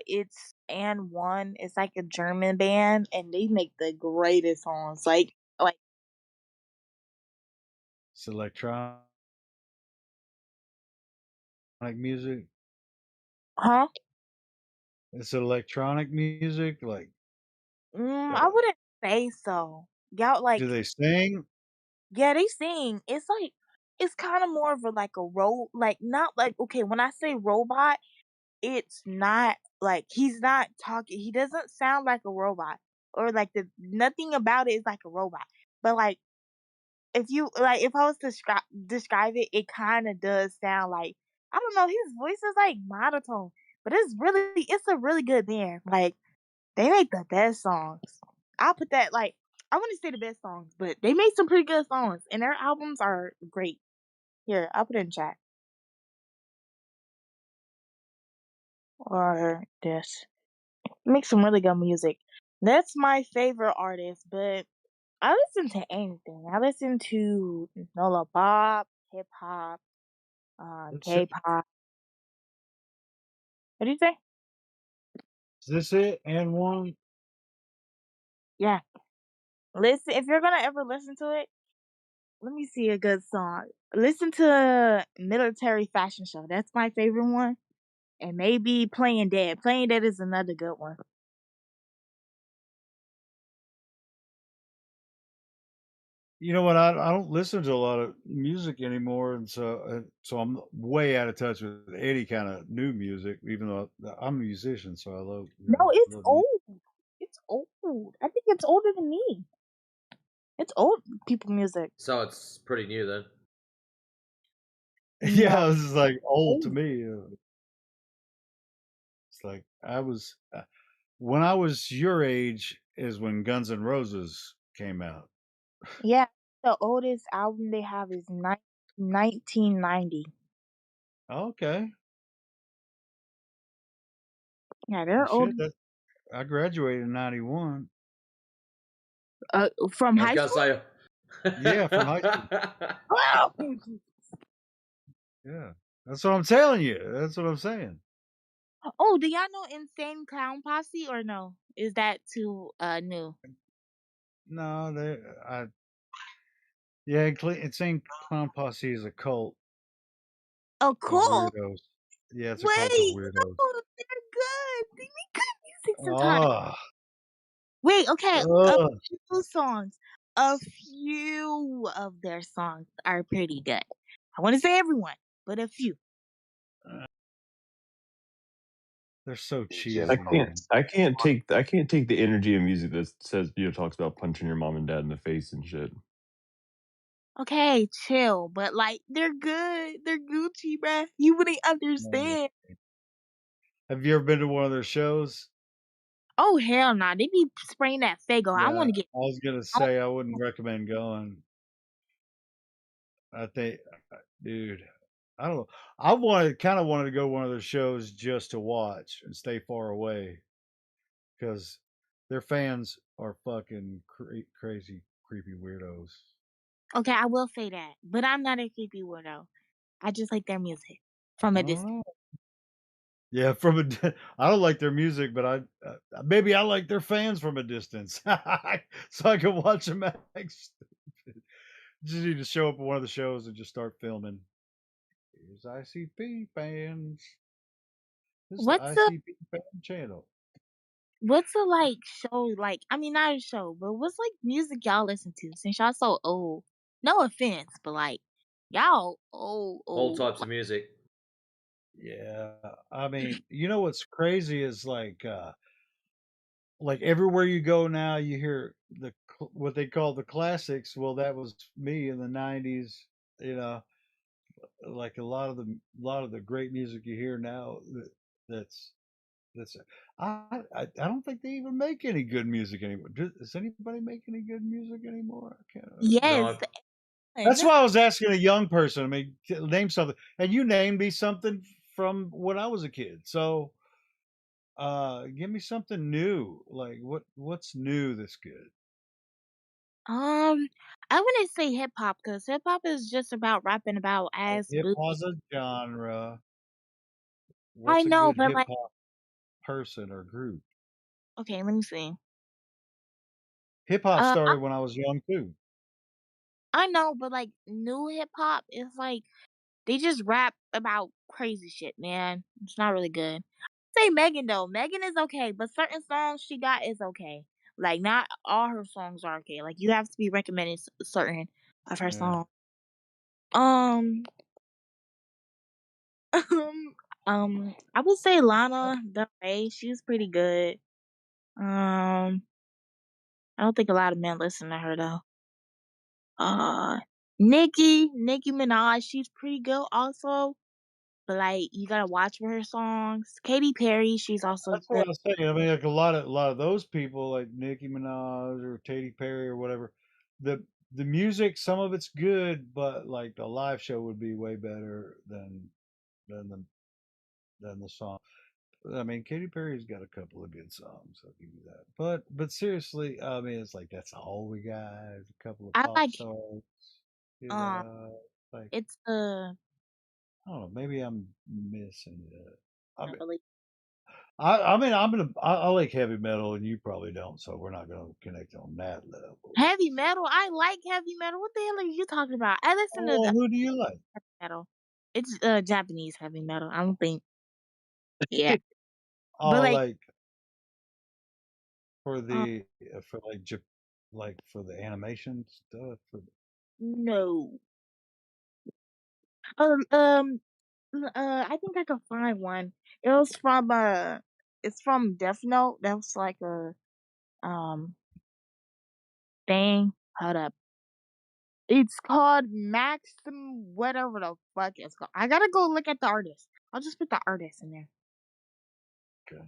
It's and One. It's like a German band, and they make the greatest songs. Like, It's electronic music. huh? It's electronic music. Like, I uh, wouldn't say so. Y'all do like, they sing? yeah, they sing. It's like, it's kind of more of a like a like not like okay. When I say robot, it's not like he's not talking. He doesn't sound like a robot, or like the nothing about it is like a robot. But like if you like if I was to describe it, it kind of does sound like I don't know. His voice is like monotone, but it's a really good band. Like they make the best songs. I'll put that like I wouldn't say the best songs, but they made some pretty good songs, and their albums are great. Here, I'll put it in chat. Or this. Make some really good music. That's my favorite artist, but I listen to anything. I listen to Nola Bob, hip hop, That's it. K-pop. What do you say? Is this it? And one? Yeah. Listen, if you're gonna ever listen to it, let me see a good song. Listen to Military Fashion Show. That's my favorite one. And maybe Playing Dead. Playing Dead is another good one. You know what? I don't listen to a lot of music anymore, and so I'm way out of touch with any kind of new music. Even though I'm a musician, so I love No, it's love music. old. It's old. I think it's older than me. It's old people music. So it's pretty new then. Yeah, No. this is like old to Old. me. It's like when I was your age is when Guns N' Roses came out. Yeah. The oldest album they have is 1990. Okay. Yeah, Well, they're old. shit, I graduated in '91. From I was high gonna school? say. Yeah, from high school. Wow. Yeah, that's what I'm telling you. That's what I'm saying. Oh, do y'all know Insane Clown Posse or no? Is that too new? No, yeah, Insane Clown Posse is a cult Oh, of cool. weirdos. Yeah, it's a cult of Wait, weirdos. no, they're good. They make good music sometimes. Oh, Wait, okay, a ugh. few songs. A few of their songs are pretty good. I want to say everyone, but a few. They're so Jim I cheesy, can't. man. I can't take the energy of music that says talks about punching your mom and dad in the face and shit. Okay, chill, but like they're good. They're Gucci, bruh. You wouldn't understand. Have you ever been to one of their shows? Oh hell nah. They be spraying that Fago. I Yeah, want to get. I was gonna I say I wouldn't recommend going. I think, dude, I don't know. Kind of wanted to go to one of their shows just to watch and stay far away because their fans are fucking crazy, creepy weirdos. Okay, I will say that, but I'm not a creepy weirdo. I just like their music from I a don't distance. know. Yeah, I don't like their music, but maybe I like their fans from a distance, so I can watch them act stupid. Just need to show up at one of the shows and just start filming. Here's ICP fans. This is the What's the ICP fan channel. what's the like show like? I mean, not a show, but what's like music y'all listen to since y'all so old? No offense, but like y'all All old. types of music. Yeah, I mean, you know what's crazy is like everywhere you go now, you hear what they call the classics. Well, that was me in the '90s. You know, like a lot of the great music you hear now. That's that's. I don't think they even make any good music anymore. Does anybody make any good music anymore? I can't. Yes, No, That's and why I was asking a young person. I mean, name something, and you named me something from when I was a kid. So, give me something new. Like what's new that's good? I wouldn't say hip hop because hip hop is just about rapping about ass Hip booty. hop's a genre. I What's a know, good but hip like, hop person or group? okay, let me see. Hip hop Uh, I, started when I was young too. I know, but like new hip hop is like they just rap about crazy shit, man. It's not really good. Say Megan though. Megan is okay, but certain songs she got is okay. Like not all her songs are okay. Like you have to be recommending certain of her Yeah. songs. Um, I would say Lana Del Rey. She's pretty good. I don't think a lot of men listen to her though. Uh, Nicki Minaj. She's pretty good also. but like you gotta watch for her songs. Katy Perry, she's also That's what good. I was saying. I mean, like a lot of those people, like Nicki Minaj or Katy Perry or whatever, the the music, some of it's good, but like the live show would be way better than the than the song. I mean, Katy Perry's got a couple of good songs. I'll give you that. But seriously, I mean, it's like that's all we got. Is a couple of I pop like stars. You um know, like it's I don't know. Maybe I'm missing it. I I mean, believe I mean, I like heavy metal, and you probably don't, so we're not gonna connect on that level. heavy metal. I like heavy metal. What the hell are you talking about? I listen to Well, the who do you like? heavy metal. It's Japanese heavy metal. I don't think yeah. But Oh, like like for um the for like like for the animation stuff. no. I think I could find one. It was from it's from Death Note. That was like a um thing. Hold up. It's called Maxim whatever the fuck it's called. I gotta go look at the artist. I'll just put the artist in there. Okay.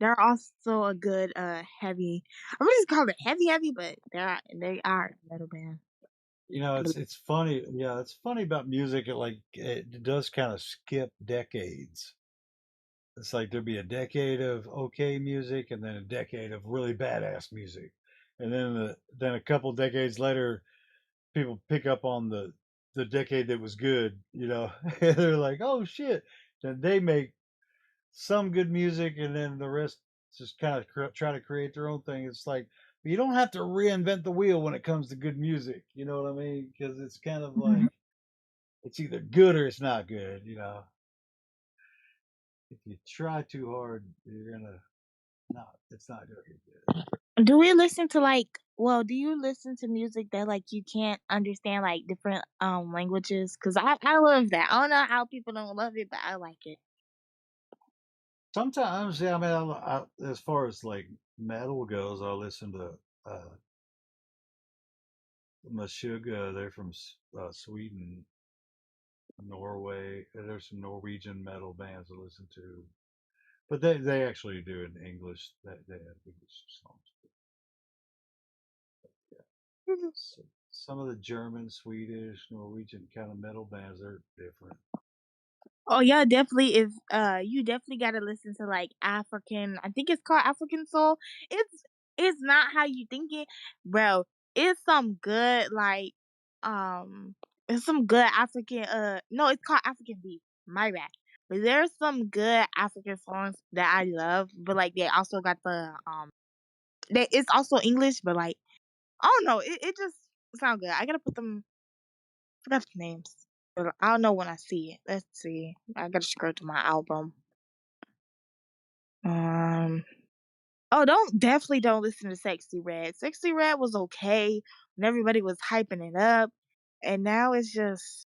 They're also a good heavy I wouldn't call it heavy, but they are a metal band. You know, I believe. it's funny. Yeah, it's funny about music. It does kind of skip decades. It's like there'd be a decade of okay music, and then a decade of really badass music, and then a couple decades later, people pick up on the decade that was good. You know, and they're like, oh shit. Then they make some good music, and then the rest just kind of try to create their own thing. It's like you don't have to reinvent the wheel when it comes to good music. You know what I mean? Because it's kind of Mhm. like it's either good or it's not good. You know, if you try too hard, you're gonna not. It's not gonna be good. Do we listen to do you listen to music that like you can't understand like different languages? Cause I love that. I don't know how people don't love it, but I like it. Sometimes, yeah. I mean, as far as like metal goes, I listen to Meshuggah. They're from Sweden, Norway. There's some Norwegian metal bands I listen to. But they actually do it in English. They have English songs. So some of the German, Swedish, Norwegian kind of metal bands are different. Oh yeah, definitely. If you definitely got to listen to like African. I think it's called African Soul. It's not how you think it, bro. It's some good it's some good African. No, it's called African Beat. My bad. But there's some good African songs that I love. But like they also got it's also English. But like I don't know. It just sound good. I gotta put them. Forgot the names. But I'll know when I see it. Let's see. I gotta scroll to my album. Um. Oh, definitely don't listen to Sexy Red. Sexy Red was okay when everybody was hyping it up, and now it's just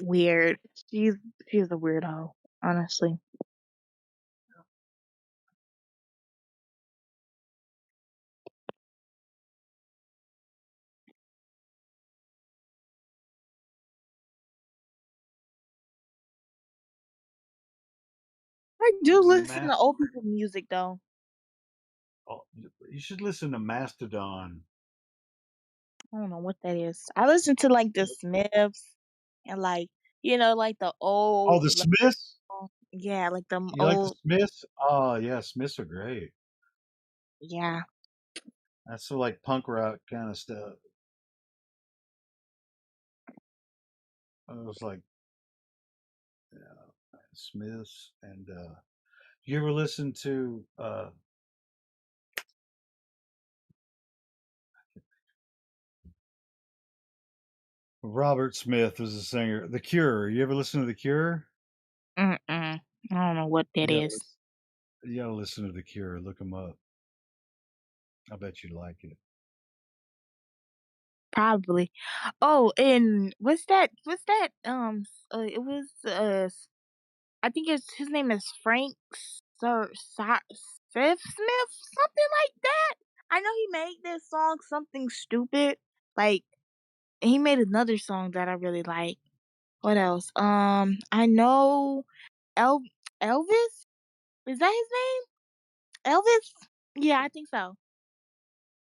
weird. She's she's a weirdo, honestly. I do listen to Mas- old people music though. oh, you should listen to Mastodon. I don't know what that is. I listen to like the Smiths and like like the Oh, old the Smiths. yeah, like them You like the old Smiths? Oh yeah, Smiths are great. yeah. That's so like punk rock kind of stuff. It was like Smiths and you ever listen to Robert Smith was a singer. The Cure. You ever listen to The Cure? Mm-mm. I don't know what that You gotta is. listen, you gotta listen to The Cure. Look them up. I bet you'd like it. Probably. Oh, and what's that? What's that? It was I think his name is Frank Smith, something like that. I know he made this song something stupid, like he made another song that I really like. What else? I know El Elvis. Is that his name? Elvis? Yeah, I think so.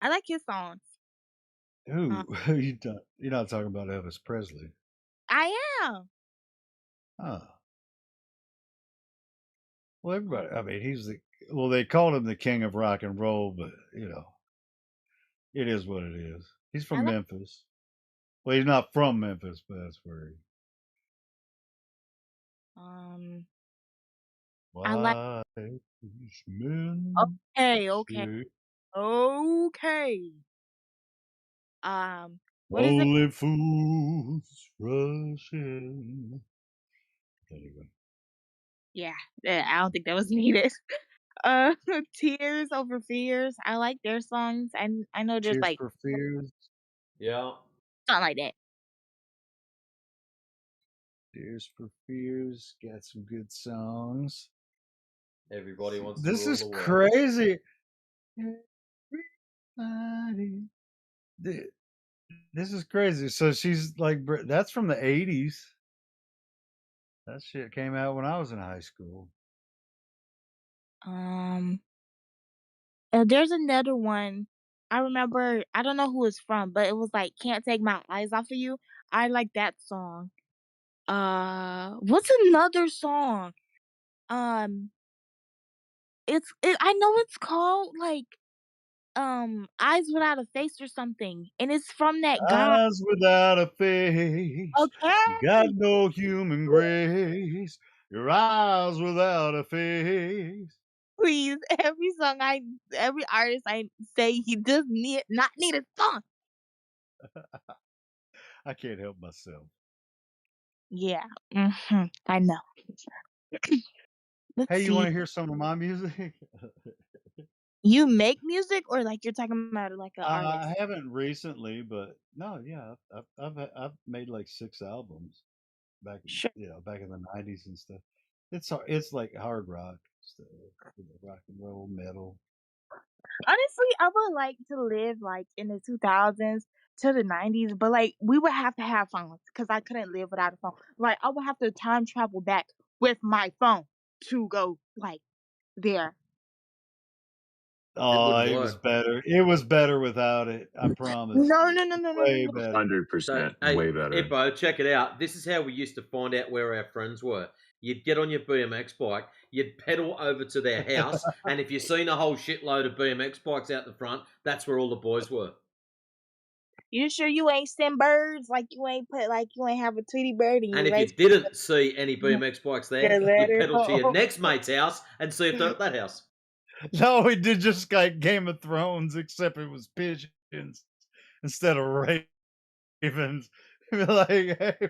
I like his songs. Who? You're not talking about Elvis Presley. I am. Oh. Well, everybody. I mean, they called him the king of rock and roll, but it is what it is. He's I from like. Memphis. Well, he's not from Memphis, but that's where he. I like. Why these men Okay. say Okay. What is it? only fools rush in. Anyway, Yeah, I don't think that was needed. Uh, Tears Over Fears. I like their songs. I know there's Tears like for Fears. Yeah. something like that. Tears for Fears got some good songs. Everybody wants to This rule is the world. crazy. Everybody. This is crazy. So she's like, that's from the 80s. That shit came out when I was in high school. There's another one. I remember. I don't know who it's from, but it was like "Can't Take My Eyes Off of You." I like that song. What's another song? Um, I know it's called like "Eyes Without a Face" or something, and it's from that guy. Eyes without a face, got Okay. no human grace. Your eyes without a face. Please, every artist I say he does not need a song. I can't help myself. Yeah, I know. Let's Hey, you see. want to hear some of my music? You make music, or like you're talking about like an artist? I haven't recently, but no, yeah, I've made like 6 albums back, Sure. back in the '90s and stuff. It's like hard rock stuff, rock and roll, metal. Honestly, I would like to live like in the 2000s to the 90s, but like we would have to have phones because I couldn't live without a phone. Like I would have to time travel back with my phone to go like there. It Oh, wouldn't it was work. better. It was better without it. I promise. No, no, no, no, no, no, Way no. better. 100% Hey, way better. Ippo, check it out. This is how we used to find out where our friends were. You'd get on your BMX bike, you'd pedal over to their house, and if you seen a whole shitload of BMX bikes out the front, that's where all the boys were. You sure you ain't send birds? Like you ain't have a Tweety bird and And you if you raised didn't see any BMX bikes there, your you'd letter? pedal to your next mate's house and see if they're at that house. No, we did just like Game of Thrones, except it was pigeons instead of ravens. Like, hey,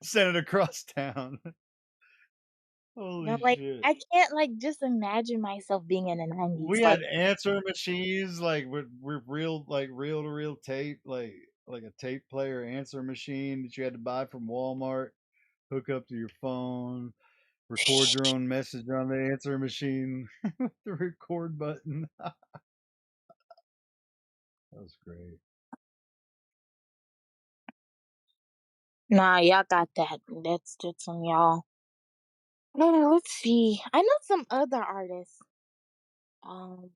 send it across town. No, Holy like shit. I can't like just imagine myself being in the 90s. We Like had answer machines like with real like reel to reel tape, like a tape player answer machine that you had to buy from Walmart, hook up to your phone, record your own message on the answer machine with the record button. That was great. nah, y'all got that. That's on y'all. Let's see. I know some other artists. Um,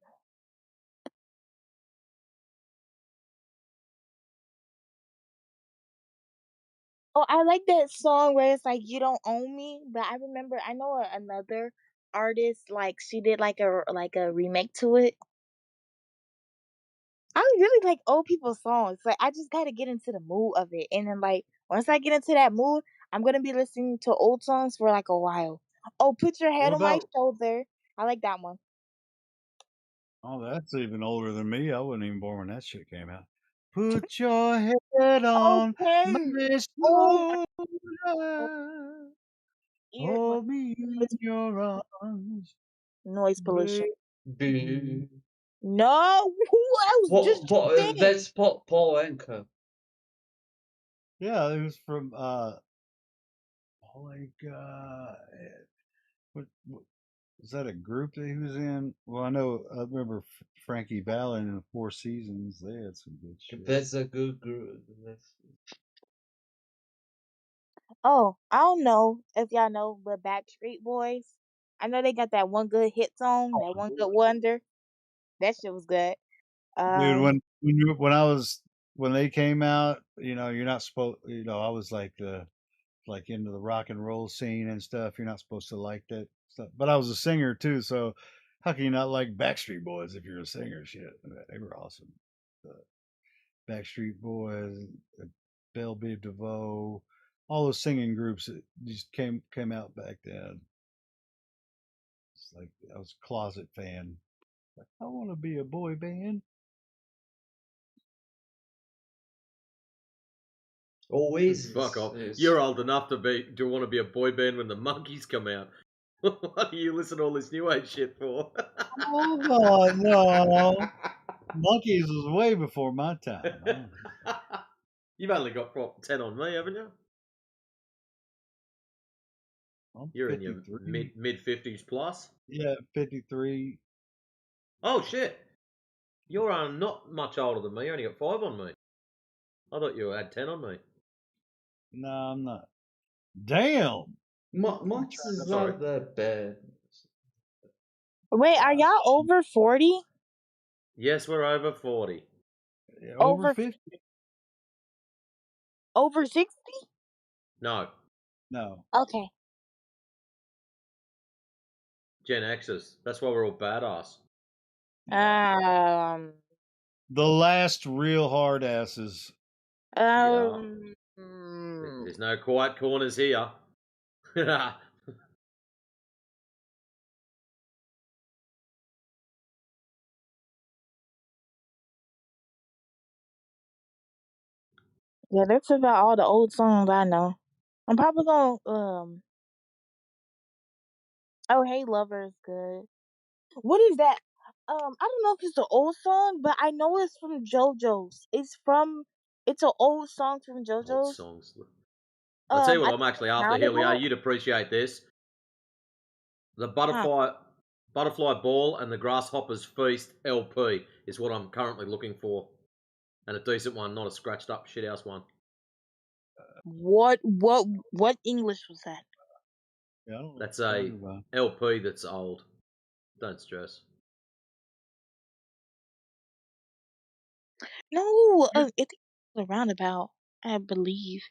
oh, I like that song where it's like "You Don't Own Me," but I know another artist like she did like a remake to it. I really like old people's songs. Like I just gotta get into the mood of it, and then like once I get into that mood, I'm gonna be listening to old songs for like a while. Oh, "Put Your Head What on My about Shoulder." I like that one. Oh, that's even older than me. I wasn't even born when that shit came out. Put your head on my Okay. Oh, oh, shoulder. ear what? Hold me in your arms, Noise pollution. Boo. No, who else? Just sing. That's Paul Anka. Yeah, it was from oh my god. What is that a group that he was in? Well, I remember Frankie Valli in the Four Seasons. They had some good shit. That's a good group. Oh, I don't know if y'all know the Backstreet Boys. I know they got that one good hit song, that one good wonder. That shit was good. Dude, Um, when they came out, you're not supposed. I was like into the rock and roll scene and stuff. You're not supposed to like that stuff. But I was a singer too, so how can you not like Backstreet Boys if you're a singer? Shit, they were awesome. The Backstreet Boys, Belle Biv DeVoe, all those singing groups that just came out back then. It's like I was a closet fan. Like I want to be a boy band. Oasis. Fuck off. Is... You're old enough to want to be a boy band when the Monkeys come out. What do you listen to all this new age shit for? Oh no, Monkeys was way before my time. You've only got 10 on me, haven't you? I'm You're 53. in your mid 50s plus. Yeah, 53. Oh shit! You're not much older than me. You only got 5 on me. I thought you had 10 on me. No, I'm not. Damn. Monks is not that bad. wait, are y'all over 40? Yes, we're over 40. Yeah, Over 50? Over 60? No, No. Okay. Gen Xers. That's why we're all badass. The last real hard asses. Yeah. Mm. There's no quiet corners here. Yeah, that's about all the old songs I know. I'm probably gonna Oh Hey Lover is good. What is that? I don't know if it's an old song, but I know it's from JoJo's. It's an old song from Old JoJo's. songs. I'll tell you I what think I'm actually it's after, Hillier. Roundabout. You'd appreciate this. The Huh. Butterfly Ball and the Grasshopper's Feast LP is what I'm currently looking for. And a decent one, not a scratched up shithouse one. What English was that? Yeah, I don't know That's what you're a talking about. LP that's old. Don't stress. No, it's a Roundabout, I believe.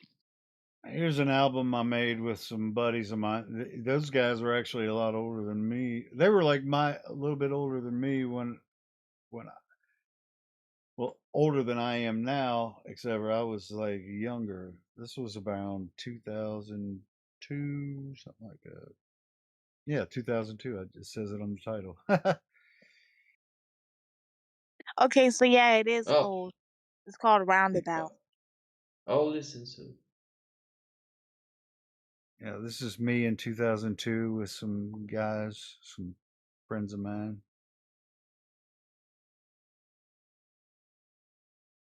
Here's an album I made with some buddies of mine. Those guys were actually a lot older than me. They were like a little bit older than me when older than I am now, except for I was like younger. This was around 2002, something like that. Yeah, 2002. It says it on the title. Okay, so yeah, it is Oh, old. It's called Roundabout. I'll listen to. Yeah, this is me in 2002 with some guys, some friends of mine.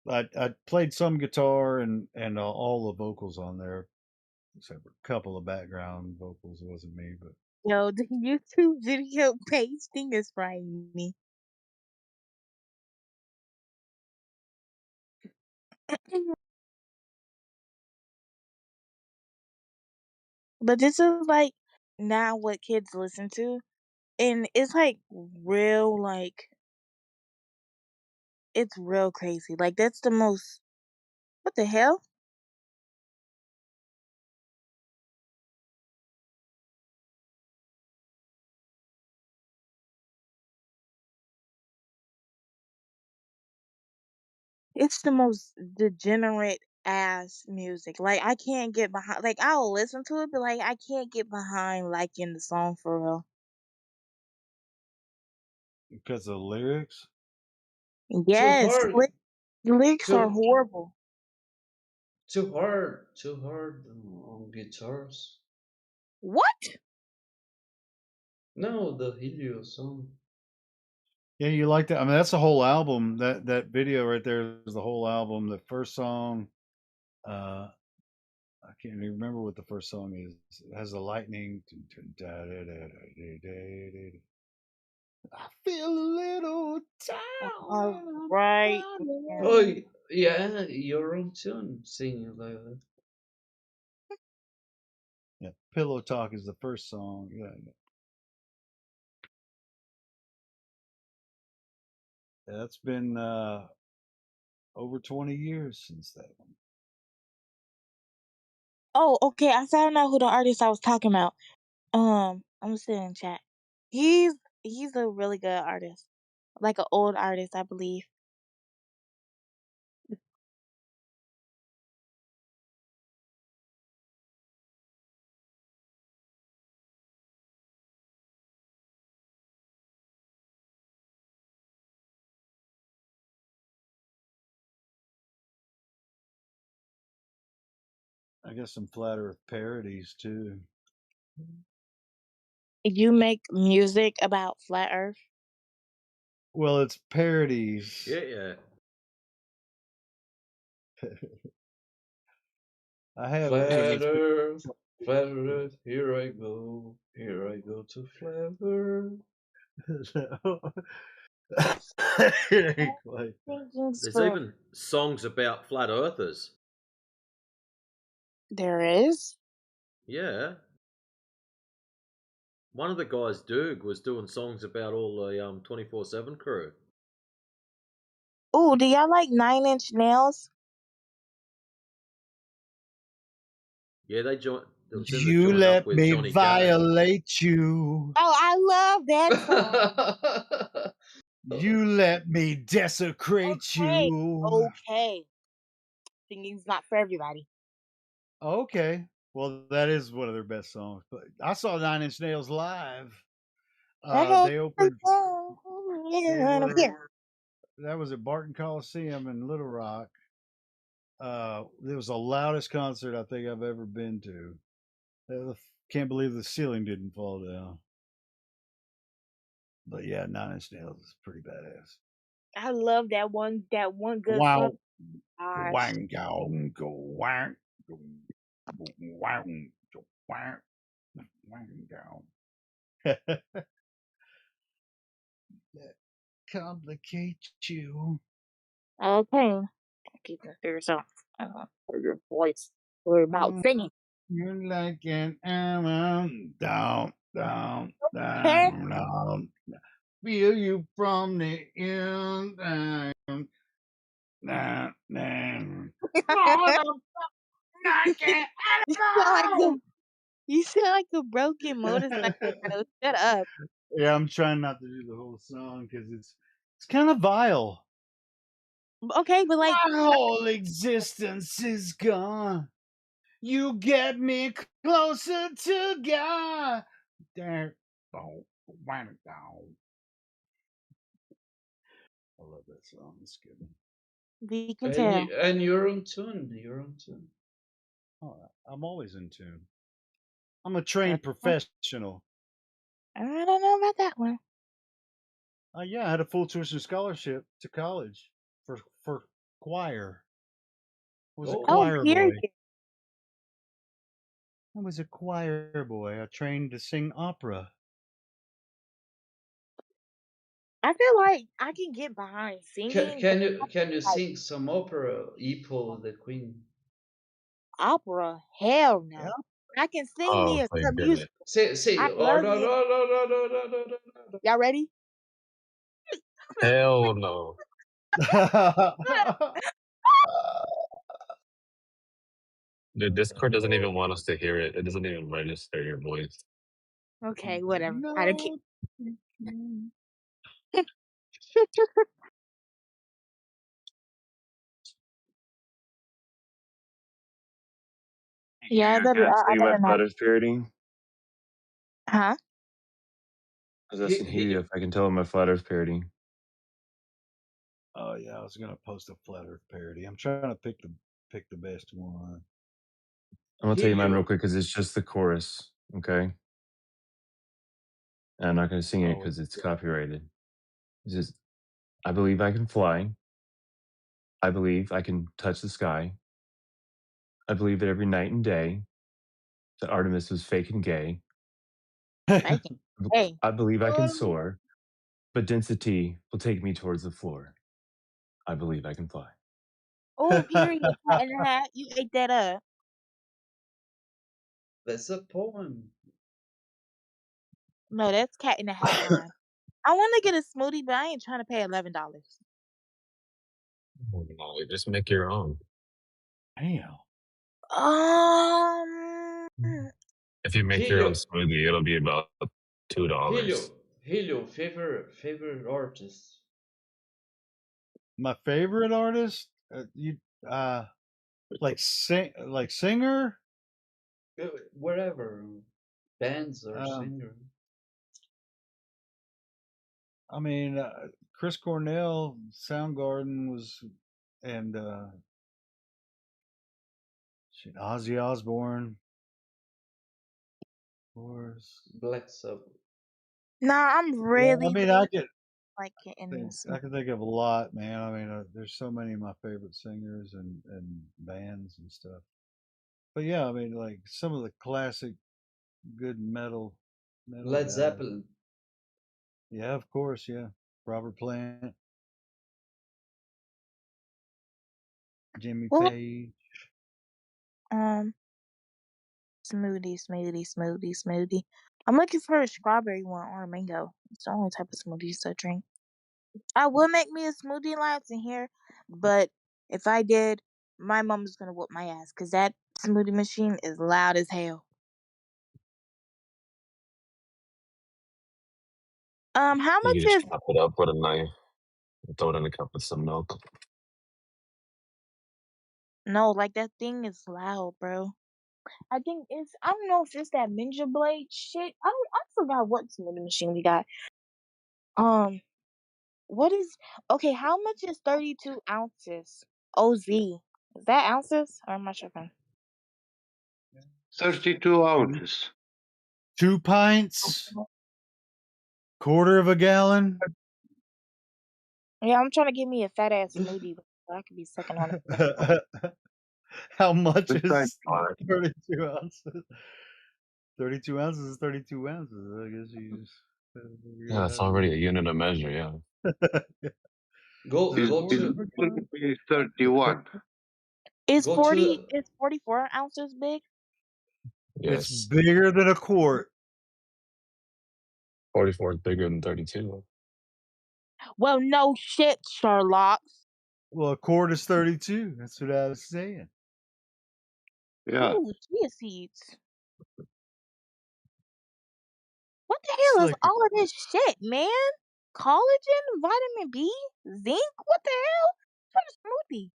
I played some guitar and all the vocals on there, except for a couple of background vocals. It wasn't me, but Yo, the YouTube video pasting is frightening me. But this is like now what kids listen to, and it's like real, like it's real crazy. Like that's the most. What the hell? It's the most degenerate ass music. Like I can't get behind. Like I'll listen to it, but like I can't get behind liking the song for real. because of the lyrics. Too Yes, hard. the lyrics are Too horrible. too hard. Too hard on guitars. What? No, the Helio song. Yeah, you like that? I mean, that's the whole album. That video right there is the whole album. The first song, uh, I can't even remember what the first song is. It has the lightning. I feel a little All down. right. Oh, yeah, you're on tune singing like that. Yeah, Pillow Talk is the first song. Yeah, that's been over 20 years since that one. Oh, okay. I found out who the artist I was talking about. I'm gonna sit in chat. He's he's a really good artist, like an old artist, I believe. I got some Flat Earth parodies too. You make music about flat Earth? Well, it's parodies. Yeah. I have Flat Earth, here I go to Flat Earth. It ain't quite. There's even songs about flat earthers. There is? Yeah. One of the guys, Doug, was doing songs about all the 24/7 crew. Ooh, do y'all like 9 Inch Nails? Yeah, they joined. It was in the You joint up let with me Johnny Cash. violate you. Oh, I love that song. You let me desecrate Okay, you. okay. Singing's not for everybody. Okay. Well, that is one of their best songs. But I saw 9 Inch Nails live. They opened. Yeah, I'm here. That was at Barton Coliseum in Little Rock. It was the loudest concert I think I've ever been to. Can't believe the ceiling didn't fall down. But yeah, 9 Inch Nails is pretty badass. I love that one good Wow. song. Gosh. Wang gong go wang go wang go wang wang gong. That complicates you. Okay. Keep it to yourself. For your voice. We're about singing. You're like an arrow down, down, Okay. down, down. Feel you from the inside. Nah, nah. You sound like a broken motorcycle, bro. Shut up. Yeah, I'm trying not to do the whole song because it's kind of vile. Okay, but like my whole existence is gone. You get me closer to God. There, boom, wham, down. I love that song. It's good. we can tell. And you're on tune. You're on tune. Oh, I'm always in tune. I'm a trained professional. I don't know about that one. Yeah, I had a full tuition scholarship to college for choir. I was a choir boy. I was a choir boy. I trained to sing opera. I feel like I can get behind singing. Can you sing some opera? Epo the Queen. Opera? Hell no. Yeah. I can sing me some music. Say. I love it. Y'all ready? Hell no. The Discord doesn't even want us to hear it. It doesn't even register your voice. Okay, whatever. I don't care. Yeah, I better. I better not. Flat parody. Huh? I was asking Hugh if I can tell him my flat Earth parody. Oh yeah, I was gonna post a flat Earth parody. I'm trying to pick the best one. I'm gonna tell you mine real quick because it's just the chorus, okay? And I'm not gonna sing it because it's copyrighted. It's just, I believe I can fly. I believe I can touch the sky. I believe that every night and day that Artemis was fake and gay. Hey, hey. I believe I can soar, but density will take me towards the floor. I believe I can fly. Oh, period. Cat in the Hat. You ate that up. That's a poem. No, that's Cat in the Hat line. I want to get a smoothie, but I ain't trying to pay $11. No, just make your own. Damn. Um, If you make your own Helio, smoothie, it'll be about $2. Helio, favorite artist. My favorite artist, like singer. Wherever, bands or singer. I mean, Chris Cornell, Soundgarden was, and Ozzy Osbourne, of course. Black Sabbath. nah, I'm Yeah, I really, mean, really like getting some. I can think of a lot, man. I mean, there's so many of my favorite singers and bands and stuff. But yeah, I mean, like some of the classic good metal Led guys. Zeppelin. Yeah, of course, yeah. Robert Plant, Jimmy Well, Page. smoothie. I'm looking for a strawberry one or a mango. It's the only type of smoothies I drink. I would make me a smoothie alliance in here, but if I did, my mom's gonna whoop my ass because that smoothie machine is loud as hell. How You much can just is chop it up with a knife and throw it in a cup with some milk. no? Like that thing is loud, bro. I think it's I don't know if it's that Ninja Blade shit. I forgot what smoothie machine we got. Um, what is okay? How much is 32 ounces? OZ. Is that ounces or am I tripping? 32 ounces. 2 pints, quarter of a gallon. Yeah, I'm trying to get me a fat ass smoothie, so I could be sucking on it. How much Besides, is 32 ounces? 32 ounces is 32 ounces. I guess you just Yeah, it's already a unit of measure. Yeah. Go is go to 31. Is go 40 to is 44 ounces big? It's Yes. bigger than a quart. 44 is bigger than 32. Well, no shit, Sherlock. Well, a quart is 32. That's what I was saying. Yeah. Ooh, chia seeds. What the It's hell is like all of this shit, man? Collagen, vitamin B, zinc. What the hell? What a smoothie.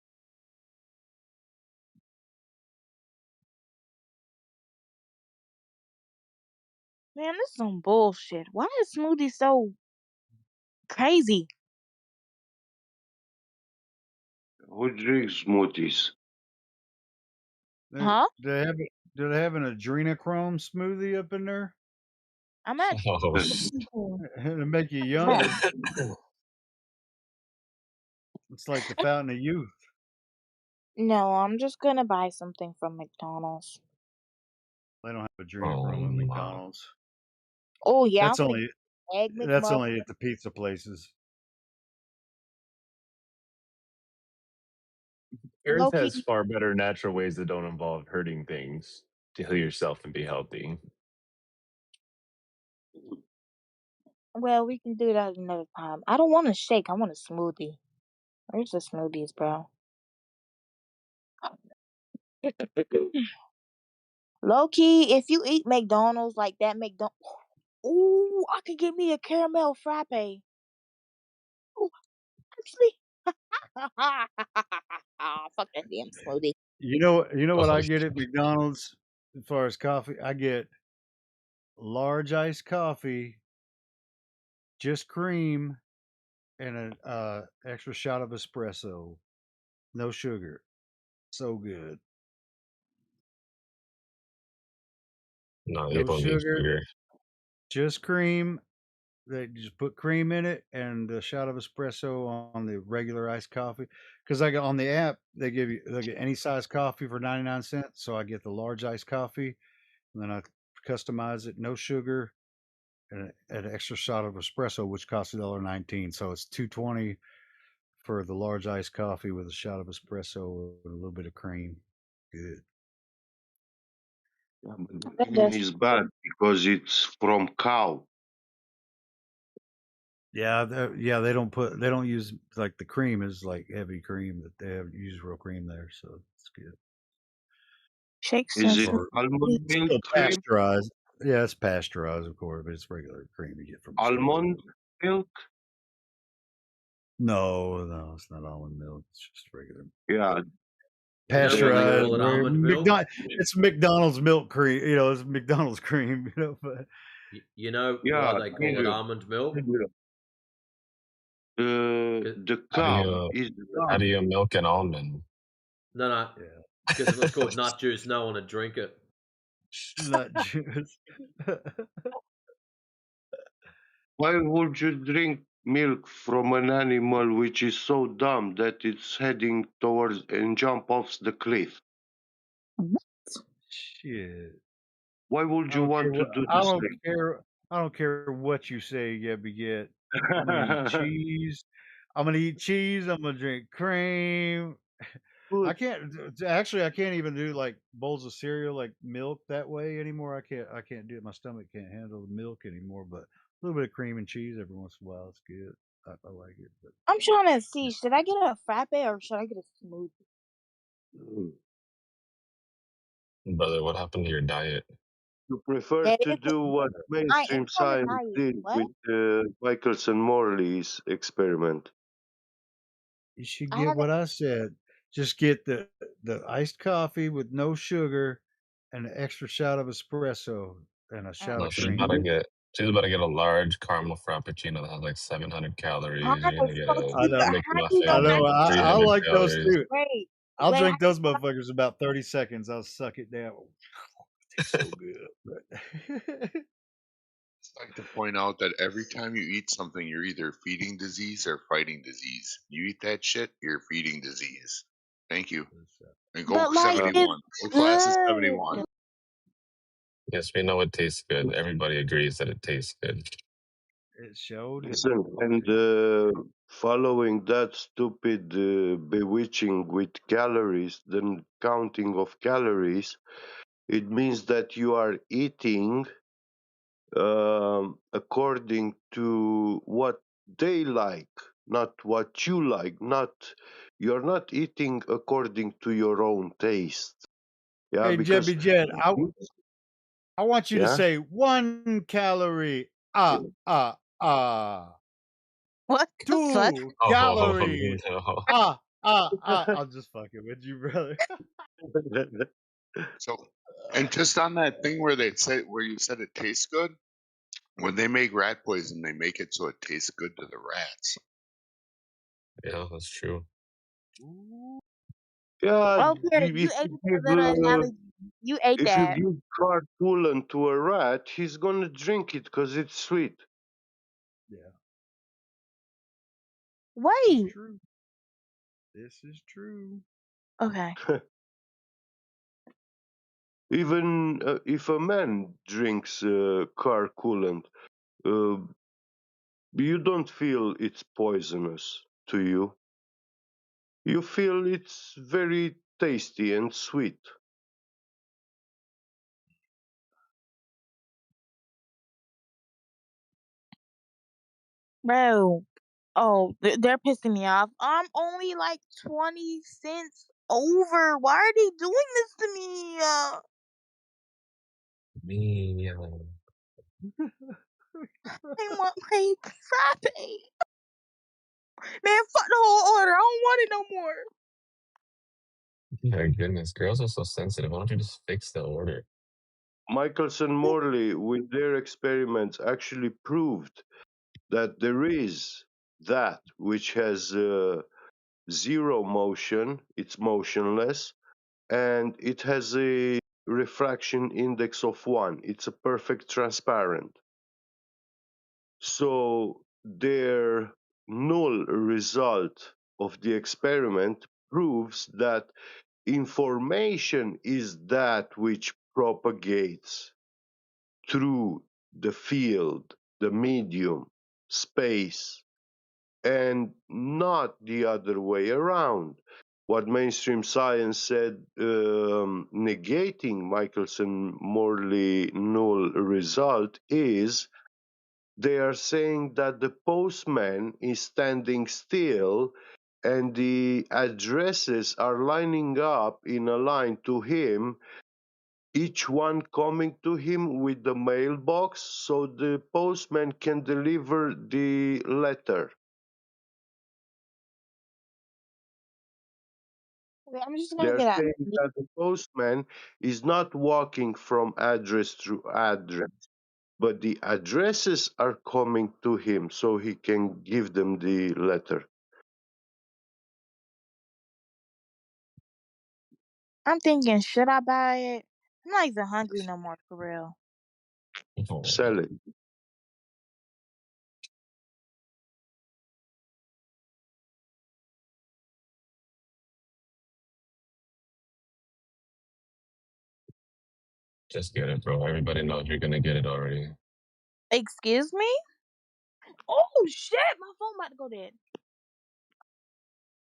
Man, this is some bullshit. Why is smoothie so crazy? Who drinks smoothies? Huh? Do they have an adrenochrome smoothie up in there? I'm at Oh, It'll make you younger. It's like the fountain of youth. No, I'm just gonna buy something from McDonald's. They don't have oh adrenochrome at no. McDonald's. Oh yeah, I'm That's gonna only get egg that's McMuffin. only at the pizza places. Earth Low key. has far better natural ways that don't involve hurting things to heal yourself and be healthy. Well, we can do that another time. I don't want a shake. I want a smoothie. Where's the smoothies, bro? Low key, if you eat McDonald's like that, ooh, I could get me a caramel frappe. Ooh, actually, fuck that damn smoothie. You know what Oh, I get at McDonald's as far as coffee? I get large iced coffee, just cream, and an extra shot of espresso. No sugar. So good. no, No people need sugar, sugar. just cream, they just put cream in it and a shot of espresso on the regular iced coffee. Because I got on the app, they get any size coffee for 99 cents. So I get the large iced coffee, and then I customize it, no sugar, and an extra shot of espresso, which costs $1.19. So it's $2.20 for the large iced coffee with a shot of espresso with a little bit of cream. Good. Yeah, but the cream is bad because it's from cow. Yeah, they don't use like the cream is like heavy cream that they have use real cream there, so it's good. Shakes Is and it Or almond milk still cream? pasteurized. Yeah, it's pasteurized, of course, but it's regular cream you get from the store. Almond milk? No, it's not almond milk. It's just regular Yeah. You know why they pasteurized. call it almond milk? It's McDonald's milk cream. It's McDonald's cream. But You know why Yeah, they call it period. almond milk? The How do cow you is how do dumb. you milk an almond? No. Because if it was called nut juice, no one would drink it. nut juice. Why would you drink milk from an animal which is so dumb that it's heading towards and jump off the cliff? Shit. Why would you want to do the same? I don't care what you say, yet. I'm gonna eat cheese. I'm gonna eat cheese. I'm gonna drink cream. I can't actually. I can't even do like bowls of cereal, like milk that way anymore. I can't do it. My stomach can't handle the milk anymore. But a little bit of cream and cheese every once in a while is good. I like it. But I'm trying to see, should I get a frappe or should I get a smoothie? Brother, what happened to your diet? You prefer That to is, do what I am mainstream on a science diet. did What? with Michelson experiment. you should I get haven't. what I said. Just get the iced coffee with no sugar and an extra shot of espresso and a shot No, of she's about to cream. get a large caramel frappuccino that has like 700 How calories. am You're I gonna get supposed a I to? know. How do you know I not know. McMuffin, to I 300 like those calories. too. wait? I'll Wait, drink those motherfuckers about 30 seconds. I'll suck it down. Tastes so good. But I'd like to point out that every time you eat something, you're either feeding disease or fighting disease. You eat that shit, you're feeding disease. Thank you. And go but like it's 71. Go class of good. 71. Yes, we know it tastes good. Everybody agrees that it tastes good. it showed it. Listen, and following that stupid bewitching with calories, then counting of calories, it means that you are eating according to what they like, not what you like. Not you're not eating according to your own taste. Yeah, Hey, because Jebby Jed, I want you to yeah. say 1 calorie. Ah, ah, ah. What the fuck? 2 calorie. No. I'll just fucking with you, brother. So, and just on that thing where you said it tastes good, when they make rat poison, they make it so it tastes good to the rats. Yeah, that's true. Yeah, Oh, here you if ate you the give little analogy. You ate if you that. give carcoolant to a rat, he's gonna drink it because it's sweet. Yeah, Wait. true. This is true. Okay. Even if a man drinks carcoolant, uh, you don't feel it's poisonous to you. You feel it's very tasty and sweet. Bro. Oh, they're pissing me off. I'm only like 20 cents over. Why are they doing this to me? Me, I want my frappe. Man, fuck the whole order. I don't want it no more. my goodness, girls are so sensitive. Why don't you just fix the order? Michelson Morley, with their experiments, actually proved that there is that which has zero motion, it's motionless, and it has a refraction index of 1. It's a perfect transparent. So their null result of the experiment proves that information is that which propagates through the field, the medium, space, and not the other way around. What mainstream science said, negating Michelson-Morley null result, is they are saying that the postman is standing still and the addresses are lining up in a line to him, each one coming to him with the mailbox so the postman can deliver the letter. Okay, I'm just gonna They're get out. saying that the postman is not walking from address to address, but the addresses are coming to him so he can give them the letter. I'm thinking, should I buy it? I'm not even hungry no more, for real. Sell it. Just get it, bro. Everybody knows you're gonna get it already. Excuse me? Oh shit, my phone about to go dead.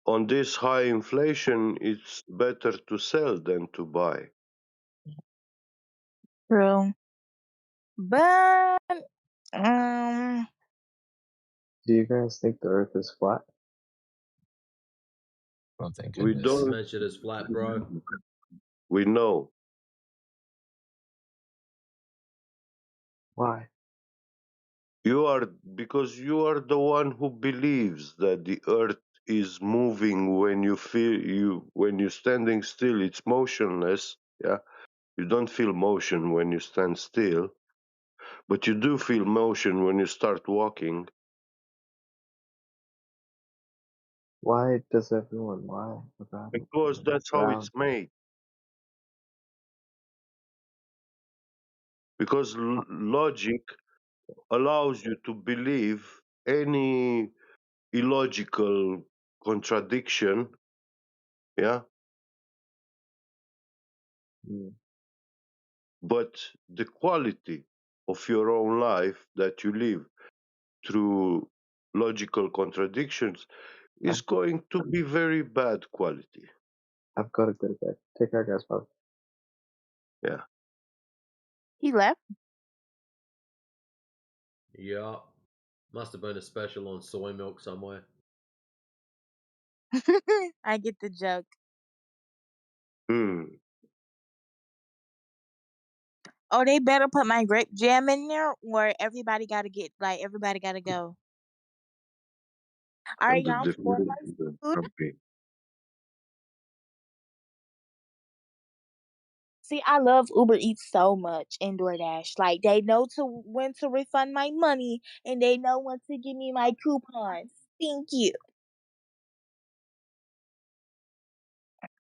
On this high inflation, it's better to sell than to buy. True. But um Do you guys think the Earth is flat? Oh, thank We goodness. don't. Smash it as flat, bro. We know. Why? Because you are the one who believes that the earth is moving when you feel you when you're standing still, it's motionless. Yeah. You don't feel motion when you stand still, but you do feel motion when you start walking. Why does everyone lie about it? Because It's that's how it's round. made. Because logic allows you to believe any illogical contradiction, yeah. Mm. But the quality of your own life that you live through logical contradictions is going to be very bad quality. I've got to go to bed. Take care, guys. Bye. Yeah. he left. Yeah. Must have been a special on soy milk somewhere. I get the joke. Hmm. Oh, they better put my grape jam in there or everybody gotta go. And Alright, the y'all, I'm spoiling difference my is the food. company. See, I love Uber Eats so much and DoorDash. Like they know to when to refund my money and they know when to give me my coupons. Thank you.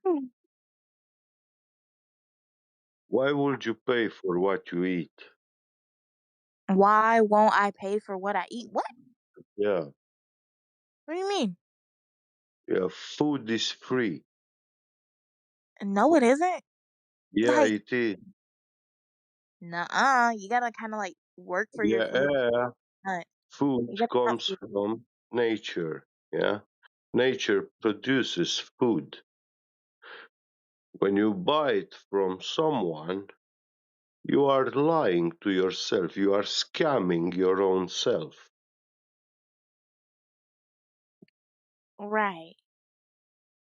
Hmm. Why would you pay for what you eat? Why won't I pay for what I eat? What? Yeah. What do you mean? Yeah. Food is free. No, it isn't. Yeah, Like, it is. nuh-uh. You gotta kind of like work for your food. Yeah. Hunt. Food You gotta comes hustle. from nature. Yeah. Nature produces food. When you buy it from someone, you are lying to yourself. You are scamming your own self. Right.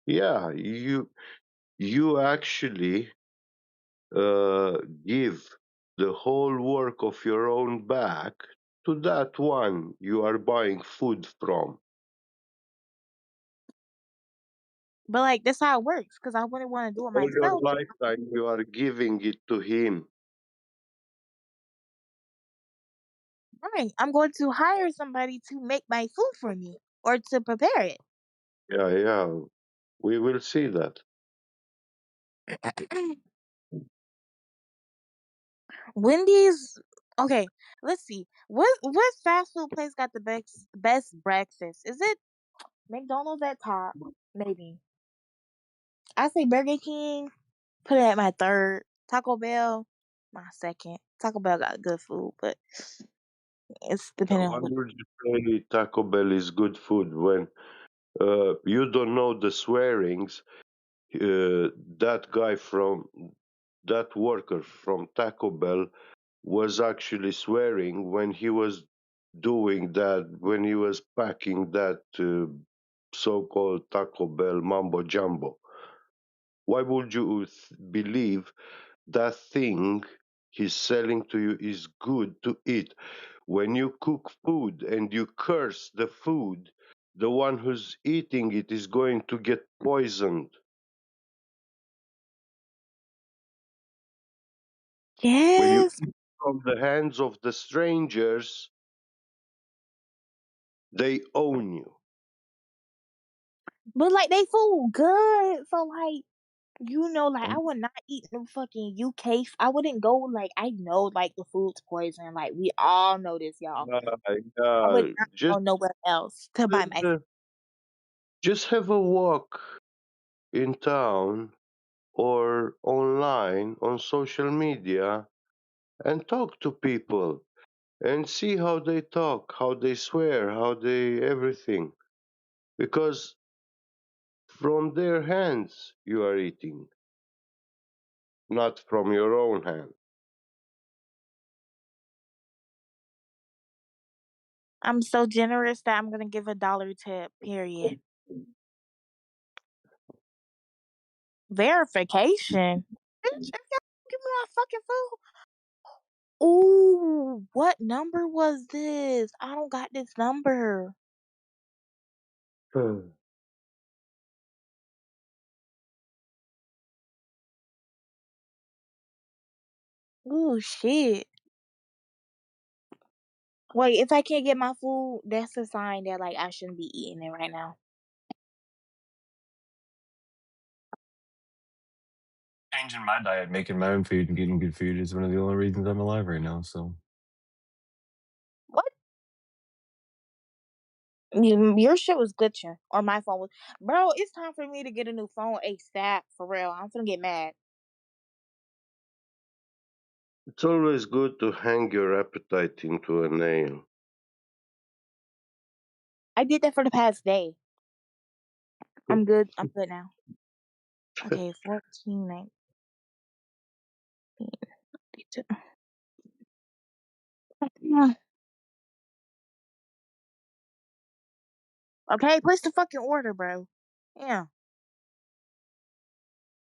Yeah, you actually uh, give the whole work of your own back to that one you are buying food from. But like that's how it works. Cause I wouldn't want to do it All your myself. lifetime, you are giving it to him. Right. I'm going to hire somebody to make my food for me or to prepare it. Yeah, yeah. We will see that. Wendy's Okay, let's see. What fast food place got the best breakfast? Is it McDonald's at top? Maybe. I say Burger King. Put it at my third. Taco Bell, my second. Taco Bell got good food, but it's depending Why on what. would you say Taco Bell is good food when you don't know the swearings? That guy from that worker from Taco Bell was actually swearing when he was doing that, when he was packing that so-called Taco Bell Mambo Jumbo. Why would you believe that thing he's selling to you is good to eat? When you cook food and you curse the food, the one who's eating it is going to get poisoned. When you Yes, eat from the hands of the strangers, they own you. but like they food good, so like like I And would not eat no fucking UK. I wouldn't go like I know like the food's poison. Like we all know this, y'all. I would not go nowhere else to buy my food. just have a walk in town or online on social media and talk to people and see how they talk, how they swear, how they everything. Because from their hands you are eating, not from your own hand. I'm so generous that I'm gonna give $1 tip. Period. Verification. Bitch, if y'all give me my fucking food. Ooh, what number was this? I don't got this number. Ooh, shit. Wait, if I can't get my food, that's a sign that like I shouldn't be eating it right now. Changing my diet, making my own food, and getting good food is one of the only reasons I'm alive right now. So What? Your shit was glitching, or my phone was. Bro, it's time for me to get a new phone ASAP. For real, I'm gonna get mad. It's always good to hang your appetite into a nail. I did that for the past day. I'm good. I'm good now. Okay, 14, 19. Yeah. Okay, place the fucking order, bro. Yeah.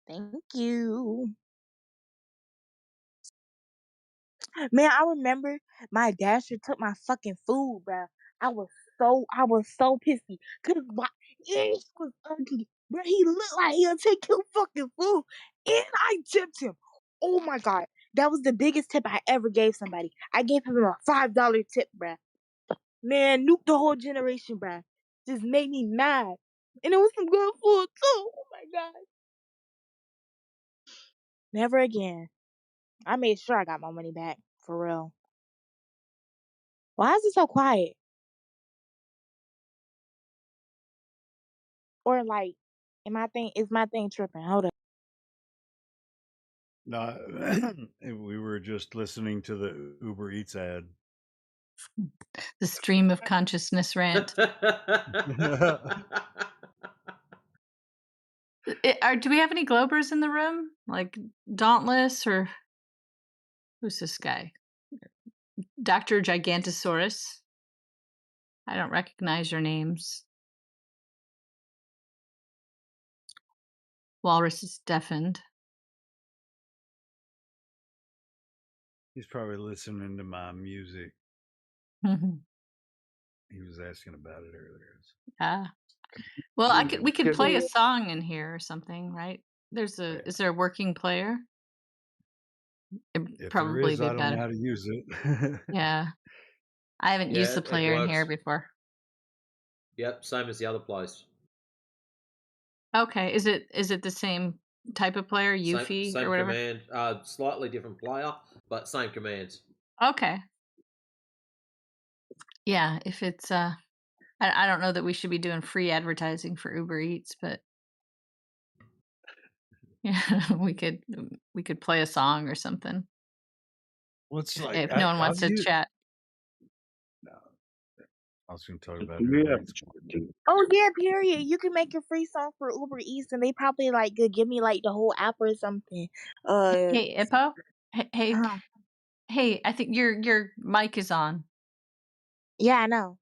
Thank you. Man, I remember my dasher took my fucking food, bro. I was so pissy. Cause my ears was ugly. Bro, he looked like he'll take your fucking food. And I tipped him. Oh my god. That was the biggest tip I ever gave somebody. I gave him a $5 tip, bro. Man, nuke the whole generation, bro. Just made me mad. And it was some good food too. Oh my god. Never again. I made sure I got my money back. For real. Why is it so quiet? Or like, is my thing tripping? Hold up. No, we were just listening to the Uber Eats ad. The stream of consciousness rant. Do we have any Globers in the room? Like Dauntless or who's this guy? Dr. Gigantosaurus. I don't recognize your names. Walrus is deafened. He's probably listening to my music. Mhm. He was asking about it earlier. Ah. Well, we could play a song in here or something, right? Is there a working player? It'd If there probably is, be I don't know better. how to use it. Yeah. I haven't used the it player in here works. before. Yep, same as the other place. Okay. Is it the same type of player, Yuffie or Same whatever? command, slightly different player, but same commands. Okay. Yeah, if it's I don't know that we should be doing free advertising for Uber Eats, but yeah, we could play a song or something. What's like If no one wants I've to used. chat. No, I was going to talk about We Uber are Eats. Oh yeah, period. You can make a free song for Uber Eats, and they probably like could give me like the whole app or something. Hey, Ippo. Hey, Uh, hey, I think your mic is on. yeah, I know.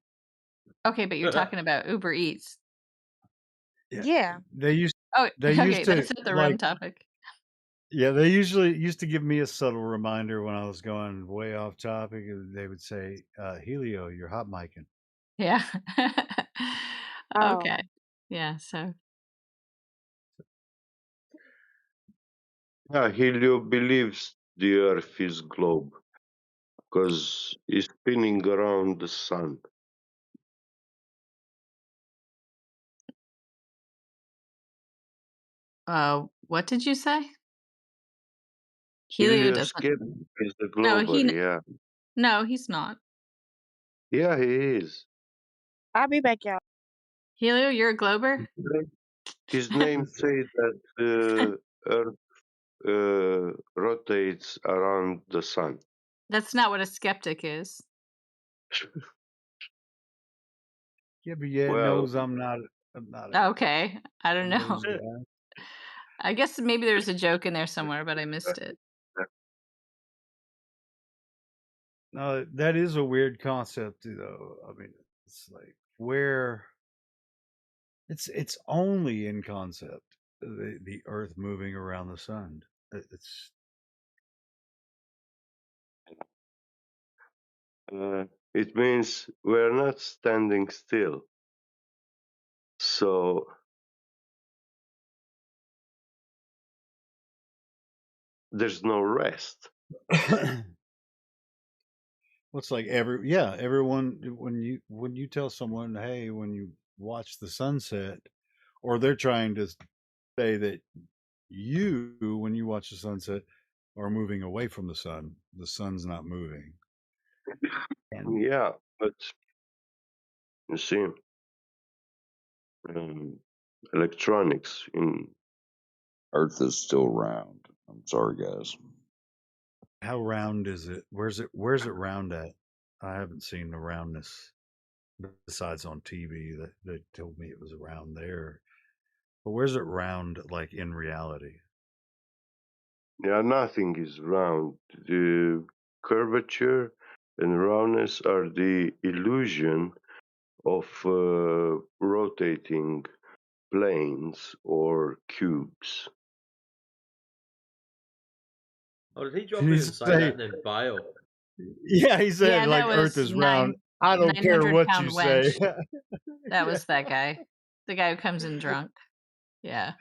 Okay, but you're talking about Uber Eats. Yeah. They used Oh, okay, to that's not the room like topic. yeah, they usually used to give me a subtle reminder when I was going way off topic. They would say, "Helio, you're hot micing." Yeah. Oh. Okay. Yeah, so Yeah, Helio believes the Earth is globe because it's spinning around the sun. what did you say? Helio Helio doesn't. Skeptic is the No, glober, yeah. no, he's not. Yeah, he is. I'll be back, y'all. Helio, you're a glober? His name says that Earth rotates around the sun. That's not what a skeptic is. Yeah, but yeah, it Well, knows I'm not a Okay. I don't one of those know. guys. I guess maybe there's a joke in there somewhere, but I missed it. No, that is a weird concept, though. I mean, it's like where it's only in concept the Earth moving around the sun. It's it means we're not standing still. So there's no rest. What's like everyone when you tell someone, hey, when you watch the sunset, or they're trying to say that you when you watch the sunset are moving away from the sun's not moving. And Yeah, but you see, electronics in Earth is still round. I'm sorry, guys. how round is it? Where's it round at? I haven't seen the roundness besides on TV that they told me it was around there. But where's it round like in reality? yeah, nothing is round. The curvature and roundness are the illusion of rotating planes or cubes. Oh, did he drop Did in he and say say? that and then bail? Yeah, he said Yeah, like that Earth was is round. I don't care 900 what you pound say. wench. That was that guy. The guy who comes in drunk. Yeah.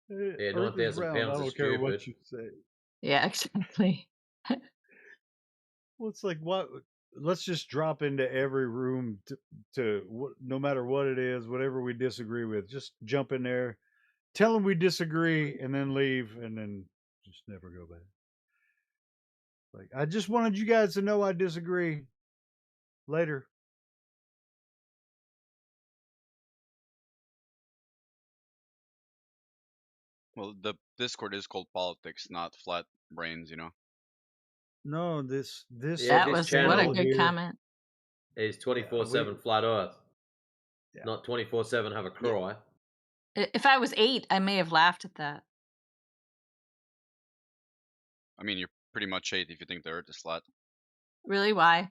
Yeah, Earth is 9,000 round. I pounds is don't care stupid. what you say. Yeah, exactly. Well, it's like what? Let's just drop into every room to no matter what it is, whatever we disagree with. Just jump in there, tell them we disagree, and then leave, and then just never go back. Like I just wanted you guys to know I disagree. Later. Well, the Discord is called politics, not flat brains, you know. No, this Yeah, That this was what a channel good here comment. is 24/7 flat Earth, Yeah. not 24/7 have a cry. If I was 8, I may have laughed at that. I mean, you're pretty much 8 if you think the Earth is flat. Really? Why?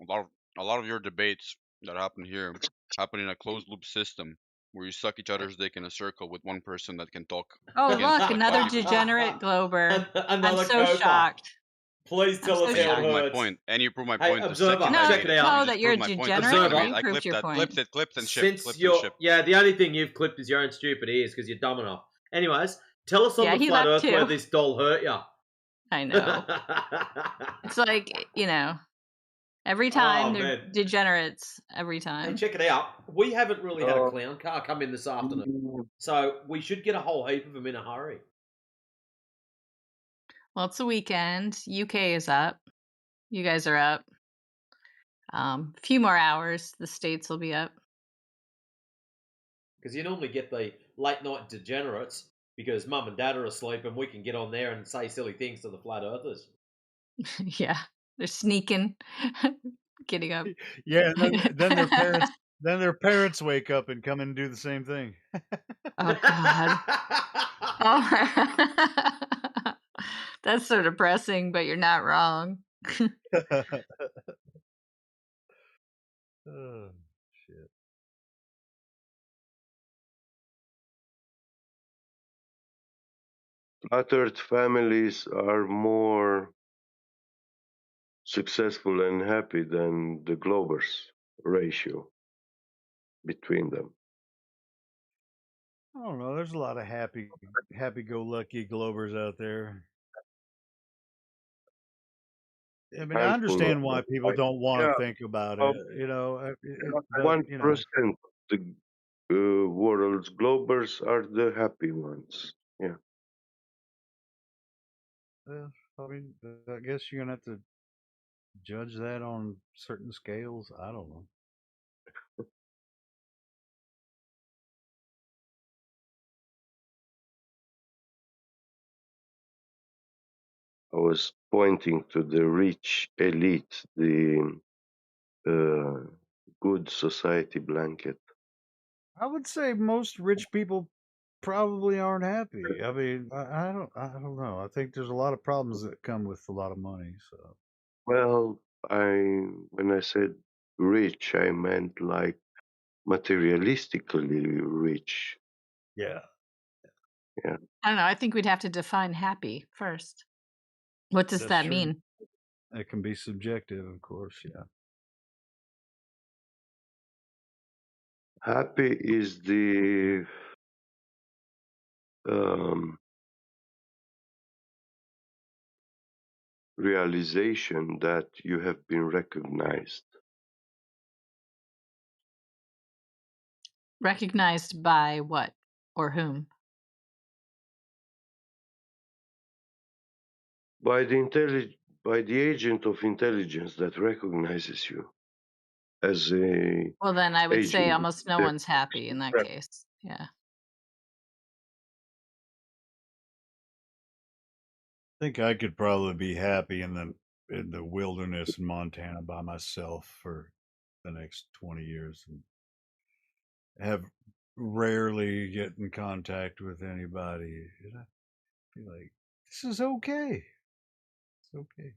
A lot of your debates that happen here happen in a closed loop system where you suck each other's dick in a circle with one person that can talk. Oh, against look, like another 5 people. degenerate Glober. I'm Another so Copa. shocked. Please tell I'm us so how it And you prove my hurts. point. And you prove my Hey, point. The observer, second I check made it out. you No, just that you're a proved my point. The degenerate. second I made You I proved clipped your that, point. clipped and shipped, Since clipped and you're, shipped. yeah, the only thing you've clipped is your own stupid ears because you're dumb enough. Anyways, tell us on Yeah, the he flat left Earth where too. this doll hurt ya. I know. It's like, every time Oh they're man. degenerates. Every Hey, time. check it out. We haven't really had a clown car come in this afternoon, so we should get a whole heap of them in a hurry. Well, it's a weekend. UK is up. You guys are up. A few more hours. The States will be up. Because you normally get the late night degenerates because mum and dad are asleep and we can get on there and say silly things to the flat earthers. Yeah, they're sneaking, getting up. Yeah, then their parents wake up and come and do the same thing. Oh God. Oh. That's so depressing, but you're not wrong. Oh, shit. Flat Earth families are more successful and happy than the Globers ratio between them. I don't know. There's a lot of happy-go-lucky Globers out there. I mean, I Handful of understand why them. people don't want Yeah, to think about it, you know. But 1% the world's Globers are the happy ones. Yeah. I mean, I guess you're gonna have to judge that on certain scales. I don't know. I was pointing to the rich elite, the good society blanket. I would say most rich people probably aren't happy. I mean, I don't know. I think there's a lot of problems that come with a lot of money. So Well, when I said rich, I meant like materialistically rich. yeah, Yeah. I don't know. I think we'd have to define happy first. What does that's that true. mean? It can be subjective, of course. Yeah. Happy is the realization that you have been recognized. Recognized by what or whom? By the agent of intelligence that recognizes you as a Well, then I would say agent. almost no one's happy in that case. Yeah. I think I could probably be happy in the wilderness in Montana by myself for the next 20 years and have rarely get in contact with anybody. And I be like, this is okay. It's okay.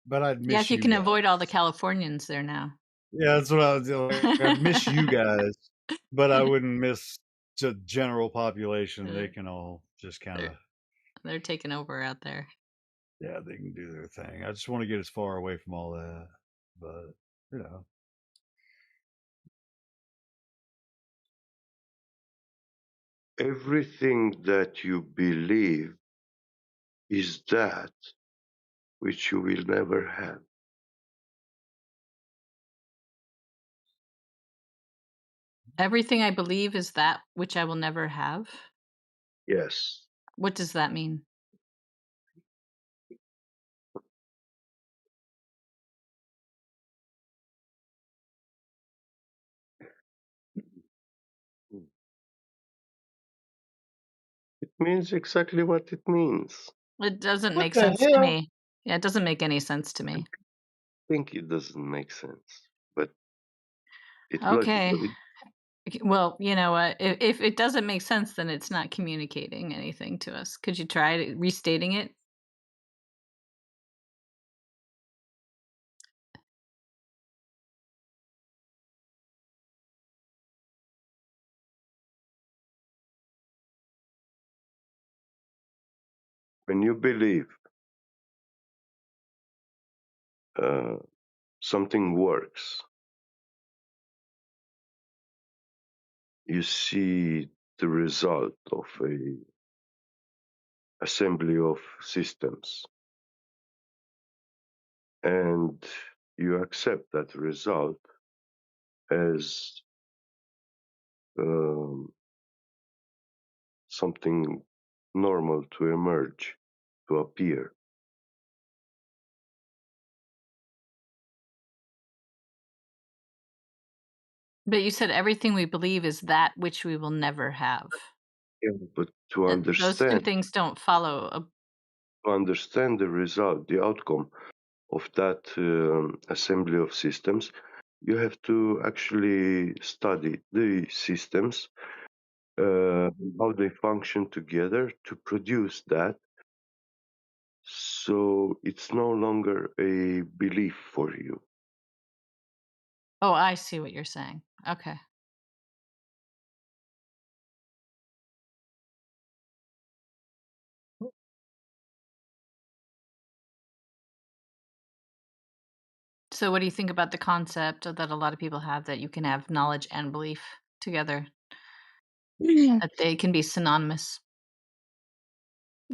But I'd Yeah, miss you you can guys. avoid all the Californians there now. Yeah, that's what I was doing. I'd miss you guys, but I wouldn't miss the general population. They can all just kind of, They're taking over out there. yeah, they can do their thing. I just want to get as far away from all that. But, you know. Everything that you believe is that which you will never have. Everything I believe is that which I will never have. Yes. What does that mean? It means exactly what it means. It doesn't What make the sense to hell? me. Yeah, it doesn't make any sense to me. I think it doesn't make sense, but it's Okay. logical. Well, you know what? If it doesn't make sense, then it's not communicating anything to us. Could you try restating it? When you believe something works, you see the result of a assembly of systems, and you accept that result as something normal to emerge, to appear. But you said everything we believe is that which we will never have. Yeah, but to Those two understand things don't follow. the result, the outcome of that assembly of systems, you have to actually study the systems, how they function together to produce that. So it's no longer a belief for you. Oh, I see what you're saying. Okay. So, what do you think about the concept that a lot of people have that you can have knowledge and belief together? That they can be synonymous,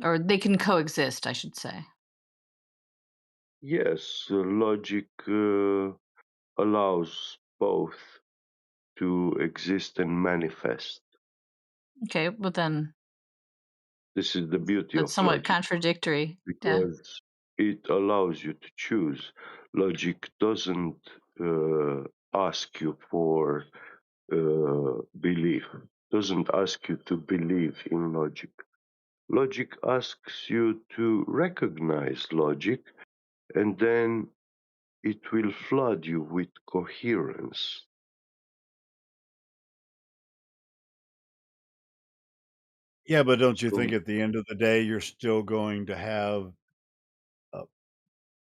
or they can coexist, I should say. Yes, logic allows both to exist and manifest. Okay, well then, This is the beauty that's of somewhat logic, contradictory. Yeah. because it allows you to choose. Logic doesn't ask you for belief, doesn't ask you to believe in logic. Logic asks you to recognize logic, and then it will flood you with coherence. Yeah, but don't you think So, at the end of the day you're still going to have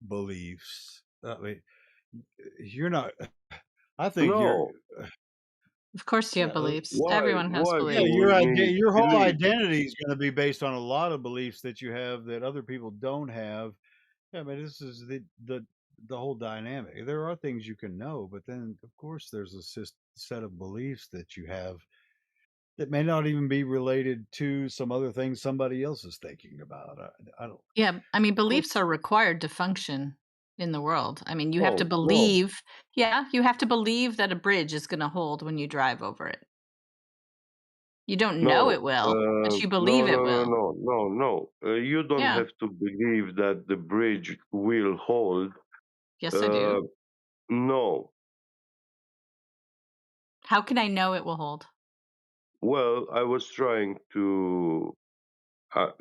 beliefs? I mean, you're not. I think you're. no, Of course, you have Yeah, beliefs. Everyone has why yeah. you beliefs. would need Your whole belief? identity is going to be based on a lot of beliefs that you have that other people don't have. Yeah, I mean, this is the whole dynamic. There are things you can know, but then of course there's a set of beliefs that you have that may not even be related to some other things somebody else is thinking about. I don't. Yeah, I mean, beliefs are required to function in the world. I mean, you have to No, believe. Yeah, you have to believe that a bridge is going to hold when you drive over it. You don't know no, it will, but you no, believe it no, no, will. no, no, no. You don't Yeah. have to believe that the bridge will hold. Yes, I do. Uh, no. How can I know it will hold? Well, I was trying to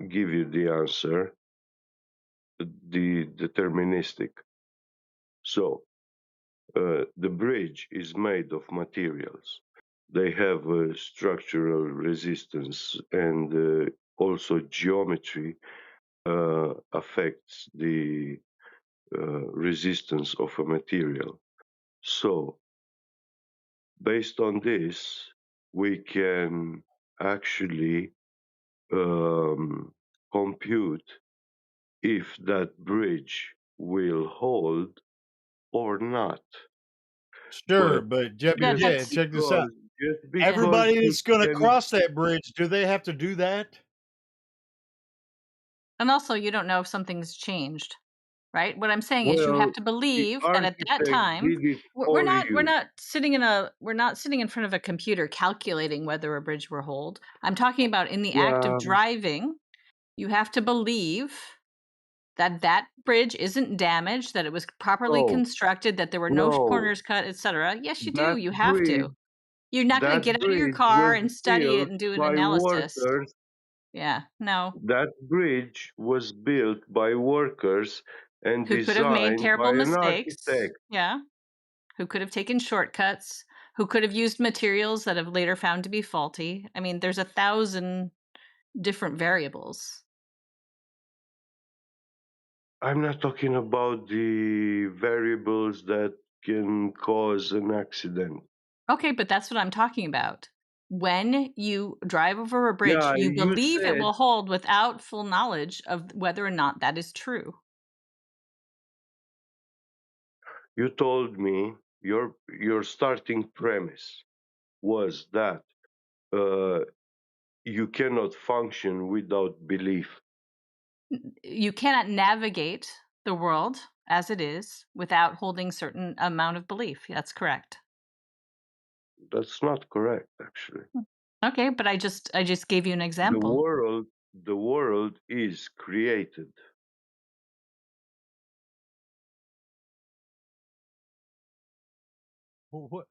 give you the answer, the deterministic. So, the bridge is made of materials. They have structural resistance, and also geometry affects the resistance of a material. So, based on this, we can actually compute if that bridge will hold or not. Sure, But but Yeah, just that's check this out. because just yeah. because Everybody it that's going to can, cross that bridge, do they have to do that? And also, you don't know if something's changed, right? What I'm saying is, you have well, to the believe that at that architect time, did it we're for not you. we're not sitting in front of a computer calculating whether a bridge will hold. I'm talking about in the act of Yeah. driving. You have to believe that that bridge isn't damaged, that it was properly No, constructed, that there were no no. corners cut, etc. Yes, you do. That You have bridge, to. You're not going to that get out of your bridge car was and study it built and do an by analysis. workers. Yeah, no. That bridge was built by workers and Who could have made designed by terrible an mistakes. architect. Yeah. Who could have taken shortcuts, who could have used materials that have later found to be faulty. I mean, there's 1,000 different variables. I'm not talking about the variables that can cause an accident. Okay, but that's what I'm talking about. When you drive over a bridge, Yeah, you you believe it said, will hold without full knowledge of whether or not that is true. you told me your starting premise was that uh, you cannot function without belief. You cannot navigate the world as it is without holding certain amount of belief. That's correct. That's not correct, actually. Okay, but I just gave you an The example. world, the world is created. Well, what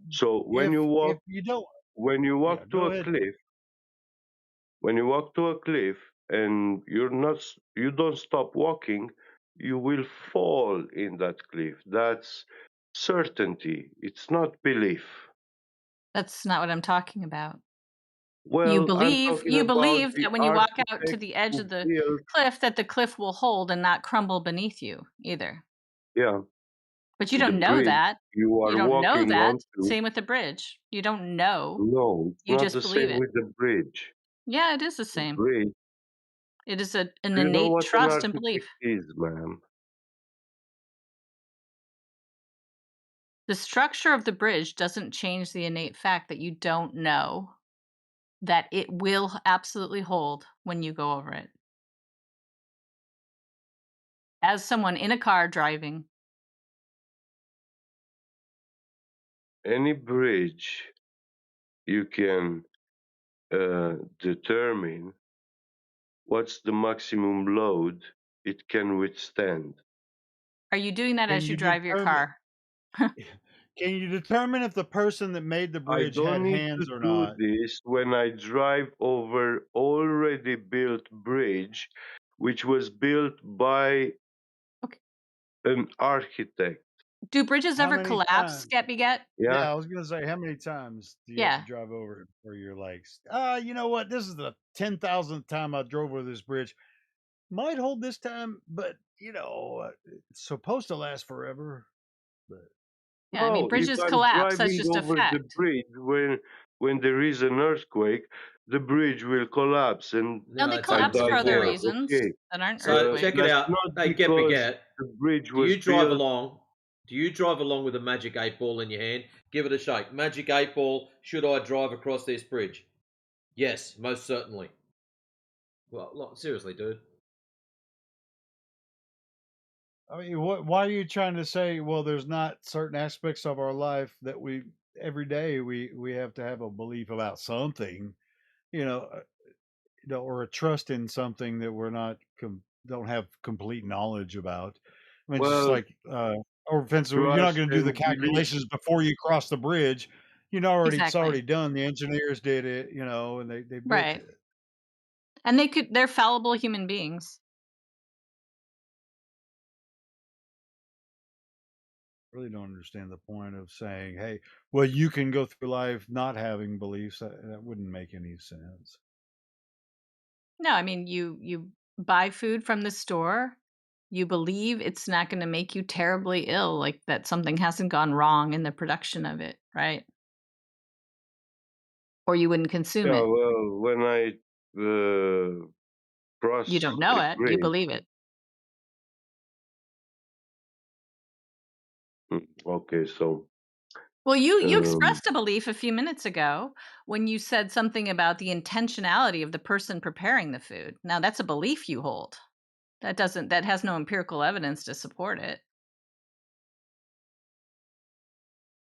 So when you if walk you don't? when you Yeah, walk to go a ahead. cliff, when you walk to a cliff and you don't stop walking, you will fall in that cliff. That's certainty. It's not belief. That's not what I'm talking about. Well, I'm talking You about believe the that when you walk out to architect the edge who of the built. cliff that the cliff will hold and not crumble beneath you either. Yeah, But you the don't know bridge that. you You are don't know walking that. onto. Same with the bridge. You don't know. No, it's You not just the believe same it. with the bridge. Yeah, it is the The same. bridge. It is an Do you know innate what an trust and architect belief. is, ma'am? The structure of the bridge doesn't change the innate fact that you don't know that it will absolutely hold when you go over it. As someone in a car driving, Any bridge you can determine what's the maximum load it can withstand. are you doing that Can as you you drive your determine? car? Can you determine if the person that made the I bridge don't had need to hands or do not? this when I drive over already built bridge, which was built by Okay. an architect. Do bridges How ever many collapse, times? get beget? Yeah. Yeah, I was gonna say, how many times do you have to Yeah. drive over it before you're like, you know what? This is the 10,000th time I drove over this bridge. Might hold this time, but it's supposed to last forever. But Yeah, I mean, No, if bridges I'm collapse. That's driving just a over the fact. bridge when there is an earthquake, the bridge will collapse and No, No, they it's I collapse only for die other there. before. reasons Okay. that aren't So check it earthquakes. That's out. not Hey, get because beget. the bridge Do was you drive built. along? Do you drive along with a magic 8 ball in your hand? Give it a shake. Magic 8 ball. Should I drive across this bridge? Yes, most certainly. Well, seriously, dude. I mean, why are you trying to say, well, there's not certain aspects of our life that every day we have to have a belief about something, you know, uh, or a trust in something that we're not don't have complete knowledge about. I mean, it's just Well, like, or offensive, you're not trust going to do the and belief. calculations before you cross the bridge. It's Exactly. already done. The engineers did it, and they built Right. it. And they're fallible human beings. Really don't understand the point of saying, "Hey, well, you can go through life not having beliefs." That wouldn't make any sense. No, I mean, you buy food from the store, you believe it's not gonna make you terribly ill, like that something hasn't gone wrong in the production of it, right? Or you wouldn't consume Yeah, it. well, when I uh, You cross don't know a it, you bridge, believe it. okay, so Well, you um, expressed a belief a few minutes ago when you said something about the intentionality of the person preparing the food. Now that's a belief you hold. That has no empirical evidence to support it.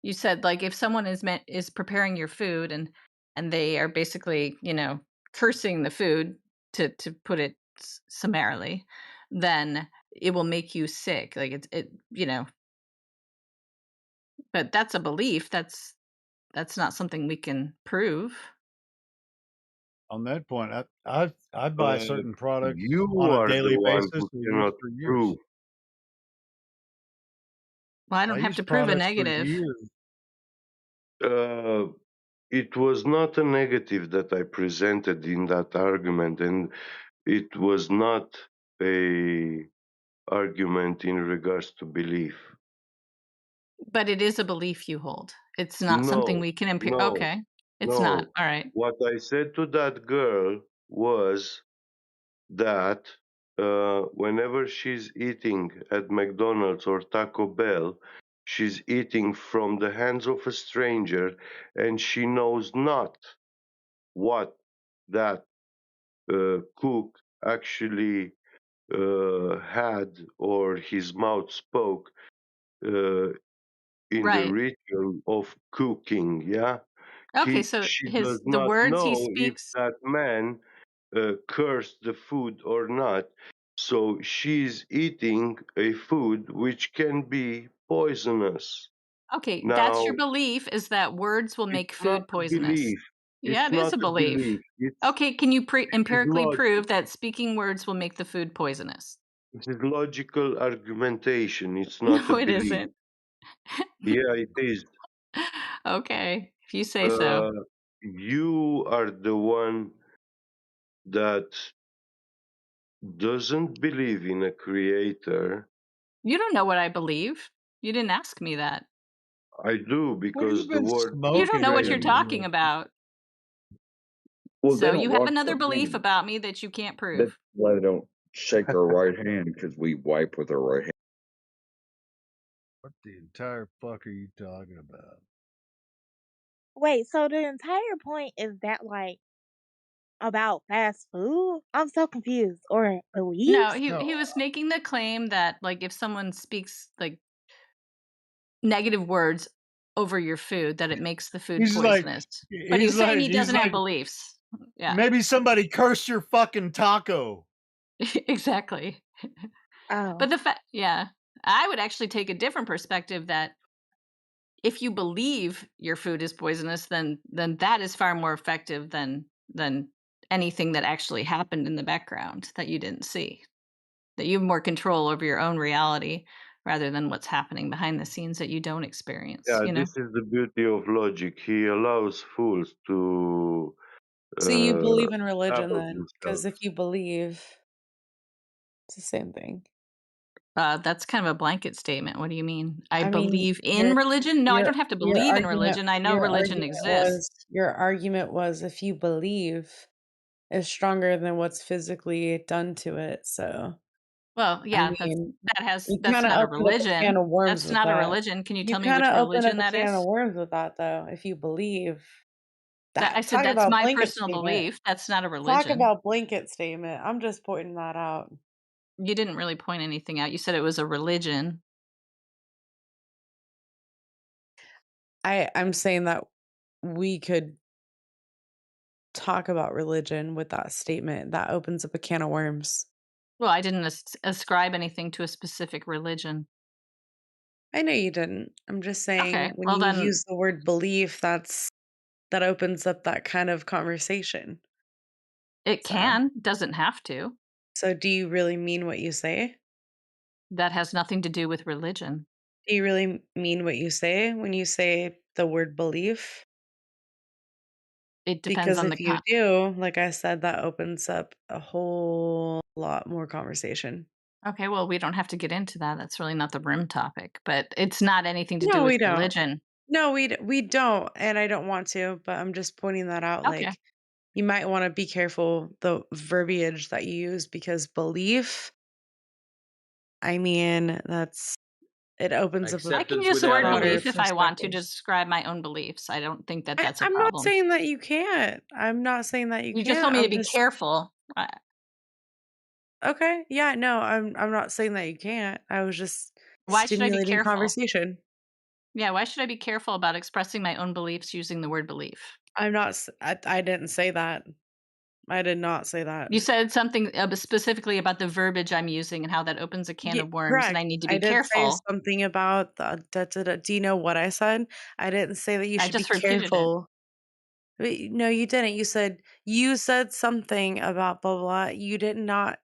You said, like, if someone is preparing your food and they are basically, cursing the food to put it summarily, then it will make you sick. Like but that's a belief. That's not something we can prove. On that point, I buy uh, certain products you on a are the daily one basis who and use cannot for years. prove. Well, I I don't have use to prove a products for negative. years. Uh, it was not a negative that I presented in that argument, and it was not a argument in regards to belief. But it is a belief you hold. It's not something No, we can no, okay. It's not. no. All right. What I said to that girl was that whenever she's eating at McDonald's or Taco Bell, she's eating from the hands of a stranger and she knows not what that cook actually had or his mouth spoke uh, in the Right. ritual of cooking. Yeah, Okay, so she his does the not words he know if speaks that man curse the food or not. So she's eating a food which can be poisonous. Okay, that's your Now, belief, is that words will make it's not food a poisonous. belief. Yeah, It's it is not a a belief. belief. Okay, can you It is empirically logic. prove that speaking words will make the food poisonous? It is logical argumentation. It's not a No, it belief. isn't. Yeah, it is. Okay, if you say so. You are the one that doesn't believe in a creator. You don't know what I believe. You didn't ask me that. I do, What have you because the been word You don't know what you're smoking? talking about. Well, they So don't you have wash another their belief hands. about me that you can't That's prove. why they don't shake their right hand, because we wipe with our right hand. What the entire fuck are you talking about? Wait, so the entire point is that like about fast food? I'm so confused. Or No, beliefs? he was making the claim that like if someone speaks like negative words over your food, that it makes the food poisonous. But he's saying he he's doesn't have like, beliefs. Yeah, maybe somebody cursed your fucking taco. exactly. Oh. But the fact, yeah, I would actually take a different perspective that if you believe your food is poisonous, then that is far more effective than anything that actually happened in the background that you didn't see. That you have more control over your own reality rather than what's happening behind the scenes that you don't experience, Yeah, you know? this is the beauty of logic. He allows fools to So you believe in have religion of then? Because if themselves. you believe, it's the same thing. That's kind of a blanket statement. What do you mean? I I mean, believe in religion? No, I don't have to your believe in argument religion. I know religion exists. your argument was if you believe is stronger than what's physically done to it. So Well, I yeah, mean, you that's kind of not a opened up a can religion. of worms That's with not a that. religion. Can you You tell me kind which of opened up religion a that can of is? worms with that, though. If you believe That I that, said that's my personal statement. belief. That's not a Talk religion. about blanket statement. I'm just pointing that out. You didn't really point anything out. You said it was a religion. I'm saying that we could talk about religion with that statement. That opens up a can of worms. Well, I didn't ascribe anything to a specific religion. I know you didn't. I'm just saying Okay, when well you then use the word belief, that opens up that kind of conversation. it So, can, doesn't have to. so do you really mean what you say? That has nothing to do with religion. Do you really mean what you say when you say the word belief? It depends Because on the if you do, like I said, that opens up a whole lot more conversation. Okay, well, we don't have to get into that. That's really not the room topic, but it's not anything to do No, with we don't. religion. No, we don't, and I don't want to, but I'm just pointing that out. Okay. Like, you might want to be careful the verbiage that you use because belief, I mean, it opens up a I can Acceptance use the without word broader belief belief. if I want to perspective. describe my own beliefs. I don't think that that's a I'm not problem. saying that you can't. I'm not saying that you You just told can't. me to I'm be just careful. okay. Yeah, no, I'm not saying that you can't. I was just Why should I be stimulating careful? conversation. Yeah, why should I be careful about expressing my own beliefs using the word belief? I'm not. I didn't say that. I did not say that. You said something specifically about the verbiage I'm using and how that opens a can Yeah, of worms, and correct. I need to I be did say careful. something about the da, da, da. Do you know what I said? I didn't say that you I should be just repeated it. careful. Wait, no, you didn't. You said something about blah blah. You did not.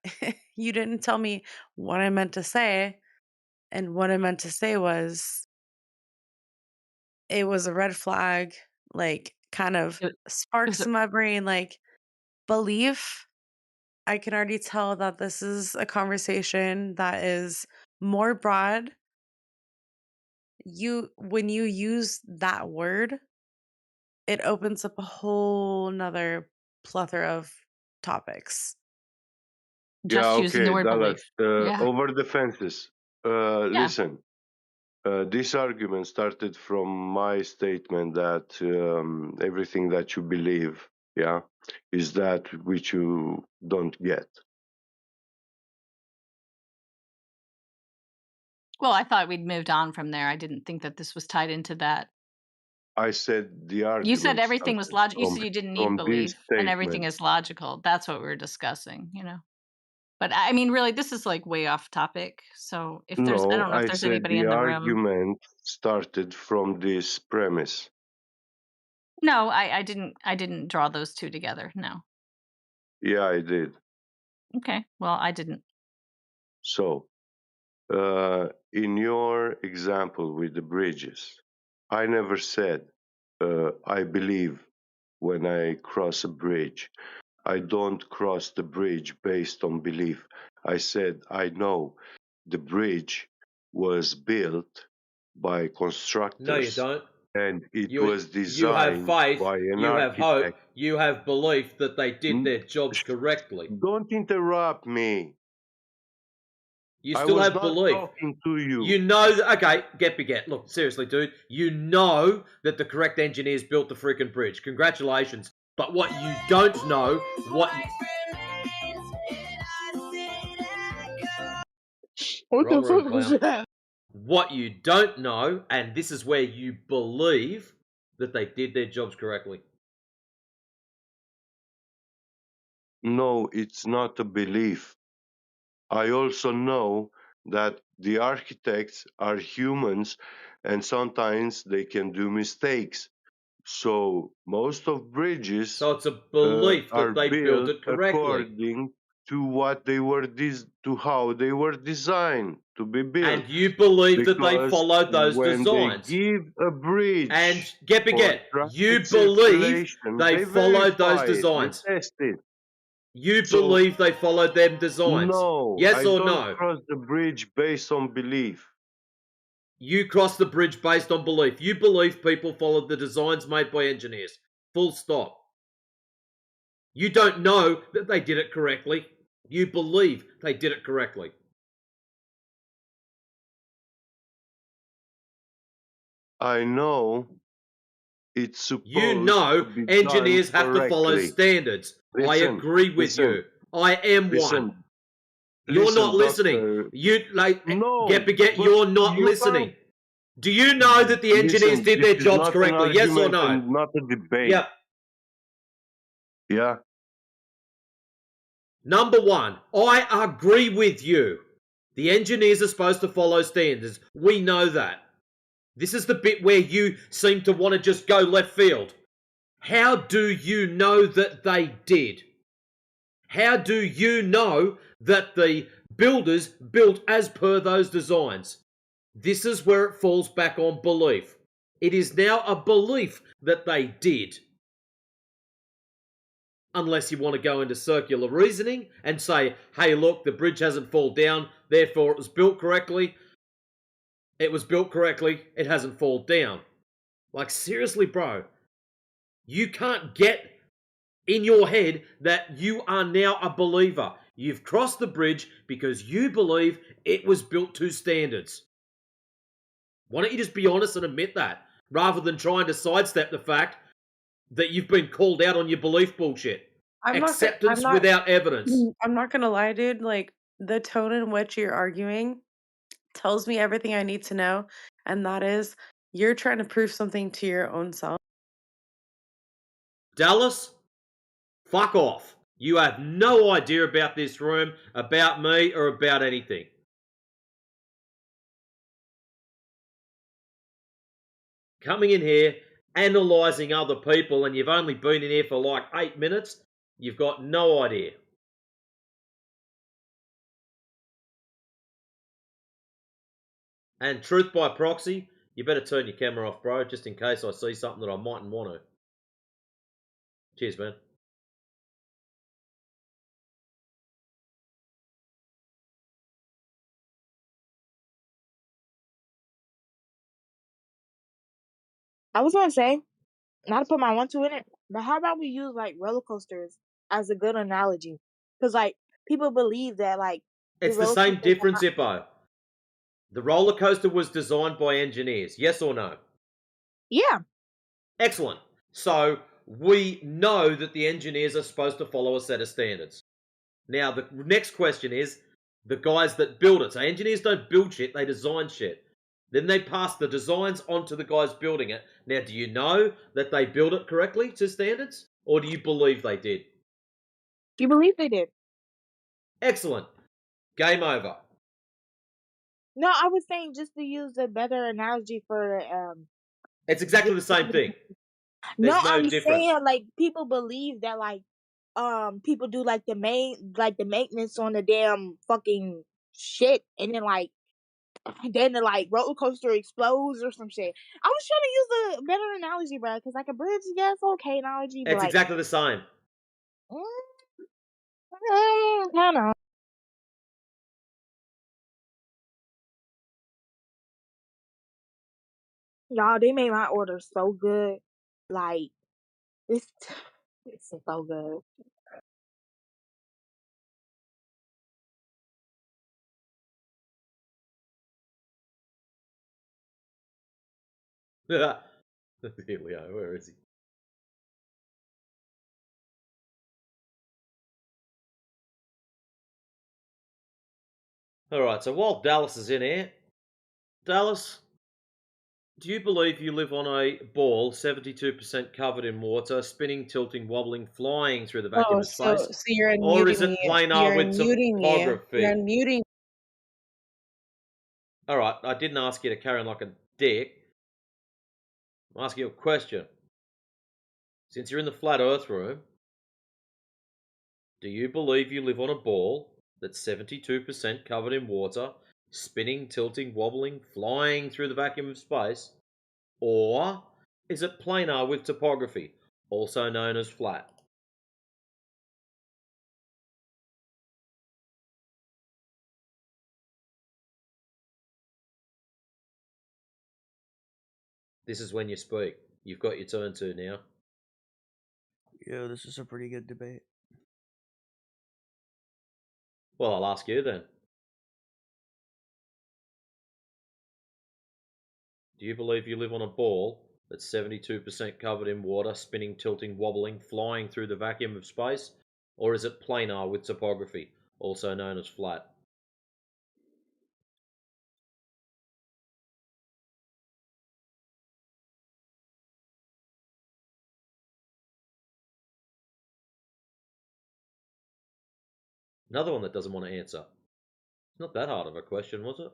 You didn't tell me what I meant to say, and what I meant to say was it was a red flag. Like, kind of It, it was sparks in my brain. Like, belief. I can already tell that this is a conversation that is more broad. When you use that word, it opens up a whole nother plethora of topics. Yeah, just using the okay, word Dallas. belief. Yeah. Over the fences. Yeah. Listen, this argument started from my statement that everything that you believe, yeah, is that which you don't get. Well, I thought we'd moved on from there. I didn't think that this was tied into that. I said the You said argument everything was started logical. You said you didn't need from this belief, and everything statement. is logical. That's what we were discussing, you know. But I mean, really, this is like way off topic. So if there's, I No, don't know if I there's said anybody the in the room. argument started from this premise. No, I didn't draw those two together. No. Yeah, I did. Okay. Well, I didn't. So, in your example with the bridges, I never said I believe when I cross a bridge. I don't cross the bridge based on belief. I said I know the bridge was built by constructors. No, you don't. And it You was have designed faith, by an you have hope, architect. you have belief that they did their jobs correctly. Don't interrupt me. You I still was have not belief. talking to you. You know that, okay, get. Look, seriously, dude. You know that the correct engineers built the freaking bridge. Congratulations. But what you don't know, What the fuck was that? What you don't know, and this is where you believe that they did their jobs correctly. No, it's not a belief. I also know that the architects are humans and sometimes they can do mistakes. So most of bridges So it's a belief are that they built built it correctly. according to what they were to how they were designed to be built. And you believe that they Because followed those when designs. they give a bridge and for you traffic believe circulation, they followed those verify it, designs. they test it. You So, believe they followed them designs. No, Yes I or don't no? cross the bridge based on belief. You cross the bridge based on belief. You believe people followed the designs made by engineers. Full stop. You don't know that they did it correctly. You believe they did it correctly. I know it's supposed You know to be engineers done have to follow correctly. standards. I Listen, agree with listen, you. I am listen, one. You're listen, not listening. doctor. You like No, get. but You're not you listening. can't. Do you know that the engineers Listen, did this their is jobs not an correctly? Yes or argument no? and not a debate. Yep. Yeah. Number one, I agree with you. The engineers are supposed to follow standards. We know that. This is the bit where you seem to want to just go left field. How do you know that they did? How do you know that the builders built as per those designs? This is where it falls back on belief. It is now a belief that they did. Unless you want to go into circular reasoning and say, hey, look, the bridge hasn't fallen down, therefore it was built correctly. It was built correctly, it hasn't fallen down. Like, seriously, bro. You can't get in your head that you are now a believer. You've crossed the bridge because you believe it was built to standards. Why don't you just be honest and admit that, rather than trying to sidestep the fact that you've been called out on your belief bullshit? Acceptance without evidence. I'm not gonna lie, dude. Like, the tone in which you're arguing tells me everything I need to know, and that is you're trying to prove something to your own self. Dallas, fuck off. You have no idea about this room, about me, or about anything. Coming in here, analysing other people, and you've only been in here for like 8 minutes, you've got no idea. And truth by proxy, you better turn your camera off, bro, just in case I see something that I mightn't want to. Cheers, man. I was gonna say, not to put my 1-2 in it, but how about we use like roller coasters as a good analogy? Because like people believe that like It's the same difference, Ippo. The roller coaster was designed by engineers, yes or no? Yeah. Excellent. So we know that the engineers are supposed to follow a set of standards. Now the next question is the guys that build it. So engineers don't build shit, they design shit. Then they pass the designs onto the guys building it. Now, do you know that they built it correctly to standards, or do you believe they did? You believe they did? Excellent. Game over. No, I was saying just to use a better analogy for It's exactly the same thing. No, There's no I'm difference. saying like people believe that like people do like the maintenance on the damn fucking shit and then the like roller coaster explodes or some shit. I was trying to use a better analogy, bro, because like a bridge, yeah, it's okay analogy, but It's like exactly the same. I don't know. Y'all, they made my order so good. Like it's it's so good. Here we are. Where is he? All right. So while Dallas is in here, Dallas, do you believe you live on a ball 72% covered in water, spinning, tilting, wobbling, flying through the vacuum Oh, of so space? you're Or is unmuting it me. planar You're with unmuting me. You're topography? unmuting. All right. I didn't ask you to carry on like a dick. I'm asking you a question. Since you're in the flat earth room, do you believe you live on a ball that's 72% covered in water, spinning, tilting, wobbling, flying through the vacuum of space? Or is it planar with topography, also known as flat? This is when you speak. You've got your turn to now. Yeah, this is a pretty good debate. Well, I'll ask you then. Do you believe you live on a ball that's 72% covered in water, spinning, tilting, wobbling, flying through the vacuum of space? Or is it planar with topography, also known as flat? Another one that doesn't want to answer. It's not that hard of a question, was it?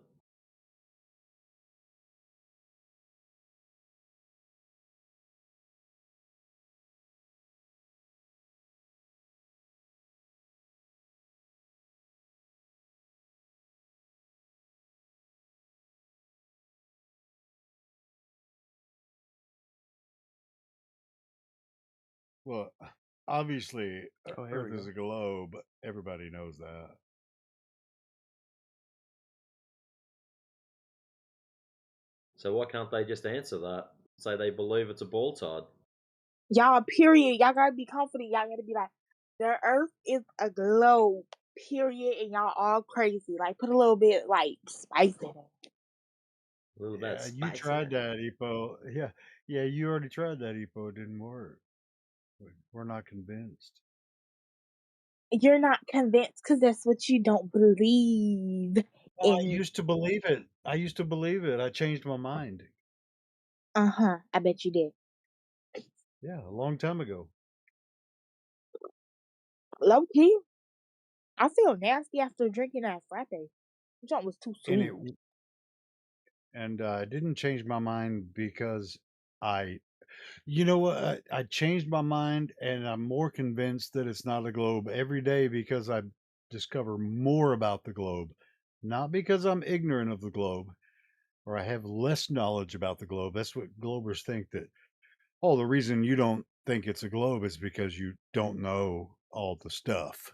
Well, obviously, Oh, here we Earth is go. a globe. Everybody knows that. So why can't they just answer that? Say they believe it's a ball tard. Y'all, period. Y'all gotta be confident. Y'all gotta be like, the earth is a globe, period, and y'all all crazy. Like, put a little bit, like, spice in it. A little bit Yeah, you spicy. tried that, Epo. Yeah, you already tried that, Epo. It didn't work. We're not convinced. You're not convinced because that's what you don't believe Well, I in. used to believe it. I changed my mind. I bet you did. Yeah, a long time ago. Low key, I feel nasty after drinking that frappe. The junk was too And sweet. I didn't change my mind because I you know what? I changed my mind and I'm more convinced that it's not a globe every day because I discover more about the globe. Not because I'm ignorant of the globe or I have less knowledge about the globe. That's what globers think that, oh, the reason you don't think it's a globe is because you don't know all the stuff.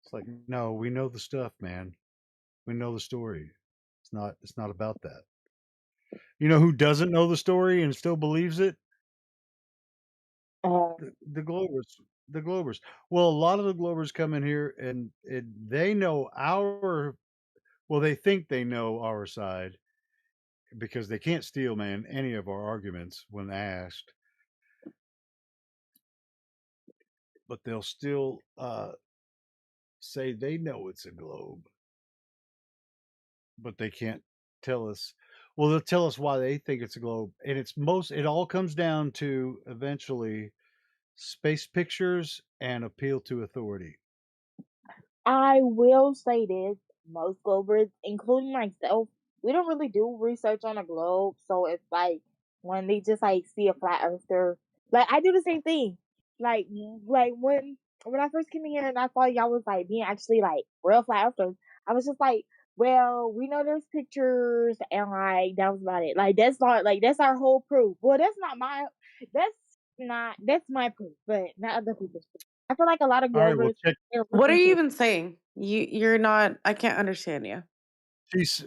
It's like, no, we know the stuff, man. We know the story. It's not about that. You know who doesn't know the story and still believes it? The Globers. The Globers. Well, a lot of the Globers come in here and they know well, they think they know our side because they can't steel man any of our arguments when asked, but they'll still say they know it's a globe, but they can't tell us. Well, they'll tell us why they think it's a globe, and it all comes down to eventually space pictures and appeal to authority. I will say this: most Globers, including myself, we don't really do research on a globe. So it's like when they just like see a flat earther, like I do the same thing. Like when I first came in here and I saw y'all was like being actually like real flat earthers, I was just like, well, we know there's pictures and like that was about it. Like that's not like that's our whole proof. Well, that's that's my proof, but not other people's proof. I feel like a lot of All right, well, Globers check. they're What are looking you to even saying? You're not. I can't understand you.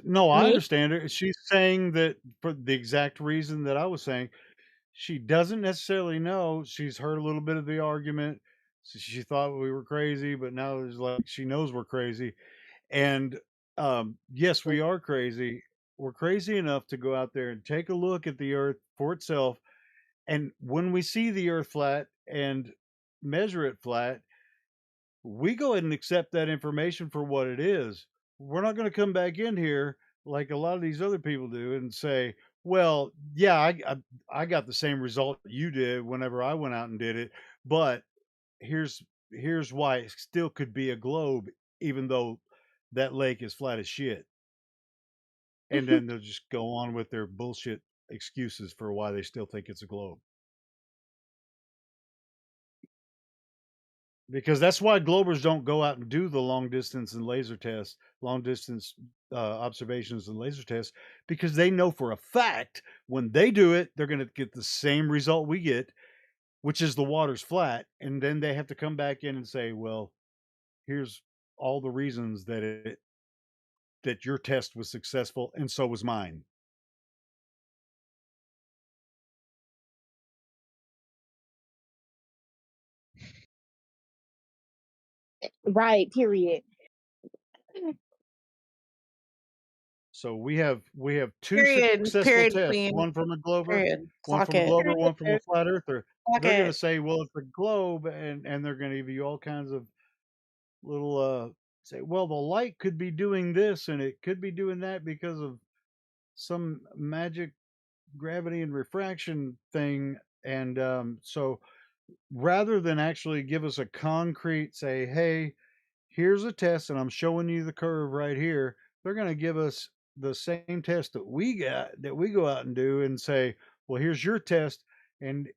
No, I me. understand her. She's saying that for the exact reason that I was saying. She doesn't necessarily know. She's heard a little bit of the argument. So she thought we were crazy, but now it's like she knows we're crazy. And yes, we are crazy. We're crazy enough to go out there and take a look at the Earth for itself. And when we see the Earth flat and measure it flat, we go ahead and accept that information for what it is. We're not going to come back in here like a lot of these other people do and say, "Well, yeah, I got the same result you did whenever I went out and did it, but here's here's why it still could be a globe, even though that lake is flat as shit." And then they'll just go on with their bullshit excuses for why they still think it's a globe. Because that's why Globers don't go out and do the long distance and laser tests, long distance observations and laser tests, because they know for a fact when they do it, they're going to get the same result we get, which is the water's flat. And then they have to come back in and say, well, here's all the reasons that your test was successful and so was mine. Right, period. So we have two Period. successful Period, tests, queen. one from a Glober, Period. one Clock from a it. Glober, one from a Period. flat earther. Clock They're gonna it. say, well, it's a globe, and they're gonna give you all kinds of little say, well, the light could be doing this and it could be doing that because of some magic gravity and refraction thing. And so rather than actually give us a concrete say, hey, here's a test and I'm showing you the curve right here, they're going to give us the same test that we go out and do and say, well, here's your test, and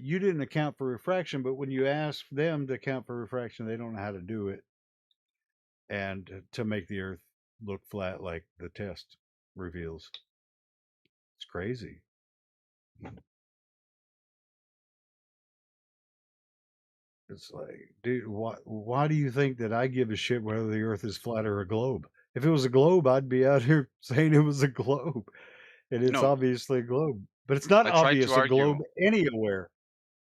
you didn't account for refraction, but when you ask them to account for refraction, they don't know how to do it, and to make the earth look flat like the test reveals. It's crazy. It's like, dude, why do you think that I give a shit whether the earth is flat or a globe? If it was a globe, I'd be out here saying it was a globe. And it's No, obviously a globe. But it's not I tried to obvious a argue. globe anywhere.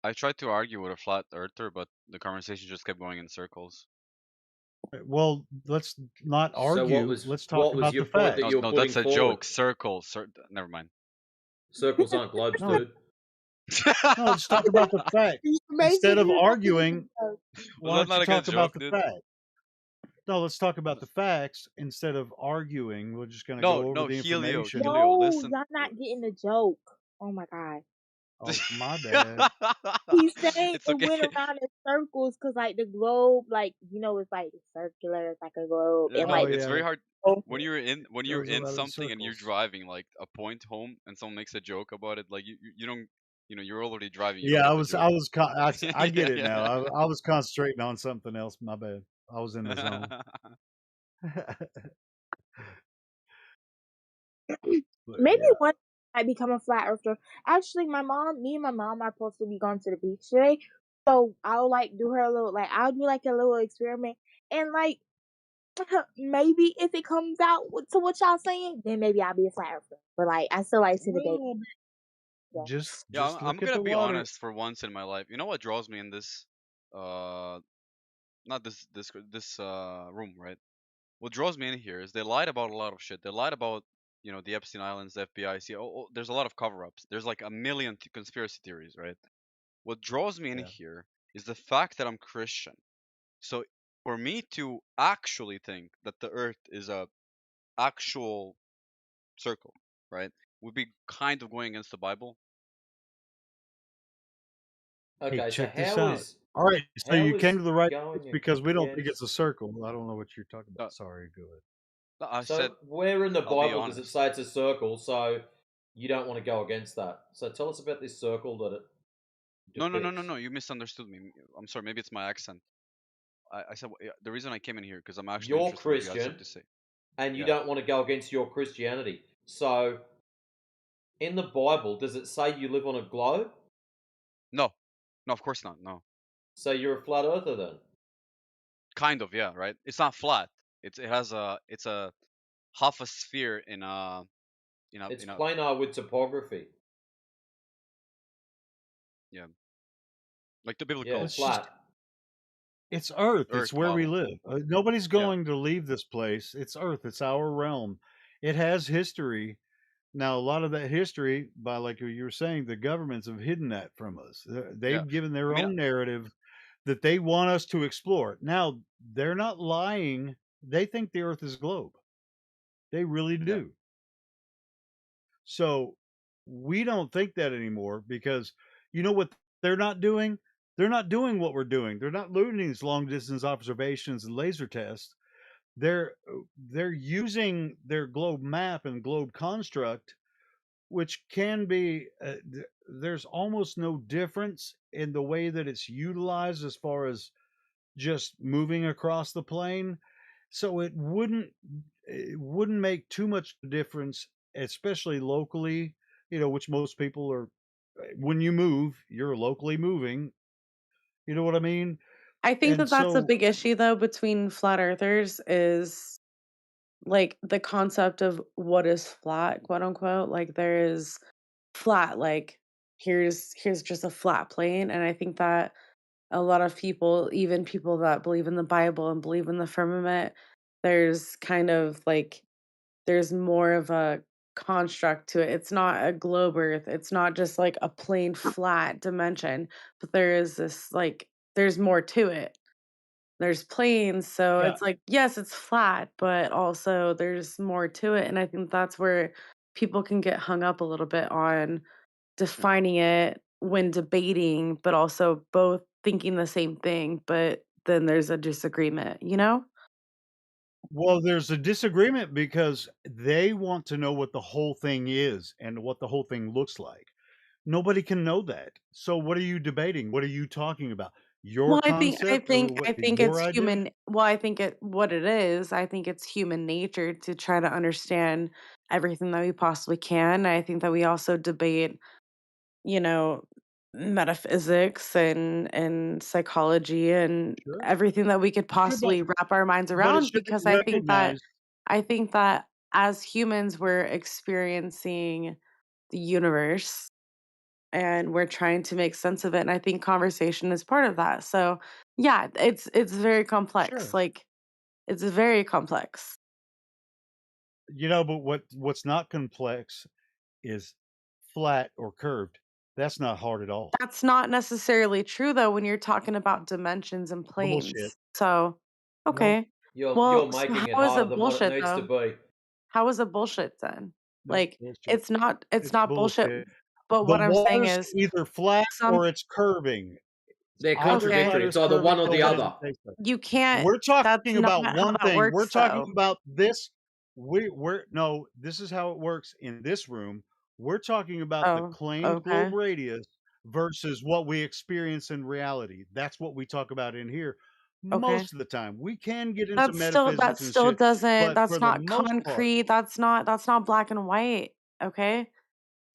I tried to argue with a flat earther, but the conversation just kept going in circles. Well, let's not So argue. Let's talk what was about your the point that No, facts. you're no, putting that's a forward? joke. Circle. Never mind. Circles aren't globes, No, dude. no, let's talk about the facts. You Instead of basically arguing, Was why that don't not you a good talk about joke, the dude? facts? No, let's talk about the facts instead of arguing. We're just going to No, go over no, the Helio, information. Helio, no, listen. y'all not getting the joke. Oh my god. Oh, my bad. He's saying It's it okay. went around in circles because like the globe, like it's like circular, it's like a globe, and No, Oh, like it's yeah. very hard oh, when you're Goes in around in something and you're circles. driving like a point home and someone makes a joke about it. Like you don't, you're already driving. You don't Yeah, get the joke. I get Yeah, it now. yeah. I was concentrating on something else. My bad. I was in the zone. But maybe yeah. one might become a flat earther. Actually, me and my mom are supposed to be going to the beach today, so I'll like do her a little like I'll do like a little experiment and like maybe if it comes out to what y'all saying, then maybe I'll be a flat earther. But like I still like to debate. Well, Yeah. Yeah, just I'm look at gonna the be water. honest for once in my life. You know what draws me in this, uh, not this room, right? What draws me in here is they lied about a lot of shit. They lied about the Epstein Islands, the FBI. See, there's a lot of cover-ups. There's like a million conspiracy theories, right? What draws me in Yeah. here is the fact that I'm Christian. So for me to actually think that the Earth is a actual circle, right, would be kind of going against the Bible. Hey, Okay, so check this how out. is All right, so you came to the right place going because we don't think it's against? a circle. I don't know what you're talking Uh, about. Sorry, go ahead. I So said, where in the I'll be Bible does it honest. say it's a circle? So you don't want to go against that. So tell us about this circle that it depicts. No. You misunderstood me. I'm sorry. Maybe it's my accent. I said the reason I came in here because I'm actually You're interested in what you guys have Christian, to say. and you Yeah. don't want to go against your Christianity. So in the Bible, does it say you live on a globe? No, of course not. No. So you're a flat earther then? Kind of, yeah. Right. It's not flat. It's a half a sphere in a It's planar with topography. Yeah. Like the biblical. Yeah, It's flat. It's Earth. It's Earth where we model. live. Nobody's Yeah. going to leave this place. It's Earth. It's our realm. It has history. Now, a lot of that history, by like you were saying, the governments have hidden that from us. They've Yeah. given their I mean, own narrative that they want us to explore. Now, they're not lying. They think the Earth is a globe. They really yeah. do. So we don't think that anymore because you know what they're not doing? They're not doing what we're doing. They're not doing these long distance observations and laser tests. They're using their globe map and globe construct, which can be there's almost no difference in the way that it's utilized as far as just moving across the plane. So it wouldn't make too much difference, especially locally, which most people are. When you move, you're locally moving. You know what I mean? I think And that that's a so, big issue though between flat earthers is like the concept of what is flat, quote unquote. Like there is flat, like here's just a flat plane. And I think that a lot of people, even people that believe in the Bible and believe in the firmament, there's kind of like there's more of a construct to it. It's not a globe earth. It's not just like a plain flat dimension, but there is this like there's more to it. There's planes, so yeah. it's like yes, it's flat, but also there's more to it. And I think that's where people can get hung up a little bit on defining it when debating, but also both thinking the same thing, but then there's a disagreement, you know? Well, there's a disagreement because they want to know what the whole thing is and what the whole thing looks like. Nobody can know that. So what are you debating? What are you talking about? Your Well, I think I concept or think what I think it's your idea? human well, I think it what it is, I think it's human nature to try to understand everything that we possibly can. I think that we also debate, you know, metaphysics and psychology and Sure. everything that we could Sure, possibly wrap our minds but it around should be because recognized. I think that as humans we're experiencing the universe and we're trying to make sense of it, and I think conversation is part of that. So, yeah, it's very complex. Sure. Like it's very complex. But what's not complex is flat or curved. That's not hard at all. That's not necessarily true though when you're talking about dimensions and Bullshit. planes. So, No, okay. You're Well, so making it how is harder it than what it bullshit needs to though? be. How is it bullshit then? no, Like bullshit. it's It's not bullshit, bullshit. but The what I'm saying water's is either flat some or it's curving. It's They're either okay. flat contradictory. or It's it's either curving. one or the Nobody other. can say so. You can't We're that's talking not about how one that thing. We're works talking though. about this. We're no. This is how it works in this room. We're talking about the Oh, claimed globe okay. radius versus what we experience in reality. That's what we talk about in here Okay. most of the time. We can get into That metaphysics and still shit, doesn't but for that's the not most part, concrete, that's not black and white, okay?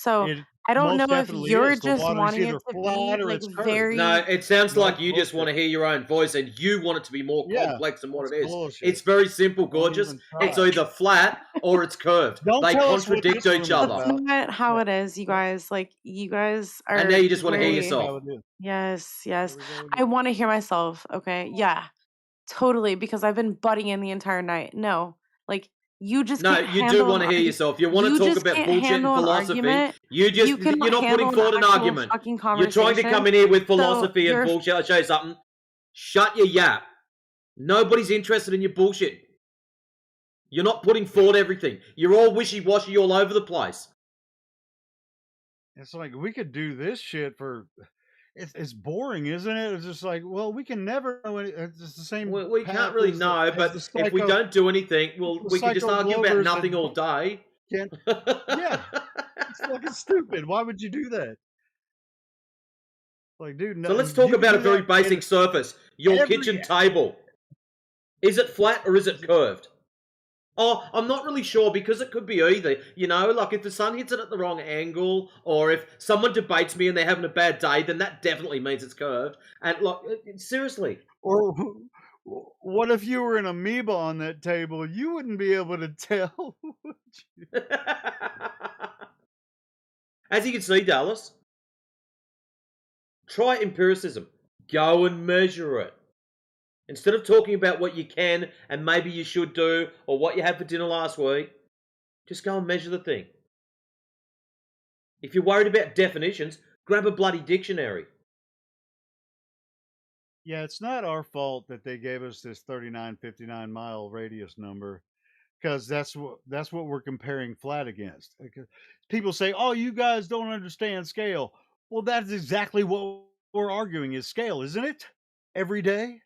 So, it I don't know most if definitely you're is. The just water's wanting it either to be, flat or like, it's curved. No, very it sounds No like you just want bullshit. to hear your own voice and you want it to be more Yeah, complex than what it's it is. bullshit. It's very simple, Don't gorgeous. even It's try. either flat or it's curved. Don't They tell us what contradict this each room is other. that's about. not how Yeah. it is, you No, guys, like, you guys And now are you just want to hear very exactly how yourself. it is. yes, Here yes. we go I again. wanna hear myself, okay? Yeah, totally, because I've been butting in the entire night. No, like, you just No, can't you do handle an want to hear argu yourself. You want to you talk just about can't bullshit and handle an philosophy. argument. You You're cannot not putting handle an forward an actual argument. fucking You're trying to come conversation. in here with So, philosophy and you're bullshit. I'll show you something. Shut your yap. Nobody's interested in your bullshit. You're not putting forward everything. You're all wishy-washy all over the place. It's like we could do this shit for. It's boring, isn't it? It's just like, well, we can never know. It's just the same. We can't path really as know, as but if we don't do anything, well, we can just argue about nothing all day. Yeah, it's fucking stupid. Why would you do that? Like, dude, So let's talk about a very basic surface. Your every- kitchen table. Is it flat or is it curved? Oh, I'm not really sure because it could be either. You know, like if the sun hits it at the wrong angle, or if someone debates me and they're having a bad day, then that definitely means it's curved. And like, seriously. Or what if you were an amoeba on that table? You wouldn't be able to tell. As you can see, Dallas, try empiricism. Go and measure it. Instead of talking about what you can and maybe you should do, or what you had for dinner last week, just go and measure the thing. If you're worried about definitions, grab a bloody dictionary. Yeah, it's not our fault that they gave us this 3959 mile radius number, because that's what we're comparing flat against. People say, "Oh, you guys don't understand scale." Well, that's exactly what we're arguing is scale, isn't it? Every day,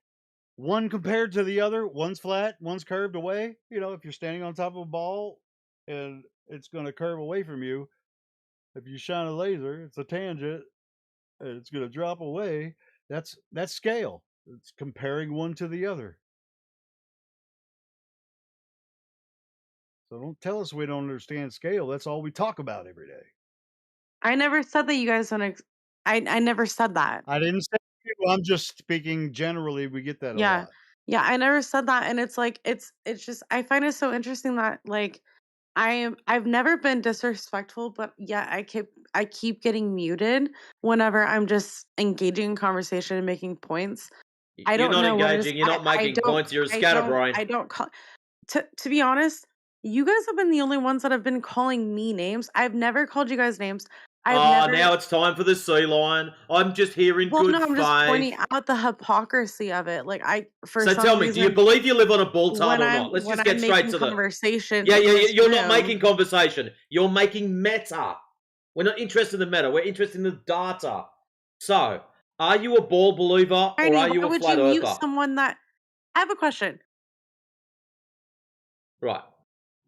one compared to the other, one's flat, one's curved away. You know, if you're standing on top of a ball and it's going to curve away from you, if you shine a laser, it's a tangent and it's going to drop away. That's scale. It's comparing one to the other. So don't tell us we don't understand scale. That's all we talk about every day. I never said that you guys don't. I never said that. I didn't say you. I'm just speaking generally. We get that a Yeah. lot. Yeah, I never said that, and it's like it's just I find it so interesting that like I've never been disrespectful, but yeah, I keep getting muted whenever I'm just engaging in conversation and making points. I You're don't not know what is engaging. You're not making points. You're a scatterbrain. I don't call to be honest, you guys have been the only ones that have been calling me names. I've never called you guys names. I've never. Now it's time for the sea lion. I'm just here in Well, good no, I'm just pointing faith. out the hypocrisy of it. Like for So some tell me, do you reason, believe you live on a ball tart when or not? Let's when just I'm get straight making to the. conversation Yeah, in yeah, this you're not room, making conversation. You're making meta. We're not interested in the meta. We're interested in the data. So, are you a ball believer or Tiny, are why you a would flat you mute earther? someone that? I have a question. Right.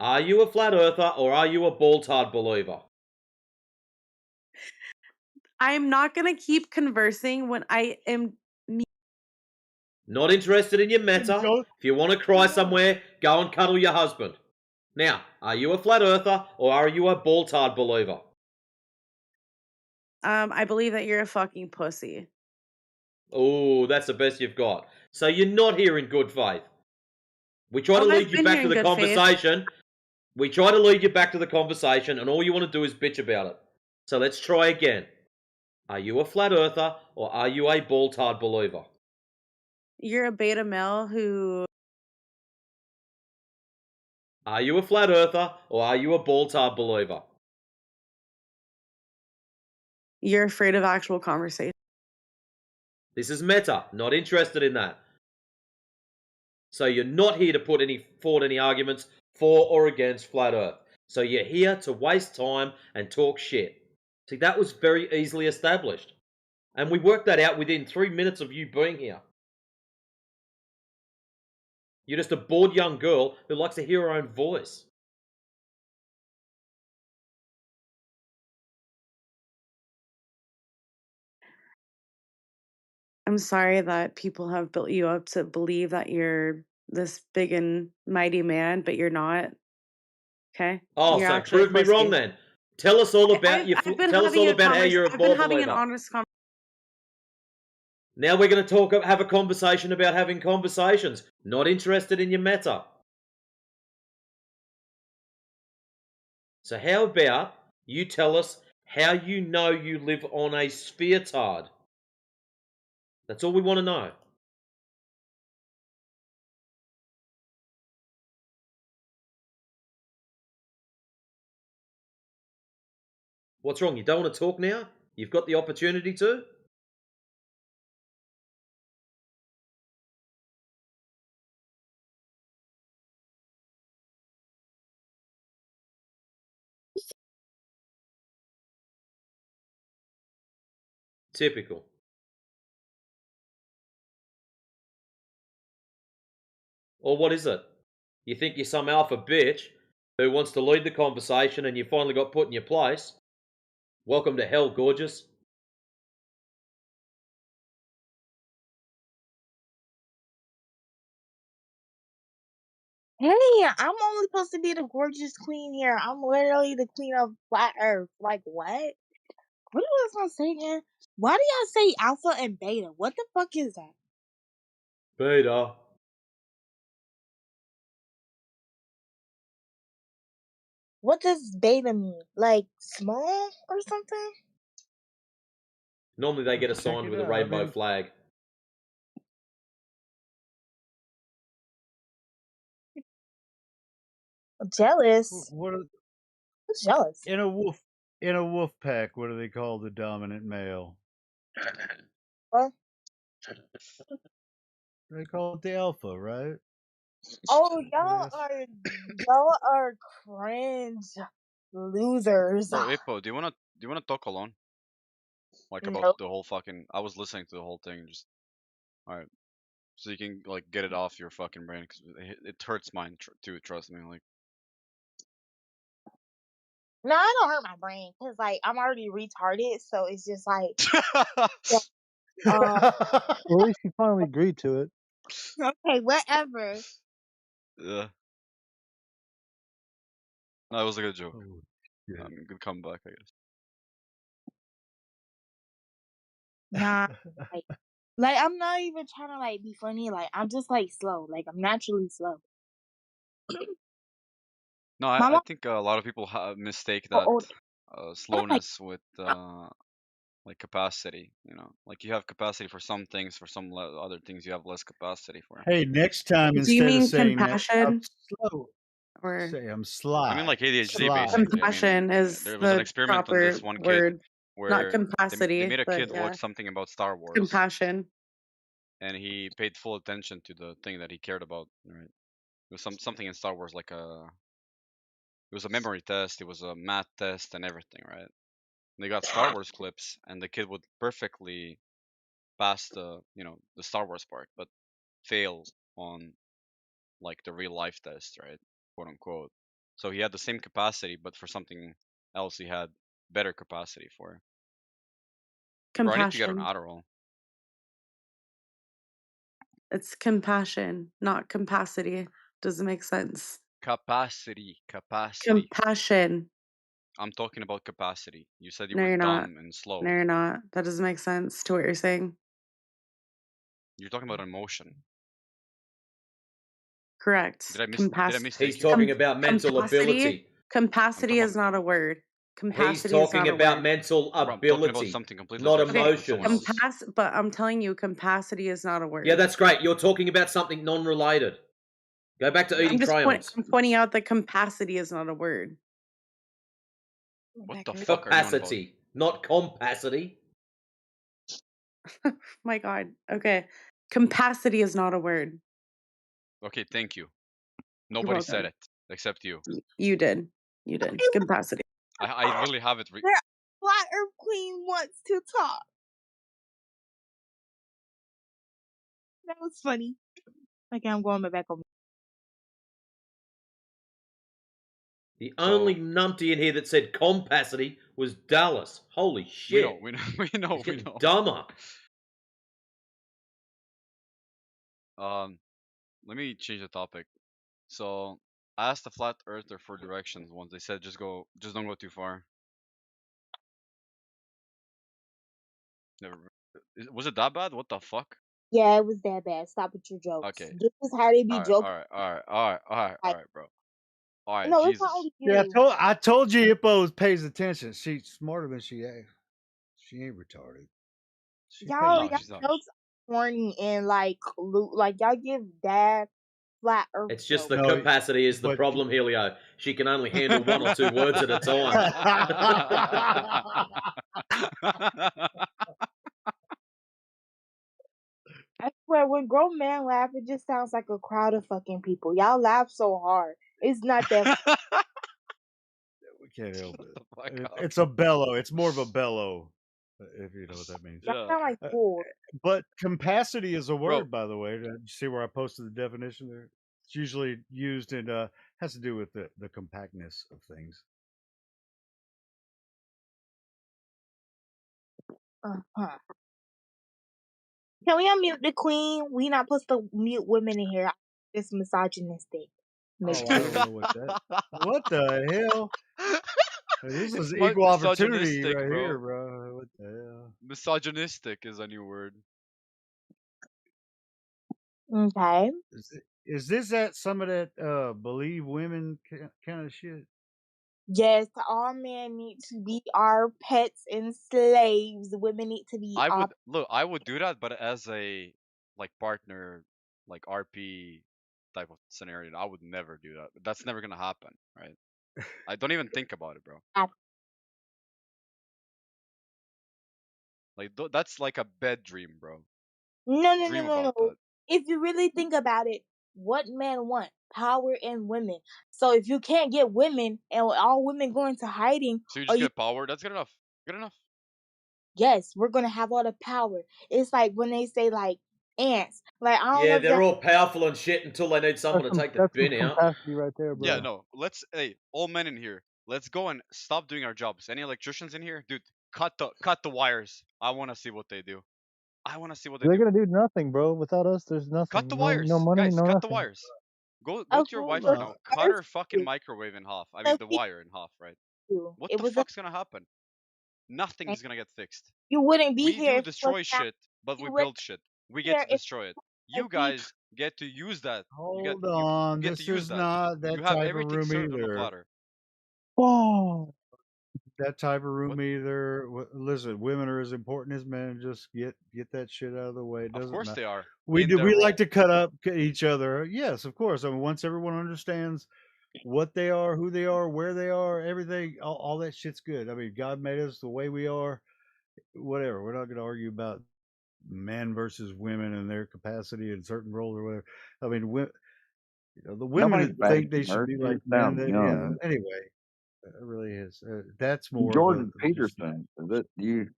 Are you a flat earther or are you a ball tart believer? I'm not gonna keep conversing when I am. Not interested in your meta. If you want to cry somewhere, go and cuddle your husband. Now, are you a flat earther or are you a ball tart believer? I believe that you're a fucking pussy. Oh, that's the best you've got. So you're not here in good faith. We try to I've lead you been back here to in the good faith. conversation. We try to lead you back to the conversation, and all you want to do is bitch about it. So let's try again. Are you a flat earther or are you a ball tart believer? You're a beta male who. Are you a flat earther or are you a ball tart believer? You're afraid of actual conversation. This is meta. Not interested in that. So you're not here to put forward any arguments for or against flat earth. So you're here to waste time and talk shit. See, that was very easily established. And we worked that out within 3 minutes of you being here. You're just a bored young girl who likes to hear her own voice. I'm sorry that people have built you up to believe that you're this big and mighty man, but you're not. Okay? Oh, You're so actually a prove me wrong pussy. then. Tell us all about I've been tell us having all a about how you're a I've been ball having an believer. honest conversation. Now we're going to have a conversation about having conversations. Not interested in your meta. So how about you tell us how you know you live on a sphere tard? That's all we want to know. What's wrong? You don't want to talk now? You've got the opportunity to? Typical. Or what is it? You think you're some alpha bitch who wants to lead the conversation and you finally got put in your place? Welcome to hell, gorgeous. Hey, I'm only supposed to be the gorgeous queen here. I'm literally the queen of flat earth. Like, what? What was I saying? Why do y'all say alpha and beta? What the fuck is that? Beta. What does beta mean? Like small or something? Normally they get Check assigned it with a out. I rainbow mean, flag. Jealous. what are, Who's jealous? in a wolf pack? What do they call the dominant male? What? They call it the alpha, right? Oh, Yes. y'all are cringe losers. Bro, Ippo, do you wanna talk alone? Like about Nope. the whole fucking. I was listening to the whole thing. Just all right, so you can like get it off your fucking brain because it hurts mine too. Trust me. Like. No, I don't hurt my brain because like I'm already retarded, so it's just like yeah, At least you finally agreed to it. okay, whatever. Yeah. No, it was a good joke. Oh, yeah. Good comeback, I guess. Nah, like I'm not even trying to like be funny. Like I'm just like slow. Like I'm naturally slow. No, My I mom. think a lot of people mistake Oh, that old. slowness with like capacity. You know, like you have capacity for some things, for some other things you have less capacity for. Hey, next time Do you instead of mean saying that I'm compassion? slow, Or say I'm I mean, sly. like ADHD Sly. basically. I mean, compassion is there was an the experiment on proper this one kid word. Not where they capacity, made a but kid yeah. watch something about Star Wars, Compassion. and he paid full attention to the thing that he cared about. Right? It was something in Star Wars, like it was a memory test, it was a math test, and everything, right? They got Star Wars clips, and the kid would perfectly pass the Star Wars part, but fail on like the real life test, right? Quote unquote. So he had the same capacity, but for something else, he had better capacity for. Bro, I need to get an Compassion. Adderall. It's compassion, not capacity. Doesn't make sense. Capacity. Compassion. I'm talking about capacity. You said you No, were you're not. dumb and slow. No, you're not. That doesn't make sense to what you're saying. You're talking about emotion. Correct. Did I mistake He's you? talking about mental ability. Compacity is not a word. He's Capacity is talking not a about word. mental Bro, I'm talking about ability, something completely not different Okay, with someone emotions. else. but I'm telling you, capacity is not a word. Yeah, that's great. You're talking about something non-related. Go back to eating crayons. I'm pointing out that capacity is not a word. What the fuck are you on about? Capacity, not compacity. My God. Okay. Capacity is not a word. Okay, thank you. You're Nobody said welcome. it except you. You did. You did. Capacity. I literally have it. Their flat earth queen wants to talk. That was funny. Okay, I'm going back over. The only numpty in here that said compacity was Dallas. Holy shit. We know. He's getting dumber. Let me change the topic. So I asked the flat earther for directions once. They said just don't go too far. Was it that bad? What the fuck? Yeah, it was that bad. Stop with your jokes. Okay. This is how they be All joking. right, bro. All right, No, it's not Jesus. only Yeah, you. I told you Hippo pays attention. She's smarter than she ain't. She ain't retarded. She pays Y'all she's not. jokes are corny and like y'all give dad flat earth It's just jokes. the capacity is the problem, Helio. She can only handle one or two words at a time. I swear, when grown men laugh, it just sounds like a crowd of fucking people. Y'all laugh so hard. It's not that. We can't help it. It's a bellow. It's more of a bellow. if you know what that means. That Yeah, sound like Uh, fools. but capacity is a bro. word, by the way. Did you see where I posted the definition there? It's usually used in has to do with the compactness of things. Uh-huh. Can we unmute the queen? We not supposed to mute women in here. It's misogynistic. Oh, I don't Misogynistic. know what that. What the hell? This is equal opportunity Misogynistic, right here, bro. bro. What the hell? Misogynistic is a new word. Okay. Is this that some of that believe women kind of shit? Yes, all men need to be our pets and slaves. Women need to be our. I would do that, but as a like partner, like RP type of scenario. I would never do that. That's never gonna happen, right? I don't even think about it, bro. Like that's like a bad dream, bro. No, no, no, Dream no, about no. that. If you really think about it, what men want? Power and women. So if you can't get women and all women go into hiding, So you or just you get power. That's good enough. Good enough. yes, we're gonna have all the power. It's like when they say like ants. Like I don't know Yeah, if y'all they're all powerful and shit until they need someone to take the That's some bin out. capacity right there, Yeah, bro. no. Hey, all men in here. Let's go and stop doing our jobs. Any electricians in here, dude? Cut the wires. I want to see what they do. I want to see what they They're do. gonna do nothing, bro. Without us, there's Cut the nothing. No wires, money, guys. no Cut the nothing. wires. Go to your okay, wife Hold but right on. now. Cut her first fucking microwave in half. I mean let's the see wire in half, right? you. What It the was a fuck's gonna happen? Nothing and is gonna get fixed. you wouldn't be We here do if it was destroy not shit, but we you wouldn't build shit. We be get here to if destroy it. if You we guys get to use that. Hold You on. get to This use is that. not You that have type of everything room served on a either. platter. Oh, That type of What? room either. Listen, women are as important as men. Just get that shit out of the way. It Of doesn't course matter. they are. We In do. their We like role. to cut up each other. Yes, of course. I mean, once everyone understands what they are, who they are, where they are, everything, all that shit's good. I mean, God made us the way we are. Whatever. We're not going to argue about men versus women and their capacity in certain roles or whatever. I mean, the women Nobody's that think they bashing should her. be She like just men. sounds That young. anyway, it really is. That's more of a Jordan just. Peterson, is that you?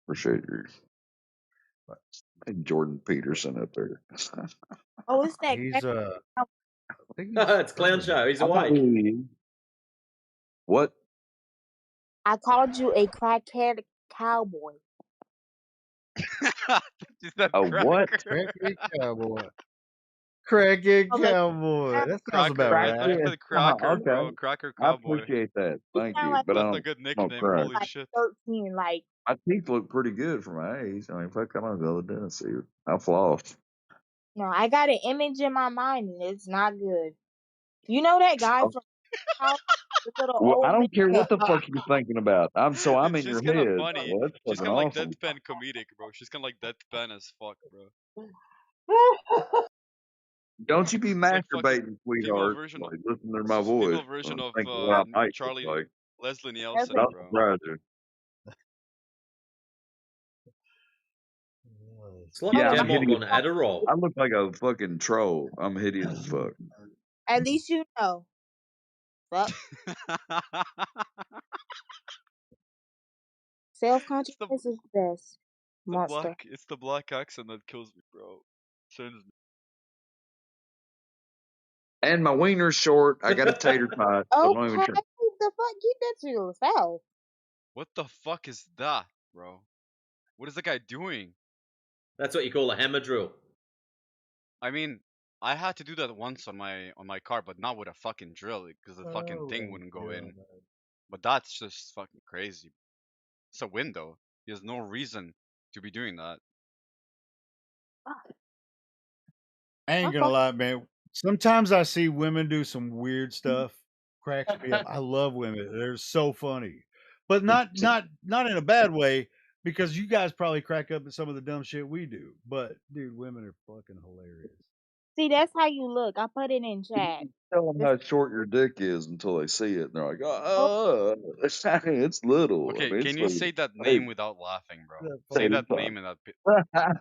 Appreciate your hey, Jordan Peterson up there. oh it's that He's crack- I think he's It's clown Puerto show. Rican. He's I know awake. who he is. What? I called you a crackhead cowboy. Is that A what? cracker? Crackhead cowboy. Crackhead Oh, like cowboy. That sounds about Cracker. Let's right. Crackhead. put cracker, Okay. bro. Cracker I cowboy. appreciate that. you Thank sound you. like But you That's a good I don't nickname. crack. Holy like shit. 13, like My teeth look pretty good for my age. I mean, fuck, I'm gonna go to the dentist here. I flossed. no, I got an image in my mind and it's not good. You know that guy from House, the little Well, I old man. don't care what the fuck you're thinking about. I'm Dude, in she's your kind of head. funny. Well, that's She's fucking kind of like awesome. deadpan comedic, bro. She's kind of like deadpan as fuck, bro. Don't you be She's like fucking masturbating, female sweetheart. version. Like, listen to my She's voice. female version of Think of what I might look Charlie like. Leslie That's Nielsen, a, Not bro. surprised you. It's like hold Yeah, on. I'm Demog hideous. on Adderall. I look like a fucking troll. I'm hideous as fuck. At least you know. Fuck. Self It's the consciousness is the best. Monster. it's the black accent that kills me, bro. Turns me. And my wiener's short. I got a tater tot. So don't even Okay, try. the fuck, keep that to yourself. What the fuck is that, bro? What is that guy doing? That's what you call a hammer drill. I mean, I had to do that once on my car, but not with a fucking drill because the fucking Oh, thing and wouldn't go yeah, in. But that's just fucking crazy. It's a window. He has no reason to be doing that. I ain't gonna lie, man. Sometimes I see women do some weird stuff. Cracks me up. I love women. They're so funny, but not in a bad way. Because you guys probably crack up at some of the dumb shit we do. But dude, women are fucking hilarious. See, that's how you look. I put it in chat. Tell them how short your dick is until they see it, and they're like, "Oh, it's little." I Okay, mean, it's can you little. say that Hey, name without laughing, bro? That Say tater that funny. tot. name in that.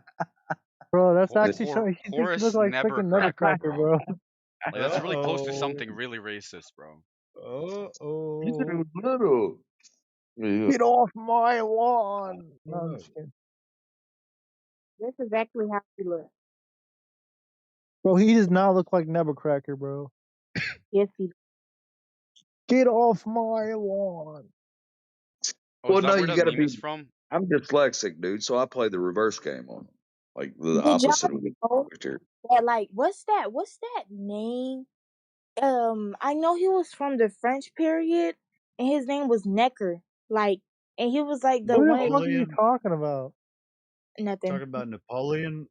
bro, that's actually Hor- showing. He thinks you look Horace like freaking Nevercracker, Nutcracker, bro. bro. Like that's really close to Uh-oh. something really racist, bro. You said it Uh-oh. was little. Get off my lawn. No, I'm just kidding. That's exactly how he looks. Bro, he does not look like Nebuchadnezzar, bro. Yes, he. Get off my lawn. Oh, Well, is that no, where you that got to meme be. is from? I'm dyslexic, dude, so I play the reverse game on it, like the Did y'all opposite of the know character. that? Like, what's that? What's that name? I know he was from the French period, and his name was Necker. Like, and he was like the Who the one. fuck are you Napoleon. talking about? Nothing. Talking about Napoleon.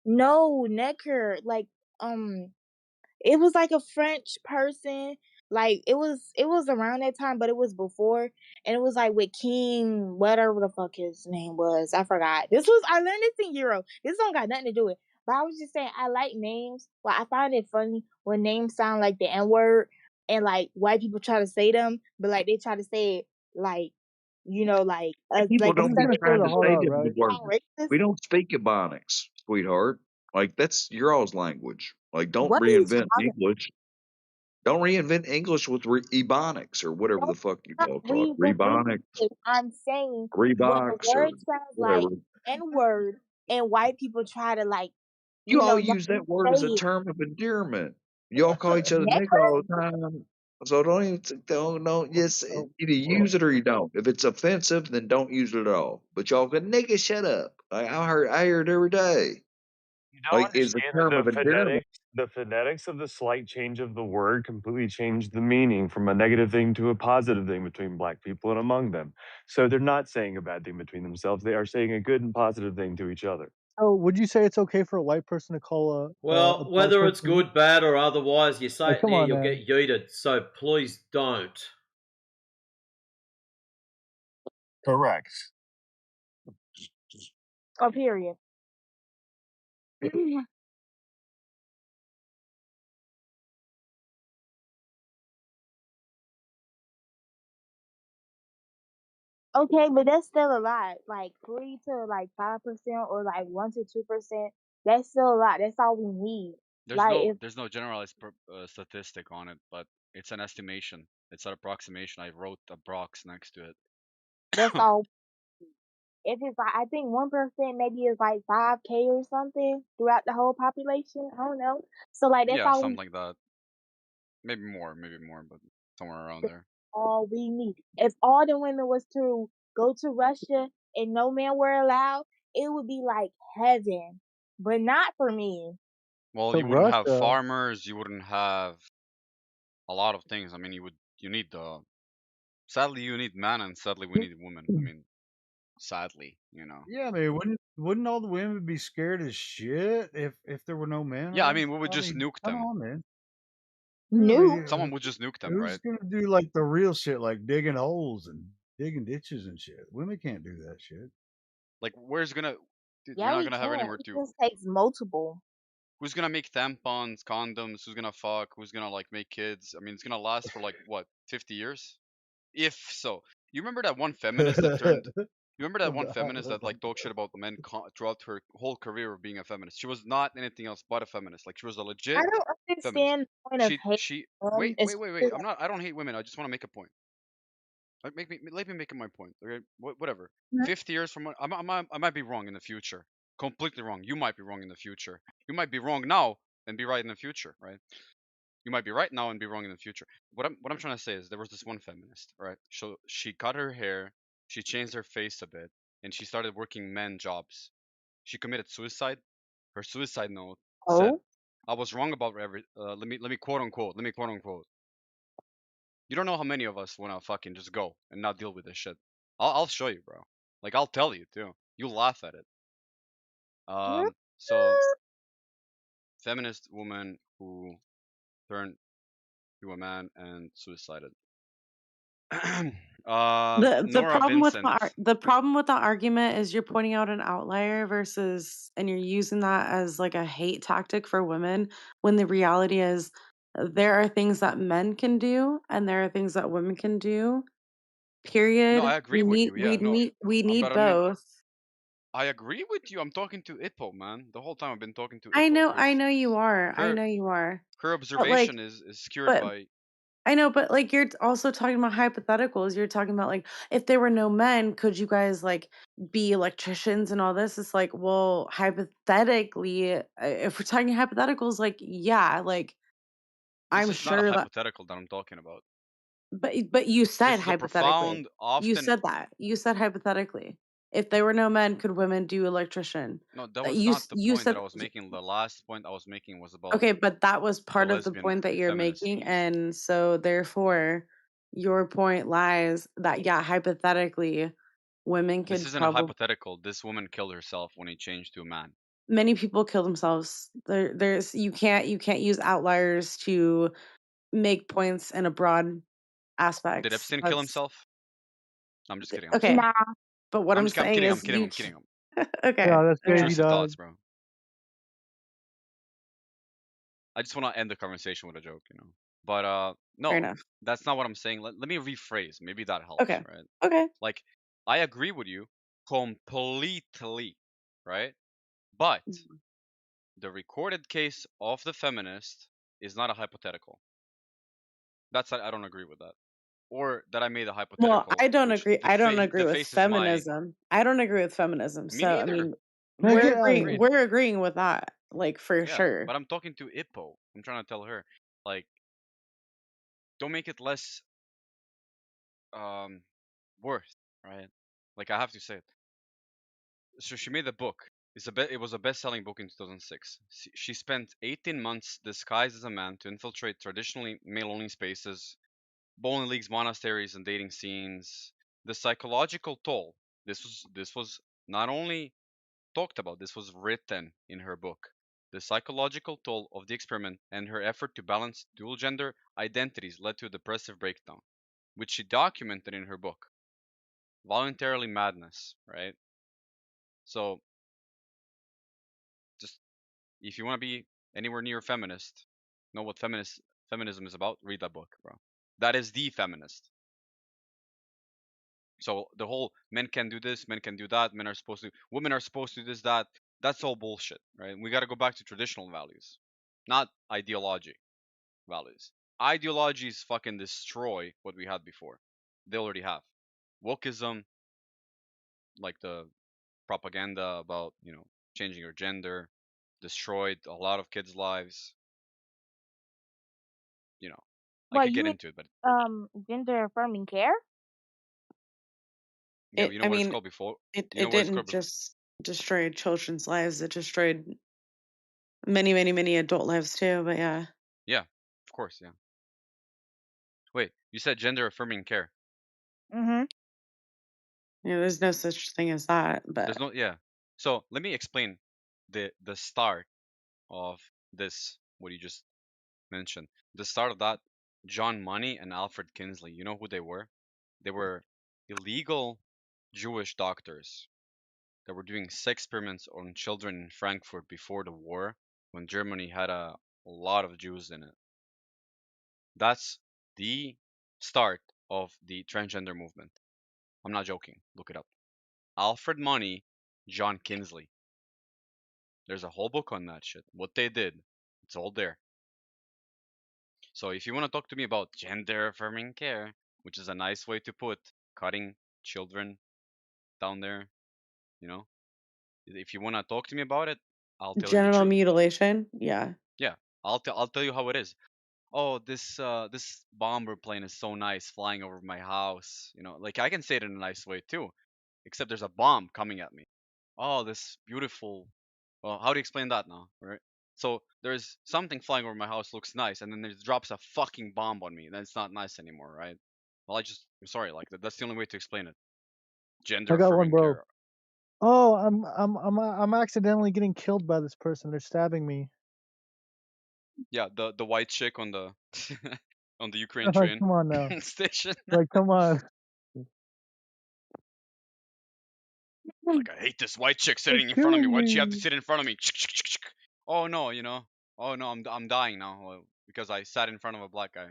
No, Necker. Like, it was like a French person. Like it was around that time, but it was before, and it was like with King, whatever the fuck his name was. I forgot. I learned this in Euro. This don't got nothing to do with. But I was just saying I like names. Well, I find it funny when names sound like the N word, and like white people try to say them, but like they try to say it like like People like I'm don't just be instead of gonna say trying the to hold say up, them the right? words. racist. We don't speak Ebonics, sweetheart. Like that's your all's language. Like don't What are you reinvent talking? English. Don't reinvent English with Ebonics or whatever the Don't fuck you not all talk. reinvent Rebonics, English. I'm saying when a Reeboks, or word sounds like whatever. N word and white people try to like, You all not use that word say as a it. term of endearment. You all call each other nigga Necker? all the time. So don't even don't just Oh, either use it or you don't. If it's offensive, then don't use it at all. But y'all go nigga, shut up. I hear it every day. You don't Like it's a understand that term of endearment. the phonetics of the slight change of the word completely changed the meaning from a negative thing to a positive thing between black people and among them. So they're not saying a bad thing between themselves. They are saying a good and positive thing to each other. so would you say it's okay for a white person to call a Well, black whether it's person? good, bad, or otherwise, you say Like, it come now, on, you'll man. get yeeted. So please don't. Correct. Oh, period. Okay, but that's still a lot. Like 3 to 5% or like 1 to 2%. That's still a lot. That's all we need. Like if There's no generalized statistic on it, but it's an estimation. It's an approximation. I wrote a box next to that's it. all. If it's like I think 1% maybe is like 5K or something throughout the whole population. I don't know. So like Yeah, something like that. Maybe more, but somewhere around that's there. all we need. If all the women was to go to Russia and no men were allowed, it would be like heaven. But not for me. Well, To you wouldn't have Russia. farmers. You wouldn't have a lot of things. I mean, you need the. Sadly, you need man, and sadly, we need women. I mean, sadly, Yeah, I mean, wouldn't all the women be scared as shit if there were no men Yeah, I around? mean, we would I just mean, nuke come them. on, man. Yeah, I Nuke. Someone mean, would just nuke them, who's right? gonna do like the real shit, like digging holes and digging ditches and shit? Women can't do that shit. Like, where's gonna? Dude, you're Yeah, not we gonna have can. anywhere It to. just takes multiple. Who's gonna make tampons, condoms? Who's gonna fuck? Who's gonna like make kids? I mean, it's gonna last for like what, 50 years? If so, you remember that one feminist that turned. You remember that one feminist that like talked shit about men throughout her whole career of being a feminist? She was not anything else but a feminist. Like she was a I legit don't feminist. understand the point of hate. She Um, wait, wait, wait, especially wait. I don't hate women. I just want to make a point. Let me make my point. Okay, whatever. like, 50 years from I might be wrong in the future. Completely wrong. You might be wrong in the future. You might be wrong now and be right in the future, right? You might be right now and be wrong in the future. What I'm trying to say is there was this one feminist, right? So she cut her hair, she changed her face a bit, and she started working men jobs. She committed suicide. Her suicide note said, oh, "I was wrong about every. Let me quote unquote. Let me quote unquote. You don't know how many of us wanna fucking just go and not deal with this shit. I'll show you, bro. Like I'll tell you too. You laugh at it. So feminist woman who turned to a man and suicided. The Nora problem with Vincent. the problem with the argument is you're pointing out an outlier versus and you're using that as like a hate tactic for women when the reality is there are things that men can do and there are things that women can do. No, I Period. agree with you. Yeah, no, We need but I mean, both. I agree with you. I'm talking to Ippo, man. The whole time I've been talking to I Ippo know because you are. I her know you are. her But like observation is skewed but by. I know, but like you're also talking about hypotheticals. You're talking about like if there were no men, could you guys like be electricians and all this? It's like, well, hypothetically, if we're talking hypotheticals, like yeah, like This I'm is not a sure that. hypothetical that I'm talking about. But you said This is a hypothetically. profound, You often. said that. You said hypothetically. If there were no men, could women do electrician? No, that That was not the you point that said I was making. The last point I was making was about okay, but that was the part of the lesbian point that you're feminist making, piece. and so therefore, your point lies that yeah, hypothetically, women This could isn't a probably. hypothetical. This woman killed herself when he changed to a man. Many people kill themselves. There's you can't use outliers to make points in a broad Did aspect. Epstein kill That's himself? No, I'm just kidding. I'm just okay. kidding. Nah. But what I'm I'm saying kidding. I'm is kidding. you I'm kidding. okay. Yeah, that's Yeah. crazy, Intrusive dog. thoughts, bro. I just want to end the conversation with a joke, you know. But Fair no, enough. that's not what I'm saying. Let me rephrase. Maybe that helps, Okay. right? Okay. Like, I agree with you completely, right? But the recorded case of the feminist is not a hypothetical. That's I don't agree with that. Or that I made a Well, hypothetical, I don't which agree. I don't agree with defaces my. feminism. I don't agree with feminism. Me So I neither. mean, We we're just agreeing. disagreed. We're agreeing with that, like for Yeah, sure. but I'm talking to Ippo. I'm trying to tell her, like, don't make it less um worth, right? Like I have to say it. So she made a book. It was a best-selling book in 2006. She spent 18 months disguised as a man to infiltrate traditionally male-only spaces, bowling leagues, monasteries, and dating scenes. The psychological toll. This was not only talked about. This was written in her book. The psychological toll of the experiment and her effort to balance dual gender identities led to a depressive breakdown, which she documented in her book, Voluntarily Madness, right? So, just if you want to be anywhere near feminist, know what feminism is about, read that book, bro. That is the feminist. So the whole men can do this, men can do that, women are supposed to do this, that, that's all bullshit, right? We got to go back to traditional values, not ideology values. Ideologies fucking destroy what we had before. They already have. Wokeism, like the propaganda about, changing your gender, destroyed a lot of kids' lives. You know, I What could you get mean? into it, but Gender affirming care? yeah, It. you know I what it's mean, called before? it. You know It what it's didn't called before? just destroy children's lives. It destroyed many, many, many adult lives too. But yeah, Yeah, of course, yeah. Wait, you said gender affirming care. Mm-hmm. there's no such thing as that. There's But no, yeah. So let me explain the start of this, what you just mentioned. The start of that, John Money and Alfred Kinsley. You know who they were? They were illegal Jewish doctors that were doing sex experiments on children in Frankfurt before the war, when Germany had a lot of Jews in it. That's the start of the transgender movement. I'm not joking. Look it up. Alfred Money, John Kinsley. There's a whole book on that shit. What they did. It's all there. So if you want to talk to me about gender affirming care, which is a nice way to put cutting children down there, you know, if you want to talk to me about it, I'll tell you the genital truth. mutilation, yeah. Yeah, I'll tell you how it is. Oh, this bomber plane is so nice flying over my house. You know, like I can say it in a nice way too, except there's a bomb coming at me. Oh, this beautiful. Well, how do you explain that now, right? So there's something flying over my house, looks nice, and then it drops a fucking bomb on me. Then it's not nice anymore, right? Well, I'm sorry, like that's the only way to explain it. Gender I got one, affirming bro. care. Oh, I'm accidentally getting killed by this person. They're stabbing me. Yeah, the white chick on the on the Ukraine train Come on now. station. Like, come on. Like, I hate this white chick They're sitting in front of me. killing Why did she have to me. sit in front of me? Oh no, you know. Oh no, I'm dying now because I sat in front of a black guy.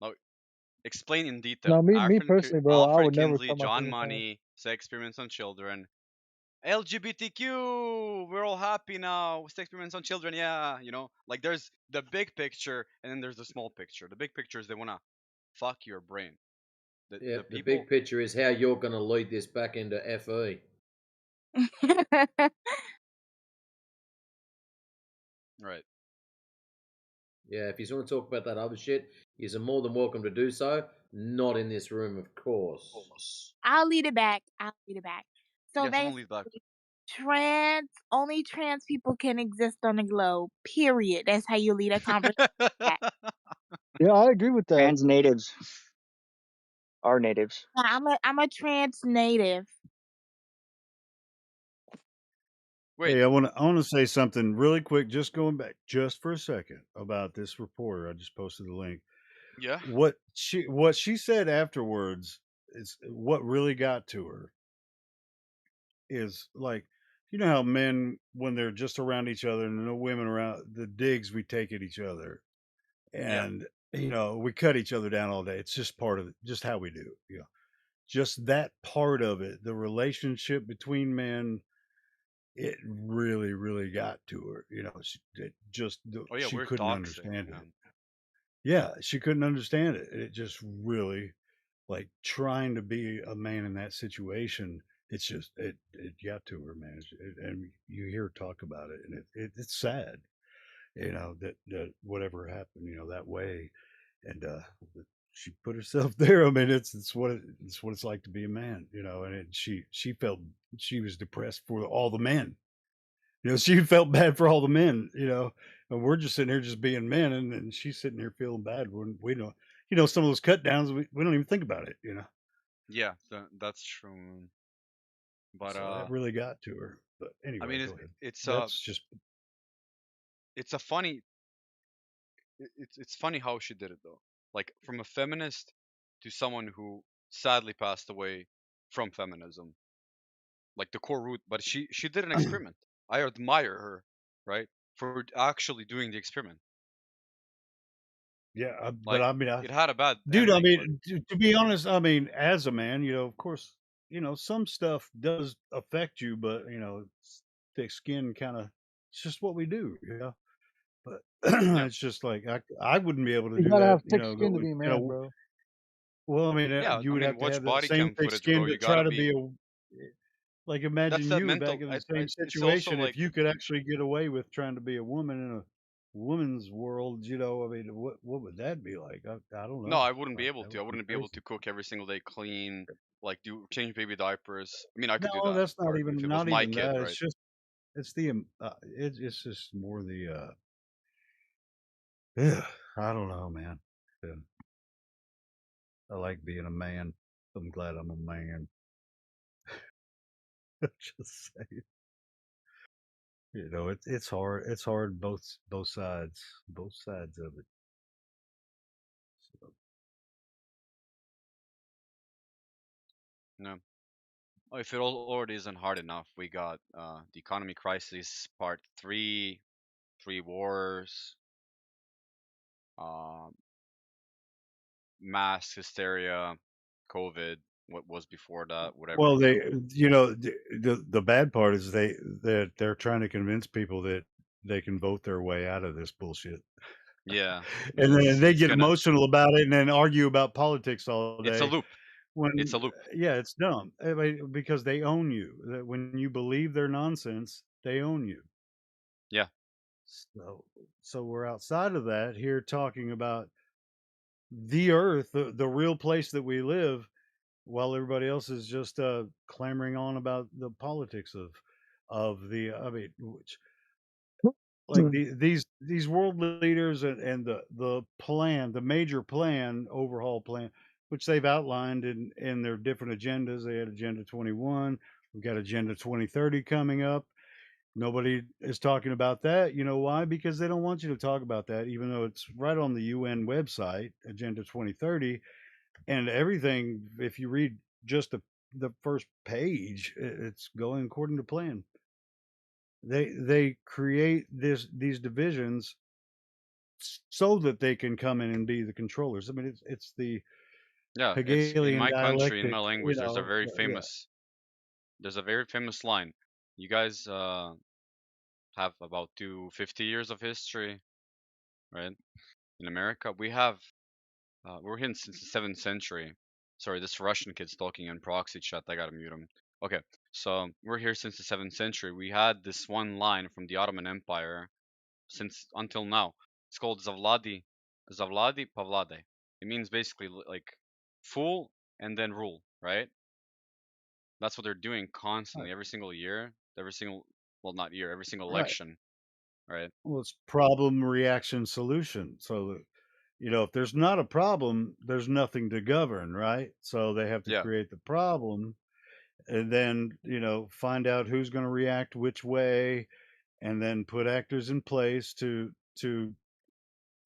Now, explain in No, detail. me personally, bro. I Alfred would never Kinsley, cut my John fingers off. Money, sex experiments on children. LGBTQ, we're all happy now. Sex experiments on children, yeah. You know, like there's the big picture and then there's the small picture. The big picture is they wanna fuck your brain. Yeah, The the people. big picture is how you're going to lead this back into FE. Right. Yeah, if you want to talk about that other shit, you're more than welcome to do so. Not in this room, of course. I'll lead it back. So Yeah, someone lead back. basically, only trans people can exist on the globe. Period. That's how you lead a conversation back. Yeah, I agree with that. Trans natives are natives. I'm a trans native. Wait. Hey, I want to say something really quick. Just going back, just for a second, about this reporter. I just posted the link. Yeah. What she said afterwards is what really got to her. Is like, you know how men, when they're just around each other and no women around, the digs we take at each other, Yeah. and we cut each other down all day. It's just part of it, just how we do. Just that part of it, the relationship between men, it really, really got to her. Oh yeah, She we're couldn't toxic, understand it. man. Yeah, she couldn't understand it. It just really, like, trying to be a man in that situation. It's just it got to her, man. And you hear her talk about it, and it's sad, that whatever happened, that way, and she put herself there. I mean, it's what it's like to be a man, and she felt she was depressed for all the men. She felt bad for all the men, and we're just sitting here just being men, and she's sitting here feeling bad when we don't, some of those cut downs, we don't even think about it. Yeah, that's true. Man. But So that really got to her. But I anyway, mean, go ahead. it's That's just it's a funny it's funny how she did it though. Like from a feminist to someone who sadly passed away from feminism, like the core root. But she did an experiment. I admire her, right, for actually doing the experiment. yeah. But Like I mean, it had a bad dude, I ending, but mean, to be honest, I mean, as a man, of course, some stuff does affect you, but thick skin kind of, it's just what we do, But yeah, it's just like I wouldn't be able to You do gotta that, have thick skin to go, be a man, bro. well, I mean, yeah. you I would mean, have to watch have that body same cam thick footage, bro. skin You to gotta try to be. be like, That's imagine that you back mental. in the same It's also situation. If like you could actually get away with trying to be a woman in a woman's world, I mean, what would that be like? I don't no, know. I wouldn't be able That to. I would be wouldn't be able crazy. to cook every single day, clean, like do change baby diapers. I mean, I could do No, that that's not part if even it was not my even kid, that. right? It's the it's just more the yeah, I don't know, man. Yeah, I like being a man. I'm glad I'm a man. Just saying. It's hard. It's hard both sides of it. So, No. Oh, if it already isn't hard enough, we got the economy crisis part three wars, uh, mass hysteria, COVID. What was before that? well, Whatever. they, the bad part is they're trying to convince people that they can vote their way out of this bullshit, Yeah, and then they it's get gonna. emotional about it, and then argue about politics all It's a day. loop. It's When a loop. yeah, it's dumb. I mean, because they own you. That when you believe their nonsense, they own you. Yeah. So, we're outside of that here talking about the earth, the real place that we live, while everybody else is just clamoring on about the politics of the. I mean, which like these world leaders and the plan, the major plan, overhaul plan, which they've outlined in their different agendas. They had Agenda 21. We've got Agenda 2030 coming up. Nobody is talking about that. You know why? Because they don't want you to talk about that, even though it's right on the UN website, Agenda 2030, and everything. If you read just the first page, it's going according to plan. They create these divisions so that they can come in and be the controllers. I mean, it's the Yeah, it's in Hegelian my country, in dialectic, my language. yeah. There's a very famous line. You guys have about 250 years of history, right? In America, we have we're here since the 7th century. Sorry, this Russian kid's talking in proxy chat. I gotta mute him. Okay, so we're here since the 7th century. We had this one line from the Ottoman Empire since until now. It's called Zavladi Pavlade. It means basically like fool and then rule, right? That's what they're doing constantly, every single year, every single, well, not year, every single Right. election, right? Well, it's problem, reaction, solution. So, if there's not a problem, there's nothing to govern, right? So they have to Yeah. create the problem and then, find out who's going to react which way and then put actors in place to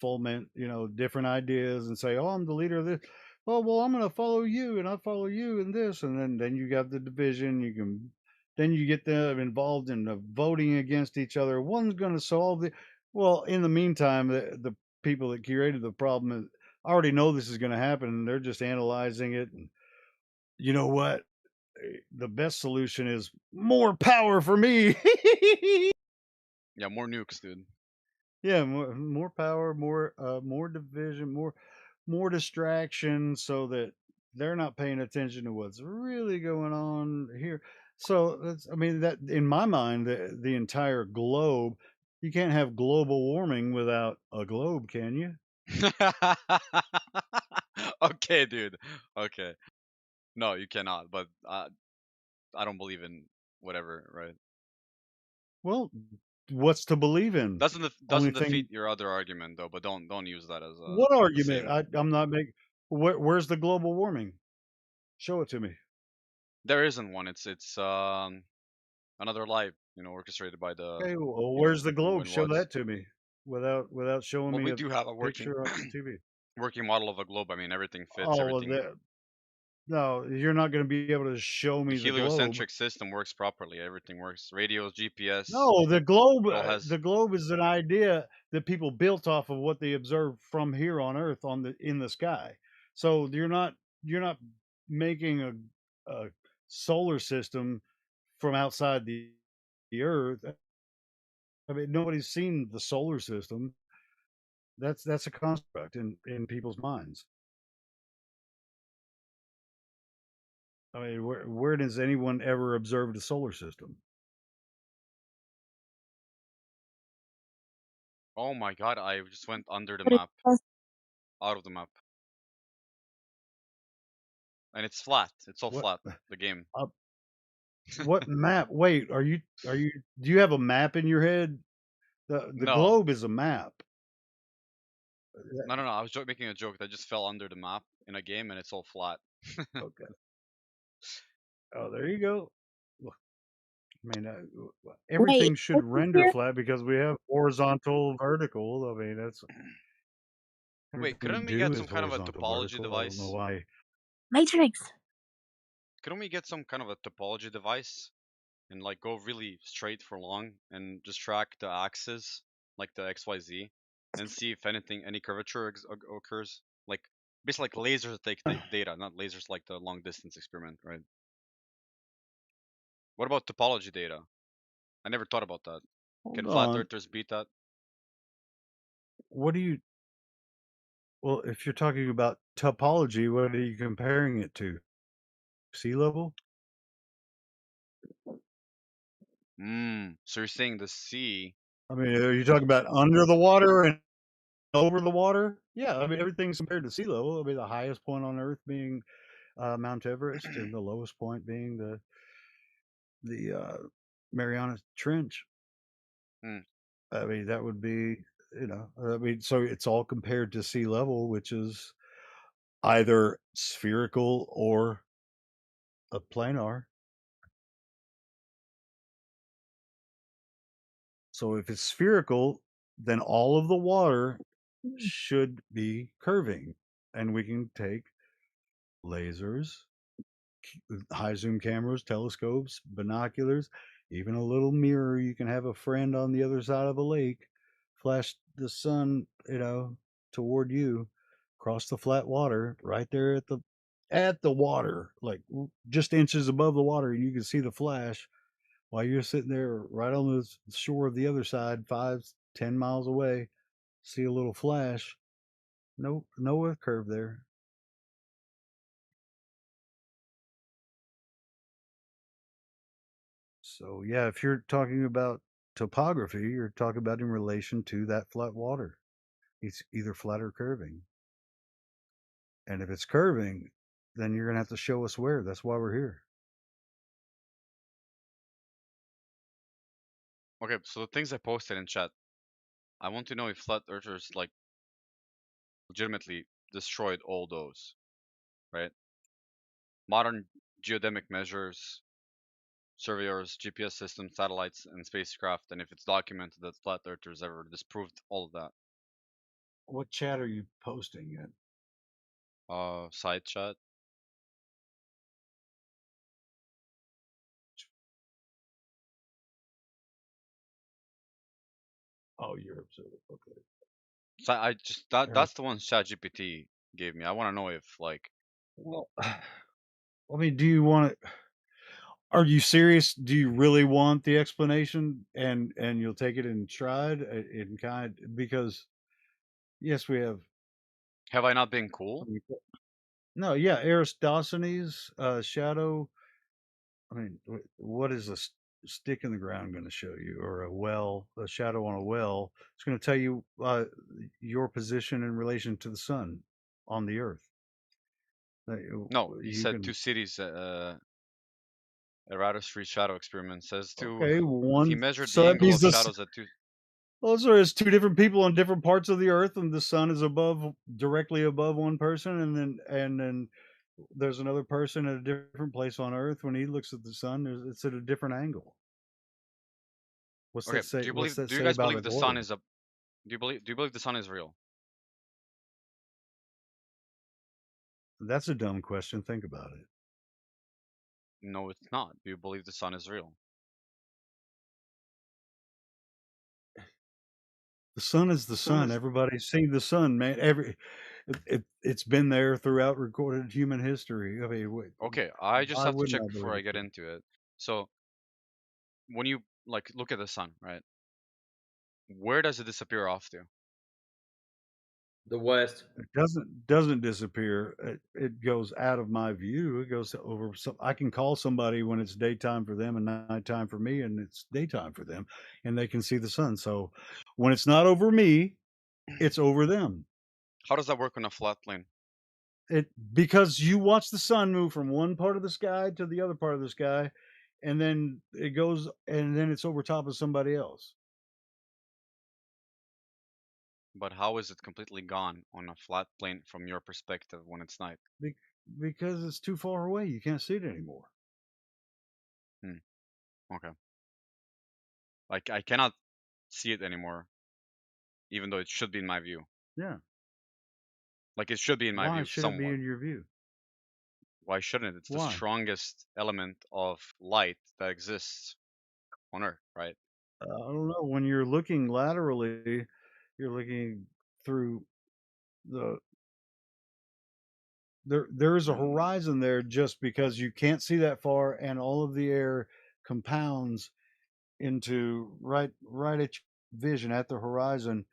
foment, different ideas and say, "Oh, I'm the leader of this." "Oh, well, I'm going to follow you and I'll follow you in this." And then you got the division. Then you get them involved in the voting against each other. One's going to solve the, well, in the meantime, the people that created the problem already know this is going to happen. And they're just analyzing it. And you know what? The best solution is more power for me. Yeah, more nukes, dude. Yeah, more power, more division, more distraction, so that they're not paying attention to what's really going on here. So that's, I mean, that in my mind, the entire globe, you can't have global warming without a globe, can you? Okay, dude. Okay. No, you cannot. But I don't believe in whatever, right? Well, what's to believe in? Only Doesn't thing. defeat your other argument though. But don't use that as What the argument? same. I'm not making. Where's the global warming? Show it to me. There isn't one. It's another lie, orchestrated by the, Okay, well, where's the who globe? and Show what's. that to me without showing Well, me we a do have a working picture on TV. working model of a globe. I mean, everything fits. Oh, well, Everything. no, you're not going to be able to show The me the globe. heliocentric system works properly. Everything works. Radios, GPS. No, It all has. the globe is an idea that people built off of what they observed from here on Earth in the sky. So you're not making a solar system from outside the Earth. I mean, nobody's seen the solar system. That's a construct in people's minds. I mean, where does anyone ever observe the solar system? Oh my god! I just went under the map, out of the map, and it's flat. It's all What flat. The game. uh, what map? Wait, do you have a map in your head? The No, globe is a map. no. I was making a joke that just fell under the map in a game, and it's all flat. Okay. Oh, there you go. Look, I mean, Wait, everything should what you render hear? flat because we have horizontal, vertical. I mean, that's Wait, everything we couldn't we do get is some kind of a horizontal, topology vertical. I don't know device? why. Matrix. Couldn't we get some kind of a topology device and like go really straight for long and just track the axis, like the XYZ, and see if any curvature occurs? Like basically like lasers that take data, not lasers like the long distance experiment, right? What about topology data? I never thought about that. Can Hold flat on. earthers beat that? What do you? Well, if you're talking about topology, what are you comparing it to? Sea level? So you're saying the sea? I mean, are you talking about under the water and over the water? Yeah, I mean everything's compared to sea level. I mean the highest point on Earth being Mount Everest, and the lowest point being the Mariana Trench. Hmm. I mean that would be, I mean, so it's all compared to sea level, which is either spherical or a planar. So if it's spherical, then all of the water should be curving, and we can take lasers, high zoom cameras, telescopes, binoculars, even a little mirror. You can have a friend on the other side of a lake, flash the sun, toward you, across the flat water, right there at the water, like just inches above the water, and you can see the flash while you're sitting there right on the shore of the other side, 5, 10 miles away. See a little flash. No Earth curve there. So yeah, if you're talking about topography, you're talking about in relation to that flat water. It's either flat or curving. And if it's curving, then you're gonna have to show us where. That's why we're here. Okay, so the things I posted in chat, I want to know if flat earthers like legitimately destroyed all those, right? Modern geodemic measures, surveyors, GPS systems, satellites, and spacecraft, and if it's documented that flat earthers ever disproved all of that. What chat are you posting in? Side chat. Oh, Europe. Okay. So I just that's the one ChatGPT gave me. I want to know if like. Well, I mean, do you want it? Are you serious? Do you really want the explanation? And you'll take it in stride in kind because yes, we have. Have I not been cool? No, yeah, Aristosthenes, shadow. I mean, what is a stick in the ground going to show you, or a well, a shadow on a well? It's going to tell you your position in relation to the sun on the earth. No, he You said can. two cities. Eratus free shadow experiment says two. Okay, He one. measured So the that angle means of this. shadows at two. Well, so there's two different people on different parts of the earth, and the sun is above, directly above one person, and then there's another person at a different place on earth. When he looks at the sun, it's at a different angle. What's Okay, that say? do you What's believe? that Do you say guys about believe an the sun orb? is a? Do you believe the sun is real? That's a dumb question. Think about it. No, it's not. Do you believe the sun is real? The sun is the sun. Everybody's seen the sun, man. It's been there throughout recorded human history. I mean, Okay, I just why have to wouldn't check I before believe I it's get real? into it. So, when you like look at the sun, right? Where does it disappear off to? The west. It doesn't disappear. It goes out of my view. It goes over. So I can call somebody when it's daytime for them and nighttime for me, and it's daytime for them, and they can see the sun. So when it's not over me, it's over them. How does that work on a flat plane? It because you watch the sun move from one part of the sky to the other part of the sky, and then it goes, and then it's over top of somebody else. But how is it completely gone on a flat plane from your perspective when it's night? Because it's too far away. You can't see it anymore. Okay. Like I cannot see it anymore, even though it should be in my view. Yeah. Like it should be in my Why view should it be somewhat. in your view? Why shouldn't it? It's the Why? strongest element of light that exists on Earth, right? I don't know. When you're looking laterally, you're looking through the there is a horizon there just because you can't see that far, and all of the air compounds into right at your vision at the horizon,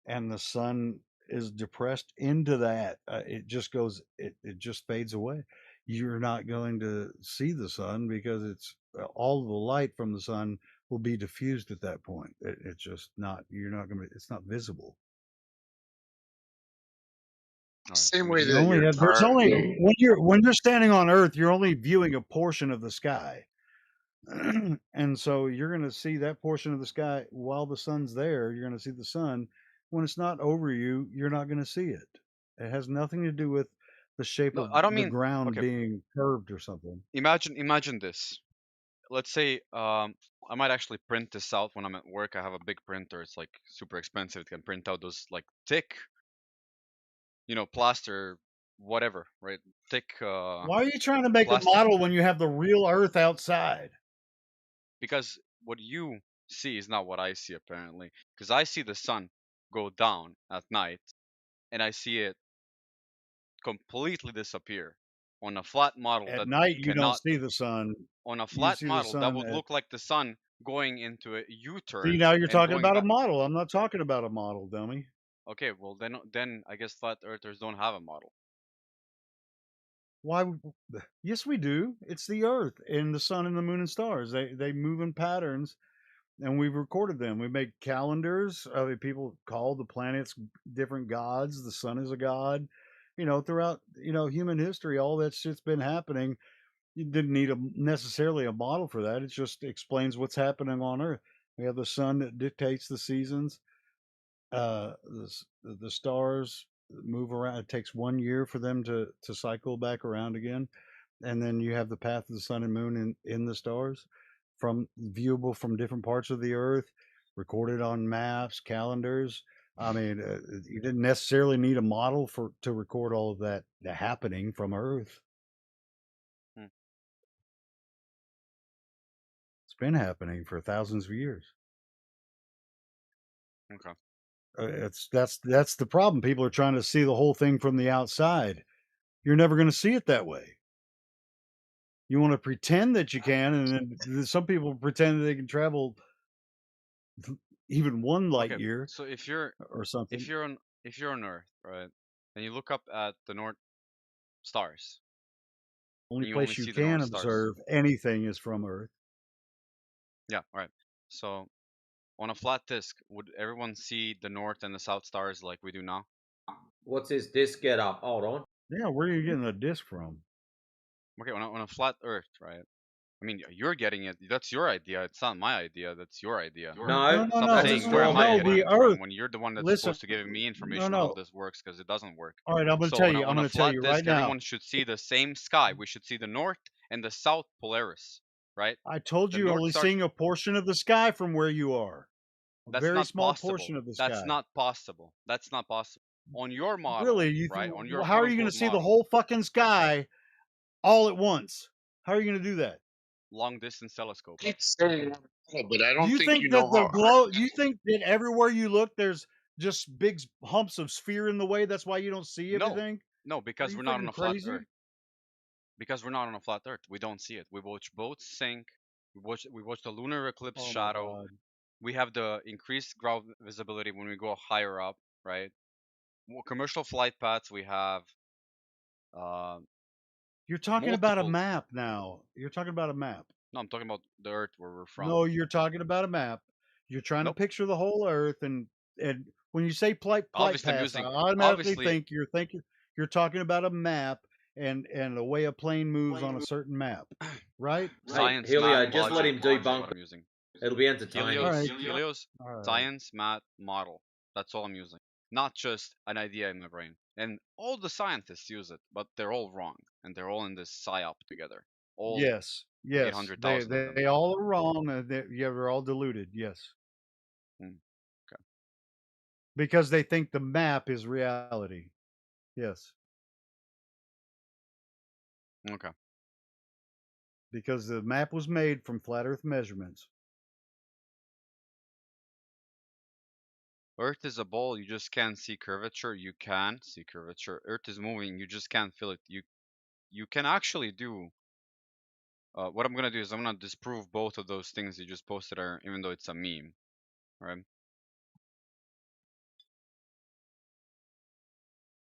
and the sun is depressed into that. It just goes. It just fades away. You're not going to see the sun because it's all of the light from the sun will be diffused at that point. It's just not. You're not going to. It's not visible. Same way You that only your have. There's car. only when you're standing on Earth, you're only viewing a portion of the sky. And so you're going to see that portion of the sky while the sun's there. You're going to see the sun. When it's not over you, you're not going to see it. It has nothing to do with the shape No, of I don't the mean. ground Okay, being curved or something. imagine this. Let's say I might actually print this out when I'm at work. I have a big printer. It's like super expensive. It can print out those like thick, plaster, whatever, right? Thick Why are you trying to make a plastic. model when you have the real Earth outside? Because what you see is not what I see apparently. Because I see the sun go down at night, and I see it completely disappear on a flat model At that night, you don't cannot. see the sun. On a You flat see the model that sun would at. look like the sun going into a See, U-turn now you're and talking going about a back. model. I'm not talking about a model, dummy. Okay, well then I guess flat earthers don't have a model. Why? Yes, we do. It's the Earth and the sun and the moon and stars. They move in patterns, and we've recorded them. We make calendars. People call the planets different gods. The sun is a god. Throughout human history, all that shit's been happening. You didn't need necessarily a model for that. It just explains what's happening on Earth. We have the sun that dictates the seasons. The stars move around. It takes 1 year for them to cycle back around again, and then you have the path of the sun and moon in the stars, from viewable from different parts of the Earth, recorded on maps, calendars. I mean, you didn't necessarily need a model to record all of that happening from Earth. It's been happening for thousands of years. Okay. That's the problem. People are trying to see the whole thing from the outside. You're never going to see it that way. You want to pretend that you can, and then some people pretend that they can travel even 1 light Okay, year so if you're or something. if you're on Earth, right, and you look up at the North Stars, Only and you only place you see the North can Stars. observe anything is from Earth. Yeah, right. So on a flat disk, would everyone see the North and the South Stars like we do now? What's his disc get up? Hold on. Yeah, where are you getting a disc from? Okay, on a flat Earth, right? I mean, you're getting it. That's your idea. It's not my idea. That's your idea. No, Stop saying where am I getting it from when you're the one that's supposed to give me information on how this works, because it doesn't work. All right, I'm going to So tell you. I'm on going a to tell flat you disk, right now. everyone should see the same sky. We should see the North and the South Polaris, right? I told The you North only Stars- seeing a portion of the sky from where you are. That's very not small possible. portion of the sky. That's not possible. That's not possible. On your model, Really? You right? think, On your how are you going to see model, the whole fucking sky all at once? How are you going to do that? long distance telescope. But I don't Do you think you that know the how. glow? You think that everywhere you look, there's just big humps of sphere in the way? That's why you don't see everything. No, because Are we're you not on freaking a flat crazy? Earth. Because we're not on a flat Earth, we don't see it. We watch boats sink. We watch the lunar eclipse Oh my shadow. God. We have the increased ground visibility when we go higher up, right? Commercial flight paths. We have. You're talking about a multiple- map now. You're talking about a map. No, I'm talking about the Earth where we're from. No, you're talking about a map. You're trying to picture the whole Earth, and when you say flight Obviously, I'm path, using- I automatically obviously- think you're talking about a map and the way a plane moves on a certain map, right? Science, Helio, math, just let logic, him that's what debunk I'm using. It'll be entertaining. Helios, science, math, model. That's all I'm using. Not just an idea in my brain. And all the scientists use it, but they're all wrong, and they're all in this psyop together. All Yes, 800,000 of them. they all are wrong. They're all deluded. Yes, Okay. because they think the map is reality. Yes. Okay. Because the map was made from flat Earth measurements. Earth is a ball. You just can't see curvature. You can see curvature. Earth is moving. You just can't feel it. You can actually do. What I'm gonna do is I'm gonna disprove both of those things you just posted, even though it's a meme, right?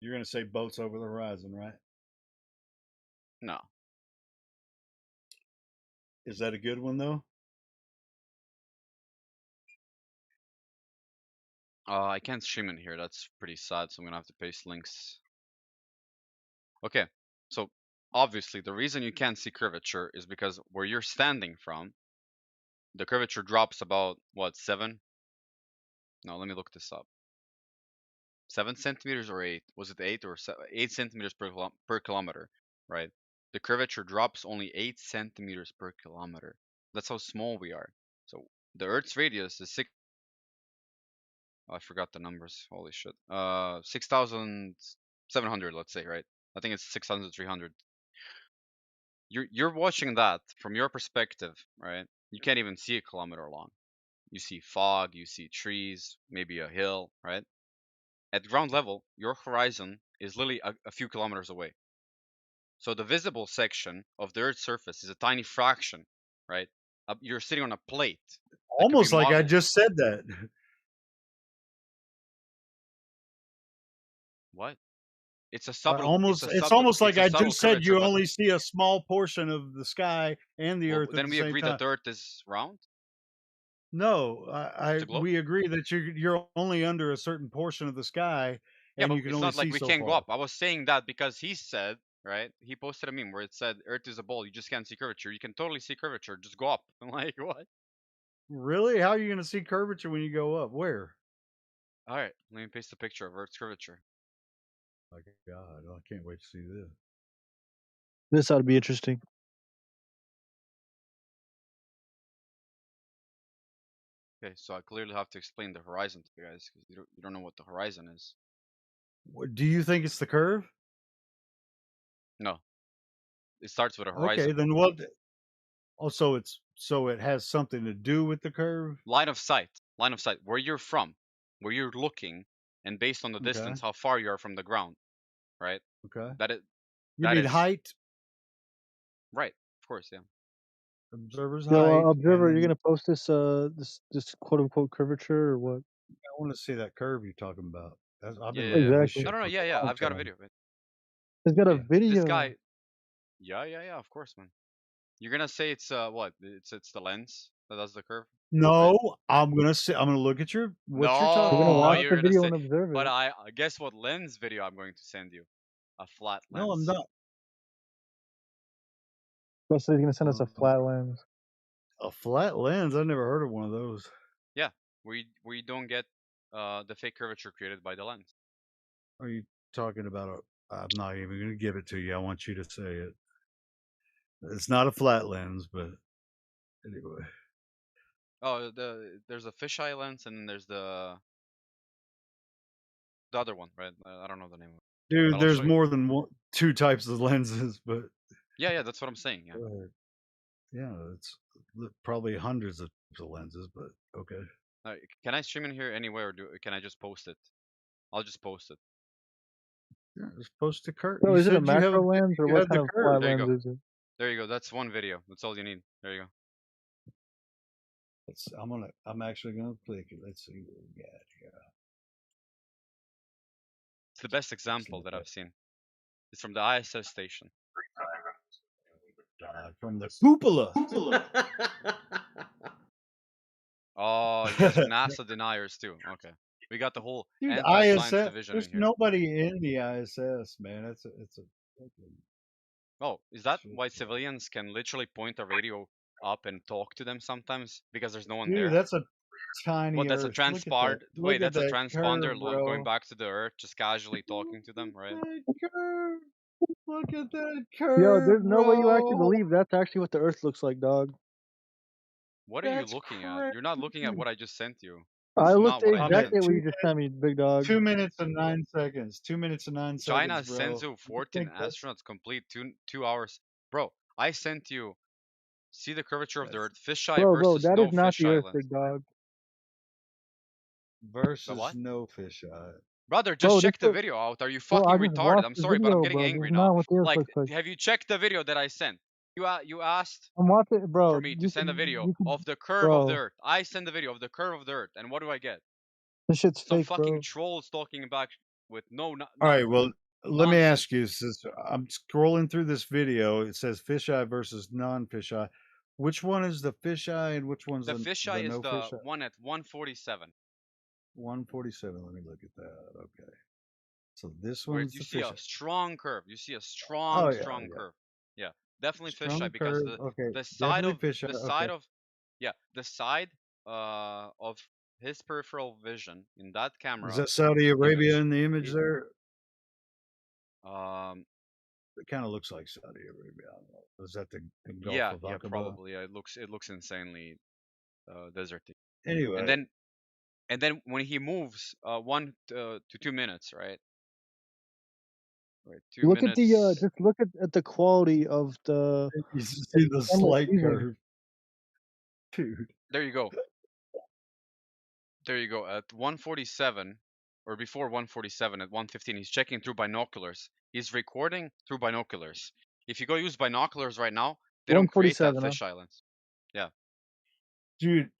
You're going to say boats over the horizon, right? No. Is that a good one though? I can't stream it here. That's pretty sad. So I'm gonna have to paste links. Okay. So obviously the reason you can't see curvature is because where you're standing from, the curvature drops about what 7? No, let me look this up. 7 centimeters or 8? Was it 8 or 8 centimeters per kilometer? Right. The curvature drops only 8 centimeters per kilometer. That's how small we are. So the Earth's radius is 6. Oh, I forgot the numbers. Holy shit. 6,700. Let's say, right? I think it's 6,300. You're watching that from your perspective, right? You can't even see a kilometer long. You see fog, you see trees, maybe a hill, right? At ground level, your horizon is literally a few kilometers away. So the visible section of the Earth's surface is a tiny fraction, right? You're sitting on a plate. Almost like I just said that. What? It's a It's subtle. it's almost like It's a I subtle just said curvature, you but only see a small portion of the sky and the well, earth at then the we same agree that time. the Earth is round. No, It's a globe. we agree that you're only under a certain portion of the sky Yeah, and but you can it's only not like see we so can't go far. up. I was saying that because he said, right? He posted a meme where it said Earth is a ball. You just can't see curvature. You can totally see curvature. Just go up. I'm like, what? Really? How are you going to see curvature when you go up? Where? All right, let me paste a picture of Earth's curvature. My God, I can't wait to see this. This ought to be interesting. Okay, so I clearly have to explain the horizon to you guys because you don't know what the horizon is. Do you think it's the curve? No, it starts with a Okay, horizon. then what? Oh, so it has something to do with the curve. Line of sight. Line of sight. Where you're from, where you're looking, and based on the Okay. distance, how far you are from the ground, right? Okay. That is. You That mean is height? right. Of course, yeah. Observer's Yo, height, and observer, you're then gonna post this quote unquote curvature or what? I want to see that curve you're talking about. I've Yeah, been yeah, looking yeah. at this Exactly. No, shit no, no. for Yeah, a yeah. long I've got a time. video. Man. It's got a Yeah, this video. guy. Yeah, yeah, yeah. Of course, man. You're gonna say it's what? It's the lens that does the curve, right? No, I'm gonna look at what you're We're talking gonna No, watch about. you're the gonna video say. and observe But it. I guess what lens video I'm going to send you? A flat No, I'm lens. not. Bro said he's gonna send us a Um, flat lens. a flat lens. I've never heard of one of those. Yeah, we don't get the fake curvature created by the lens. Are you talking about I'm not even gonna give it to you. I want you to say it. It's not a flat lens, but anyway. Oh, there's a fisheye lens and then there's the other one, right? I don't know the name of it, Dude, but I'll there's show you. more than two types of lenses, but Yeah, yeah, that's what I'm saying. Yeah. yeah, it's probably hundreds of lenses, but okay. Can I stream in here anywhere, or can I just post it? I'll just post it. Yeah, it's supposed to curve. Bro, You is it a said macro lens or you what had kind the of curve. flat There you lens go. is it? There you go. That's one video. That's all you need. There you go. I'm actually gonna click it. Let's see what we got here. It's the best example that I've seen. It's from the ISS station. From the cupola. Oh, you guys are NASA deniers too. Okay, we got the whole Dude, anti-science ISS. division in There's here. nobody in the ISS, man. It's a Oh, is that why civilians can literally point a radio up and talk to them sometimes because there's no one dude. there? That's a tiny What? That's a Earth. Look at that. transponder. Look Wait, at that's a that transponder curve, going bro. back to the Earth, just casually talking to them, right? That curve. Look at that Yo, curve, there's no way you actually bro. believe that's actually what the Earth looks like, dog. What are you That's looking at? You're not looking at crazy. what I just sent you. I This is looked not what I just exactly sent at what you. you just sent me, big dog. 2 minutes and 9 seconds. 2 minutes and 9 China seconds, sends bro. you You 14 think that's astronauts complete 2 hours. Bro, I sent you see the curvature of the Earth, fisheye Bro, versus that is no not the fisheye Earth, lens. big dog. The versus what? no fisheye? Brother, just Bro, this check the is, video out. Are you bro, fucking I just retarded? watched I'm the sorry, but I'm video, getting bro. This is angry now. not what the Earth Like, looks like. have you checked the video that I sent? You asked I'm watching, bro. for me to send a video You can, of the curve of the bro. Earth. I send the video of the curve of the Earth, and what do I get? This shit's Some fake, fucking bro. trolls talking back with no, All not right, well, let me nonsense. ask you, since I'm scrolling through this video, it says fisheye versus non-fisheye. Which one is the fisheye and which one's The the fisheye is no the fisheye? one at 147, 147. Let me look at that. Okay. So this where one's you the see a fisheye. strong curve. You see a Oh strong, yeah, strong yeah. curve. Yeah, definitely Strong fisheye because curve. Okay. the side Definitely of fisheye. the Okay. side of yeah the side of his peripheral vision in that Is camera that Saudi Arabia image. in the image there? Um, It kind of looks like Saudi Arabia. I don't know. Is that the Gulf yeah, of yeah, Aqaba? probably. Yeah, it looks insanely deserty. Anyway, And then when he moves 1 to 2 minutes, right? Right, two Look at the minutes. just look at the quality of the you see the camera slight using. curve, dude. There you go. There you go. At 147 or before 147 at 115, he's checking through binoculars. He's recording through binoculars. If you go use binoculars right now, they don't create that 147, huh? fisheye lens. Yeah. Dude,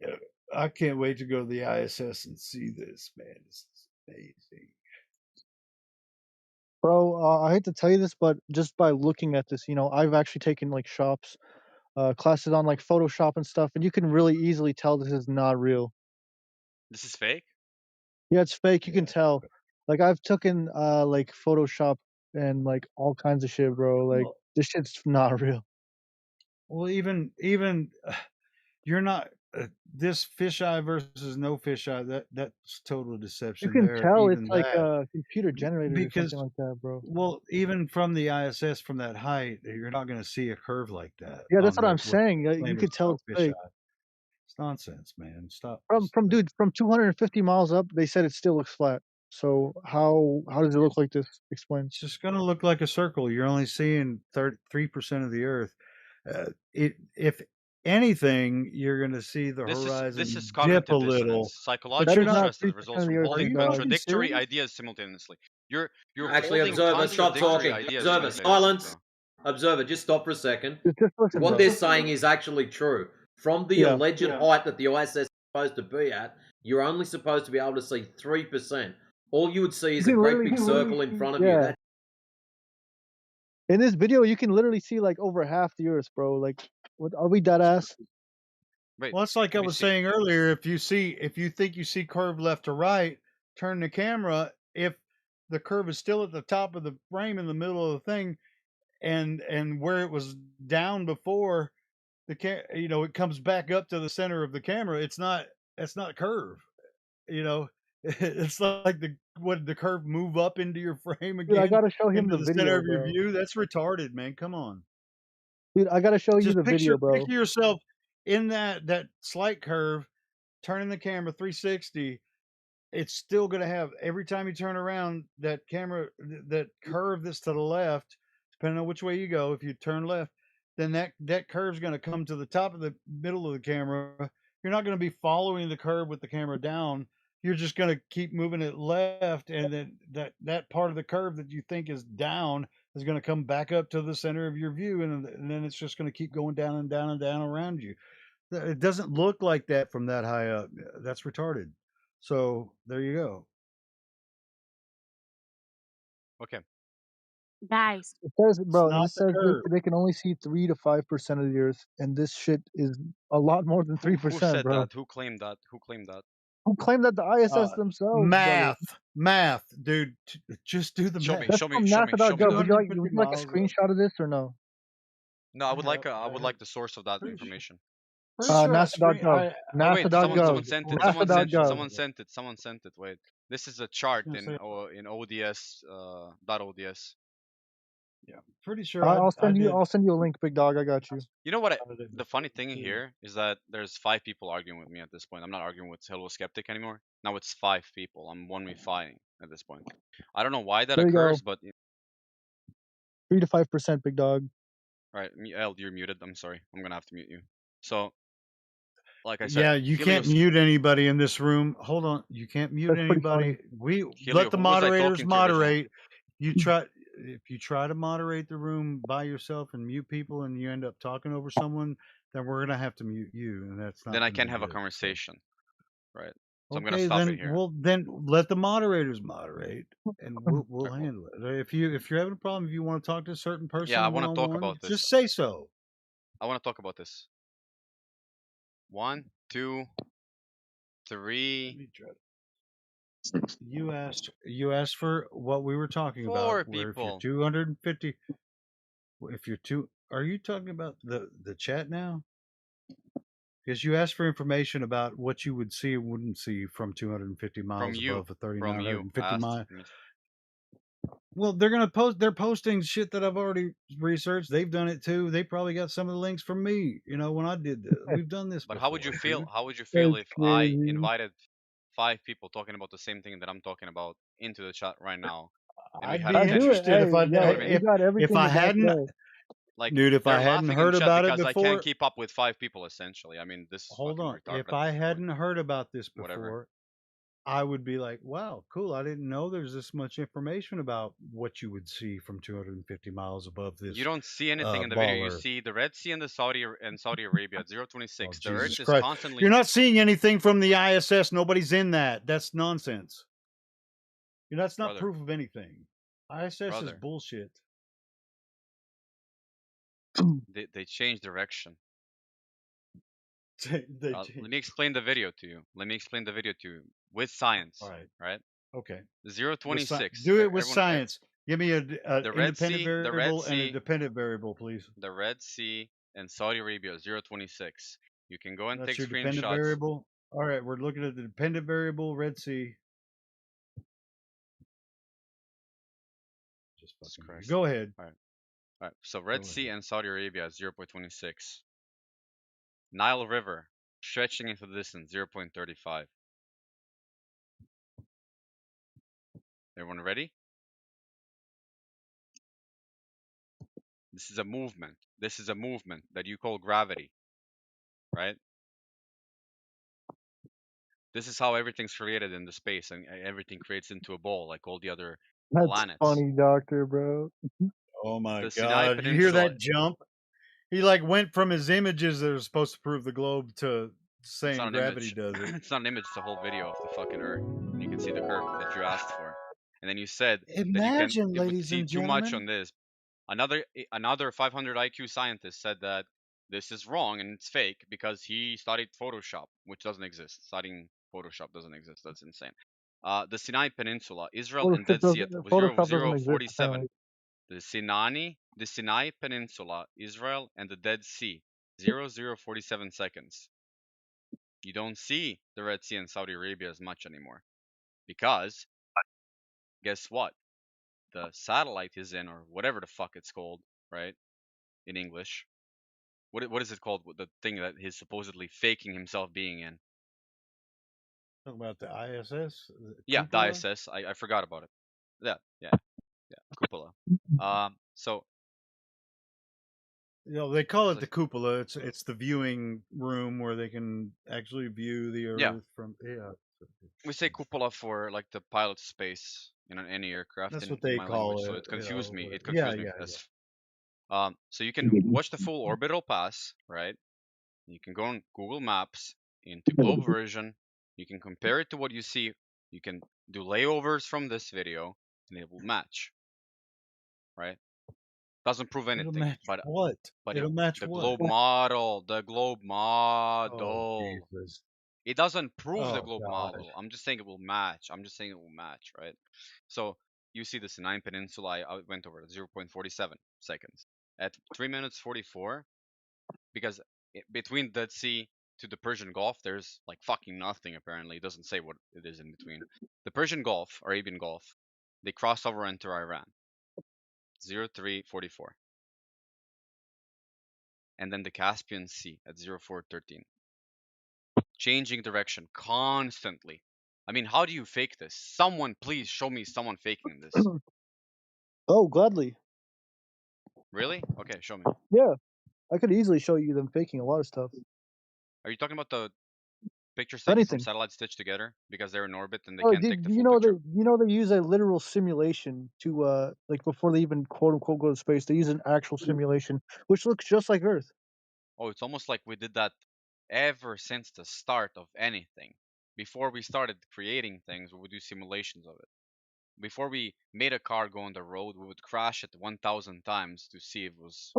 I can't wait to go to the ISS and see this, man. This is amazing. Bro, I hate to tell you this, but just by looking at this, I've actually taken like classes on like Photoshop and stuff, and you can really easily tell this is not real. This is fake. Yeah, it's fake. You can tell. Like I've taken like Photoshop and like all kinds of shit, bro. Like Well, this shit's not real. well, even you're not this fisheye versus no fisheye. That's total You deception can there. tell it's Even like that, computer generated or something because like that, bro. well, even from the ISS from that height, you're not going to see a curve like that Yeah, that's on what I'm what saying. they You claim could is tell no it's fake. fisheye. It's nonsense, man. Stop. From 250 miles up, they said it still looks flat. So how does it look like this? Explain. It's just going to look like a circle. You're only seeing 3% of the Earth. If anything, you're going to see the This is horizon dip cognitive a dissonance, little. But psychological you're not. stress that 3% results of the from Earth, holding big dog. Are you contradictory serious? ideas simultaneously. You're Actually, holding Observer, stop contradictory talking. ideas Observer, simultaneously, silence. bro. Observer, just stop for a second. Just listen, What bro. they're saying is actually true. From the Yeah. alleged height that the ISS is supposed to be at, you're only supposed to be able to see 3%. All you would see You is a can great literally big circle in see, front of you. yeah. In this video, you can literally see like over half the Earth, bro. Like, what are we dead ass? Wait, Well, it's like I let me was see. saying earlier. If you think you see curve left to right, turn the camera. If the curve is still at the top of the frame in the middle of the thing, and where it was down before, it comes back up to the center of the camera. It's not curve. You know, it's like the curve move up into your frame Dude, I again, gotta show him into the the center video, of your bro. view. That's retarded, man. Come on. Dude, I gotta show you Just the video, bro. picture yourself in that slight curve, turning the camera 360. It's still going to have, every time you turn around, that that curve that's to the left, depending on which way you go. If you turn left, then that curve's going to come to the top of the middle of the camera. You're not going to be following the curve with the camera down. You're just going to keep moving it left, and then that part of the curve that you think is down is going to come back up to the center of your view, and then it's just going to keep going down and down and down around you. It doesn't look like that from that high up. That's retarded. So there you go. Okay. Guys, It says, It's bro, not this the says curve. they can only see 3 to 5% of the Earth, and this shit is a lot more than Who 3%, said bro. that? Who claimed that? Who claimed that? Who claimed that the ISS themselves, brother? Math, dude. Just do the Show math. me, That's show me, from show me, show me NASA.gov. that. Would you like a screenshot of this or no? No, I would like the source of that information. NASA.gov. Wait, someone NASA.gov. sent it. NASA.gov. Someone sent it. Wait, this is a chart gonna in say- in ODS .ods. Yeah, pretty sure I'll I send you. did. I'll send you a link, big dog. I got you. You know what? The funny thing here is that there's 5 people arguing with me at this point. I'm not arguing with Hello Skeptic anymore. Now it's 5 people. I'm 1v5 at this point. I don't know why that There you go. occurs, but 3 to 5%, big dog. all right, El, you're muted. I'm sorry. I'm gonna have to mute you. So, like I said, Yeah, you can't mute anybody in this room. Hold on, you can't mute That's pretty funny. anybody. We Helio, let the who was I moderators talking to originally? moderate. If you try to moderate the room by yourself and mute people, and you end up talking over someone, then we're gonna have to mute you, and that's not. Then I gonna can't be have a good, so. conversation, right? So I'm gonna Okay, stop it then here. then let the moderators moderate, and we'll handle it. If you're having a problem, if you want to talk to a certain person, Yeah, I want to talk one-on-one, about this. just say so. I want to talk about this. 1, 2, 3. You asked for what we were talking 4 about. Where people. if you're 250, are you talking about the chat now? Because you asked for information about what you would see and wouldn't see from 250 miles From you. above a From you. 3,950 mile. Asked. Well, they're posting shit that I've already researched. They've done it too. They probably got some of the links from me. When I did this, we've done this But before. how would you feel? Dude. How would you feel That's if I crazy. invited 5 people talking about the same thing that I'm talking about into the chat right now? And I'd we had be a interested if I You know what I mean? We got if everything I to back it hadn't, up. Like, dude, if I they're hadn't laughing in heard chat about it because I can't before, keep up with 5 people essentially. I mean, this is hold fucking on. retarded. If I hadn't heard about this Whatever. before, I would be like, wow, cool. I didn't know there's this much information about what you would see from 250 miles above this. You don't see anything in the video. You Earth. see the Red Sea and the Saudi Arabia at 026. Oh, the Jesus Earth is Christ. constantly. You're not seeing anything from the ISS. Nobody's in that. That's nonsense. That's not Brother. proof of anything. ISS is Brother, bullshit. they changed direction. They Let me explain the video to you. With science. All right. Right? Okay. 026. Do it with Everyone, science. Give me a the Red independent Sea, the Red variable and a Sea, dependent variable, please. the Red Sea, and Saudi Arabia 026. You can go and That's take your dependent screenshots. variable. All right, we're looking at the dependent variable, Red Sea. Just fucking go ahead. All right. So Red Sea and Saudi Arabia 0.26. Nile River stretching into the distance 0.35. Everyone ready? This is a movement. This is a movement that you call gravity, right? This is how everything's created in the space, and everything creates into a ball, like all the other That's planets. funny, doctor, bro. Oh my The Sinai god! You hear Peninsula. that jump? He like went from his images that are supposed to prove the globe to It's not saying an gravity image. does it. It's not an image. It's a whole video of the fucking Earth, and you can see the curve that you asked for. And then you said that you can. Imagine, It would ladies see and too much gentlemen. on this. Another 500 IQ scientist said that this is wrong and it's fake because he studied Photoshop, which doesn't exist. Studying Photoshop doesn't exist. That's insane. The Sinai Peninsula, Israel and Dead Sea at Photoshop doesn't exist 0047. apparently. The Sinai Peninsula, Israel, and the Dead Sea, 0047 seconds. You don't see the Red Sea and Saudi Arabia as much anymore because guess what? The satellite is in, or whatever the fuck it's called, right? In English. What is it called? The thing that he's supposedly faking himself being in. Talking about the ISS. Yeah, cupola? the ISS. I forgot about it. Yeah. Cupola. So You know, they call it the cupola. It's the viewing room where they can actually view the Earth Yeah. from. Yeah. we say cupola for like the pilot space in any aircraft That's in what they my call language. So it, it you confused know, me. It yeah, confused me. yeah, So you can watch the full orbital pass, right? You can go on Google Maps into globe version. You can compare it to what you see. You can do layovers from this video, and it will match, right? Doesn't prove It'll anything, match but what? It'll match the what? globe model, Oh, Jesus. It doesn't prove the Oh, globe God. model. I'm just saying it will match. Right? So you see the Sinai Peninsula. I went over 0.47 seconds at 3 minutes 44 because between Dead Sea to the Persian Gulf, there's like fucking nothing. Apparently, it doesn't say what it is in between. The Persian Gulf, Arabian Gulf, they cross over into Iran. 0344. And then the Caspian Sea at 0413. Changing direction constantly. I mean, how do you fake this? Someone please show me someone faking this. Oh, gladly. Really? Okay, show me. Yeah, I could easily show you them faking a lot of stuff. Are you talking about the pictures taken from Anything. satellites stitched together because they're in orbit and they Oh, can't take the full picture? they use a literal simulation to like before they even quote unquote go to space, they use an actual simulation which looks just like Earth. Oh, it's almost like we did that ever since the start of anything. Before we started creating things, we would do simulations of it. Before we made a car go on the road, we would crash it 1,000 times to see if it was,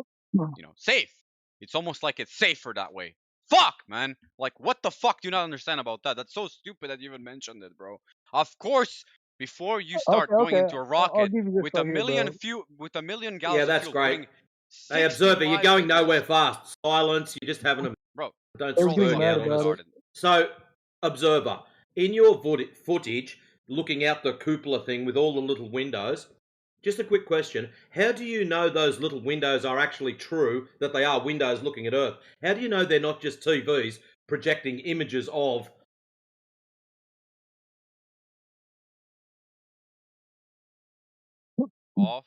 safe. It's almost like it's safer that way. Fuck, man. Like, what the fuck do you not understand about that? That's so stupid that you even mentioned it, bro. Of course, before you start going into a I'll rocket give you this with right a here, million bro. Yeah, gallons of that's fuel, great. putting Hey, 60 Observer, you're live going victims. nowhere fast. Silence. You're just having a... Bro, don't I was getting spur mad out on us. about it. So, Observer, in your footage, looking out the cupola thing with all the little windows, just a quick question. How do you know those little windows are actually true, that they are windows looking at Earth? How do you know they're not just TVs projecting images of... Off.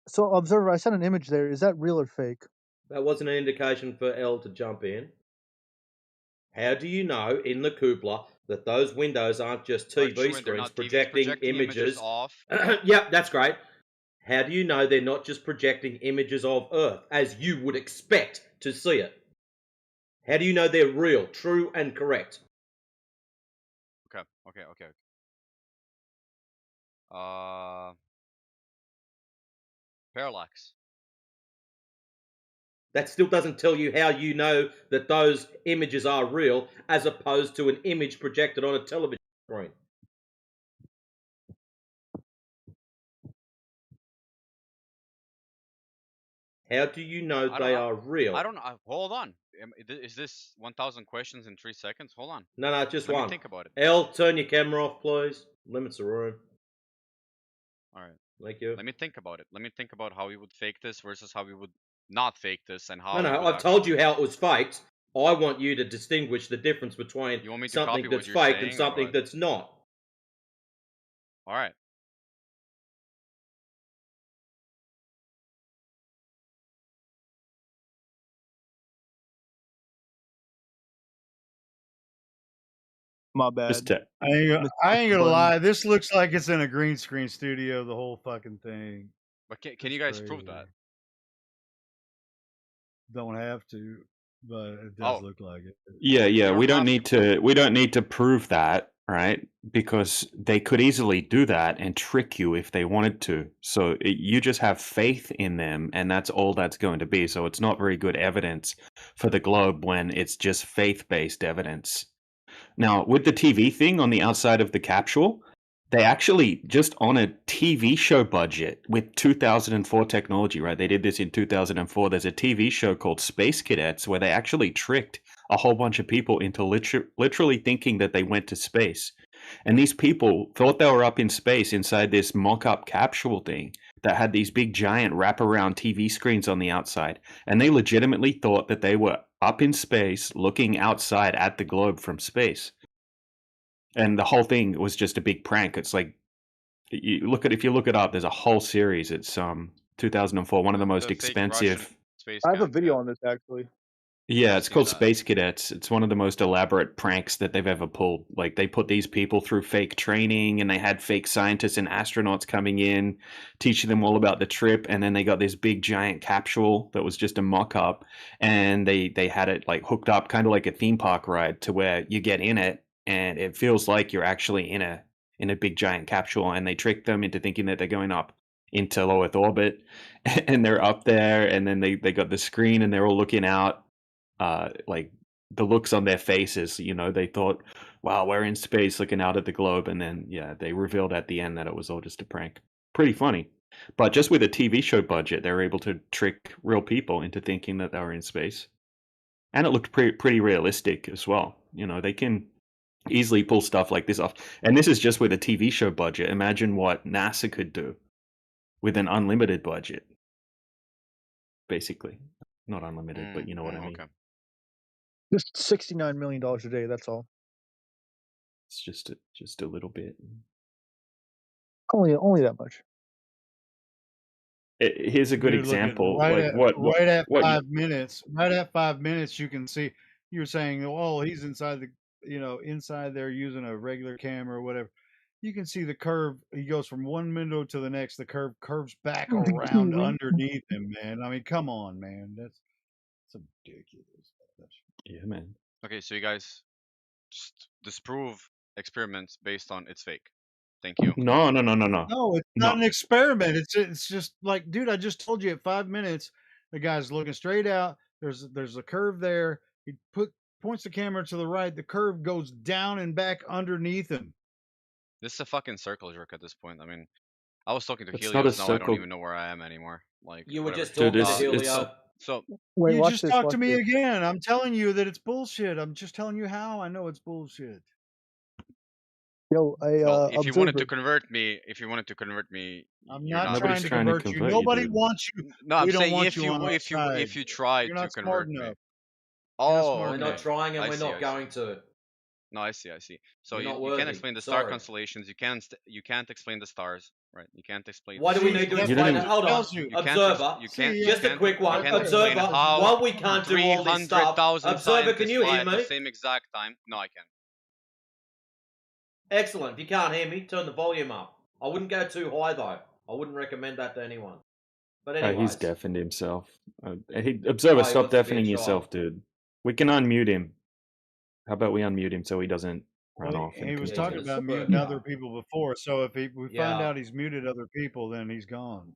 So Observer, I sent an image there. Is that real or fake? That wasn't an indication for L to jump in. How do you know in the cupola that those windows aren't just TV screens projecting images off? Yep, that's great. How do you know they're not just projecting images of Earth as you would expect to see it? How do you know they're real, true, and correct? Okay. Parallax. That still doesn't tell you how you know that those images are real as opposed to an image projected on a television screen. How do you know they are real? I don't know. Hold on. Is this 1,000 questions in 3 seconds? Hold on. No, just Let one. me think about it. L, turn your camera off, please. Limits the room. All right. Thank you. Let me think about it. Let me think about how we would fake this versus how we would not fake this, and how. No, I've told you how it was faked. I want you to distinguish the difference between something that's faked and something that's not. All right. My bad. I ain't gonna lie. This looks like it's in a green screen studio. The whole fucking thing. But can you guys prove that? Don't have to, but it does look like it. Yeah. We don't need to prove that, right? Because they could easily do that and trick you if they wanted to. So you just have faith in them, and that's all that's going to be. So it's not very good evidence for the globe when it's just faith-based evidence. Now, with the TV thing on the outside of the capsule, they actually, just on a TV show budget with 2004 technology, right? They did this in 2004. There's a TV show called Space Cadets where they actually tricked a whole bunch of people into literally thinking that they went to space. And these people thought they were up in space inside this mock-up capsule thing that had these big giant wraparound TV screens on the outside. And they legitimately thought that they were up in space looking outside at the globe from space. And the whole thing was just a big prank. It's like, if you look it up, there's a whole series. It's 2004, one of the most expensive. I have a video on this actually. Yeah, it's called Space Cadets. It's one of the most elaborate pranks that they've ever pulled. Like, they put these people through fake training, and they had fake scientists and astronauts coming in, teaching them all about the trip, and then they got this big giant capsule that was just a mock-up, and they had it like hooked up kind of like a theme park ride to where you get in it, and it feels like you're actually in a big giant capsule, and they trick them into thinking that they're going up into low Earth orbit, and they're up there, and then they got the screen, and they're all looking out. Like the looks on their faces, they thought, wow, we're in space looking out at the globe. And then, they revealed at the end that it was all just a prank. Pretty funny. But just with a TV show budget, they were able to trick real people into thinking that they were in space. And it looked pretty realistic as well. They can easily pull stuff like this off. And this is just with a TV show budget. Imagine what NASA could do with an unlimited budget. Basically. Not unlimited, but you know what I mean. Okay. Just $69 million a day. That's all. It's just a little bit. Only that much. Here's a good example. Right at what 5 minutes. Right at 5 minutes, you can see. You're saying, oh, he's inside inside there using a regular camera or whatever. You can see the curve. He goes from one window to the next. The curve curves back around underneath him, man. I mean, come on, man. That's ridiculous. Yeah, man. Okay, so you guys just disprove experiments based on it's fake. Thank you. No. No, it's not an experiment. It's just like, dude, I just told you at 5 minutes, the guy's looking straight out. There's a curve there. He points the camera to the right. The curve goes down and back underneath him. This is a fucking circle jerk at this point. I mean, I was talking to It's Helios. not a Now I circle. don't even know where I am anymore. Like, You were whatever. just talking to Helio. So Wait, you just talk watch to me this. again. I'm telling you that it's bullshit. I'm just telling you how I know it's bullshit. Yo, well, if you wanted to observer. convert me, I'm you're not Nobody's trying to convert you. Nobody wants you. No, I'm We don't saying want if you on our side. if you tried You're to not convert smart me. enough. Oh, We're not trying and I we're see, not I going to. No, I see. So You're not you worthy. can't explain the star Sorry. constellations. You can't explain the stars, right? You can't explain. Why do we need to explain it? Hold on. Observer. Just a quick one. Observer, while we can't do all this stuff. Observer, can you hear at me? the same exact time? No, I can. Excellent. If you can't hear me, turn the volume up. I wouldn't go too high, though. I wouldn't recommend that to anyone. But anyways. He's deafened himself. Observer, stop deafening yourself, dude. We can unmute him. How about we unmute him so he doesn't run off? He was talking about muting other people before, so if we find out he's muted other people, then he's gone.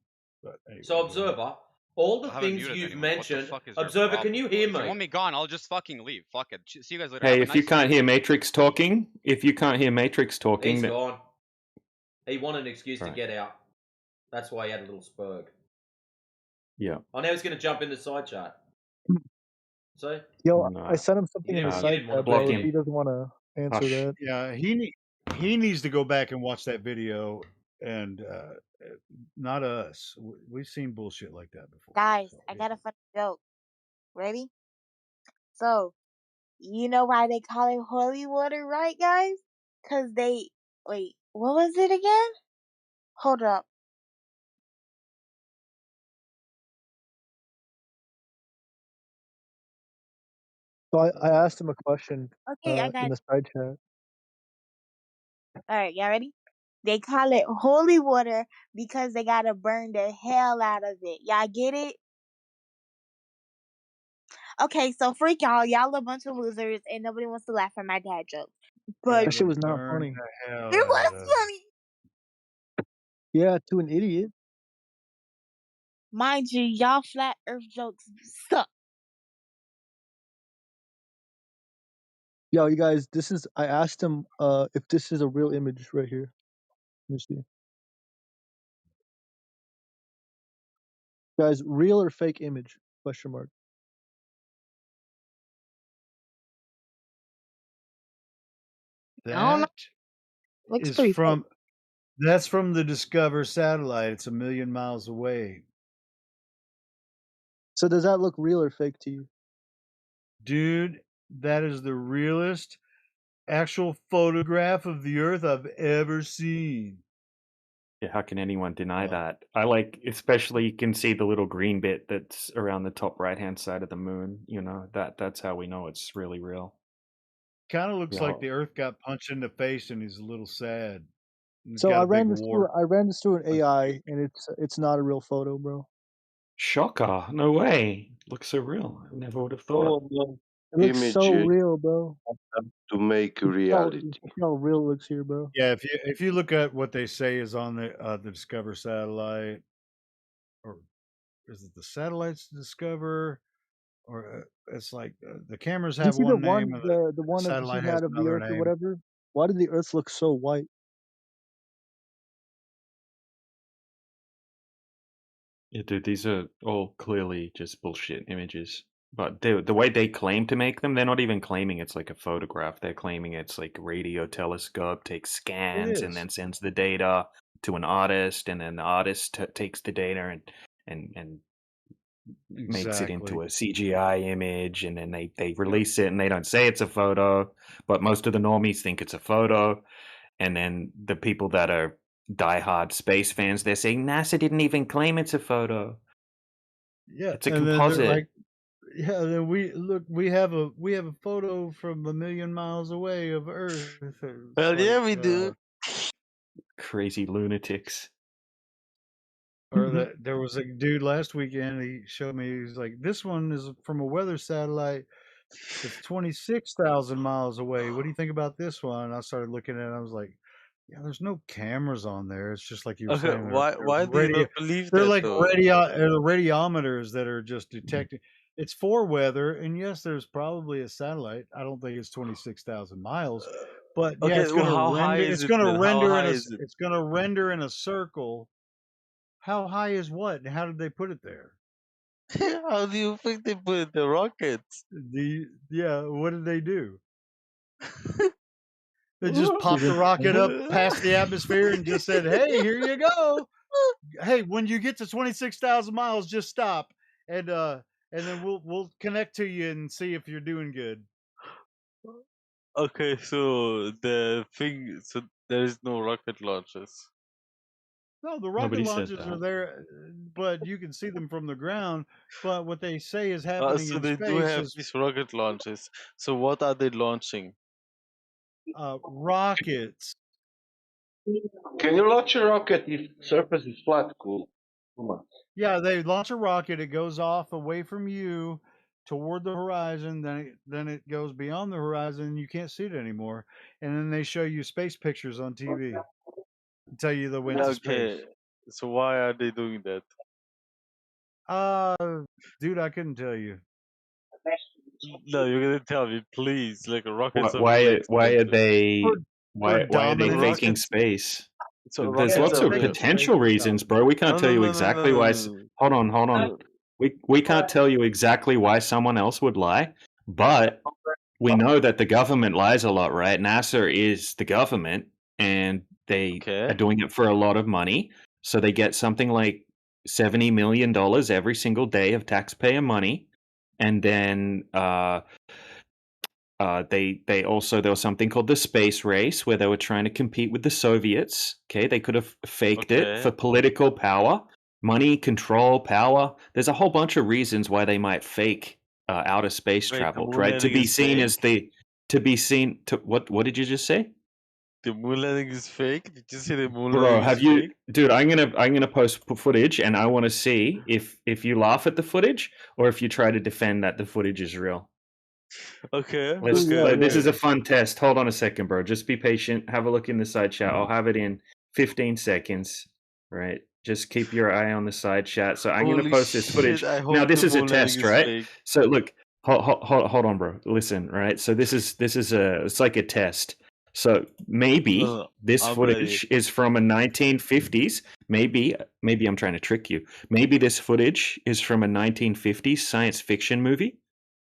But anyway, So, Observer, all the I haven't things muted you've anyone. What the mentioned. fuck is your Observer, problem, can you bro? hear If you want me? me gone, I'll just fucking leave. Fuck it. See you guys later. Hey, Have a if you nice can't stream. hear Matrix talking, He's then gone. He wanted an excuse to Right. get out. That's why he had a little spurg. yeah. Oh, now he's going to jump in the side chat. See? Yo, No. I sent him You something in the didn't, you side didn't want chat, to block bro. If him. he doesn't want to answer Hush. that, Yeah, he needs to go back and watch that video, and not us. We've seen bullshit like that before. Guys, So I yeah. got a funny joke. Ready? So, you know why they call it holy water, right, guys? Cause they wait. What was it again? Hold up. so I asked him a question Okay, I in got. the side chat. All right, y'all ready? They call it holy water because they gotta burn the hell out of it. Y'all get it? Okay, so freak y'all. Y'all a bunch of losers, and nobody wants to laugh at my dad joke. But That shit Gotta was not burn funny. the hell it out was of. funny. Yeah, to an idiot. Mind you, y'all flat earth jokes suck. Yo, you guys, this is. I asked him if this is a real image right here. Let me see. Guys, real or fake image? Question mark. I don't know. That Looks is pretty fake. that's from the Discover satellite. It's 1,000,000 miles away. So does that look real or fake to you? Dude, that is the realest actual photograph of the Earth I've ever seen. Yeah, how can anyone deny that? I like, especially you can see the little green bit that's around the top right hand side of the moon. You know that's how we know it's really real. Kind of looks Yeah. like the Earth got punched in the face and he's a little sad. And he's So got I a big ran this through. wart. I ran this through an AI, and it's not a real photo, bro. Shocker! No way. Looks so real. I never would have thought. It looks so Images real, bro. to make You reality. see how real it looks here, bro. Yeah, if you look at what they say is on the Discover satellite, or is it the satellites Discover, or it's like the cameras You have see the one name one, and the the one that's satellite zooming has out of the another Earth or name. whatever. Why did the Earth look so white? Yeah, dude, these are all clearly just bullshit images. But the way they claim to make them, they're not even claiming it's like a photograph. They're claiming it's like a radio telescope takes It scans and is. then sends the data to an artist, and then the artist takes the data and makes it into Exactly. a CGI image, and then they release it, and they don't say it's a photo, but most of the normies think it's a photo, and then the people that are diehard space fans, they're saying NASA didn't even claim it's a photo. Yeah, It's a and then they're composite. like, yeah, then we have a photo from 1,000,000 miles away of Earth. It's Hell yeah, like, we do. Crazy lunatics. or that there was a dude last weekend. He showed me. He's like, this one is from a weather satellite that's 26,000 miles away. What do you think about this one? And I started looking at it. I was like, yeah, there's no cameras on there. It's just like you were Okay, saying. They're why do you radio. not believe They're that like though? radiometers that are just detecting. It's for weather, and yes, there's probably a satellite. I don't think it's 26,000 miles, but yeah, Okay, it's well, gonna how high render. is It's it gonna then? How render in high a. is it? It's gonna render in a circle. How high is what? And how did they put it there? How do you think they put the rockets? What did they do? They just popped the rocket up past the atmosphere and just said, "Hey, here you go. Hey, when you get to 26,000 miles, just stop, and then we'll connect to you and see if you're doing good." Okay, so so there is no rocket launches. No, the rocket Nobody said launches are that. there, but you can see them from the ground. But what they say is happening So in they do space have is these rocket launches. So what are they launching? rockets. Can you launch a rocket if surface is flat? Cool. Come on. Yeah, they launch a rocket. It goes off away from you toward the horizon. Then it goes beyond the horizon, and you can't see it anymore. And then they show you space pictures on TV and tell you they went to space. Okay, so why are they doing that? Dude, I couldn't tell you. No, you're gonna tell me, please. Like rockets are Why? really Why are expensive. they? For Why are they dominance. faking Rockets. space? So There's rockets lots are of real. potential reasons, bro. We can't No, tell no, you no, no, no, exactly no, why. no. Hold on. We can't tell you exactly why someone else would lie, but we know that the government lies a lot, right? NASA is the government, and they are doing it for a lot of money. So they get something like $70 million every single day of taxpayer money, and then they also, there was something called the space race where they were trying to compete with the Soviets. Okay, they could have faked it for political power, money, control, power. There's a whole bunch of reasons why they might fake outer space Wait, the travel, moon right? To landing be is seen as fake? what did you just say? The moon landing is fake? Did you say the moon Bro, landing have is you, fake? dude? I'm gonna post footage, and I want to see if you laugh at the footage or if you try to defend that the footage is real. Okay, This is okay. a fun test. Hold on a second, bro. Just be patient. Have a look in the side chat. I'll have it in 15 seconds. Right. Just keep your eye on the side chat. So I'm gonna Holy post this shit, footage. I Now hope the this is a moon landing test, is right? fake. So look, hold on, bro. Listen, right? So this is it's like a test. So maybe this I'm ready. footage is from a 1950s. Maybe I'm trying to trick you. Maybe this footage is from a 1950s science fiction movie,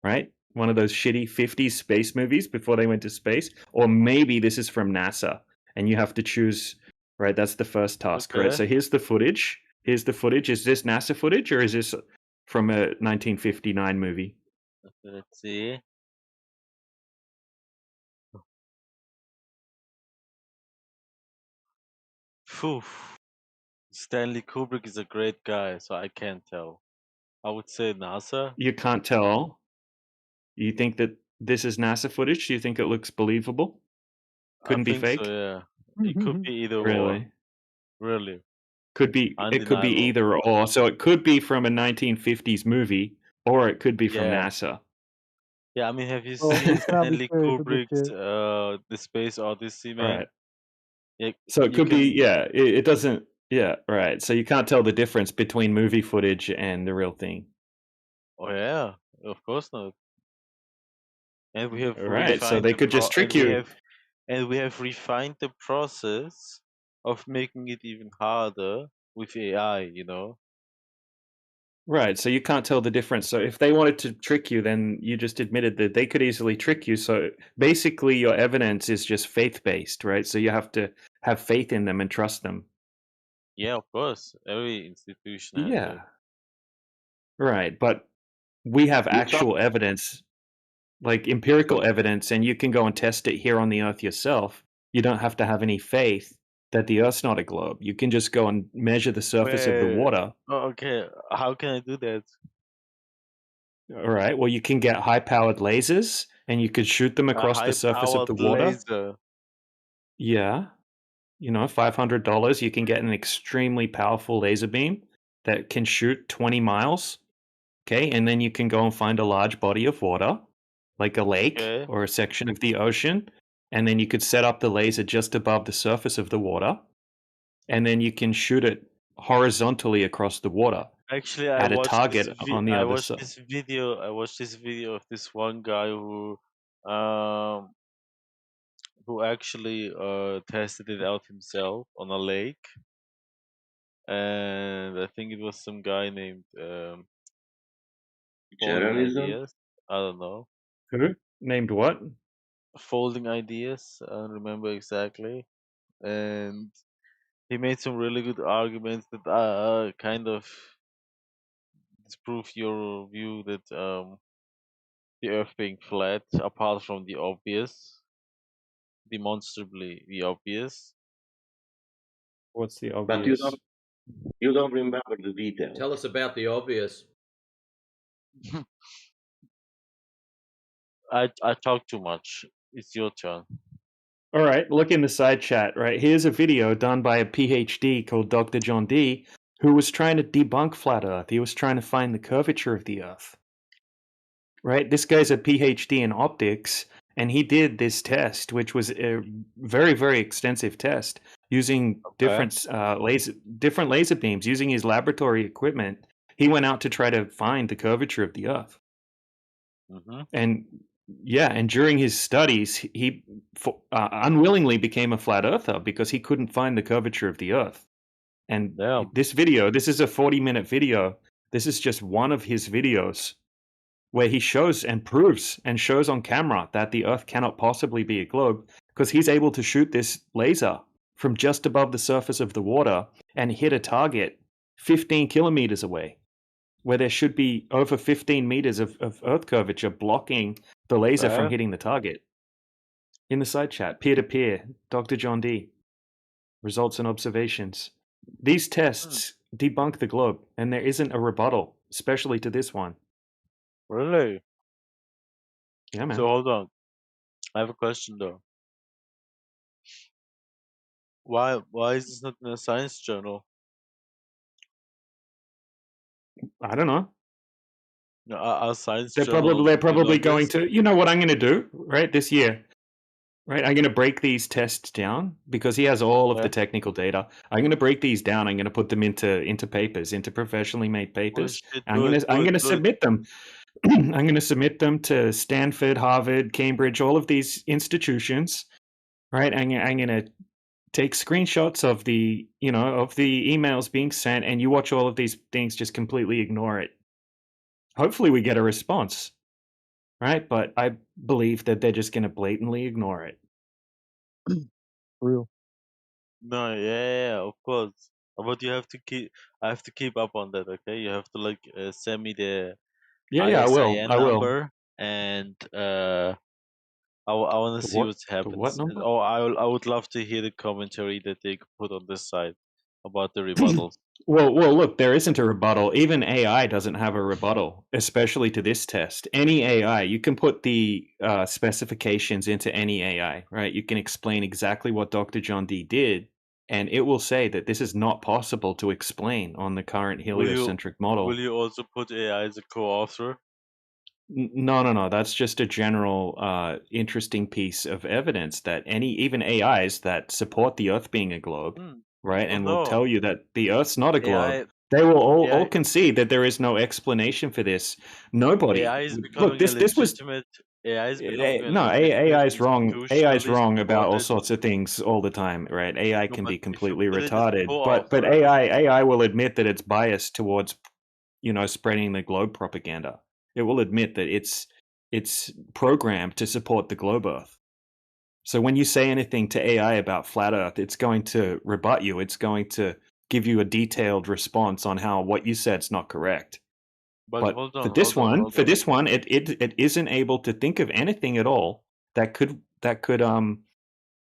right? One of those shitty 50s space movies before they went to space. Or maybe this is from NASA, and you have to choose, right? That's the first task, right? Okay. So here's the footage. Is this NASA footage, or is this from a 1959 movie? Let's see. Phew. Stanley Kubrick is a great guy, so I can't tell. I would say NASA. You can't tell. You think that this is NASA footage? Do you think it looks believable? I Couldn't be think so, fake? yeah. It could be either or. Really? Really. It could be Undeniable. either or. So it could be from a 1950s movie, or it could be from Yeah. NASA. Yeah, I mean, have you Well, seen it cannot be Stanley true. It could be Kubrick's true. The Space Odyssey, All man? right. Yeah, So it you could be, can. yeah. It doesn't, yeah, right. So you can't tell the difference between movie footage and the real thing. Oh yeah, of course not. And we have All right. So they the could just trick we you. have refined the process of making it even harder with AI, you know? Right. So you can't tell the difference. So if they wanted to trick you, then you just admitted that they could easily trick you. So basically, your evidence is just faith based, right? So you have to have faith in them and trust them. Yeah, of course. Every institution has Yeah. it. Right. But we have You thought- actual evidence, like empirical evidence, and you can go and test it here on the Earth yourself. You don't have to have any faith that the Earth's not a globe. You can just go and measure the surface of the Wait. water. Oh, okay. How can I do that? All right. Well, you can get high-powered lasers, and you could shoot them A across the surface of high-powered the water. laser. Yeah. You know, $500, you can get an extremely powerful laser beam that can shoot 20 miles. Okay. And then you can go and find a large body of water, like a lake Okay. or a section of the ocean. And then you could set up the laser just above the surface of the water. And then you can shoot it horizontally across the water Actually, I at a watched this target on the other side. video. I watched this video of this one guy um who actually tested it out himself on a lake, and I think it was some guy named Folding Journalism? Ideas. I don't know. Who? Named what? Folding Ideas. I don't remember exactly. And he made some really good arguments that kind of disprove your view that the Earth being flat, apart from the obvious, demonstrably the obvious. What's the But you obvious? don't remember the details. Tell us about the obvious. I talk too much. It's your turn. All right, look in the side chat, right? Here's a video done by a PhD called Dr. John D, who was trying to debunk flat Earth. He was trying to find the curvature of the Earth. Right? This guy's a PhD in optics, and he did this test, which was a very, very extensive test using different laser beams, using his laboratory equipment. he went out to try to find the curvature of the Earth. Mm-hmm. And yeah, and during his studies, he unwillingly became a flat earther because he couldn't find the curvature of the Earth. And this video, this is a 40-minute video. This is just one of his videos where he shows and proves and shows on camera that the Earth cannot possibly be a globe because he's able to shoot this laser from just above the surface of the water and hit a target 15 kilometers away, where there should be over 15 meters of Earth curvature blocking the laser from hitting the target. In the side chat, peer-to-peer, Dr. John D. Results and observations. These tests debunk the globe, and there isn't a rebuttal, especially to this one. Really? Yeah, man. So hold on. I have a question though. Why is this not in a science journal? I don't know. No, are science They're journals probably like going this? to. You know what I'm going to do, right? This year, right? I'm going to break these tests down because he has all of the technical data. I'm going to break these down. I'm going to put them into papers, into professionally made papers. Bullshit, I'm going to do it. submit them. I'm going to submit them to Stanford, Harvard, Cambridge, all of these institutions, right? I'm going to take screenshots of the emails being sent, and you watch all of these things just completely ignore it. Hopefully we get a response, right? But I believe that they're just going to blatantly ignore it. Real. No, yeah, of course. But you have to keep. I have to keep up on that. Okay, you have to send me the Yeah, I will. ISIN I will. number, and I want to see what The what happens. number? Oh, I would love to hear the commentary that they could put on this side about the rebuttals. Well, look, there isn't a rebuttal. Even AI doesn't have a rebuttal, especially to this test. Any AI, you can put the specifications into any AI, right? You can explain exactly what Dr. John D did, and it will say that this is not possible to explain on the current heliocentric model. Will you also put AI as a co-author? No. That's just a general interesting piece of evidence that even AIs that support the Earth being a globe, right, and will tell you that the Earth's not a globe, they will all concede that there is no explanation for this. Nobody. AI is becoming Look, this was AI is becoming a no legitimate AI is wrong. AI is institutionally wrong about all supported. sorts of things all the time, right? AI No, can but be if you completely put it as a retarded, but co-author, AI will admit that it's biased towards spreading the globe propaganda. It will admit that it's programmed to support the globe Earth. So when you say anything to AI about flat Earth, it's going to rebut you. It's going to give you a detailed response on how what you said's not correct. But for this one, it isn't able to think of anything at all that could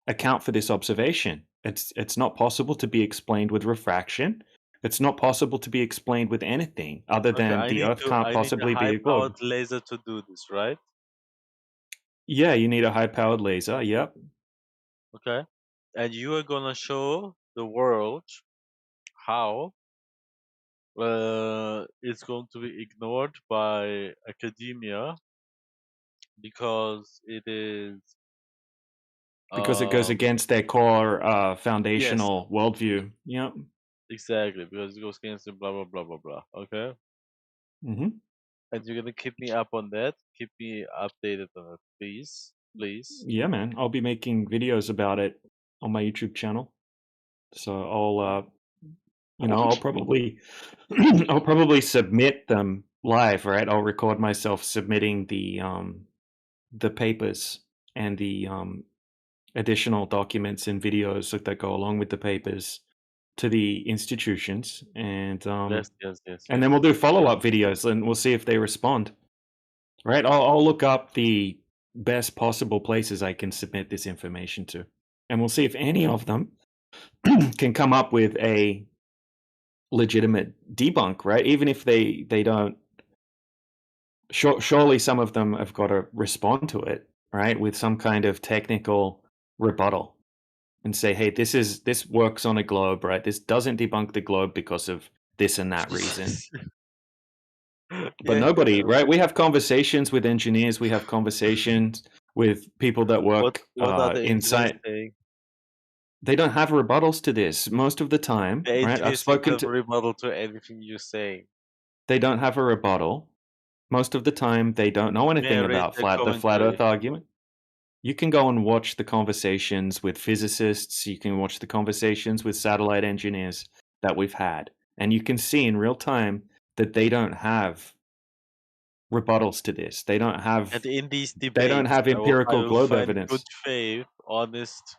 account for this observation. It's not possible to be explained with refraction. It's not possible to be explained with anything other Okay, than the Earth can't I need possibly a be a globe. high-powered laser to do this, right? Yeah, you need a high-powered laser. Yep. Okay, and you are gonna show the world how it's going to be ignored by academia because it is Because it goes against their core foundational yes, worldview. Yep. exactly, because it goes against the blah blah blah blah blah. Okay, Mm-hmm. and you're gonna keep me up on that. Keep me updated on it, please. Yeah, man. I'll be making videos about it on my YouTube channel. So I'll probably I'll probably submit them live, right? I'll record myself submitting the papers and the additional documents and videos that go along with the papers to the institutions, and Yes. and then we'll do follow-up videos and we'll see if they respond. Right? I'll look up the best possible places I can submit this information to, and we'll see if any of them can come up with a legitimate debunk, right? Even if they don't, surely some of them have got to respond to it, right, with some kind of technical rebuttal and say, hey, this works on a globe, right? This doesn't debunk the globe because of this and that reason. But nobody, right? We have conversations with engineers. We have conversations with people that work What are the engineers inside. saying? They don't have rebuttals to this most of the time, The right? I've engineers seem to spoken have a to. rebuttal to everything you're saying. They don't have a rebuttal. Most of the time, they don't know May I anything read about the the flat commentary? Earth argument. You can go and watch the conversations with physicists. You can watch the conversations with satellite engineers that we've had, and you can see in real time that they don't have rebuttals to this. They don't And have. in these They don't debates, have I empirical will globe find good evidence. faith, honest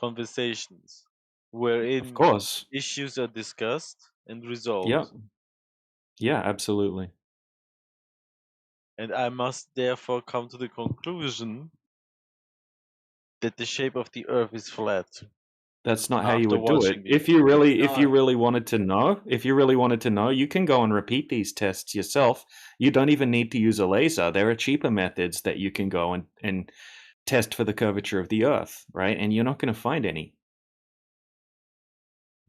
conversations Of wherein course. issues are discussed and resolved. Yep. Yeah, absolutely. And I must therefore come to the conclusion that the shape of the Earth is flat. That's not how you After would do it. watching it. If you No. really wanted to know, you can go and repeat these tests yourself. You don't even need to use a laser. There are cheaper methods that you can go and test for the curvature of the Earth, right? And you're not going to find any.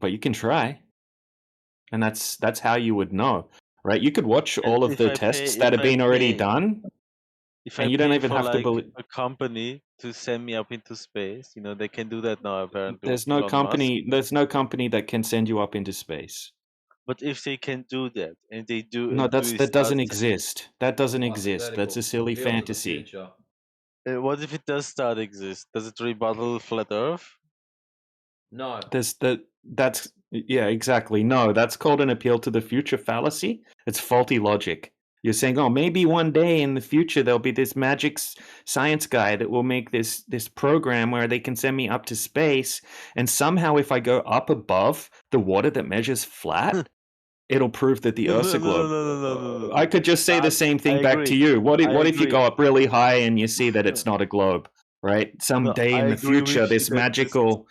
But you can try. And that's how you would know, right? You could watch And all of the tests that have been already done, if and I you don't pay even for have to like believe. a company to send me up into space, you know, they can do that now apparently with There's no Elon Musk. company that can send you up into space. But if they can do that and they do No, and do that start doesn't exist. That doesn't exist. That's a silly Appeal to the fantasy. future. what if it does start exist? Does it rebuttal flat Earth? No. That's yeah, exactly. No, that's called an appeal to the future fallacy. It's faulty logic. You're saying, oh, maybe one day in the future there'll be this magic science guy that will make this program where they can send me up to space, and somehow if I go up above the water that measures flat, it'll prove that the Earth's a globe. I could just say the same I thing back to agree. you. What I if you agree. go up really high and you see that it's not a globe, right? No, Someday I in the agree future, with you this that magical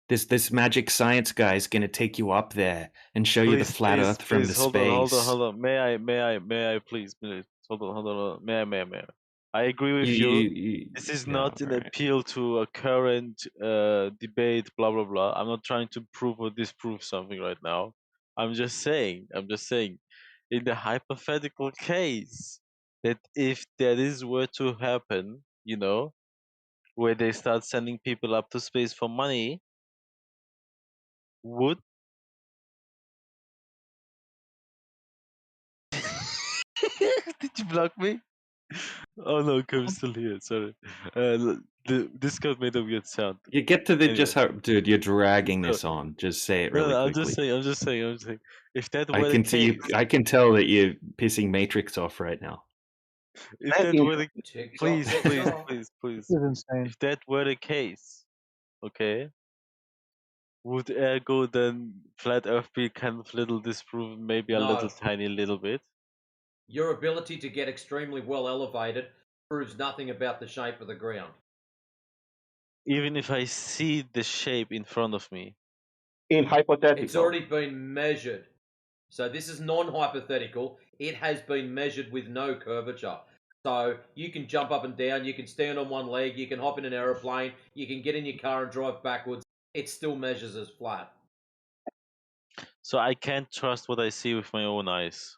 this magic science guy is going to take you up there and show you the flat Earth from the hold on, space. hold on. May I please, hold on. May I? I agree with this is not an appeal to a current debate, blah blah blah. I'm not trying to prove or disprove something right now. I'm just saying, in the hypothetical case that if that is were to happen, you know, where they start sending people up to space for money, would did you block me? Oh no, I'm still here. Sorry. The Discord made a weird sound. You get to the Anyway, just how, dude, you're dragging so this on. Just say it no, really I'm just quickly. saying. If that I were the can see case, you. I can tell that you're pissing Matrix off right now. if that were the Tick tock, please, tick please, tock. please, please, This is insane. if that were the case, okay, would ergo then flat Earth be kind of little disproven, maybe a little No. tiny little bit? Your ability to get extremely well elevated proves nothing about the shape of the ground. Even if I see the shape in front of me. In hypothetical. It's already been measured. So this is non-hypothetical. It has been measured with no curvature. So you can jump up and down, you can stand on one leg, you can hop in an aeroplane, you can get in your car and drive backwards. It still measures as flat. So I can't trust what I see with my own eyes.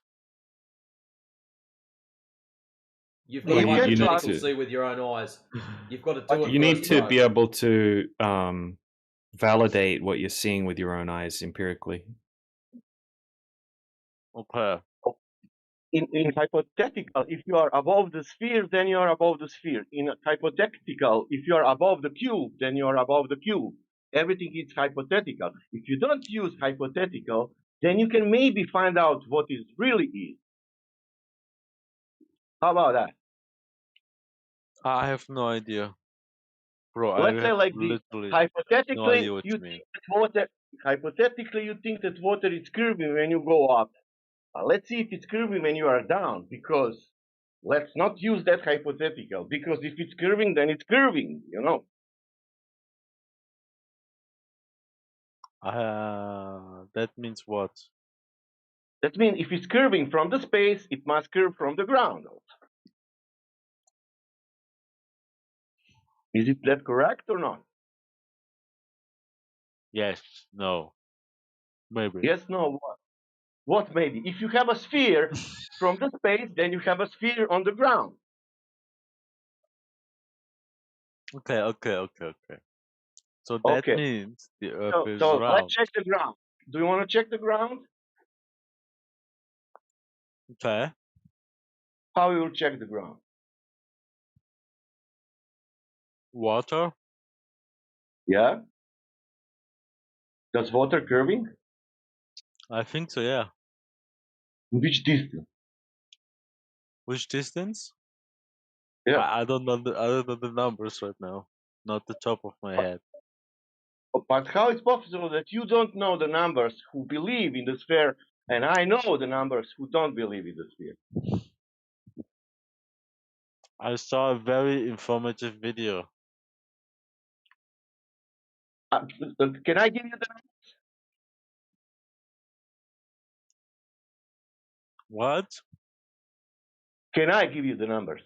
You've got to You need hypothetical to. see with your own eyes. You've got to do it You need first, to though. be able to validate what you're seeing with your own eyes empirically. Okay. In hypothetical, if you are above the sphere, then you are above the sphere. In hypothetical, if you are above the cube, then you are above the cube. Everything is hypothetical. If you don't use hypothetical, then you can maybe find out what is really is. How about that? I have no idea. Bro, I Let's say have like this. literally no Hypothetically, idea what you you mean. think that water. Hypothetically, you think that water is curving when you go up. Let's see if it's curving when you are down, because let's not use that hypothetical, because if it's curving, then it's curving, you know. That means what? That means if it's curving from the space, it must curve from the ground. Is it that correct or not? Yes, no, maybe. Yes, no, what? What maybe? If you have a sphere from the space, then you have a sphere on the ground. Okay. So that Okay. means the Earth is So let's round. check the ground. Do you want to check the ground? Okay. How you will check the ground? Water? Yeah. Does water curving? I think so, yeah. Which distance? Which distance? Yeah. I don't know the numbers right now. Not the top of my head. But how is possible that you don't know the numbers who believe in the sphere, and I know the numbers who don't believe in the sphere? I saw a very informative video. Can I give you the numbers? What? Can I give you the numbers?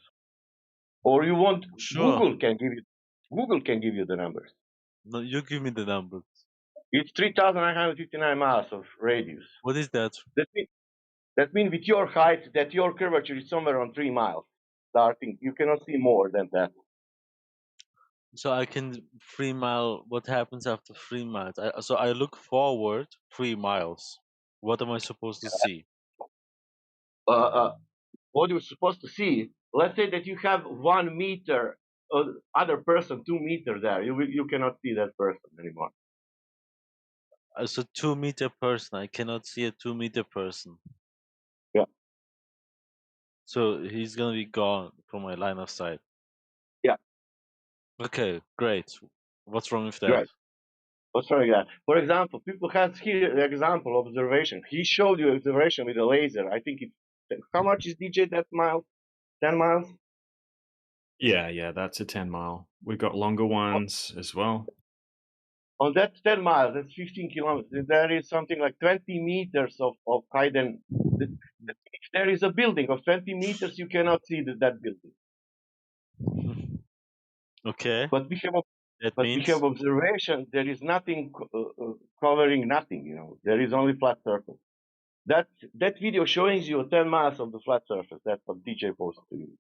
Or you want Sure. Google can give you the numbers. No, you give me the numbers. It's 3,959 miles of radius. What is that? That means with your height, that your curvature is somewhere on 3 miles. Starting, you cannot see more than that. So I can 3 mile. What happens after 3 miles? So I look forward 3 miles. What am I supposed to see? What you're supposed to see, let's say that you have 1 meter, other person 2 meters there. You cannot see that person anymore. As a 2 meter person, I cannot see a 2 meter person. Yeah. So he's gonna be gone from my line of sight. Yeah. Okay, great. What's wrong with that? Great. What's wrong with that? For example, people have here the example of observation. He showed you observation with a laser. I think it's how much is DJ that mile? 10 miles? Yeah, that's a 10 mile. We've got longer ones as well. On that 10 miles, that's 15 kilometers. There is something like 20 meters of height. And if there is a building of 20 meters, you cannot see that building. Okay. But we have That we means have observation. There is nothing covering nothing. There is only flat surface. That video showing you 10 miles of the flat surface. That's what DJ posted to you.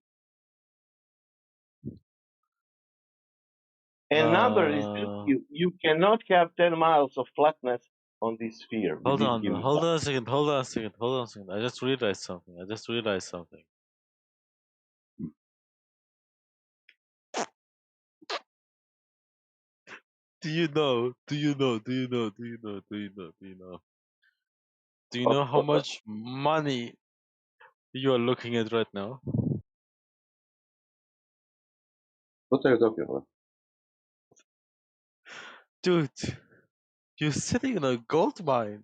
And number is you cannot have 10 miles of flatness on this sphere. hold on Give me a second. I just realized something. Do you know how much money you are looking at right now? What are you talking about? Dude, you're sitting in a gold mine.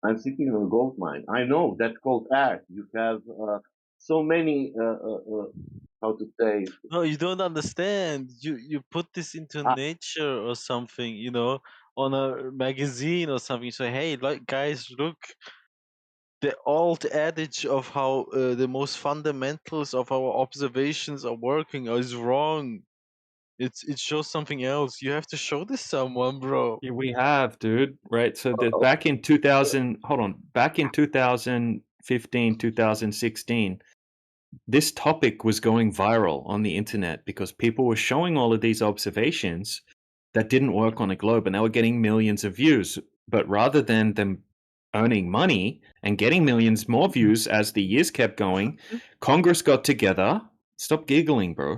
I'm sitting in a gold mine. I know that's called art. You have so many, how to say? No, you don't understand. You put this into nature or something, on a magazine or something. You say, hey, like guys, look, the old adage of how the most fundamentals of our observations are working is wrong. It shows something else. You have to show this someone, bro. Yeah, we have, dude. Right. So back in 2000, hold on, back in 2015, 2016, this topic was going viral on the internet because people were showing all of these observations that didn't work on a globe and they were getting millions of views. But rather than them earning money and getting millions more views as the years kept going, Congress got together. Stop giggling, bro.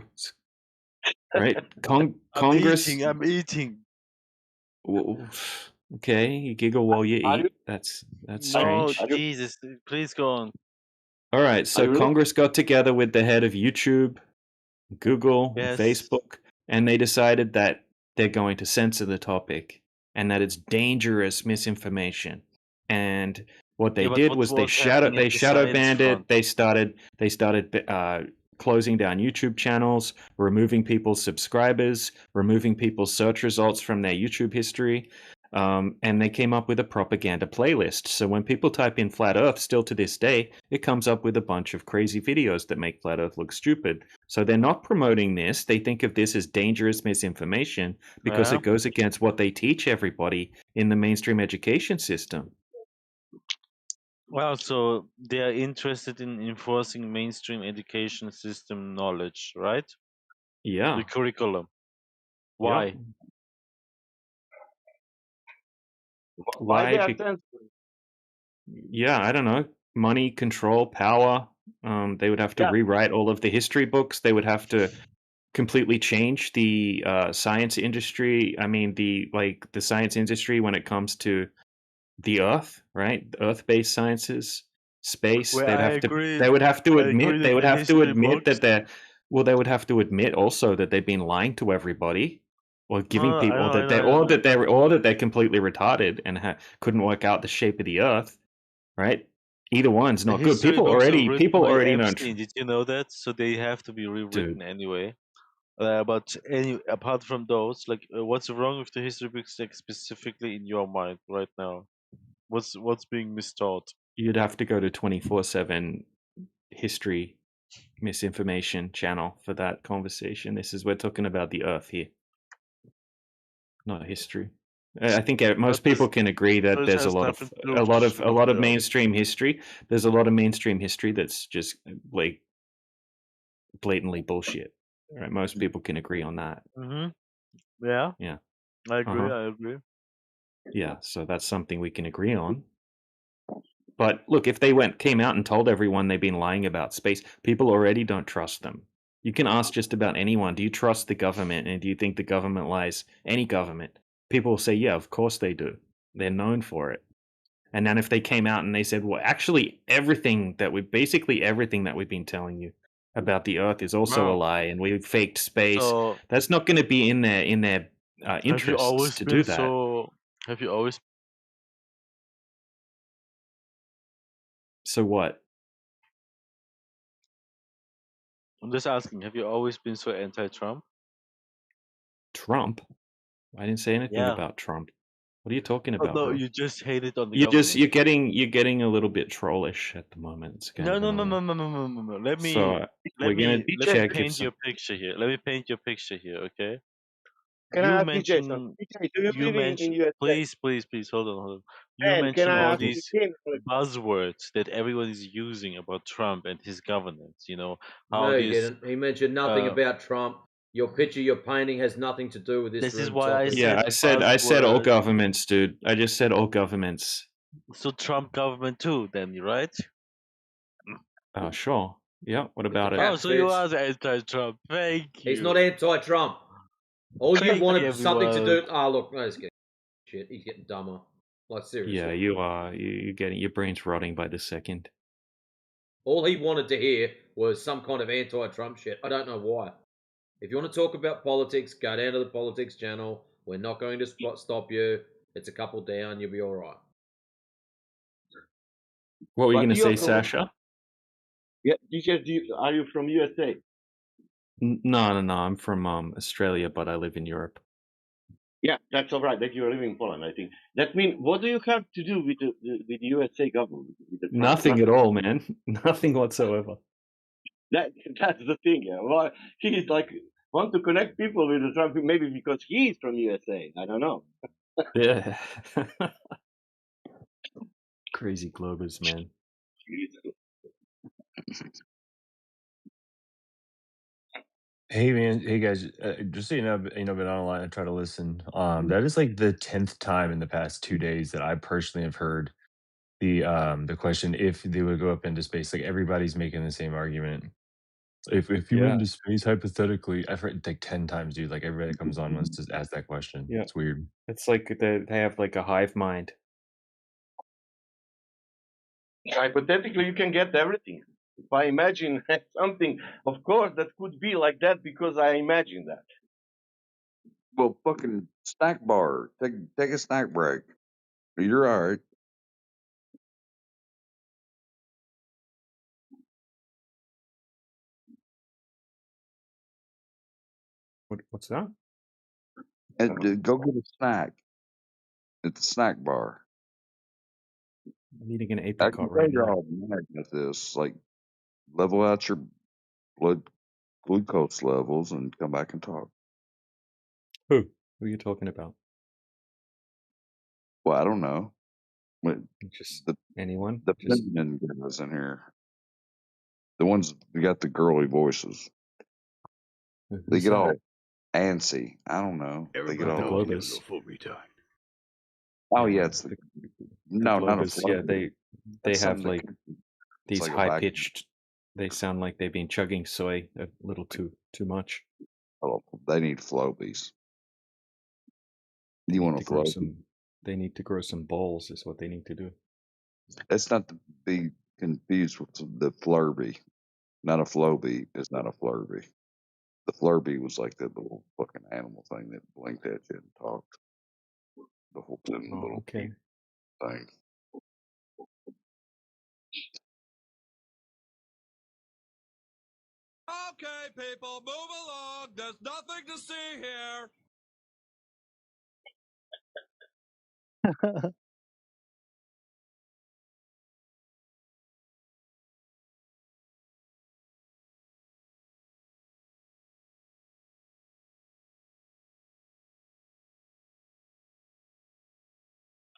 Right? Congress. I'm eating. Okay, you giggle while you eat. That's No, strange. Jesus, please go on. All right, so Congress got together with the head of YouTube, Google, Yes. Facebook, and they decided that they're going to censor the topic and that it's dangerous misinformation. And what they did was they shadow banned it. They started closing down YouTube channels, removing people's subscribers, removing people's search results from their YouTube history. And they came up with a propaganda playlist. So when people type in flat earth, still to this day, it comes up with a bunch of crazy videos that make flat earth look stupid. So they're not promoting this. They think of this as dangerous misinformation because Yeah. it goes against what they teach everybody in the mainstream education system. Well, so they are interested in enforcing mainstream education system knowledge, right? Yeah. The curriculum. Why? Yep. Why they are Be- censoring? Yeah, I don't know. money, control, power. They would have to rewrite all of the history books. They would have to completely change the science industry. I mean, the science industry when it comes to the Earth, right? Earth-based sciences, space. Well, I agree. They would have to I agree admit. They that would the have to history admit books. that they're. Well, they would have to admit also that they've been lying to everybody, or giving I people know, I that know, I know. or that they're completely retarded and couldn't work out the shape of the Earth, right? Either one's The not good. history books are written People by already know. Epstein. Did you know that? So they have to be rewritten Dude, anyway. But apart from those, like, what's wrong with the history books, like, specifically in your mind right now? What's being mistaught? you'd have to go to 24/7 history misinformation channel for that conversation. We're talking about the Earth here, not history. I think most people can agree that This there's has nothing to do a with lot of the Earth. mainstream history. There's a lot of mainstream history that's just like blatantly bullshit. Right? Most people can agree on that. Yeah. Yeah. I agree. Uh-huh. I agree. Yeah, so that's something we can agree on. But look, if they came out and told everyone they've been lying about space, people already don't trust them. You can ask just about anyone, do you trust the government and do you think the government lies? Any government. People will say, yeah, of course they do. They're known for it. And then if they came out and they said, well, actually basically everything that we've been telling you about the Earth is also a No. lie and we faked space, So that's not going to be in their have you interests always to been do that. so? Have you always? So what? I'm just asking. Have you always been so anti-Trump? Trump? I didn't say anything Yeah. about Trump. What are you talking Oh, about, no, bro? you just hate it on the government. You're getting a little bit trollish at the moment. It's kind No, of no, no, annoying. no, no, no, no, no. Let So we're gonna me check if paint your picture here. Let me paint your picture here, okay? Can You I ask DJ something? mentioned DJ, do you live in USA? please hold on. You And can mentioned I all ask you these again? buzzwords that everyone is using about Trump and his governance, how No, he this didn't. He mentioned nothing about Trump. Your picture you're painting has nothing to do with this This is room why I topic. said I said all buzzword. governments, dude. I just said all governments. So Trump government too, then, right? Sure. Yeah, what If the about it? Oh, cap so you fits. are the anti-Trump. Thank you. He's not anti-Trump. All you Thank you, wanted something to everyone. do. Oh, look, no, he's getting shit. He's getting dumber. Like, seriously. Yeah, you are. You're getting your brain's rotting by the second. All he wanted to hear was some kind of anti-Trump shit. I don't know why. If you want to talk about politics, go down to the politics channel. We're not going to stop you. It's a couple down. You'll be all right. What were you But going to you're say, from Sasha? Yeah, DJ, are you from USA? No. I'm from Australia, but I live in Europe. Yeah, that's all right. That you're living in Poland, I think. That means, what do you have to do with the USA government? With the Trump? Nothing at all, man. Nothing whatsoever. That's the thing. Yeah. Well, he's like want to connect people with the Trump, maybe because he's from USA. I don't know. Yeah. Crazy Globers, man. Hey man, hey guys, just so you know, been online. I try to listen. That is like the 10th time in the past 2 days that I personally have heard the question if they would go up into space. Like everybody's making the same argument. If you went Yeah. into space hypothetically, I've heard it like 10 times, dude. Like everybody that comes on wants to ask that question. Yeah. It's weird. It's like they have like a hive mind. Hypothetically, you can get everything. If I imagine something, of course, that could be like that because I imagine that. Well, fucking snack bar. Take a snack break. You're all right. What's that? And go get a snack at the snack bar. I'm eating an I can apricot tell right you're now. all mad at this. Like, level out your blood glucose levels and come back and talk. Who are you talking about? Well, I don't know. But Just the anyone? the Just feminine guys in here, the ones that got the girly voices, who they get said all it? antsy. I don't know. They get Everybody The all knows he has Globers. no full retard. Oh yeah, it's the no, not a globus. Yeah, floaty. they That's have something like it's these like a high vacuum. pitched. They sound like they've been chugging soy a little too much. Oh, they need Flobies. They You need want to a grow Flobie? some. They need to grow some balls. Is what they need to do. It's not to be confused with the Flurby. Not a Flowbee is not a Flurby. The Flurby was like the little fucking animal thing that blinked at you and talked. The whole Oh, little okay. thing. Okay, people, move along. There's nothing to see here.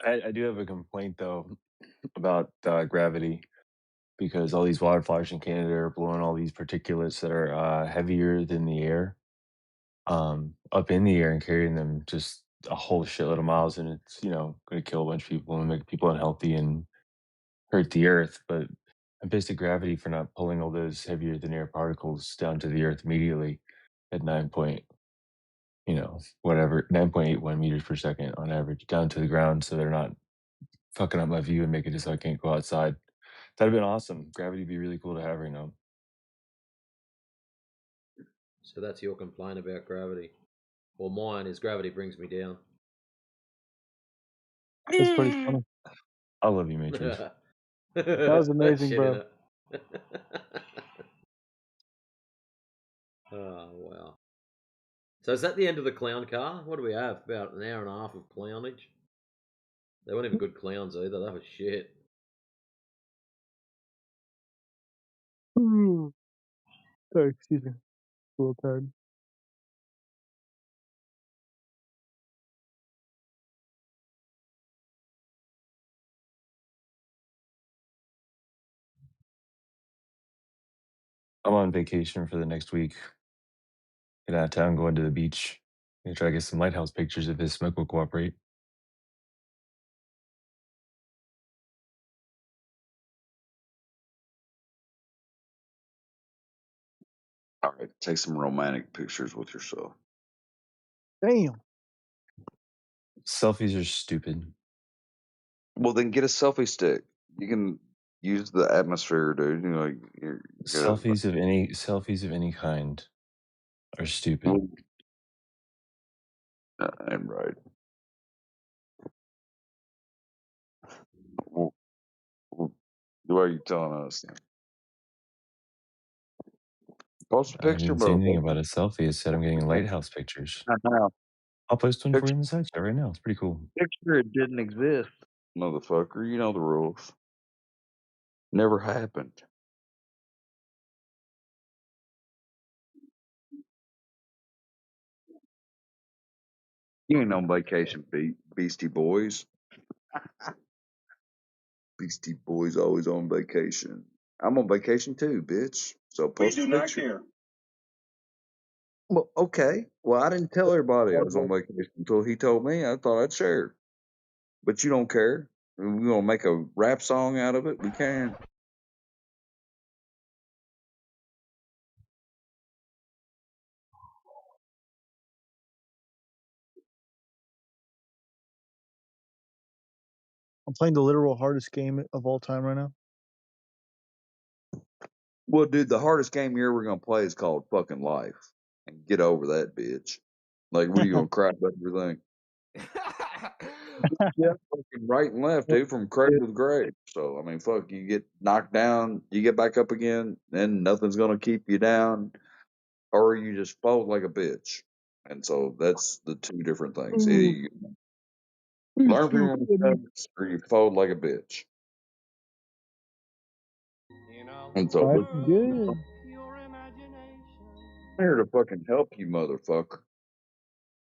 I do have a complaint though about gravity because all these wildfires in Canada are blowing all these particulates that are heavier than the air up in the air and carrying them just a whole shitload of miles, and it's going to kill a bunch of people and make people unhealthy and hurt the earth. But I'm pissed at gravity for not pulling all those heavier than air particles down to the earth immediately at whatever 9.81 meters per second on average down to the ground, so they're not fucking up my view and making it so I can't go outside. That'd have been awesome. Gravity would be really cool to have right now. So that's your complaint about gravity. Well, mine is gravity brings me down. That's pretty funny. I love you, Matrix. That was amazing, Shit, bro. innit? Oh, wow. So is that the end of the clown car? What do we have? About an hour and a half of clownage? They weren't even good clowns either. That was shit. Sorry, excuse me. A little tired. I'm on vacation for the next week. Get out of town, going to the beach. Gonna try to get some lighthouse pictures if his smoke will cooperate. All right, take some romantic pictures with yourself. Damn. Selfies are stupid. Well, then get a selfie stick. You can use the atmosphere, dude. You're good. Selfies of any kind are stupid. I'm right. Well, what are you telling us? Then? Post a I picture, didn't say anything motherfucker. about a selfie. I said I'm getting lighthouse pictures. Now, I'll post one for you picture, in the side chat right now. It's pretty cool. picture it didn't exist, motherfucker. You know the rules. Never happened. You ain't on vacation, Beastie Boys. Beastie Boys always on vacation. I'm on vacation too, bitch. So post a picture. Care. Well, okay. Well, I didn't tell everybody I was on vacation until he told me. I thought I'd share. But you don't care. We're gonna make a rap song out of it. We can. I'm playing the literal hardest game of all time right now. Well, dude, the hardest game you're ever gonna play is called fucking life. And get over that, bitch. Like, what are you gonna cry about everything? Yeah, fucking right and left, dude, from cradle to grave. So, I mean, fuck, you get knocked down, you get back up again, and nothing's gonna keep you down, or you just fold like a bitch. And so that's the two different things. Either you learn from your mistakes, or you fold like a bitch. And so, That's look, good. I'm here to fucking help you, motherfucker.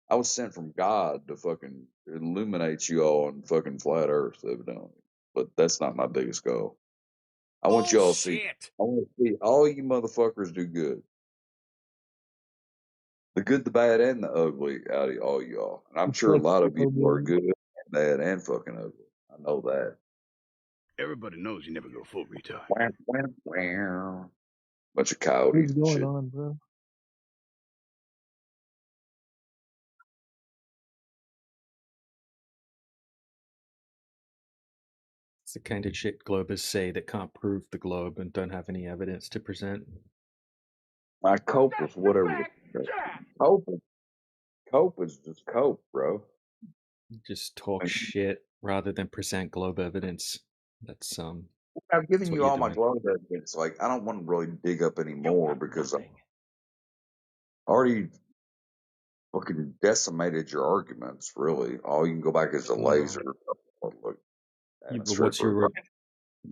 I was sent from God to fucking illuminate you all on fucking flat Earth, evidently. But that's not my biggest goal. I want you all to see. I want to see all you motherfuckers do good. The good, the bad, and the ugly out of all y'all. And I'm sure a Let's lot of you go, are man. good, bad and fucking ugly. I know that. Everybody knows you never go full retard. Wham, wham, wham. Bunch of What coyotes is and going shit. on, bro? It's the kind of shit Globers say that can't prove the globe and don't have any evidence to present. I cope with whatever. Cope is just cope, bro. Just talk shit rather than present globe evidence. That's I've given what you you're all my doing. globe evidence. Like, I don't want to really dig up anymore because I already fucking decimated your arguments. Really, all you can go back is the laser. Look, Yeah, but what's your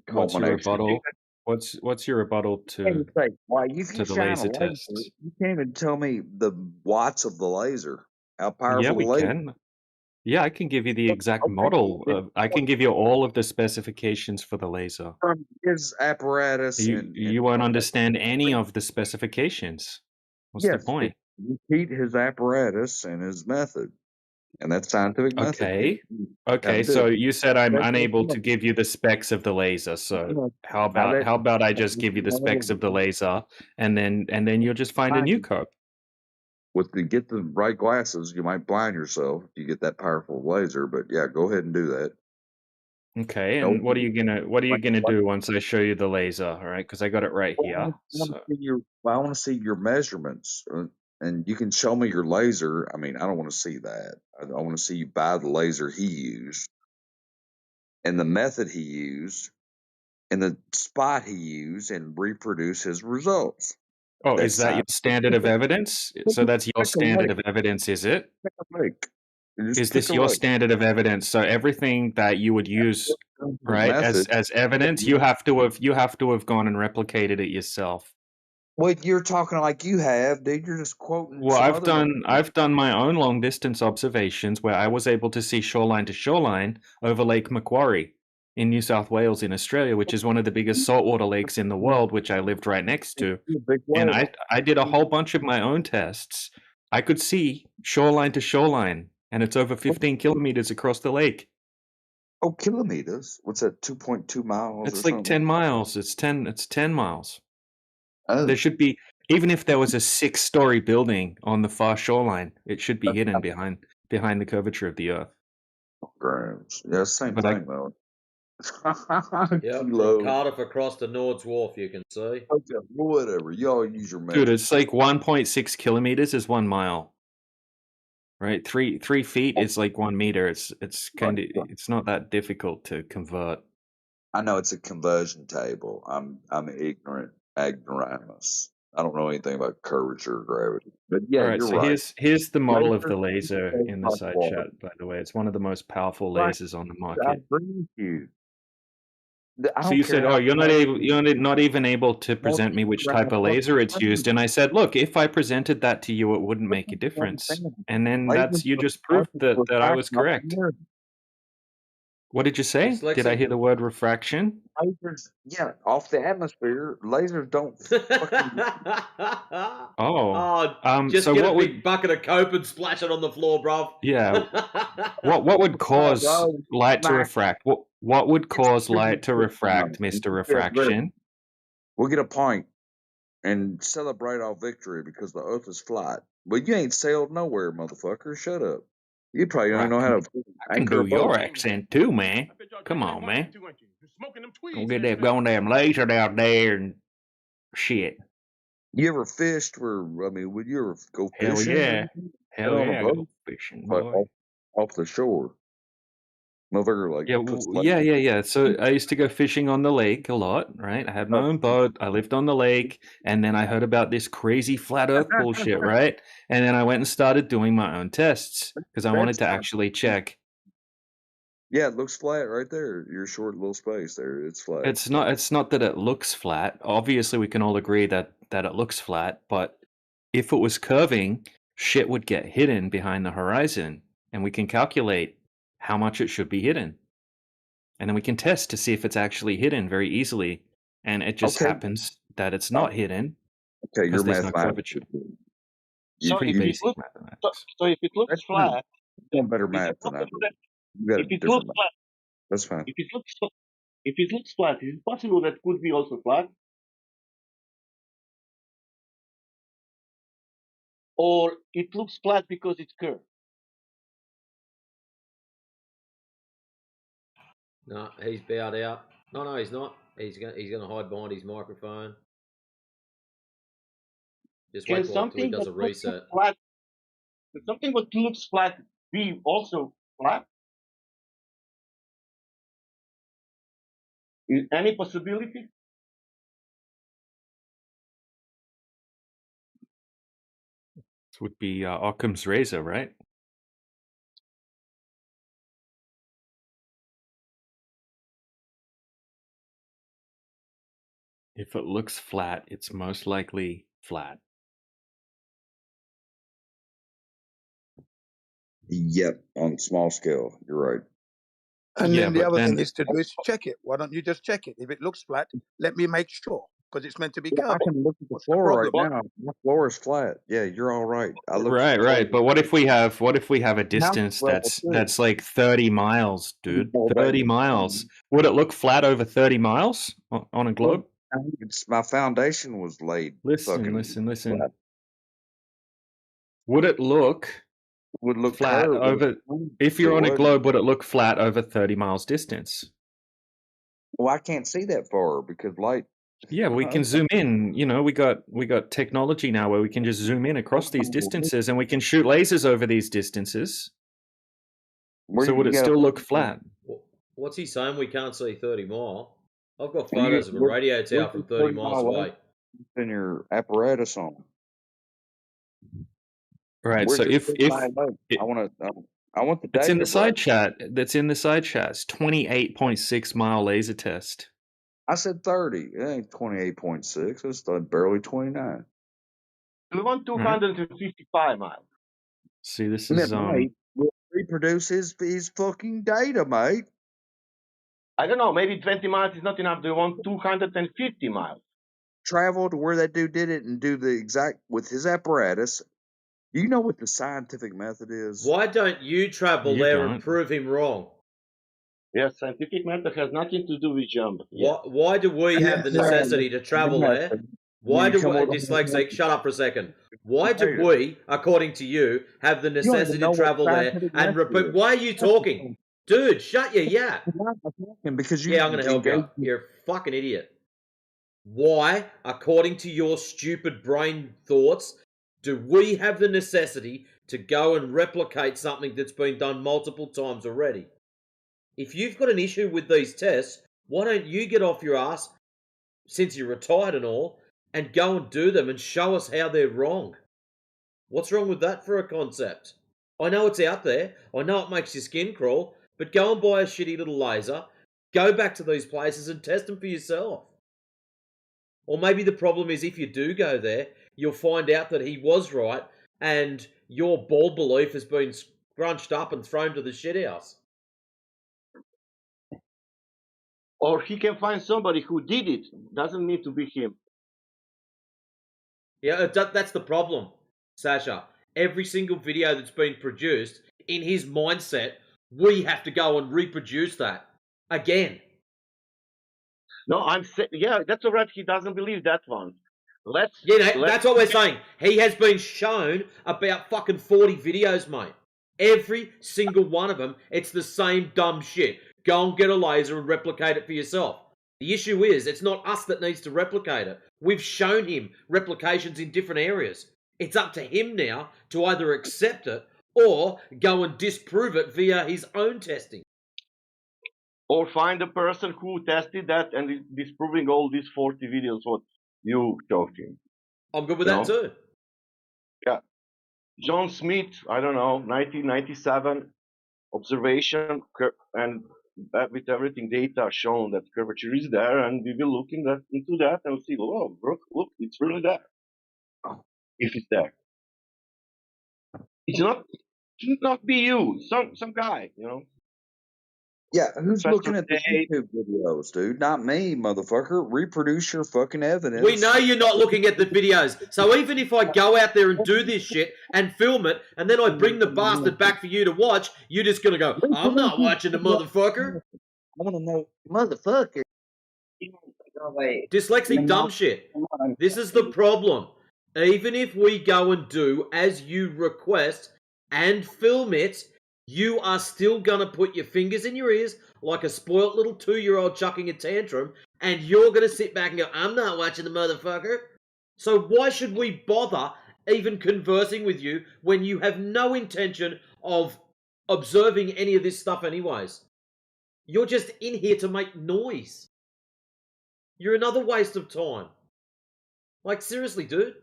culmination. rebuttal? What's your rebuttal to Why you can the shine laser a laser? tests? You can't even tell me the watts of the laser. How powerful Yeah, the we laser? can. Yeah, I can give you the exact Okay, model. then I can give you all of the specifications for the laser. from his apparatus You won't understand any of the specifications. What's the yes, point? repeat his apparatus and his method, and that's scientific method. Okay. Gotta Okay, do so it. you said I'm That's unable to give you the specs of the laser. So how about I just give you the specs of the laser and then you'll just find a new code. With the get the right glasses, you might blind yourself if you get that powerful laser. But yeah, go ahead and do that. Okay, No, and what are you gonna do once I show you the laser? All right, because I got it right here. So I want to see your measurements, and you can show me your laser. I mean, I don't want to see that. I want to see you buy the laser he used, and the method he used, and the spot he used, and reproduce his results. oh, That's is that your standard of evidence? So that's your standard of evidence, is it? Is this your standard of evidence? So everything that you would use, right, as evidence, you have to have gone and replicated it yourself. Well, you're talking like you have, dude. You're just quoting Well, some I've other. done my own long distance observations where I was able to see shoreline to shoreline over Lake Macquarie in New South Wales in Australia, which is one of the biggest saltwater lakes in the world, which I lived right next to. And I did a whole bunch of my own tests. I could see shoreline to shoreline, and it's over 15 kilometers across the lake. Oh, kilometers? What's that? 2.2 miles It's or like something? 10 miles. It's 10 miles. Oh. There should be, even if there was a 6-story building on the far shoreline, it should be hidden behind the curvature of the earth. Grams. Yeah, same But thing though. Yeah, from Cardiff across to Nord's Wharf, you can see. Okay, well, whatever. Y'all use your Dude, measurements. it's like 1.6 kilometers is 1 mile. Right? 3 feet is like 1 meter. It's kind of it's not that difficult to convert. I know it's a conversion table. I'm ignoramus. I don't know anything about curvature or gravity. But yeah, All right, you're so right. here's the model of the Laser laser in the hot side water. chat, by the way. It's one of the most powerful Right. lasers on the I market. agree with you. I So don't you care said, how "Oh, you're not even able to present me which type of laser it's used." And I said, "Look, if I presented that to you, it wouldn't make a difference." And then you just proved that I was correct. What did you say? Did I hear the word refraction? Lasers, yeah, off the atmosphere. Lasers don't fucking. Oh, just so get a what big would bucket of coke and splash it on the floor, bruv. yeah? What would cause light to refract? What would cause light to refract, Mr. Refraction? We'll get a pint and celebrate our victory because the Earth is flat. But you ain't sailed nowhere, motherfucker. Shut up. You probably don't know how to I can anchor do a boat. your accent too, man. Come on, man. Go get that goddamn laser down there and shit. You ever fished? Would you ever go Hell fishing? yeah. Hell On a yeah, boat? go fishing, Like boy. off the shore. Motherfucker, like puts Yeah. So I used to go fishing on the lake a lot, right? I had my own boat. I lived on the lake, and then I heard about this crazy flat Earth bullshit, right? And then I went and started doing my own tests because I wanted to actually check. Yeah, it looks flat right there. Your short little space there. It's flat. It's not that it looks flat. Obviously, we can all agree that it looks flat, but if it was curving, shit would get hidden behind the horizon, and we can calculate how much it should be hidden. And then we can test to see if it's actually hidden very easily. And it just happens that it's not hidden. Okay, because there's no curvature. So if it Basic looks mathematics. so if it looks flat, You're better is math it than I possible do. You got a If it looks different. flat, That's fine. if it looks flat, is it possible that could be also flat? Or it looks flat because it's curved? No, he's bowed out. No, he's not. He's gonna hide behind his microphone. Just Can wait till he something does that a looks reset. flat, can something that looks flat be also flat? Is any possibility? This would be Occam's razor, right? If it looks flat, it's most likely flat. Yep, on small scale, you're right. And Yeah, then the but other then thing is to do is check it. Why don't you just check it? If it looks flat, let me make sure, because it's meant to be Well, I curved. can look at the What's the floor right problem? now. My floor is flat. Yeah, you're all right. I looked at right, the floor. right. But what if we have a House distance level too. that's like 30 miles, dude? All day. 30 miles. Would it look flat over 30 miles on a globe? It's my foundation was laid. Listen. Flat. Would it look Would look flat curved. over if you're It on a would. globe, would it look flat over 30 miles distance? Well, I can't see that far because light. Yeah, we can zoom in. You know, we got technology now where we can just zoom in across these distances and we can shoot lasers over these distances. So would it still look flat? What's he saying? We can't see 30 mile. I've got photos of a radio tower from 30 miles away. In your apparatus on. Right. Where's So your if I want the data. it's in the side bro. chat. That's in the side chat. It's 28.6 mile laser test. I said 30. It ain't 28.6. It's barely 29. We want 255 miles. See, this And is then mate will reproduce his fucking data, mate. I don't know. Maybe 20 miles is not enough. Do you want 250 miles? Travel to where that dude did it and do the exact with his apparatus. You know what the scientific method is? Why don't you travel there and prove him wrong? Yes, scientific method has nothing to do with jump. Yeah. Why do we have the necessity to travel there? Why do we, dyslexic, shut up for a second. Why do we, according to you, have the necessity to travel there and repeat? Why are you talking? Dude, shut your yap. Because yeah, I'm going to help you out. You're a fucking idiot. Why, according to your stupid brain thoughts, do we have the necessity to go and replicate something that's been done multiple times already? If you've got an issue with these tests, why don't you get off your ass, since you're retired and all, and go and do them and show us how they're wrong? What's wrong with that for a concept? I know it's out there. I know it makes your skin crawl, but go and buy a shitty little laser, go back to these places and test them for yourself. Or maybe the problem is if you do go there, you'll find out that he was right and your bald belief has been scrunched up and thrown to the shithouse. Or he can find somebody who did it. Doesn't need to be him. Yeah, that's the problem, Sasha. Every single video that's been produced, in his mindset, we have to go and reproduce that again. No, I'm saying, yeah, that's all right. He doesn't believe that one. That's what we're saying. He has been shown about fucking 40 videos, mate. Every single one of them, it's the same dumb shit. Go and get a laser and replicate it for yourself. The issue is, it's not us that needs to replicate it. We've shown him replications in different areas. It's up to him now to either accept it or go and disprove it via his own testing. Or find a person who tested that and is disproving all these 40 videos what you showed him. I'm good with that too. Yeah. John Smith, I don't know, 1997 observation, and with everything data shown that curvature is there, and we will look into that and see, oh, look, it's really there. If it's there. It should not be you, some guy, you know. Yeah, who's Professor looking at the Dave. YouTube videos, dude? Not me, motherfucker. Reproduce your fucking evidence. We know you're not looking at the videos. So even if I go out there and do this shit and film it, and then I bring the bastard back for you to watch, you're just gonna go, I'm not watching the motherfucker. I want to know, motherfucker. Dyslexic dumb shit. This is the problem. Even if we go and do as you request and film it, you are still gonna put your fingers in your ears like a spoilt little 2-year-old chucking a tantrum, and you're gonna sit back and go, I'm not watching the motherfucker. So why should we bother even conversing with you when you have no intention of observing any of this stuff anyways? You're just in here to make noise. You're another waste of time. Like, seriously, dude.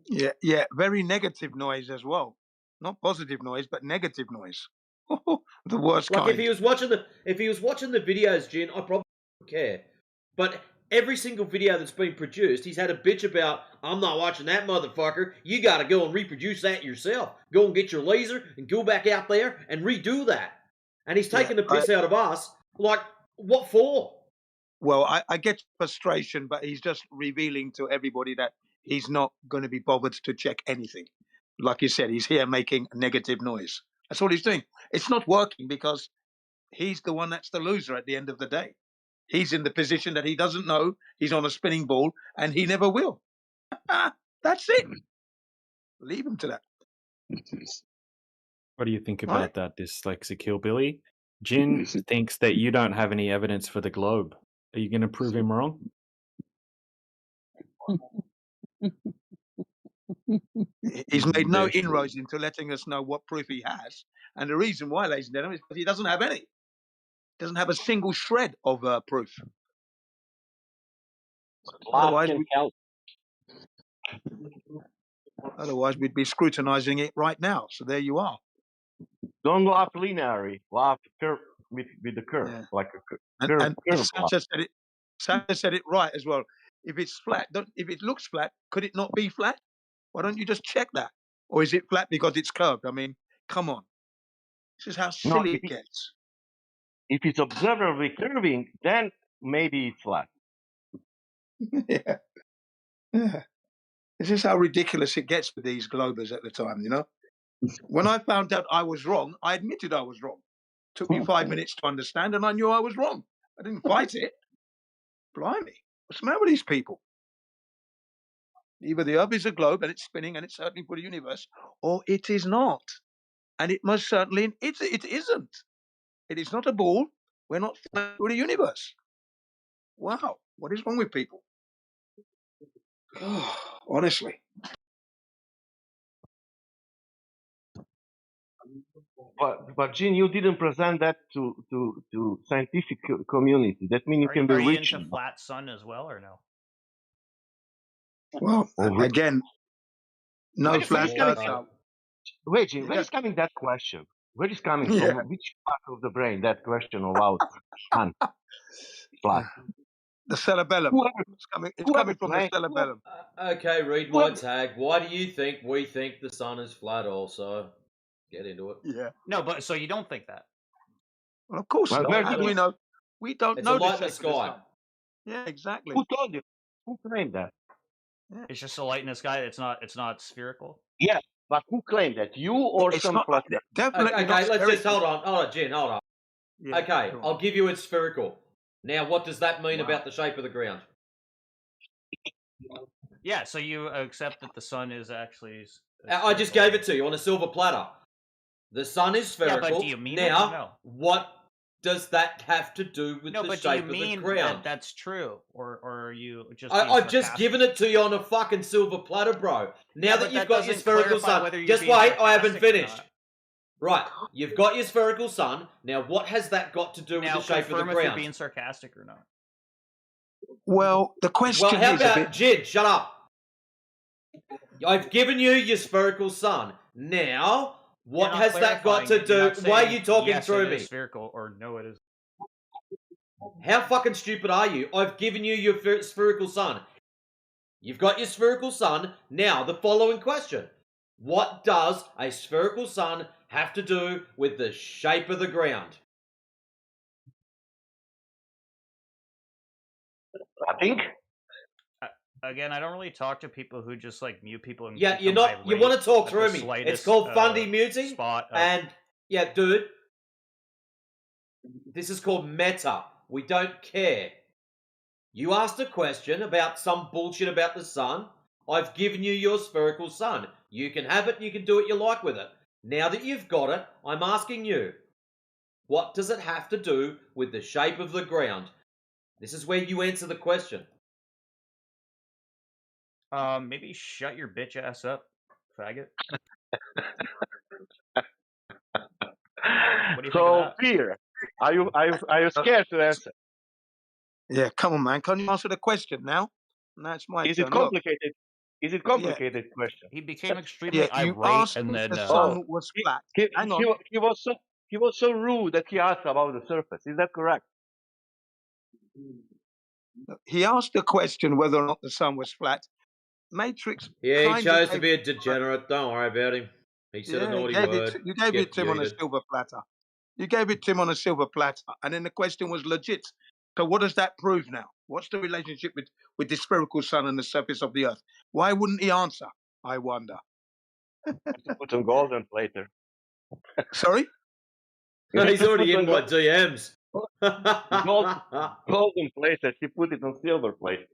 Yeah, very negative noise as well. Not positive noise, but negative noise. The worst Like, kind. if he was watching the videos, Jin, I probably wouldn't care. But every single video that's been produced, he's had a bitch about, I'm not watching that motherfucker. You gotta go and reproduce that yourself. Go and get your laser and go back out there and redo that. And he's taking the piss out of us. Like, what for? Well, I get frustration, but he's just revealing to everybody that he's not going to be bothered to check anything. Like you said, he's here making negative noise. That's all he's doing. It's not working because he's the one that's the loser at the end of the day. He's in the position that he doesn't know. He's on a spinning ball, and he never will. That's it. Leave him to that. What do you think about that, Dyslexic Hillbilly? Jin thinks that you don't have any evidence for the globe. Are you going to prove him wrong? He's made no inroads into letting us know what proof he has. And the reason why, ladies and gentlemen, is because he doesn't have any. He doesn't have a single shred of proof. Otherwise, we'd be scrutinizing it right now. So there you are. Don't go up linearly. Go up curve with the curve, like a curve. And Sanchez said it right as well. If it's flat, if it looks flat, could it not be flat? Why don't you just check that? Or is it flat because it's curved? I mean, come on. This is how silly it gets. If it's observably curving, then maybe it's flat. Yeah. This is how ridiculous it gets for these globers at the time, you know? When I found out I was wrong, I admitted I was wrong. Took me 5 minutes to understand, and I knew I was wrong. I didn't fight it. Blimey. What's the matter with these people? Either the Earth is a globe and it's spinning and it's certainly for the universe, or it is not. And it most certainly it isn't. It is not a ball. We're not flying through the universe. Wow. What is wrong with people? Oh, honestly. But Gene, you didn't present that to scientific community. That means you can be Are you reaching. into flat sun as well, or no? Well, again, no flat Earth. Wait, Gene, where is coming that question? Where is coming from? Which part of the brain that question about sun? Flat. The cerebellum. It's coming from the cerebellum. Okay, read my tag. Why do you think we think the sun is flat also? Get into it. Yeah. No, but so you don't think that? Well, of course not. How do we know? We don't know the light in the shape of the sky. sun. Yeah, exactly. Who told you? Who claimed that? Yeah. It's just a light in the sky. It's not spherical. Yeah, but who claimed that? You or some flat? Definitely. Okay, let's just hold on, Jen, hold on. Yeah, okay, I'll give you it's spherical. Now, what does that mean about the shape of the ground? Yeah, so you accept that the sun is actually. I just gave it to you on a silver platter. The sun is spherical. Yeah, but do you mean now, it or no? what does that have to do with No, the but shape do you mean of the ground? that's true, or are you just? I've just given it to you on a fucking silver platter, bro. Now that you've got your spherical sun, just wait, I haven't finished. Right, you've got your spherical sun. Now, what has that got to do with the shape of the confirm if ground? you're being sarcastic or not. Well, the question Well, how is about Jid? Shut up. I've given you your spherical sun. Now, what has that got to do? Why are you talking through me? Spherical or no, it is. How fucking stupid are you? I've given you your spherical sun. You've got your spherical sun. Now, the following question. What does a spherical sun have to do with the shape of the ground? Nothing. Again, I don't really talk to people who just like mute people and Yeah, keep you're them not. You want to irate talk at through the me? It's slightest, called Fundy muting, spot of... and yeah, dude, this is called meta. We don't care. You asked a question about some bullshit about the sun. I've given you your spherical sun. You can have it. You can do what you like with it. Now that you've got it, I'm asking you, what does it have to do with the shape of the ground? This is where you answer the question. Maybe shut your bitch ass up, faggot. What do you think of that? Fear, are you scared to answer? Yeah, come on, man. Can you answer the question now? Now it's my Is turn. it complicated? Is it complicated question? He became extremely you irate, asked and if then the sun was flat. Hang on. He was so rude that he asked about the surface. Is that correct? He asked the question whether or not the sun was flat. Matrix. Yeah, he chose to be a degenerate. Don't worry about him. He said a naughty word. You gave it to him on a silver platter. You gave it to him on a silver platter, and then the question was legit. So what does that prove now? What's the relationship with the spherical sun and the surface of the earth? Why wouldn't he answer? I wonder. To put some golden plater. Sorry? He's already in my DMs. Golden plater. He put it on silver plate.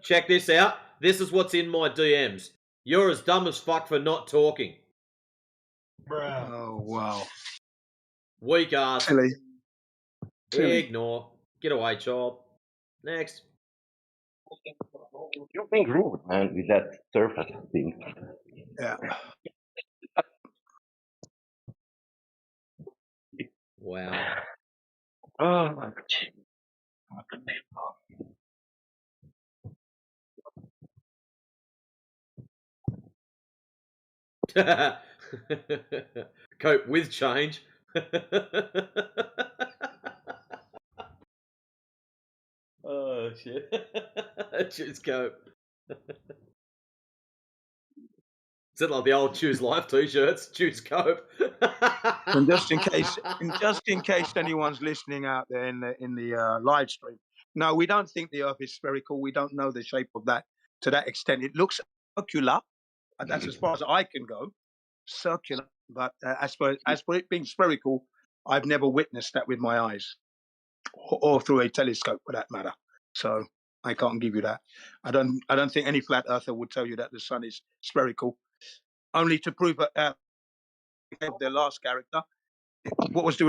Check this out. This is what's in my DMs. You're as dumb as fuck for not talking. Bruh. Oh, wow. Weak ass. Silly. Ignore. Get away, child. Next. You're being rude, man, with that surface thing. Yeah. Wow. Oh, my God. Cope with change. Oh, shit. Choose cope. Is it like the old Choose Life t-shirts? Choose cope. And just in case anyone's listening out there in the live stream, no, we don't think the Earth is spherical. We don't know the shape of that to that extent. It looks circular. That's as far as I can go, circular. But as for it being spherical, I've never witnessed that with my eyes, or through a telescope, for that matter. So I can't give you that. I don't think any flat earther would tell you that the sun is spherical. Only to prove their last character. What was the